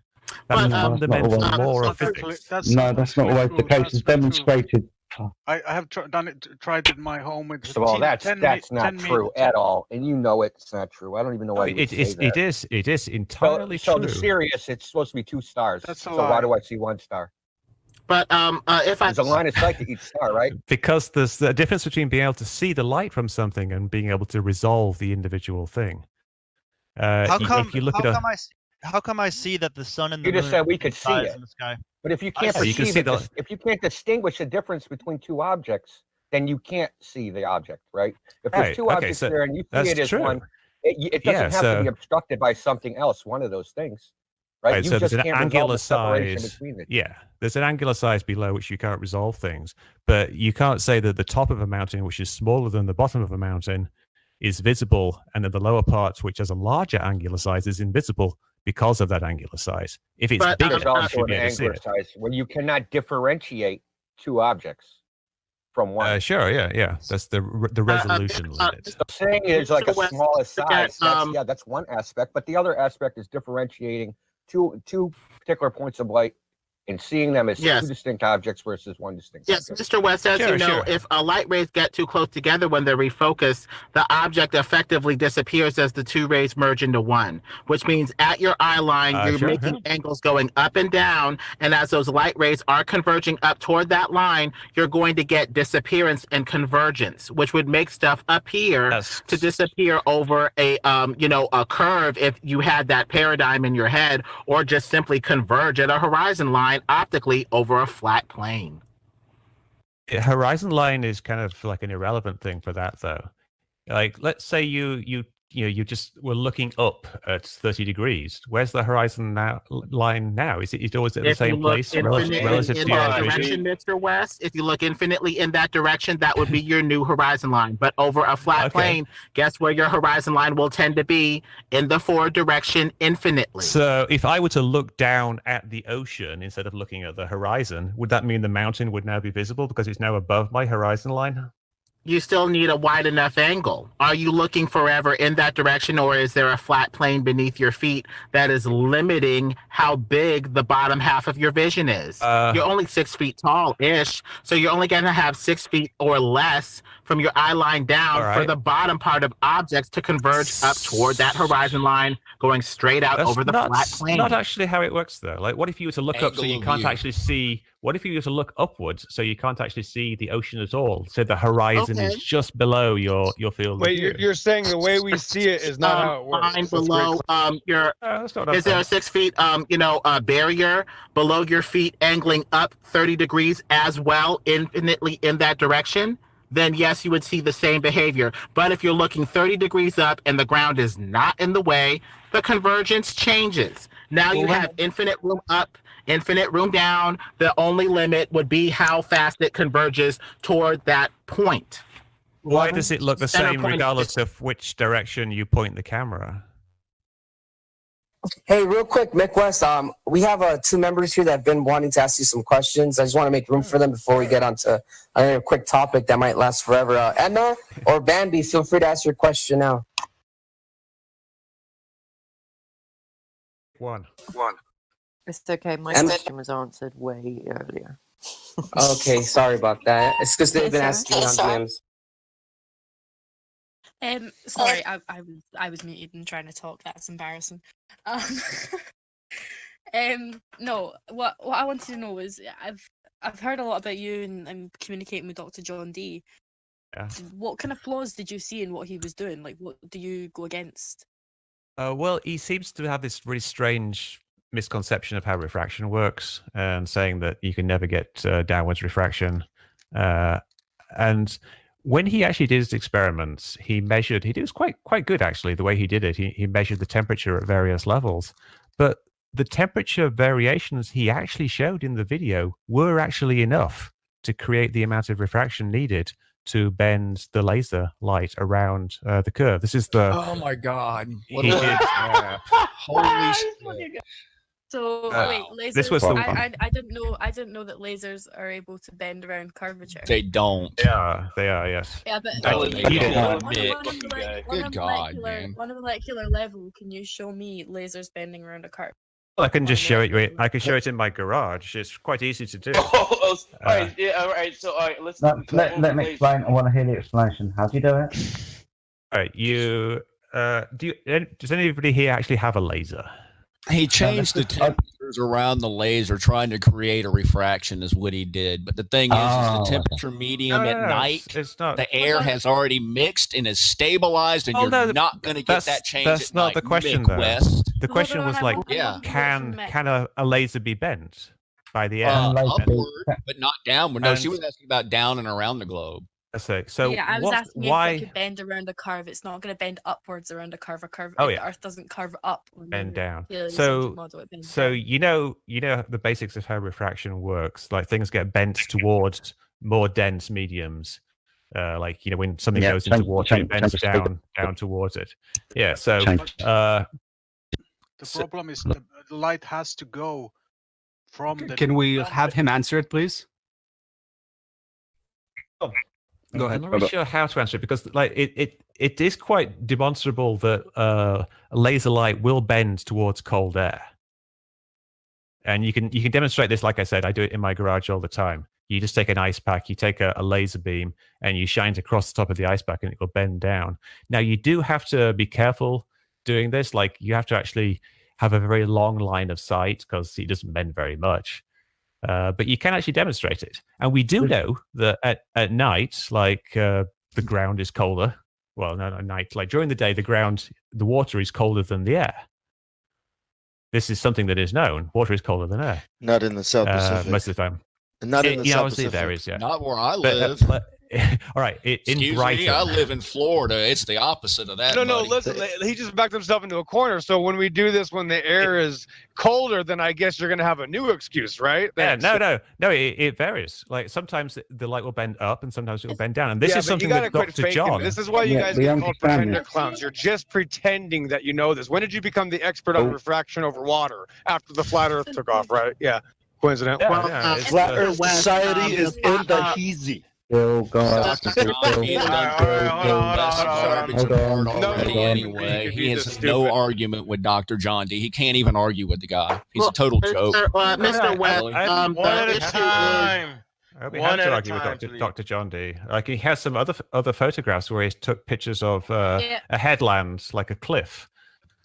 That's a fundamental law of physics. That's not always the case. It's demonstrated. I have tried it in my home. With well, that's not true at all, and you know it's not true. I don't even know why you say that. It is entirely true. So the Sirius, it's supposed to be 2 stars. So why do I see 1 star? But if there's a line of sight to each star, right? Because there's a difference between being able to see the light from something and being able to resolve the individual thing. How come I see that the sun and the moon? You just said we could see it in the sky? But if you can't perceive it, if you can't distinguish the difference between 2 objects, then you can't see the object, right? If there's 2 objects there and you see it as one, it doesn't have to be obstructed by something else. One of those things. Right, so there's an angular size. There's an angular size below which you can't resolve things, but you can't say that the top of a mountain, which is smaller than the bottom of a mountain, is visible, and that the lower part, which has a larger angular size, is invisible because of that angular size. If it's bigger, there's also an angular size where you cannot differentiate 2 objects from one. Sure, yeah. That's the resolution limit. I'm saying is like a smaller size. That's one aspect, but the other aspect is differentiating two particular points of light and seeing them as 2 distinct objects versus 1 distinct object. Mr. West, as you know, if light rays get too close together when they're refocused, the object effectively disappears as the 2 rays merge into one, which means at your eye line, you're making angles going up and down, and as those light rays are converging up toward that line, you're going to get disappearance and convergence, which would make stuff up here to disappear over a curve if you had that paradigm in your head, or just simply converge at a horizon line optically over a flat plane. Horizon line is kind of like an irrelevant thing for that, though. Like, let's say you just were looking up at 30 degrees. Where's the horizon line now? Is it always at the same place relative to your direction, Mr. West? If you look infinitely in that direction, that would be your new horizon line. But over a flat plane, guess where your horizon line will tend to be? In the forward direction infinitely. So if I were to look down at the ocean instead of looking at the horizon, would that mean the mountain would now be visible because it's now above my horizon line? You still need a wide enough angle. Are you looking forever in that direction, or is there a flat plane beneath your feet that is limiting how big the bottom half of your vision is? You're only 6 feet tall-ish, so you're only going to have 6 feet or less from your eye line down for the bottom part of objects to converge up toward that horizon line, going straight out over the flat plane. Not actually how it works, though. Like, what if you were to look up so you can't actually see? What if you were to look upwards so you can't actually see the ocean at all? So the horizon is just below your field. Wait, you're saying the way we see it is not how it works. Below is there a 6 feet barrier below your feet angling up 30 degrees as well, infinitely in that direction? Then yes, you would see the same behavior. But if you're looking 30 degrees up and the ground is not in the way, the convergence changes. Now you have infinite room up, infinite room down. The only limit would be how fast it converges toward that point. Why does it look the same regardless of which direction you point the camera? Hey, real quick, Mick West, we have 2 members here that have been wanting to ask you some questions. I just want to make room for them before we get onto a quick topic that might last forever. Edna or Bambi, feel free to ask your question now. Mick won. It's okay. My question was answered way earlier. Okay, sorry about that. It's because they've been asking me on DMs. Sorry, I was muted and trying to talk. That's embarrassing. No, what I wanted to know was I've heard a lot about you and communicating with Dr. John Dee. Yeah. What kind of flaws did you see in what he was doing? Like, what do you go against? Well, he seems to have this really strange misconception of how refraction works, and saying that you can never get downwards refraction. And when he actually did his experiments, he measured. He was quite good actually. The way he did it, he measured the temperature at various levels, but the temperature variations he actually showed in the video were actually enough to create the amount of refraction needed to bend the laser light around the curve. This is the. Oh my God! He did. Holy shit. So wait, lasers. This was the I didn't know that lasers are able to bend around curvature. They don't. Yeah, they are. Yes. Yeah, but on a molecular level, can you show me lasers bending around a curve? Well, I can just show it. I can show it in my garage. It's quite easy to do. All right, yeah, all right. So, all right, let's. Let me explain. I want to hear the explanation. How do you do it? All right, you does anybody here actually have a laser? He changed the temperatures around the laser, trying to create a refraction, is what he did. But the thing is the temperature medium at night, it's not, the air has already mixed and is stabilized, and you're not going to get that change. That's at not night. the question, though. The question was like, can a laser be bent by the air? Upward, but not downward. No, she was asking about down and around the globe. So yeah, I was asking why if it could bend around a curve. It's not going to bend upwards around a curve. Oh, the yeah. Earth doesn't curve up. Bend down. So you know the basics of how refraction works. Like things get bent towards more dense mediums. Like when something goes into water, it bends down towards it. Yeah. So the problem is the light has to go from the. Can we have him answer it, please? Go ahead. I'm not really sure how to answer it, because it is quite demonstrable that a laser light will bend towards cold air, and you can demonstrate this. Like I said, I do it in my garage all the time. You just take an ice pack, you take a laser beam, and you shine it across the top of the ice pack, and it will bend down. Now you do have to be careful doing this. Like you have to actually have a very long line of sight, because it doesn't bend very much. But you can actually demonstrate it. And we do know that at night, the ground is colder. Well, not at night. Like during the day, the water is colder than the air. This is something that is known. Water is colder than air. Not in the South Pacific. Most of the time. Not in the South Pacific. There is, yeah. Not where I live. All right. Excuse me, I live in Florida. It's the opposite of that. No, buddy. listen. He just backed himself into a corner. So when we do this, when the air is colder, then I guess you're going to have a new excuse, right? Yeah, no. It varies. Like sometimes the light will bend up, and sometimes it will bend down. And this is something that Dr. John. This is why you guys get called pretender clowns. You're just pretending that you know this. When did you become the expert on refraction over water? After the flat Earth took off, right? Yeah. Coincident. Flat Earth Society is in the heezy. Oh God! Anyway, he has no argument with Dr. John Dee. He can't even argue with the guy. He's a total joke. Mr. Webb, the issue is. I hope he has to argue with Dr. John Dee. Like he has some other photographs where he took pictures of a headland, like a cliff.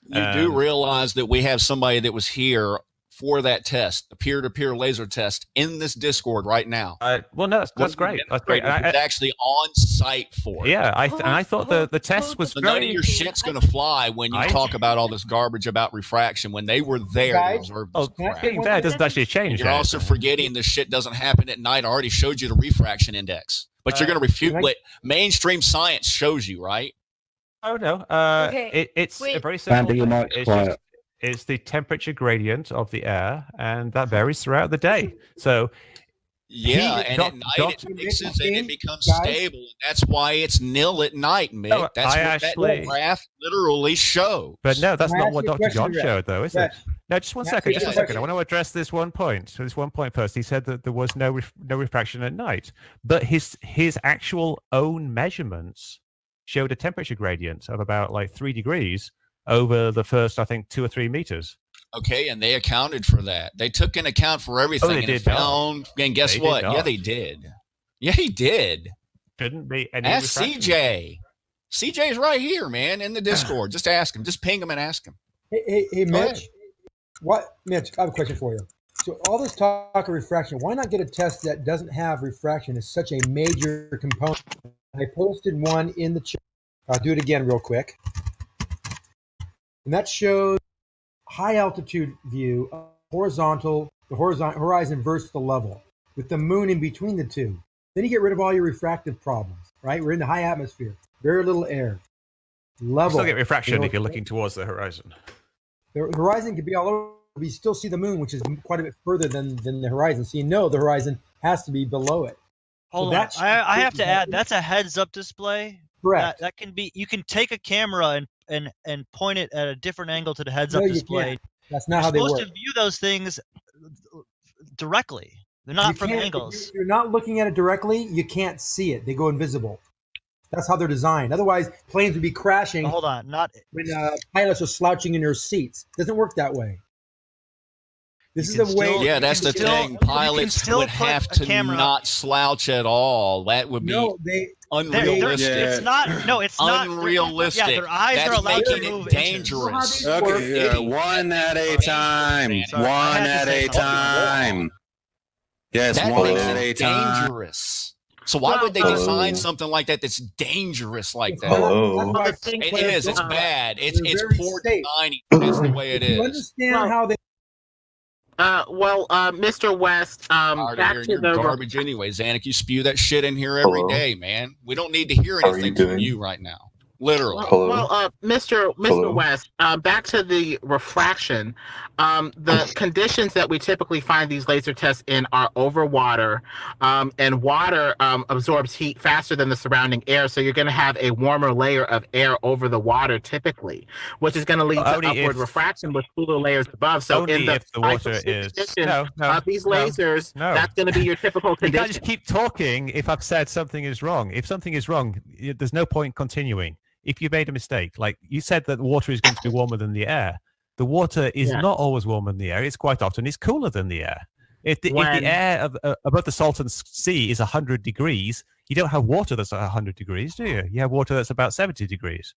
You do realize that we have somebody that was here for that test, a peer-to-peer laser test, in this Discord right now. Well, no, that's great. That's great. It's actually on site for it. Yeah, I thought the test was none of your shit's going to fly when you talk about all this garbage about refraction. When they were there, they observed this crap. Being there doesn't actually change. You're also forgetting this shit doesn't happen at night. I already showed you the refraction index, but you're going to refute what mainstream science shows you, right? Oh no, it's a very simple. It's the temperature gradient of the air, and that varies throughout the day. So, at night it mixes and it becomes stable. And that's why it's nil at night, Mick. No, that's what that graph literally shows. But no, that's not what Dr. John showed, though, is it? No, just one second. I want to address this one point. So this one point first. He said that there was no refraction at night, but his actual own measurements showed a temperature gradient of about 3 degrees over the first, I think, 2 or 3 meters. Okay, and they accounted for that. They took in account for everything. they and did found, and guess what? Yeah, they did. Yeah, he did. Couldn't be any Ask refraction. CJ. CJ's right here, man, in the Discord. Just ask him. Just ping him and ask him. Hey, Mitch. What, Mitch? I have a question for you. So all this talk of refraction, why not get a test that doesn't have refraction as such a major component? I posted one in the chat. I'll do it again real quick. And that shows high altitude view of the horizon versus the level, with the moon in between the two. Then you get rid of all your refractive problems, right? We're in the high atmosphere, very little air. Level. You still get refraction if you're looking towards the horizon. The horizon could be all over, but you still see the moon, which is quite a bit further than the horizon. So you know the horizon has to be below it. Hold on. I have to add, that's a heads-up display. Correct. That can be. You can take a camera and point it at a different angle to the heads-up display. Can't. That's not how they work. You're supposed to view those things directly. They're not from angles. If you're not looking at it directly, you can't see it. They go invisible. That's how they're designed. Otherwise, planes would be crashing. Hold on, when pilots are slouching in their seats. It doesn't work that way. This is the way. Yeah, that's the thing. Pilots would have to not slouch at all. That would be unrealistic. It's not. No, it's not unrealistic. Yeah, their eyes that's are allowed making to move. It dangerous. Okay, one at a time. One at a time. Yes, that one makes at a it time. Dangerous. So why would they design something like that that's dangerous like that? It is. It's bad. It's poor designing. It's the way it is. Understand how they. Mr. West, back to you're the garbage anyway, Zanuck. You spew that shit in here every day, man. We don't need to hear anything from you right now. Literally. Mr. West, back to the refraction. The conditions that we typically find these laser tests in are over water, and water absorbs heat faster than the surrounding air, so you're going to have a warmer layer of air over the water typically, which is going to lead to upward refraction with cooler layers above. So in the water is these lasers, that's going to be your typical condition. You can't just keep talking if I've said something is wrong. If something is wrong, there's no point continuing. If you made a mistake, like you said that water is going to be warmer than the air, the water is not always warmer than the air. It's quite often it's cooler than the air. If the air above the Salton Sea is 100 degrees, you don't have water that's 100 degrees, do you? You have water that's about 70 degrees.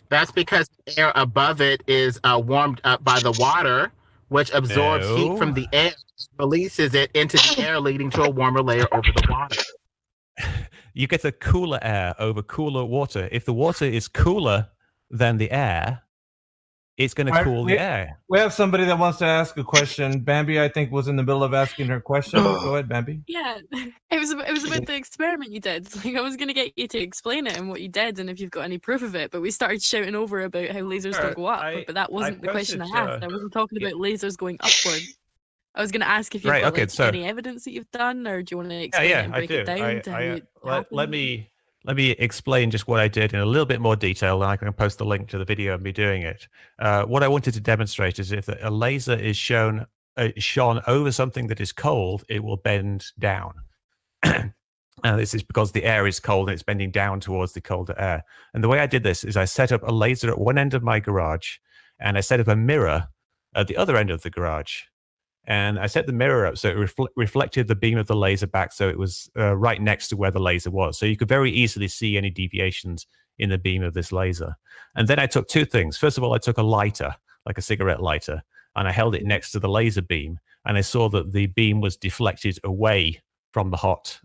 That's because the air above it is warmed up by the water, which absorbs heat from the air, releases it into the air, leading to a warmer layer over the water. You get a cooler air over cooler water. If the water is cooler than the air, it's going to cool the air. We have somebody that wants to ask a question. Bambi, I think, was in the middle of asking her question. Go ahead, Bambi. Yeah, it was about the experiment you did. Like, I was going to get you to explain it and what you did and if you've got any proof of it, but we started shouting over about how lasers don't go up, but that wasn't the question I asked. I wasn't talking about lasers going upward. I was going to ask if you've got any evidence that you've done, or do you want to explain it and break it down? Let me explain just what I did in a little bit more detail, and I can post the link to the video of me doing it. What I wanted to demonstrate is if a laser is shone over something that is cold, it will bend down. And this is because the air is cold and it's bending down towards the colder air. And the way I did this is I set up a laser at one end of my garage, and I set up a mirror at the other end of the garage. And I set the mirror up so it reflected the beam of the laser back, so it was right next to where the laser was. So you could very easily see any deviations in the beam of this laser. And then I took two things. First of all, I took a lighter, like a cigarette lighter, and I held it next to the laser beam. And I saw that the beam was deflected away from the hot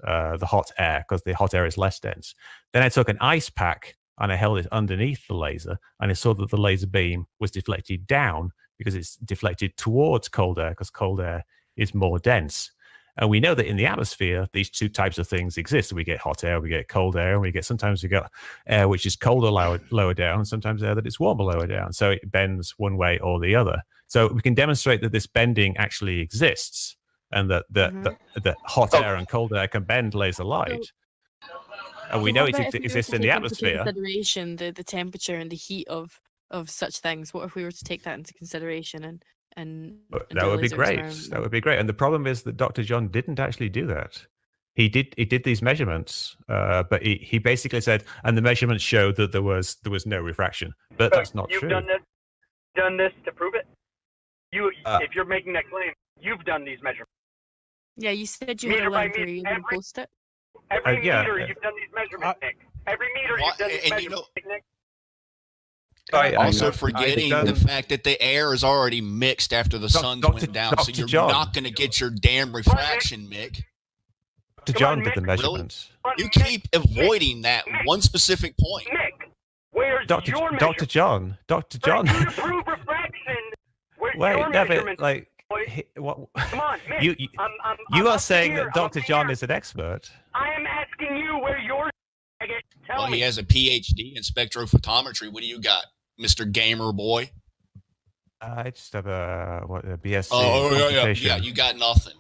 air, because the hot air is less dense. Then I took an ice pack and I held it underneath the laser, and I saw that the laser beam was deflected down, because it's deflected towards cold air, because cold air is more dense. And we know that in the atmosphere, these two types of things exist. We get hot air, we get cold air, and sometimes we get air which is colder lower down, and sometimes air that is warmer lower down. So it bends one way or the other. So we can demonstrate that this bending actually exists, and that hot air and cold air can bend laser light. And we know it exists in the atmosphere. Consideration the temperature and the heat of such things. What if we were to take that into consideration and that would be great. That would be great. And the problem is that Dr. John didn't actually do that. He did these measurements, but he basically said, and the measurements showed that there was no refraction. But that's not true. You've done this to prove it? If you're making that claim, you've done these measurements. Yeah, you said you had a link where you can post it. Every meter you've done these measurements, Nick. Every meter you've done these measurements, Nick. Also forgetting the fact that the air is already mixed after the sun went down, so you're not going to get your damn refraction, Mick. Dr. John did the measurements. You keep avoiding that one specific point. Mick, where's your measurement? Dr. John. To prove refraction, where's your measurement? What? Come on, Mick. You are saying that Dr. John is an expert. I am asking you where your. Tell me. He has a PhD in spectrophotometry. What do you got, Mr. Gamer Boy? I just have a BSc. Yeah. You got nothing.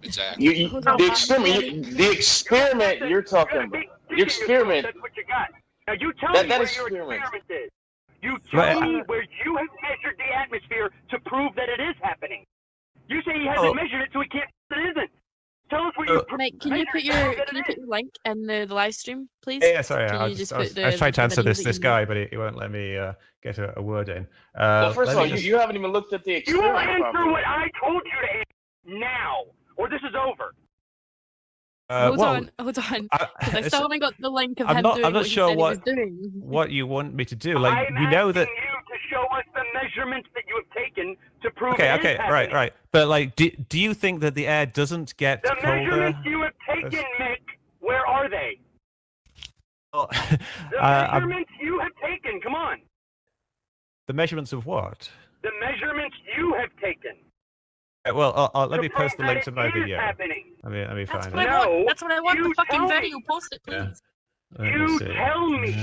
Exactly. The experiment you're talking about. The experiment. That's what you got. Now you tell me where your experiment is. You tell me where you have measured the atmosphere to prove that it is happening. You say he hasn't measured it, so he can't. It isn't. Tell us where you. Mate, can you put your link in the live stream, please? Yeah, sorry. I was trying to answer this guy, but he won't let me get a word in. Well, first of all, you haven't even looked at the experiment. You will answer what I told you to answer now, or this is over. Hold on. I still haven't got the link of him doing I'm not sure what you want me to do. Like, we know that. You to show us the measurements that you have taken to prove. Okay, right. But like, do you think that the air doesn't get colder? The measurements you have taken, Mick, where are they? The measurements you have taken. Come on. The measurements of what? The measurements you have taken. Well, let me post the link to my video. Let me find it. That's what I want. The fucking video. Post it, please. You tell me.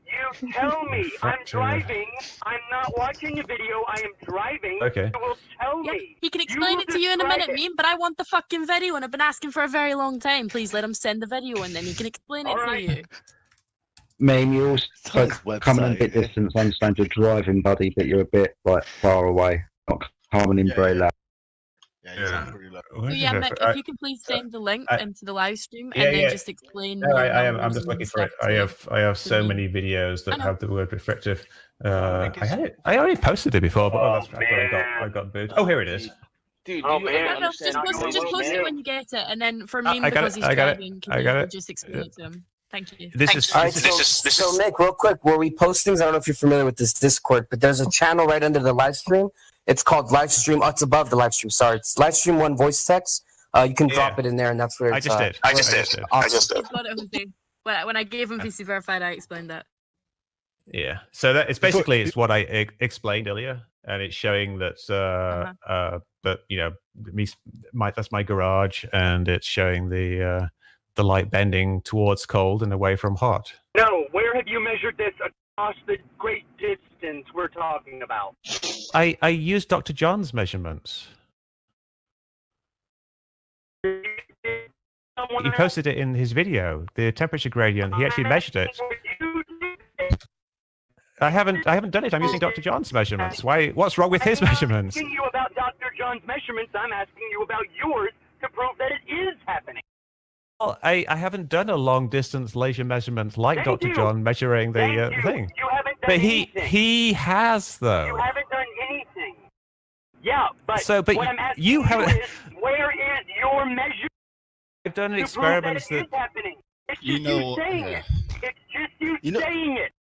You tell me. I'm driving. I'm not watching a video. I am driving. Okay. You will tell me. He can explain it to you in a minute, but I want the fucking video, and I've been asking for a very long time. Please let him send the video, and then he can explain it to you. Meme, you're also coming in a bit distance. I understand you're driving, buddy, but you're a bit far away. Not coming in very loud. Yeah, Mick, if you can please send the link into the live stream and then just explain. I'm just looking for it. I have so many videos that have the word refractive. I already posted it before, but that's I got booed. Oh, here it is. Dude, just post it when you get it, and then for me, because he's driving, can you just explain it to him? Thank you. So Nick, real quick, where we post things, I don't know if you're familiar with this Discord, but there's a channel right under the live stream. It's called Livestream. Oh, it's above the live stream. Sorry, it's Livestream 1 voice text. You can drop it in there, and that's where it's. I just did. Awesome. When I gave him VC Verified, I explained that. Yeah. So that it's basically it's what I explained earlier, and it's showing that that's my garage, and it's showing the light bending towards cold and away from hot. No, where have you measured this across the great distance we're talking about? I used Dr. John's measurements. He posted it in his video. The temperature gradient. He actually measured it. I haven't done it. I'm using Dr. John's measurements. Why? What's wrong with his measurements? I'm asking you about Dr. John's measurements. I'm asking you about yours to prove that it is happening. Well, I haven't done a long distance laser measurement like Dr. John measuring the thing. You haven't done but anything. he has though. You haven't done anything. Yeah, but what I'm asking you haven't. Is, where is your measure? I've done experiments that it is happening. It's just you saying it. It's just you saying it.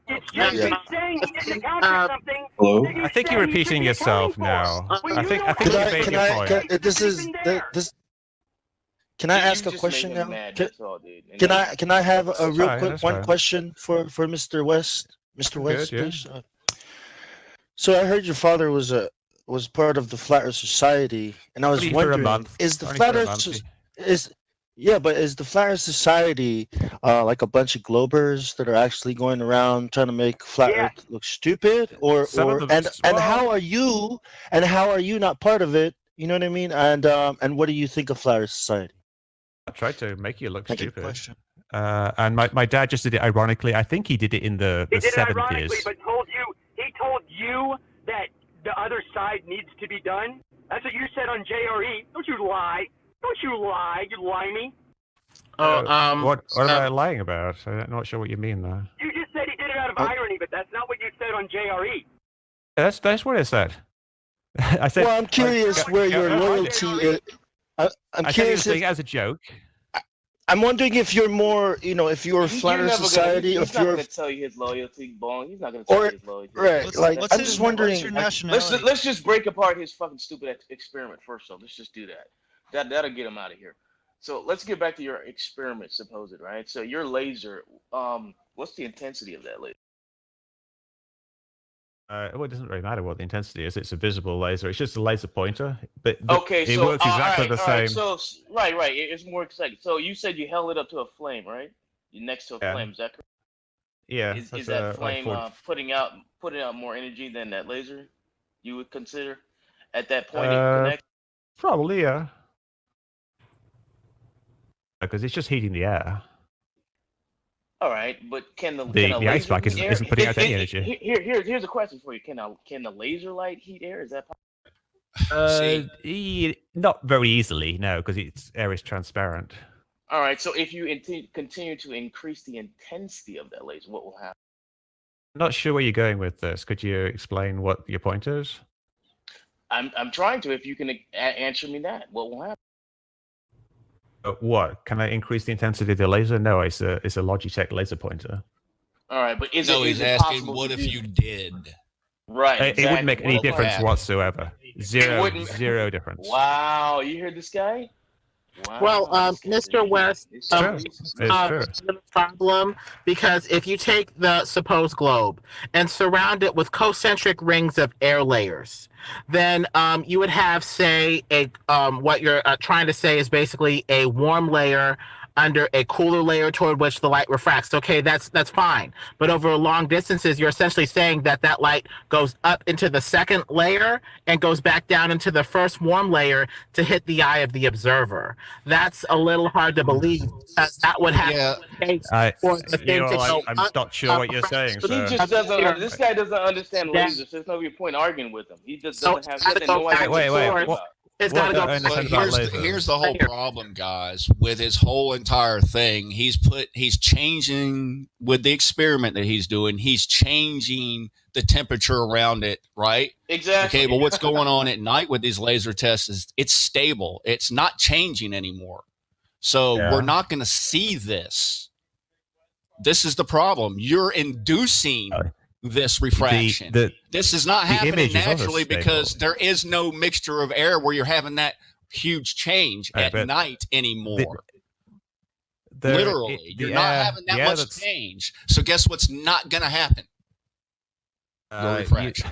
It's just you saying it to counter something. Hello? I think you're repeating yourself now. I think you made your point. This. Can I ask a question now? Can I have a real quick question for Mr. West? Mr. West, please. So I heard your father was part of the Flat Earth Society, and I was wondering, is the Flat Earth is the Flat Earth Society like a bunch of globers that are actually going around trying to make Flat Earth look stupid, and how are you not part of it? You know what I mean? And what do you think of Flat Earth Society? I tried to make you look stupid. And my dad just did it ironically. I think he did it in the 70s. He did it ironically, but he told you that the other side needs to be done. That's what you said on JRE. Don't you lie. Don't you lie, you limey. What am I lying about? I'm not sure what you mean there. You just said he did it out of irony, but that's not what you said on JRE. That's what I said. I said. Well, I'm curious where your loyalty is. I'm curious as a joke. I'm wondering if you're more, if you're Flat Earth Society, or if you're. He's not going to tell you his loyalty, Bong. He's not going to tell you his loyalty. Right, I'm just wondering. What's your nationality? Let's just break apart his fucking stupid experiment first, though. Let's just do that. That'll get him out of here. So let's get back to your experiment, supposed, right? So your laser, what's the intensity of that laser? Well, it doesn't really matter what the intensity is. It's a visible laser. It's just a laser pointer, but it works exactly the same. So right, it's more exciting. So you said you held it up to a flame, right? You're next to a flame. Is that correct? Yeah. Is that flame putting out more energy than that laser? You would consider at that point it connects? Probably, yeah. Because it's just heating the air. All right, but can the ice pack isn't putting out any energy? Here's a question for you. Can the laser light heat air? Is that possible? Not very easily, no, because air is transparent. All right, so if you continue to increase the intensity of that laser, what will happen? I'm not sure where you're going with this. Could you explain what your point is? I'm trying to. If you can answer me that, what will happen? What? Can I increase the intensity of the laser? No, it's a Logitech laser pointer. All right, but he's asking, what if you did? Right. Exactly. It wouldn't make any difference whatsoever. Zero difference. Wow, you hear this guy? Wow. Well, Mr. West, the problem, because if you take the supposed globe and surround it with concentric rings of air layers, then you would have, say, what you're trying to say is basically a warm layer under a cooler layer toward which the light refracts. Okay, that's fine. But over long distances, you're essentially saying that light goes up into the second layer and goes back down into the first warm layer to hit the eye of the observer. That's a little hard to believe, because that would have for the thing to go I'm not sure what you're saying. But he just doesn't. This guy doesn't understand lasers. There's no point arguing with him. He just doesn't have no idea. Wait. It's got to go. Here's the whole problem, guys. With his whole entire thing, he's changing with the experiment that he's doing. He's changing the temperature around it, right? Exactly. Okay, but what's going on at night with these laser tests is it's stable. It's not changing anymore. So we're not going to see this. This is the problem. You're inducing this refraction. This is not happening naturally because there is no mixture of air where you're having that huge change at night anymore. Literally, you're not having that much change. So guess what's not going to happen? The refraction.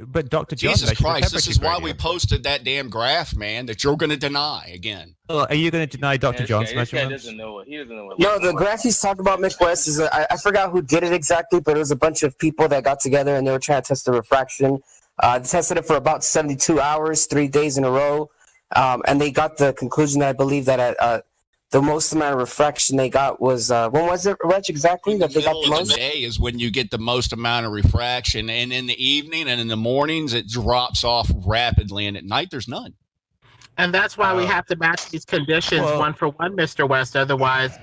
But Dr. John, Jesus Christ, this is why we posted that damn graph, man, that you're going to deny again. Are you going to deny Dr. John's measurements? This guy doesn't know what. He doesn't know what. No, the graph he's talking about, Mick West, is I forgot who did it exactly, but it was a bunch of people that got together and they were trying to test the refraction. They tested it for about 72 hours, 3 days in a row, and they got the conclusion that I believe that the most amount of refraction they got was when was it, Reg, exactly? That they got the most? The day is when you get the most amount of refraction, and in the evening and in the mornings it drops off rapidly, and at night there's none. And that's why we have to match these conditions one for one, Mr. West. Otherwise,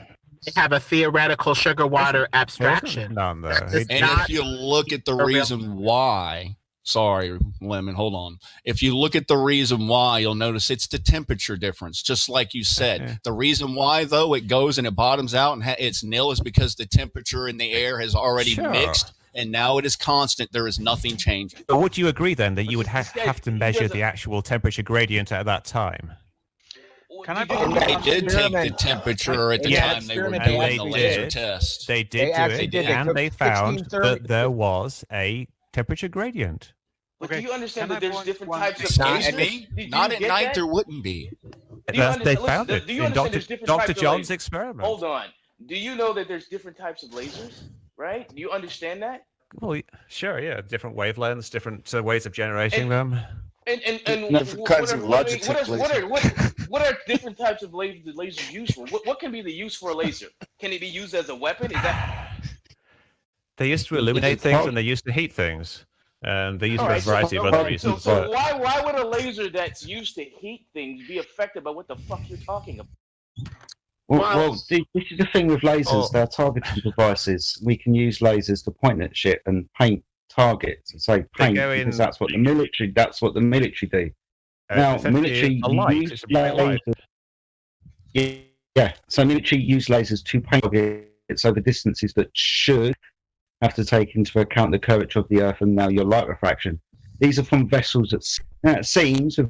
they have a theoretical sugar water abstraction. And if you look at the reason why. Sorry, Lemon, hold on. If you look at the reason why, you'll notice it's the temperature difference, just like you said. The reason why, though, it goes and it bottoms out and it's nil is because the temperature in the air has already mixed, and now it is constant. There is nothing changing. But would you agree, then, that you would have to measure the actual temperature gradient at that time? They did take the temperature at the time they were doing the laser test. They did do it, and they found that there was a temperature gradient. But do you understand that there's different types of Excuse me? Not at night there wouldn't be. They found it in Dr. John's experiment. Hold on. Do you know that there's different types of lasers, right? Do you understand that? Well, sure, yeah. Different wavelengths, different ways of generating them. What are different types of lasers used for? What can be the use for a laser? Can it be used as a weapon? Is that... They used to illuminate things and they used to heat things. And they used for a variety of other reasons. So why would a laser that's used to heat things be affected by what the fuck you're talking about? Well, this is the thing with lasers. They're targeting devices. We can use lasers to point at shit and paint targets. Say paint, because that's what the military do. Now, military use lasers. Yeah, so military use lasers to paint targets over distances that should have to take into account the curvature of the Earth and now your light refraction. These are from vessels that it seems, with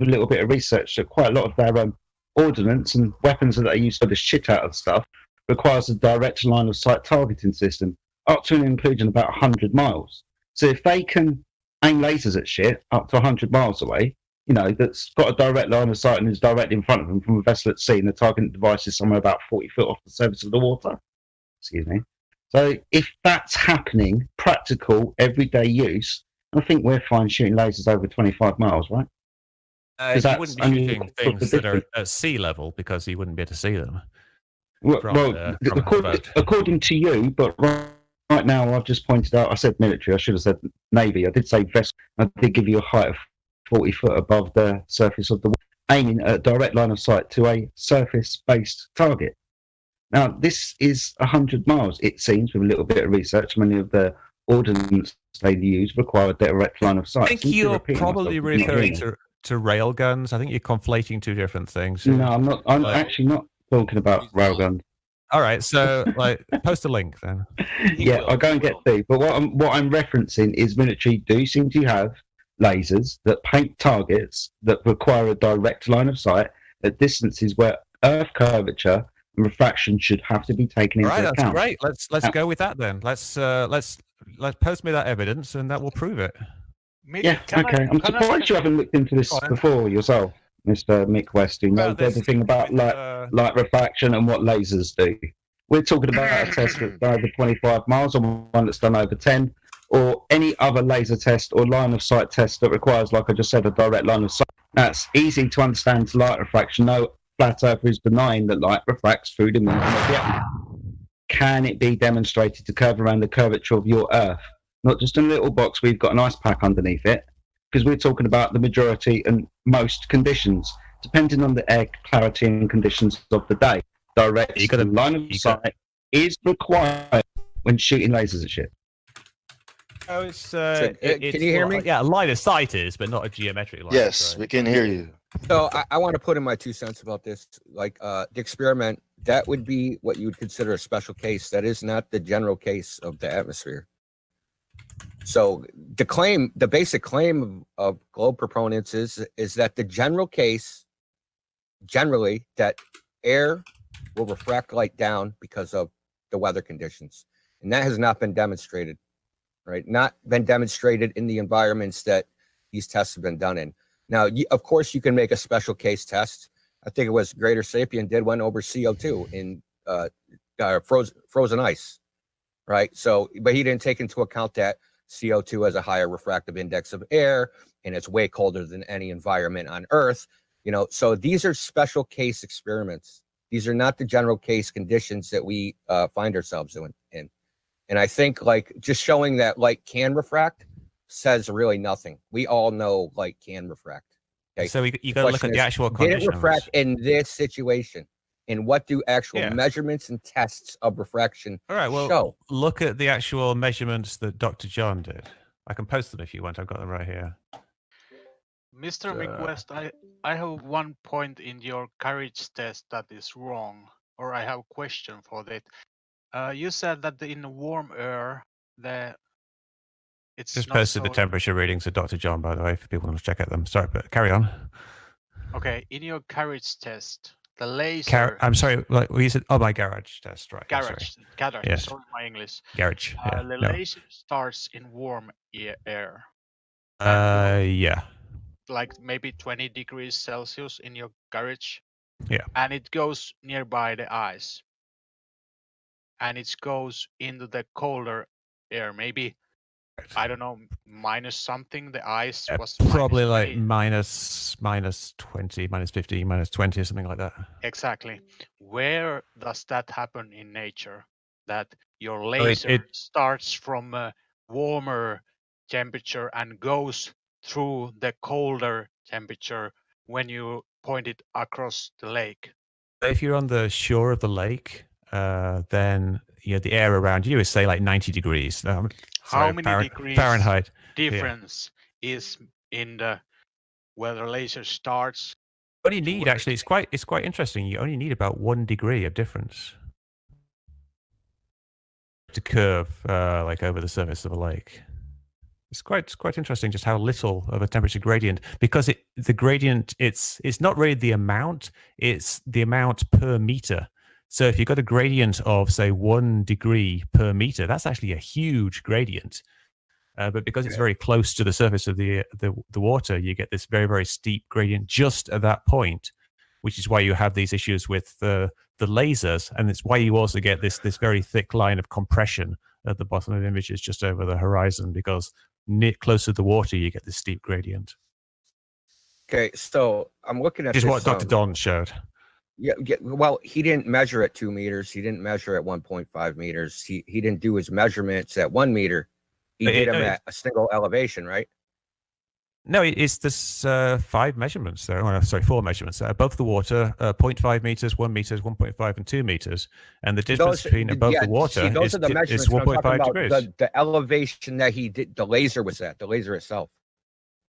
a little bit of research, that quite a lot of their ordnance and weapons that they use for the shit out of stuff requires a direct line of sight targeting system, up to and including about 100 miles. So if they can aim lasers at shit up to 100 miles away, you know, that's got a direct line of sight and is directly in front of them from a vessel at sea, and the targeting device is somewhere about 40 foot off the surface of the water. Excuse me. So if that's happening, practical, everyday use, I think we're fine shooting lasers over 25 miles, right? You wouldn't be shooting things that are at sea level because you wouldn't be able to see them. According to you, but right now I've just pointed out, I said military, I should have said Navy. I did say vessel. I did give you a height of 40 foot above the surface of the water, aiming at a direct line of sight to a surface-based target. Now, this is 100 miles, it seems, with a little bit of research. Many of the ordnance they use require a direct line of sight. I think you're probably referring to rail guns. I think you're conflating two different things. No, I'm not. I'm actually not talking about rail guns. All right, so post a link then. Yeah, I'll go and get through. But what I'm referencing is military do seem to have lasers that paint targets that require a direct line of sight at distances where Earth curvature and refraction should have to be taken into account. That's great. Let's go with that then. Let's post me that evidence, and that will prove it. Yeah. Okay. I'm surprised you haven't looked into this before yourself, Mr. Mick West, who knows everything about light refraction and what lasers do. We're talking about a test that's done over 25 miles, or one that's done over 10, or any other laser test or line of sight test that requires, like I just said, a direct line of sight. That's easy to understand light refraction. No flat earther is denying that light refracts through the medium of the Earth. Can it be demonstrated to curve around the curvature of your Earth? Not just in a little box where you've got an ice pack underneath it, because we're talking about the majority and most conditions, depending on the air clarity and conditions of the day. Direct line of sight is required when shooting lasers at shit. Oh, it's, can you hear me? Yeah, line of sight is, but not a geometric line. Yes, we can hear you. So I want to put in my 2 cents about this. Like the experiment, that would be what you would consider a special case. That is not the general case of the atmosphere. So the basic claim of globe proponents is that the general case, generally, that air will refract light down because of the weather conditions. And that has not been demonstrated, right? Not been demonstrated in the environments that these tests have been done in. Now, of course, you can make a special case test. I think it was Greater Sapien did one over CO2 in frozen ice, right? So, but he didn't take into account that CO2 has a higher refractive index of air, and it's way colder than any environment on Earth. You know, so these are special case experiments. These are not the general case conditions that we find ourselves in. And I think like just showing that light can refract says really nothing. We all know light can refract. Okay? So you got to look at the actual conditions. Did it refract in this situation? And what do actual measurements and tests of refraction show? Look at the actual measurements that Dr. John did. I can post them if you want. I've got them right here. Mr. McWest, I have one point in your courage test that is wrong, or I have a question for that. You said that in warm air, it's just posted the temperature readings of Dr. John, by the way, if people want to check out them. Sorry, but carry on. Okay, in your courage test, the laser. I'm sorry, like we said. Oh, my garage test, right? Garage. Yes. Sorry, my English. Garage. The laser starts in warm air. Yeah. Like maybe 20 degrees Celsius in your garage. Yeah. And it goes nearby the ice. And it goes into the colder air. Maybe, I don't know, minus something. The ice was probably like minus 20, minus 15, minus 20 or something like that. Exactly. Where does that happen in nature? That your laser starts from a warmer temperature and goes through the colder temperature when you point it across the lake. If you're on the shore of the lake, then the air around you is say like 90 degrees. How many degrees Fahrenheit difference is in the where the laser starts? Only need actually it's quite interesting. You only need about 1 degree of difference to curve like over the surface of a lake. It's quite interesting just how little of a temperature gradient, because the gradient it's not really the amount, it's the amount per meter. So if you've got a gradient of say 1 degree per meter, that's actually a huge gradient. But because it's very close to the surface of the water, you get this very, very steep gradient just at that point, which is why you have these issues with the lasers, and it's why you also get this very thick line of compression at the bottom of the images just over the horizon, because closer to the water you get this steep gradient. Okay, so I'm looking at which is what Dr. Don showed. Yeah, well, he didn't measure at 2 meters. He didn't measure at 1.5 meters. He didn't do his measurements at 1 meter. He did them at a single elevation, right? No, it's this 5 measurements there. Oh, sorry, 4 measurements there. Above the water, 0.5 meters, 1 meters, 1.5, and 2 meters. And the difference between above the water is 1.5 degrees. The elevation that he did, the laser was at, the laser itself.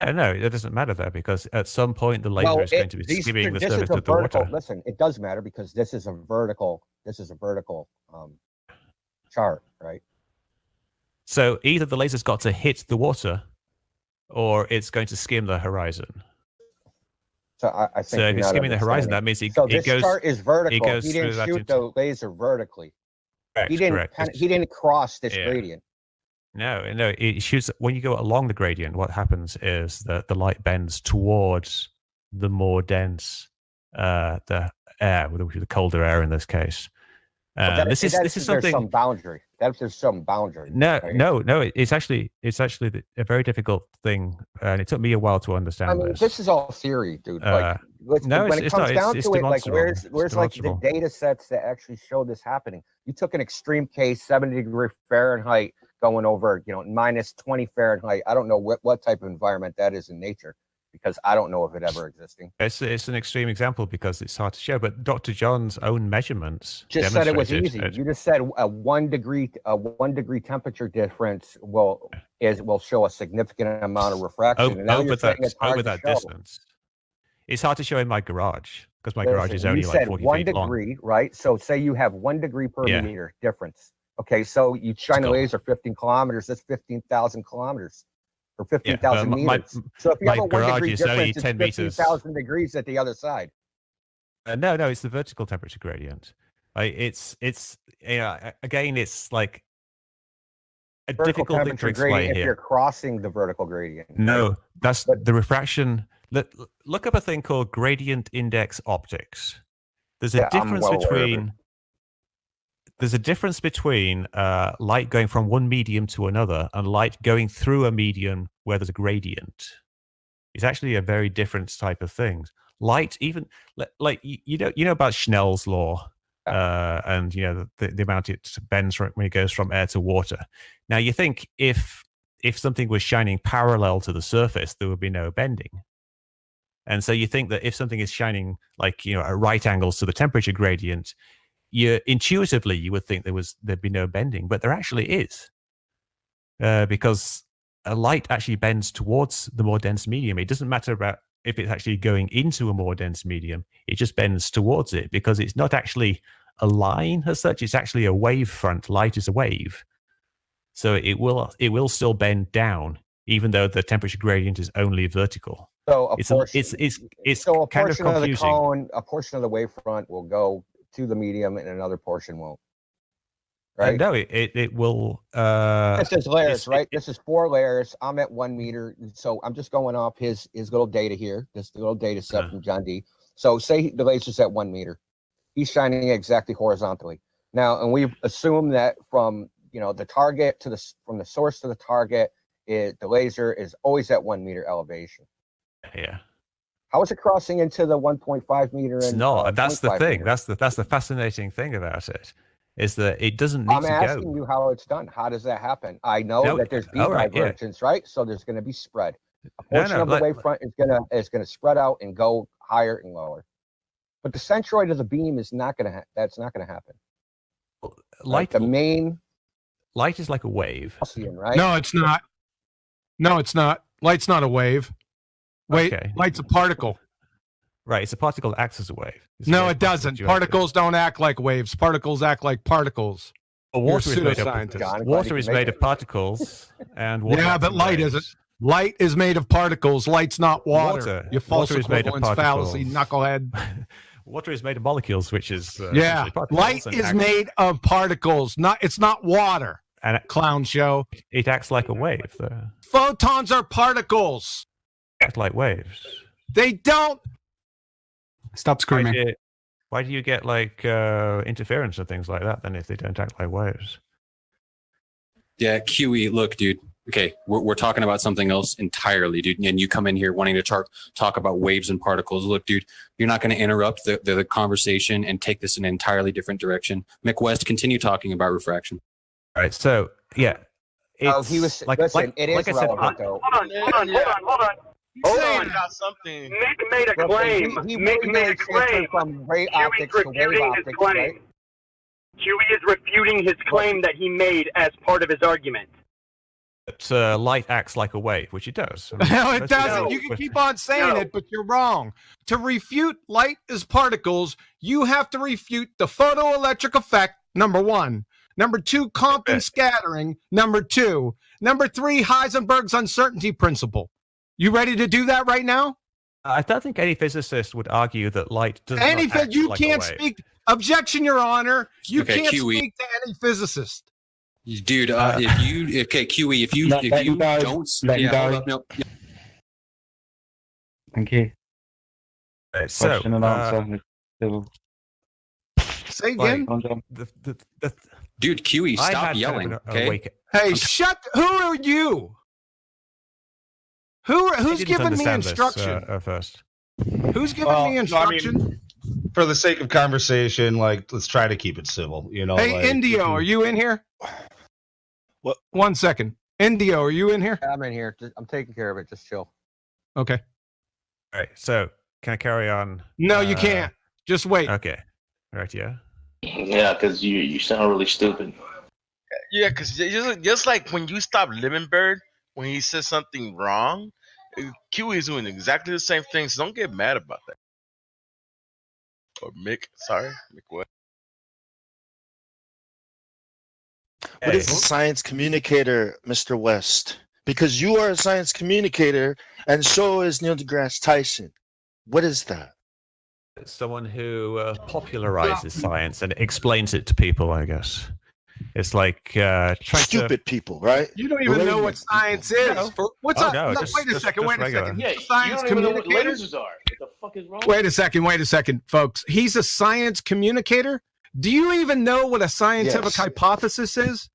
No, it doesn't matter there, because at some point the laser is going to be skimming the surface of the water. Listen, it does matter because this is a vertical chart, right? So either the laser's got to hit the water, or it's going to skim the horizon. So I think. So if it's skimming the horizon, that means it this goes. chart is vertical. Goes he didn't shoot the laser vertically. Correct, he didn't cross this gradient. No, it shoots when you go along the gradient. What happens is that the light bends towards the more dense the air, the colder air in this case. This is something. There's some boundary. There's some boundary. No. It's actually a very difficult thing, and it took me a while to understand. This is all theory, dude. When it comes down to it, like where's like the data sets that actually show this happening? You took an extreme case, 70-degree Fahrenheit, going over, minus 20 Fahrenheit. I don't know what type of environment that is in nature, because I don't know of it ever existing. It's an extreme example because it's hard to show, but Dr. John's own measurements just said it was easy. You just said a 1 degree temperature difference will show a significant amount of refraction. Over that distance. It's hard to show in my garage because my garage is only like 40 1 feet long. degree, right? So say you have 1 degree per meter difference. Okay, so you shine a laser 15 kilometers. That's 15,000 kilometers. Or 15,000 meters. So if you have a 1 degree difference, it's 15,000 degrees at the other side. No, it's the vertical temperature gradient. It's again, it's like a difficult thing to explain here. If you're crossing the vertical gradient. No, that's the refraction. Look up a thing called gradient index optics. There's a difference between light going from one medium to another and light going through a medium where there's a gradient. It's actually a very different type of thing. Light, even like you know about Snell's law, and the amount it bends when it goes from air to water. Now you think if something was shining parallel to the surface, there would be no bending. And so you think that if something is shining like at right angles to the temperature gradient, intuitively you would think there'd be no bending, but there actually is, because a light actually bends towards the more dense medium. It doesn't matter about if it's actually going into a more dense medium; it just bends towards it because it's not actually a line as such. It's actually a wave front. Light is a wave, so it will still bend down, even though the temperature gradient is only vertical. So a it's kind of confusing. Of the cone, a portion of the wavefront will go to the medium, and another portion won't. Right? No, it will. This is layers, right? This is 4 layers. I'm at 1 meter, so I'm just going off his little data here. This little data set from John D. So say the laser's at 1 meter. He's shining exactly horizontally. Now, and we've assumed that from the target from the source to the target, the laser is always at 1 meter elevation. Yeah. How is it crossing into the 1.5 meter? No, that's the thing. That's the fascinating thing about it, is that it doesn't need to go. I'm asking you how it's done. How does that happen? I know that there's beam divergence, right? So there's going to be spread. A portion of the wavefront is going to spread out and go higher and lower. But the centroid of the beam is not going to. That's not going to happen. light. The main light is like a wave, right? No, it's not. No, it's not. Light's not a wave. Wait, okay. Light's a particle. Right, it's a particle that acts as a wave. No, it doesn't. Particles don't act like waves. Particles act like particles. Well, water is made of particles, and water but light isn't. Light is made of particles. Light's not water. You false equivalence fallacy, knucklehead. Water is made of molecules, which is light is made of particles. It's not water. And clown show. It acts like a wave. Photons are particles. Act like waves. They don't. Stop screaming. Why do you get like interference and things like that then if they don't act like waves? Yeah, QE, look, dude. Okay, we're talking about something else entirely, dude. And you come in here wanting to talk about waves and particles. Look, dude, you're not going to interrupt the conversation and take this in an entirely different direction. McWest, continue talking about refraction. All right, so, yeah. He was, it is relevant, though. Hold on. Hold on, got something. Mick made a claim. Mick made a claim. From ray optics to wave optics, right? Huey is refuting his claim that he made as part of his argument. That light acts like a wave, which it does. No, it doesn't. You can keep on saying it, but you're wrong. To refute light as particles, you have to refute the photoelectric effect, number one. Number two, Compton scattering, number two. Number three, Heisenberg's uncertainty principle. You ready to do that right now? I don't think any physicist would argue that light does not act you like can't a wave. speak. Objection, Your Honor. You can't QE. speak to any physicist. Dude, QE, if you don't let him go. No. Thank you. Question and answer. Say again. Dude, QE, stop yelling. Okay. Hey, who are you? Who's giving me instruction? First. Who's giving me instruction? I mean, for the sake of conversation, let's try to keep it civil. Hey, Indio, are you in here? What? 1 second. Indio, are you in here? I'm in here. I'm taking care of it. Just chill. Okay. All right. So, can I carry on? No, you can't. Just wait. Okay. All right. Yeah. Yeah, because you sound really stupid. Yeah, because just like when you stop Living Bird, when he says something wrong, QE is doing exactly the same thing, so don't get mad about that. Or Mick, Mick what? What is a science communicator, Mr. West? Because you are a science communicator, and so is Neil deGrasse Tyson. What is that? It's someone who popularizes science and explains it to people, I guess. It's like stupid people, right? You don't even know what science is. What's up? No, wait a second. Yeah, science you don't even know what communicator? lasers are. What the fuck is wrong? Wait a second, folks. He's a science communicator? Do you even know what a scientific hypothesis is?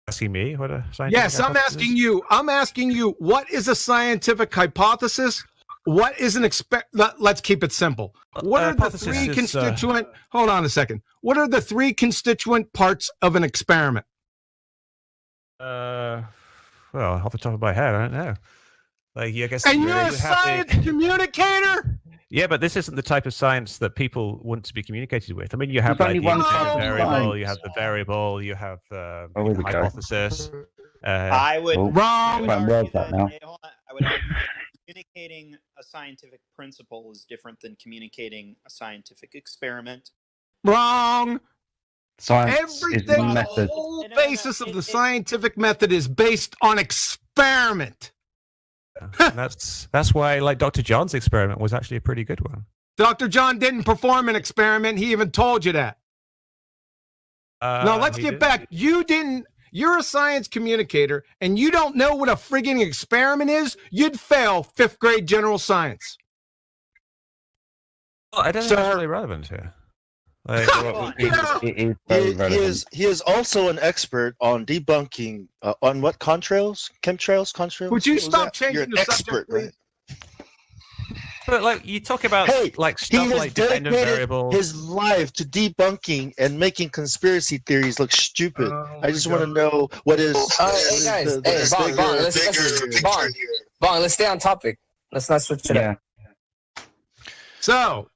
Asking me what a scientific Yes, I'm asking you. I'm asking you, what is a scientific hypothesis? What is an Let's keep it simple. What are the three constituent? Hold on a second. What are the three constituent parts of an experiment? Well, off the top of my head, I don't know. I guess. And you're a science communicator? Yeah, but this isn't the type of science that people want to be communicated with. I mean, you have the variable, you have the variable, you have the hypothesis. I would wrong. I would argue communicating a scientific principle is different than communicating a scientific experiment. Wrong. Science Everything, is the whole basis of the scientific method is based on experiment. That's why, like, Dr. John's experiment was actually a pretty good one. Dr. John didn't perform an experiment. He even told you that. Now, let's get back. You didn't. You're a science communicator, and you don't know what a friggin' experiment is? You'd fail 5th grade general science. Well, I don't think that's really relevant here. Like, he is also an expert on debunking on what chemtrails. Would you stop changing You're an the expert, subject, right? But like you talk about, like stuff he has like dependent dedicated variable. his life to debunking and making conspiracy theories look stupid. I just want to know what is. Hey guys, Bong, let's stay on topic. Let's not switch it up. So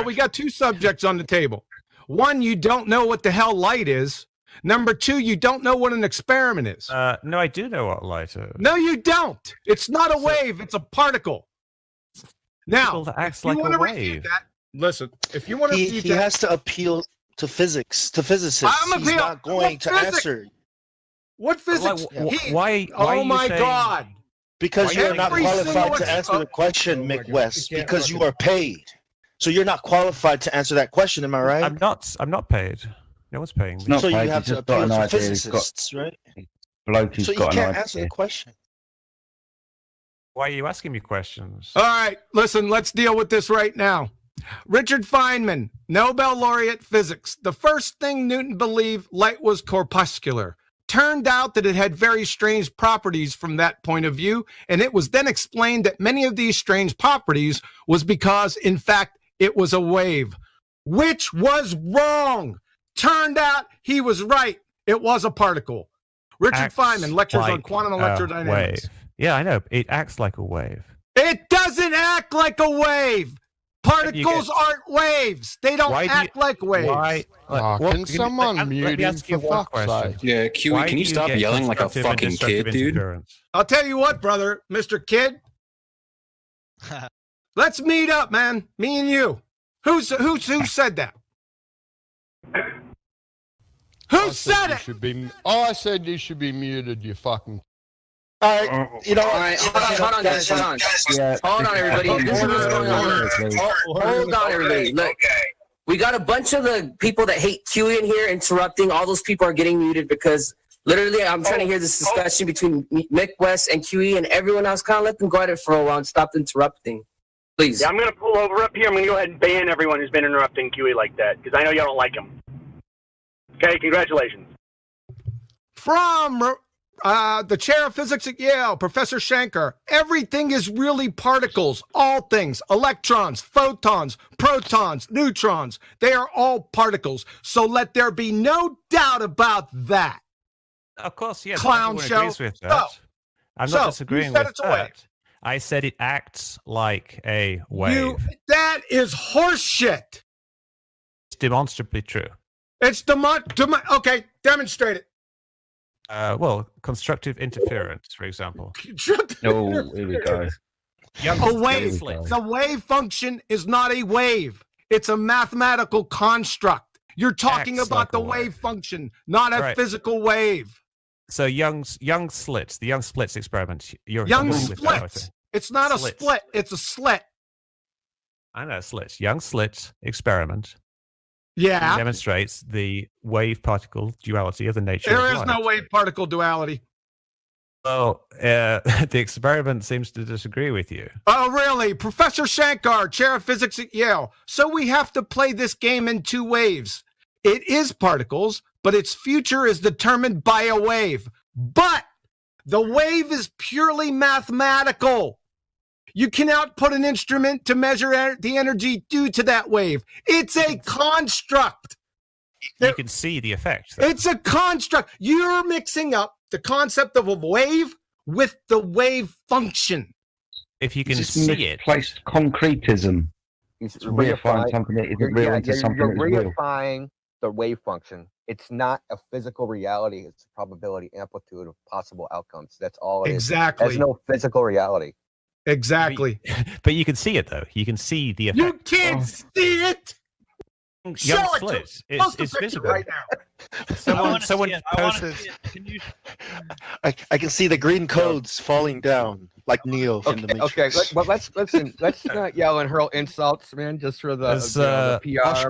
we got two subjects on the table. one, you don't know what the hell light is. Number two, you don't know what an experiment is. No, I do know what light is. No, you don't. It's not a wave. It's a particle. Now, acts like a wave. Listen, if you want to he has to appeal to physics, to physicists. He's not going to answer. What physics? Why oh my God! Because you're not qualified to answer the question, Mick West. Because you are paid, so you're not qualified to answer that question. Am I right? I'm not paid. No one's paying me. So you have to appeal to physicists, right? So you can't answer the question. Why are you asking me questions? All right, listen, let's deal with this right now. Richard Feynman, Nobel laureate physics. The first thing Newton believed, light was corpuscular. Turned out that it had very strange properties from that point of view, and it was then explained that many of these strange properties was because, in fact, it was a wave, which was wrong. Turned out he was right. It was a particle. Richard Feynman, lectures on quantum electrodynamics. Wave. Yeah, I know. It acts like a wave. It doesn't act like a wave. Particles aren't waves. They don't act like waves. Can someone mute him for fuck's sake? Yeah, QE, can you stop yelling like a fucking kid, dude? I'll tell you what, brother, Mr. Kid. Let's meet up, man. Me and you. Who said that? Who said it? I said you should be muted, you fucking. All right, All right, hold on, guys, hold on. Hold on, everybody. This is what's going on. Hold on, everybody. Look, we got a bunch of the people that hate QE in here interrupting. All those people are getting muted because literally I'm trying to hear this discussion between Mick West and QE and everyone else. Kind of let them go at it for a while and stop interrupting. Please. Yeah, I'm going to pull over up here. I'm going to go ahead and ban everyone who's been interrupting QE like that because I know y'all don't like him. Okay, congratulations. From the chair of physics at Yale, Professor Shankar, everything is really particles, all things, electrons, photons, protons, neutrons, they are all particles. So let there be no doubt about that. Of course, yes. Clown show. Agrees with that. I'm not disagreeing with that. I said it acts like a wave. That is horseshit. It's demonstrably true. It's okay, demonstrate it. Well, constructive interference, for example. Oh, here we go. A wave. The wave function is not a wave. It's a mathematical construct. You're talking about the wave function, not a physical wave. So Young's slits, the Young splits experiment. Young splits. It's not a split. It's a slit. I know slits. Young slits experiment. Yeah. Demonstrates the wave-particle duality of the nature of light. There is no wave-particle duality. Well, the experiment seems to disagree with you. Oh, really? Professor Shankar, chair of physics at Yale. So we have to play this game in two waves. It is particles, but its future is determined by a wave. But the wave is purely mathematical. You cannot put an instrument to measure the energy due to that wave. It's a construct. You can see the effect. Though. It's a construct. You're mixing up the concept of a wave with the wave function. If you can see it. Misplaced concretism. It's reifying something that isn't real into something you're that's real. reifying the wave function. It's not a physical reality. It's a probability amplitude of possible outcomes. That's all it is. Exactly. There's no physical reality. Exactly. But you can see it, though. You can see the effect. You can't see it. Young slits. It's visible right now. Someone posted. I can see the green codes falling down like Neo from the Matrix. Okay, but let's not yell and hurl insults, man. Just for the PR.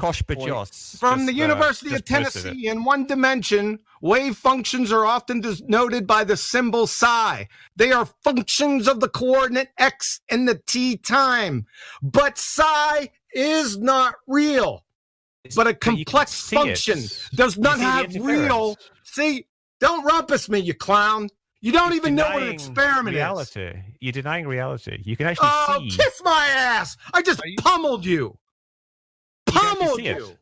From the University of Tennessee, in one dimension, wave functions are often denoted by the symbol psi. They are functions of the coordinate x and the t time, but psi is not real. But a complex function does not have real. See, don't rumpus me, you clown. You don't even know what an experiment is. You're denying reality. You can actually see. Oh, kiss my ass! I just pummeled you. Pummeled you.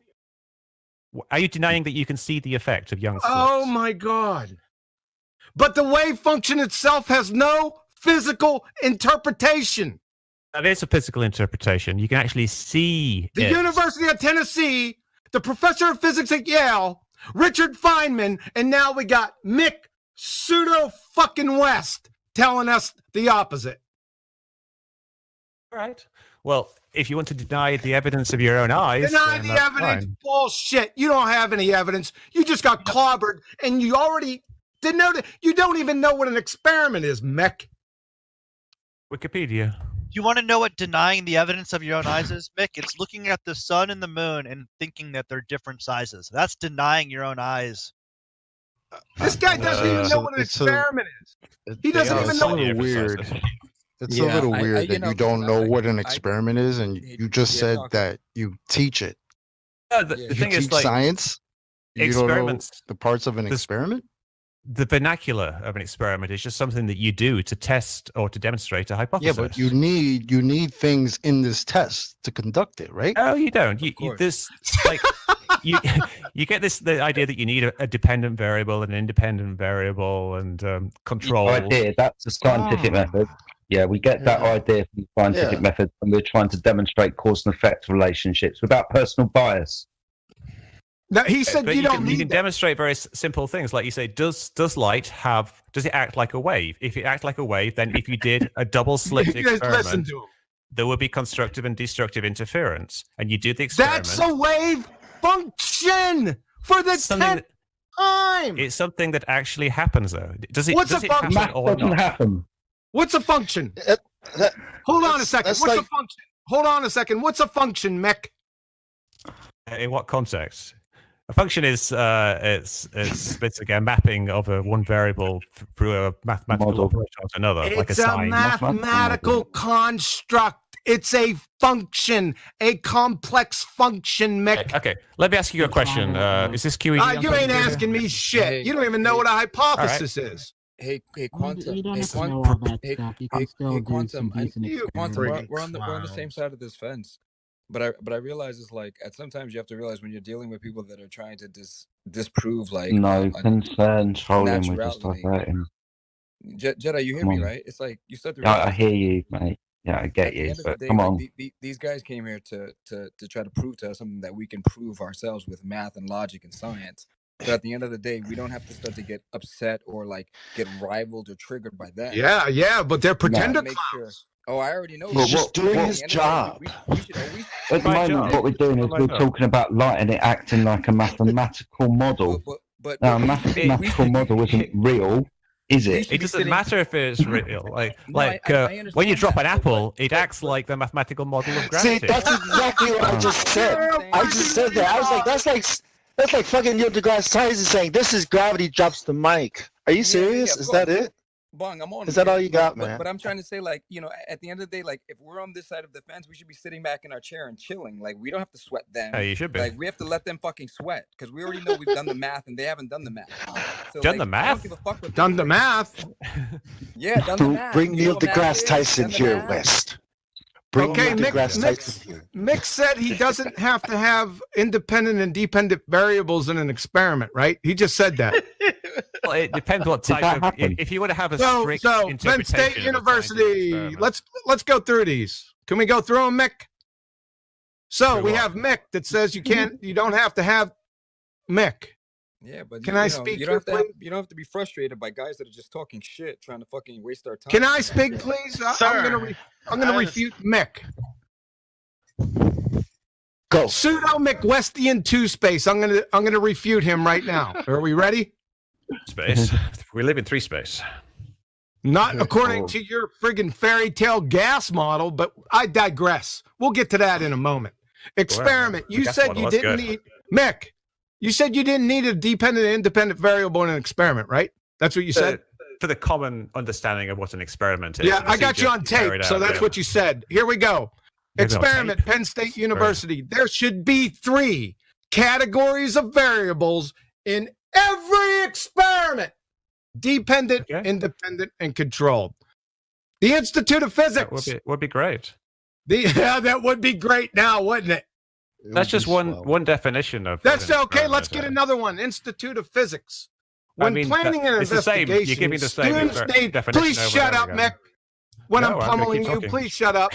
Are you denying that you can see the effect of Young slits? Oh my God! But the wave function itself has no physical interpretation. That is a physical interpretation. You can actually see the University of Tennessee the professor of physics at Yale, Richard Feynman, and now we got Mick pseudo-fucking-West telling us the opposite. All right. Well, if you want to deny the evidence of your own eyes... Deny the evidence? Fine. Bullshit. You don't have any evidence. You just got clobbered, and you already didn't know that. You don't even know what an experiment is, Mick. Wikipedia. You want to know what denying the evidence of your own eyes is, Mick? It's looking at the sun and the moon and thinking that they're different sizes. That's denying your own eyes. This guy doesn't even know what an experiment is. He doesn't even know. It's a little weird. It's a little weird that you don't know what an experiment is, and you just said that you teach it. The thing is, like, science. You don't know the parts of an experiment. The vernacular of an experiment is just something that you do to test or to demonstrate a hypothesis. Yeah, but you need things in this test to conduct it, right? Oh, you don't. You get the idea that you need a dependent variable, an independent variable, and control. The idea, that's a scientific method. Yeah, we get that idea from the scientific method, and we're trying to demonstrate cause and effect relationships without personal bias. No, he said but you don't can need demonstrate very simple things, like you say. Does light does it act like a wave? If it acts like a wave, then if you did a double slit experiment, there would be constructive and destructive interference, and you do the experiment. That's a wave function for the 10th time. It's something that actually happens, though. Does it? What's does a it happen function? or not? Happen. What's a function? Hold on a second. What's a function? Hold on a second. What's a function, Mick? In what context? A function is it's basically a mapping of one variable through a mathematical operation to another, It's like a sign. Mathematical construct. It's a function, a complex function, Mick. Okay, let me ask you a question. Is this QE? You ain't asking me shit. You don't even know what a hypothesis is. Hey, Quantum. You don't have to know all that stuff. You can still do Quantum. some decent experiments. We're on the same side of this fence. But I realize it's like sometimes you have to realize when you're dealing with people that are trying to disprove like concern trolling with just diverting. Jedi, you hear me, right? It's like you start to realize, I hear you, mate. Yeah, I get you. But come on, these guys came here to try to prove to us something that we can prove ourselves with math and logic and science. But at the end of the day, we don't have to start to get upset or like get rivaled or triggered by that. Yeah, but they're pretender clowns. Oh, I already know. He's just doing his job. At the moment, what we're doing is we're talking about light and it acting like a mathematical model. But a mathematical model isn't real, is it? It doesn't matter if it's real. When you drop an apple, it acts like the mathematical model of gravity. See, that's exactly what I just said. I just said that. I was like, that's like fucking Neil deGrasse Tyson saying, "This is gravity drops the mic." Are you serious? Is that it? Bong, I'm on. Is that all you got, man? But I'm trying to say, like, at the end of the day, like, if we're on this side of the fence, we should be sitting back in our chair and chilling. Like, we don't have to sweat them. Yeah, you should be. Like, we have to let them fucking sweat because we already know we've done the math and they haven't done the math. So, done the math? Done the math? Yeah, done the math. Bring Neil deGrasse Tyson here, West. Okay, Mick said he doesn't have to have independent and dependent variables in an experiment, right? He just said that. Well, it depends what type of. If you want to have a strict interpretation Penn State University. Let's go through these. Can we go through them, Mick? So we have Mick that says you don't have to have Mick. Yeah, but can I speak? You don't have to be frustrated by guys that are just talking shit, trying to fucking waste our time. Can I speak, please? I'm gonna refute Mick. Go. Pseudo McWestian 2 space. I'm gonna refute him right now. Are we ready? Space. We live in 3 space. Not according to your friggin' fairy tale gas model, but I digress. We'll get to that in a moment. Experiment. You said you didn't need Mick. You said you didn't need a dependent and independent variable in an experiment, right? That's what you said? For the common understanding of what an experiment is. Yeah, I got you on tape, so that's what you said. Here we go. Experiment, Penn State University. There should be 3 categories of variables in every experiment. Dependent, independent, and controlled. The Institute of Physics. That would be great. That would be great now, wouldn't it? That's just one definition of. That's okay. Let's get another one. Institute of Physics. When planning an investigation, You're giving the same students need. Please shut up, Mick. when I'm pummeling you. Please shut up.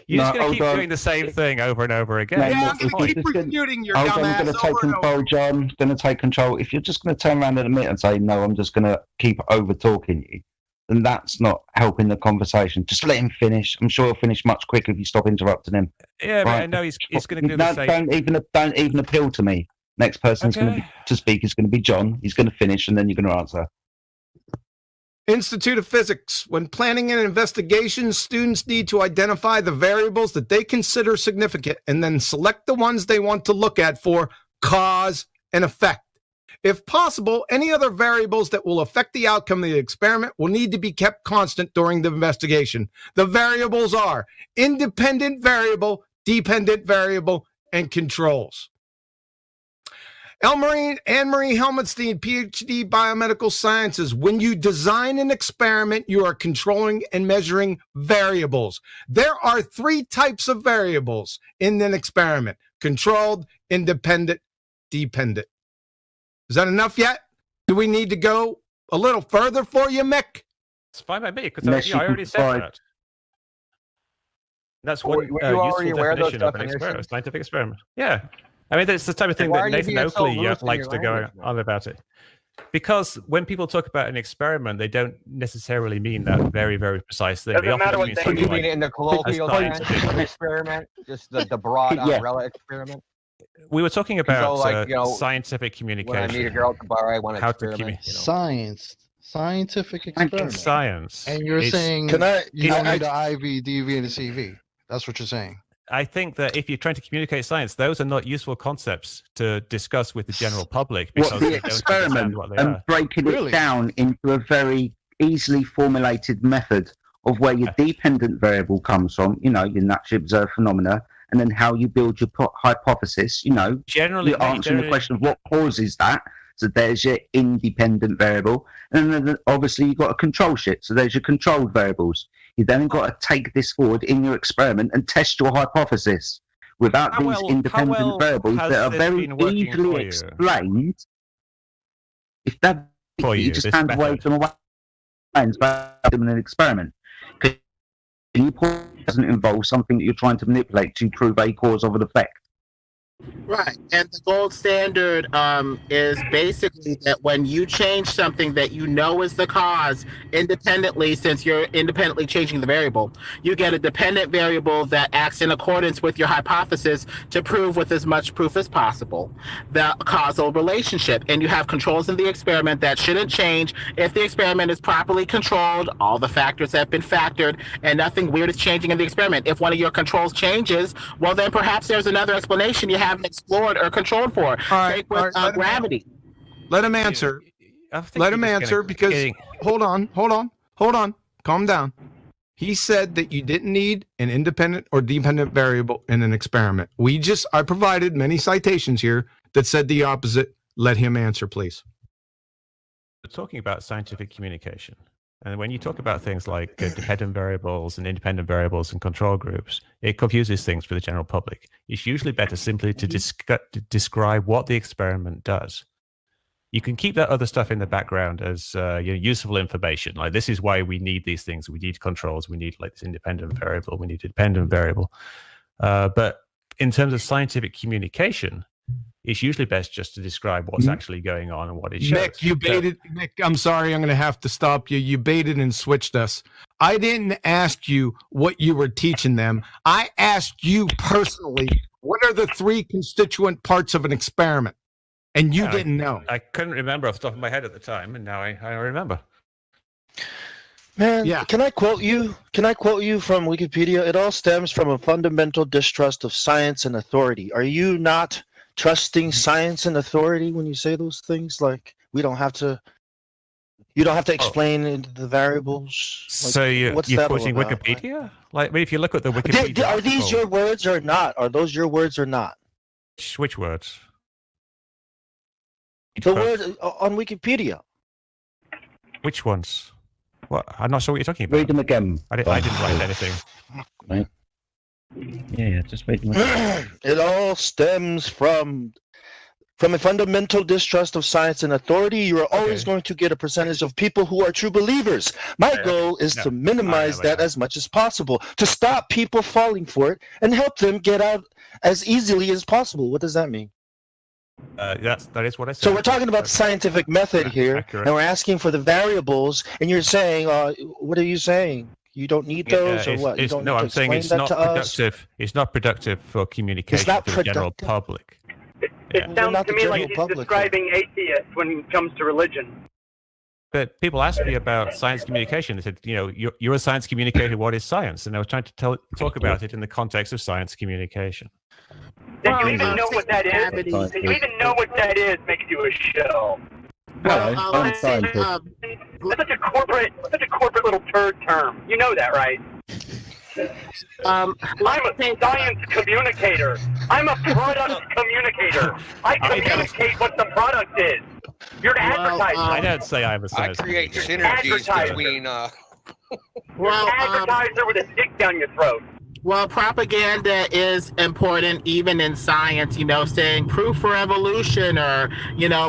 You're just going to keep doing the same thing over and over again. Yeah, I'm going to keep refuting your dumb ass. I'm going to take control, John. Going to take control. If you're just going to turn around in a minute and say, no, I'm just going to keep over talking you, then that's not helping the conversation. Just let him finish. I'm sure he'll finish much quicker if you stop interrupting him. Yeah, but I know he's going to do the same. Don't even appeal to me. Next person to speak is going to be John. He's going to finish, and then you're going to answer. Institute of Physics. When planning an investigation, students need to identify the variables that they consider significant and then select the ones they want to look at for cause and effect. If possible, any other variables that will affect the outcome of the experiment will need to be kept constant during the investigation. The variables are independent variable, dependent variable, and controls. Anne-Marie Helmetstein, PhD, Biomedical Sciences. When you design an experiment, you are controlling and measuring variables. There are 3 types of variables in an experiment: controlled, independent, dependent. Is that enough yet? Do we need to go a little further for you, Mick? It's fine by me, because I already said that. That's one useful definition of an experiment, scientific experiment. Yeah. I mean, it's the type of thing that Nathan Oakley likes to go on about it. Because when people talk about an experiment, they don't necessarily mean that very, very precise thing. Doesn't matter what they mean in the colloquial sense of experiment, just the broad umbrella experiment. We were talking about scientific communication. When I meet a girl at the bar, I want to experiment. Scientific experiment. Science. And you're saying you don't need an IV, DV, and a CV. That's what you're saying. I think that if you're trying to communicate science, those are not useful concepts to discuss with the general public. Because the experiment and breaking it down into a very easily formulated method of where your dependent variable comes from, your naturally observed phenomena, and then how you build your hypothesis, generally you're answering the question of what causes that. So there's your independent variable. And then obviously you've got a control shit. So there's your controlled variables. You then got to take this forward in your experiment and test your hypothesis. Without these independent variables that are very easily explained, if that you just hand away from a hands back in an experiment. Can you doesn't involve something that you're trying to manipulate to prove a cause of an effect? Right, and the gold standard is basically that when you change something that you know is the cause independently, since you're independently changing the variable, you get a dependent variable that acts in accordance with your hypothesis to prove with as much proof as possible the causal relationship. And you have controls in the experiment that shouldn't change if the experiment is properly controlled, all the factors have been factored, and nothing weird is changing in the experiment. If one of your controls changes, well, then perhaps there's another explanation you haven't explored or controlled for. Take with gravity. Let him answer. Let him answer because hold on. Calm down. He said that you didn't need an independent or dependent variable in an experiment. I provided many citations here that said the opposite. Let him answer, please. We're talking about scientific communication. And when you talk about things like dependent variables and independent variables and control groups, it confuses things for the general public. It's usually better simply to describe what the experiment does. You can keep that other stuff in the background as useful information. Like, this is why we need these things. We need controls. We need this independent variable. We need a dependent variable. But in terms of scientific communication, it's usually best just to describe what's actually going on and what it shows. Mick, you baited. Mick, I'm sorry, I'm going to have to stop you. You baited and switched us. I didn't ask you what you were teaching them. I asked you personally, what are the 3 constituent parts of an experiment? And you didn't know. I couldn't remember off the top of my head at the time, and now I remember. Man, can I quote you? Can I quote you from Wikipedia? It all stems from a fundamental distrust of science and authority. Are you not trusting science and authority when you say those things? Like, you don't have to explain the variables. Like, so you're quoting Wikipedia? Like, if you look at the Wikipedia, are these your words or not? Are those your words or not? Which words? The word on Wikipedia. Which ones? What? I'm not sure what you're talking about. Read them again. I didn't write anything. Right. Yeah, just read them again. It all stems from From a fundamental distrust of science and authority, you are always going to get a percentage of people who are true believers. My goal is to minimize that as much as possible, to stop people falling for it and help them get out as easily as possible. What does that mean? That is what I said. So we're talking about the scientific method here, accurate. and we're asking for the variables, and you're saying, what are you saying? You don't need those, or what? You don't need to I'm saying explain it's that not to us? productive. It's not productive for communication not to the general public. It sounds to me like he's describing atheists when it comes to religion. But people asked me about science communication. They said, you're a science communicator. What is science? And I was trying to talk about it in the context of science communication. That you even know what that is? And you even know what that is makes you a shell. I'm scientist. That's such a corporate little turd term. You know that, right? I'm a science communicator. I'm a product communicator. I communicate what the product is. You're an advertiser. I don't say I'm a science. I create synergies between. You're an advertiser with a stick down your throat. Well, propaganda is important even in science, saying proof for evolution or,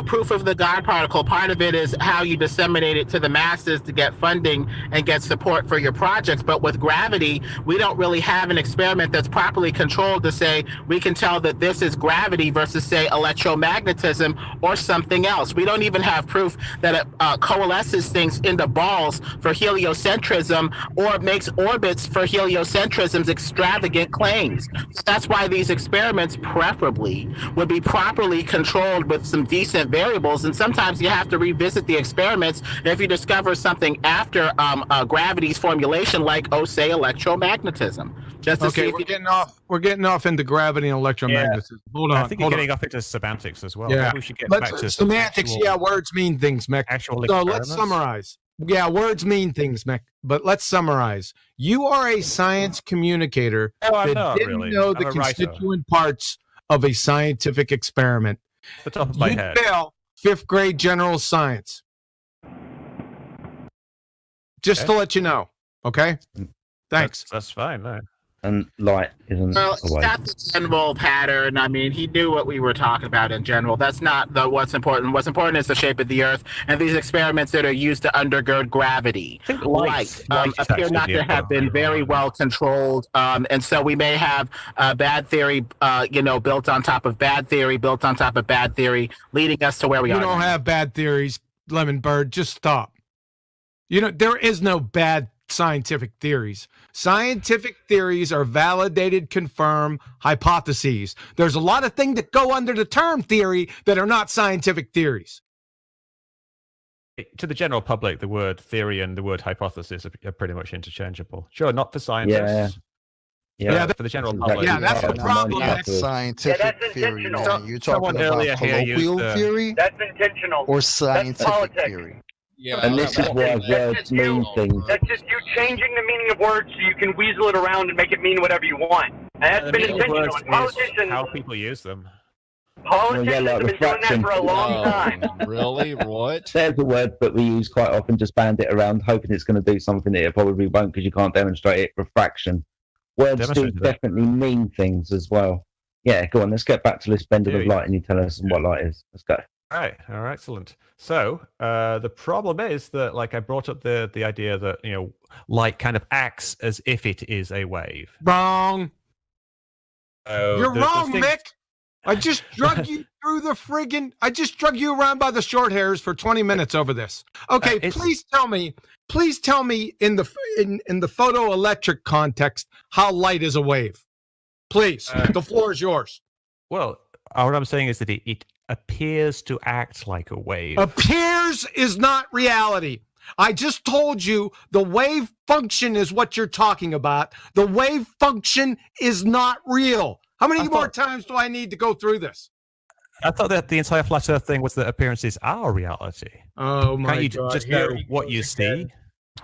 proof of the God particle. Part of it is how you disseminate it to the masses to get funding and get support for your projects. But with gravity, we don't really have an experiment that's properly controlled to say we can tell that this is gravity versus, say, electromagnetism or something else. We don't even have proof that it coalesces things into balls for heliocentrism or makes orbits for heliocentrism's extravagant claims. So that's why these experiments preferably would be properly controlled with some decent variables, and sometimes you have to revisit the experiments if you discover something after gravity's formulation, like, say, electromagnetism. Just to see if we're getting off into gravity and electromagnetism. Yeah. Hold on. I think you're getting off into semantics as well. Yeah. Maybe we should get back to semantics. Words mean things, Mick. So let's summarize. Yeah, words mean things, Mick. But let's summarize. You are a science communicator that didn't know the constituent parts of a scientific experiment. Off the top of my head. Fail 5th grade general science. Just to let you know. Okay? Thanks. That's fine. No. And light isn't. Well, that's the general pattern. I mean, he knew what we were talking about in general. That's not what's important. What's important is the shape of the Earth and these experiments that are used to undergird gravity. Light appear not to have been very well controlled, and so we may have bad theory, built on top of bad theory, built on top of bad theory, leading us to where we are. You don't have bad theories, Lemon Bird. Just stop. There is no bad scientific theories. Scientific theories are validated, confirmed hypotheses. There's a lot of things that go under the term theory that are not scientific theories. To the general public, the word theory and the word hypothesis are pretty much interchangeable. Sure, not for scientists. Yeah, for the general public. Yeah, that's the problem. That's scientific theory. You're talking about colloquial theory? That's intentional. Or scientific theory? Yeah, and this is why words mean things. That's just you changing the meaning of words so you can weasel it around and make it mean whatever you want. And that's been intentional. Politicians, how people use them. Politicians have been doing that for a long time. Really? What? There's a word that we use quite often, just band it around, hoping it's going to do something that it probably won't because you can't demonstrate it. Refraction. Words do definitely mean things as well. Yeah, go on. Let's get back to this bending of light and you tell us what light is. Let's go. All right, excellent. So the problem is that, like, I brought up the idea that light kind of acts as if it is a wave. Wrong. You're wrong, Mick. I just drug you through the friggin'. I just drug you around by the short hairs for 20 minutes over this. Okay, please tell me in the photoelectric context how light is a wave. Please, the floor is yours. Well, what I'm saying is that it appears to act like a wave. Appears is not reality. I just told you the wave function is what you're talking about. The wave function is not real. How many more times do I need to go through this? I thought that the entire flat Earth thing was that appearances are reality. Oh my God! Can't you just know what you see?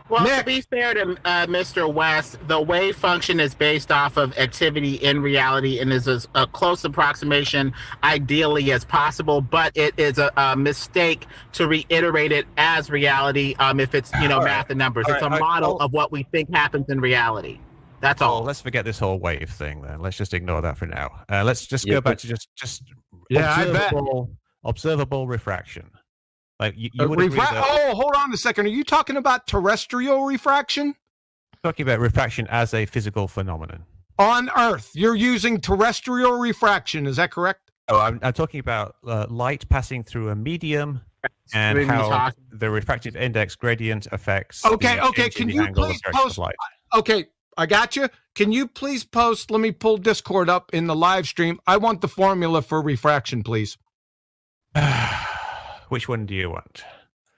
Well, to be fair to Mr. West, the wave function is based off of activity in reality and is a close approximation, ideally, as possible. But it is a mistake to reiterate it as reality if it's math and numbers. It's a model of what we think happens in reality. That's all. Let's forget this whole wave thing then. Let's just ignore that for now. Let's just go back to just observable refraction. Like you would agree that, oh, hold on a second. Are you talking about terrestrial refraction? Talking about refraction as a physical phenomenon. On Earth, you're using terrestrial refraction. Is that correct? Oh, I'm talking about light passing through a medium and how the refractive index gradient affects. Okay. Can you please post? Okay, I got you. Can you please post? Let me pull Discord up in the live stream. I want the formula for refraction, please. Which one do you want?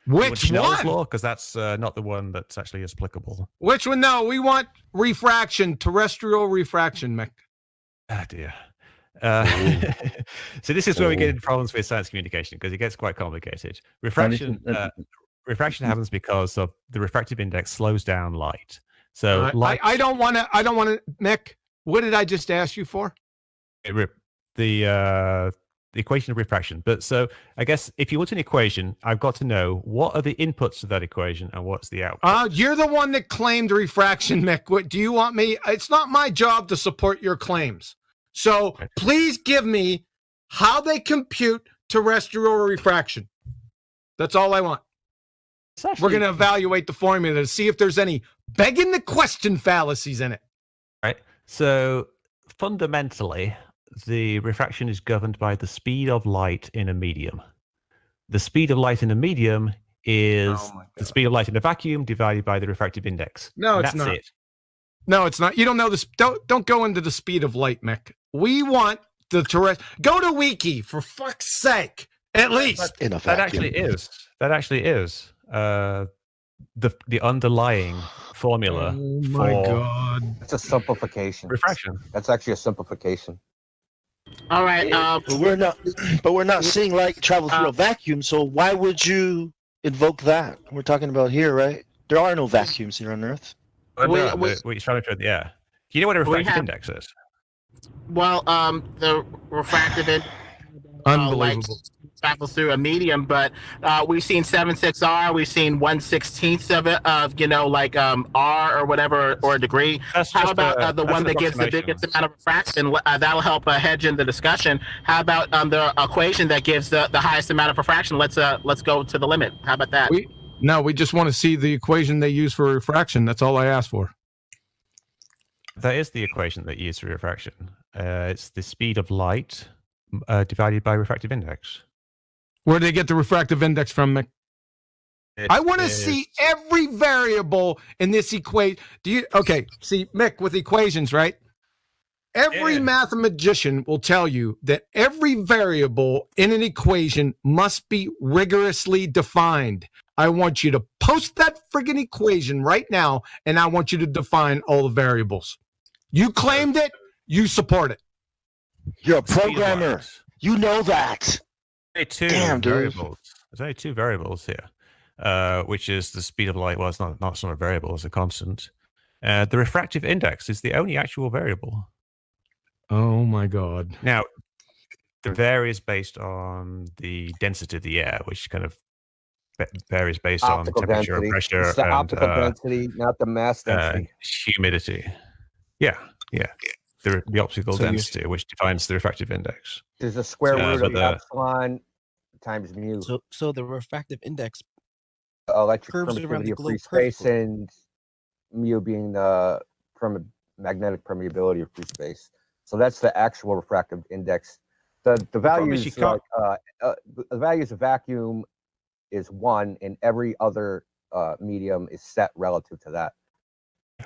Which one? Law, because that's not the one that's actually applicable. Which one? No, we want refraction, terrestrial refraction, Mick. Ah, dear. So this is where we get into problems with science communication, because it gets quite complicated. Refraction happens because of the refractive index slows down light. So light. I don't want to. Mick, what did I just ask you for? The equation of refraction. But so I guess if you want an equation, I've got to know what are the inputs to that equation and what's the output. You're the one that claimed refraction, Mick. What do you want me? It's not my job to support your claims. So please give me how they compute terrestrial refraction. That's all I want. We're going to evaluate the formula to see if there's any begging the question fallacies in it. Right. So fundamentally, the refraction is governed by the speed of light in a medium. The speed of light in a medium is the speed of light in a vacuum divided by the refractive index. No, it's not. No, it's not. You don't know this. Don't go into the speed of light, Mick. We want the terrestrial. Go to Wiki, for fuck's sake, at least. That actually is the underlying formula. Oh my God! It's a simplification. Refraction. That's actually a simplification. All right. But we're not seeing light travel through a vacuum. So why would you invoke that? We're talking about here, right? There are no vacuums here on Earth. Do you know what a refractive index is? Well, the refractive index unbelievable travels through a medium, but we've seen 7.6R, we've seen 1/16 of it, R or whatever, or a degree. How about the one that gives the biggest amount of refraction? That'll help hedge in the discussion. How about the equation that gives the highest amount of refraction? Let's go to the limit. How about that? We just want to see the equation they use for refraction. That's all I asked for. That is the equation that you use for refraction. It's the speed of light divided by refractive index. Where do they get the refractive index from, Mick? I want to see every variable in this equation. See, Mick, with equations, right? Every mathematician will tell you that every variable in an equation must be rigorously defined. I want you to post that friggin' equation right now, and I want you to define all the variables. You claimed it. You support it. You're a programmer. You know that. There's only two variables here, which is the speed of light. Well, it's not a variable, it's a constant. The refractive index is the only actual variable. Oh, my God. Now, it varies based on the density of the air, which kind of varies based on temperature density. and pressure. It's the optical density, not the mass density. Humidity. Yeah. The optical density, which defines the refractive index. There's a square root of epsilon times mu. So the refractive index electric permittivity of free space, and mu being the magnetic permeability of free space. So that's the actual refractive index. The values the values of vacuum is 1, and every other medium is set relative to that.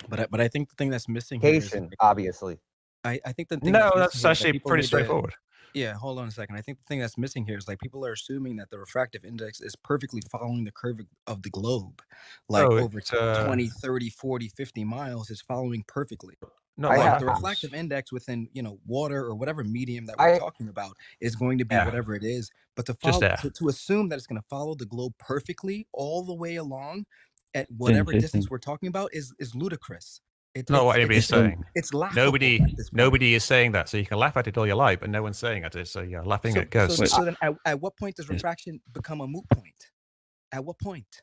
But I think the thing that's missing here is, obviously. I think the thing that's actually pretty straightforward. Yeah, hold on a second. I think the thing that's missing here is people are assuming that the refractive index is perfectly following the curve of the globe. Over 20, 30, 40, 50 miles is following perfectly. No, the refractive index within water or whatever medium that we're talking about is going to be whatever it is. But to assume that it's going to follow the globe perfectly all the way along at whatever distance we're talking about is ludicrous. It's not what anybody's saying. It's laughable. Nobody is saying that. So you can laugh at it all you like, but no one's saying it. So you're laughing at ghosts. So then at what point does refraction become a moot point? At what point?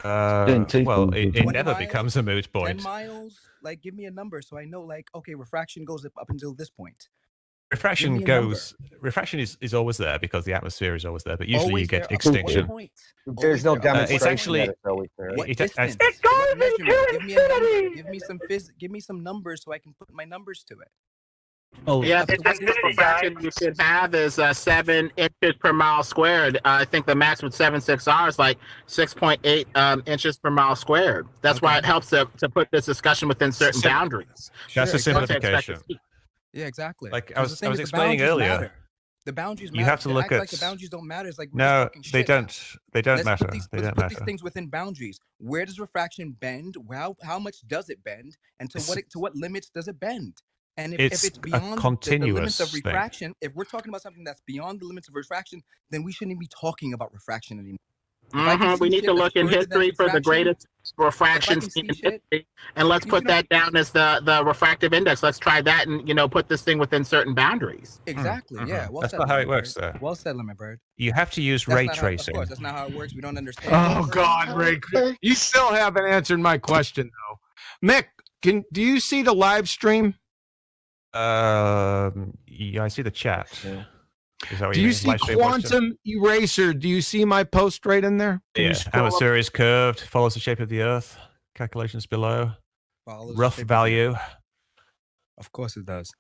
It never becomes a moot point. 10 miles? Give me a number so I know, okay, refraction goes up until this point. Refraction is always there because the atmosphere is always there, but usually Always you get there. extinction. There's no demonstration. It's actually that it's always there. What it- distance? it What measurement? Give me a number. Give me some numbers so I can put my numbers to it. Oh, yeah, the maximum refraction you should have is 7 inches per mile squared. I think the max with 7.6R is like 6.8 inches per mile squared. That's why it helps to put this discussion within certain boundaries. That's a simplification. Yeah, exactly. Like I was explaining earlier. Matter. The boundaries matter. You have to look at like the boundaries don't matter. It's like no, they don't. They don't Let's matter. Put these, They let's don't put matter. these things within boundaries. Where does refraction bend? How much does it bend? And to what limits does it bend? And if it's beyond the limits of refraction, if we're talking about something that's beyond the limits of refraction, then we shouldn't even be talking about refraction anymore. We need to look in history for the greatest refractions in history, and let's put that down as the refractive index. Let's try that, and put this thing within certain boundaries. Exactly. Yeah. Well That's said, not how it Lemon works, Bird. though. Well said, Lemon Bird. You have to use That's ray not how- tracing. Of course, that's not how it works. We don't understand. Oh God, Ray, you still haven't answered my question though. Mick, do you see the live stream? Yeah, I see the chat. Yeah. Is that what Do you mean? see Live stream quantum eraser? Do you see my post right in there? Can you Yeah, scroll up? atmosphere is curved, follows the shape of the Earth. Calculations below. Follows Rough shape of the value. Of course it does.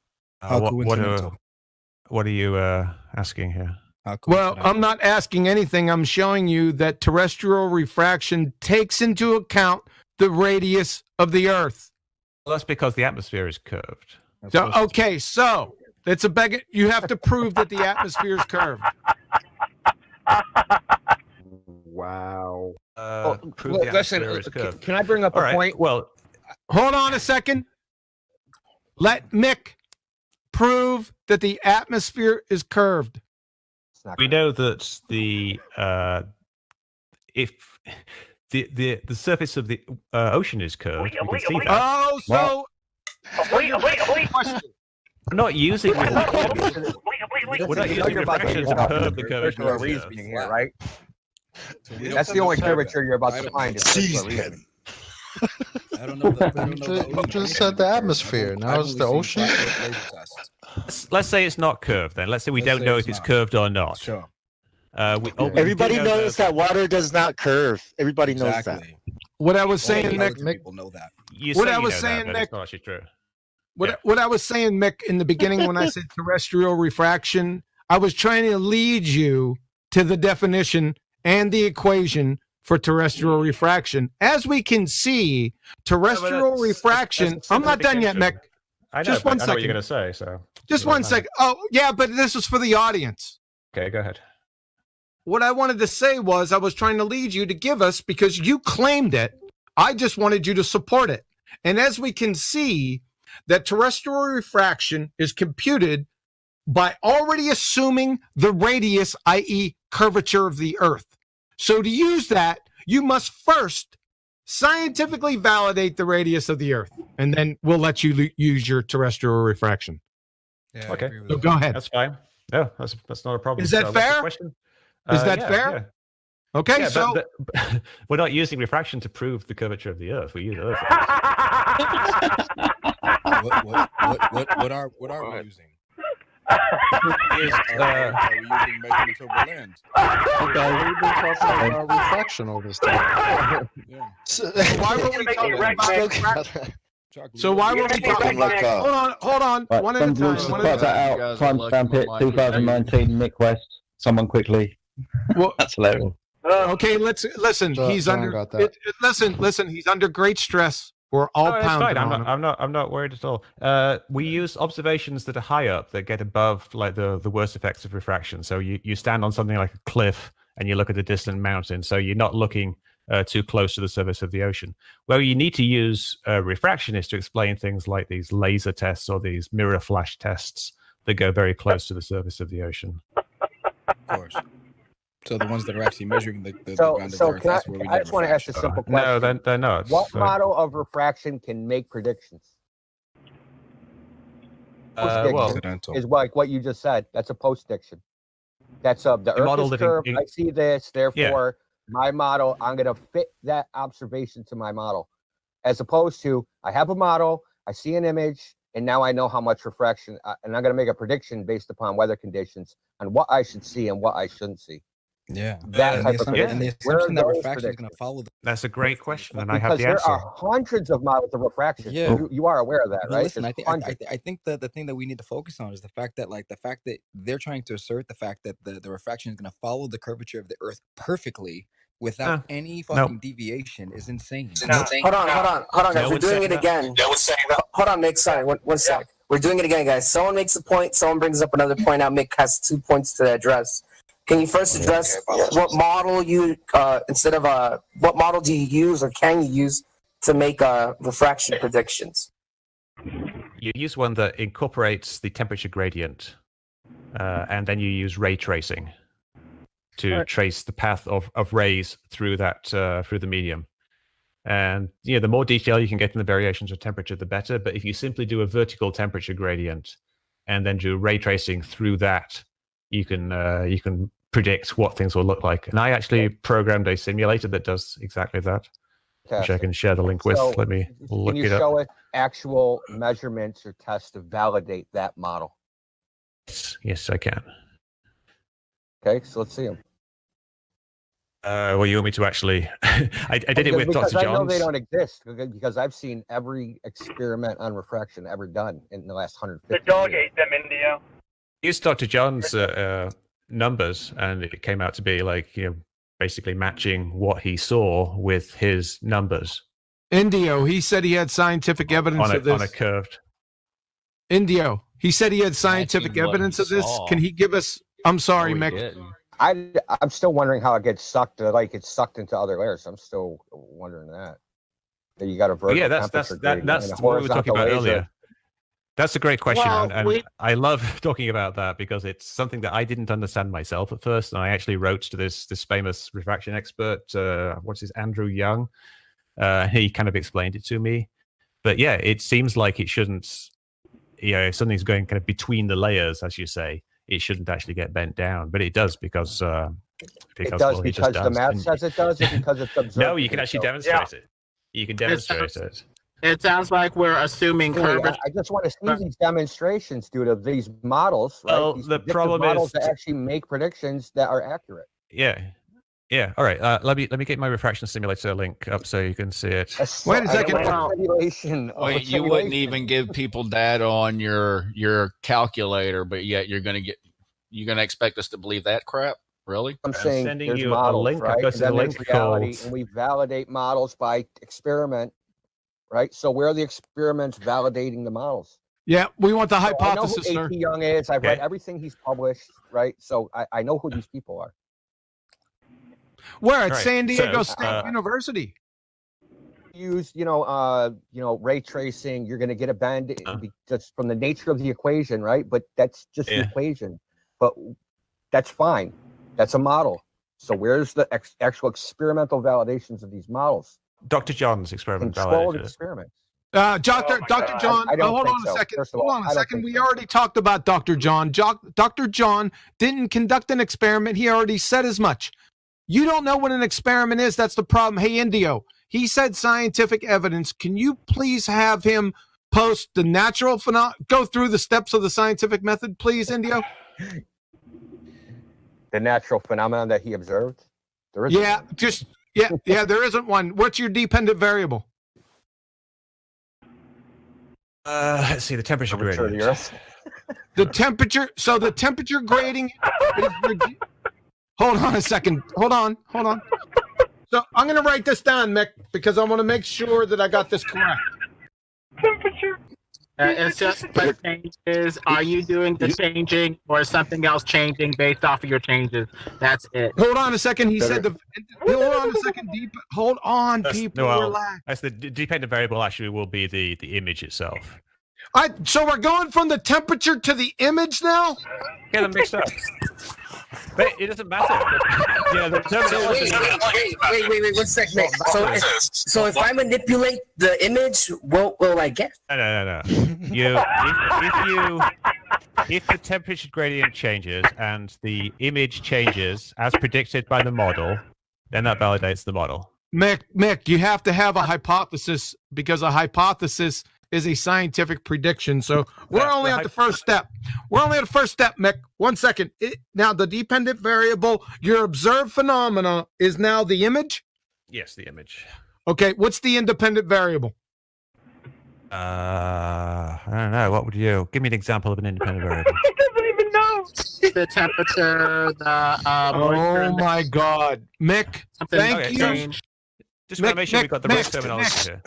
What are you asking here? Well, I'm not asking anything. I'm showing you that terrestrial refraction takes into account the radius of the Earth. Well, that's because the atmosphere is curved. So, okay, so it's a beg. You have to prove that the atmosphere is curved. Wow. Prove the Listen, atmosphere is curved. can I bring up All a right, point? Well, hold on a second. Let Mick prove that the atmosphere is curved. We know that the surface of the ocean is curved. We can see that. Oh, so Wait. We're not using refraction. We're not using refraction to curve the curvature of the Earth. Reasoning here, right? That's the only curvature you're about to find. I don't know. You just said the atmosphere. Now it's the ocean. Let's say it's not curved. Then let's say we don't know if it's curved or not. Sure. Everybody knows that water does not curve. Everybody knows that. What I was saying, Mick. People know that. What I was saying, Mick. It's not actually true. What I was saying, Mick, in the beginning when I said terrestrial refraction, I was trying to lead you to the definition and the equation for terrestrial refraction. As we can see, terrestrial refraction. I'm not done yet, Mick. I know, Just one I know second. what you're going to say. So just one second. Oh, yeah, but this is for the audience. Okay, go ahead. What I wanted to say was I was trying to lead you to give us, because you claimed it, I just wanted you to support it. And as we can see, that terrestrial refraction is computed by already assuming the radius, i.e. curvature of the Earth. So to use that, you must first scientifically validate the radius of the Earth, and then we'll let you use your terrestrial refraction. Yeah, okay. So go ahead. That's fine. No, that's not a problem. Is that So what's the fair? question? Is that Yeah, fair? yeah. Okay, Yeah, so but we're not using refraction to prove the curvature of the Earth. We use Earth. What are we using? Are we using measurements over land? Okay, we've been talking about refraction all this time. why were we talking about So why were we talking about hold on, Right, one at a someone time. just One cut at a that time. out. Timestamp it, 2019, Mick West. Someone quickly. Well, That's hilarious. Okay, let's listen. He's John under. got that. Listen. He's under great stress. We're all No, that's pounding fine. on him. I'm not worried at all. We use observations that are high up, that get above like the worst effects of refraction. So you stand on something like a cliff and you look at a distant mountain. So you're not looking too close to the surface of the ocean. Where you need to use refraction is to explain things like these laser tests or these mirror flash tests that go very close to the surface of the ocean. Of course. So the ones that are actually measuring the So ground of the Earth, that's where we I just want to ask a refraction. simple question. No, they're not. What model of refraction can make predictions? Accidental. Is like what you just said. That's a post-diction. That's the model Earth is that curved. I see this, therefore my model, I'm going to fit that observation to my model. As opposed to, I have a model, I see an image, and now I know how much refraction, and I'm going to make a prediction based upon weather conditions on what I should see and what I shouldn't see. Yeah, that type of prediction. And the assumption that refraction is going to follow. That's a great question, and I because have the there answer. are hundreds of models of refraction. Yeah, you are aware of that, but right? listen, I think that the thing that we need to focus on is the fact that they're trying to assert the fact that the refraction is going to follow the curvature of the Earth perfectly without any fucking deviation is insane. Hold on, guys. We're doing it again. Hold on, Mick. Sorry, one sec. We're doing it again, guys. Someone makes a point. Someone brings up another point. Now Mick has 2 points to address. Can you first address what model you what model do you use or can you use to make refraction predictions? You use one that incorporates the temperature gradient, and then you use ray tracing to trace the path of rays through that through the medium. And the more detail you can get in the variations of temperature, the better. But if you simply do a vertical temperature gradient and then do ray tracing through that, you can predict what things will look like. And I actually programmed a simulator that does exactly that, which I can share the link with. Let me look it up. Can you show us actual measurements or tests to validate that model? Yes, I can. Okay, so let's see them. Well, you want me to actually? I did it with because Dr. Johns. I know they don't exist because I've seen every experiment on refraction ever done in the last 150 years. The dog ate them, Indio. Used Dr. John's numbers, and it came out to be like basically matching what he saw with his numbers. Indio, he said he had scientific evidence of this. On a curved. Indio, he said he had scientific evidence of this. Can he give us? I'm sorry, Mick. I'm still wondering how it gets sucked into other layers. I'm still wondering that you got a vertical that's what we were talking about earlier. That's a great question, and I love talking about that because it's something that I didn't understand myself at first, and I actually wrote to this famous refraction expert, Andrew Young. He kind of explained it to me, but yeah, it seems like it shouldn't. If something's going kind of between the layers, as you say, it shouldn't actually get bent down, but it does because it does because the math says it does, or because it's observed. No, you can actually demonstrate it. You can demonstrate it. It sounds like we're assuming curvature. I just want to see these demonstrations due to these models. Right? Well, these the problem models is that actually make predictions that are accurate. Yeah. All right. Let me get my refraction simulator link up so you can see it. Wait a second. Wait, you wouldn't even give people data on your calculator, but yet you're gonna expect us to believe that crap? Really? I'm saying sending you models, a link. Right? I've got a link reality, and we validate models by experiment. Right. So where are the experiments validating the models? Yeah, we want the hypothesis, I know who A.T. Young is. I've read everything he's published. Right. So I know who these people are. Where at San Diego State University? Use ray tracing. You're going to get a bend just from the nature of the equation, right? But that's just the equation. But that's fine. That's a model. So where's the actual experimental validations of these models? Dr. John's experiment. Controlled experiments. Dr. John, hold on a second. Hold on a second. We already talked about Dr. John. Dr. John didn't conduct an experiment. He already said as much. You don't know what an experiment is. That's the problem. Hey, Indio, he said scientific evidence. Can you please have him post the natural phenomenon? Go through the steps of the scientific method, please, Indio. The natural phenomenon that he observed? There isn't. Yeah, there isn't one. What's your dependent variable? Let's see, the temperature gradient. The temperature. So the temperature grading. Hold on a second. Hold on. So I'm going to write this down, Mick, because I want to make sure that I got this correct. Temperature. It's just what changes. Are you doing the changing or is something else changing based off of your changes? That's it. Hold on a second. He said hold on a second. Hold on, people. Relax. That's the dependent variable actually will be the image itself. So we're going from the temperature to the image now? Get them mixed up. But it doesn't matter. Wait, 1 second. So if I manipulate the image, what will I get? No. If the temperature gradient changes and the image changes as predicted by the model, then that validates the model. Mick, you have to have a hypothesis because a hypothesis is a scientific prediction. So we're only at the first step. We're only at the first step, Mick. 1 second. Now, the dependent variable, your observed phenomena, is now the image? Yes, the image. Okay, what's the independent variable? I don't know. What would you give me an example of an independent variable? He doesn't even know. The temperature, the moisture. Oh my God, Mick! Thank you. Just want to make sure we've got the right terminology here.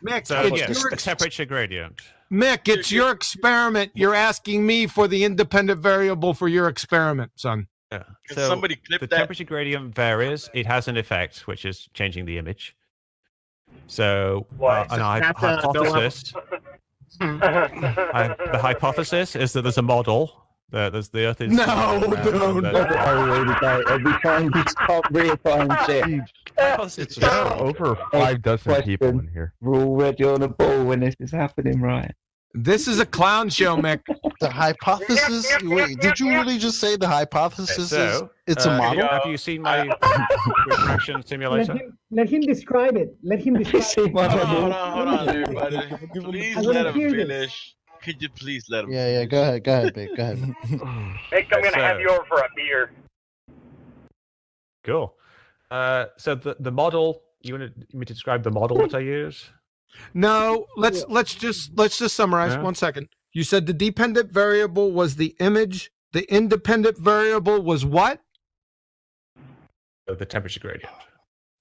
Mick, So it's yes, your the temperature gradient. Mick, it's your experiment. You're asking me for the independent variable for your experiment, son. Yeah. Can So somebody clip the that? temperature gradient varies. It has an effect, which is changing the image. So an hypothesis. The hypothesis is that there's a model. There's the Earth is. Every time you stop reifying shit. There are over 5 dozen people in here. We're already on a ball when this is happening, right? This is a clown show, Mick. The hypothesis. Wait, did you really just say the hypothesis is it's a model? Have you seen my refraction simulator? Let him describe it. Let him describe it. Hold on, everybody. Please let him finish. Could you please let him? Yeah. Go ahead, Big. Go ahead. Mick, I'm gonna have you over for a beer. Cool. So the model. You want me to describe the model that I use? No, let's just summarize. 1 second. You said the dependent variable was the image. The independent variable was what? The temperature gradient.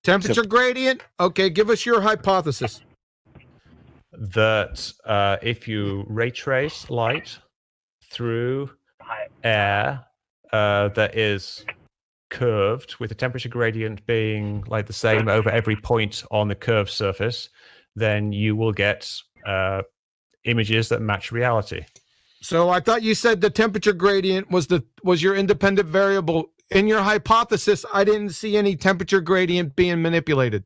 Temperature gradient. Okay, give us your hypothesis. That if you ray trace light through air that is curved, with the temperature gradient being like the same over every point on the curved surface, then you will get images that match reality. So I thought you said the temperature gradient was your independent variable. In your hypothesis, I didn't see any temperature gradient being manipulated.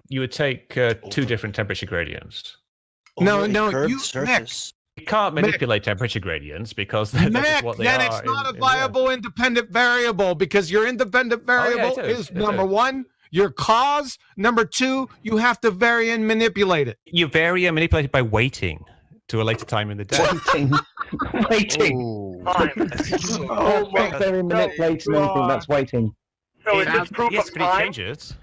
You would take 2 different temperature gradients. No, Mick, you can't manipulate temperature gradients because that's what they are. Then it's not a viable independent variable, because your independent variable is number 1, your cause. Number 2, you have to vary and manipulate it. You vary and manipulate it by waiting to a later time in the day. Waiting. Very manipulating anything. That's waiting. So is this proof yes, of but time? it changes.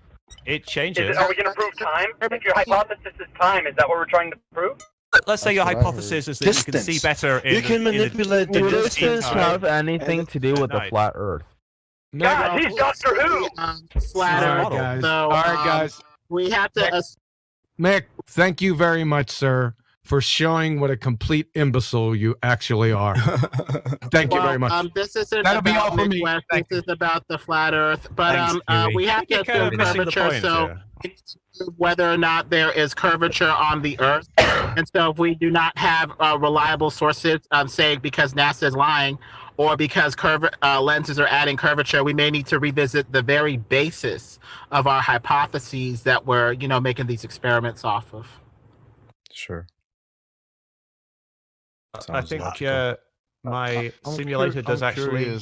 It changes. Are we going to prove time? If your hypothesis is time, is that what we're trying to prove? Let's say your hypothesis is that you can see better. You can manipulate the distance. Does this have anything to do with the flat Earth? God, he's Doctor Who. Flat All Earth. right, guys. So, All right, guys. We have to. Mick, thank you very much, sir, for showing what a complete imbecile you actually are. Thank you very much. This isn't That'll be all about for me. Midwest. This is about the flat Earth. But we have to assume curvature. So whether or not there is curvature on the Earth, and so if we do not have reliable sources, say because NASA is lying, or because lenses are adding curvature, we may need to revisit the very basis of our hypotheses that we're, making these experiments off of. Sure. I think my simulator does actually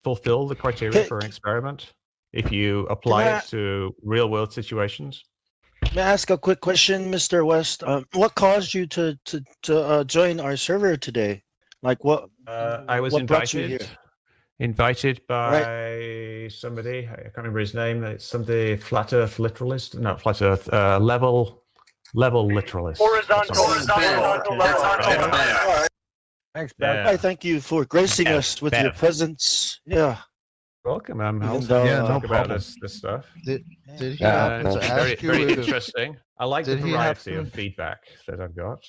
fulfill the criteria for an experiment if you apply it to real-world situations. May I ask a quick question, Mr. West? What caused you to join our server today? Like what? I was invited by somebody. I can't remember his name. It's somebody flat Earth literalist. No, flat Earth level literalist. Horizontal. Thanks, Ben. I thank you for gracing us with your presence. Yeah. Welcome. I'm no talk about this stuff. Did he very interesting. I like the variety of feedback that I've got,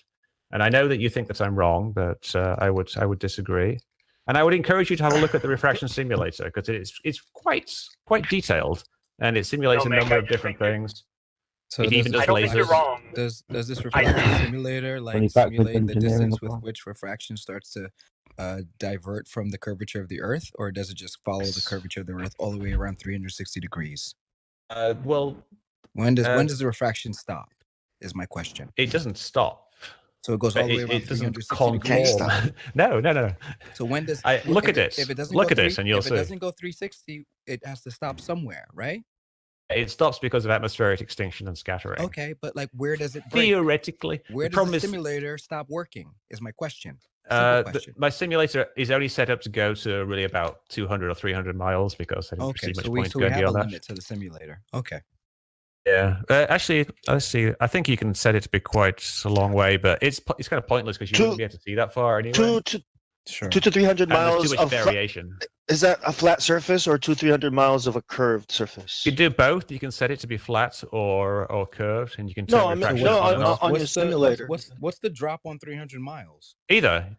and I know that you think that I'm wrong, but I would disagree. And I would encourage you to have a look at the refraction simulator, because it's quite detailed, and it simulates a number of different things. So it even does lasers. Does this refraction simulator simulate the distance with which refraction starts to divert from the curvature of the Earth, or does it just follow the curvature of the Earth all the way around 360 degrees? Well, when does the refraction stop? Is my question. It doesn't stop. So it goes all the way around. It doesn't 360 degrees. No. So when does look at it? If it doesn't look go at it, and you'll see. If it doesn't go 360, it has to stop somewhere, right? It stops because of atmospheric extinction and scattering. Okay, but like, where does it break? Theoretically, where does the simulator stop working? Is my question. My simulator is only set up to go to really about 200 or 300 miles because I didn't see much point so we going have a beyond that. limit to the simulator. Okay. Yeah, actually, let's see. I think you can set it to be quite a long way, but it's kind of pointless because you wouldn't be able to see that far anyway. 200 to 300 miles too much variation. Is that a flat surface or 200-300 miles of a curved surface? You can do both. You can set it to be flat or curved, and you can. No, I mean, on your simulator. What's the drop on 300 miles? Either.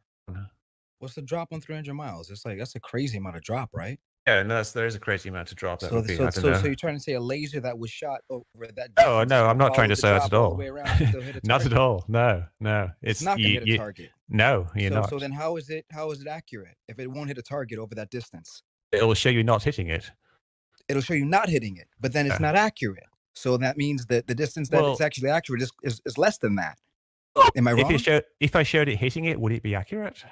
What's the drop on 300 miles? It's like that's a crazy amount of drop, right? Yeah, no, there is a crazy amount to drop. That So, would be, so, I don't so, know. so you're trying to say a laser that was shot over that? Oh distance no, I'm not followed trying to the say that drop at all all. the way around and still hit a Not at target? all. No. It's not going to hit a target. No, you're not. So then how is it accurate if it won't hit a target over that distance? It will show you not hitting it. It'll show you not hitting it, but then it's not accurate. So that means that the distance that it's actually accurate is less than that. Am I wrong? If I showed it hitting it, would it be accurate?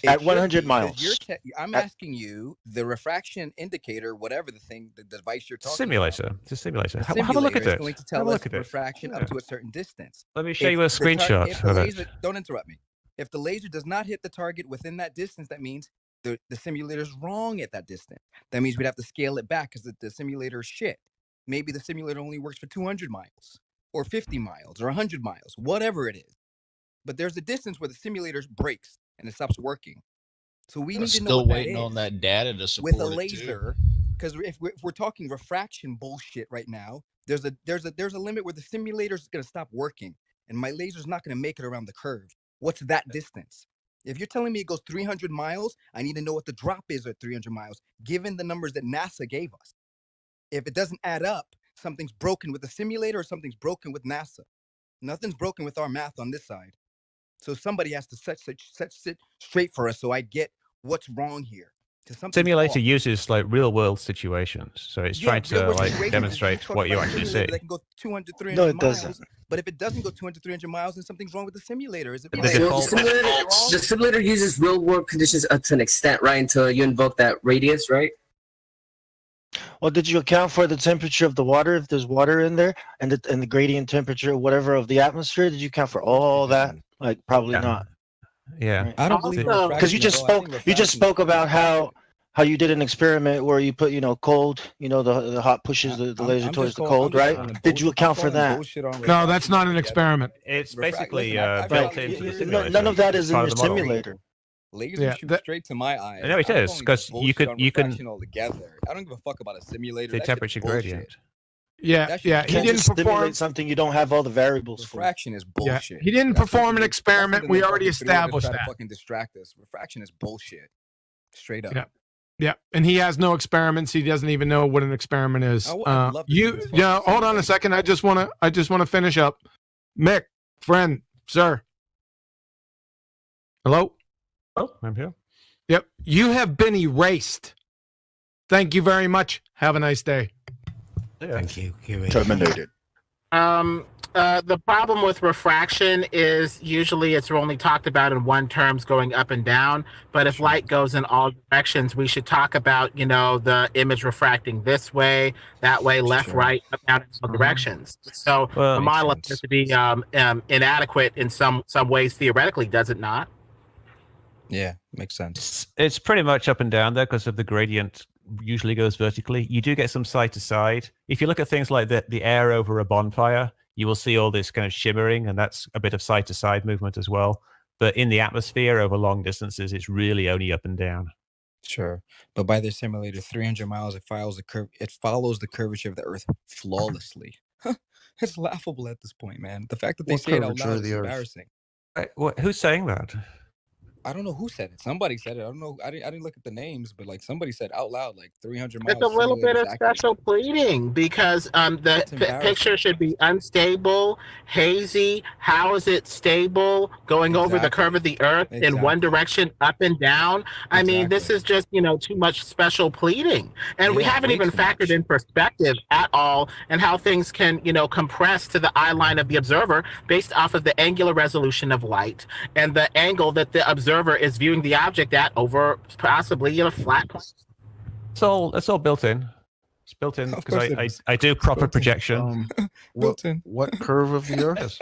At 100 miles. I'm asking you the refraction indicator, whatever the device you're talking Simulator. about. It's a simulator. The Have a look at simulator is it. going to Have tell a us look at it. refraction up to a certain distance. Let me show you a screenshot If the of it. laser, don't interrupt me. If the laser does not hit the target within that distance, that means the simulator is wrong at that distance. That means we'd have to scale it back because the simulator is shit. Maybe the simulator only works for 200 miles or 50 miles or 100 miles, whatever it is. But there's a distance where the simulator breaks and it stops working. So we need to know Still what that waiting is on that data to support with a it, laser, because if we're talking refraction bullshit right now, there's a limit where the simulator is going to stop working, and my laser's not going to make it around the curve. What's that distance? If you're telling me it goes 300 miles, I need to know what the drop is at 300 miles, given the numbers that NASA gave us. If it doesn't add up, something's broken with the simulator or something's broken with NASA. Nothing's broken with our math on this side. So somebody has to set it straight for us so I get what's wrong here. Simulator uses like real world situations, so it's trying to like demonstrate what you actually see. That can go 200, 300 No, it miles, doesn't. but if it doesn't go 200, 300 miles, then something's wrong with the simulator. Is it? The simulator uses real world conditions to an extent, right? Until you invoke that radius, right? Well, did you account for the temperature of the water, if there's water in there, and the gradient temperature, whatever, of the atmosphere? Did you account for all that? Like, probably not. Yeah, Right? I don't believe Because you just spoke about how you did an experiment where you put cold, the hot pushes the laser towards the cold, right? Did you account for that? No, that's not an experiment. It's basically built into the simulation. None of that is in Part the of the model. simulator. Lasers shoot straight to my eye. No, it is, 'cause you can altogether. I don't give a fuck about a simulator. The temperature gradient. Yeah. He You can't didn't just perform. simulate something you don't have all the variables for. Refraction is bullshit. He didn't perform an experiment. We already established Try to that. fucking distract us. Refraction is bullshit. Straight up. Yeah, and he has no experiments. He doesn't even know what an experiment is. I'd love to see this Hold on a second. I just want to finish up. Mick, friend, sir. Hello. Oh, I'm here. Yep, you have been erased. Thank you very much. Have a nice day. Thank you. Terminated. The problem with refraction is usually it's only talked about in one terms going up and down. But if light goes in all directions, we should talk about, the image refracting this way, that way, left, right, up, down, in all directions. So the model appears to be inadequate in some ways theoretically, does it not? Yeah, makes sense. It's pretty much up and down there because of the gradient usually goes vertically. You do get some side to side. If you look at things like the air over a bonfire, you will see all this kind of shimmering, and that's a bit of side to side movement as well. But in the atmosphere over long distances, it's really only up and down. Sure, but by the simulator, 300 miles, it follows the curvature of the Earth flawlessly. It's laughable at this point, man. The fact that they say it out loud is embarrassing. Who's saying that? I don't know who said it. Somebody said it. I don't know. I didn't look at the names, but like somebody said out loud, like 300 miles. It's a little bit of special pleading because the picture should be unstable, hazy. How is it stable going over the curve of the Earth in one direction, up and down? I mean, this is just too much special pleading, and we haven't even factored in perspective at all and how things can compress to the eye line of the observer based off of the angular resolution of light and the angle that the observer is viewing the object at over possibly flat. It's all built in. built in because I do proper projection. What curve of the Earth?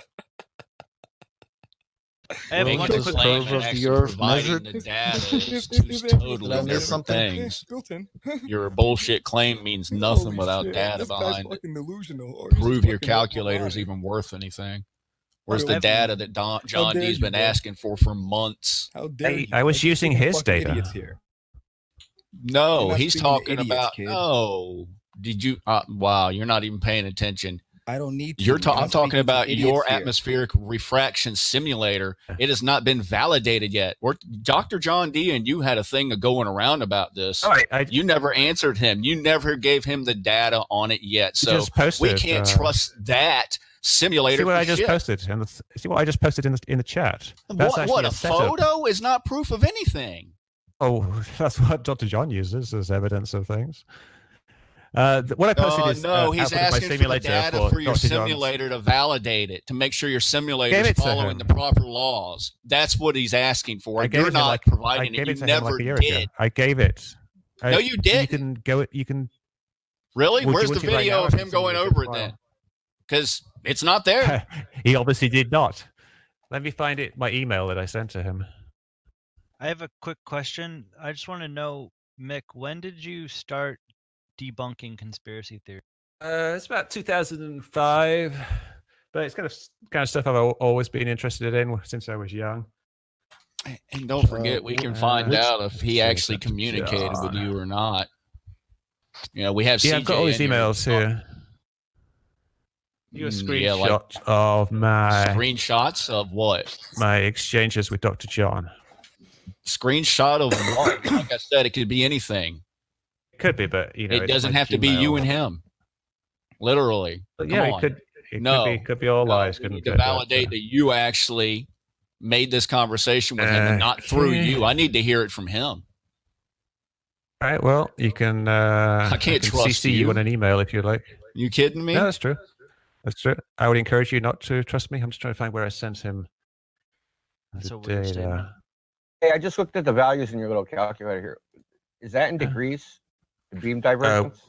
I have one the curve of the Earth measured. The data is two totally different things. Your bullshit claim means nothing without data behind it. Prove your calculator's even worth anything. Where's the data that John D's been asking for months? How dare you? I was using his data. Here. No, he's talking about. Kid. No, did you? Wow, you're not even paying attention. I don't need to. I'm talking about your atmospheric refraction simulator. It has not been validated yet. Dr. John D and you had a thing going around about this. You never answered him. You never gave him the data on it yet. So we can't trust that simulator. See what I just posted? See what I just posted in the chat. What a photo is not proof of anything. Oh, that's what Dr. John uses as evidence of things. What I posted is he's asking for the data for your simulator to validate it, to make sure your simulator is following the proper laws. That's what he's asking for. You're not providing it. You never did. I gave it. No, you did. You can go. You can. Really? Where's the video of him going over it then? Because it's not there. He obviously did not. Let me find it. My email that I sent to him. I have a quick question. I just want to know, Mick, when did you start debunking conspiracy theory? It's about 2005, but it's kind of stuff I've always been interested in since I was young. And don't forget, we can find out if he actually communicated with you or not. You know, we have. Yeah, I've got all these emails here. You a screenshot of my screenshots of what? My exchanges with Dr. John. Screenshot of what? Like I said, it could be anything. It could be, but it doesn't have to be you and him. Literally. Yeah, it could be all lies. We need to validate that you actually made this conversation with him and not through you. I need to hear it from him. All right. Well, you can. I can't trust CC you on an email if you like. You kidding me? No, that's true. That's true. I would encourage you not to trust me. I'm just trying to find where I sent him. That's a weird statement. Hey, I just looked at the values in your little calculator here. Is that in degrees? The beam divergence?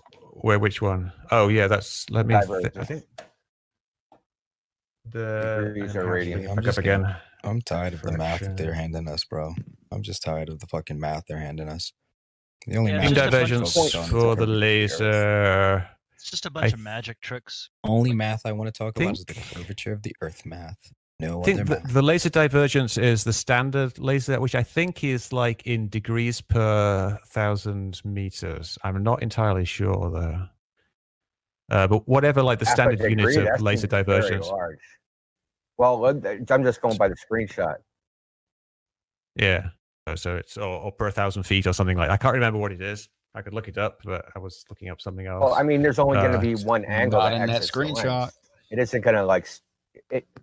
Which one? Oh, yeah, that's. Let me. I think. Degrees are radians. Back up again. I'm tired of the math that they're handing us, bro. I'm just tired of the fucking math they're handing us. The only beam divergence for the laser. It's just a bunch of magic tricks. Only math I want to talk about is the curvature of the Earth math. No I think other math. The laser divergence is the standard laser, which I think is like in degrees per 1,000 meters. I'm not entirely sure though. But whatever, like the standard units of laser divergence. Well, I'm just going by the screenshot. Yeah. So it's or per 1,000 feet or something like. I can't remember what it is. I could look it up, but I was looking up something else. Well, I mean, there's only going to be one angle in that screenshot. It isn't going to like.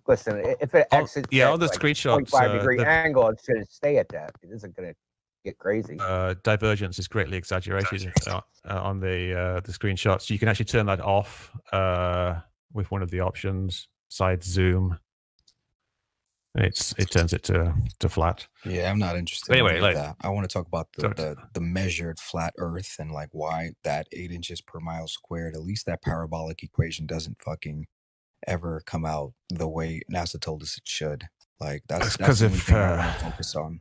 Listen, if it exits all the screenshots, 0.5 degree angle, it's going to stay at that. It isn't going to get crazy. Divergence is greatly exaggerated on the screenshots. You can actually turn that off with one of the options, side zoom. It turns it to flat. Yeah, I'm not interested. But anyway, in that. I want to talk about the measured flat Earth and like why that 8 inches per mile squared. At least that parabolic equation doesn't fucking ever come out the way NASA told us it should. Like that's because the only thing I want to focus on.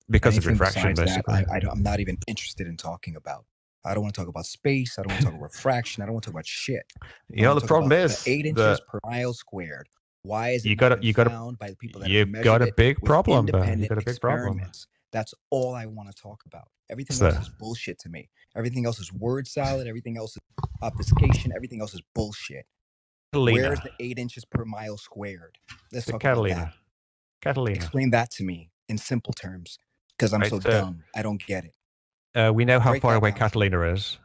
Because anything of refraction, basically. I'm not even interested in talking about. I don't want to talk about space. I don't want to talk about refraction. I don't want to talk about shit. The problem is 8 inches per mile squared. Why is it found by the people that you've got a big problem, man. You've got a big problem. That's all I want to talk about. Everything else is bullshit to me. Everything else is word salad. Everything else is obfuscation. Everything else is bullshit. Where's the 8 inches per mile squared? Let's talk about that. Catalina. Explain that to me in simple terms, because I'm so dumb. I don't get it. We know how far away Catalina is.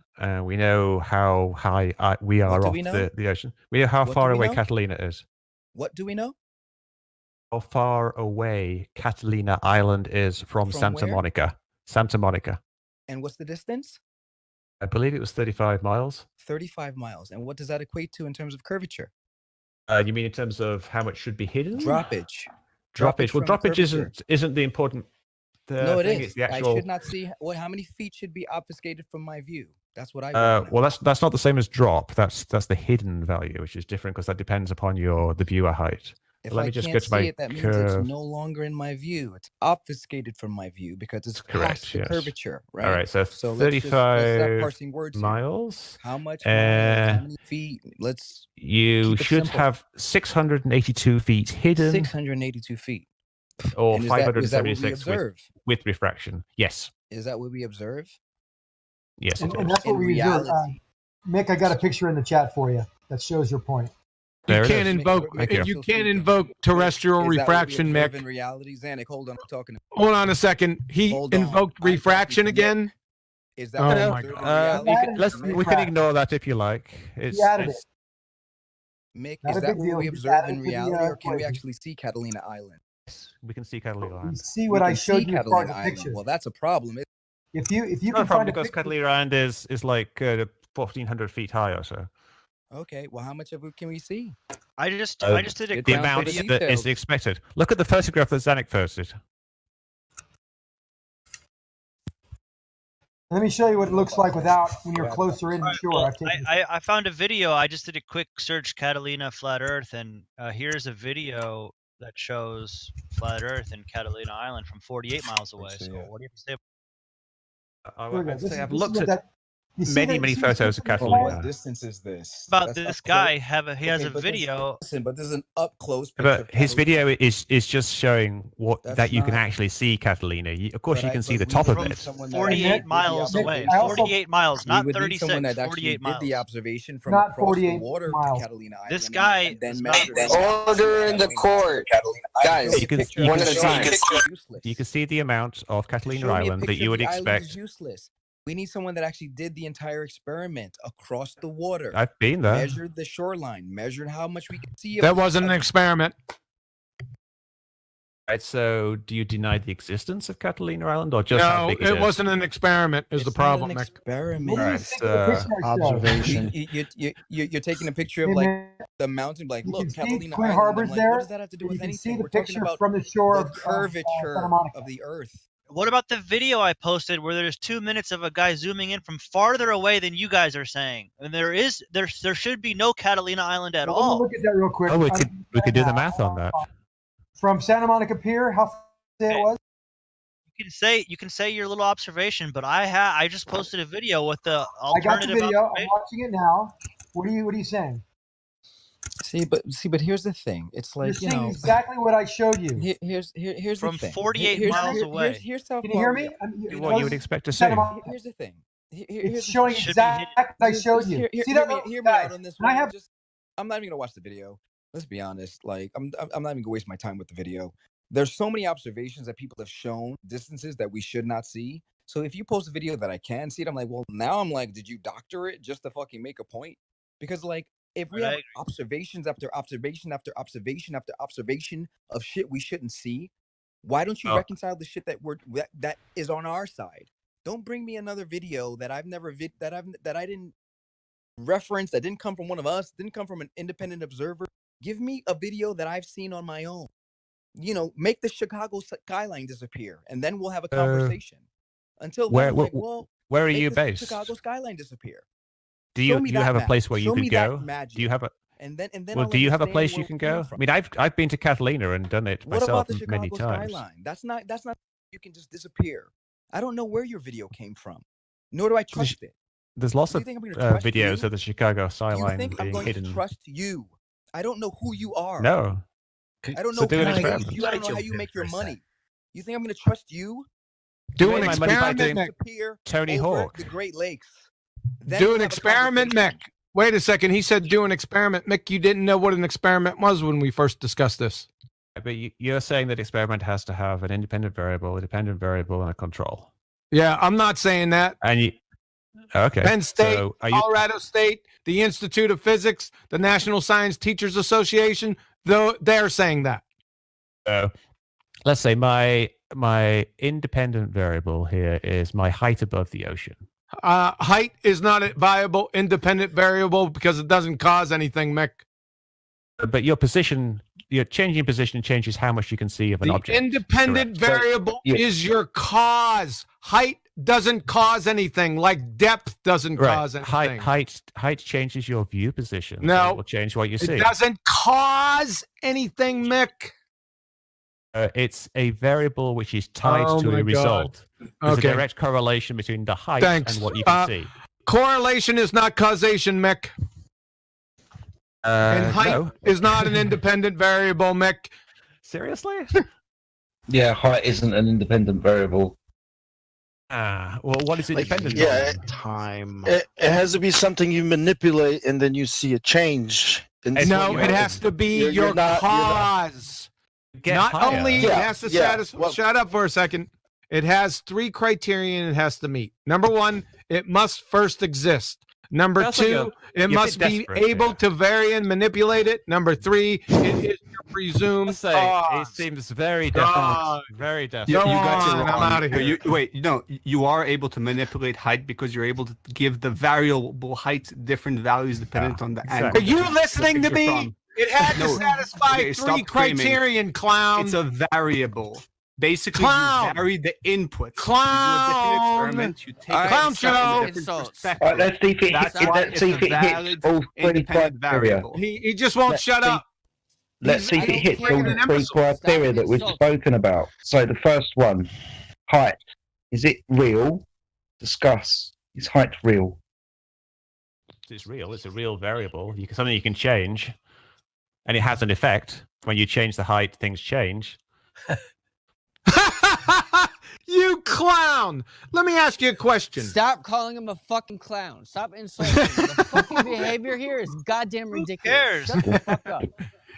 We know how high we are off the ocean. We know how far away Catalina is. What do we know? How far away Catalina Island is from Santa Monica. Santa Monica. And what's the distance? I believe it was 35 miles. 35 miles. And what does that equate to in terms of curvature? You mean in terms of how much should be hidden? Droppage. Droppage. Well, droppage isn't the important no, it is. The actual... I should not see how many feet should be obfuscated from my view. That's what I. Well, that's not the same as drop. That's the hidden value, which is different because that depends upon the viewer height. If Let I me just can't go to my see it, that means it's no longer in my view. It's obfuscated from my view because it's correct. past the Yes. curvature, right? All right. So let's stop 35 parsing words here. miles. How much miles? How many feet? Let's. You should have 682 feet hidden. 682 feet. Or And 576 with refraction. Yes. Is that what we observe? Yes, and that's what we observe. Mick, I got a picture in the chat for you that shows your point. You can't invoke terrestrial refraction, Mick. In reality, Zanuck, hold on, I'm talking. Hold on a second. He invoked refraction again. Is that we can ignore that if you like. Mick, is that what we observe in reality, or can we actually see Catalina Island? We can see Catalina Island. See what I showed you in the picture. Well, that's a problem. If you it's can not a problem find because Catalina Island is like 1,400 feet high or so. Okay, well, how much of it can we see? I just did a the amount that is expected. Look at the photograph that Zanuck posted. Let me show you what it looks like without when you're closer in the shore. I found a video. I just did a quick search Catalina flat Earth, and here's a video that shows flat Earth and Catalina Island from 48 miles away. So what do you have to say? I've looked at many photos of Catalina. What distance is this? About this guy he has a video. Listen, but this is an up close picture. But his video is just showing that you can actually see Catalina. Of course, you can see the top of it. 48 miles away. 48 miles, not 36. 48 miles. Did the observation from not across 48 the water miles. to Catalina Island. This guy order in the court, guys. One at a time. You can see the amount of Catalina Island that you would expect. Useless. We need someone that actually did the entire experiment across the water. I've been there. Measured the shoreline. Measured how much we can see. That wasn't an experiment. Right. So, do you deny the existence of Catalina Island, or just how big it wasn't an experiment? Is the problem? An experiment. Right. Observation. You're taking a picture of like the mountain, like look, Catalina Twin Island. Harbors Like, there. what does that have to do with You can anything? see the We're talking picture about from the shore the curvature of the Earth. What about the video I posted where there's 2 minutes of a guy zooming in from farther away than you guys are saying? And there should be no Catalina Island at all. Look at that real quick. Oh, we could do the math on that. From Santa Monica Pier, how far it was? You can say your little observation, but I just posted a video with the I got the alternative. video. I'm watching it now. What are you saying? See, but here's the thing. It's like You're saying exactly what I showed you. Here's from the thing. 48 miles away. Here's how. Can you hear me? What you would expect to see. Here's the thing. It's showing exactly what I showed you. See that? Hear me out on this one. I'm not even gonna watch the video. Let's be honest. Like I'm not even gonna waste my time with the video. There's so many observations that people have shown distances that we should not see. So if you post a video that I can see it, I'm like, well, now I'm like, did you doctor it just to fucking make a point? Because like, if we have observations after observation after observation after observation of shit we shouldn't see, why don't you reconcile the shit that is on our side? Don't bring me another video that I've never that I didn't reference, that didn't come from one of us, didn't come from an independent observer. Give me a video that I've seen on my own. You know, make the Chicago skyline disappear, and then we'll have a conversation. Until then, where are you based? Chicago skyline disappear. Do you have a place where you could go? Do you have a do you have a place you can go? I mean, I've been to Catalina and done it myself many times. Skyline? That's not you can just disappear. I don't know where your video came from, nor do I trust it. There's lots of videos of the Chicago skyline being hidden. I'm going to trust you. I don't know who you are. No. I don't know who you. I don't know how you make your money. You think I'm going to trust you? Do an experiment, Tony Hawk. The Great Lakes. Do an experiment, Mick. Wait a second. He said do an experiment. Mick, you didn't know what an experiment was when we first discussed this. But you're saying that experiment has to have an independent variable, a dependent variable, and a control. Yeah, I'm not saying that. And okay. Penn State, Colorado State, the Institute of Physics, the National Science Teachers Association, though they're saying that. Let's say my independent variable here is my height above the ocean. Height is not a viable independent variable because it doesn't cause anything, Mick. But your changing position changes how much you can see of an object. The independent variable is your cause. Height doesn't cause anything, like depth doesn't cause anything. Height changes your view position. No. It will change what you see. It doesn't cause anything, Mick. It's a variable which is tied to a result. There's a direct correlation between the height and what you can see. Correlation is not causation, Mick. And height is not an independent variable, Mick. Seriously? Yeah, height isn't an independent variable. Well, what is it dependent on? Time. It has to be something you manipulate, and then you see a change. No, it has to be your cause. Not only it has to satisfy. Shut up for a second. It has 3 criteria it has to meet. Number 1, it must first exist. Number 2, it must be able to vary and manipulate it. Number 3, it is your presumed cause. It seems very definite. Very definite. Go on, I'm out of here. You are able to manipulate height because you're able to give the variable height different values dependent on the angle. Are you listening to me? It had to satisfy 3 criterion, clown. It's a variable. Basically, you vary the inputs. Clown. You take Clown show. Let's see if it hits all 3 criteria. He just won't shut up. Let's see if it hits all the 3 criteria that we've spoken about. So the first one, height. Is it real? Discuss. Is height real? It's real. It's a real variable. Something you can change, and it has an effect. When you change the height, things change. You clown! Let me ask you a question. Stop calling him a fucking clown. Stop insulting him. The fucking behavior here is goddamn ridiculous. Shut the fuck up.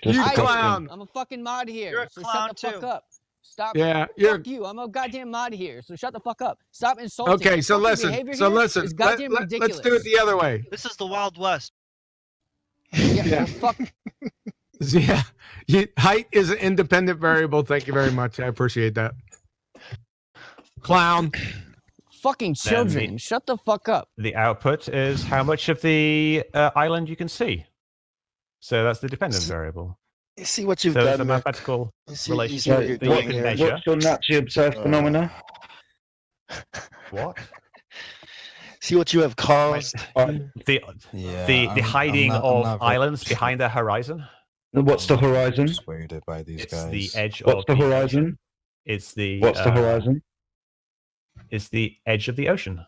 You clown. I'm a fucking mod here, You're a so clown shut the fuck too. up. Stop. Yeah, Fuck you. I'm a goddamn mod here, so shut the fuck up. Stop insulting. Okay, The so fucking listen. behavior So here listen. is goddamn ridiculous. Let's do it the other way. This is the Wild West. Yeah. Fuck. Yeah. Height is an independent variable. Thank you very much. I appreciate that. Clown. Fucking children. Shut the fuck up. The output is how much of the island you can see. So that's the dependent variable. You see what you've so done. It's a mathematical relationship that you can measure. What's your naturally observed phenomena? What? See what you have caused. The hiding of islands behind the horizon. What's the horizon? Persuaded by these guys. The edge What's of the horizon? Ocean. It's the. What's the horizon? It's the edge of the ocein.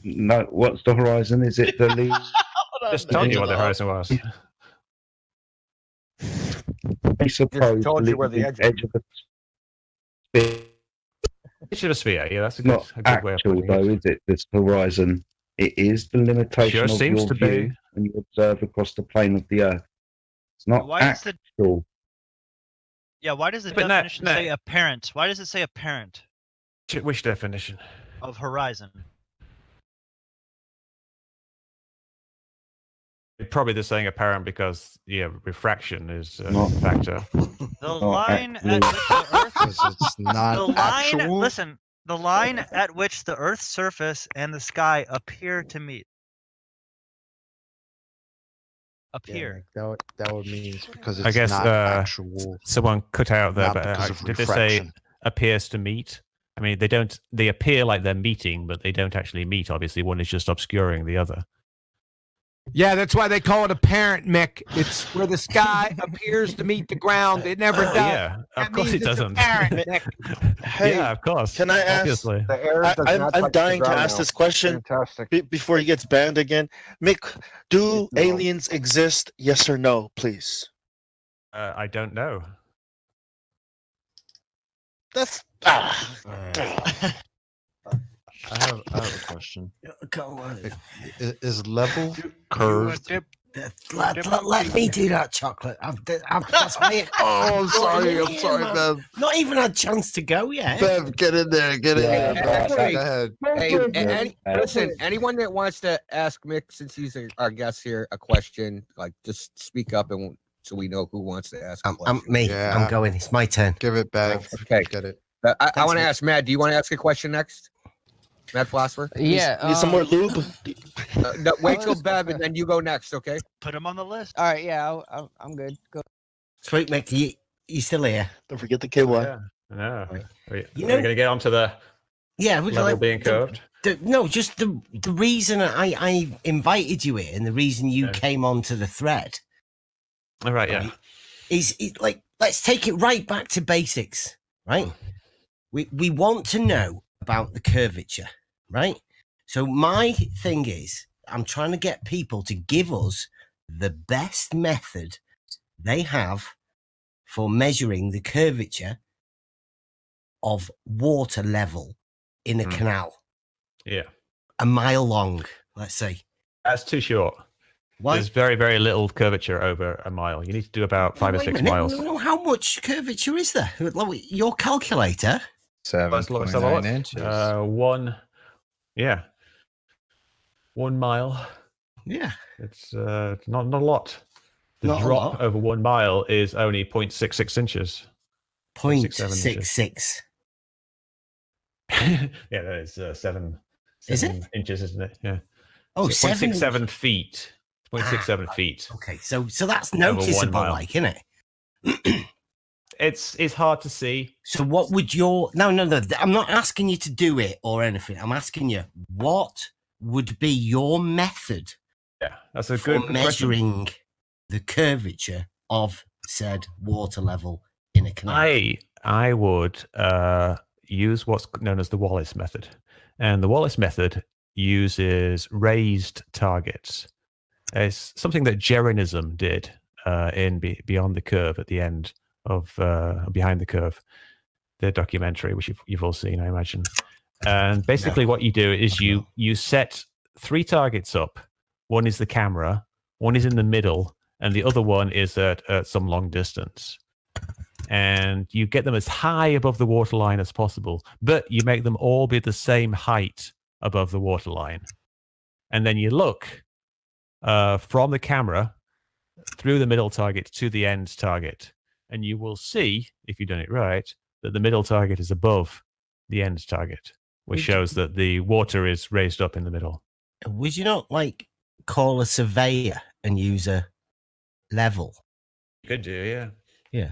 No, what's the horizon? Is it the lead? Just told you what the horizon was. I suppose told you where the edge of the sphere. Edge of a sphere, yeah, that's a Not good way of actual, putting though, it. is it? This horizon. It is the limitation Sure of seems your to view be. when you observe across the plane of the Earth. It's not Why does the actual. why does the But definition say apparent? Why does it say apparent Which definition? of horizon? Probably they're saying apparent because refraction is a factor. The line at which the Earth it's not the line actual. listen, the line at which the Earth's surface and the sky appear to meet. Appear. Yeah, that would mean because it's I guess not actual. someone cut out there, not but because of did they say refraction. appears to meet? I mean, they appear like they're meeting, but they don't actually meet. Obviously, one is just obscuring the other. Yeah, that's why they call it apparent, Mick. It's where the sky appears to meet the ground. It never does. Yeah, of course it doesn't. Apparent, Mick. Hey, yeah, of course. Can I ask? Obviously. I'm dying to ask this question before he gets banned again. Mick, do aliens exist? Yes or no, please. I don't know. That's I have a question. Go on. Is level curved? Let me do that, chocolate. That's me. Oh, I'm sorry, Bev. Not even had a chance to go yet. Bev, get in there, get in there. Go ahead. Listen, anyone that wants to ask Mick, since he's our guest here, a question, like just speak up and so we know who wants to ask. I'm going. It's my turn. Give it back. Okay, get it. I want to ask Matt. Do you want to ask a question next? Matt Philosopher? Yeah. Need some more lube? No, wait till Bev and then you go next, okay? Put him on the list. All right. Yeah. I'm good. Go. Sweet Mick, you still here? Don't forget the KY. No. You We're know- going to get onto the Yeah, level being curved. No, just the reason I invited you here and the reason you came onto the thread. All right, yeah. Is like, let's take it right back to basics, right? We want to know about the curvature, right? So my thing is, I'm trying to get people to give us the best method they have for measuring the curvature of water level in a canal. Yeah. A mile long, let's say. That's too short. Why? There's very, very little curvature over a mile. You need to do about 5 or 6 miles. No, how much curvature is there? Your calculator? 7.9 inches. 1 mile. Yeah. It's not a lot. The drop over 1 mile is only 0.66 inches. 0.66. Yeah, that is 7 inches, isn't it? Yeah. Oh, 0.67 feet. 0.67 feet. Okay, so that's noticeable, like, isn't it? It's hard to see. So what would your... No, I'm not asking you to do it or anything. I'm asking you, what would be your method that's a for good measuring the curvature of said water level in a canal? I would use what's known as the Wallace method. And the Wallace method uses raised targets. It's something that Jeranism did in Beyond the Curve at the end of Behind the Curve, their documentary, which you've all seen, I imagine. And basically what you do is you set 3 targets up. One is the camera, one is in the middle, and the other one is at some long distance. And you get them as high above the waterline as possible, but you make them all be the same height above the waterline. And then you look from the camera through the middle target to the end target. And you will see, if you've done it right, that the middle target is above the end target, which shows that the water is raised up in the middle. Would you not, call a surveyor and use a level? You could do, yeah. Yeah.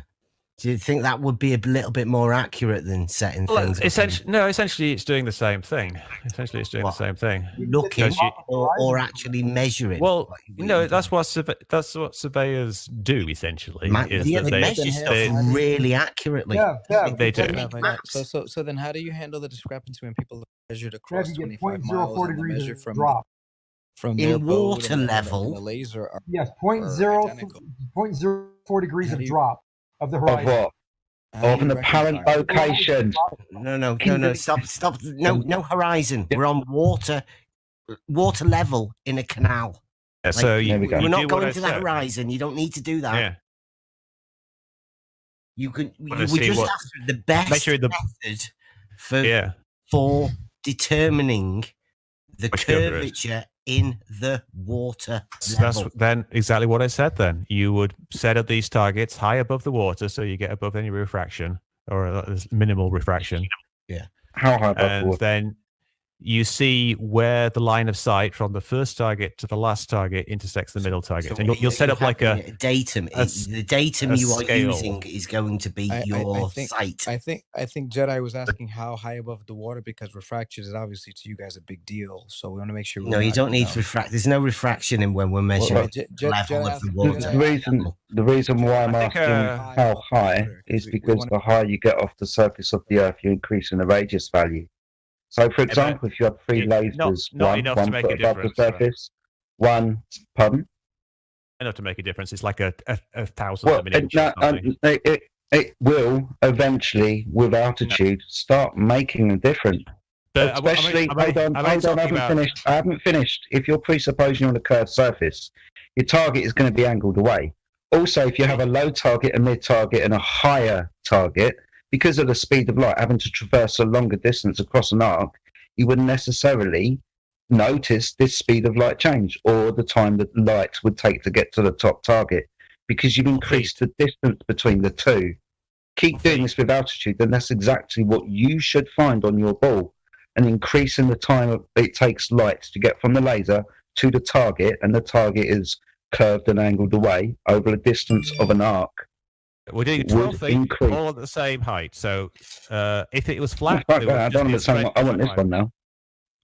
Do you think that would be a little bit more accurate than setting things up? Essentially, it's doing the same thing. The same thing. Looking or actually measuring? Well, that's what surveyors do, essentially. They measure stuff really accurately. They do. So then how do you handle the discrepancy when people measured across you get 25 miles 0.04 and the degrees measure of from drop? From in their water level? The laser are, yes, 0.04 degrees of drop of the horizon. Of what? Of an apparent location. No. Stop. No horizon. We're on water level in a canal. Yeah, so we're not going to the horizon. You don't need to do that. Yeah. We just have the best method for determining the curvature in the water level. That's then exactly what I said. Then you would set up these targets high above the water, so you get above any refraction or minimal refraction. Yeah. How high above and the water? Then you see where the line of sight from the first target to the last target intersects the middle target, and you'll set up like a datum. The datum you are using is going to be your sight. I think Jedi was asking how high above the water, because refraction is obviously to you guys a big deal. So we want to make sure. No, you don't need refraction. There's no refraction in when we're measuring level of the water. The reason why I'm asking how high is because the higher you get off the surface of the Earth, you're increasing the radius value. So, for example, if you have 3 lasers, one foot above the surface, one, pardon? Enough to make a difference. It's like a thousand of an inch. It will eventually, with altitude, start making a difference. But especially, hold on, I haven't finished. If you're presupposing on a curved surface, your target is going to be angled away. Also, if you have a low target, a mid target, and a higher target, because of the speed of light, having to traverse a longer distance across an arc, you wouldn't necessarily notice this speed of light change or the time that light would take to get to the top target, because you've increased the distance between the two. Keep doing this with altitude, then that's exactly what you should find on your ball, an increase in the time it takes light to get from the laser to the target, and the target is curved and angled away over a distance of an arc. We're doing 12 feet all at the same height. So if it was flat, I don't understand. I want this one now.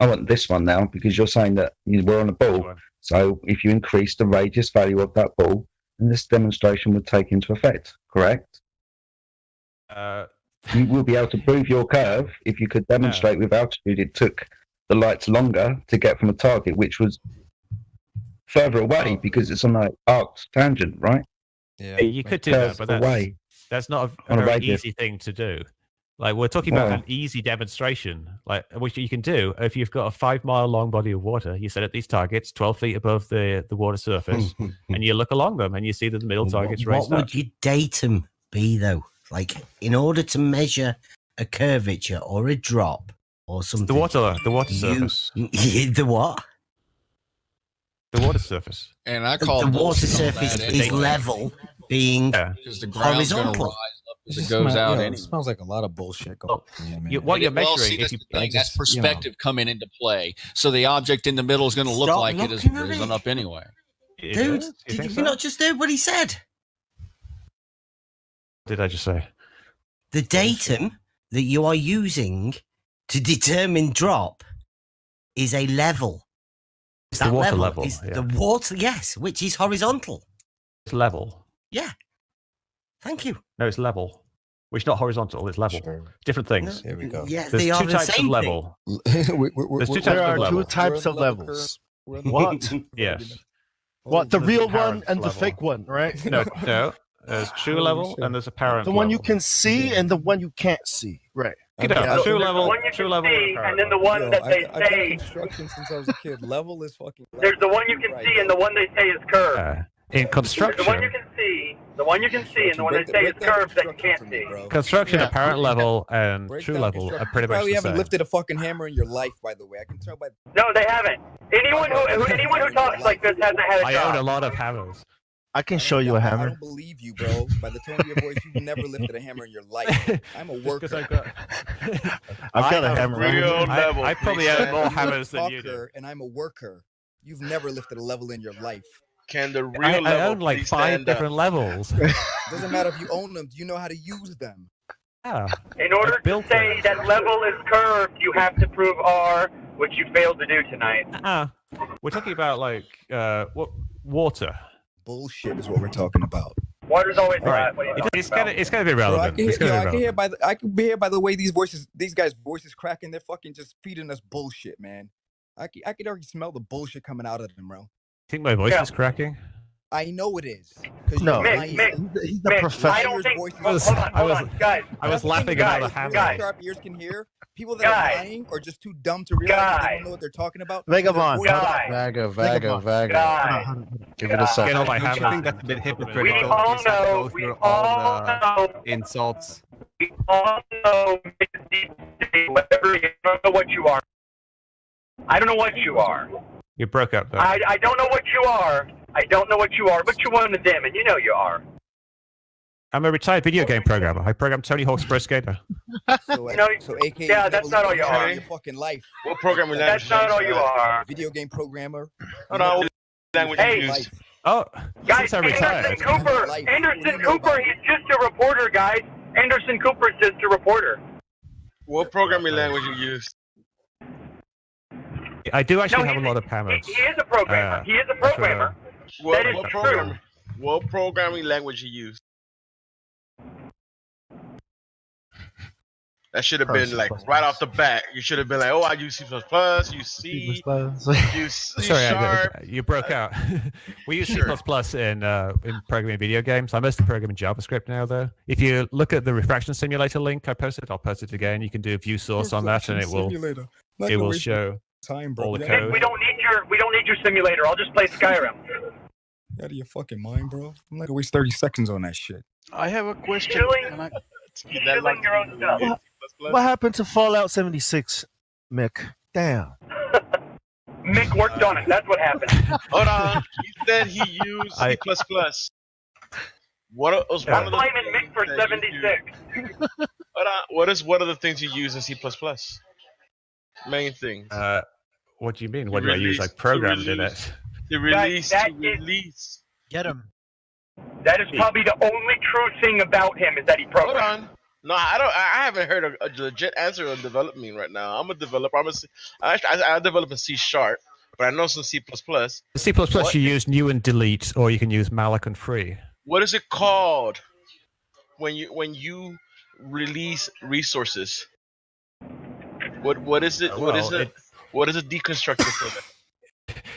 I want this one now because you're saying that we're on a ball. So if you increase the radius value of that ball, then this demonstration would take into effect. Correct? You will be able to prove your curve if you could demonstrate with altitude it took the lights longer to get from a target which was further away because it's on an arced tangent, right? Yeah, you could do that, but that's not a very easy thing to do. Like, we're talking about an easy demonstration, like which you can do if you've got a 5 mile long body of water. You set up these targets 12 feet above the water surface, and you look along them, and you see that the middle target's raised up. What would your datum be, though? Like, in order to measure a curvature or a drop or something, the water surface. The what? The water surface. And I call the water surface is level, being horizontal. It goes out. It smells like a lot of bullshit going on. What you're measuring, that's perspective coming into play. So the object in the middle is going to look like it has risen up anyway. Dude, did you not just hear what he said? What did I just say? The datum that you are using to determine drop is a level. It's the water level. Is the water, yes, which is horizontal. It's level. Yeah. Thank you. No, it's level. Which is not horizontal, it's level. Sure. Different things. Here we go. Yeah, There's two types of level. There's two types of levels. What? Yes. What, the real one and the fake one, right? No. There's true level and there's apparent the one you can see and the one you can't see. Right. True level, and then the one that they say. Construction since I was a kid. Level is fucking. There's the one you can see and the one they say is curved. In construction, the one you can see, and the one they say is curved that you can't see. Construction, apparent level, and true level are pretty much the same. Probably haven't lifted a fucking hammer in your life, by the way. I can tell by. No, they haven't. Anyone who talks like this hasn't had a job. I own a lot of hammers. I can show you a hammer. I don't believe you, bro. By the tone of your voice, you've never lifted a hammer in your life. I'm a worker. I've got a hammer. I probably own more hammers than you do. And I'm a worker. You've never lifted a level in your life. Can the real level I own like 5 different levels. Doesn't matter if you own them. Do you know how to use them? Yeah. In order to say that level is curved, you have to prove R, which you failed to do tonight. We're talking about like what water. Bullshit is what we're talking about. Water's always right. It's gonna be relevant. I can hear by the way these guys' voices cracking. They're fucking just feeding us bullshit, man. I could already smell the bullshit coming out of them, bro. Think my voice is cracking? I know it is. No, he's the professor. I don't think. Hold on, guys. I was laughing about the hammer. Sharp ears can hear. People that are lying or just too dumb to realize they don't know what they're talking about. Vagabond. Vaga. Give it a second. I think that's a bit hypocritical. We all know insults. We all know. Whatever. I don't know what you are. I don't know what you are. You broke up though. I don't know what you are. I don't know what you are, but you're one of the damn, and you know you are. I'm a retired video game programmer. I program Tony Hawk's Pro Skater. So AKA, yeah, that's not all you are. Your fucking life. What programming language? That's not all you are. Video game programmer. Hold on. Language you use. Oh, guys, since I retired. Anderson Cooper, he's just a reporter, guys. Anderson Cooper's just a reporter. What programming language you use? I do actually have a lot of hammers. He is a programmer. He is a programmer. What programming language you use? That should have been like right off the bat. You should have been like, "Oh, I use C++, use C, use C Sharp." You broke out. We use C++ in programming video games. I mostly program in JavaScript now, though. If you look at the refraction simulator link I posted, I'll post it again. You can do a view source on that, and it will show all the code. We don't need your simulator. I'll just play Skyrim. Out of your fucking mind, bro. I'm not gonna waste 30 seconds on that shit. I have a question. Killing your own stuff. What happened to Fallout 76, Mick? Damn. Mick worked on it. That's what happened. Hold on. He said he used C++. What was one of the blaming Mick for 76. Hold on. What is one of the things you use in C++? Main things. What do you mean? What do I use? I programmed in it. To release. Get him. That is probably the only true thing about him is that he programmed. Hold on. No, I don't. I haven't heard a legit answer on developing right now. I'm a developer. I develop in C#, but I know some C++. C++ you use new and delete, or you can use malloc and free. What is it called when you release resources? What is it? What is it? What is a deconstructor for that?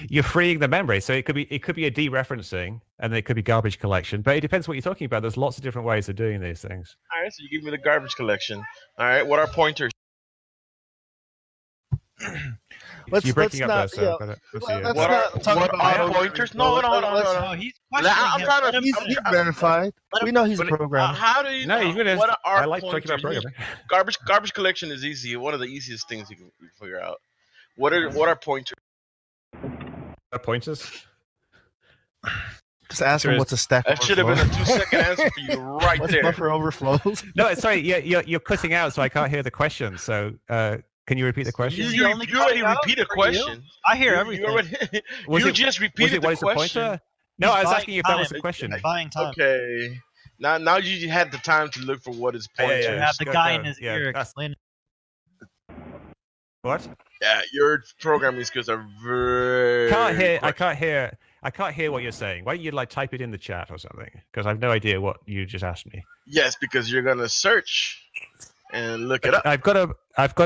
You're freeing the memory, so it could be a dereferencing, and it could be garbage collection. But it depends what you're talking about. There's lots of different ways of doing these things. All right, so you give me the garbage collection. All right, what are pointers? You're breaking up there, so what are pointers? No. He's verified. We know he's a programmer. How do you know? What are I like talking about programming. Garbage collection is easy. One of the easiest things you can figure out. What are pointers? Pointers? Just ask him what's a stack. That should have been a 2-second answer for you right what's there. Buffer overflows? No, sorry, you're cutting out, so I can't hear the question. So, can you repeat the question? You already repeated a question. I hear everything. You just repeated the question. No, I was asking if that was a question. Buying time. Okay. Now you had the time to look for what is pointers. You have the guy in his ear explaining. What? Yeah, your programming skills are very. I can't hear what you're saying. Why don't you type it in the chat or something? Because I have no idea what you just asked me. Yes, because you're gonna search and look it up. I've got a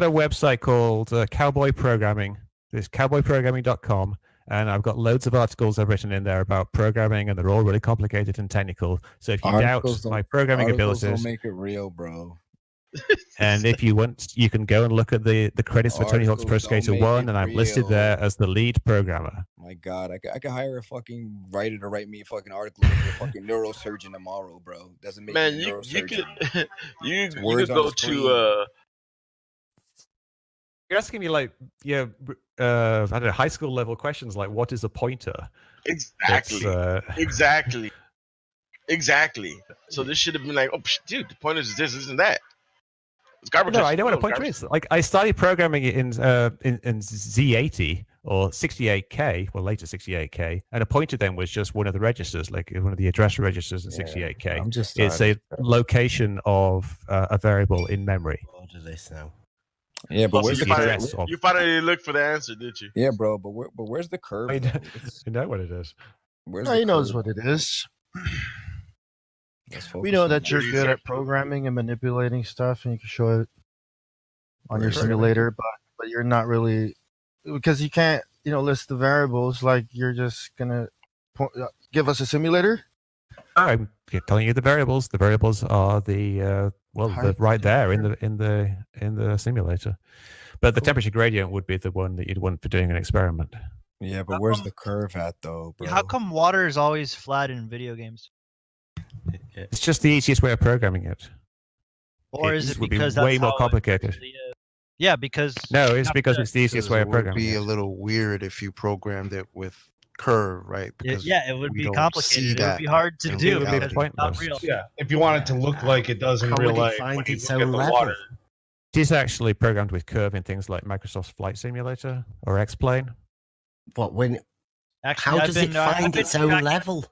website called Cowboy Programming. It's cowboyprogramming.com, and I've got loads of articles I've written in there about programming, and they're all really complicated and technical. So if you doubt my programming abilities, don't make it real, bro. And if you want, you can go and look at the credits for Tony Hawk's Pro Skater 1, and I'm listed there as the lead programmer. My God, I could hire a fucking writer to write me a fucking article with a fucking neurosurgeon tomorrow, bro. Doesn't make me a neurosurgeon. You could go to. You're asking me I don't know, high school level questions like what is a pointer? Exactly. So this should have been like, oh, dude, the pointer is this, isn't that? No, I know what a pointer is. Like I started programming it in Z80 or 68K, well later 68K, and a pointer then was just one of the registers, like one of the address registers in 68K. It's a location of a variable in memory. Order this now. Yeah, but where's the curve? You finally looked for the answer, did you? Yeah, bro, but where's the curve? You know what it is. He knows what it is. We know that you're good at programming and manipulating stuff, and you can show it on your simulator, but you're not really, because you can't, list the variables. Like you're just gonna give us a simulator. I'm telling you the variables. The variables are they're right there in the simulator. But the temperature gradient would be the one that you'd want for doing an experiment. Yeah, but where's the curve at though, bro? How come water is always flat in video games? It's just the easiest way of programming it. Or is it would because be way more complicated? Yeah, because it's because it's the easiest way of programming. It would be a little weird if you programmed it with curve, right? Because it would be complicated. It would be hard to do. It would be pointless. Yeah, if you want it to look like it does in real life, find its look own at the level? water. It is actually programmed with curve in things like Microsoft's Flight Simulator or X-Plane. But when? Actually, how does it find its own level?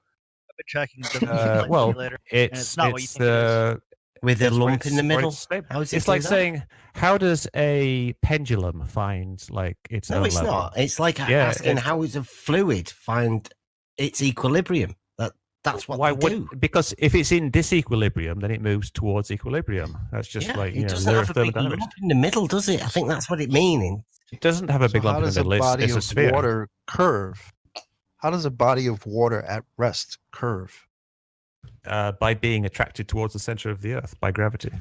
I've been tracking the simulator. It's not what you think it is. With a lump in the middle. It's like saying, how does a pendulum find its own level? No, it's not. It's like asking how does a fluid find its equilibrium. That's what they do. Because if it's in disequilibrium, then it moves towards equilibrium. That's just it doesn't have a big lump in the middle, does it? I think that's what it means. It doesn't have a big lump in the middle. It's a sphere. Water curve? How does a body of water at rest curve? By being attracted towards the center of the Earth by gravity.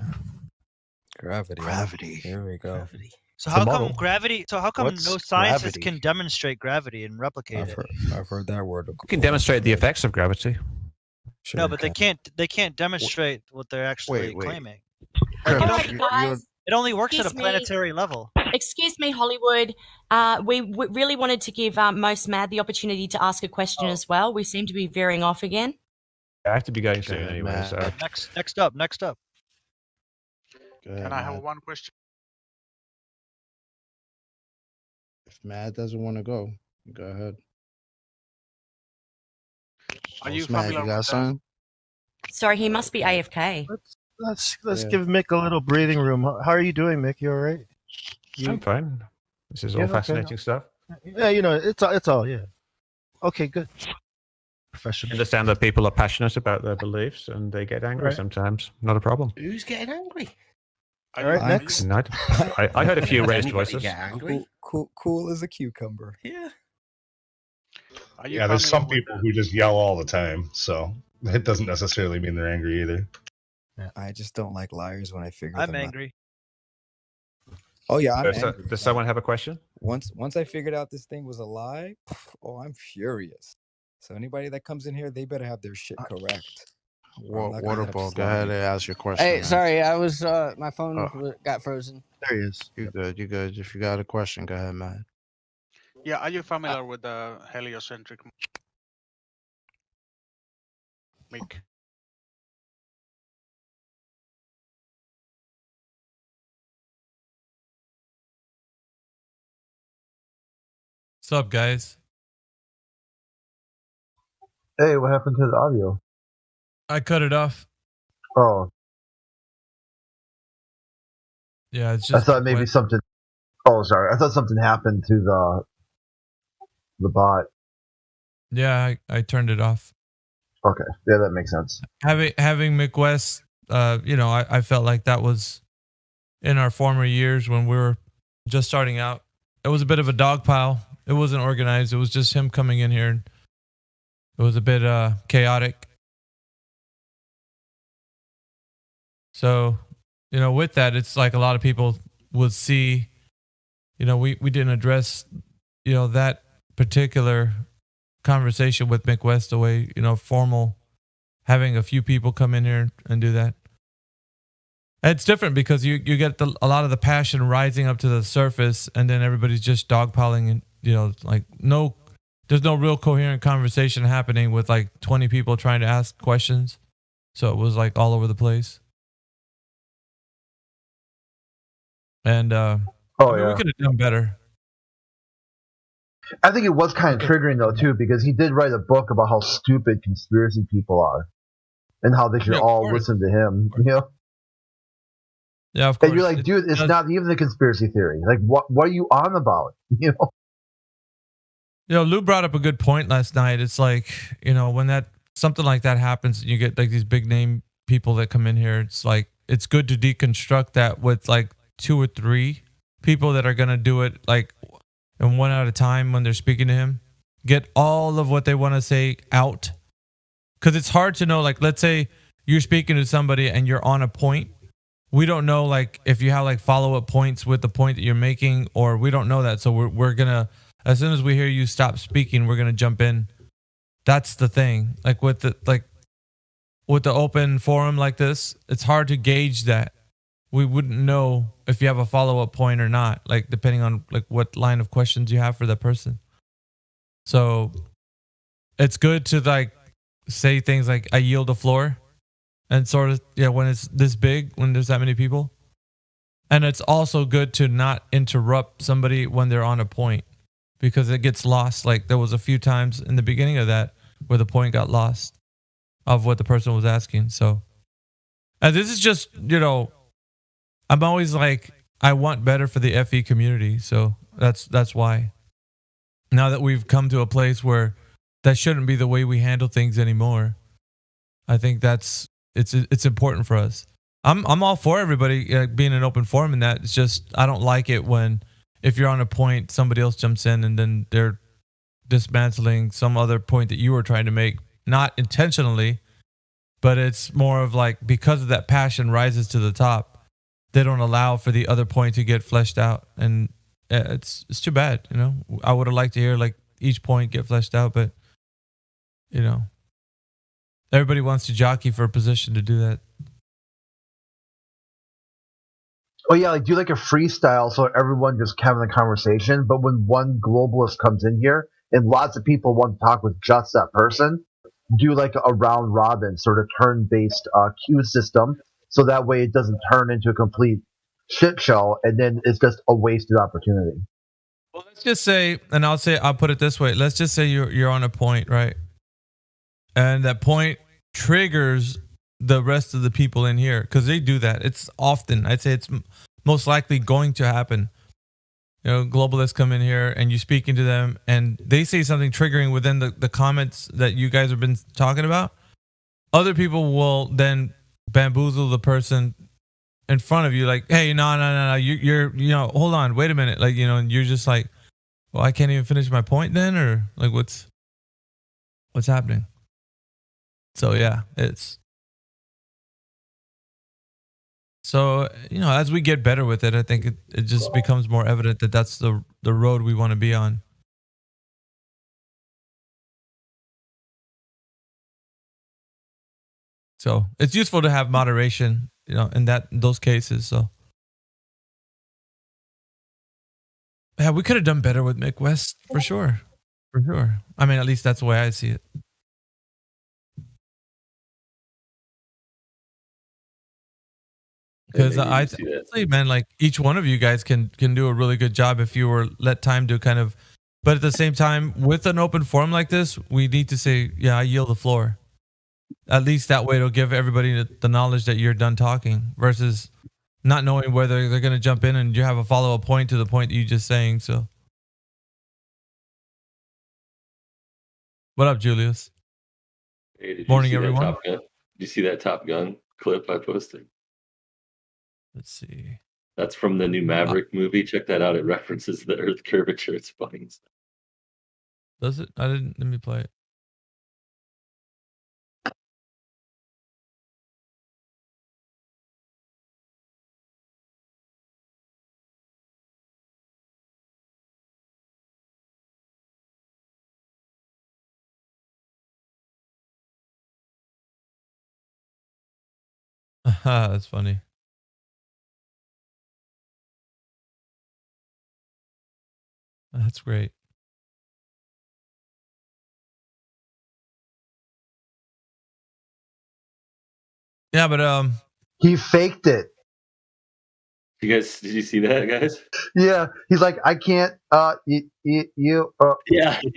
Gravity. Here we go. So how come gravity? So how come no scientists can demonstrate gravity and replicate it? I've heard that word. You can demonstrate the effects of gravity. Sure, no, but they can't demonstrate what they're actually claiming. It only works at a planetary level. Excuse me, Hollywood. We really wanted to give Most Mad the opportunity to ask a question as well. We seem to be veering off again. I have to be going soon anyway. So next up. Can I have one question? If Matt doesn't want to go ahead. Are you Matt, you got something? Sorry, he must be AFK. Let's give Mick a little breathing room. How are you doing, Mick? You all right? I'm fine. This is all fascinating stuff. Yeah, it's all yeah. Okay, good. Professional. I understand that people are passionate about their beliefs and they get angry sometimes. Not a problem. Who's getting angry? All right, next. I heard a few raised voices. Cool as a cucumber. Yeah. Yeah, there's some people who just yell all the time, so it doesn't necessarily mean they're angry either. I just don't like liars when I figure I'm them out. angry. Oh yeah, I'm angry. Does someone have a question? Once I figured out this thing was a lie, I'm furious. So anybody that comes in here, they better have their shit correct. Waterball, go ahead and ask your question. Hey, man. sorry, I was my phone got frozen. There he is. You good? If you got a question, go ahead, man. Yeah, are you familiar with the heliocentric make? What's up, guys? Hey, what happened to the audio? I cut it off. Oh. Yeah, it's just. I thought maybe something. Oh, sorry. I thought something happened to the bot. Yeah, I turned it off. Okay, yeah, that makes sense. Having McWest, I felt like that was in our former years when we were just starting out. It was a bit of a dog pile. It wasn't organized. It was just him coming in here. And it was a bit chaotic. So, with that, it's like a lot of people would see, we didn't address, that particular conversation with McWest the way, formal, having a few people come in here and do that. It's different because you get a lot of the passion rising up to the surface, and then everybody's just dogpiling, and there's no real coherent conversation happening with like 20 people trying to ask questions. So it was like all over the place. And we could have done better. I think it was kind of triggering though too, because he did write a book about how stupid conspiracy people are, and how they should all listen to him. Yeah, of course. And you're like, dude, it's not even a conspiracy theory. Like, what are you on about? Lou brought up a good point last night. It's like, when something like that happens, you get like these big name people that come in here. It's like, it's good to deconstruct that with like 2 or 3 people that are going to do it like and one at a time when they're speaking to him. Get all of what they want to say out. Because it's hard to know, like, let's say you're speaking to somebody and you're on a point. We don't know, like, if you have like follow-up points with the point that you're making, or we don't know that. So we're going to, as soon as we hear you stop speaking, we're going to jump in. That's the thing. Like with the open forum like this, it's hard to gauge that. We wouldn't know if you have a follow-up point or not, like depending on like what line of questions you have for that person. So it's good to like say things like, I yield the floor, and sort of, when it's this big, when there's that many people. And it's also good to not interrupt somebody when they're on a point, because it gets lost. Like there was a few times in the beginning of that where the point got lost of what the person was asking. So, and this is just, I'm always like, I want better for the FE community. So that's why. Now that we've come to a place where that shouldn't be the way we handle things anymore, I think it's important for us. I'm all for everybody being an open forum, and that it's just, I don't like it when, if you're on a point, somebody else jumps in and then they're dismantling some other point that you were trying to make, not intentionally, but it's more of like, because of that passion rises to the top, they don't allow for the other point to get fleshed out. And it's too bad, I would have liked to hear like each point get fleshed out, but everybody wants to jockey for a position to do that. Oh yeah, like do like a freestyle so everyone just having a conversation, but when one globalist comes in here and lots of people want to talk with just that person, do like a round robin sort of turn-based queue system, so that way it doesn't turn into a complete shit show and then it's just a wasted opportunity. Well, let's just say, and I'll put it this way, let's just say you're on a point, right? And that point triggers the rest of the people in here, because they do that. It's often, I'd say it's most likely going to happen. Globalists come in here and you speaking to them and they say something triggering within the comments that you guys have been talking about. Other people will then bamboozle the person in front of you, like, hey, no, you're hold on, wait a minute, like, and you're just like, well, I can't even finish my point then, or like, what's happening? So yeah, it's so as we get better with it, I think it just becomes more evident that that's the road we want to be on. So it's useful to have moderation, in those cases. So yeah, we could have done better with Mick West for sure. For sure. I mean, at least that's the way I see it. Because I think, man, like each one of you guys can do a really good job if you were let time to kind of, but at the same time, with an open forum like this, we need to say, yeah, I yield the floor. At least that way it'll give everybody the knowledge that you're done talking versus not knowing whether they're going to jump in and you have a follow-up point to the point that you just saying. So what up, Julius? Hey, morning, everyone. Did you see that Top Gun clip I posted? Let's see. That's from the new Maverick movie. Check that out. It references the Earth curvature. It's funny. Does it? I didn't. Let me play it. That's funny. That's great. Yeah, but he faked it. Did you see that, guys? Yeah, he's like, I can't. Yeah, he's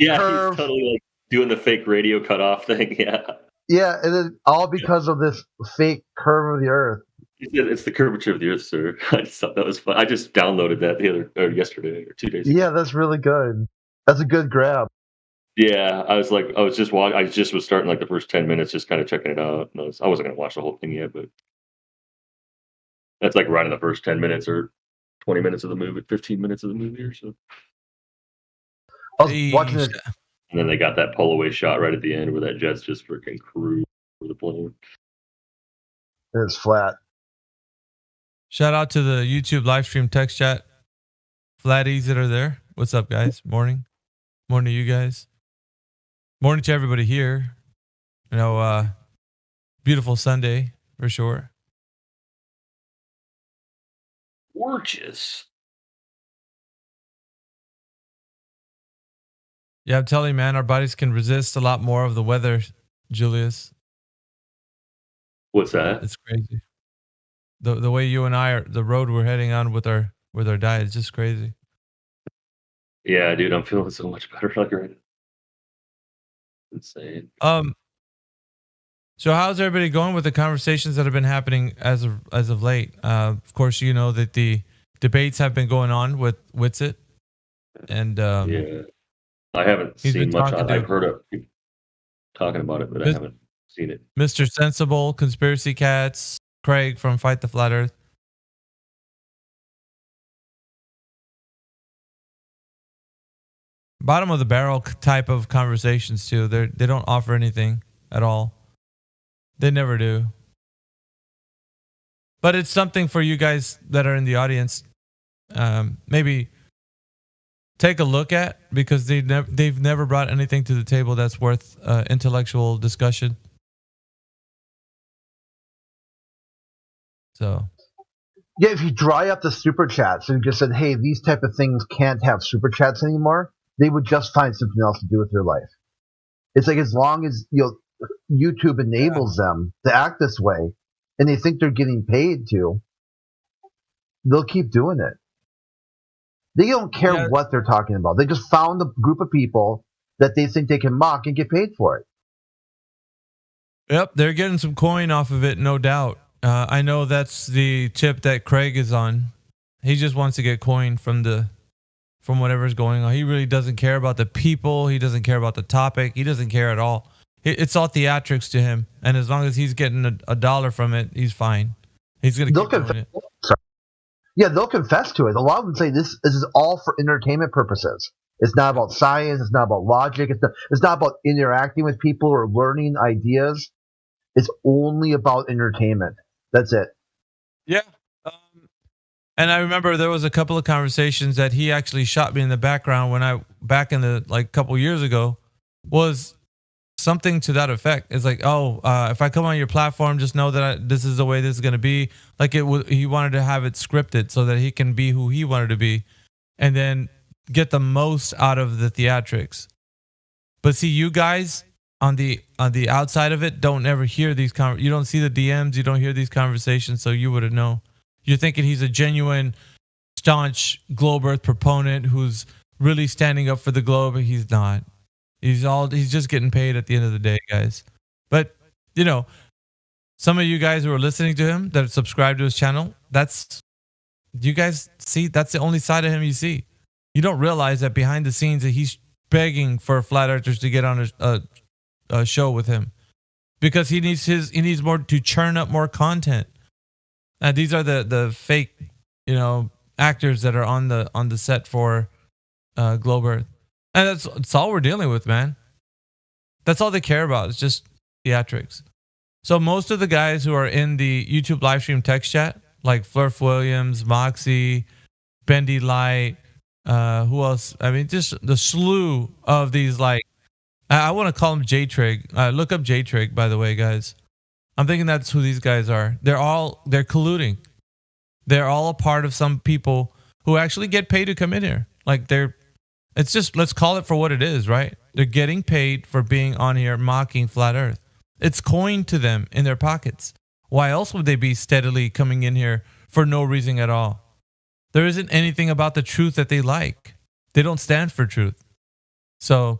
totally like doing the fake radio cutoff thing. Yeah. Yeah, and then all because of this fake curve of the Earth. He said it's the curvature of the Earth, sir. I just thought that was fun. I just downloaded that yesterday or 2 days ago. Yeah, that's really good. That's a good grab. Yeah, I was starting like the first 10 minutes, just kind of checking it out. I wasn't going to watch the whole thing yet, but that's like right in the first 10 minutes or 20 minutes of the movie, 15 minutes of the movie or so. I was watching it. And then they got that pull away shot right at the end where that jet's just freaking cruise over the plane. It's flat. Shout out to the YouTube live stream text chat flatties that are there. What's up, guys? Morning to you guys. Morning to everybody here. Beautiful Sunday for sure. Gorgeous. Yeah, I'm telling you, man, our bodies can resist a lot more of the weather, Julius. What's that? It's crazy. The way you and I are, the road we're heading on with our diet is just crazy. Yeah, dude, I'm feeling so much better like right now. Insane. So how's everybody going with the conversations that have been happening as of late? Of course, you know that the debates have been going on with Witsit, and yeah, I haven't seen much. I've heard of people talking about it, but I haven't seen it. Mr. Sensible, Conspiracy Cats, Craig from Fight the Flat Earth. Bottom of the barrel type of conversations too. They don't offer anything at all. They never do. But it's something for you guys that are in the audience, maybe take a look at, because they've never brought anything to the table that's worth intellectual discussion. So, yeah, if you dry up the super chats and just said, "Hey, these type of things can't have super chats anymore," they would just find something else to do with their life. It's like, as long as YouTube enables them to act this way, and they think they're getting paid to, they'll keep doing it. They don't care what they're talking about. They just found a group of people that they think they can mock and get paid for it. Yep, they're getting some coin off of it, no doubt. I know that's the tip that Craig is on. He just wants to get coin from whatever's going on. He really doesn't care about the people. He doesn't care about the topic. He doesn't care at all. It's all theatrics to him. And as long as he's getting a dollar from it, he's fine. He's going to keep doing it. Yeah, they'll confess to it. A lot of them say this is all for entertainment purposes. It's not about science. It's not about logic. It's not about interacting with people or learning ideas. It's only about entertainment. That's it. Yeah. And I remember there was a couple of conversations that he actually shot me in the background back in the couple years ago, was something to that effect. It's like, if I come on your platform, just know that this is the way this is going to be. Like he wanted to have it scripted so that he can be who he wanted to be, and then get the most out of the theatrics. But see, you guys on the outside of it don't ever hear these you don't see the DMs, you don't hear these conversations, so you wouldn't know. You're thinking he's a genuine, staunch globe Earth proponent who's really standing up for the globe. He's not. He's just getting paid at the end of the day, guys. But some of you guys who are listening to him that subscribe to his channel, you guys see, that's the only side of him you see. You don't realize that behind the scenes that he's begging for flat earthers to get on a show with him, because he needs more to churn up more content. These are the fake, actors that are on the set for Globe Earth, and that's all we're dealing with, man. That's all they care about. It's just theatrics. So most of the guys who are in the YouTube live stream text chat, like Flurf Williams, Moxie, Bendy Light, who else? I mean, just the slew of these, I want to call them J-Trig. Look up J-Trig, by the way, guys. I'm thinking that's who these guys are. They're colluding. They're all a part of some people who actually get paid to come in here. It's just, let's call it for what it is, right? They're getting paid for being on here mocking flat earth. It's coin to them in their pockets. Why else would they be steadily coming in here for no reason at all? There isn't anything about the truth that they like. They don't stand for truth. So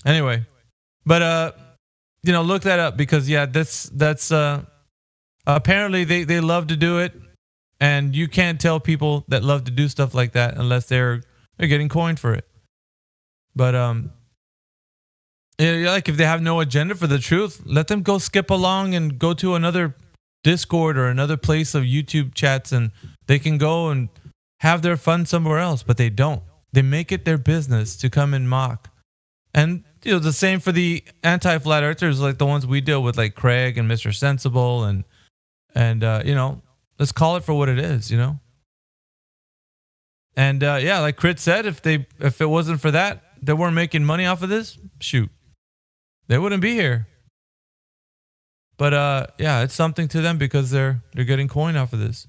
anyway, but look that up, because that's apparently they love to do it, and you can't tell people that love to do stuff like that unless they're getting coin for it. But if they have no agenda for the truth, let them go skip along and go to another Discord or another place of YouTube chats, and they can go and have their fun somewhere else. But they don't. They make it their business to come and mock. And the same for the anti-flat earthers, like the ones we deal with, like Craig and Mr. Sensible, and let's call it for what it is, And like Crit said, if it wasn't for that, they weren't making money off of this, shoot, they wouldn't be here. But it's something to them because they're getting coin off of this.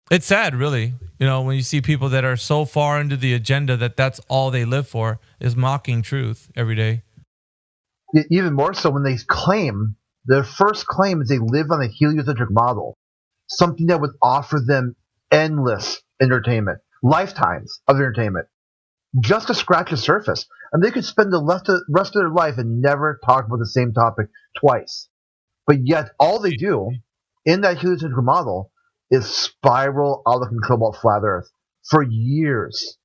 It's sad, really, when you see people that are so far into the agenda that's all they live for is mocking truth every day. Even more so when they claim, their first claim is they live on a heliocentric model, something that would offer them endless entertainment, lifetimes of entertainment, just to scratch the surface. And they could spend the rest of their life and never talk about the same topic twice. But yet all they do in that heliocentric model is spiral out of control about flat earth for years.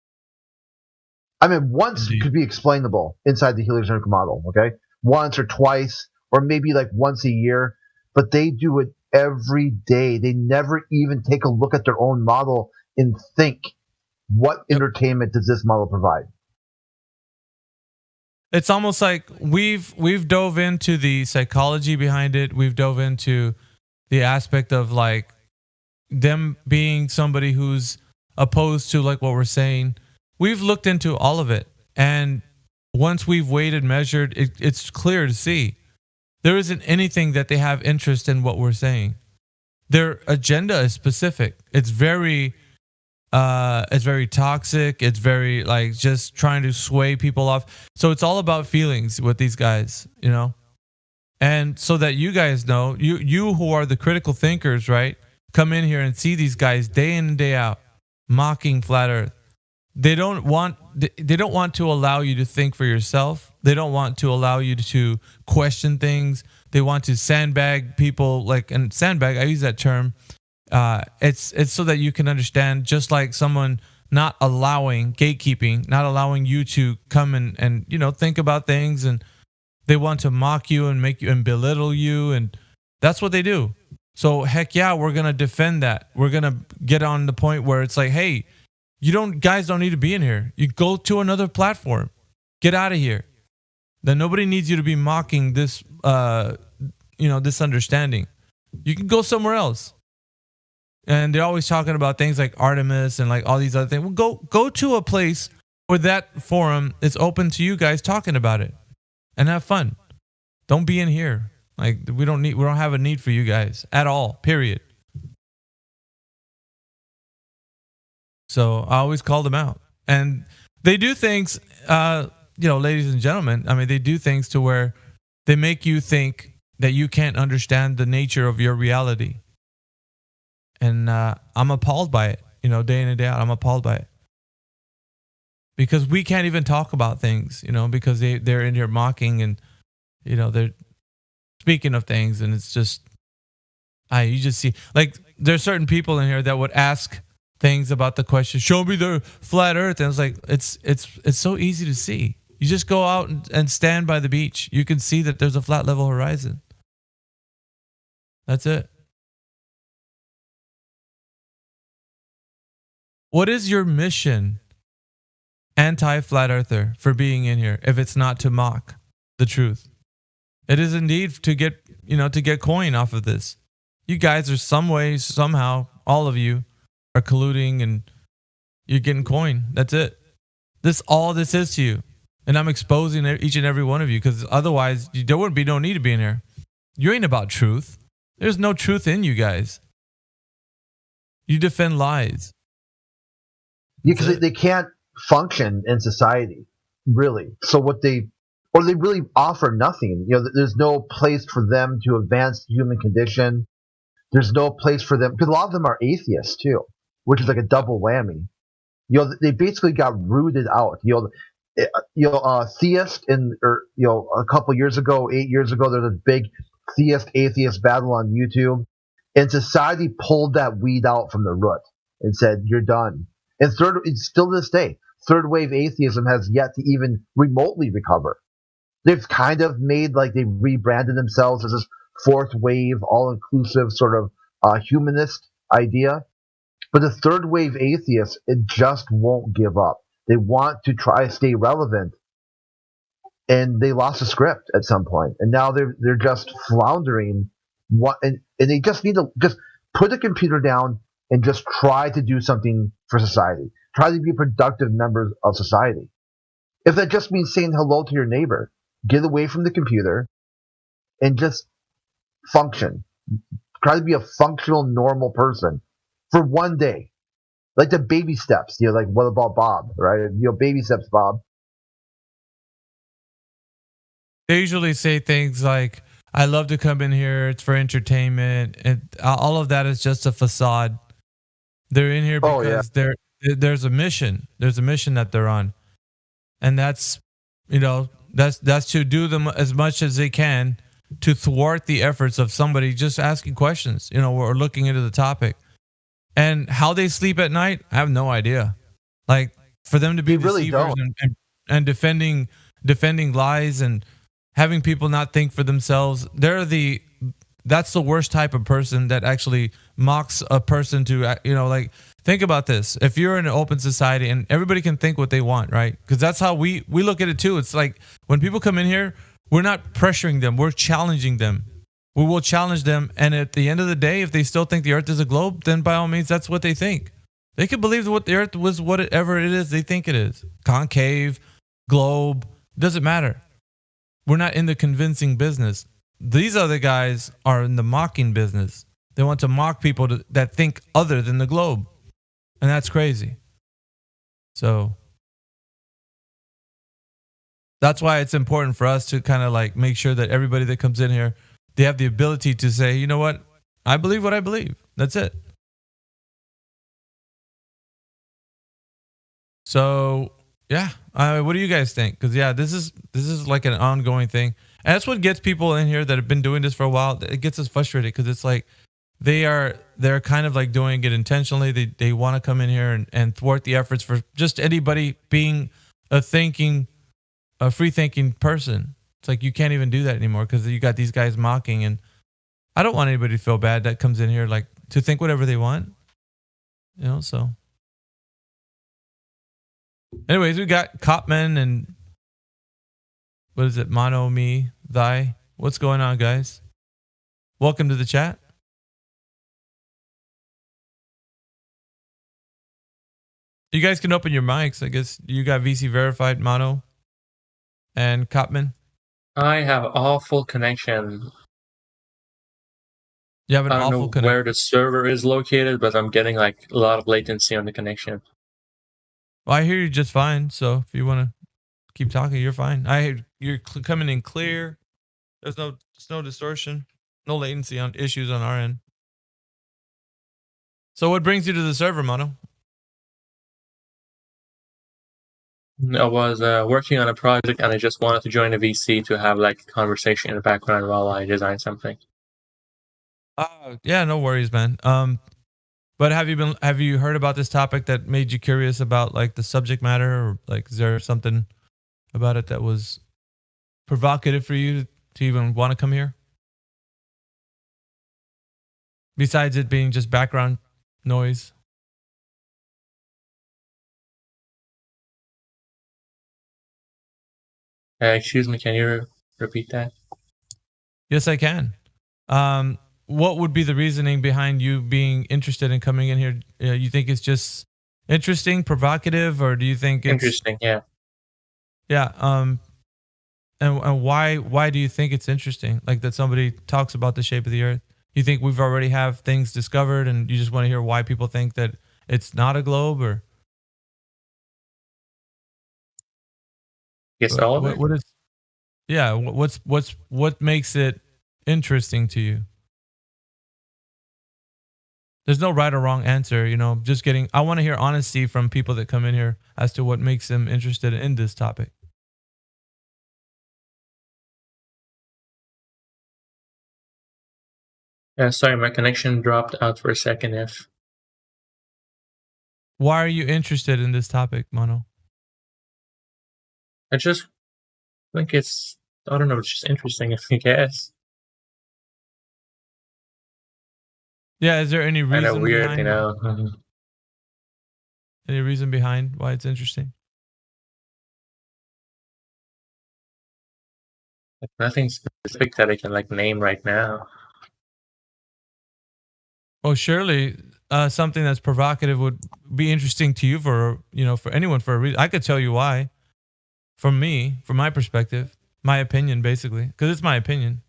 I mean, once could be explainable inside the heliocentric model, okay? Once or twice, or maybe once a year, but they do it every day. They never even take a look at their own model and think, what entertainment does this model provide? It's almost like we've dove into the psychology behind it. We've dove into the aspect of them being somebody who's opposed to what we're saying. We've looked into all of it, and once we've weighed and measured, it's clear to see there isn't anything that they have interest in what we're saying. Their agenda is specific. It's very toxic. It's very just trying to sway people off. So it's all about feelings with these guys, And so that you guys know, you who are the critical thinkers, right? Come in here and see these guys day in and day out mocking flat earth. They don't want to allow you to think for yourself. They don't want to allow you to question things. They want to sandbag people, and sandbag, I use that term. It's so that you can understand, just like someone not allowing gatekeeping, not allowing you to come and think about things, and they want to mock you and make you and belittle you, and that's what they do. So heck yeah, we're gonna defend that. We're gonna get on the point where it's like, hey, guys don't need to be in here. You go to another platform. Get out of here. Then nobody needs you to be mocking this this understanding. You can go somewhere else. And they're always talking about things like Artemis and like all these other things. Well, go to a place where that forum is open to you guys talking about it and have fun. Don't be in here. Like we don't have a need for you guys at all. Period. So I always call them out. And they do things, ladies and gentlemen, I mean, they do things to where they make you think that you can't understand the nature of your reality. And I'm appalled by it, day in and day out. I'm appalled by it. Because we can't even talk about things, because they're in here mocking and, they're speaking of things. And it's just, you just see, like, there's certain people in here that would ask things about the question, show me the flat earth. And it's like, it's so easy to see. You just go out and stand by the beach. You can see that there's a flat level horizon. That's it. What is your mission, anti-flat earther, for being in here if it's not to mock the truth? It is indeed to get coin off of this. You guys are some way, somehow, all of you are colluding and you're getting coin. That's it. All this is to you. And I'm exposing each and every one of you, because otherwise there would be no need to be in here. You ain't about truth. There's no truth in you guys. You defend lies. Yeah, because they can't function in society, really. So they really offer nothing. There's no place for them to advance the human condition. There's no place for them, because a lot of them are atheists too, which is like a double whammy. They basically got rooted out. Theist a couple years ago, 8 years ago, there was a big theist-atheist battle on YouTube, and society pulled that weed out from the root and said, "You're done." And still to this day, third wave atheism has yet to even remotely recover. They've kind of made, like, they rebranded themselves as this fourth wave, all-inclusive sort of humanist idea. But the third wave atheists, it just won't give up. They want to try to stay relevant, and they lost the script at some point, and now they're just floundering. And they just need to just put the computer down and just try to do something for society. Try to be productive members of society. If that just means saying hello to your neighbor, get away from the computer and just function. Try to be a functional, normal person for one day. Like the baby steps. Like, what about Bob, right? Baby steps, Bob. They usually say things like, I love to come in here, it's for entertainment. And all of that is just a facade. They're in here because there's a mission. There's a mission that they're on. And that's to do them as much as they can to thwart the efforts of somebody just asking questions, or looking into the topic. And how they sleep at night, I have no idea. Like, for them to be deceivers and defending lies and having people not think for themselves, that's the worst type of person that actually mocks a person to, think about this. If you're in an open society and everybody can think what they want, right? Because that's how we look at it too. It's like when people come in here, we're not pressuring them. We're challenging them. We will challenge them. And at the end of the day, if they still think the earth is a globe, then by all means, that's what they think. They can believe what the earth was, whatever it is they think it is. Concave, globe, doesn't matter. We're not in the convincing business. These other guys are in the mocking business. They want to mock people that think other than the globe. And that's crazy. So that's why it's important for us to kind of like make sure that everybody that comes in here, they have the ability to say, you know what? I believe what I believe. That's it. So, yeah, What do you guys think? Because this is like an ongoing thing, and that's what gets people in here that have been doing this for a while. It gets us frustrated because it's like they're kind of like doing it intentionally. They want to come in here and thwart the efforts for just anybody being a free thinking person. It's like you can't even do that anymore because you got these guys mocking, and I don't want anybody to feel bad that comes in here like to think whatever they want. So. Anyways, we got Copman and what is it? Mono, me, thy. What's going on, guys? Welcome to the chat. You guys can open your mics. I guess you got VC verified, Mono, and Copman. I have awful connection. You have an awful connection. I don't know where the server is located, but I'm getting like a lot of latency on the connection. Well, I hear you just fine. So if you want to keep talking, you're fine. You're coming in clear. There's no distortion, no latency on issues on our end. So what brings you to the server, Mono? I was working on a project and I just wanted to join a VC to have like a conversation in the background while I design something. Yeah, no worries, man. But have you heard about this topic that made you curious about like the subject matter, or like is there something about it that was provocative for you to even want to come here? Besides it being just background noise. Excuse me, can you repeat that? Yes, I can. What would be the reasoning behind you being interested in coming in here? You think it's just interesting, provocative, or do you think it's interesting? Yeah. Yeah. And why do you think it's interesting? Like that somebody talks about the shape of the Earth. You think we've already have things discovered, and you just want to hear why people think that it's not a globe, or? Yes, all of it. What is? Yeah. What makes it interesting to you? There's no right or wrong answer, just I want to hear honesty from people that come in here as to what makes them interested in this topic. Sorry, my connection dropped out for a second. Why are you interested in this topic, Mono? I just think it's just interesting, I guess. Yeah, is there any reason? Kind of weird, behind Any reason behind why it's interesting? Nothing specific that I can name right now. Oh, surely something that's provocative would be interesting to you for anyone for a reason. I could tell you why. From my perspective, my opinion, basically, because it's my opinion.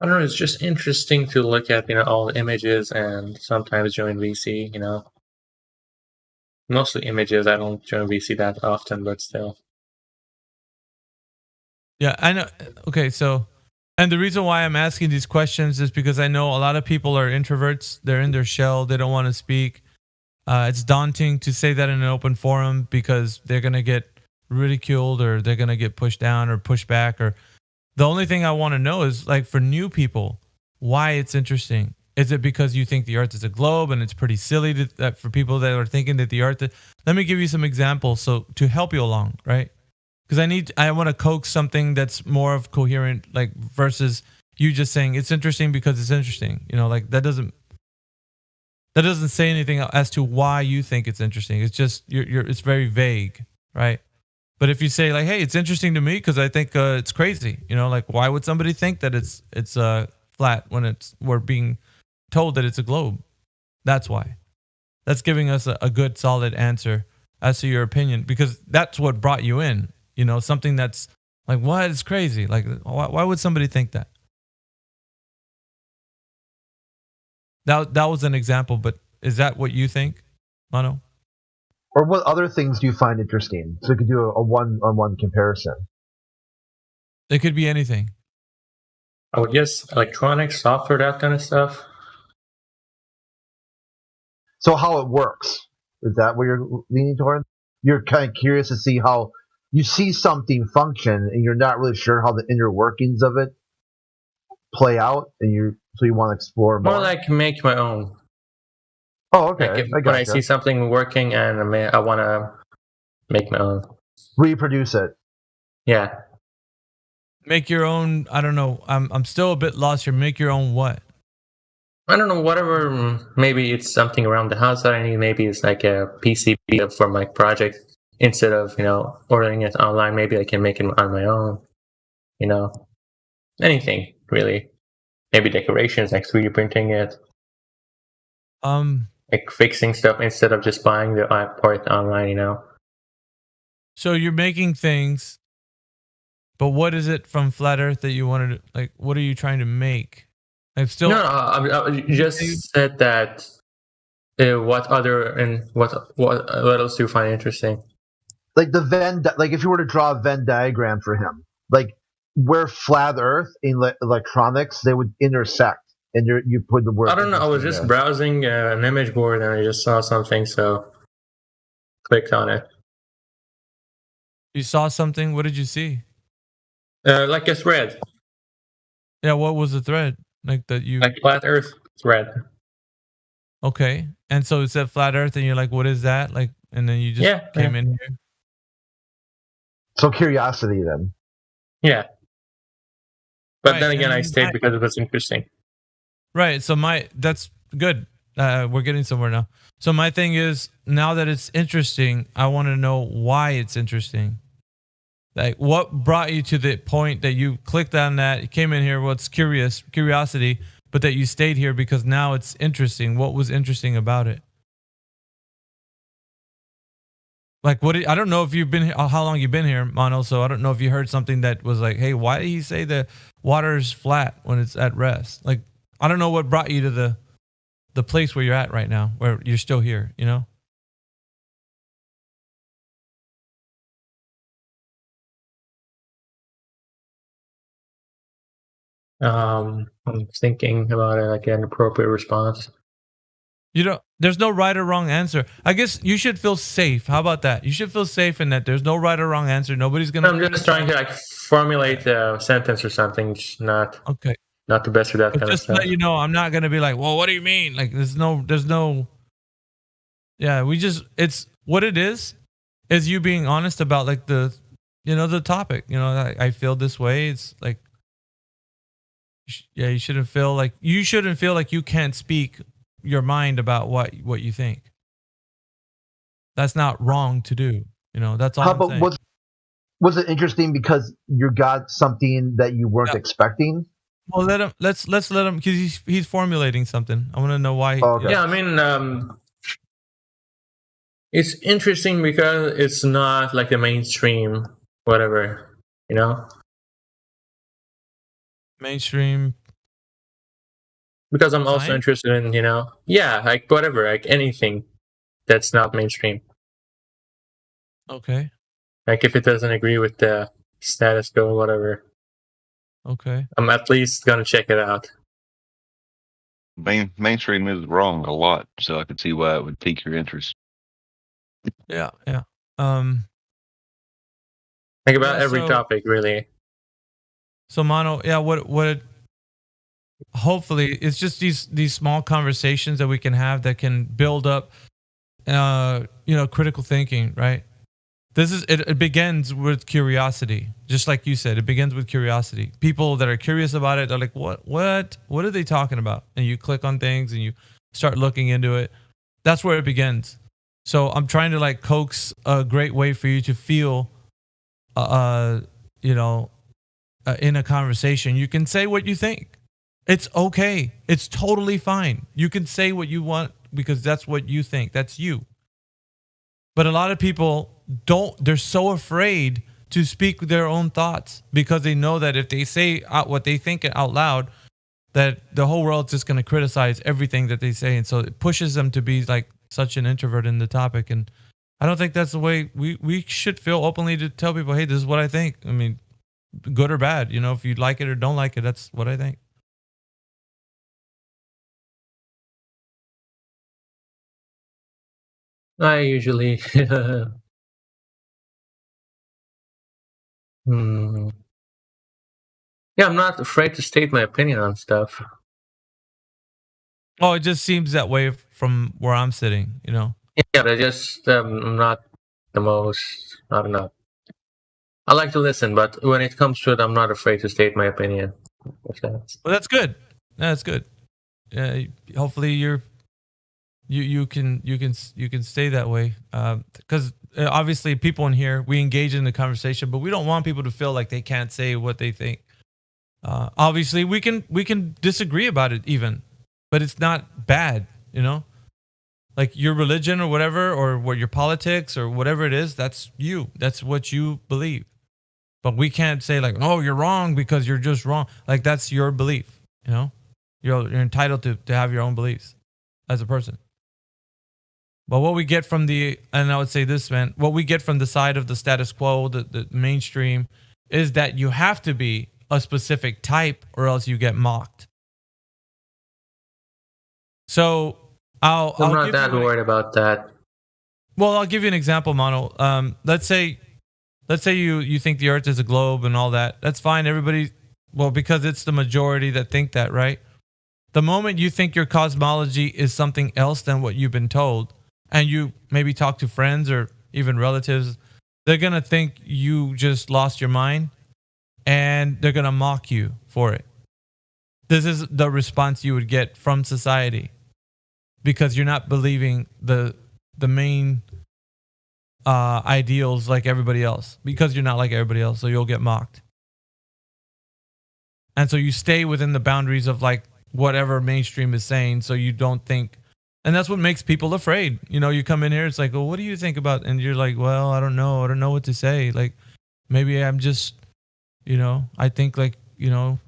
I don't know. It's just interesting to look at, all the images and sometimes join VC, Mostly images. I don't join VC that often, but still. Yeah, I know. Okay, so, and the reason why I'm asking these questions is because I know a lot of people are introverts. They're in their shell. They don't want to speak. It's daunting to say that in an open forum because they're going to get ridiculed, or they're going to get pushed down or pushed back. Or the only thing I want to know is, like, for new people, why it's interesting. Is it because you think the Earth is a globe and it's pretty silly that for people that are thinking that the Earth is... Let me give you some examples to help you along, right? Because I want to coax something that's more of coherent, like, versus you just saying it's interesting because it's interesting. That doesn't say anything as to why you think it's interesting. It's just it's very vague, right? But if you say, like, hey, it's interesting to me because I think it's crazy, why would somebody think that it's flat when we're being told that it's a globe? That's why. That's giving us a good solid answer as to your opinion, because that's what brought you in. Something that's like, what is crazy? Like, why would somebody think that? That was an example, but is that what you think, Mono? Or what other things do you find interesting? So you could do a one-on-one comparison. It could be anything. I would guess electronics, software, that kind of stuff. So how it works, is that what you're leaning toward? You're kind of curious to see how you see something function and you're not really sure how the inner workings of it play out, and so you want to explore more? More like make my own. Oh, okay. Like when I see something working and I want to make my own. Reproduce it. Yeah. Make your own. I don't know. I'm still a bit lost here. Make your own what? I don't know. Whatever. Maybe it's something around the house that I need. Maybe it's like a PCB for my project. Instead of ordering it online, maybe I can make it on my own. Anything really. Maybe decorations, like 3D printing it. Like fixing stuff instead of just buying the part online. So you're making things, but what is it from Flat Earth that you wanted to, like, what are you trying to make? I'm still. No, I just said that. What else do you find interesting? Like if you were to draw a Venn diagram for him, like where Flat Earth in electronics, they would intersect, and you put the word. I don't know. I was just browsing an image board and I just saw something, so clicked on it. You saw something? What did you see? Like a thread. Yeah, what was the thread? Like Flat Earth thread. Okay. And so it said Flat Earth and you're like, what is that? Like, and then you just came in here. So curiosity then. Yeah. But then again, I stayed because it was interesting. Right. So that's good. We're getting somewhere now. So my thing is, now that it's interesting, I want to know why it's interesting. Like, what brought you to the point that you clicked on that, you came in here, what's curiosity, but that you stayed here because now it's interesting. What was interesting about it? Like, I don't know if you've been here, how long you've been here, Mono, so I don't know if you heard something that was like, hey, why did he say the water is flat when it's at rest? Like, I don't know what brought you to the place where you're at right now, where you're still here, I'm thinking about it, like an appropriate response. There's no right or wrong answer. I guess you should feel safe. How about that? You should feel safe in that there's no right or wrong answer. Nobody's gonna. I'm just trying to formulate a sentence or something. Just not the best for that kind of stuff. Just let you know, I'm not gonna be like, well, what do you mean? Like, there's no. Yeah, it's what it is you being honest about like the topic. I feel this way. It's like, yeah, you shouldn't feel like you can't speak your mind about what you think. That's not wrong to do. That's all. But was it interesting because you got something that you weren't expecting? Well, let's let him, because he's formulating something. I want to know why. Yeah, I mean, it's interesting because it's not like the mainstream, whatever, Mainstream. Because I'm also interested in, like whatever, like anything that's not mainstream. Okay. Like if it doesn't agree with the status quo or whatever. Okay. I'm at least going to check it out. Mainstream is wrong a lot, so I could see why it would pique your interest. Yeah. Think about every topic, really. So, Mono, what hopefully it's just these small conversations that we can have that can build up critical thinking, right? It begins with curiosity, just like you said. It begins with curiosity. People that are curious about it, they're like, what are they talking about? And you click on things and you start looking into it. That's where it begins. So I'm trying to coax a great way for you to feel in a conversation. You can say what you think. It's okay. It's totally fine. You can say what you want because that's what you think. That's you. But a lot of people they're so afraid to speak their own thoughts because they know that if they say out what they think out loud, that the whole world's just going to criticize everything that they say. And so it pushes them to be like such an introvert in the topic. And I don't think that's the way we should feel openly to tell people, hey, this is what I think. I mean, good or bad. You know, if you like it or don't like it, that's what I think. I usually Yeah, I'm not afraid to state my opinion on stuff. Oh, it just seems that way from where I'm sitting, you know? Yeah, but I'm not the most, I don't know. I like to listen, but when it comes to it, I'm not afraid to state my opinion. Well, that's good. That's good. Hopefully you can stay that way. Because obviously people in here, we engage in the conversation, but we don't want people to feel like they can't say what they think. Obviously we can disagree about it even, but it's not bad, you know? Like your religion or whatever, or what your politics or whatever it is, that's you. That's what you believe. But we can't say like, oh, you're wrong because you're just wrong. Like that's your belief, you know? You're entitled to have your own beliefs as a person. But what we get from and I would say this, man, what we get from the side of the status quo, the mainstream, is that you have to be a specific type or else you get mocked. So I'm not that worried about that. Well, I'll give you an example, Mono. Let's say you think the Earth is a globe and all that. That's fine. Everybody, well, because it's the majority that think that, right? The moment you think your cosmology is something else than what you've been told, and you maybe talk to friends or even relatives, they're going to think you just lost your mind, and they're going to mock you for it. This is the response you would get from society, because you're not believing the main ideals like everybody else, because you're not like everybody else, so you'll get mocked. And so you stay within the boundaries of like whatever mainstream is saying, so you don't think. And that's what makes people afraid. You know, you come in here, it's like, well, what do you think about? And you're like, well, I don't know what to say. Like, maybe I'm just, you know, I think like, you know,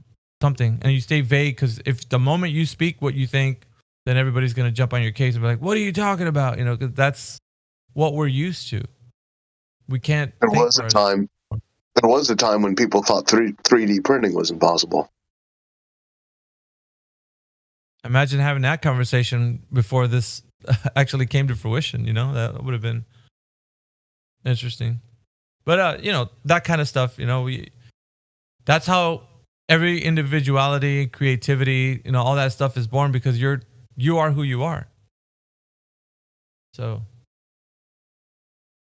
something. And you stay vague, because if the moment you speak what you think, then everybody's going to jump on your case and be like, what are you talking about? You know, because that's what we're used to. We can't. There was a time when people thought 3D printing was impossible. Imagine having that conversation before this actually came to fruition. You know, that would have been interesting. But you know, that kind of stuff. You know, that's how every individuality, creativity, you know, all that stuff is born, because you are who you are. So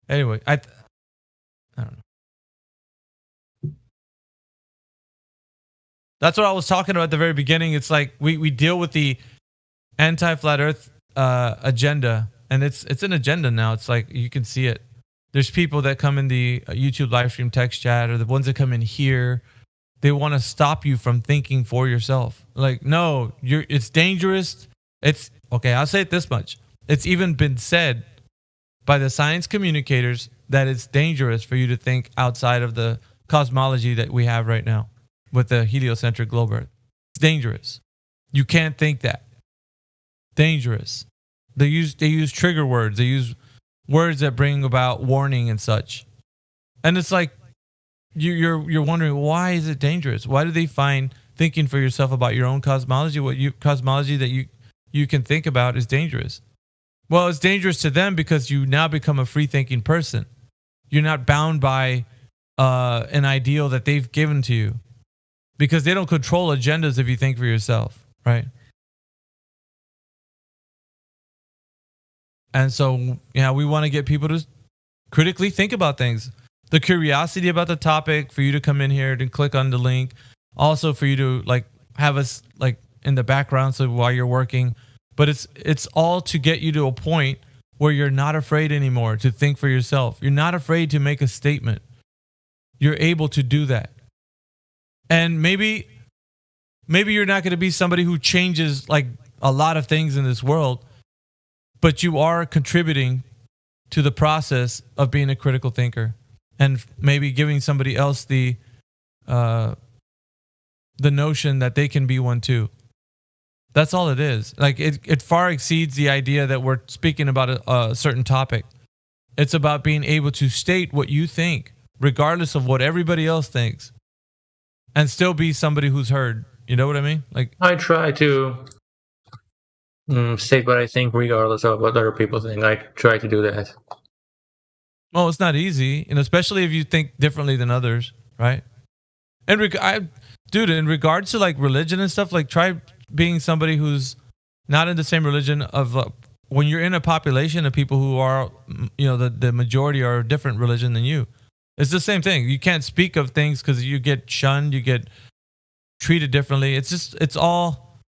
anyway, I don't know. That's what I was talking about at the very beginning. It's like we deal with the anti-flat Earth agenda, and it's an agenda now. It's like you can see it. There's people that come in the YouTube live stream text chat, or the ones that come in here. They want to stop you from thinking for yourself. Like, no, it's dangerous. It's okay. I'll say it this much. It's even been said by the science communicators that it's dangerous for you to think outside of the cosmology that we have right now with the heliocentric globe Earth. It's dangerous. You can't think that. Dangerous. They use trigger words. They use words that bring about warning and such. And it's like you're wondering, why is it dangerous? Why do they find thinking for yourself about your own cosmology, cosmology that you can think about, is dangerous? Well, it's dangerous to them because you now become a free-thinking person. You're not bound by an ideal that they've given to you, because they don't control agendas if you think for yourself, right? And so, yeah, we want to get people to critically think about things. The curiosity about the topic, for you to come in here and click on the link. Also for you to like have us like in the background, so while you're working. But it's all to get you to a point where you're not afraid anymore to think for yourself. You're not afraid to make a statement. You're able to do that. And maybe you're not going to be somebody who changes like a lot of things in this world, but you are contributing to the process of being a critical thinker, and maybe giving somebody else the notion that they can be one too. That's all it is. Like it far exceeds the idea that we're speaking about a certain topic. It's about being able to state what you think, regardless of what everybody else thinks. and still be somebody who's heard. You know what I mean? Like, I try to state what I think regardless of what other people think. I try to do that. Well, it's not easy, and especially if you think differently than others, right? And dude, in regards to like religion and stuff, like try being somebody who's not in the same religion of when you're in a population of people who are, you know, the majority are a different religion than you. It's the same thing. You can't speak of things because you get shunned, you get treated differently. It's all,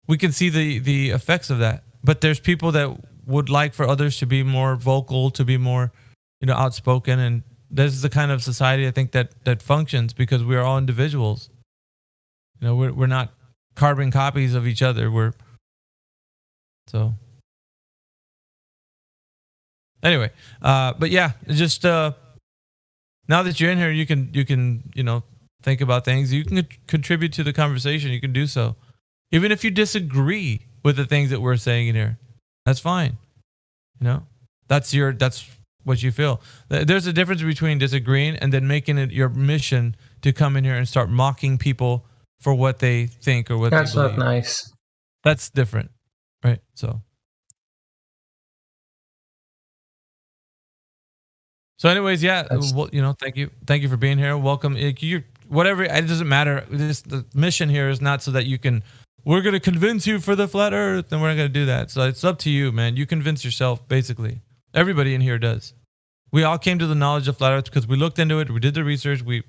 we can see the effects of that. But there's people that would like for others to be more vocal, to be more, you know, outspoken, and this is the kind of society I think that functions because we are all individuals. You know, we're not carbon copies of each other. Anyway, but yeah, just now that you're in here, you can you know, think about things. You can contribute to the conversation. You can do so, even if you disagree with the things that we're saying in here. That's fine. You know, that's what you feel. There's a difference between disagreeing and then making it your mission to come in here and start mocking people for what they think or what they believe. That's not nice. That's different, right? So anyways, yeah, well, you know, thank you for being here. Welcome. Whatever, it doesn't matter. The mission here is not so that we're going to convince you for the flat earth, and we're not going to do that. So it's up to you, man. You convince yourself, basically. Everybody in here does. We all came to the knowledge of flat earth because we looked into it. We did the research. We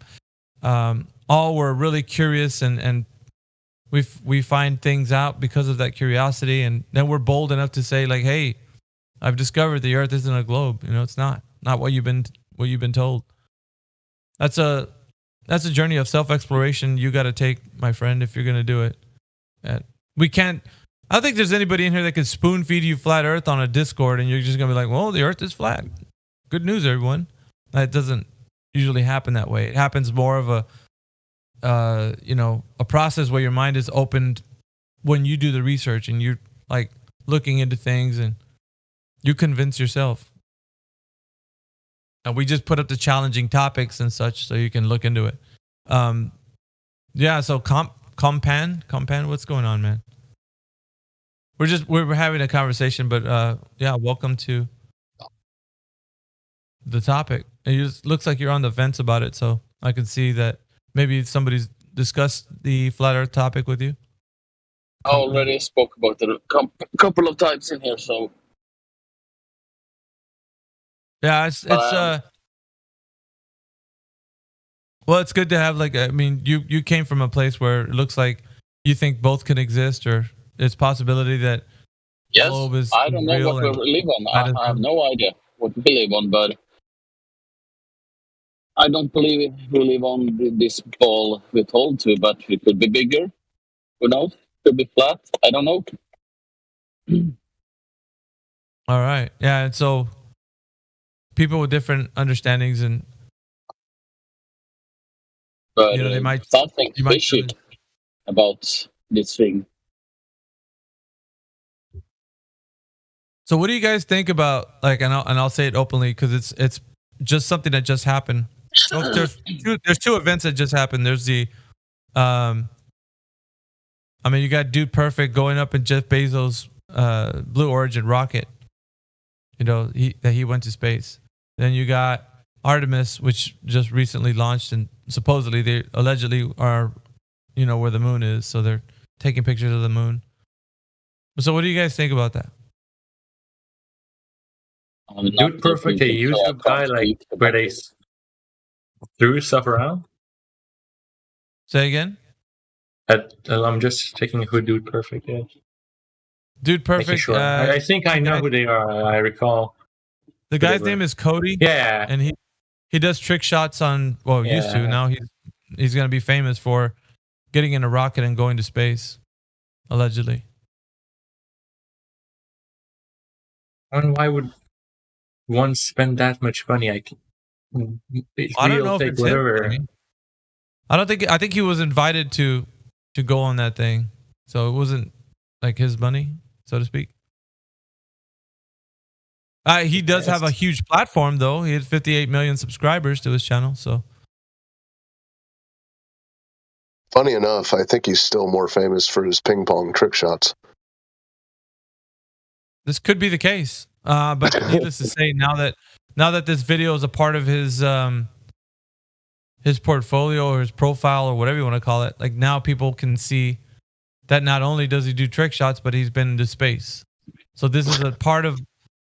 all were really curious, and we find things out because of that curiosity. And then we're bold enough to say, like, hey, I've discovered the earth isn't a globe. You know, it's not what you've been told. That's a journey of self-exploration you got to take, my friend, if you're going to do it. We can't. I don't think there's anybody in here that could spoon feed you flat earth on a Discord and you're just going to be like, well, the earth is flat. Good news, everyone. That doesn't usually happen that way. It happens more of a process where your mind is opened when you do the research and you're like looking into things and you convince yourself. And we just put up the challenging topics and such so you can look into it. Yeah, so Compan, what's going on, man? We're having a conversation, but yeah, welcome to the topic. It just looks like you're on the fence about it, so I can see that maybe somebody's discussed the flat earth topic with you. I already spoke about it a couple of times in here, so yeah, it's well, it's good to have, like, I mean, you came from a place where it looks like you think both can exist, or there's possibility that yes, globe is I don't know what we live on. I have no idea what we live on, but I don't believe we live on this ball we're told to, but it could be bigger. Who knows? Could be flat. I don't know. All right. Yeah, and so people with different understandings and but they might something fishy about this thing. So what do you guys think about, like, and I'll say it openly because it's just something that just happened. So there's two events that just happened. There's the I mean, you got Dude Perfect going up in Jeff Bezos' Blue Origin rocket. You know, he went to space. Then you got Artemis, which just recently launched, and supposedly they allegedly are, you know, where the moon is, so they're taking pictures of the moon. So what do you guys think about that? Dude Perfect, a YouTube guy, like, where they threw stuff around? Say again? I'm just checking who Dude Perfect is. Dude Perfect. Sure. I think I know who they are. I recall. The guy's name is Cody. Yeah. And he does trick shots on, well, used to. Now he's going to be famous for getting in a rocket and going to space, allegedly. And why would one spend that much money? I don't know if it's him. I think he was invited to go on that thing. So it wasn't like his money, so to speak. He does have a huge platform, though. He had 58 million subscribers to his channel, so Funny enough, I think he's still more famous for his ping pong trick shots. This could be the case, but needless to say, now that this video is a part of his portfolio or his profile or whatever you want to call it, like now people can see that not only does he do trick shots, but he's been into space. So this is a part of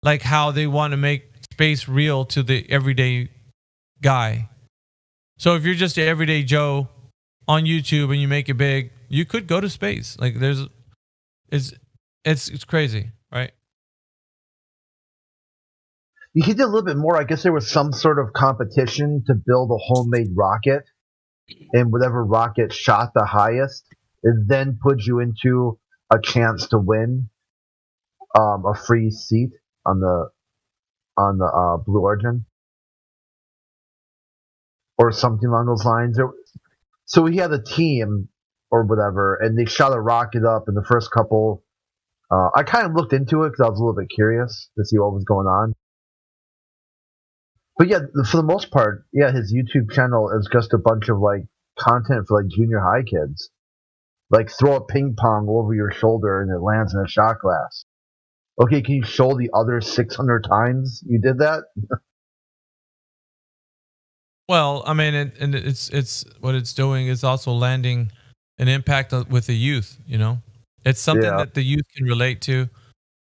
like how they want to make space real to the everyday guy. So if you're just an everyday Joe on YouTube and you make it big, you could go to space. Like it's crazy, right? He did a little bit more. I guess there was some sort of competition to build a homemade rocket, and whatever rocket shot the highest, it then puts you into a chance to win a free seat on the Blue Origin or something along those lines. So he had a team or whatever, and they shot a rocket up in the first couple. I kind of looked into it because I was a little bit curious to see what was going on. But yeah, for the most part, yeah, his YouTube channel is just a bunch of like content for like junior high kids. Like throw a ping pong over your shoulder and it lands in a shot glass. Okay, can you show the other 600 times you did that? Well, I mean, and it's what it's doing is also landing an impact with the youth. You know, it's something that the youth can relate to.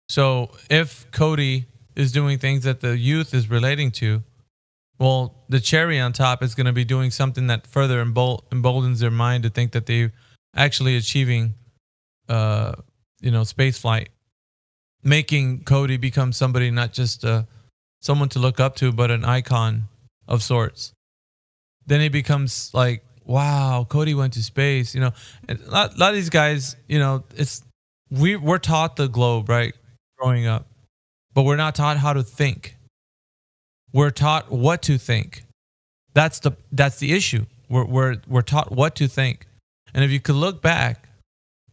So if Cody is doing things that the youth is relating to, well, the cherry on top is going to be doing something that further emboldens their mind to think that they're actually achieving, space flight, making Cody become somebody, not just someone to look up to, but an icon of sorts. Then he becomes like, wow, Cody went to space. You know, and a lot of these guys, you know, we're taught the globe, right, growing up, but we're not taught how to think. We're taught what to think. That's the issue. We're taught what to think. And if you could look back,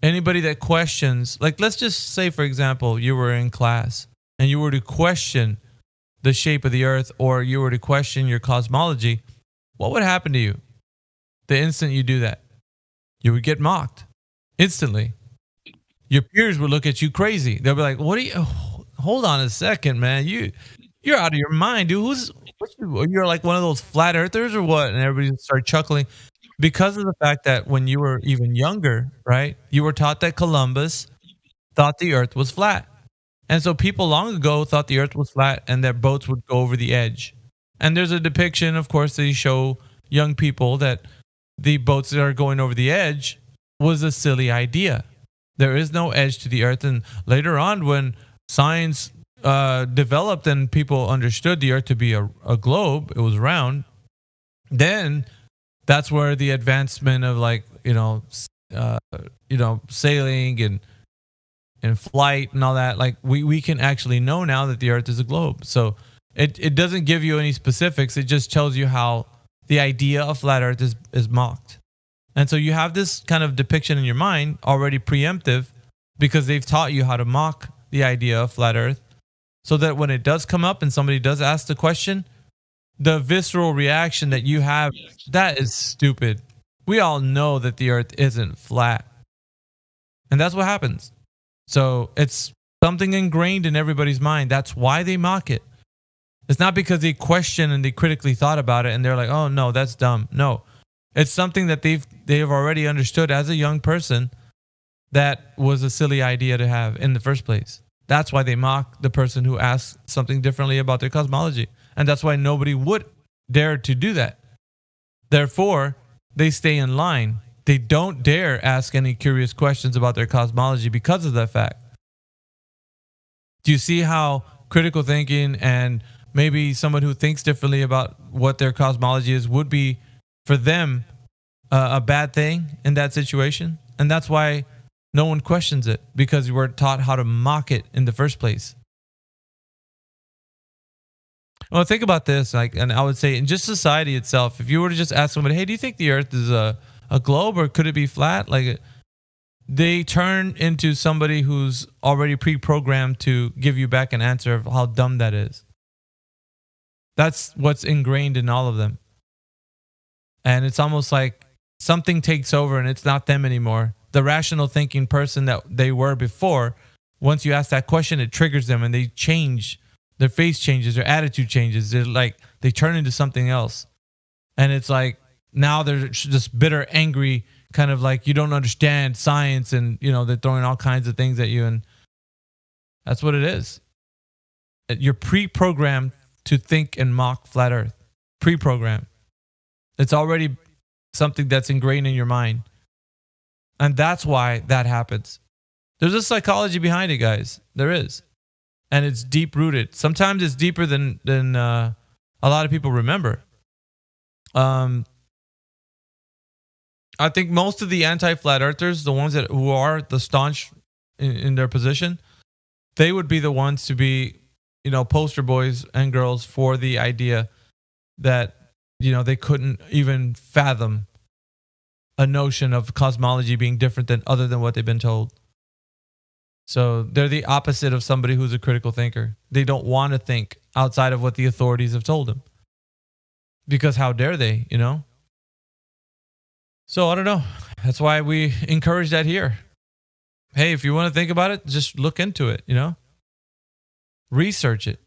anybody that questions, like let's just say, for example, you were in class and you were to question the shape of the earth or you were to question your cosmology, what would happen to you the instant you do that? You would get mocked instantly. Your peers would look at you crazy. They'll be like, what are you, hold on a second, man. You're out of your mind, dude. You're like one of those flat earthers or what? And everybody started chuckling because of the fact that when you were even younger, right, you were taught that Columbus thought the earth was flat. And so people long ago thought the earth was flat and that boats would go over the edge. And there's a depiction, of course, they show young people that the boats that are going over the edge was a silly idea. There is no edge to the earth. And later on, when science developed and people understood the earth to be a globe, it was round, then that's where the advancement of like sailing and flight and all that, like we can actually know now that the earth is a globe. So it doesn't give you any specifics, it just tells you how the idea of flat earth is mocked. And so you have this kind of depiction in your mind already preemptive because they've taught you how to mock the idea of flat earth, so that when it does come up and somebody does ask the question, the visceral reaction that you have, that is stupid. We all know that the earth isn't flat. And that's what happens. So it's something ingrained in everybody's mind. That's why they mock it. It's not because they question and they critically thought about it and they're like, oh no, that's dumb. No, it's something that they've already understood as a young person that was a silly idea to have in the first place. That's why they mock the person who asks something differently about their cosmology. And that's why nobody would dare to do that. Therefore, they stay in line. They don't dare ask any curious questions about their cosmology because of that fact. Do you see how critical thinking and maybe someone who thinks differently about what their cosmology is would be for them a bad thing in that situation? And that's why no one questions it, because you were taught how to mock it in the first place. Well, think about this, and I would say in just society itself, if you were to just ask somebody, hey, do you think the earth is a globe or could it be flat? They turn into somebody who's already pre-programmed to give you back an answer of how dumb that is. That's what's ingrained in all of them. And it's almost like something takes over and it's not them anymore. The rational thinking person that they were before, once you ask that question, it triggers them and they change. Their face changes, their attitude changes. They're like, they turn into something else. And it's like, now they're just bitter, angry, kind of like, you don't understand science, and, you know, they're throwing all kinds of things at you. And that's what it is. You're pre-programmed to think and mock flat earth. Pre-programmed. It's already something that's ingrained in your mind. And that's why that happens. There's a psychology behind it, guys. There is. And it's deep rooted. Sometimes it's deeper than a lot of people remember. I think most of the anti-flat earthers, the ones who are the staunch in their position, they would be the ones to be, you know, poster boys and girls for the idea that, you know, they couldn't even fathom a notion of cosmology being different than other than what they've been told. So they're the opposite of somebody who's a critical thinker. They don't want to think outside of what the authorities have told them. Because how dare they, you know? So I don't know. That's why we encourage that here. Hey, if you want to think about it, just look into it, you know? Research it.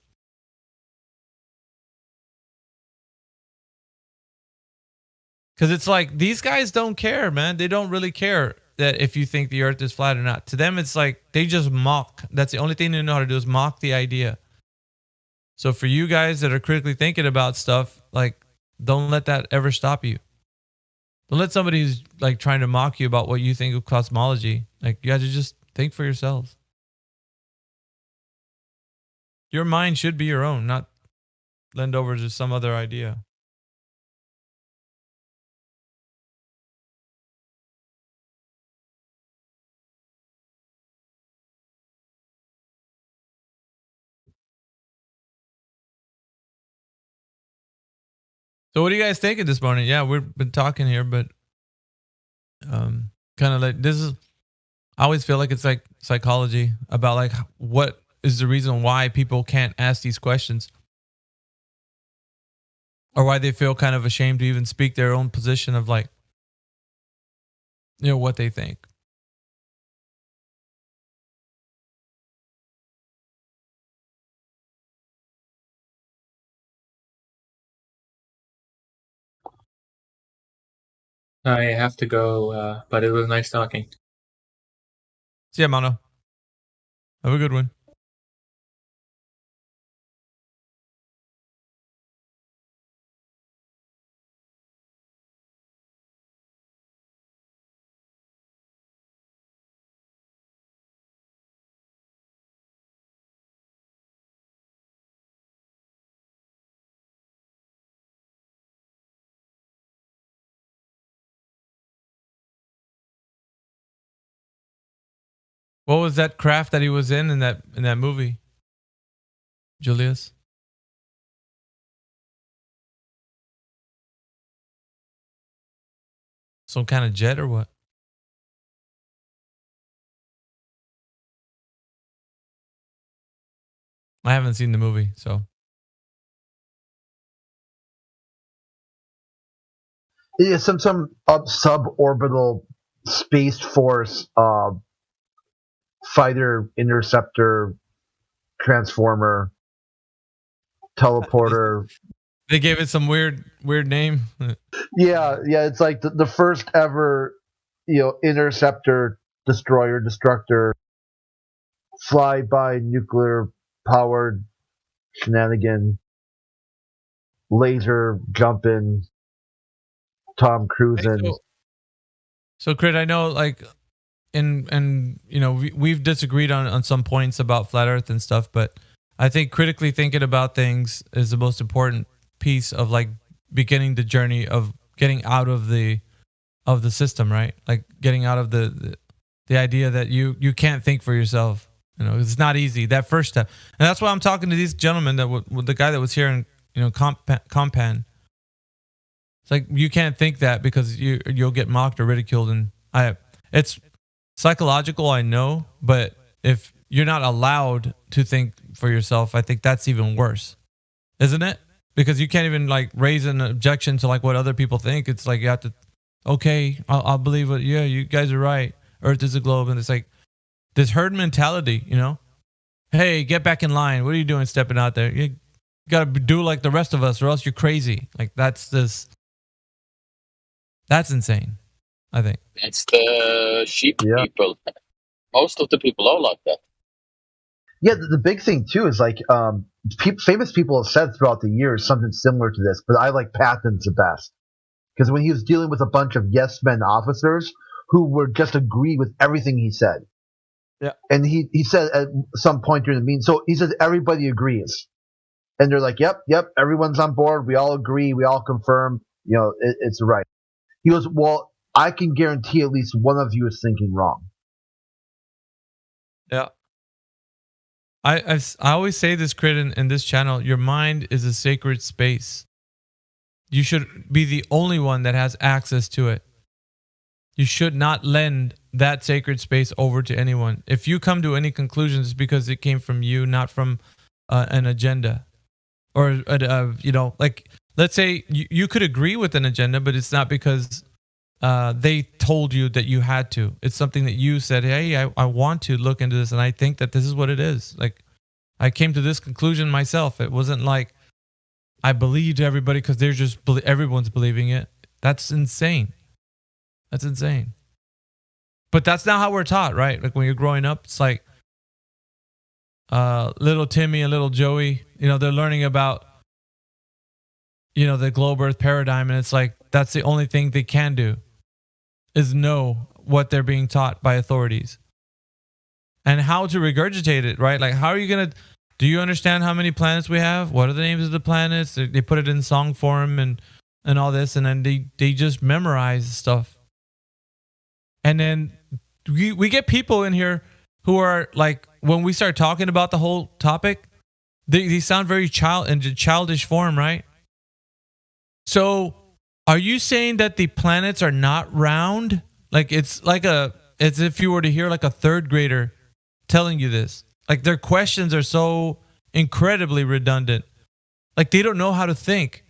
Because it's like, these guys don't care, man. They don't really care that if you think the earth is flat or not. To them, it's like, they just mock. That's the only thing they know how to do is mock the idea. So for you guys that are critically thinking about stuff, like, don't let that ever stop you. Don't let somebody who's like trying to mock you about what you think of cosmology. Like, you have to just think for yourselves. Your mind should be your own, not lend over to some other idea. So what are you guys thinking this morning? Yeah, we've been talking here, but kind of like this is, I always feel like it's like psychology about like what is the reason why people can't ask these questions, or why they feel kind of ashamed to even speak their own position of like, you know, what they think. I have to go, but it was nice talking. See ya, Mano. Have a good one. What was that craft that he was in that movie, Julius? Some kind of jet or what? I haven't seen the movie, so. Yeah, some suborbital space force fighter, interceptor, transformer, teleporter. They gave it some weird name. Yeah, it's like the first ever, you know, interceptor, destroyer, destructor, fly-by nuclear powered shenanigan, laser jumping, Tom Cruising. So Crit, I know like and you know, we've disagreed on some points about flat earth and stuff, but I think critically thinking about things is the most important piece of like beginning the journey of getting out of the system, right? Like getting out of the idea that you can't think for yourself. You know, it's not easy, that first step. And that's why I'm talking to these gentlemen with the guy that was here in, you know, Compan. It's like, you can't think that because you'll get mocked or ridiculed. And it's psychological, I know, but if you're not allowed to think for yourself, I think that's even worse, isn't it? Because you can't even like raise an objection to like what other people think. It's like you have to Okay, I'll believe it. Yeah, you guys are right. Earth is a globe, and it's like this herd mentality, you know. Hey, get back in line. What are you doing stepping out there? You got to do like the rest of us, or else you're crazy. Like that's insane, I think. It's the sheep people. Most of the people are like that. Yeah, the big thing too is like famous people have said throughout the years something similar to this, but I like Patton's the best. Because when he was dealing with a bunch of yes men officers who were just agree with everything he said. Yeah. And he said at some point during the meeting, so he says everybody agrees. And they're like, yep, everyone's on board. We all agree. We all confirm, it's right. He goes, well, I can guarantee at least one of you is thinking wrong. Yeah. I always say this, Crit, in this channel, your mind is a sacred space. You should be the only one that has access to it. You should not lend that sacred space over to anyone. If you come to any conclusions, it's because it came from you, not from an agenda. Or, like, let's say you could agree with an agenda, but it's not because they told you that you had to. It's something that you said, hey, I want to look into this, and I think that this is what it is. Like, I came to this conclusion myself. It wasn't like I believed everybody because they're just everyone's believing it. That's insane. That's insane. But that's not how we're taught, right? Like when you're growing up, it's like little Timmy and little Joey, they're learning about, the globe earth paradigm. And it's like, that's the only thing they can do is know what they're being taught by authorities and how to regurgitate it, right? Like, how are you going to, do you understand how many planets we have? What are the names of the planets? They put it in song form and all this. And then they just memorize stuff. And then we get people in here who are like, when we start talking about the whole topic, they sound very childish form, right? So are you saying that the planets are not round? Like it's as if you were to hear like a third grader telling you this. Like their questions are so incredibly redundant. Like they don't know how to think.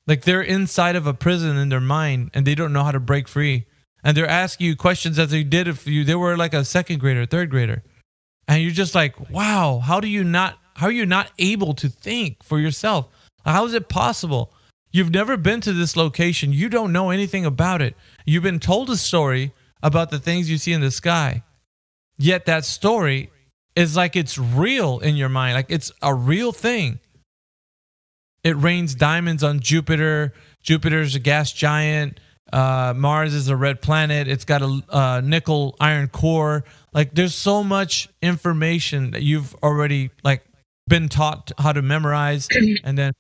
Like they're inside of a prison in their mind and they don't know how to break free. And they're asking you questions as they did if they were like a second grader, third grader. And you're just like, wow, how are you not able to think for yourself? How is it possible? You've never been to this location. You don't know anything about it. You've been told a story about the things you see in the sky. Yet that story is like it's real in your mind. Like it's a real thing. It rains diamonds on Jupiter. Jupiter's a gas giant. Mars is a red planet. It's got a nickel iron core. Like there's so much information that you've already like been taught how to memorize and then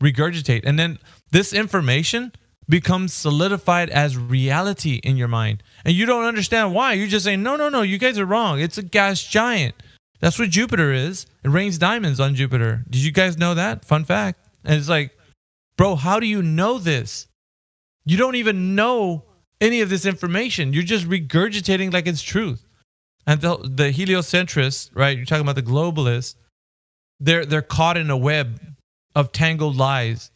regurgitate. And then this information becomes solidified as reality in your mind. And you don't understand why. You're just saying, no, you guys are wrong. It's a gas giant. That's what Jupiter is. It rains diamonds on Jupiter. Did you guys know that? Fun fact. And it's like, bro, how do you know this? You don't even know any of this information. You're just regurgitating like it's truth. And the heliocentrists, right? You're talking about the globalists. They're caught in a web of tangled lies.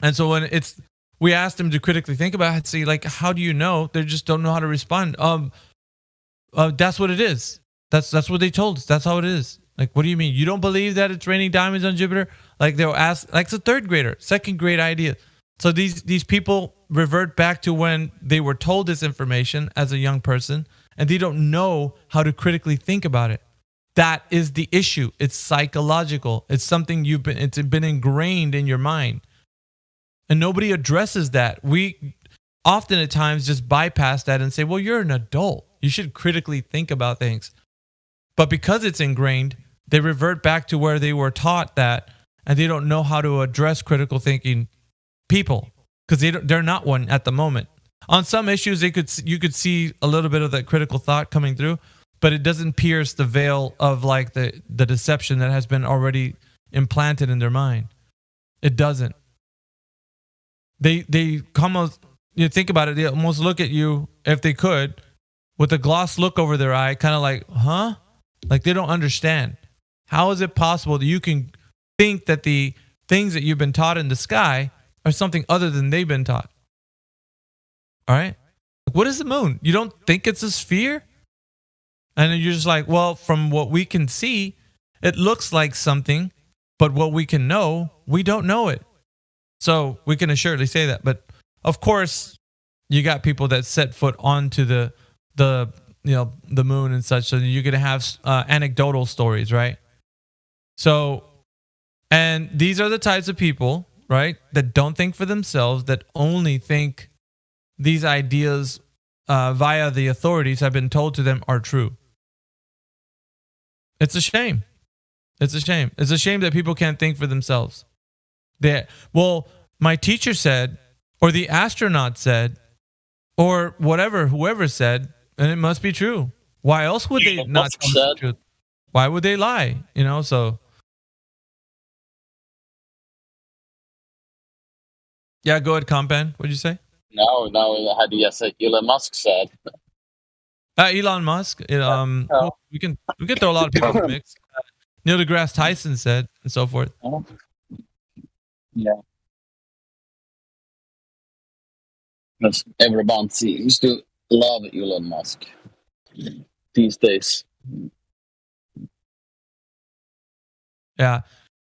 And so when we asked them to critically think about it, see, like, how do you know? They just don't know how to respond. That's what it is. That's what they told us. That's how it is. Like, what do you mean? You don't believe that it's raining diamonds on Jupiter? Like they'll ask, like it's a third grader, second grade idea. So these people revert back to when they were told this information as a young person, and they don't know how to critically think about it. That is the issue. It's psychological. It's something it's been ingrained in your mind. And nobody addresses that. We often at times just bypass that and say, well, you're an adult. You should critically think about things. But because it's ingrained, they revert back to where they were taught that, and they don't know how to address critical thinking people because they're not one at the moment. On some issues, you could see a little bit of that critical thought coming through, but it doesn't pierce the veil of like the deception that has been already implanted in their mind. It doesn't. They almost, you think about it, they almost look at you, if they could, with a gloss look over their eye, kind of like, huh? Like they don't understand. How is it possible that you can think that the things that you've been taught in the sky are something other than they've been taught? All right. What is the moon? You don't think it's a sphere? And then you're just like, well, from what we can see, it looks like something, but what we can know, we don't know it. So we can assuredly say that. But of course, you got people that set foot onto the moon and such. So you're going to have anecdotal stories, right? So, and these are the types of people, right, that don't think for themselves, that only think these ideas via the authorities have been told to them are true. It's a shame. It's a shame. It's a shame that people can't think for themselves. Well, my teacher said, or the astronaut said, or whoever said, and it must be true. Why else would they not tell the truth? Why would they lie? So. Yeah, go ahead, Compan. What'd you say? No, how do you say Elon Musk said? Elon Musk. We can throw a lot of people in the mix. Neil deGrasse Tyson said, and so forth. Yeah. Because everyone seems to love Elon Musk these days. Yeah.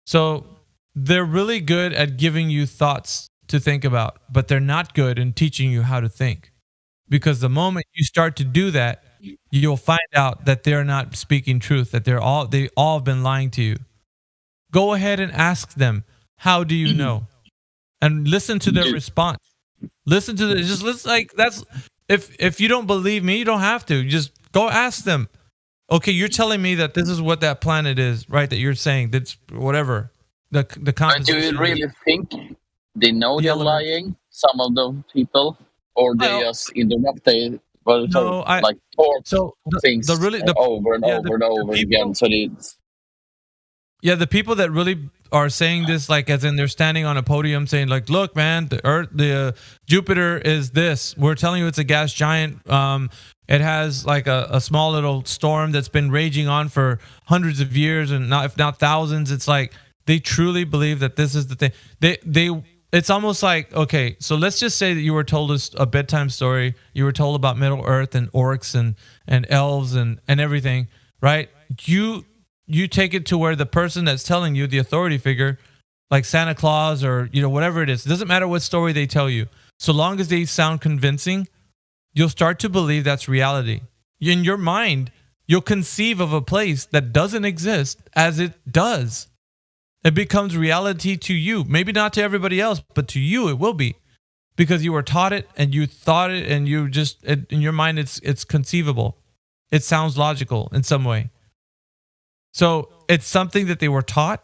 So they're really good at giving you thoughts to think about, but they're not good in teaching you how to think. Because the moment you start to do that, you'll find out that they're not speaking truth, that they all have been lying to you. Go ahead and ask them, how do you know? And listen to their response. Listen to just listen, like that's if you don't believe me, you don't have to. Just go ask them. Okay, you're telling me that this is what that planet is, right? That you're saying that's whatever. The composition. Do you really think they know they're lying? Some of the people, or they just interrupt things over and over again. So the people that really are saying this, like as in they're standing on a podium saying, like, look, man, the Earth, Jupiter is this. We're telling you it's a gas giant. It has like a small little storm that's been raging on for hundreds of years, and if not thousands. It's like they truly believe that this is the thing. It's almost like, okay, so let's just say that you were told a bedtime story. You were told about Middle Earth and orcs and elves and everything, right? You take it to where the person that's telling you, the authority figure, like Santa Claus or whatever it is, it doesn't matter what story they tell you. So long as they sound convincing, you'll start to believe that's reality. In your mind, you'll conceive of a place that doesn't exist as it does. It becomes reality to you. Maybe not to everybody else, but to you it will be. Because you were taught it and you thought it and you just, in your mind, it's conceivable. It sounds logical in some way. So it's something that they were taught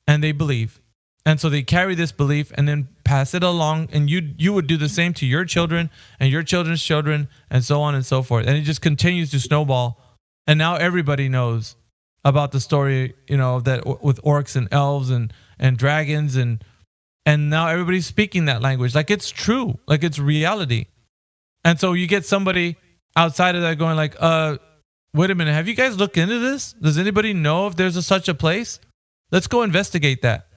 and they believe. And so they carry this belief and then pass it along. And you would do the same to your children and your children's children and so on and so forth. And it just continues to snowball. And now everybody knows about the story, that with orcs and elves and dragons. And now everybody's speaking that language. Like it's true. Like it's reality. And so you get somebody outside of that going like, wait a minute, have you guys looked into this? Does anybody know if there's such a place? Let's go investigate that.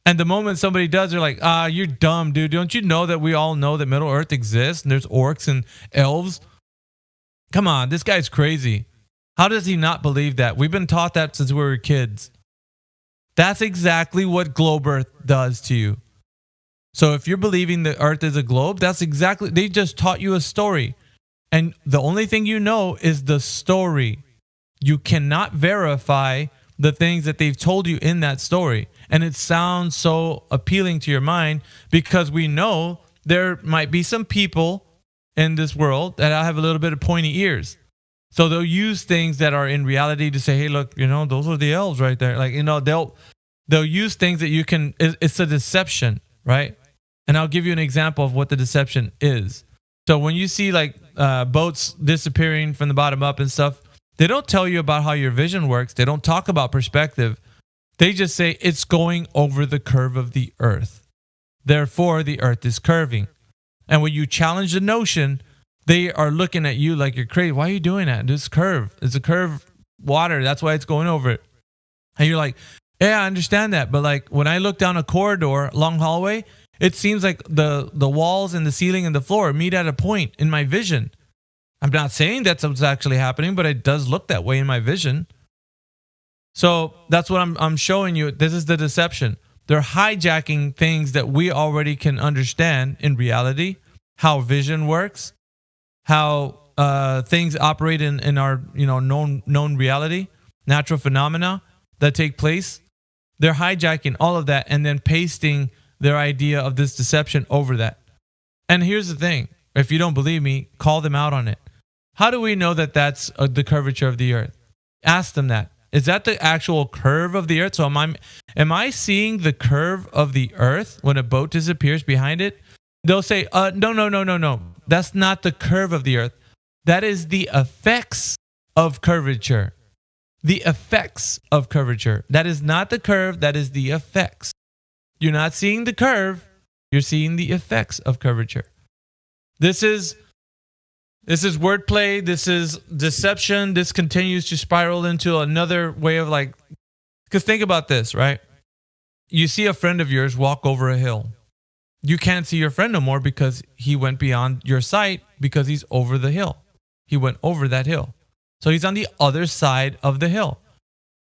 And the moment somebody does, they're like, you're dumb, dude. Don't you know that we all know that Middle Earth exists and there's orcs and elves? Come on, this guy's crazy. How does he not believe that? We've been taught that since we were kids. That's exactly what globe Earth does to you. So if you're believing the Earth is a globe, that's exactly, they just taught you a story. And the only thing you know is the story. You cannot verify the things that they've told you in that story. And it sounds so appealing to your mind because we know there might be some people in this world that have a little bit of pointy ears. So they'll use things that are in reality to say, hey, look, those are the elves right there. Like, they'll use things that you can, it's a deception, right? And I'll give you an example of what the deception is. So when you see like boats disappearing from the bottom up and stuff, they don't tell you about how your vision works. They don't talk about perspective. They just say it's going over the curve of the earth. Therefore, the earth is curving. And when you challenge the notion, they are looking at you like you're crazy. Why are you doing that? This curve. It's a curved water. That's why it's going over it. And you're like, yeah, I understand that. But like when I look down a corridor, long hallway, It seems like the walls and the ceiling and the floor meet at a point in my vision. I'm not saying that's what's actually happening, but it does look that way in my vision. So that's what I'm showing you. This is the deception. They're hijacking things that we already can understand in reality, how vision works, how things operate in our known reality, natural phenomena that take place. They're hijacking all of that and then pasting their idea of this deception over that. And here's the thing. If you don't believe me, call them out on it. How do we know that that's the curvature of the earth? Ask them that. Is that the actual curve of the earth? So am I seeing the curve of the earth when a boat disappears behind it? They'll say, no. That's not the curve of the earth. That is the effects of curvature. The effects of curvature. That is not the curve. That is the effects. You're not seeing the curve. You're seeing the effects of curvature. This is wordplay. This is deception. This continues to spiral into another way of because think about this, right? You see a friend of yours walk over a hill. You can't see your friend no more because he went beyond your sight because he's over the hill. He went over that hill. So he's on the other side of the hill.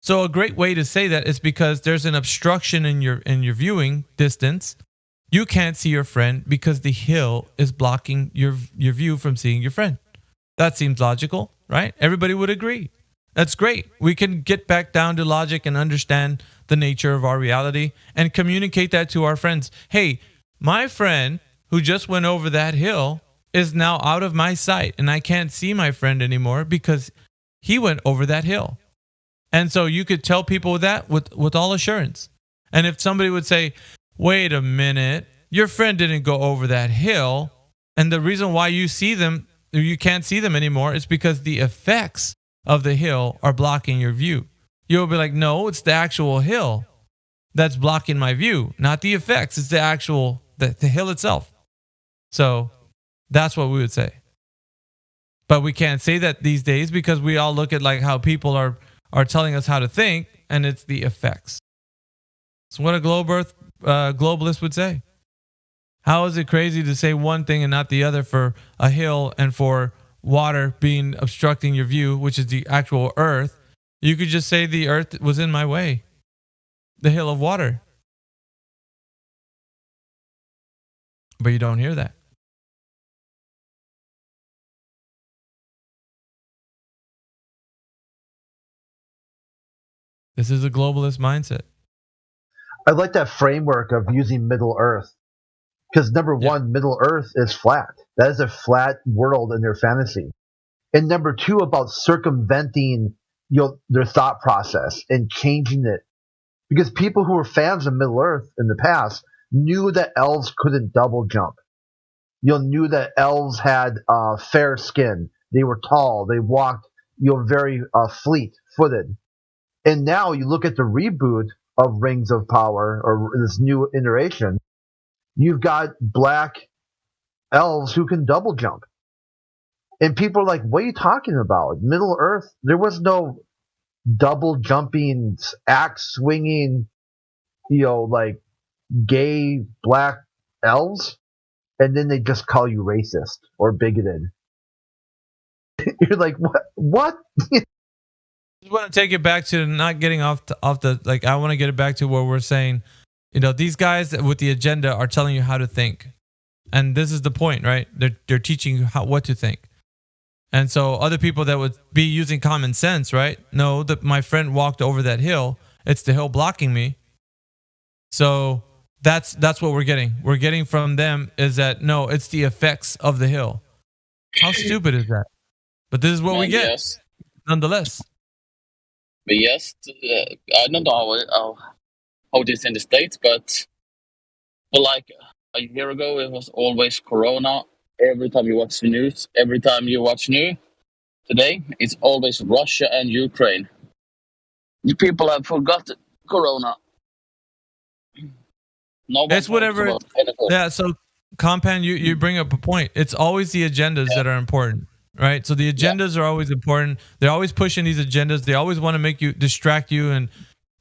So a great way to say that is because there's an obstruction in your viewing distance. You can't see your friend because the hill is blocking your view from seeing your friend. That seems logical, right? Everybody would agree. That's great. We can get back down to logic and understand the nature of our reality and communicate that to our friends. Hey, my friend who just went over that hill is now out of my sight and I can't see my friend anymore because he went over that hill. And so you could tell people that with all assurance. And if somebody would say, wait a minute, your friend didn't go over that hill, and the reason why you can't see them anymore is because the effects of the hill are blocking your view. You'll be like, no, it's the actual hill that's blocking my view, not the effects. It's the actual, the hill itself. So that's what we would say. But we can't say that these days because we all look at how people are telling us how to think, and it's the effects. It's what a globalist would say. How is it crazy to say one thing and not the other for a hill and for water being obstructing your view, which is the actual earth? You could just say the earth was in my way. The hill of water. But you don't hear that. This is a globalist mindset. I like that framework of using Middle Earth. Because number one, Middle Earth is flat. That is a flat world in their fantasy. And number two, about circumventing their thought process and changing it. Because people who were fans of Middle Earth in the past knew that elves couldn't double jump. Knew that elves had fair skin. They were tall. They walked very fleet-footed. And now you look at the reboot of Rings of Power, or this new iteration, you've got black elves who can double jump. And people are like, what are you talking about? Middle Earth, there was no double jumping, axe swinging, gay black elves. And then they just call you racist or bigoted. You're like, what? I just want to take it back to not getting off the I want to get it back to where we're saying, these guys with the agenda are telling you how to think. And this is the point, right? They're teaching you what to think. And so other people that would be using common sense, right? No, that my friend walked over that hill. It's the hill blocking me. So that's what we're getting. We're getting from them is that, no, it's the effects of the hill. How stupid is that? But this is what we get, nonetheless. But yes, I don't know how it is in the States, but like a year ago, it was always Corona. Every time you watch the news, every time you watch news, today, it's always Russia and Ukraine. The people have forgotten Corona. It's whatever. Yeah, so Compound, you bring up a point. It's always the agendas that are important. Right, so the agendas are always important. They're always pushing these agendas. They always want to distract you, and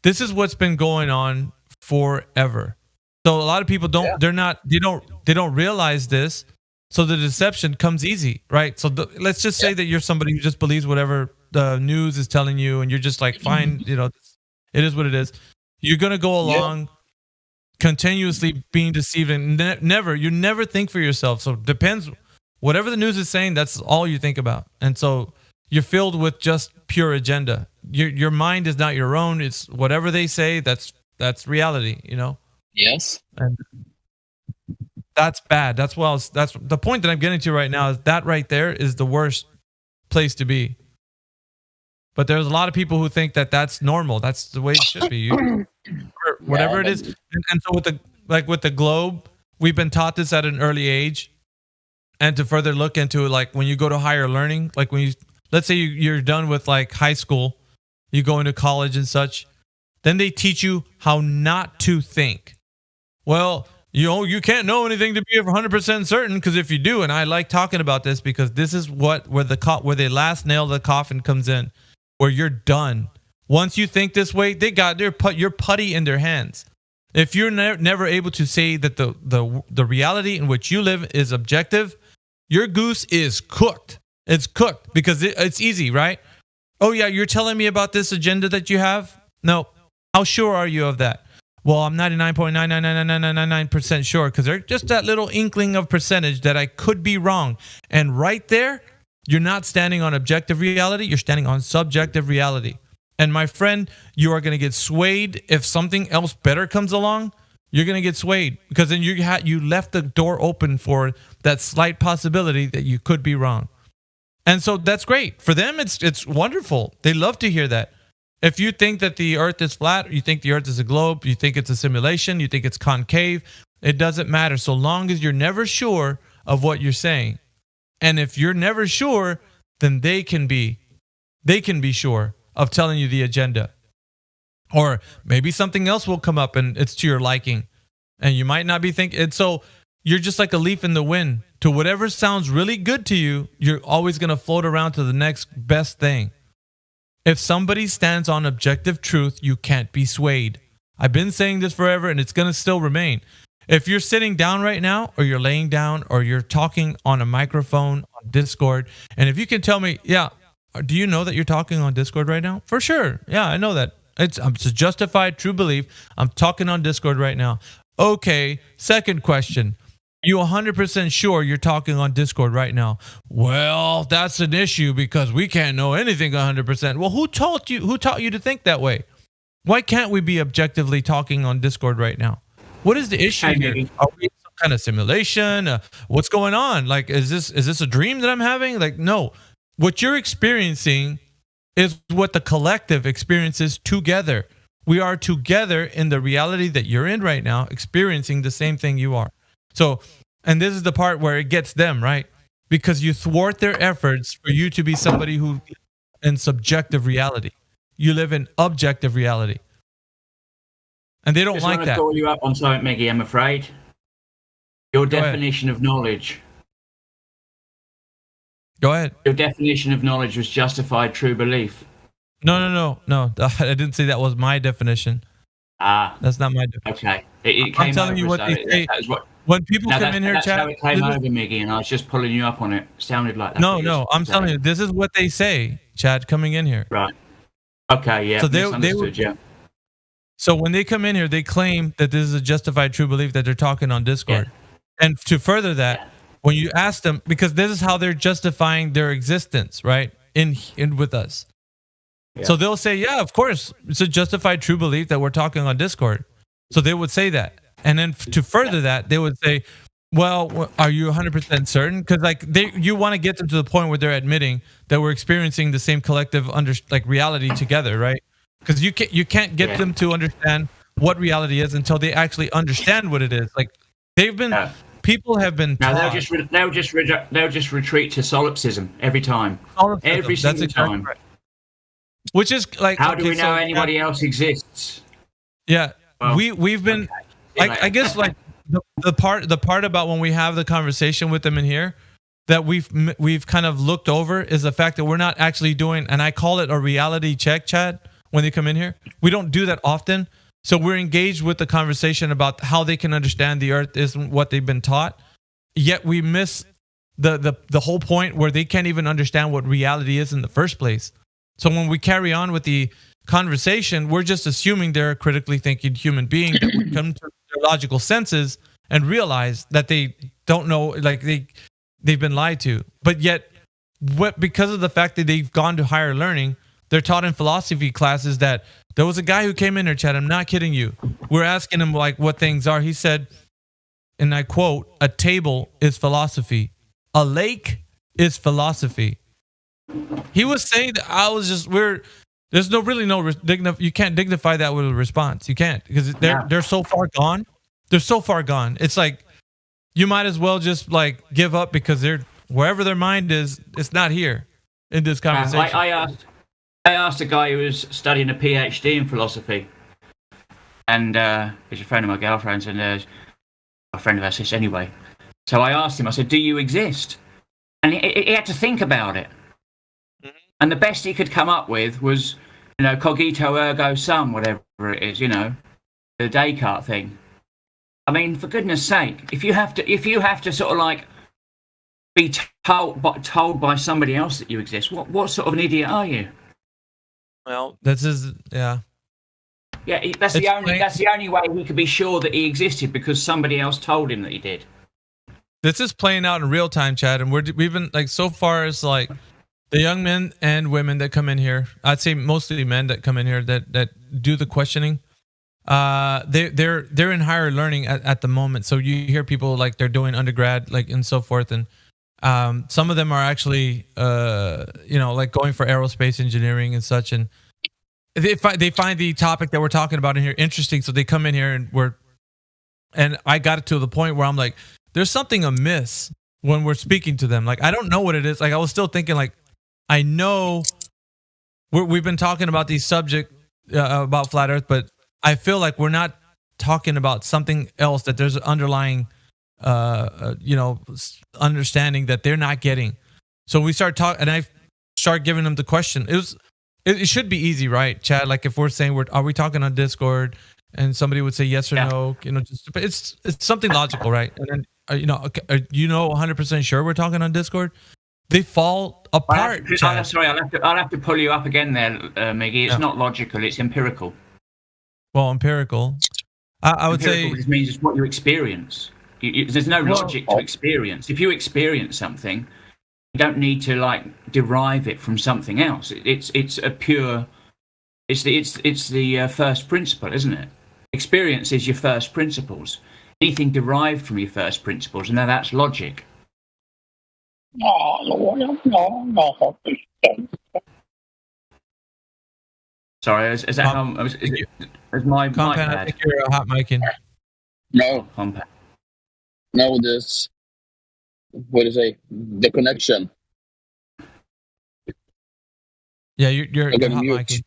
this is what's been going on forever. So a lot of people don't. They don't realize this. So the deception comes easy, right? So let's just say that you're somebody who just believes whatever the news is telling you, and you're just like, fine, it is what it is. You're gonna go along continuously being deceived, and you never think for yourself. So it depends. Whatever the news is saying, that's all you think about, and so you're filled with just pure agenda. Your mind is not your own. It's whatever they say. That's reality. Yes. And that's bad. That's the point that I'm getting to right now. Is that right there is the worst place to be. But there's a lot of people who think that that's normal. That's the way it should be. Whatever it is. And so with the globe, we've been taught this at an early age. And to further look into it, like when you go to higher learning, like when let's say you're done with like high school, you go into college and such, then they teach you how not to think. Well, you can't know anything to be 100% certain, because if you do, and I like talking about this because this is where the last nail of the coffin comes in, where you're done. Once you think this way, they got your putty in their hands. If you're never able to say that the reality in which you live is objective, your goose is cooked. It's cooked because it's easy, right? Oh yeah, you're telling me about this agenda that you have? No. How sure are you of that? Well, I'm 99.99999% sure, because there's just that little inkling of percentage that I could be wrong. And right there, you're not standing on objective reality. You're standing on subjective reality. And my friend, you are going to get swayed. If something else better comes along, you're going to get swayed, because then you left the door open for that slight possibility that you could be wrong. And so that's great. For them, it's wonderful. They love to hear that. If you think that the earth is flat, you think the earth is a globe, you think it's a simulation, you think it's concave, it doesn't matter so long as you're never sure of what you're saying. And if you're never sure, then they can be sure of telling you the agenda. Or maybe something else will come up and it's to your liking, and you might not be thinking. And so you're just like a leaf in the wind. To whatever sounds really good to you, you're always going to float around to the next best thing. If somebody stands on objective truth, you can't be swayed. I've been saying this forever, and it's going to still remain. If you're sitting down right now, or you're laying down, or you're talking on a microphone on Discord, and if you can tell me, yeah, do you know that you're talking on Discord right now? For sure. Yeah, I know that. It's a justified true belief. I'm talking on Discord right now. Okay, second question. You 100% sure you're talking on Discord right now? Well, that's an issue because we can't know anything 100%. Well, who taught you to think that way? Why can't we be objectively talking on Discord right now? What is the issue here? Are we in some kind of simulation? What's going on? Like, is this a dream that I'm having? Like, no. What you're experiencing is what the collective experiences together. We are together in the reality that you're in right now, experiencing the same thing you are. So, and this is the part where it gets them, right? Because you thwart their efforts for you to be somebody who in subjective reality. You live in objective reality. And they don't like that. I just want to call you up on something, Miggy, I'm afraid. Your definition of knowledge. Go ahead. Your definition of knowledge was justified true belief. No. I didn't say that was my definition. That's not my definition. Okay. It came I'm telling you what they say. When people come in here, that's chat, how it came over, Miggy, and I was just pulling you up on it. Sounded like that. No, I'm telling you, this is what they say, Chad, coming in here. Right. Okay, yeah. So they would, yeah. So when they come in here, they claim that this is a justified true belief that they're talking on Discord. Yeah. And to further that, when you ask them, because this is how they're justifying their existence, right? In with us. Yeah. So they'll say, yeah, of course, it's a justified true belief that we're talking on Discord. So they would say that. And then to further that, they would say, well, are you 100% certain? Because you want to get them to the point where they're admitting that we're experiencing the same collective reality together, right? Because you can't get them to understand what reality is until they actually understand what it is. Like people have been taught. They'll just retreat to solipsism every time. Every single time. Right. Which is like, how do we know anybody else exists? Yeah, well, we've been. I guess like the part about when we have the conversation with them in here that we've kind of looked over is the fact that we're not actually doing, and I call it a reality check, Chad, when they come in here. We don't do that often, So we're engaged with the conversation about how they can understand the earth isn't what they've been taught, yet we miss the whole point where they can't even understand what reality is in the first place. So when we carry on with the conversation, we're just assuming they're a critically thinking human being that would come to their logical senses and realize that they don't know, like they've been lied to. But yet, because of the fact that they've gone to higher learning, they're taught in philosophy classes that there was a guy who came in there, Chad, I'm not kidding you. We're asking him like what things are. He said, and I quote, "A table is philosophy. A lake is philosophy." He was saying that there's you can't dignify that with a response. You can't, because they're so far gone. They're so far gone. It's like you might as well just like give up, because they're wherever their mind is, it's not here in this conversation. I asked a guy who was studying a PhD in philosophy, and he's a friend of my girlfriend's, and a friend of our sister anyway. So I asked him, I said, "Do you exist?" And he had to think about it. And the best he could come up with was, cogito ergo sum, whatever it is, the Descartes thing. I mean, for goodness sake, if you have to sort of like be told by somebody else that you exist, what sort of an idiot are you? Well, that's his, yeah. Yeah, that's the only way he could be sure that he existed, because somebody else told him that he did. This is playing out in real time, Chad, and we've been like, so far as like the young men and women that come in here, I'd say mostly men that come in here that do the questioning. They're in higher learning at the moment. So you hear people like they're doing undergrad, like, and so forth, and some of them are actually like going for aerospace engineering and such, and they find the topic that we're talking about in here interesting, so they come in here and I got it to the point where I'm like, there's something amiss when we're speaking to them. Like, I don't know what it is. Like, I was still thinking, like, I know we've been talking about these subject about flat Earth, but I feel like we're not talking about something else, that there's an underlying understanding that they're not getting. So we start talking, and I start giving them the question. It should be easy, right, Chad? Like, if we're saying are we talking on Discord, and somebody would say yes or no, but it's something logical, right? And then are 100% sure we're talking on Discord? They fall apart. Sorry, I'll have to pull you up again there, Miggy. It's not logical; it's empirical. Well, empirical. I would say just means it's what you experience. There's no logic to experience. If you experience something, you don't need to like derive it from something else. It's a pure. It's the first principle, isn't it? Experience is your first principles. Anything derived from your first principles, and now that's logic. Sorry, is that how? Is my mic bad? I think you're hot micing. No, Compact. No, this. What is it? The connection. Yeah, you're hot micing.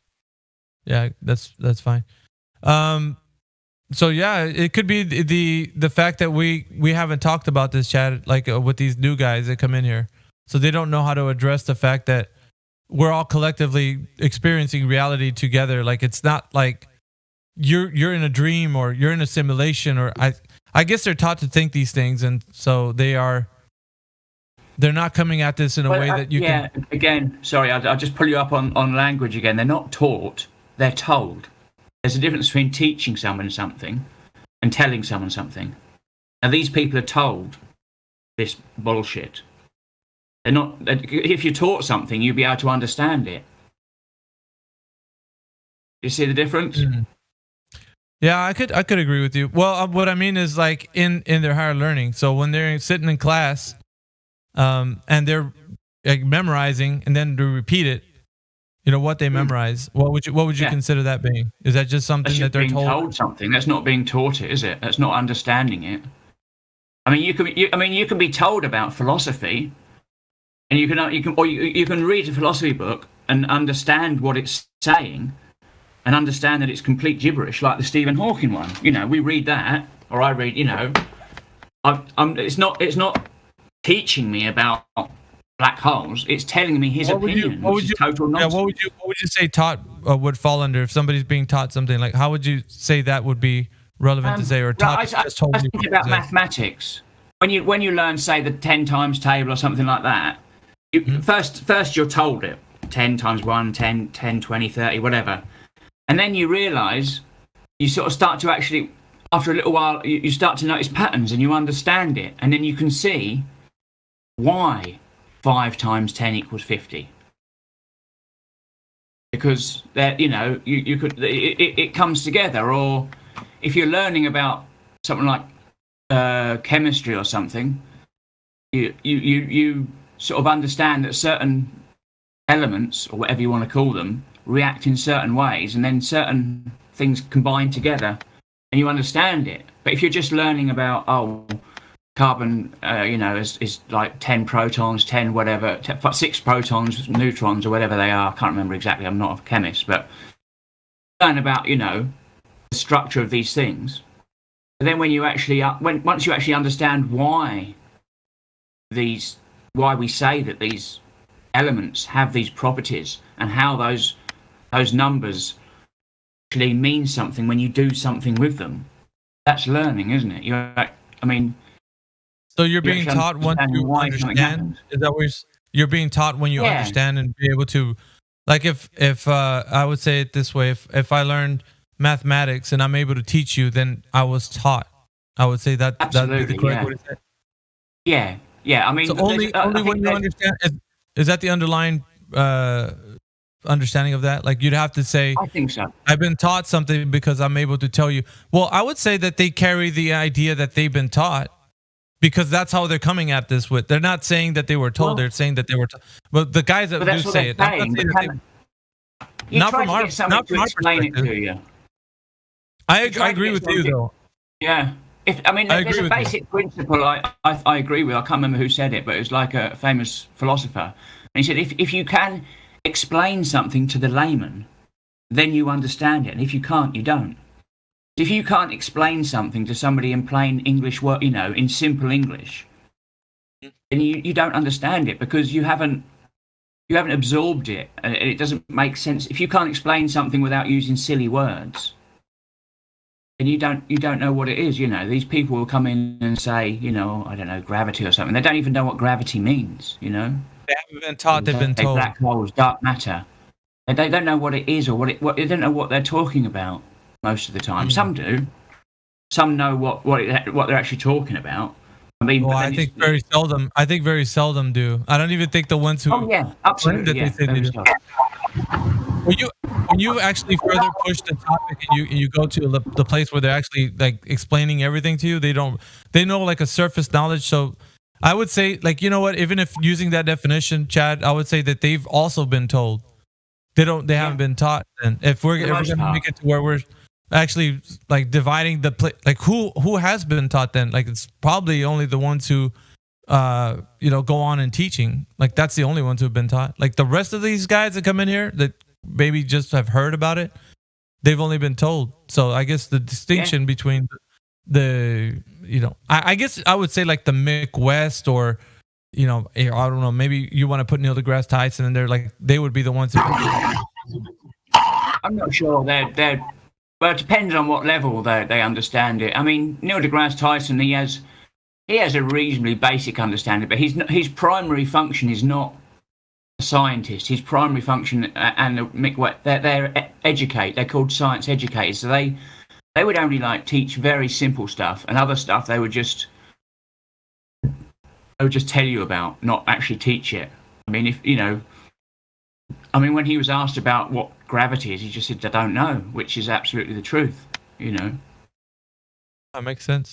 Yeah, that's fine. So yeah, it could be the fact that we haven't talked about this, Chad, like with these new guys that come in here, so they don't know how to address the fact that we're all collectively experiencing reality together. Like, it's not like you're in a dream or you're in a simulation, or I guess they're taught to think these things, and so they're not coming at this in a way that you can. Yeah, again, sorry, I'll just pull you up on language again. They're not taught, they're told. There's a difference between teaching someone something and telling someone something. Now, these people are told this bullshit. They're not. If you taught something, you'd be able to understand it. You see the difference? Mm-hmm. Yeah, I could agree with you. Well, what I mean is like in their higher learning. So when they're sitting in class, and they're like memorizing, and then to repeat it, what they memorize. What would you consider that being? Is that just something that they're told something? That's not being taught it, is it? That's not understanding it. I mean, you can be told about philosophy, and you can read a philosophy book and understand what it's saying, and understand that it's complete gibberish, like the Stephen Hawking one. We read that, or I read. It's not teaching me about black holes. It's telling me his opinion, which is total nonsense. Yeah, what would you say taught would fall under if somebody's being taught something? Like, how would you say that would be relevant to say, or taught just told I you? think about mathematics. When you learn, say, the 10 times table or something like that, first you're told it. 10 times 1, 10, 10, 20, 30, whatever. And then you realise, you sort of start to actually, after a little while, you start to notice patterns and you understand it. And then you can see why 5 times 10 equals 50. Because, you could it comes together. Or if you're learning about something like chemistry or something, you sort of understand that certain elements, or whatever you want to call them, react in certain ways, and then certain things combine together, and you understand it. But if you're just learning about, carbon, is like 10 protons, 10 whatever, 6 protons, neutrons, or whatever they are, I can't remember exactly, I'm not a chemist, but learn about, the structure of these things. And then when you actually, once you actually understand why we say that these elements have these properties, and how those numbers actually mean something when you do something with them, that's learning, isn't it? So you're being taught once you understand. Is that what you're being taught when you understand and be able to, like, if I would say it this way, if I learned mathematics and I'm able to teach you, then I was taught. I would say that that'd be the correct way to say it. Yeah. I mean, so only when you understand. Is that the underlying understanding of that? Like, you'd have to say, I think so. I've been taught something because I'm able to tell you. Well, I would say that they carry the idea that they've been taught, because that's how they're coming at this with. They're not saying that they were told. They're saying that they were. But the guys that do say it, not from our perspective. I agree with you, though. Yeah. There's a basic principle I agree with. I can't remember who said it, but it was like a famous philosopher. And he said, if you can explain something to the layman, then you understand it. And if you can't, you don't. If you can't explain something to somebody in plain English, in simple English, then you don't understand it, because you haven't absorbed it, and it doesn't make sense. If you can't explain something without using silly words, and you don't know what it is. These people will come in and say, I don't know, gravity or something. They don't even know what gravity means. They haven't been taught. They've been told. Black holes, dark matter. They don't know what it is, or they don't know what they're talking about most of the time. Some do. Some know what they're actually talking about. I think very seldom. I think very seldom do. I don't even think the ones who. Oh yeah, absolutely. They say they do. When you actually further push the topic and you go to the place where they're actually like explaining everything to you, they know like a surface knowledge. So I would say, like, you know what, even if using that definition, Chad, I would say that they've also been told. They haven't been taught. And if we're going to make it to where we're actually like dividing like who has been taught, then like it's probably only the ones who go on and teaching. Like, that's the only ones who've been taught. Like, the rest of these guys that come in here that maybe just have heard about it, they've only been told. So I guess the distinction between I guess I would say like the Mick West, or I don't know, maybe you want to put Neil deGrasse Tyson in there, like they would be the ones I'm not sure. Well, it depends on what level they understand it. I mean, Neil deGrasse Tyson, he has a reasonably basic understanding, but his primary function is not a scientist. His primary function, and Mick West, they're educate. They're called science educators. So they would only like teach very simple stuff, and other stuff they would just tell you about, not actually teach it. I mean, when he was asked about what gravity is, he just said, I don't know, which is absolutely the truth, That makes sense.